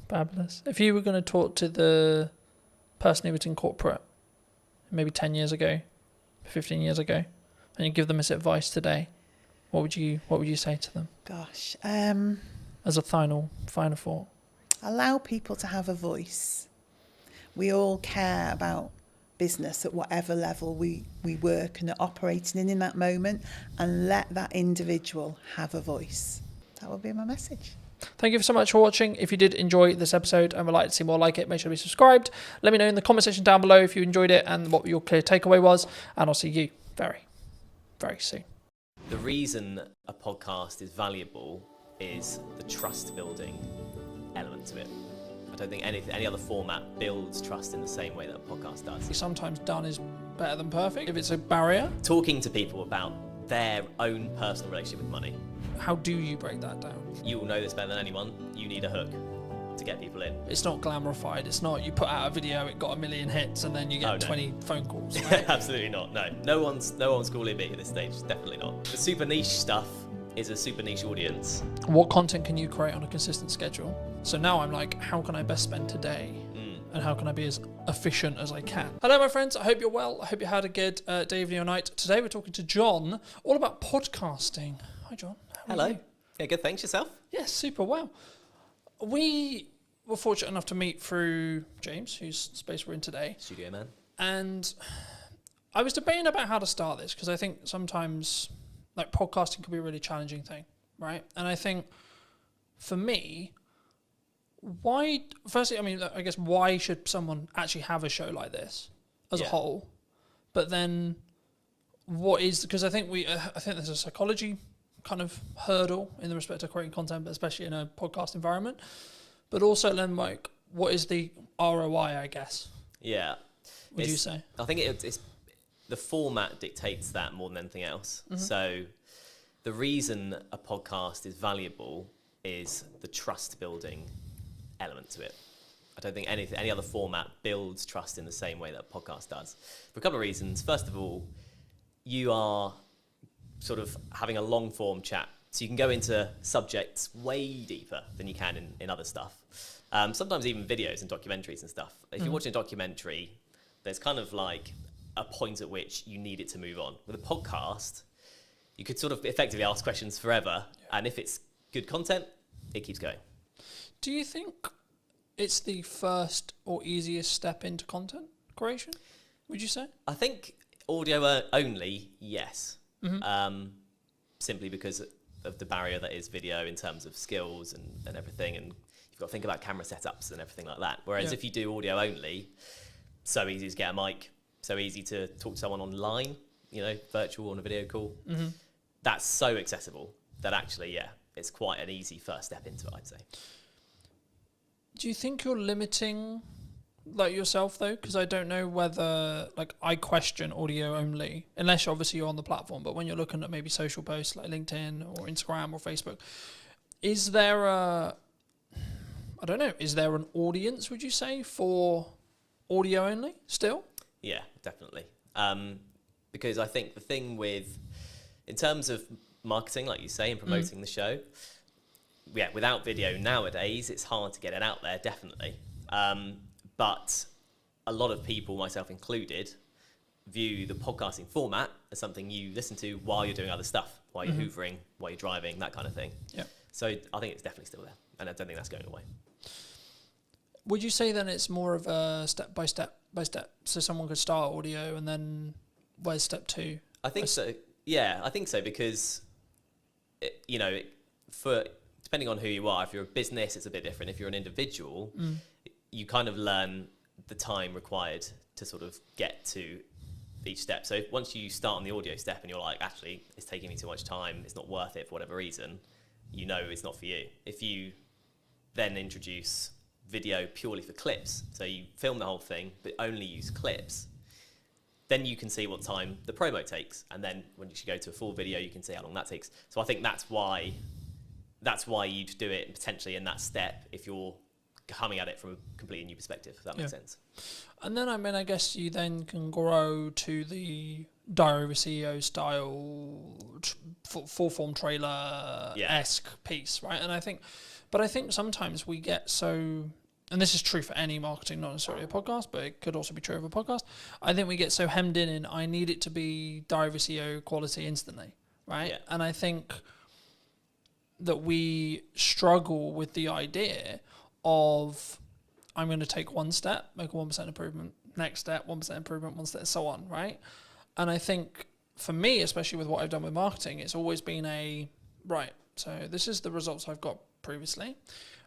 Fabulous. If you were going to talk to the person who was in corporate maybe 10 years ago, 15 years ago, and you give them this advice today, what would you say to them? Gosh. As a final thought. Allow people to have a voice. We all care about business at whatever level we work and are operating in that moment, and let that individual have a voice. That would be my message. Thank you so much for watching. If you did enjoy this episode and would like to see more like it, make sure to be subscribed. Let me know in the comment section down below if you enjoyed it and what your clear takeaway was. And I'll see you very, very soon. The reason a podcast is valuable is the trust building element to it. I don't think any other format builds trust in the same way that a podcast does. Sometimes done is better than perfect if it's a barrier. Talking to people about their own personal relationship with money. How do you break that down? You will know this better than anyone. You need a hook to get people in. It's not glamorified. It's not you put out a video, it got 1 million hits, and then you get 20 phone calls. Right? Absolutely not. No one's calling me at this stage. Definitely not. The super niche stuff is a super niche audience. What content can you create on a consistent schedule? So now I'm like, how can I best spend today? And how can I be as efficient as I can? Hello, my friends. I hope you're well. I hope you had a good day, evening, or night. Today we're talking to John all about podcasting. Hi, John. Hello. Yeah, good. Thanks. Yourself? Yes, super well. We were fortunate enough to meet through James, whose space we're in today. Studio man. And I was debating about how to start this because I think sometimes like podcasting can be a really challenging thing, right? And I think for me, firstly, I mean, I guess why should someone actually have a show like this as a whole? But then because I think there's a psychology kind of hurdle in the respect of creating content, but especially in a podcast environment. But also then like, what is the ROI, I guess? Yeah. Would you say? I think it's the format dictates that more than anything else. Mm-hmm. So the reason a podcast is valuable is the trust building element to it. I don't think any other format builds trust in the same way that a podcast does. For a couple of reasons. First of all, you are sort of having a long form chat. So you can go into subjects way deeper than you can in other stuff. Sometimes even videos and documentaries and stuff. If you're watching a documentary, there's kind of like a point at which you need it to move on. With a podcast, you could sort of effectively ask questions forever. And if it's good content, it keeps going. Do you think it's the first or easiest step into content creation, would you say? I think audio only, yes. Mm-hmm. Simply because of the barrier that is video in terms of skills and everything. And you've got to think about camera setups and everything like that. Whereas if you do audio only, so easy to get a mic, so easy to talk to someone online, virtual on a video call. Mm-hmm. That's so accessible that actually, it's quite an easy first step into it, I'd say. Do you think you're limiting like yourself though? Because I don't know whether I question audio only, unless obviously you're on the platform. But when you're looking at maybe social posts like LinkedIn or Instagram or Facebook, is there is there an audience, would you say, for audio only still? Yeah, definitely. Because I think the thing in terms of marketing, like you say, and promoting the show, without video nowadays, it's hard to get it out there, definitely. But a lot of people, myself included, view the podcasting format as something you listen to while you're doing other stuff, while you're hoovering, while you're driving, that kind of thing. Yeah. So I think it's definitely still there, and I don't think that's going away. Would you say then it's more of a step by step? So someone could start audio and then where's step two? I think so. Yeah, I think so because, for depending on who you are, if you're a business, it's a bit different. If you're an individual, you kind of learn the time required to sort of get to each step. So once you start on the audio step and you're like, actually, it's taking me too much time, it's not worth it for whatever reason, it's not for you. If you then introduce video purely for clips, so you film the whole thing but only use clips, then you can see what time the promo takes, and then when you should go to a full video, you can see how long that takes. So I think that's why you'd do it potentially in that step if you're coming at it from a completely new perspective, if that makes sense. And then, I guess you then can grow to the Diary of a CEO style, full form trailer-esque piece, right? And I think sometimes we get so, and this is true for any marketing, not necessarily a podcast, but it could also be true of a podcast. I think we get so hemmed in I need it to be Diary of a CEO quality instantly, right? Yeah. And I think that we struggle with the idea of I'm going to take one step, make a 1% improvement, next step, 1% improvement, one step, so on, right? And I think for me, especially with what I've done with marketing, it's always been So this is the results I've got previously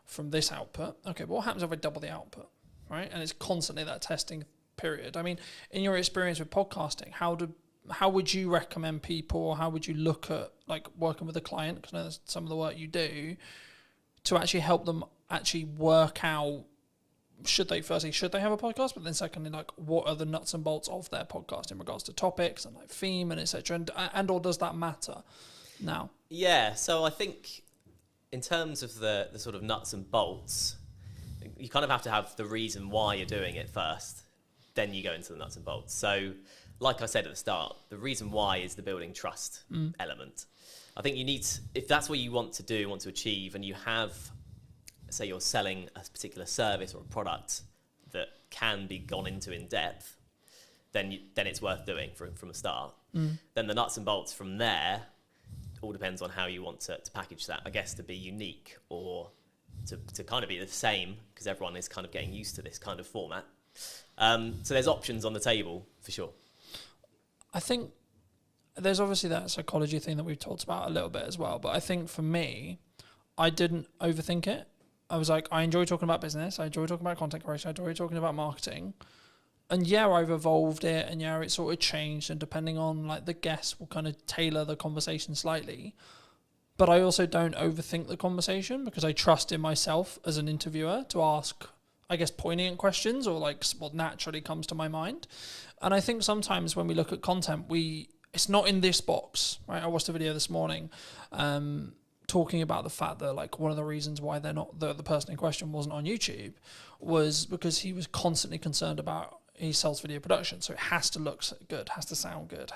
from this output. Okay, but what happens if I double the output, right? And it's constantly that testing period. I mean, in your experience with podcasting, how would you recommend people, or how would you look at like working with a client, because I know that's some of the work you do, to actually help them actually work out, should they have a podcast, but then secondly, like, what are the nuts and bolts of their podcast in regards to topics and like theme and etc. And or does that matter now? Yeah, so I think in terms of the sort of nuts and bolts, you kind of have to have the reason why you're doing it first, then you go into the nuts and bolts. So like I said at the start, the reason why is the building trust element. I think you need to, if that's what you want to achieve, and you have, say you're selling a particular service or a product that can be gone into in depth, then it's worth doing from the start. Then the nuts and bolts from there all depends on how you want to package that, I guess, to be unique or to kind of be the same, because everyone is kind of getting used to this kind of format. So there's options on the table for sure. I think there's obviously that psychology thing that we've talked about a little bit as well, but I think for me, I didn't overthink it. I was like, I enjoy talking about business, I enjoy talking about content creation, I enjoy talking about marketing. And yeah, I've evolved it, and yeah, it sort of changed, and depending on like the guests, will kind of tailor the conversation slightly. But I also don't overthink the conversation, because I trust in myself as an interviewer to ask, I guess, poignant questions, or like what naturally comes to my mind. And I think sometimes when we look at content, it's not in this box, right? I watched a video this morning talking about the fact that like one of the reasons why they're not, the person in question wasn't on YouTube, was because he was constantly concerned about, he sells video production, so it has to look good, has to sound good,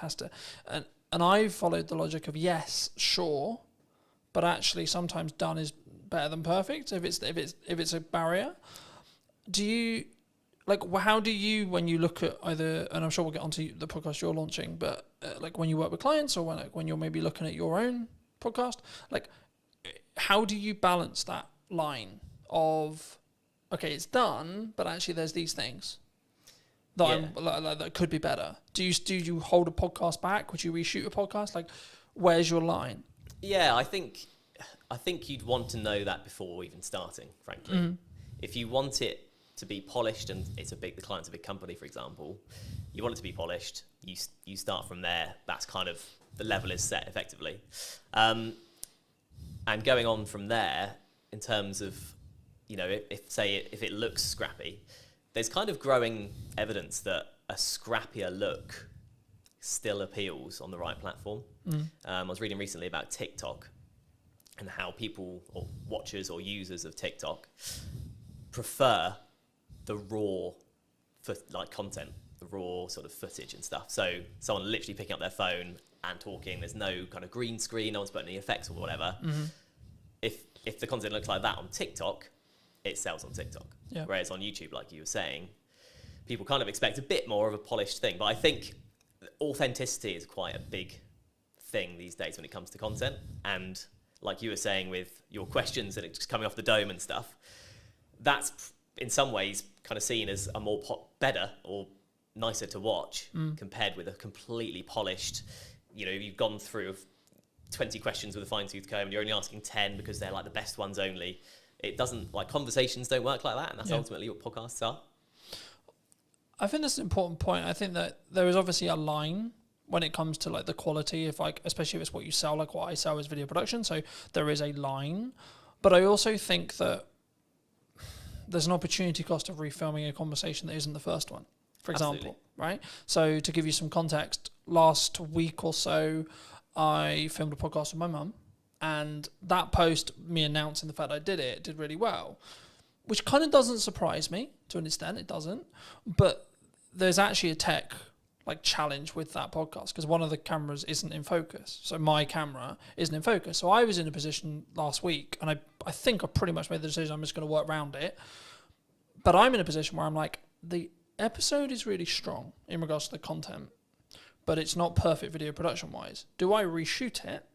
and I followed the logic of, yes, sure, but actually sometimes done is better than perfect if it's a barrier. Do you, like, how do you, when you look at either, and I'm sure we'll get onto the podcast you're launching, but like when you work with clients, or when you're maybe looking at your own podcast, like, how do you balance that line of, okay, it's done, but actually there's these things that that could be better? Do you hold a podcast back? Would you reshoot a podcast? Like, where's your line? Yeah, I think you'd want to know that before even starting, frankly. If you want it to be polished, and the client's a big company, for example, you want it to be polished, you start from there. That's kind of, the level is set effectively. And going on from there, in terms of, you know, if it looks scrappy, there's kind of growing evidence that a scrappier look still appeals on the right platform. I was reading recently about TikTok and how people, or watchers or users of TikTok, prefer the raw content, the raw sort of footage and stuff. So someone literally picking up their phone and talking, there's no kind of green screen, no one's putting any effects or whatever. If the content looks like that on TikTok, it sells on TikTok. Yeah. Whereas on YouTube, like you were saying, people kind of expect a bit more of a polished thing. But I think authenticity is quite a big thing these days when it comes to content. And like you were saying with your questions and it's just coming off the dome and stuff, that's in some ways kind of seen as a more better or nicer to watch compared with a completely polished, you know, you've gone through 20 questions with a fine-tooth comb and you're only asking 10 because they're like the best ones only. It doesn't, like, conversations don't work like that, and that's ultimately what podcasts are. I think that's an important point. I think that there is obviously a line when it comes to like the quality, if like, especially if it's what you sell, like what I sell is video production, so there is a line. But I also think that there's an opportunity cost of refilming a conversation that isn't the first one, for example. Right? So to give you some context, last week or so, I filmed a podcast with my mum, and that post, me announcing the fact I did it, did really well, which kind of doesn't surprise me to an extent. It doesn't, but there's actually a tech like challenge with that podcast because one of the cameras isn't in focus. So my camera isn't in focus. So I was in a position last week, and I think I pretty much made the decision I'm just going to work around it. But I'm in a position where I'm like, the episode is really strong in regards to the content, but it's not perfect video production wise. Do I reshoot it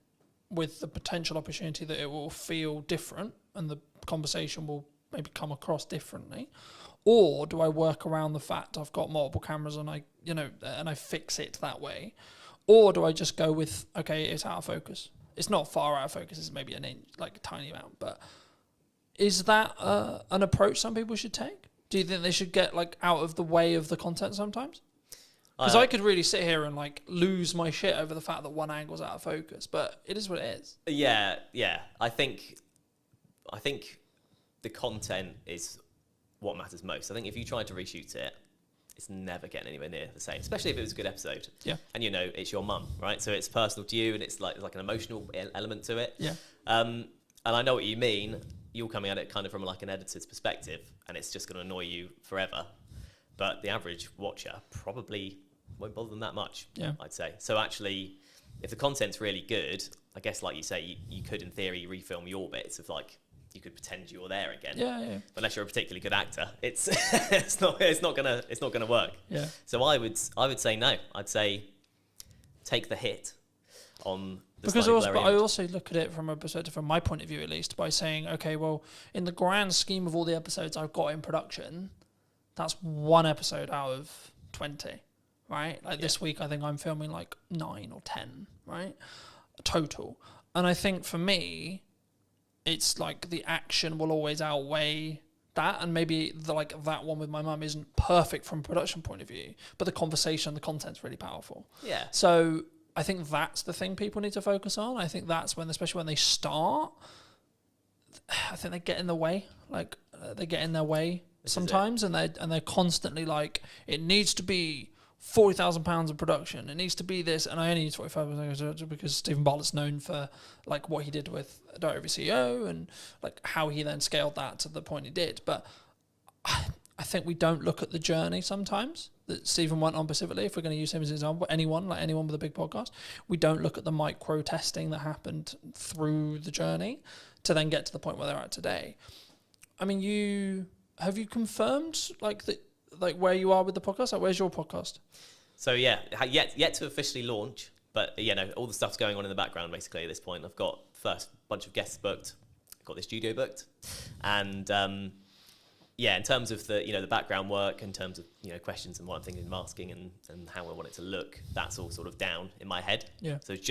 with the potential opportunity that it will feel different and the conversation will maybe come across differently? Or do I work around the fact I've got multiple cameras and I fix it that way? Or do I just go with, okay, it's out of focus. it's not far out of focus. It's maybe an inch, like a tiny amount. But is that an approach some people should take? Do you think they should get like out of the way of the content sometimes? Because I could really sit here and like lose my shit over the fact that one angle's out of focus, but it is what it is. Yeah. I think the content is what matters most. I think if you try to reshoot it, it's never getting anywhere near the same, especially if it was a good episode. Yeah. And it's your mum, right? So it's personal to you, and it's like an emotional element to it. Yeah. And I know what you mean. You're coming at it kind of from like an editor's perspective, and it's just going to annoy you forever. But the average watcher probably won't bother them that much, I'd say. So actually, if the content's really good, I guess like you say, you could in theory refilm your bits of like, you could pretend you're there again. Yeah. But unless you're a particularly good actor, it's it's not gonna work. Yeah. So I would say no. I'd say take the hit on the Because slightly blurry I image. also look at it from a perspective, from my point of view at least, by saying, okay, well, in the grand scheme of all the episodes I've got in production, that's one episode out of 20, right? Like this week, I think I'm filming like 9 or 10, right? Total. And I think for me, it's like the action will always outweigh that, and maybe that one with my mum isn't perfect from a production point of view, but the conversation, the content's really powerful. Yeah. So I think that's the thing people need to focus on. I think that's when, especially when they start, I think they get in the way. Like they get in their way sometimes, and they're constantly like, it needs to be £40,000 of production. It needs to be this, and I only need £45,000 because Stephen Bartlett's known for like what he did with Director CEO and like how he then scaled that to the point he did. But I think we don't look at the journey sometimes that Stephen went on specifically. If we're going to use him as an example, anyone with a big podcast, we don't look at the micro testing that happened through the journey to then get to the point where they're at today. I mean, have you confirmed like where you are with the podcast? Like, where's your podcast? So yeah, yet to officially launch, but all the stuff's going on in the background basically at this point. I've got first bunch of guests booked, got the studio booked, and in terms of the background work, in terms of questions and what I'm thinking of asking and how I want it to look, that's all sort of down in my head. Yeah. So it's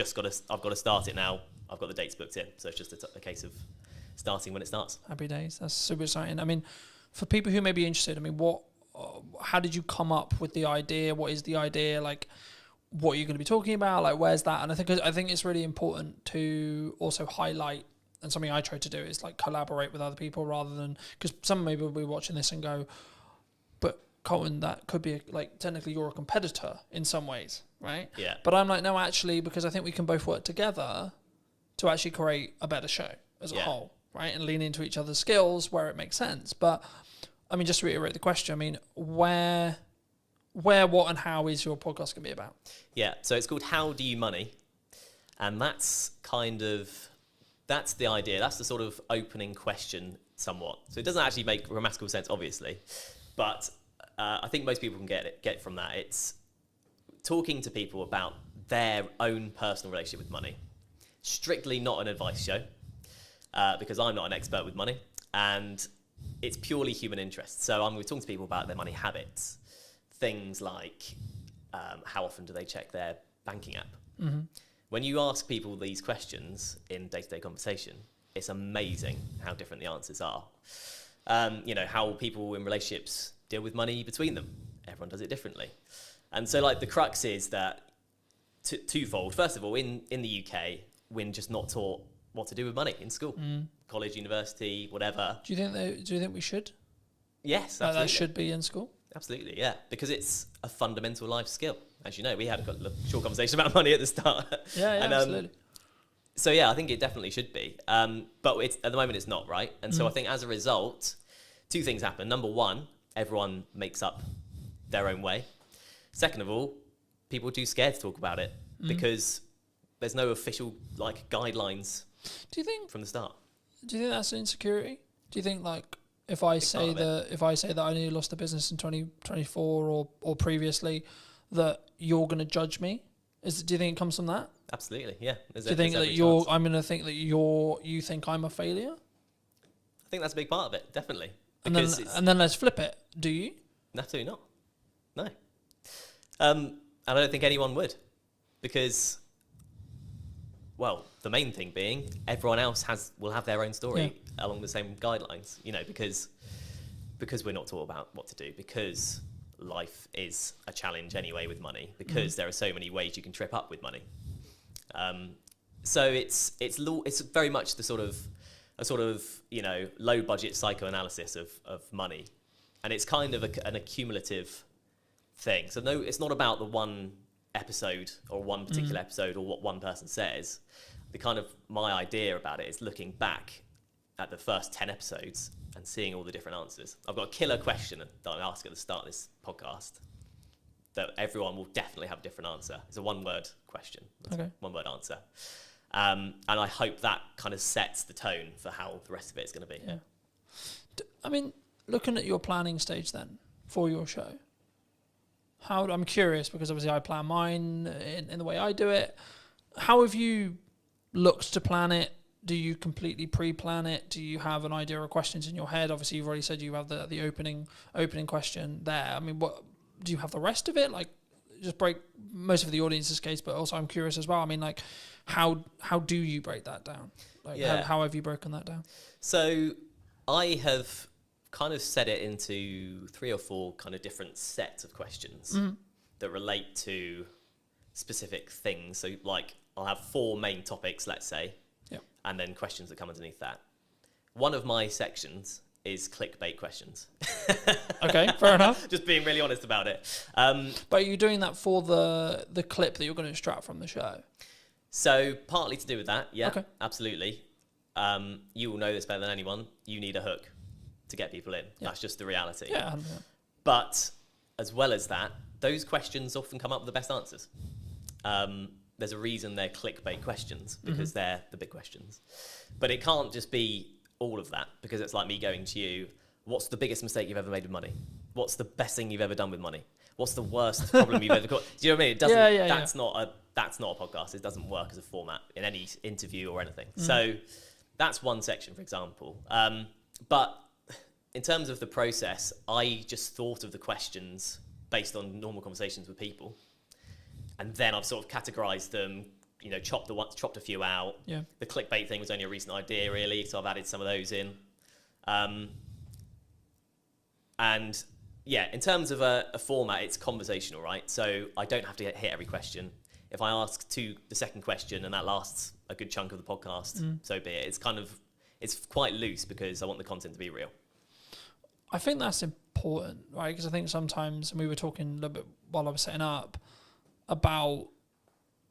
I've got to start it now. I've got the dates booked in, so it's just a case of starting when it starts. Happy days. That's super exciting. I mean, for people who may be interested, I mean, how did you come up with the idea? What is the idea? Like, what are you going to be talking about? Like, where's that? And I think it's really important to also highlight, and something I try to do is like collaborate with other people rather than, because some maybe will be watching this and go, but Colton, that could be like technically you're a competitor in some ways, right? Yeah. But I'm like, no, actually, because I think we can both work together to actually create a better show as a whole, right? And lean into each other's skills where it makes sense. But I mean, just to reiterate the question, I mean, where, what, and how is your podcast going to be about? Yeah, so it's called How Do You Money? And that's the idea. That's the sort of opening question somewhat. So it doesn't actually make grammatical sense, obviously. But I think most people can get from that. It's talking to people about their own personal relationship with money. Strictly not an advice show, because I'm not an expert with money. And it's purely human interest. So I'm talking to people about their money habits. Things like how often do they check their banking app? Mm-hmm. When you ask people these questions in day-to-day conversation, it's amazing how different the answers are. How people in relationships deal with money between them. Everyone does it differently. And so like the crux is that twofold. First of all, in the UK, we're just not taught what to do with money in school. College, university, whatever. Do you think we should? Yes, That absolutely. should be in school? Absolutely, yeah. Because it's a fundamental life skill. As you know, we had a short conversation about money at the start. Yeah, absolutely. So yeah, I think it definitely should be. But at the moment it's not, right? And so I think as a result, two things happen. Number one, everyone makes up their own way. Second of all, people are too scared to talk about it because there's no official guidelines from the start. Do you think that's an insecurity? Do you think if I say that I nearly lost the business in 2024 or previously, that you're going to judge me? Do you think it comes from that? Absolutely, yeah. Do you think that I'm going to think that you think I'm a failure? I think that's a big part of it, definitely. And then let's flip it. Do you? Absolutely not. No. And I don't think anyone would, because Well, the main thing being everyone else will have their own story along the same guidelines, you know, because we're not taught about what to do, because life is a challenge anyway with money, because there are so many ways you can trip up with money. So it's very much a sort of you know, low budget psychoanalysis of money, and it's kind of an accumulative thing. So no, it's not about the one episode or one particular episode or what one person says. My idea about it is looking back at the first 10 episodes and seeing all the different answers. I've got a killer question that I ask at the start of this podcast that everyone will definitely have a different answer. It's a one-word question. One-word answer. And I hope that kind of sets the tone for how the rest of it is going to be. Yeah. I mean, looking at your planning stage then for your show, I'm curious, because obviously I plan mine in the way I do it. How have you looked to plan it? Do you completely pre-plan it? Do you have an idea of questions in your head? Obviously, you've already said you have the opening question there. I mean, what do you have the rest of it? Like, just break most of the audience's case, but also I'm curious as well. I mean, like, how do you break that down? Like, how have you broken that down? So I have kind of set it into 3 or 4 kind of different sets of questions that relate to specific things. So, like, I'll have 4 main topics, let's say, and then questions that come underneath that. One of my sections is clickbait questions. Okay, fair enough. Just being really honest about it. But are you doing that for the clip that you're going to extract from the show? So partly to do with that, Okay. Absolutely. You will know this better than anyone. You need a hook to get people in. That's just the reality. Yeah, 100%. But as well as that, those questions often come up with the best answers. There's a reason they're clickbait questions, because they're the big questions. But it can't just be all of that, because it's like me going to you, what's the biggest mistake you've ever made with money? What's the best thing you've ever done with money? What's the worst problem you've ever got? Do you know what I mean? It doesn't, that's not a podcast. It doesn't work as a format in any interview or anything. So that's one section, for example. But in terms of the process, I just thought of the questions based on normal conversations with people. And then I've sort of categorized them, you know, chopped a few out. Yeah. The clickbait thing was only a recent idea, really, so I've added some of those in. And yeah, in terms of a format, it's conversational, right? So I don't have to hit every question. If I ask the second question and that lasts a good chunk of the podcast, so be it. It's quite loose because I want the content to be real. I think that's important, right? Because I think sometimes, and we were talking a little bit while I was setting up, about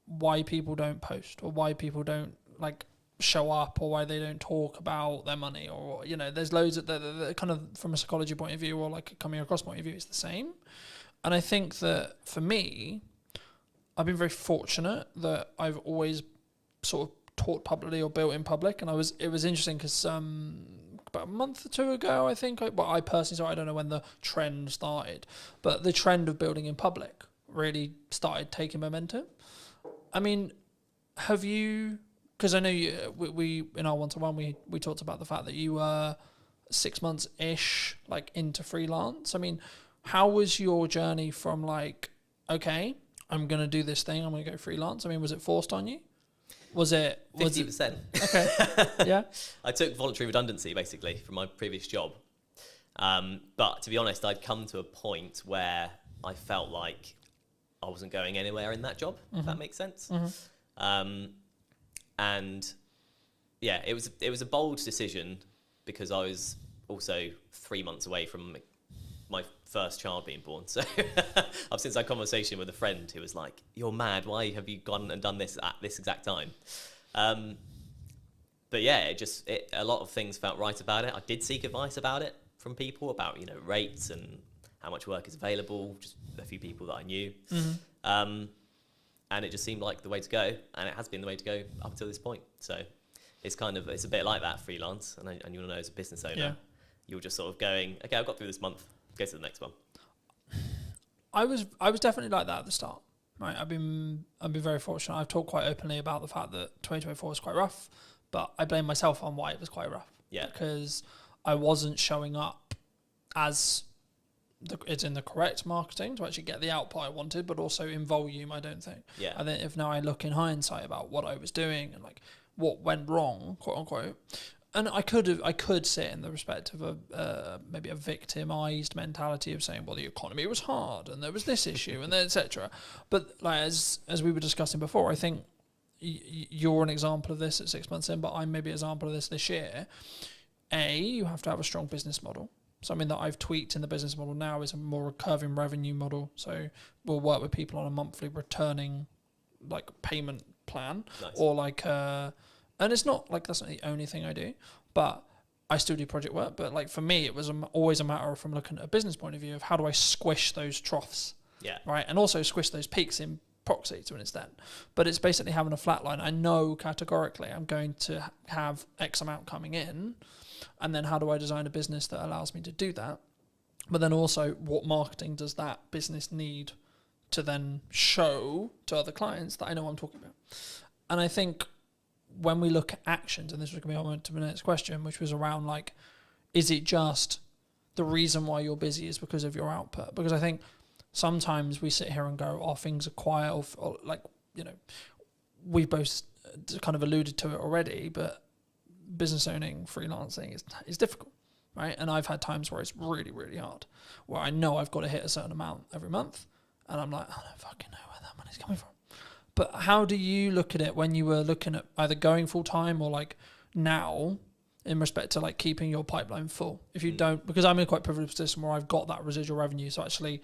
why people don't post, or why people don't like show up, or why they don't talk about their money, or, you know, there's loads of the kind of, from a psychology point of view, or like a coming across point of view, it's the same. And I think that for me, I've been very fortunate that I've always sort of taught publicly or built in public. And it was interesting because about a month or 2 ago, I think, I personally, sorry, I don't know when the trend started, but the trend of building in public really started taking momentum. I mean, have you, because I know we in our one-to-one, we talked about the fact that you were 6 months-ish like into freelance. I mean, how was your journey from like, okay, I'm going to do this thing, I'm going to go freelance? I mean, was it forced on you? Was it 50%? Okay. Yeah. I took voluntary redundancy basically from my previous job. But to be honest, I'd come to a point where I felt like I wasn't going anywhere in that job, if that makes sense. And yeah, it was a bold decision because I was also 3 months away from my first child being born. So I've since had a conversation with a friend who was like, "You're mad. Why have you gone and done this at this exact time?" But yeah, a lot of things felt right about it. I did seek advice about it from people about, you know, rates and how much work is available, just a few people that I knew. And it just seemed like the way to go, and it has been the way to go up until this point. So it's a bit like that freelance, and you want to know, as a business owner, you're just sort of going, okay, I've got through this month, go to the next one. I was definitely like that at the start. Right, I've been very fortunate. I've talked quite openly about the fact that 2024 was quite rough, but I blame myself on why it was quite rough. Yeah, because I wasn't showing up as it's in the correct marketing to actually get the output I wanted, but also in volume, I don't think. Yeah. I think if now I look in hindsight about what I was doing and like what went wrong, quote unquote, and I could sit in the respect of a maybe a victimized mentality of saying, well, the economy was hard and there was this issue and etc. But like as we were discussing before, I think you're an example of this at 6 months in, but I'm maybe an example of this year. You have to have a strong business model. Something that I've tweaked in the business model now is a more recurring revenue model. So we'll work with people on a monthly returning like payment plan. Nice. Or like, and it's not like that's not the only thing I do, but I still do project work. But like for me, it was always a matter of, from looking at a business point of view, of how do I squish those troughs, Yeah. right? And also squish those peaks in proxy to an extent. But it's basically having a flat line. I know categorically I'm going to have X amount coming in, and then how do I design a business that allows me to do that? But then also, what marketing does that business need to then show to other clients that I know I'm talking about? And I think when we look at actions, and this was going to be on to the next question, which was around like, is it just the reason why you're busy is because of your output? Because I think sometimes we sit here and go, oh, things are quiet, or like, you know, we both kind of alluded to it already, but business owning, freelancing is difficult, right? And I've had times where it's really, really hard, where I know I've got to hit a certain amount every month, and I'm like, I don't fucking know where that money's coming from. But how do you look at it when you were looking at either going full time or like now in respect to like keeping your pipeline full? If you don't, because I'm in a quite privileged position where I've got that residual revenue, so actually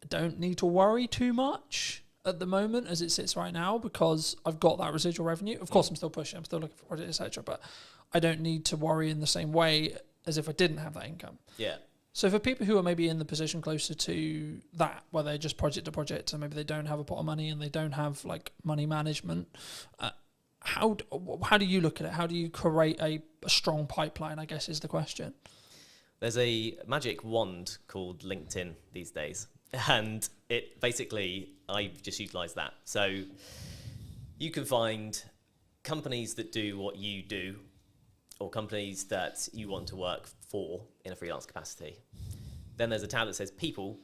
I don't need to worry too much at the moment as it sits right now, because I've got that residual revenue. Of course, I'm still pushing, I'm still looking for projects, etc. But I don't need to worry in the same way as if I didn't have that income. Yeah. So for people who are maybe in the position closer to that, where they're just project to project, and maybe they don't have a pot of money and they don't have like money management, how do you look at it? How do you create a strong pipeline, I guess is the question. There's a magic wand called LinkedIn these days. And it basically, I've just utilised that. So you can find companies that do what you do, or companies that you want to work for in a freelance capacity. Then there's a tab that says people,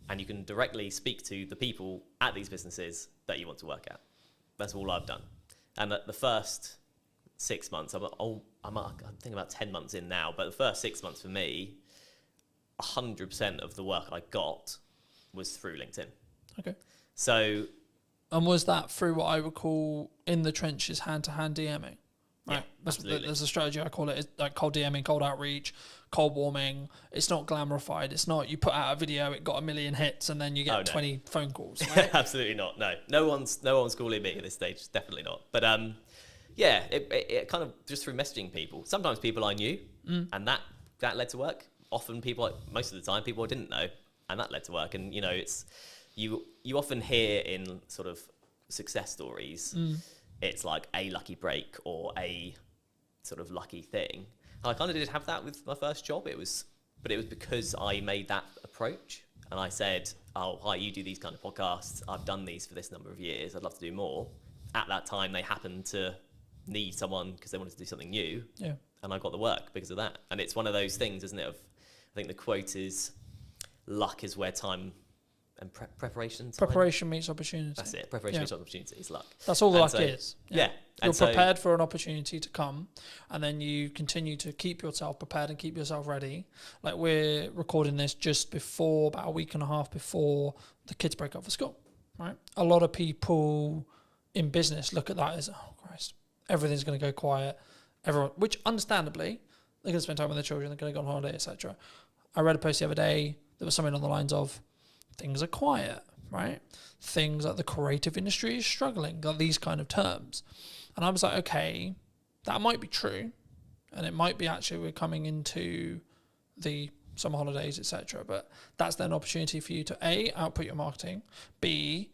and you can directly speak to the people at these businesses that you want to work at. That's all I've done. And at the first 6 months, I'm thinking about 10 months in now, but the first 6 months for me, 100% of the work I got was through LinkedIn. Okay. So, and was that through what I would call in the trenches hand-to-hand DMing? Right. Yeah, absolutely. There's a strategy, I call it, is like cold DMing, cold outreach, cold warming. It's not glamorified. It's not you put out a video, it got 1 million hits, and then you get 20 phone calls. Right? Absolutely not. No one's calling me at this stage. Definitely not. But yeah, it kind of just through messaging people. Sometimes people I knew, and that led to work. Often people, most of the time, people I didn't know, and that led to work. And you know, it's you often hear in sort of success stories. It's like a lucky break or a sort of lucky thing. And I kind of did have that with my first job. But it was because I made that approach and I said, oh, hi, you do these kind of podcasts. I've done these for this number of years. I'd love to do more. At that time, they happened to need someone because they wanted to do something new. Yeah. And I got the work because of that. And it's one of those things, isn't it? I think the quote is, luck is where time and preparation. Preparation meets opportunity. That's it. Preparation meets opportunity. It's luck. That's all the luck is. Yeah. You're prepared for an opportunity to come, and then you continue to keep yourself prepared and keep yourself ready. Like we're recording this just before, about a week and a half before the kids break up for school, right? A lot of people in business look at that as, oh Christ, everything's going to go quiet. Everyone, which understandably, they're going to spend time with their children, they're going to go on holiday, etc. I read a post the other day, there was something on the lines of, things are quiet, right? Things like the creative industry is struggling, like these kind of terms. And I was like, okay, that might be true. And it might be actually we're coming into the summer holidays, etc. But that's then an opportunity for you to A, output your marketing, B,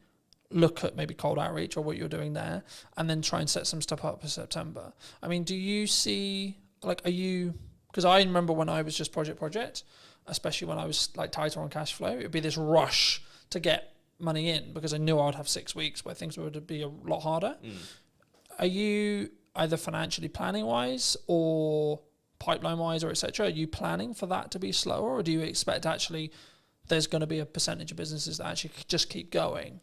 look at maybe cold outreach or what you're doing there, and then try and set some stuff up for September. I mean, do you see, like, are you, because I remember when I was just project, especially when I was like tighter on cash flow, it would be this rush to get money in because I knew I would have 6 weeks where things would be a lot harder. Are you either financially planning wise or pipeline wise or etc.? Are you planning for that to be slower, or do you expect actually there's going to be a percentage of businesses that actually just keep going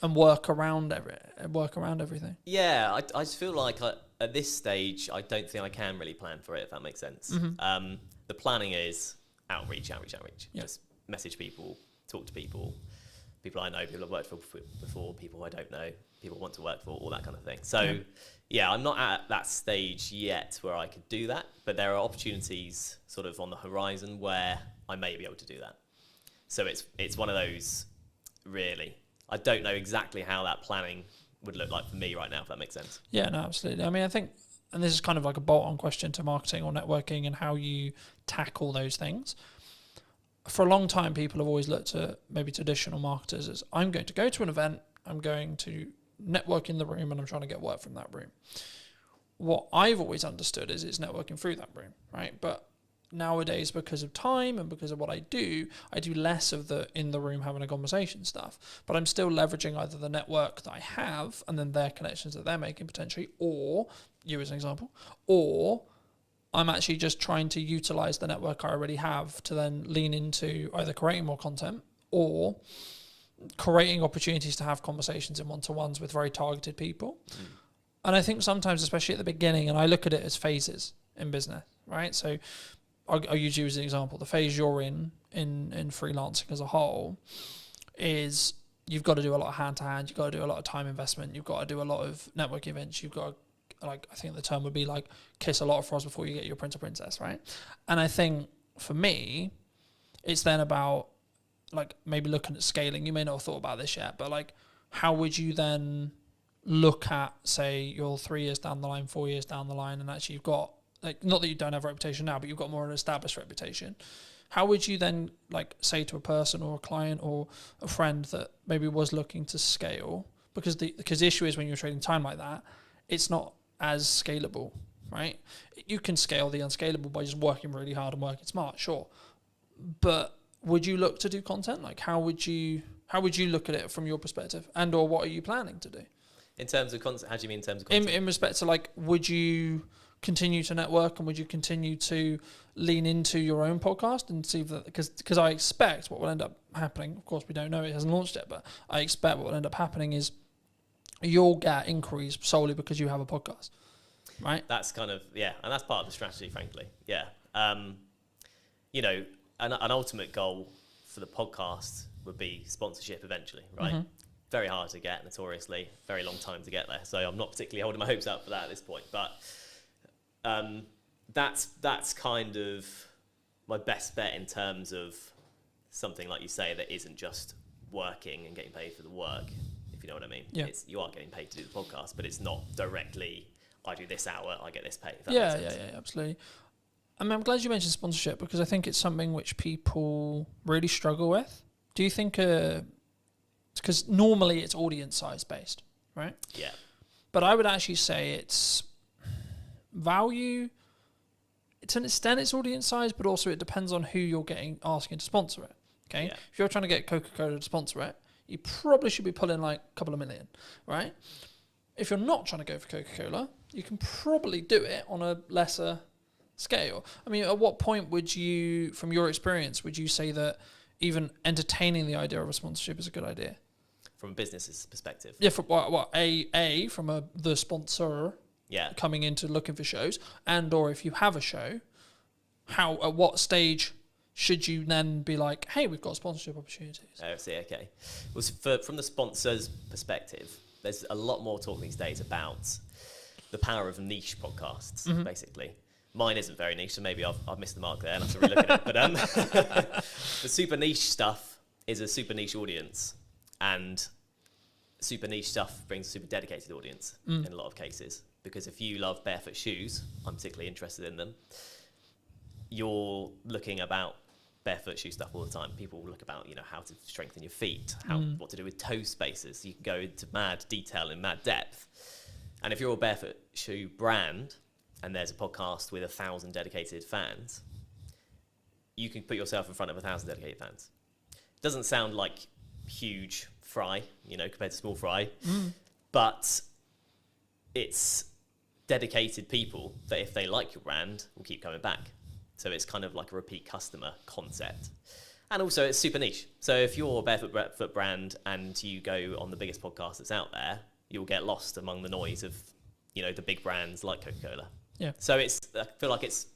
and work around everything. Yeah, I just feel like at this stage, I don't think I can really plan for it, if that makes sense. The planning is outreach. Yeah. Just message people, talk to people I know, people I've worked for before, people I don't know, people I want to work for, all that kind of thing. So, yeah, I'm not at that stage yet where I could do that, but there are opportunities sort of on the horizon where I may be able to do that. So it's one of those, really. I don't know exactly how that planning would look like for me right now, if that makes sense. Yeah, no, absolutely. I mean, I think, and this is kind of like a bolt-on question to marketing or networking and how you tackle those things. For a long time, people have always looked at maybe traditional marketers as, I'm going to go to an event, I'm going to network in the room, and I'm trying to get work from that room. What I've always understood is it's networking through that room, right? But nowadays, because of time and because of what I do less of the in the room having a conversation stuff, but I'm still leveraging either the network that I have and then their connections that they're making potentially, or you as an example, or I'm actually just trying to utilize the network I already have to then lean into either creating more content or creating opportunities to have conversations in one-to-ones with very targeted people. And I think sometimes, especially at the beginning, and I look at it as phases in business, right? So I'll use you as an example. The phase you're in freelancing as a whole is you've got to do a lot of hand-to-hand, you've got to do a lot of time investment, you've got to do a lot of network events, you've got to, like, I think the term would be like kiss a lot of frogs before you get your prince or princess, right? And I think for me, it's then about like maybe looking at scaling. You may not have thought about this yet, but like how would you then look at, say, you're 3 years down the line, 4 years down the line, and actually you've got, like, not that you don't have a reputation now, but you've got more of an established reputation. How would you then like say to a person or a client or a friend that maybe was looking to scale? Because the issue is when you're trading time like that, it's not as scalable, right? You can scale the unscalable by just working really hard and working smart, sure. But would you look to do content? Like how would you look at it from your perspective, and or what are you planning to do? In terms of content, how do you mean in terms of content? In respect to like, would you continue to network and would you continue to lean into your own podcast and see that, because I expect what will end up happening, of course we don't know, it hasn't launched yet, but I expect what will end up happening is you'll get inquiries solely because you have a podcast, right? That's kind of, yeah, and that's part of the strategy, frankly. Yeah. You know, an ultimate goal for the podcast would be sponsorship eventually, right? Mm-hmm. Very hard to get, notoriously, very long time to get there. So I'm not particularly holding my hopes out for that at this point, but that's kind of my best bet in terms of something like you say that isn't just working and getting paid for the work, if you know what I mean. Yeah. You are getting paid to do the podcast, but it's not directly, I do this hour, I get this pay. If that Yeah, makes sense. yeah, absolutely. I mean, I'm glad you mentioned sponsorship because I think it's something which people really struggle with. Do you think, because normally it's audience size based, right? Yeah. But I would actually say it's value. To an extent, it's audience size, but also it depends on who you're asking to sponsor it. Okay, Yeah. If you're trying to get Coca-Cola to sponsor it, you probably should be pulling like a couple of million, right? If you're not trying to go for Coca-Cola, you can probably do it on a lesser scale. I mean, at what point would you, from your experience, would you say that even entertaining the idea of a sponsorship is a good idea? From a business's perspective. Yeah, from from the sponsor. Yeah. Coming into looking for shows, and or if you have a show, at what stage should you then be like, hey, we've got sponsorship opportunities? Oh, I see, okay. Well, from the sponsor's perspective, there's a lot more talk these days about the power of niche podcasts, basically. Mine isn't very niche, so maybe I've missed the mark there and I have to relook at it. But the super niche stuff is a super niche audience, and super niche stuff brings a super dedicated audience in a lot of cases. Because if you love barefoot shoes, I'm particularly interested in them, you're looking about barefoot shoe stuff all the time. People look about, how to strengthen your feet, what to do with toe spaces. You can go into mad detail and mad depth. And if you're a barefoot shoe brand and there's a podcast with 1,000 dedicated fans, you can put yourself in front of 1,000 dedicated fans. It doesn't sound like huge fry, compared to small fry, but it's dedicated people that if they like your brand will keep coming back. So it's kind of like a repeat customer concept. And also, it's super niche. So if you're a barefoot brand and you go on the biggest podcast that's out there, you'll get lost among the noise of, the big brands like Coca-Cola. Yeah. So I feel like it's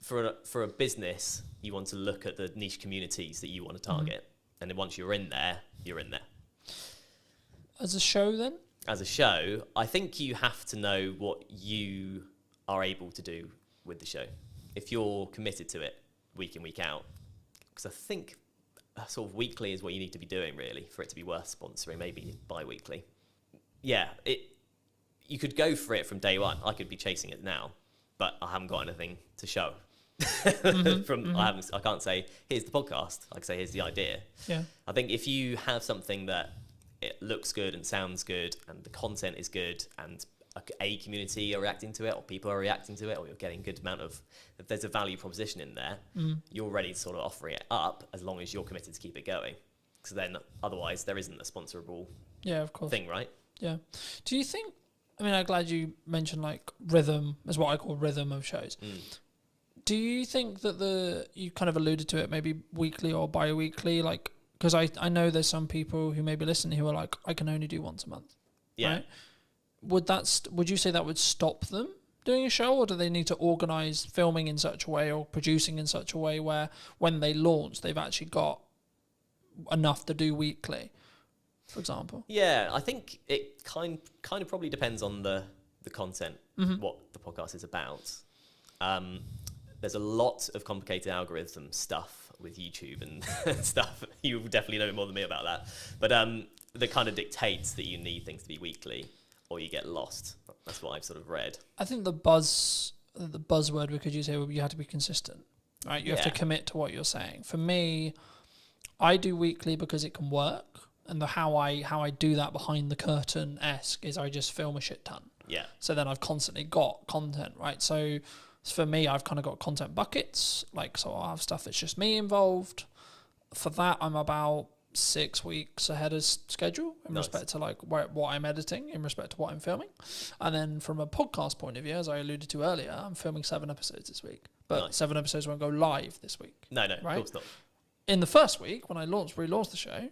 for a business, you want to look at the niche communities that you want to target, and then once you're in there, you're in there. As a show, then? As a show, I think you have to know what you are able to do with the show. If you're committed to it week in, week out, because I think sort of weekly is what you need to be doing, really, for it to be worth sponsoring, maybe bi-weekly. Yeah, you could go for it from day one. I could be chasing it now, but I haven't got anything to show. I can't say, here's the podcast. I can say, here's the idea. Yeah. I think if you have something that it looks good and sounds good and the content is good and a community are reacting to it or people are reacting to it or you're getting a good amount of, if there's a value proposition in there, you're ready to sort of offer it up as long as you're committed to keep it going. Because then otherwise there isn't a sponsorable thing, right? Yeah. Do you think, I'm glad you mentioned like rhythm is what I call rhythm of shows. Do you think that you kind of alluded to it, maybe weekly or bi-weekly, like, because I know there's some people who may be listening who are like, I can only do once a month. Yeah. Right? Would you say that would stop them doing a show, or do they need to organise filming in such a way or producing in such a way where when they launch, they've actually got enough to do weekly, for example? Yeah, I think it kind of probably depends on the content, what the podcast is about. There's a lot of complicated algorithm stuff with YouTube and stuff. You definitely know more than me about that. But that kind of dictates that you need things to be weekly or you get lost. That's what I've sort of read. I think the buzzword we could use here would be you have to be consistent, right? You have to commit to what you're saying. For me, I do weekly because it can work. And how I do that behind the curtain-esque is I just film a shit ton. Yeah. So then I've constantly got content, right? So for me, I've kind of got content buckets. Like, so I'll have stuff that's just me involved. For that, I'm about 6 weeks ahead of schedule in respect to like what I'm editing, in respect to what I'm filming. And then from a podcast point of view, as I alluded to earlier, I'm filming 7 episodes this week. But 7 episodes won't go live this week. No, right? Of course not. In the first week, when I relaunched the show,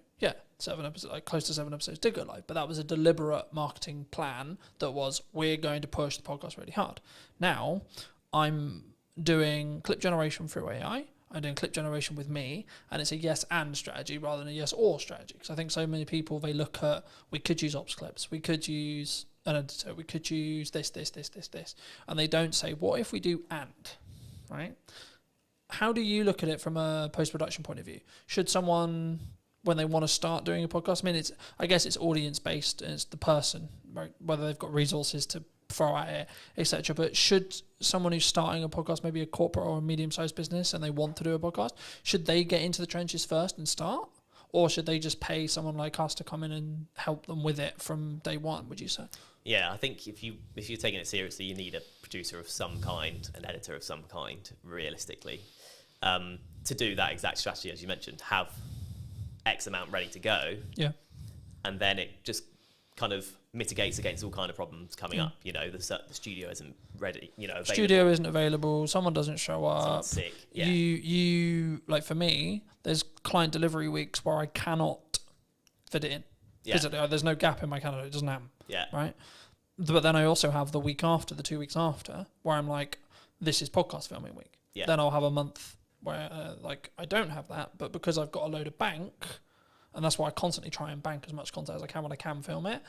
7 episodes, like close to 7 episodes did go live, but that was a deliberate marketing plan that was, we're going to push the podcast really hard. Now, I'm doing clip generation through AI. I'm doing clip generation with me, and it's a yes and strategy rather than a yes or strategy. Because I think so many people, they look at, we could use ops clips, we could use an editor, we could use this, and they don't say, what if we do and, right? How do you look at it from a post-production point of view? Should someone, when they want to start doing a podcast, I guess it's audience-based, and it's the person, right? Whether they've got resources to throw at it, etc. But should someone who's starting a podcast, maybe a corporate or a medium-sized business, and they want to do a podcast, should they get into the trenches first and start? Or should they just pay someone like us to come in and help them with it from day one, would you say? Yeah, I think if you're taking it seriously, you need a producer of some kind, an editor of some kind, realistically. To do that exact strategy, as you mentioned, have X amount ready to go. Yeah. And then it just kind of mitigates against all kind of problems coming up. The studio isn't ready, available. Studio isn't available, someone doesn't show up. Someone's sick. Yeah. You like, for me, there's client delivery weeks where I cannot fit it in. Yeah. Physically, there's no gap in my calendar, it doesn't happen. Yeah. Right? But then I also have the week after, the 2 weeks after, where I'm like, this is podcast filming week. Yeah. Then I'll have a month where I don't have that, but because I've got a load of bank, and that's why I constantly try and bank as much content as I can when I can film it,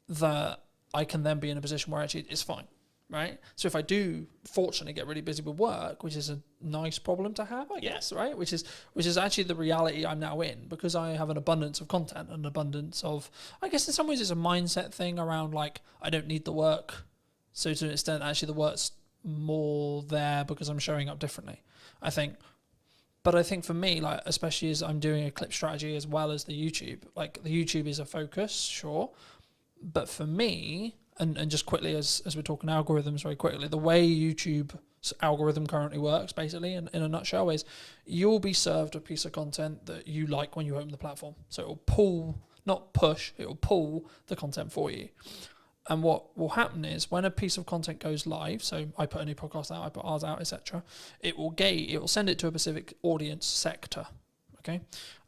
that I can then be in a position where actually it's fine, right? So if I do fortunately get really busy with work, which is a nice problem to have, I guess, right? Which is actually the reality I'm now in, because I have an abundance of content, an abundance of, I guess in some ways it's a mindset thing around like, I don't need the work. So to an extent, actually the work's more there because I'm showing up differently, I think. But I think for me, like, especially as I'm doing a clip strategy as well as the YouTube, like the YouTube is a focus, sure. But for me, and just quickly, as we're talking algorithms very quickly, the way YouTube's algorithm currently works, basically, in a nutshell, is you'll be served a piece of content that you like when you open the platform. So it will pull, not push, it will pull the content for you. And what will happen is when a piece of content goes live, so I put a new podcast out, I put ours out, etc., it will send it to a specific audience sector. Okay.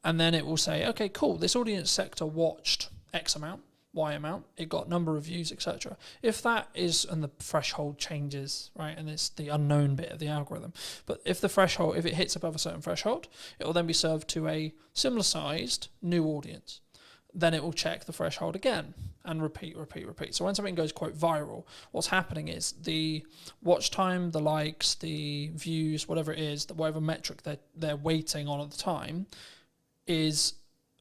And then it will say, okay, cool, this audience sector watched X amount, Y amount, it got number of views, etc. If that is, and the threshold changes, right, and it's the unknown bit of the algorithm, but if the threshold, if it hits above a certain threshold, it will then be served to a similar sized new audience. Then it will check the threshold again and repeat. So when something goes, quote, viral, what's happening is the watch time, the likes, the views, whatever it is, whatever metric they're waiting on at the time, is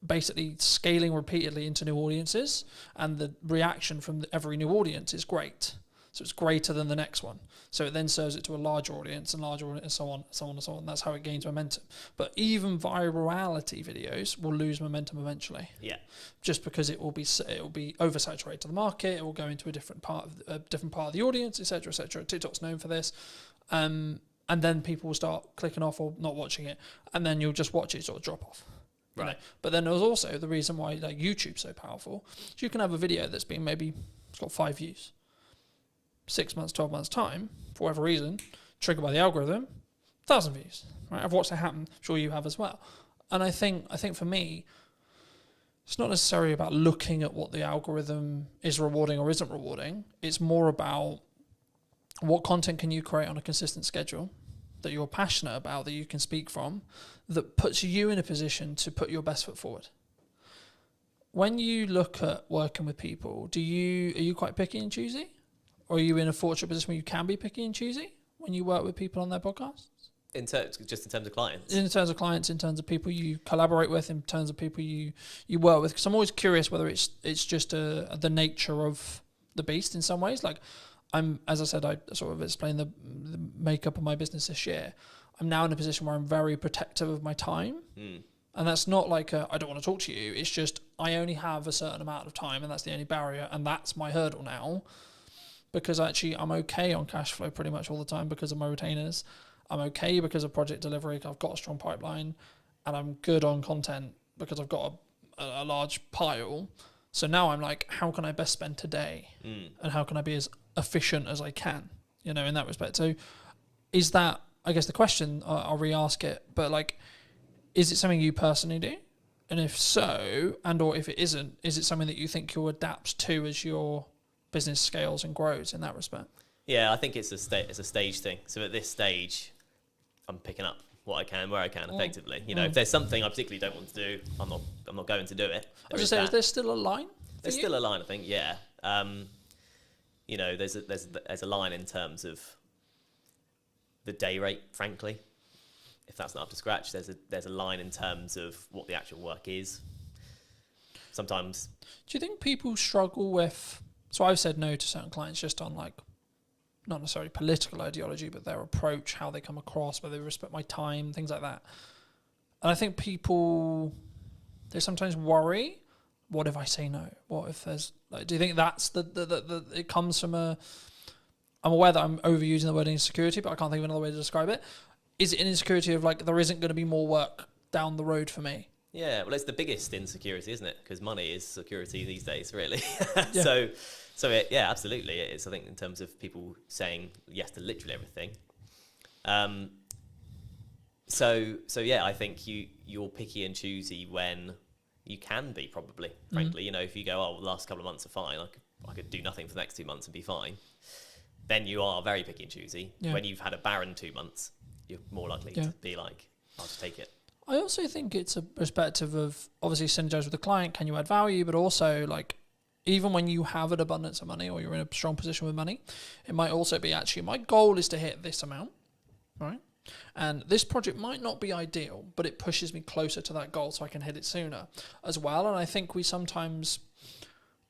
basically scaling repeatedly into new audiences, and the reaction from every new audience is great. So it's greater than the next one. So it then serves it to a larger audience and so on. That's how it gains momentum. But even virality videos will lose momentum eventually. Yeah. Just because it will be oversaturated to the market. It will go into a different part of the audience, etc., etc. TikTok's known for this. And then people will start clicking off or not watching it, and then you'll just watch it sort of drop off. Right. You know? But then there's also the reason why like YouTube's so powerful. So you can have a video that's been it's got 5 views. 6 months, 12 months time, for whatever reason, triggered by the algorithm, 1,000 views. Right? I've watched it happen. I'm sure you have as well. And I think for me, it's not necessarily about looking at what the algorithm is rewarding or isn't rewarding. It's more about what content can you create on a consistent schedule that you're passionate about, that you can speak from, that puts you in a position to put your best foot forward. When you look at working with people, are you quite picky and choosy? Or are you in a fortunate position where you can be picky and choosy when you work with people on their podcasts? In terms of clients? In terms of clients, in terms of people you collaborate with, in terms of people you work with. Because I'm always curious whether it's just the nature of the beast in some ways. Like as I said, I sort of explained the makeup of my business this year. I'm now in a position where I'm very protective of my time. And that's not like I don't want to talk to you. It's just I only have a certain amount of time, and that's the only barrier, and that's my hurdle now. Because actually I'm okay on cash flow pretty much all the time because of my retainers. I'm okay because of project delivery. I've got a strong pipeline, and I'm good on content because I've got a large pile. So now I'm like, how can I best spend today? And how can I be as efficient as I can, in that respect? So is that, I guess the question, I'll re-ask it, but like, is it something you personally do? And if so, or if it isn't, is it something that you think you'll adapt to as your business scales and grows in that respect? Yeah, I think it's a stage thing. So at this stage, I'm picking up what I can, where I can, effectively. If there's something I particularly don't want to do, I'm not going to do it. I was just saying, is there still a line? There's still a line, I think. Yeah. There's a line in terms of the day rate, frankly. If that's not up to scratch, there's a line in terms of what the actual work is. Sometimes. Do you think people struggle with? So I've said no to certain clients just on like, not necessarily political ideology, but their approach, how they come across, whether they respect my time, things like that. And I think people, they sometimes worry, what if I say no? What if there's, like, do you think that's it comes from I'm aware that I'm overusing the word insecurity, but I can't think of another way to describe it. Is it an insecurity of like, there isn't going to be more work down the road for me? Yeah, well, it's the biggest insecurity, isn't it? Because money is security these days, really. Yeah. Yeah, absolutely, it is. I think in terms of people saying yes to literally everything. Yeah, I think you're picky and choosy when you can be, probably. Frankly, if you go, oh, well, the last couple of months are fine. I could do nothing for the next 2 months and be fine. Then you are very picky and choosy. Yeah. When you've had a barren 2 months, you're more likely to be like, I'll just take it. I also think it's a perspective of obviously synergize with the client. Can you add value? But also, like, even when you have an abundance of money or you're in a strong position with money, it might also be actually my goal is to hit this amount, right? And this project might not be ideal, but it pushes me closer to that goal so I can hit it sooner as well. And I think we sometimes,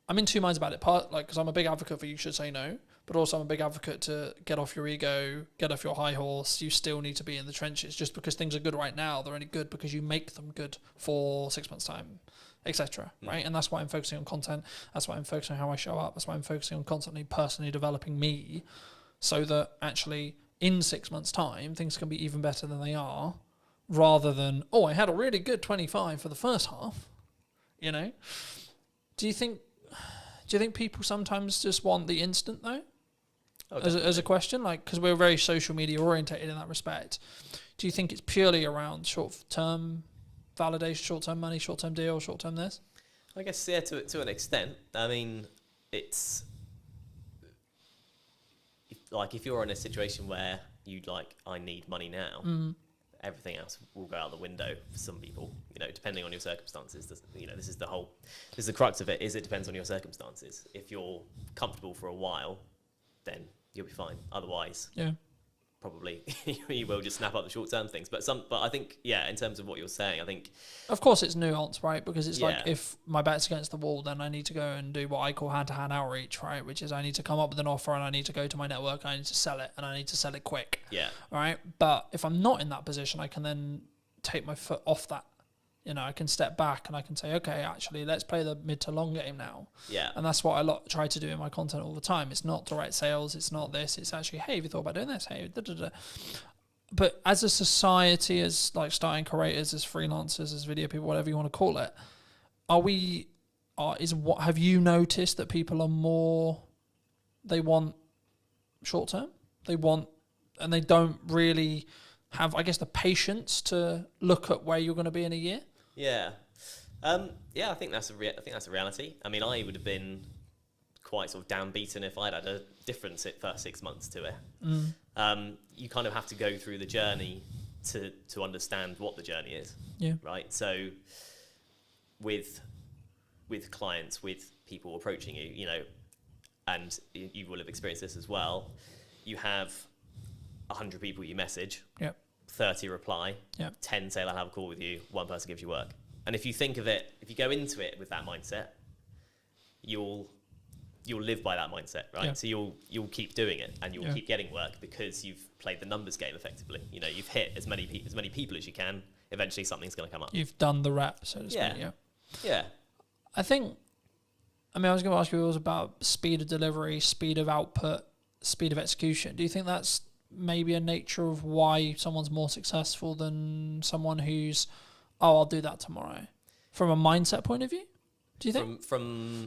I'm in two minds about it. Part like, because I'm a big advocate for you should say no, but also I'm a big advocate to get off your ego, get off your high horse. You still need to be in the trenches. Just because things are good right now, they're only good because you make them good for 6 months' time, etc. Right? And that's why I'm focusing on content. That's why I'm focusing on how I show up. That's why I'm focusing on constantly personally developing me so that actually in 6 months' time, things can be even better than they are, rather than, oh, I had a really good 25 for the first half, Do you think people sometimes just want the instant, though? Oh, as a question, like, because we're very social media orientated in that respect. Do you think it's purely around short-term validation, short-term money, short-term deal, short-term this? I guess, yeah, to an extent. I mean, it's if you're in a situation where I need money now, everything else will go out the window for some people, depending on your circumstances. This is the crux of it, is it depends on your circumstances. If you're comfortable for a while, then you'll be fine. Otherwise, probably you will just snap up the short-term things. But I think, in terms of what you're saying, I think... Of course it's nuanced, right? Because it's like, if my back's against the wall, then I need to go and do what I call hand-to-hand outreach, right? Which is I need to come up with an offer and I need to go to my network and I need to sell it and I need to sell it quick. Yeah. Right? But if I'm not in that position, I can then take my foot off that. I can step back and I can say, okay, actually, let's play the mid to long game now. Yeah. And that's what I try to do in my content all the time. It's not direct sales. It's not this. It's actually, hey, have you thought about doing this? Hey, da-da-da. But as a society, as like starting creators, as freelancers, as video people, whatever you want to call it, have you noticed that people are more, they want short term? And they don't really have, I guess, the patience to look at where you're going to be in a year? Yeah. I think that's a reality. I mean, I would have been quite sort of downbeaten if I'd had a different first 6 months to it. You kind of have to go through the journey to understand what the journey is. Yeah. Right. So with clients, with people approaching you, and you will have experienced this as well. You have 100 people you message. Yep. 30 reply, Yep. 10 say they'll have a call with you, 1 person gives you work. And if you think of it, if you go into it with that mindset, you'll live by that mindset, right? Yeah. So you'll keep doing it and you'll keep getting work because you've played the numbers game effectively. You've hit as many people as you can. Eventually something's going to come up. You've done the rep, so to speak. Yeah. I was going to ask you, it was about speed of delivery, speed of output, speed of execution. Do you think that's maybe a nature of why someone's more successful than someone who's, I'll do that tomorrow, from a mindset point of view? Do you think?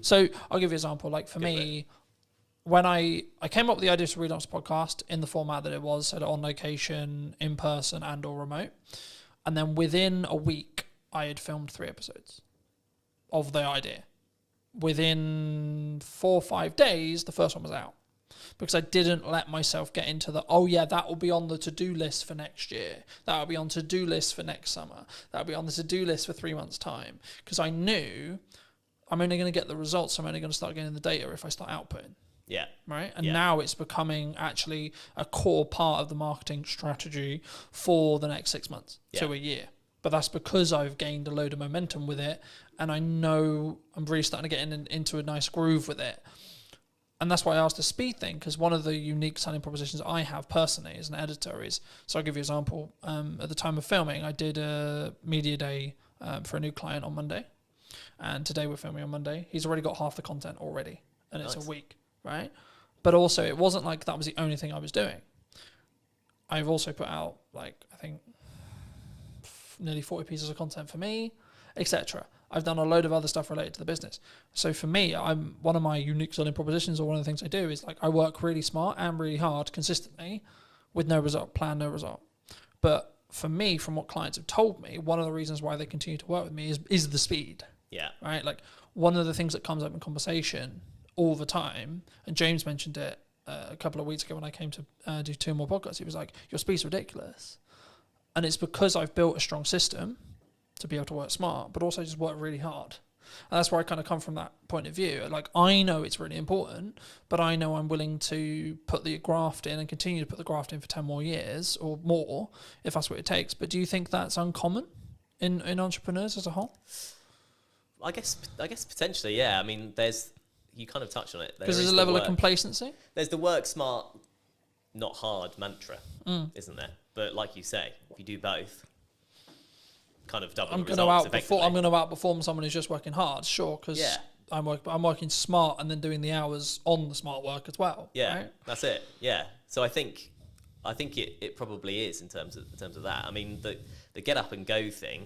So I'll give you an example. Like for me, when I came up with the idea to Relapse podcast in the format that it was, so on location, in person and or remote. And then within a week, I had filmed 3 episodes of the idea. Within 4 or 5 days, the first one was out. Because I didn't let myself get into that will be on the to-do list for next year. That will be on to-do list for next summer. That will be on the to-do list for 3 months' time. Because I knew I'm only going to get the results. I'm only going to start getting the data if I start outputting. Yeah. Right? And now it's becoming actually a core part of the marketing strategy for the next 6 months to a year. But that's because I've gained a load of momentum with it. And I know I'm really starting to get into a nice groove with it. And that's why I asked the speed thing, because one of the unique selling propositions I have personally as an editor is, so I'll give you an example. At the time of filming, I did a media day for a new client on Monday. And today we're filming on Monday. He's already got half the content already. And it's a week, right? But also, it wasn't like that was the only thing I was doing. I've also put out, I think, nearly 40 pieces of content for me, etc. I've done a load of other stuff related to the business. So for me, one of my unique selling propositions, or one of the things I do, is I work really smart and really hard consistently with no result, plan no result. But for me, from what clients have told me, one of the reasons why they continue to work with me is the speed. Yeah. Right? One of the things that comes up in conversation all the time, and James mentioned it a couple of weeks ago when I came to do 2 more podcasts, he was like, your speed's ridiculous. And it's because I've built a strong system to be able to work smart, but also just work really hard. And that's where I kind of come from that point of view. I know it's really important, but I know I'm willing to put the graft in and continue to put the graft in for 10 more years or more, if that's what it takes. But do you think that's uncommon in entrepreneurs as a whole? I guess potentially, yeah. I mean, you kind of touched on it. Because there's a level of complacency. There's the work smart, not hard mantra, isn't there? But like you say, if you do both, kind of double the results effectively. I'm going to outperform someone who's just working hard, sure, because I'm working smart and then doing the hours on the smart work as well. Yeah, right? That's it. Yeah. So I think it probably is in terms of that. I mean, the get up and go thing.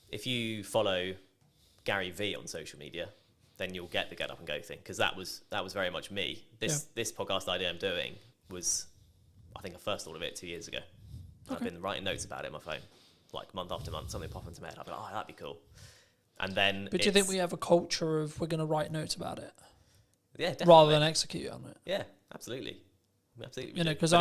If you follow Gary V on social media, then you'll get the get up and go thing, because that was very much me. This podcast idea I'm doing was, I think I first thought of it 2 years ago. Okay. I've been writing notes about it on my phone. like month after month, something pop into my head. I'll be like, oh, that'd be cool. And then, But do you think we have a culture of we're going to write notes about it? Yeah, definitely. Rather than execute on it. Yeah, absolutely. Absolutely. You know, because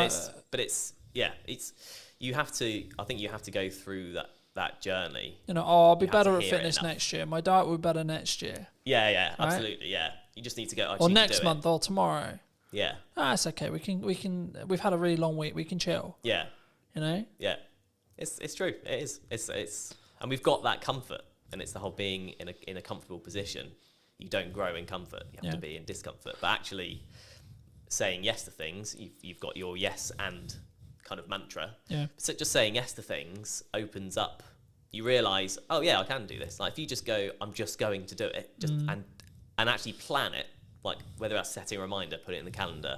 you have to, I think you have to go through that journey. You know, I'll be better at fitness next year. My diet will be better next year. Yeah, right? absolutely. Yeah. You just need to go. Or next month or tomorrow. Yeah. It's okay. We've had a really long week. We can chill. Yeah. You know? Yeah. It's true. It is. It's and we've got that comfort, and it's the whole being in a comfortable position. You don't grow in comfort. You have to be in discomfort. But actually saying yes to things, you've got your yes and kind of mantra. Yeah. So just saying yes to things opens up. You realise, oh yeah, I can do this. Like if you just go, I'm just going to do it, and actually plan it. Like whether that's setting a reminder, put it in the calendar,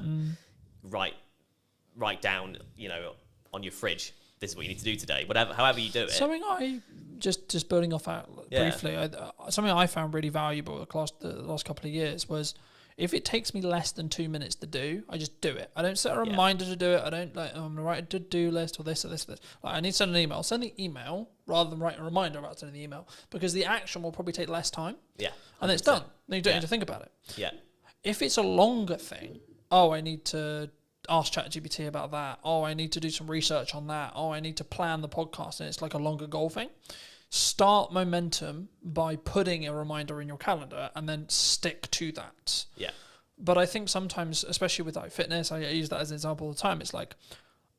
write down, you know, on your fridge, this is what you need to do today. Whatever, however you do it. Something I just building off that briefly. Something I found really valuable the last couple of years was if it takes me less than 2 minutes to do, I just do it. I don't set a reminder to do it. I don't I'm gonna write a to-do list or this or this or this. Like I need to send an email. I'll send the email rather than write a reminder about sending the email because the action will probably take less time. Yeah. And then it's done. Then you don't need to think about it. Yeah. If it's a longer thing, I need to ask ChatGPT about that. I need to do some research on that. I need to plan the podcast, and it's like a longer goal thing. Start momentum by putting a reminder in your calendar and then stick to that. Yeah. But I think sometimes, especially with like fitness, I use that as an example all the time. It's like,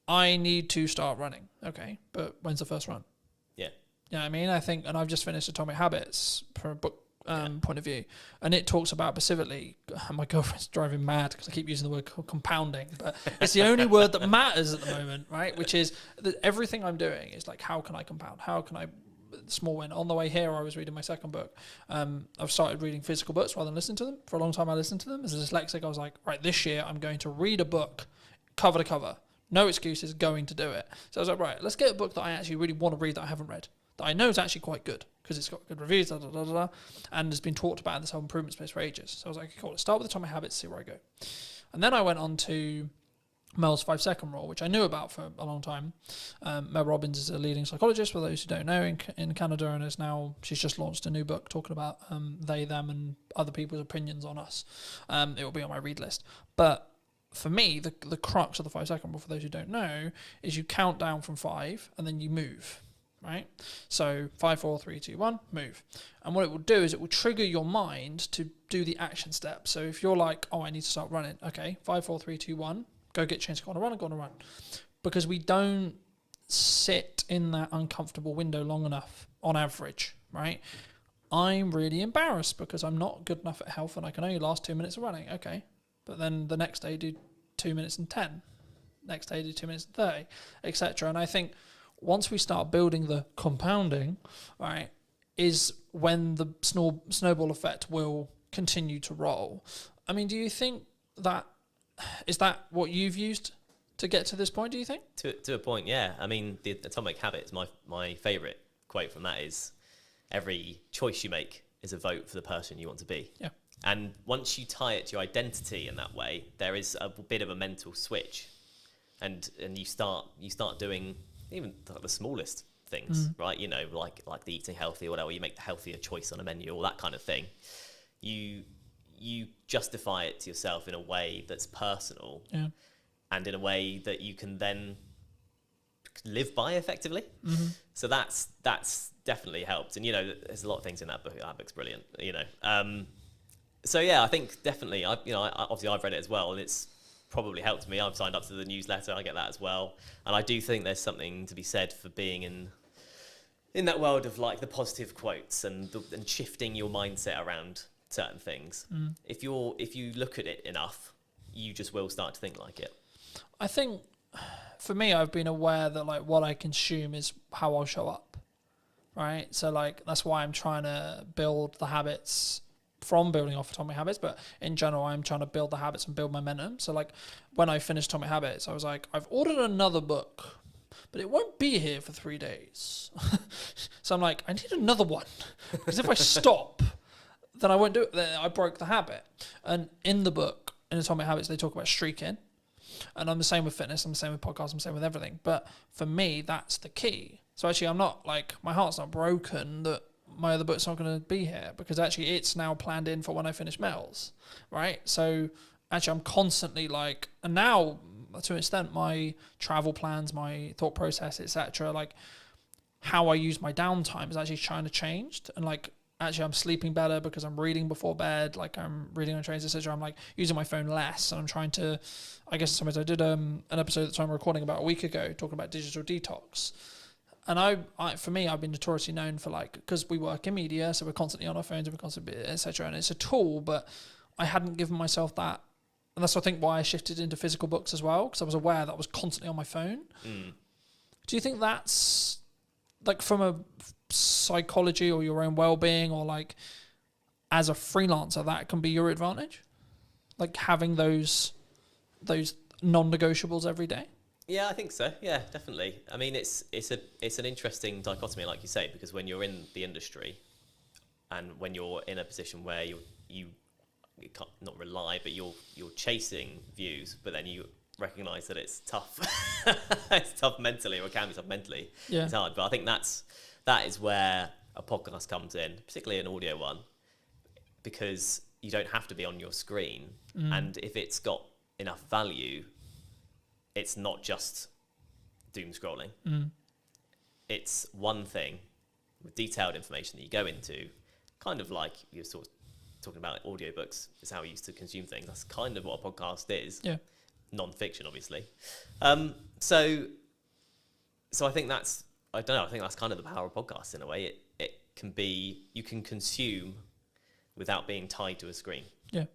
I need to start running. Okay, but when's the first run? Yeah. You know what I mean? I think, and I've just finished Atomic Habits from a book point of view, and it talks about specifically, my girlfriend's driving mad because I keep using the word compounding, but it's the only word that matters at the moment, right? Which is that everything I'm doing is like, how can I compound? How can I small win? On the way here, I was reading my second book. I've started reading physical books rather than listening to them. For a long time, I listened to them. As a dyslexic, I was like, right, this year I'm going to read a book cover to cover. No excuses, going to do it. So I was like, right, let's get a book that I actually really want to read that I haven't read, that I know is actually quite good because it's got good reviews, and has been talked about in this whole improvement space for ages. So I was like, cool, let's start with Atomic Habits, see where I go. And then I went on to Mel's 5-second rule, which I knew about for a long time. Mel Robbins is a leading psychologist, for those who don't know, in Canada, and she's just launched a new book talking about they, them, and other people's opinions on us. It will be on my read list. But for me, the crux of the 5-second rule, for those who don't know, is you count down from 5 and then you move. Right? So 5, 4, 3, 2, 1, move. And what it will do is it will trigger your mind to do the action step. So if you're like, I need to start running. Okay, 5, 4, 3, 2, 1, go get changed, go on a run. Because we don't sit in that uncomfortable window long enough on average, right? I'm really embarrassed because I'm not good enough at health and I can only last 2 minutes of running. Okay. But then the next day do 2 minutes and 10. Next day do 2 minutes and 30, etc. And I think once we start building the compounding, right, is when the snowball effect will continue to roll. I mean, do you think is that what you've used to get to this point, do you think? To a point, yeah. I mean, the Atomic Habits, my favourite quote from that is, every choice you make is a vote for the person you want to be. Yeah. And once you tie it to your identity in that way, there is a bit of a mental switch. And you start doing even the smallest things, right? You know, like the eating healthy or whatever, you make the healthier choice on a menu or that kind of thing. You justify it to yourself in a way that's personal, and in a way that you can then live by effectively. So that's definitely helped. And you know, there's a lot of things in that book. That book's brilliant. You know, so yeah, I think definitely. Obviously I've read it as well, and it's probably helped me. I've signed up to the newsletter. I get that as well, and I do think there's something to be said for being in that world of like the positive quotes and shifting your mindset around certain things. If you look at it enough, you just will start to think like it. I think for me, I've been aware that like what I consume is how I'll show up, right? So like that's why I'm trying to build the habits from building off Atomic Habits, but in general, I'm trying to build the habits and build momentum. So like when I finished Atomic Habits, I was like, I've ordered another book, but it won't be here for 3 days. So I'm like, I need another one, because if I stop, then I won't do it. Then I broke the habit. And in the book, in Atomic Habits, they talk about streaking. And I'm the same with fitness, I'm the same with podcasts, I'm the same with everything. But for me, that's the key. So actually, I'm not like, my heart's not broken that my other book's not going to be here, because actually it's now planned in for when I finish Mel's, right? So actually I'm constantly like, and now to an extent, my travel plans, my thought process, etc., like how I use my downtime is actually kind of changed. And like, actually I'm sleeping better because I'm reading before bed, like I'm reading on trains, etc. I'm like using my phone less, and I'm trying to, I guess sometimes I did an episode that I'm recording about a week ago talking about digital detox. And I for me, I've been notoriously known for like, because we work in media, so we're constantly on our phones and we're constantly, etc. And it's a tool, but I hadn't given myself that. And that's, I think, why I shifted into physical books as well, because I was aware that I was constantly on my phone. Do you think that's, like, from a psychology or your own well-being, or like as a freelancer, that can be your advantage? Like having those non-negotiables every day? Yeah, I think so. Yeah, definitely. I mean, it's an interesting dichotomy, like you say, because when you're in the industry and when you're in a position where you can't not rely, but you're chasing views, but then you recognize that it's tough. It's tough mentally, or it can be tough mentally. Yeah. It's hard, but I think that is where a podcast comes in, particularly an audio one, because you don't have to be on your screen, and if it's got enough value, it's not just doom scrolling. It's one thing with detailed information that you go into, kind of like you're sort of talking about audiobooks is how we used to consume things. That's kind of what a podcast is. Yeah. Non-fiction, obviously. So I think that's, I don't know, I think that's kind of the power of podcasts in a way. It can be, you can consume without being tied to a screen. Yeah.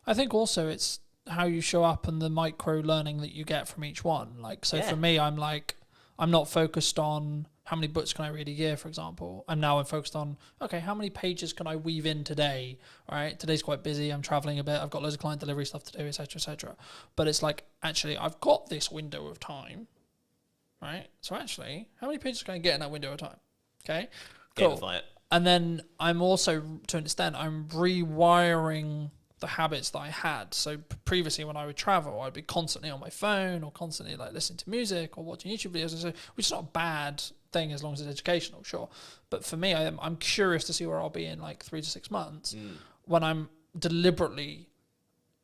I think also it's how you show up and the micro learning that you get from each one. Like, so for me, I'm not focused on how many books can I read a year, for example. I'm focused on, okay, how many pages can I weave in today? All right, today's quite busy. I'm traveling a bit. I've got loads of client delivery stuff to do, etc., etc. But it's like, actually, I've got this window of time, right? So actually, how many pages can I get in that window of time? Okay, cool. Gamify it. And then I'm also, to an extent, I'm rewiring the habits that I had. So previously when I would travel, I'd be constantly on my phone or constantly like listening to music or watching YouTube videos, which is not a bad thing as long as it's educational, sure. But for me, I'm curious to see where I'll be in like 3 to 6 months when I'm deliberately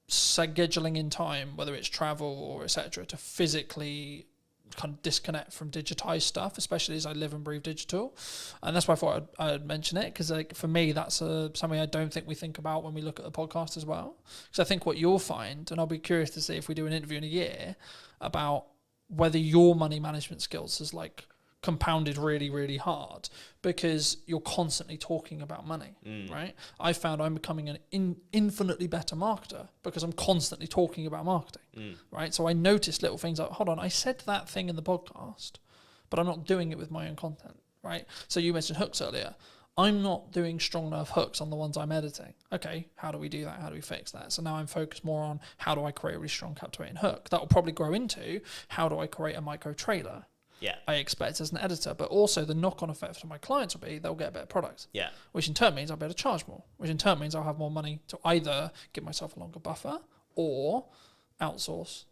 scheduling in time, whether it's travel or etc., to physically kind of disconnect from digitized stuff, especially as I live and breathe digital. And that's why I thought I'd mention it, because like for me, that's something I don't think we think about when we look at the podcast as well. Because I think what you'll find, and I'll be curious to see if we do an interview in a year about whether your money management skills has like compounded really, really hard because you're constantly talking about money, right? I found I'm becoming an infinitely better marketer because I'm constantly talking about marketing, right? So I noticed little things like, hold on, I said that thing in the podcast, but I'm not doing it with my own content, right? So you mentioned hooks earlier. I'm not doing strong enough hooks on the ones I'm editing. Okay, how do we do that? How do we fix that? So now I'm focused more on how do I create a really strong captivating hook? That will probably grow into how do I create a micro trailer? Yeah. I expect as an editor, but also the knock-on effect for my clients will be they'll get a better product. Yeah. Which in turn means I'll be able to charge more, which in turn means I'll have more money to either give myself a longer buffer or outsource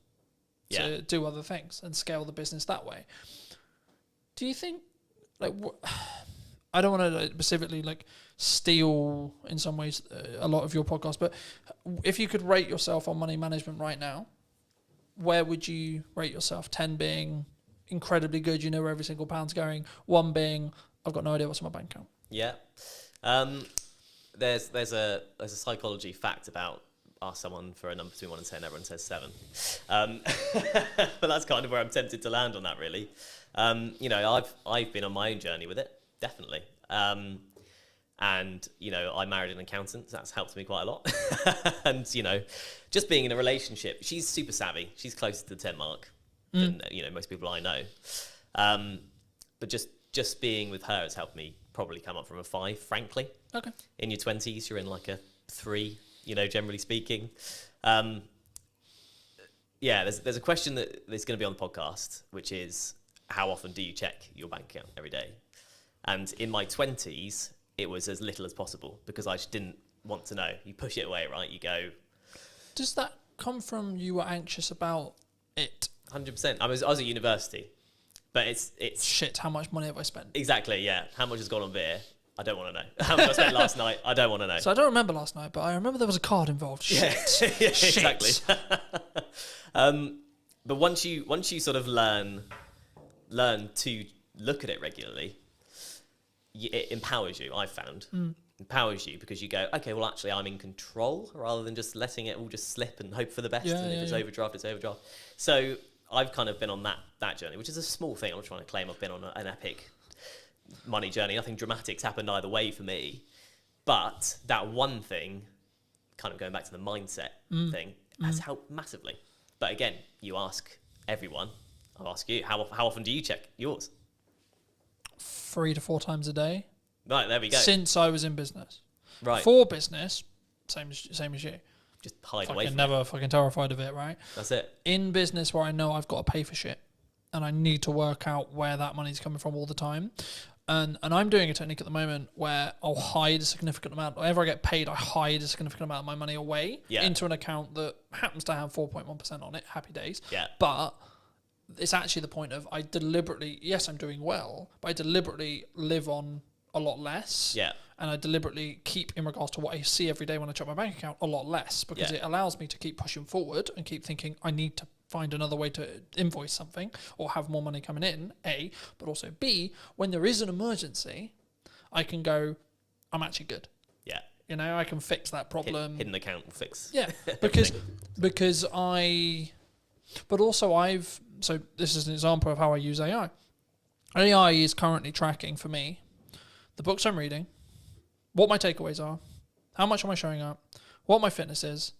to do other things and scale the business that way. Do you think, like, I don't want to specifically like steal in some ways a lot of your podcast, but if you could rate yourself on money management right now, where would you rate yourself? 10 being incredibly good, you know where every single pound's going, 1 being I've got no idea what's in my bank account. Yeah. There's a psychology fact about ask someone for a number between 1 and 10, everyone says 7. But that's kind of where I'm tempted to land on that, really. You know, I've been on my own journey with it, definitely. And, you know, I married an accountant, so that's helped me quite a lot. And, you know, just being in a relationship, she's super savvy. She's closer to the 10 mark than, you know, most people I know. But just being with her has helped me probably come up from a 5, frankly. Okay. In your 20s, you're in like a 3, you know, generally speaking. Yeah, there's a question that's going to be on the podcast, which is how often do you check your bank account every day? And in my 20s, it was as little as possible because I just didn't want to know. You push it away, right? You go... Does that come from you were anxious about it? 100%. I was at university, But it's Shit, how much money have I spent? exactly, yeah. How much has gone on beer? I don't want to know. How much I spent last night? I don't want to know. So I don't remember last night, but I remember there was a card involved. Shit. Yeah, Shit. exactly. But once you sort of learn to look at it regularly, it empowers you. I've found empowers you because you go, okay, well, actually, I'm in control rather than just letting it all just slip and hope for the best. And if it's overdraft, it's overdraft. So I've kind of been on that journey, which is a small thing. I'm not trying to claim I've been on an epic money journey. Nothing dramatic's happened either way for me. But that one thing, kind of going back to the mindset thing, has helped massively. But again, you ask everyone. I'll ask you, how often do you check yours? 3 to 4 times a day. Right, there we go. Since I was in business. Right. For business, same as you. Just hide away Fucking from never fucking terrified of it, right? That's it. In business where I know I've got to pay for shit and I need to work out where that money's coming from all the time. And I'm doing a technique at the moment where I'll hide a significant amount. Whenever I get paid, I hide a significant amount of my money away into an account that happens to have 4.1% on it. Happy days. Yeah. But it's actually the point of I deliberately, yes, I'm doing well, but I deliberately live on a lot less. Yeah. And I deliberately keep, in regards to what I see every day when I check my bank account, a lot less because it allows me to keep pushing forward and keep thinking I need to find another way to invoice something or have more money coming in, A, but also B, when there is an emergency, I can go, I'm actually good. Yeah. You know, I can fix that problem. Hidden account will fix. Yeah, so this is an example of how I use AI. AI is currently tracking for me the books I'm reading, what my takeaways are, how much am I showing up, what my fitness is,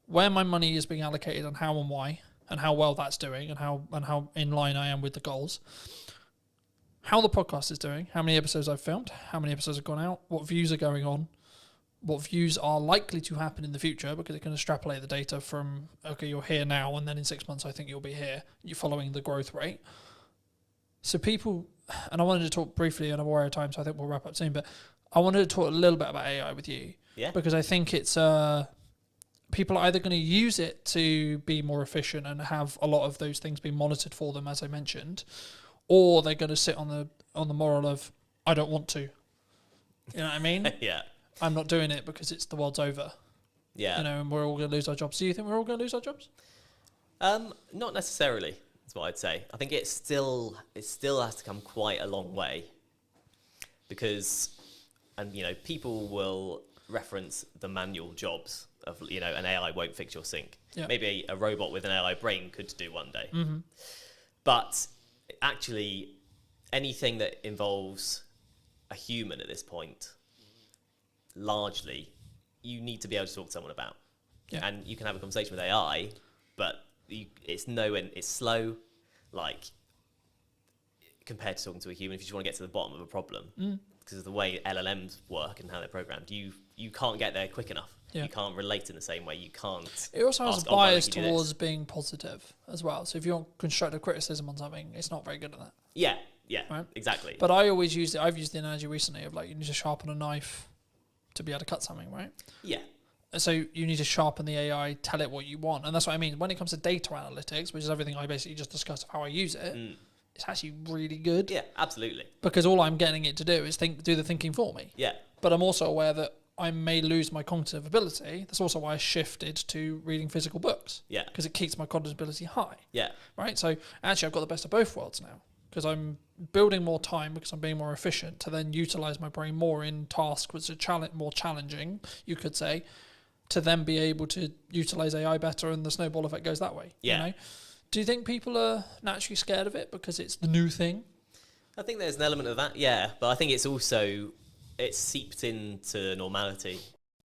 where my money is being allocated and how and why, and how well that's doing and how in line I am with the goals, how the podcast is doing, how many episodes I've filmed, how many episodes have gone out, what views are going on, what views are likely to happen in the future because it can extrapolate the data from, okay, you're here now and then in 6 months I think you'll be here. You're following the growth rate. So people, and I wanted to talk briefly and I'm aware of time, so I think we'll wrap up soon, but I wanted to talk a little bit about AI with you. Yeah. Because I think it's, people are either going to use it to be more efficient and have a lot of those things being monitored for them, as I mentioned, or they're going to sit on the moral of, I don't want to. You know what I mean? Yeah. I'm not doing it because it's the world's over. Yeah. You know, and we're all going to lose our jobs. Do you think we're all going to lose our jobs? Not necessarily, is what I'd say. I think it still has to come quite a long way because, and you know, people will reference the manual jobs of, you know, an AI won't fix your sink. Yeah. Maybe a robot with an AI brain could do one day. Mm-hmm. But actually, anything that involves a human at this point, largely, you need to be able to talk to someone about. Yeah. And you can have a conversation with AI, but it's slow, like, compared to talking to a human. If you just want to get to the bottom of a problem, because of the way LLMs work and how they're programmed, you can't get there quick enough. Yeah. You can't relate in the same way. You can't. It also has ask, a "Oh, why don't bias you do this?" towards being positive as well. So if you want constructive criticism on something, it's not very good at that. Yeah, Right? exactly. But I always use it. I've used the analogy recently of like you need to sharpen a knife to be able to cut something, right? Yeah. So you need to sharpen the AI, tell it what you want. And that's what I mean. When it comes to data analytics, which is everything I basically just discussed of how I use it, it's actually really good. Yeah, absolutely. Because all I'm getting it to do is do the thinking for me. Yeah. But I'm also aware that I may lose my cognitive ability. That's also why I shifted to reading physical books. Yeah. Because it keeps my cognitive ability high. Yeah. Right? So actually I've got the best of both worlds now. Because I'm building more time because I'm being more efficient to then utilize my brain more in tasks which are more challenging, you could say, to then be able to utilize AI better and the snowball effect goes that way. Yeah. You know? Do you think people are naturally scared of it because it's the new thing? I think there's an element of that, yeah. But I think it's also, it's seeped into normality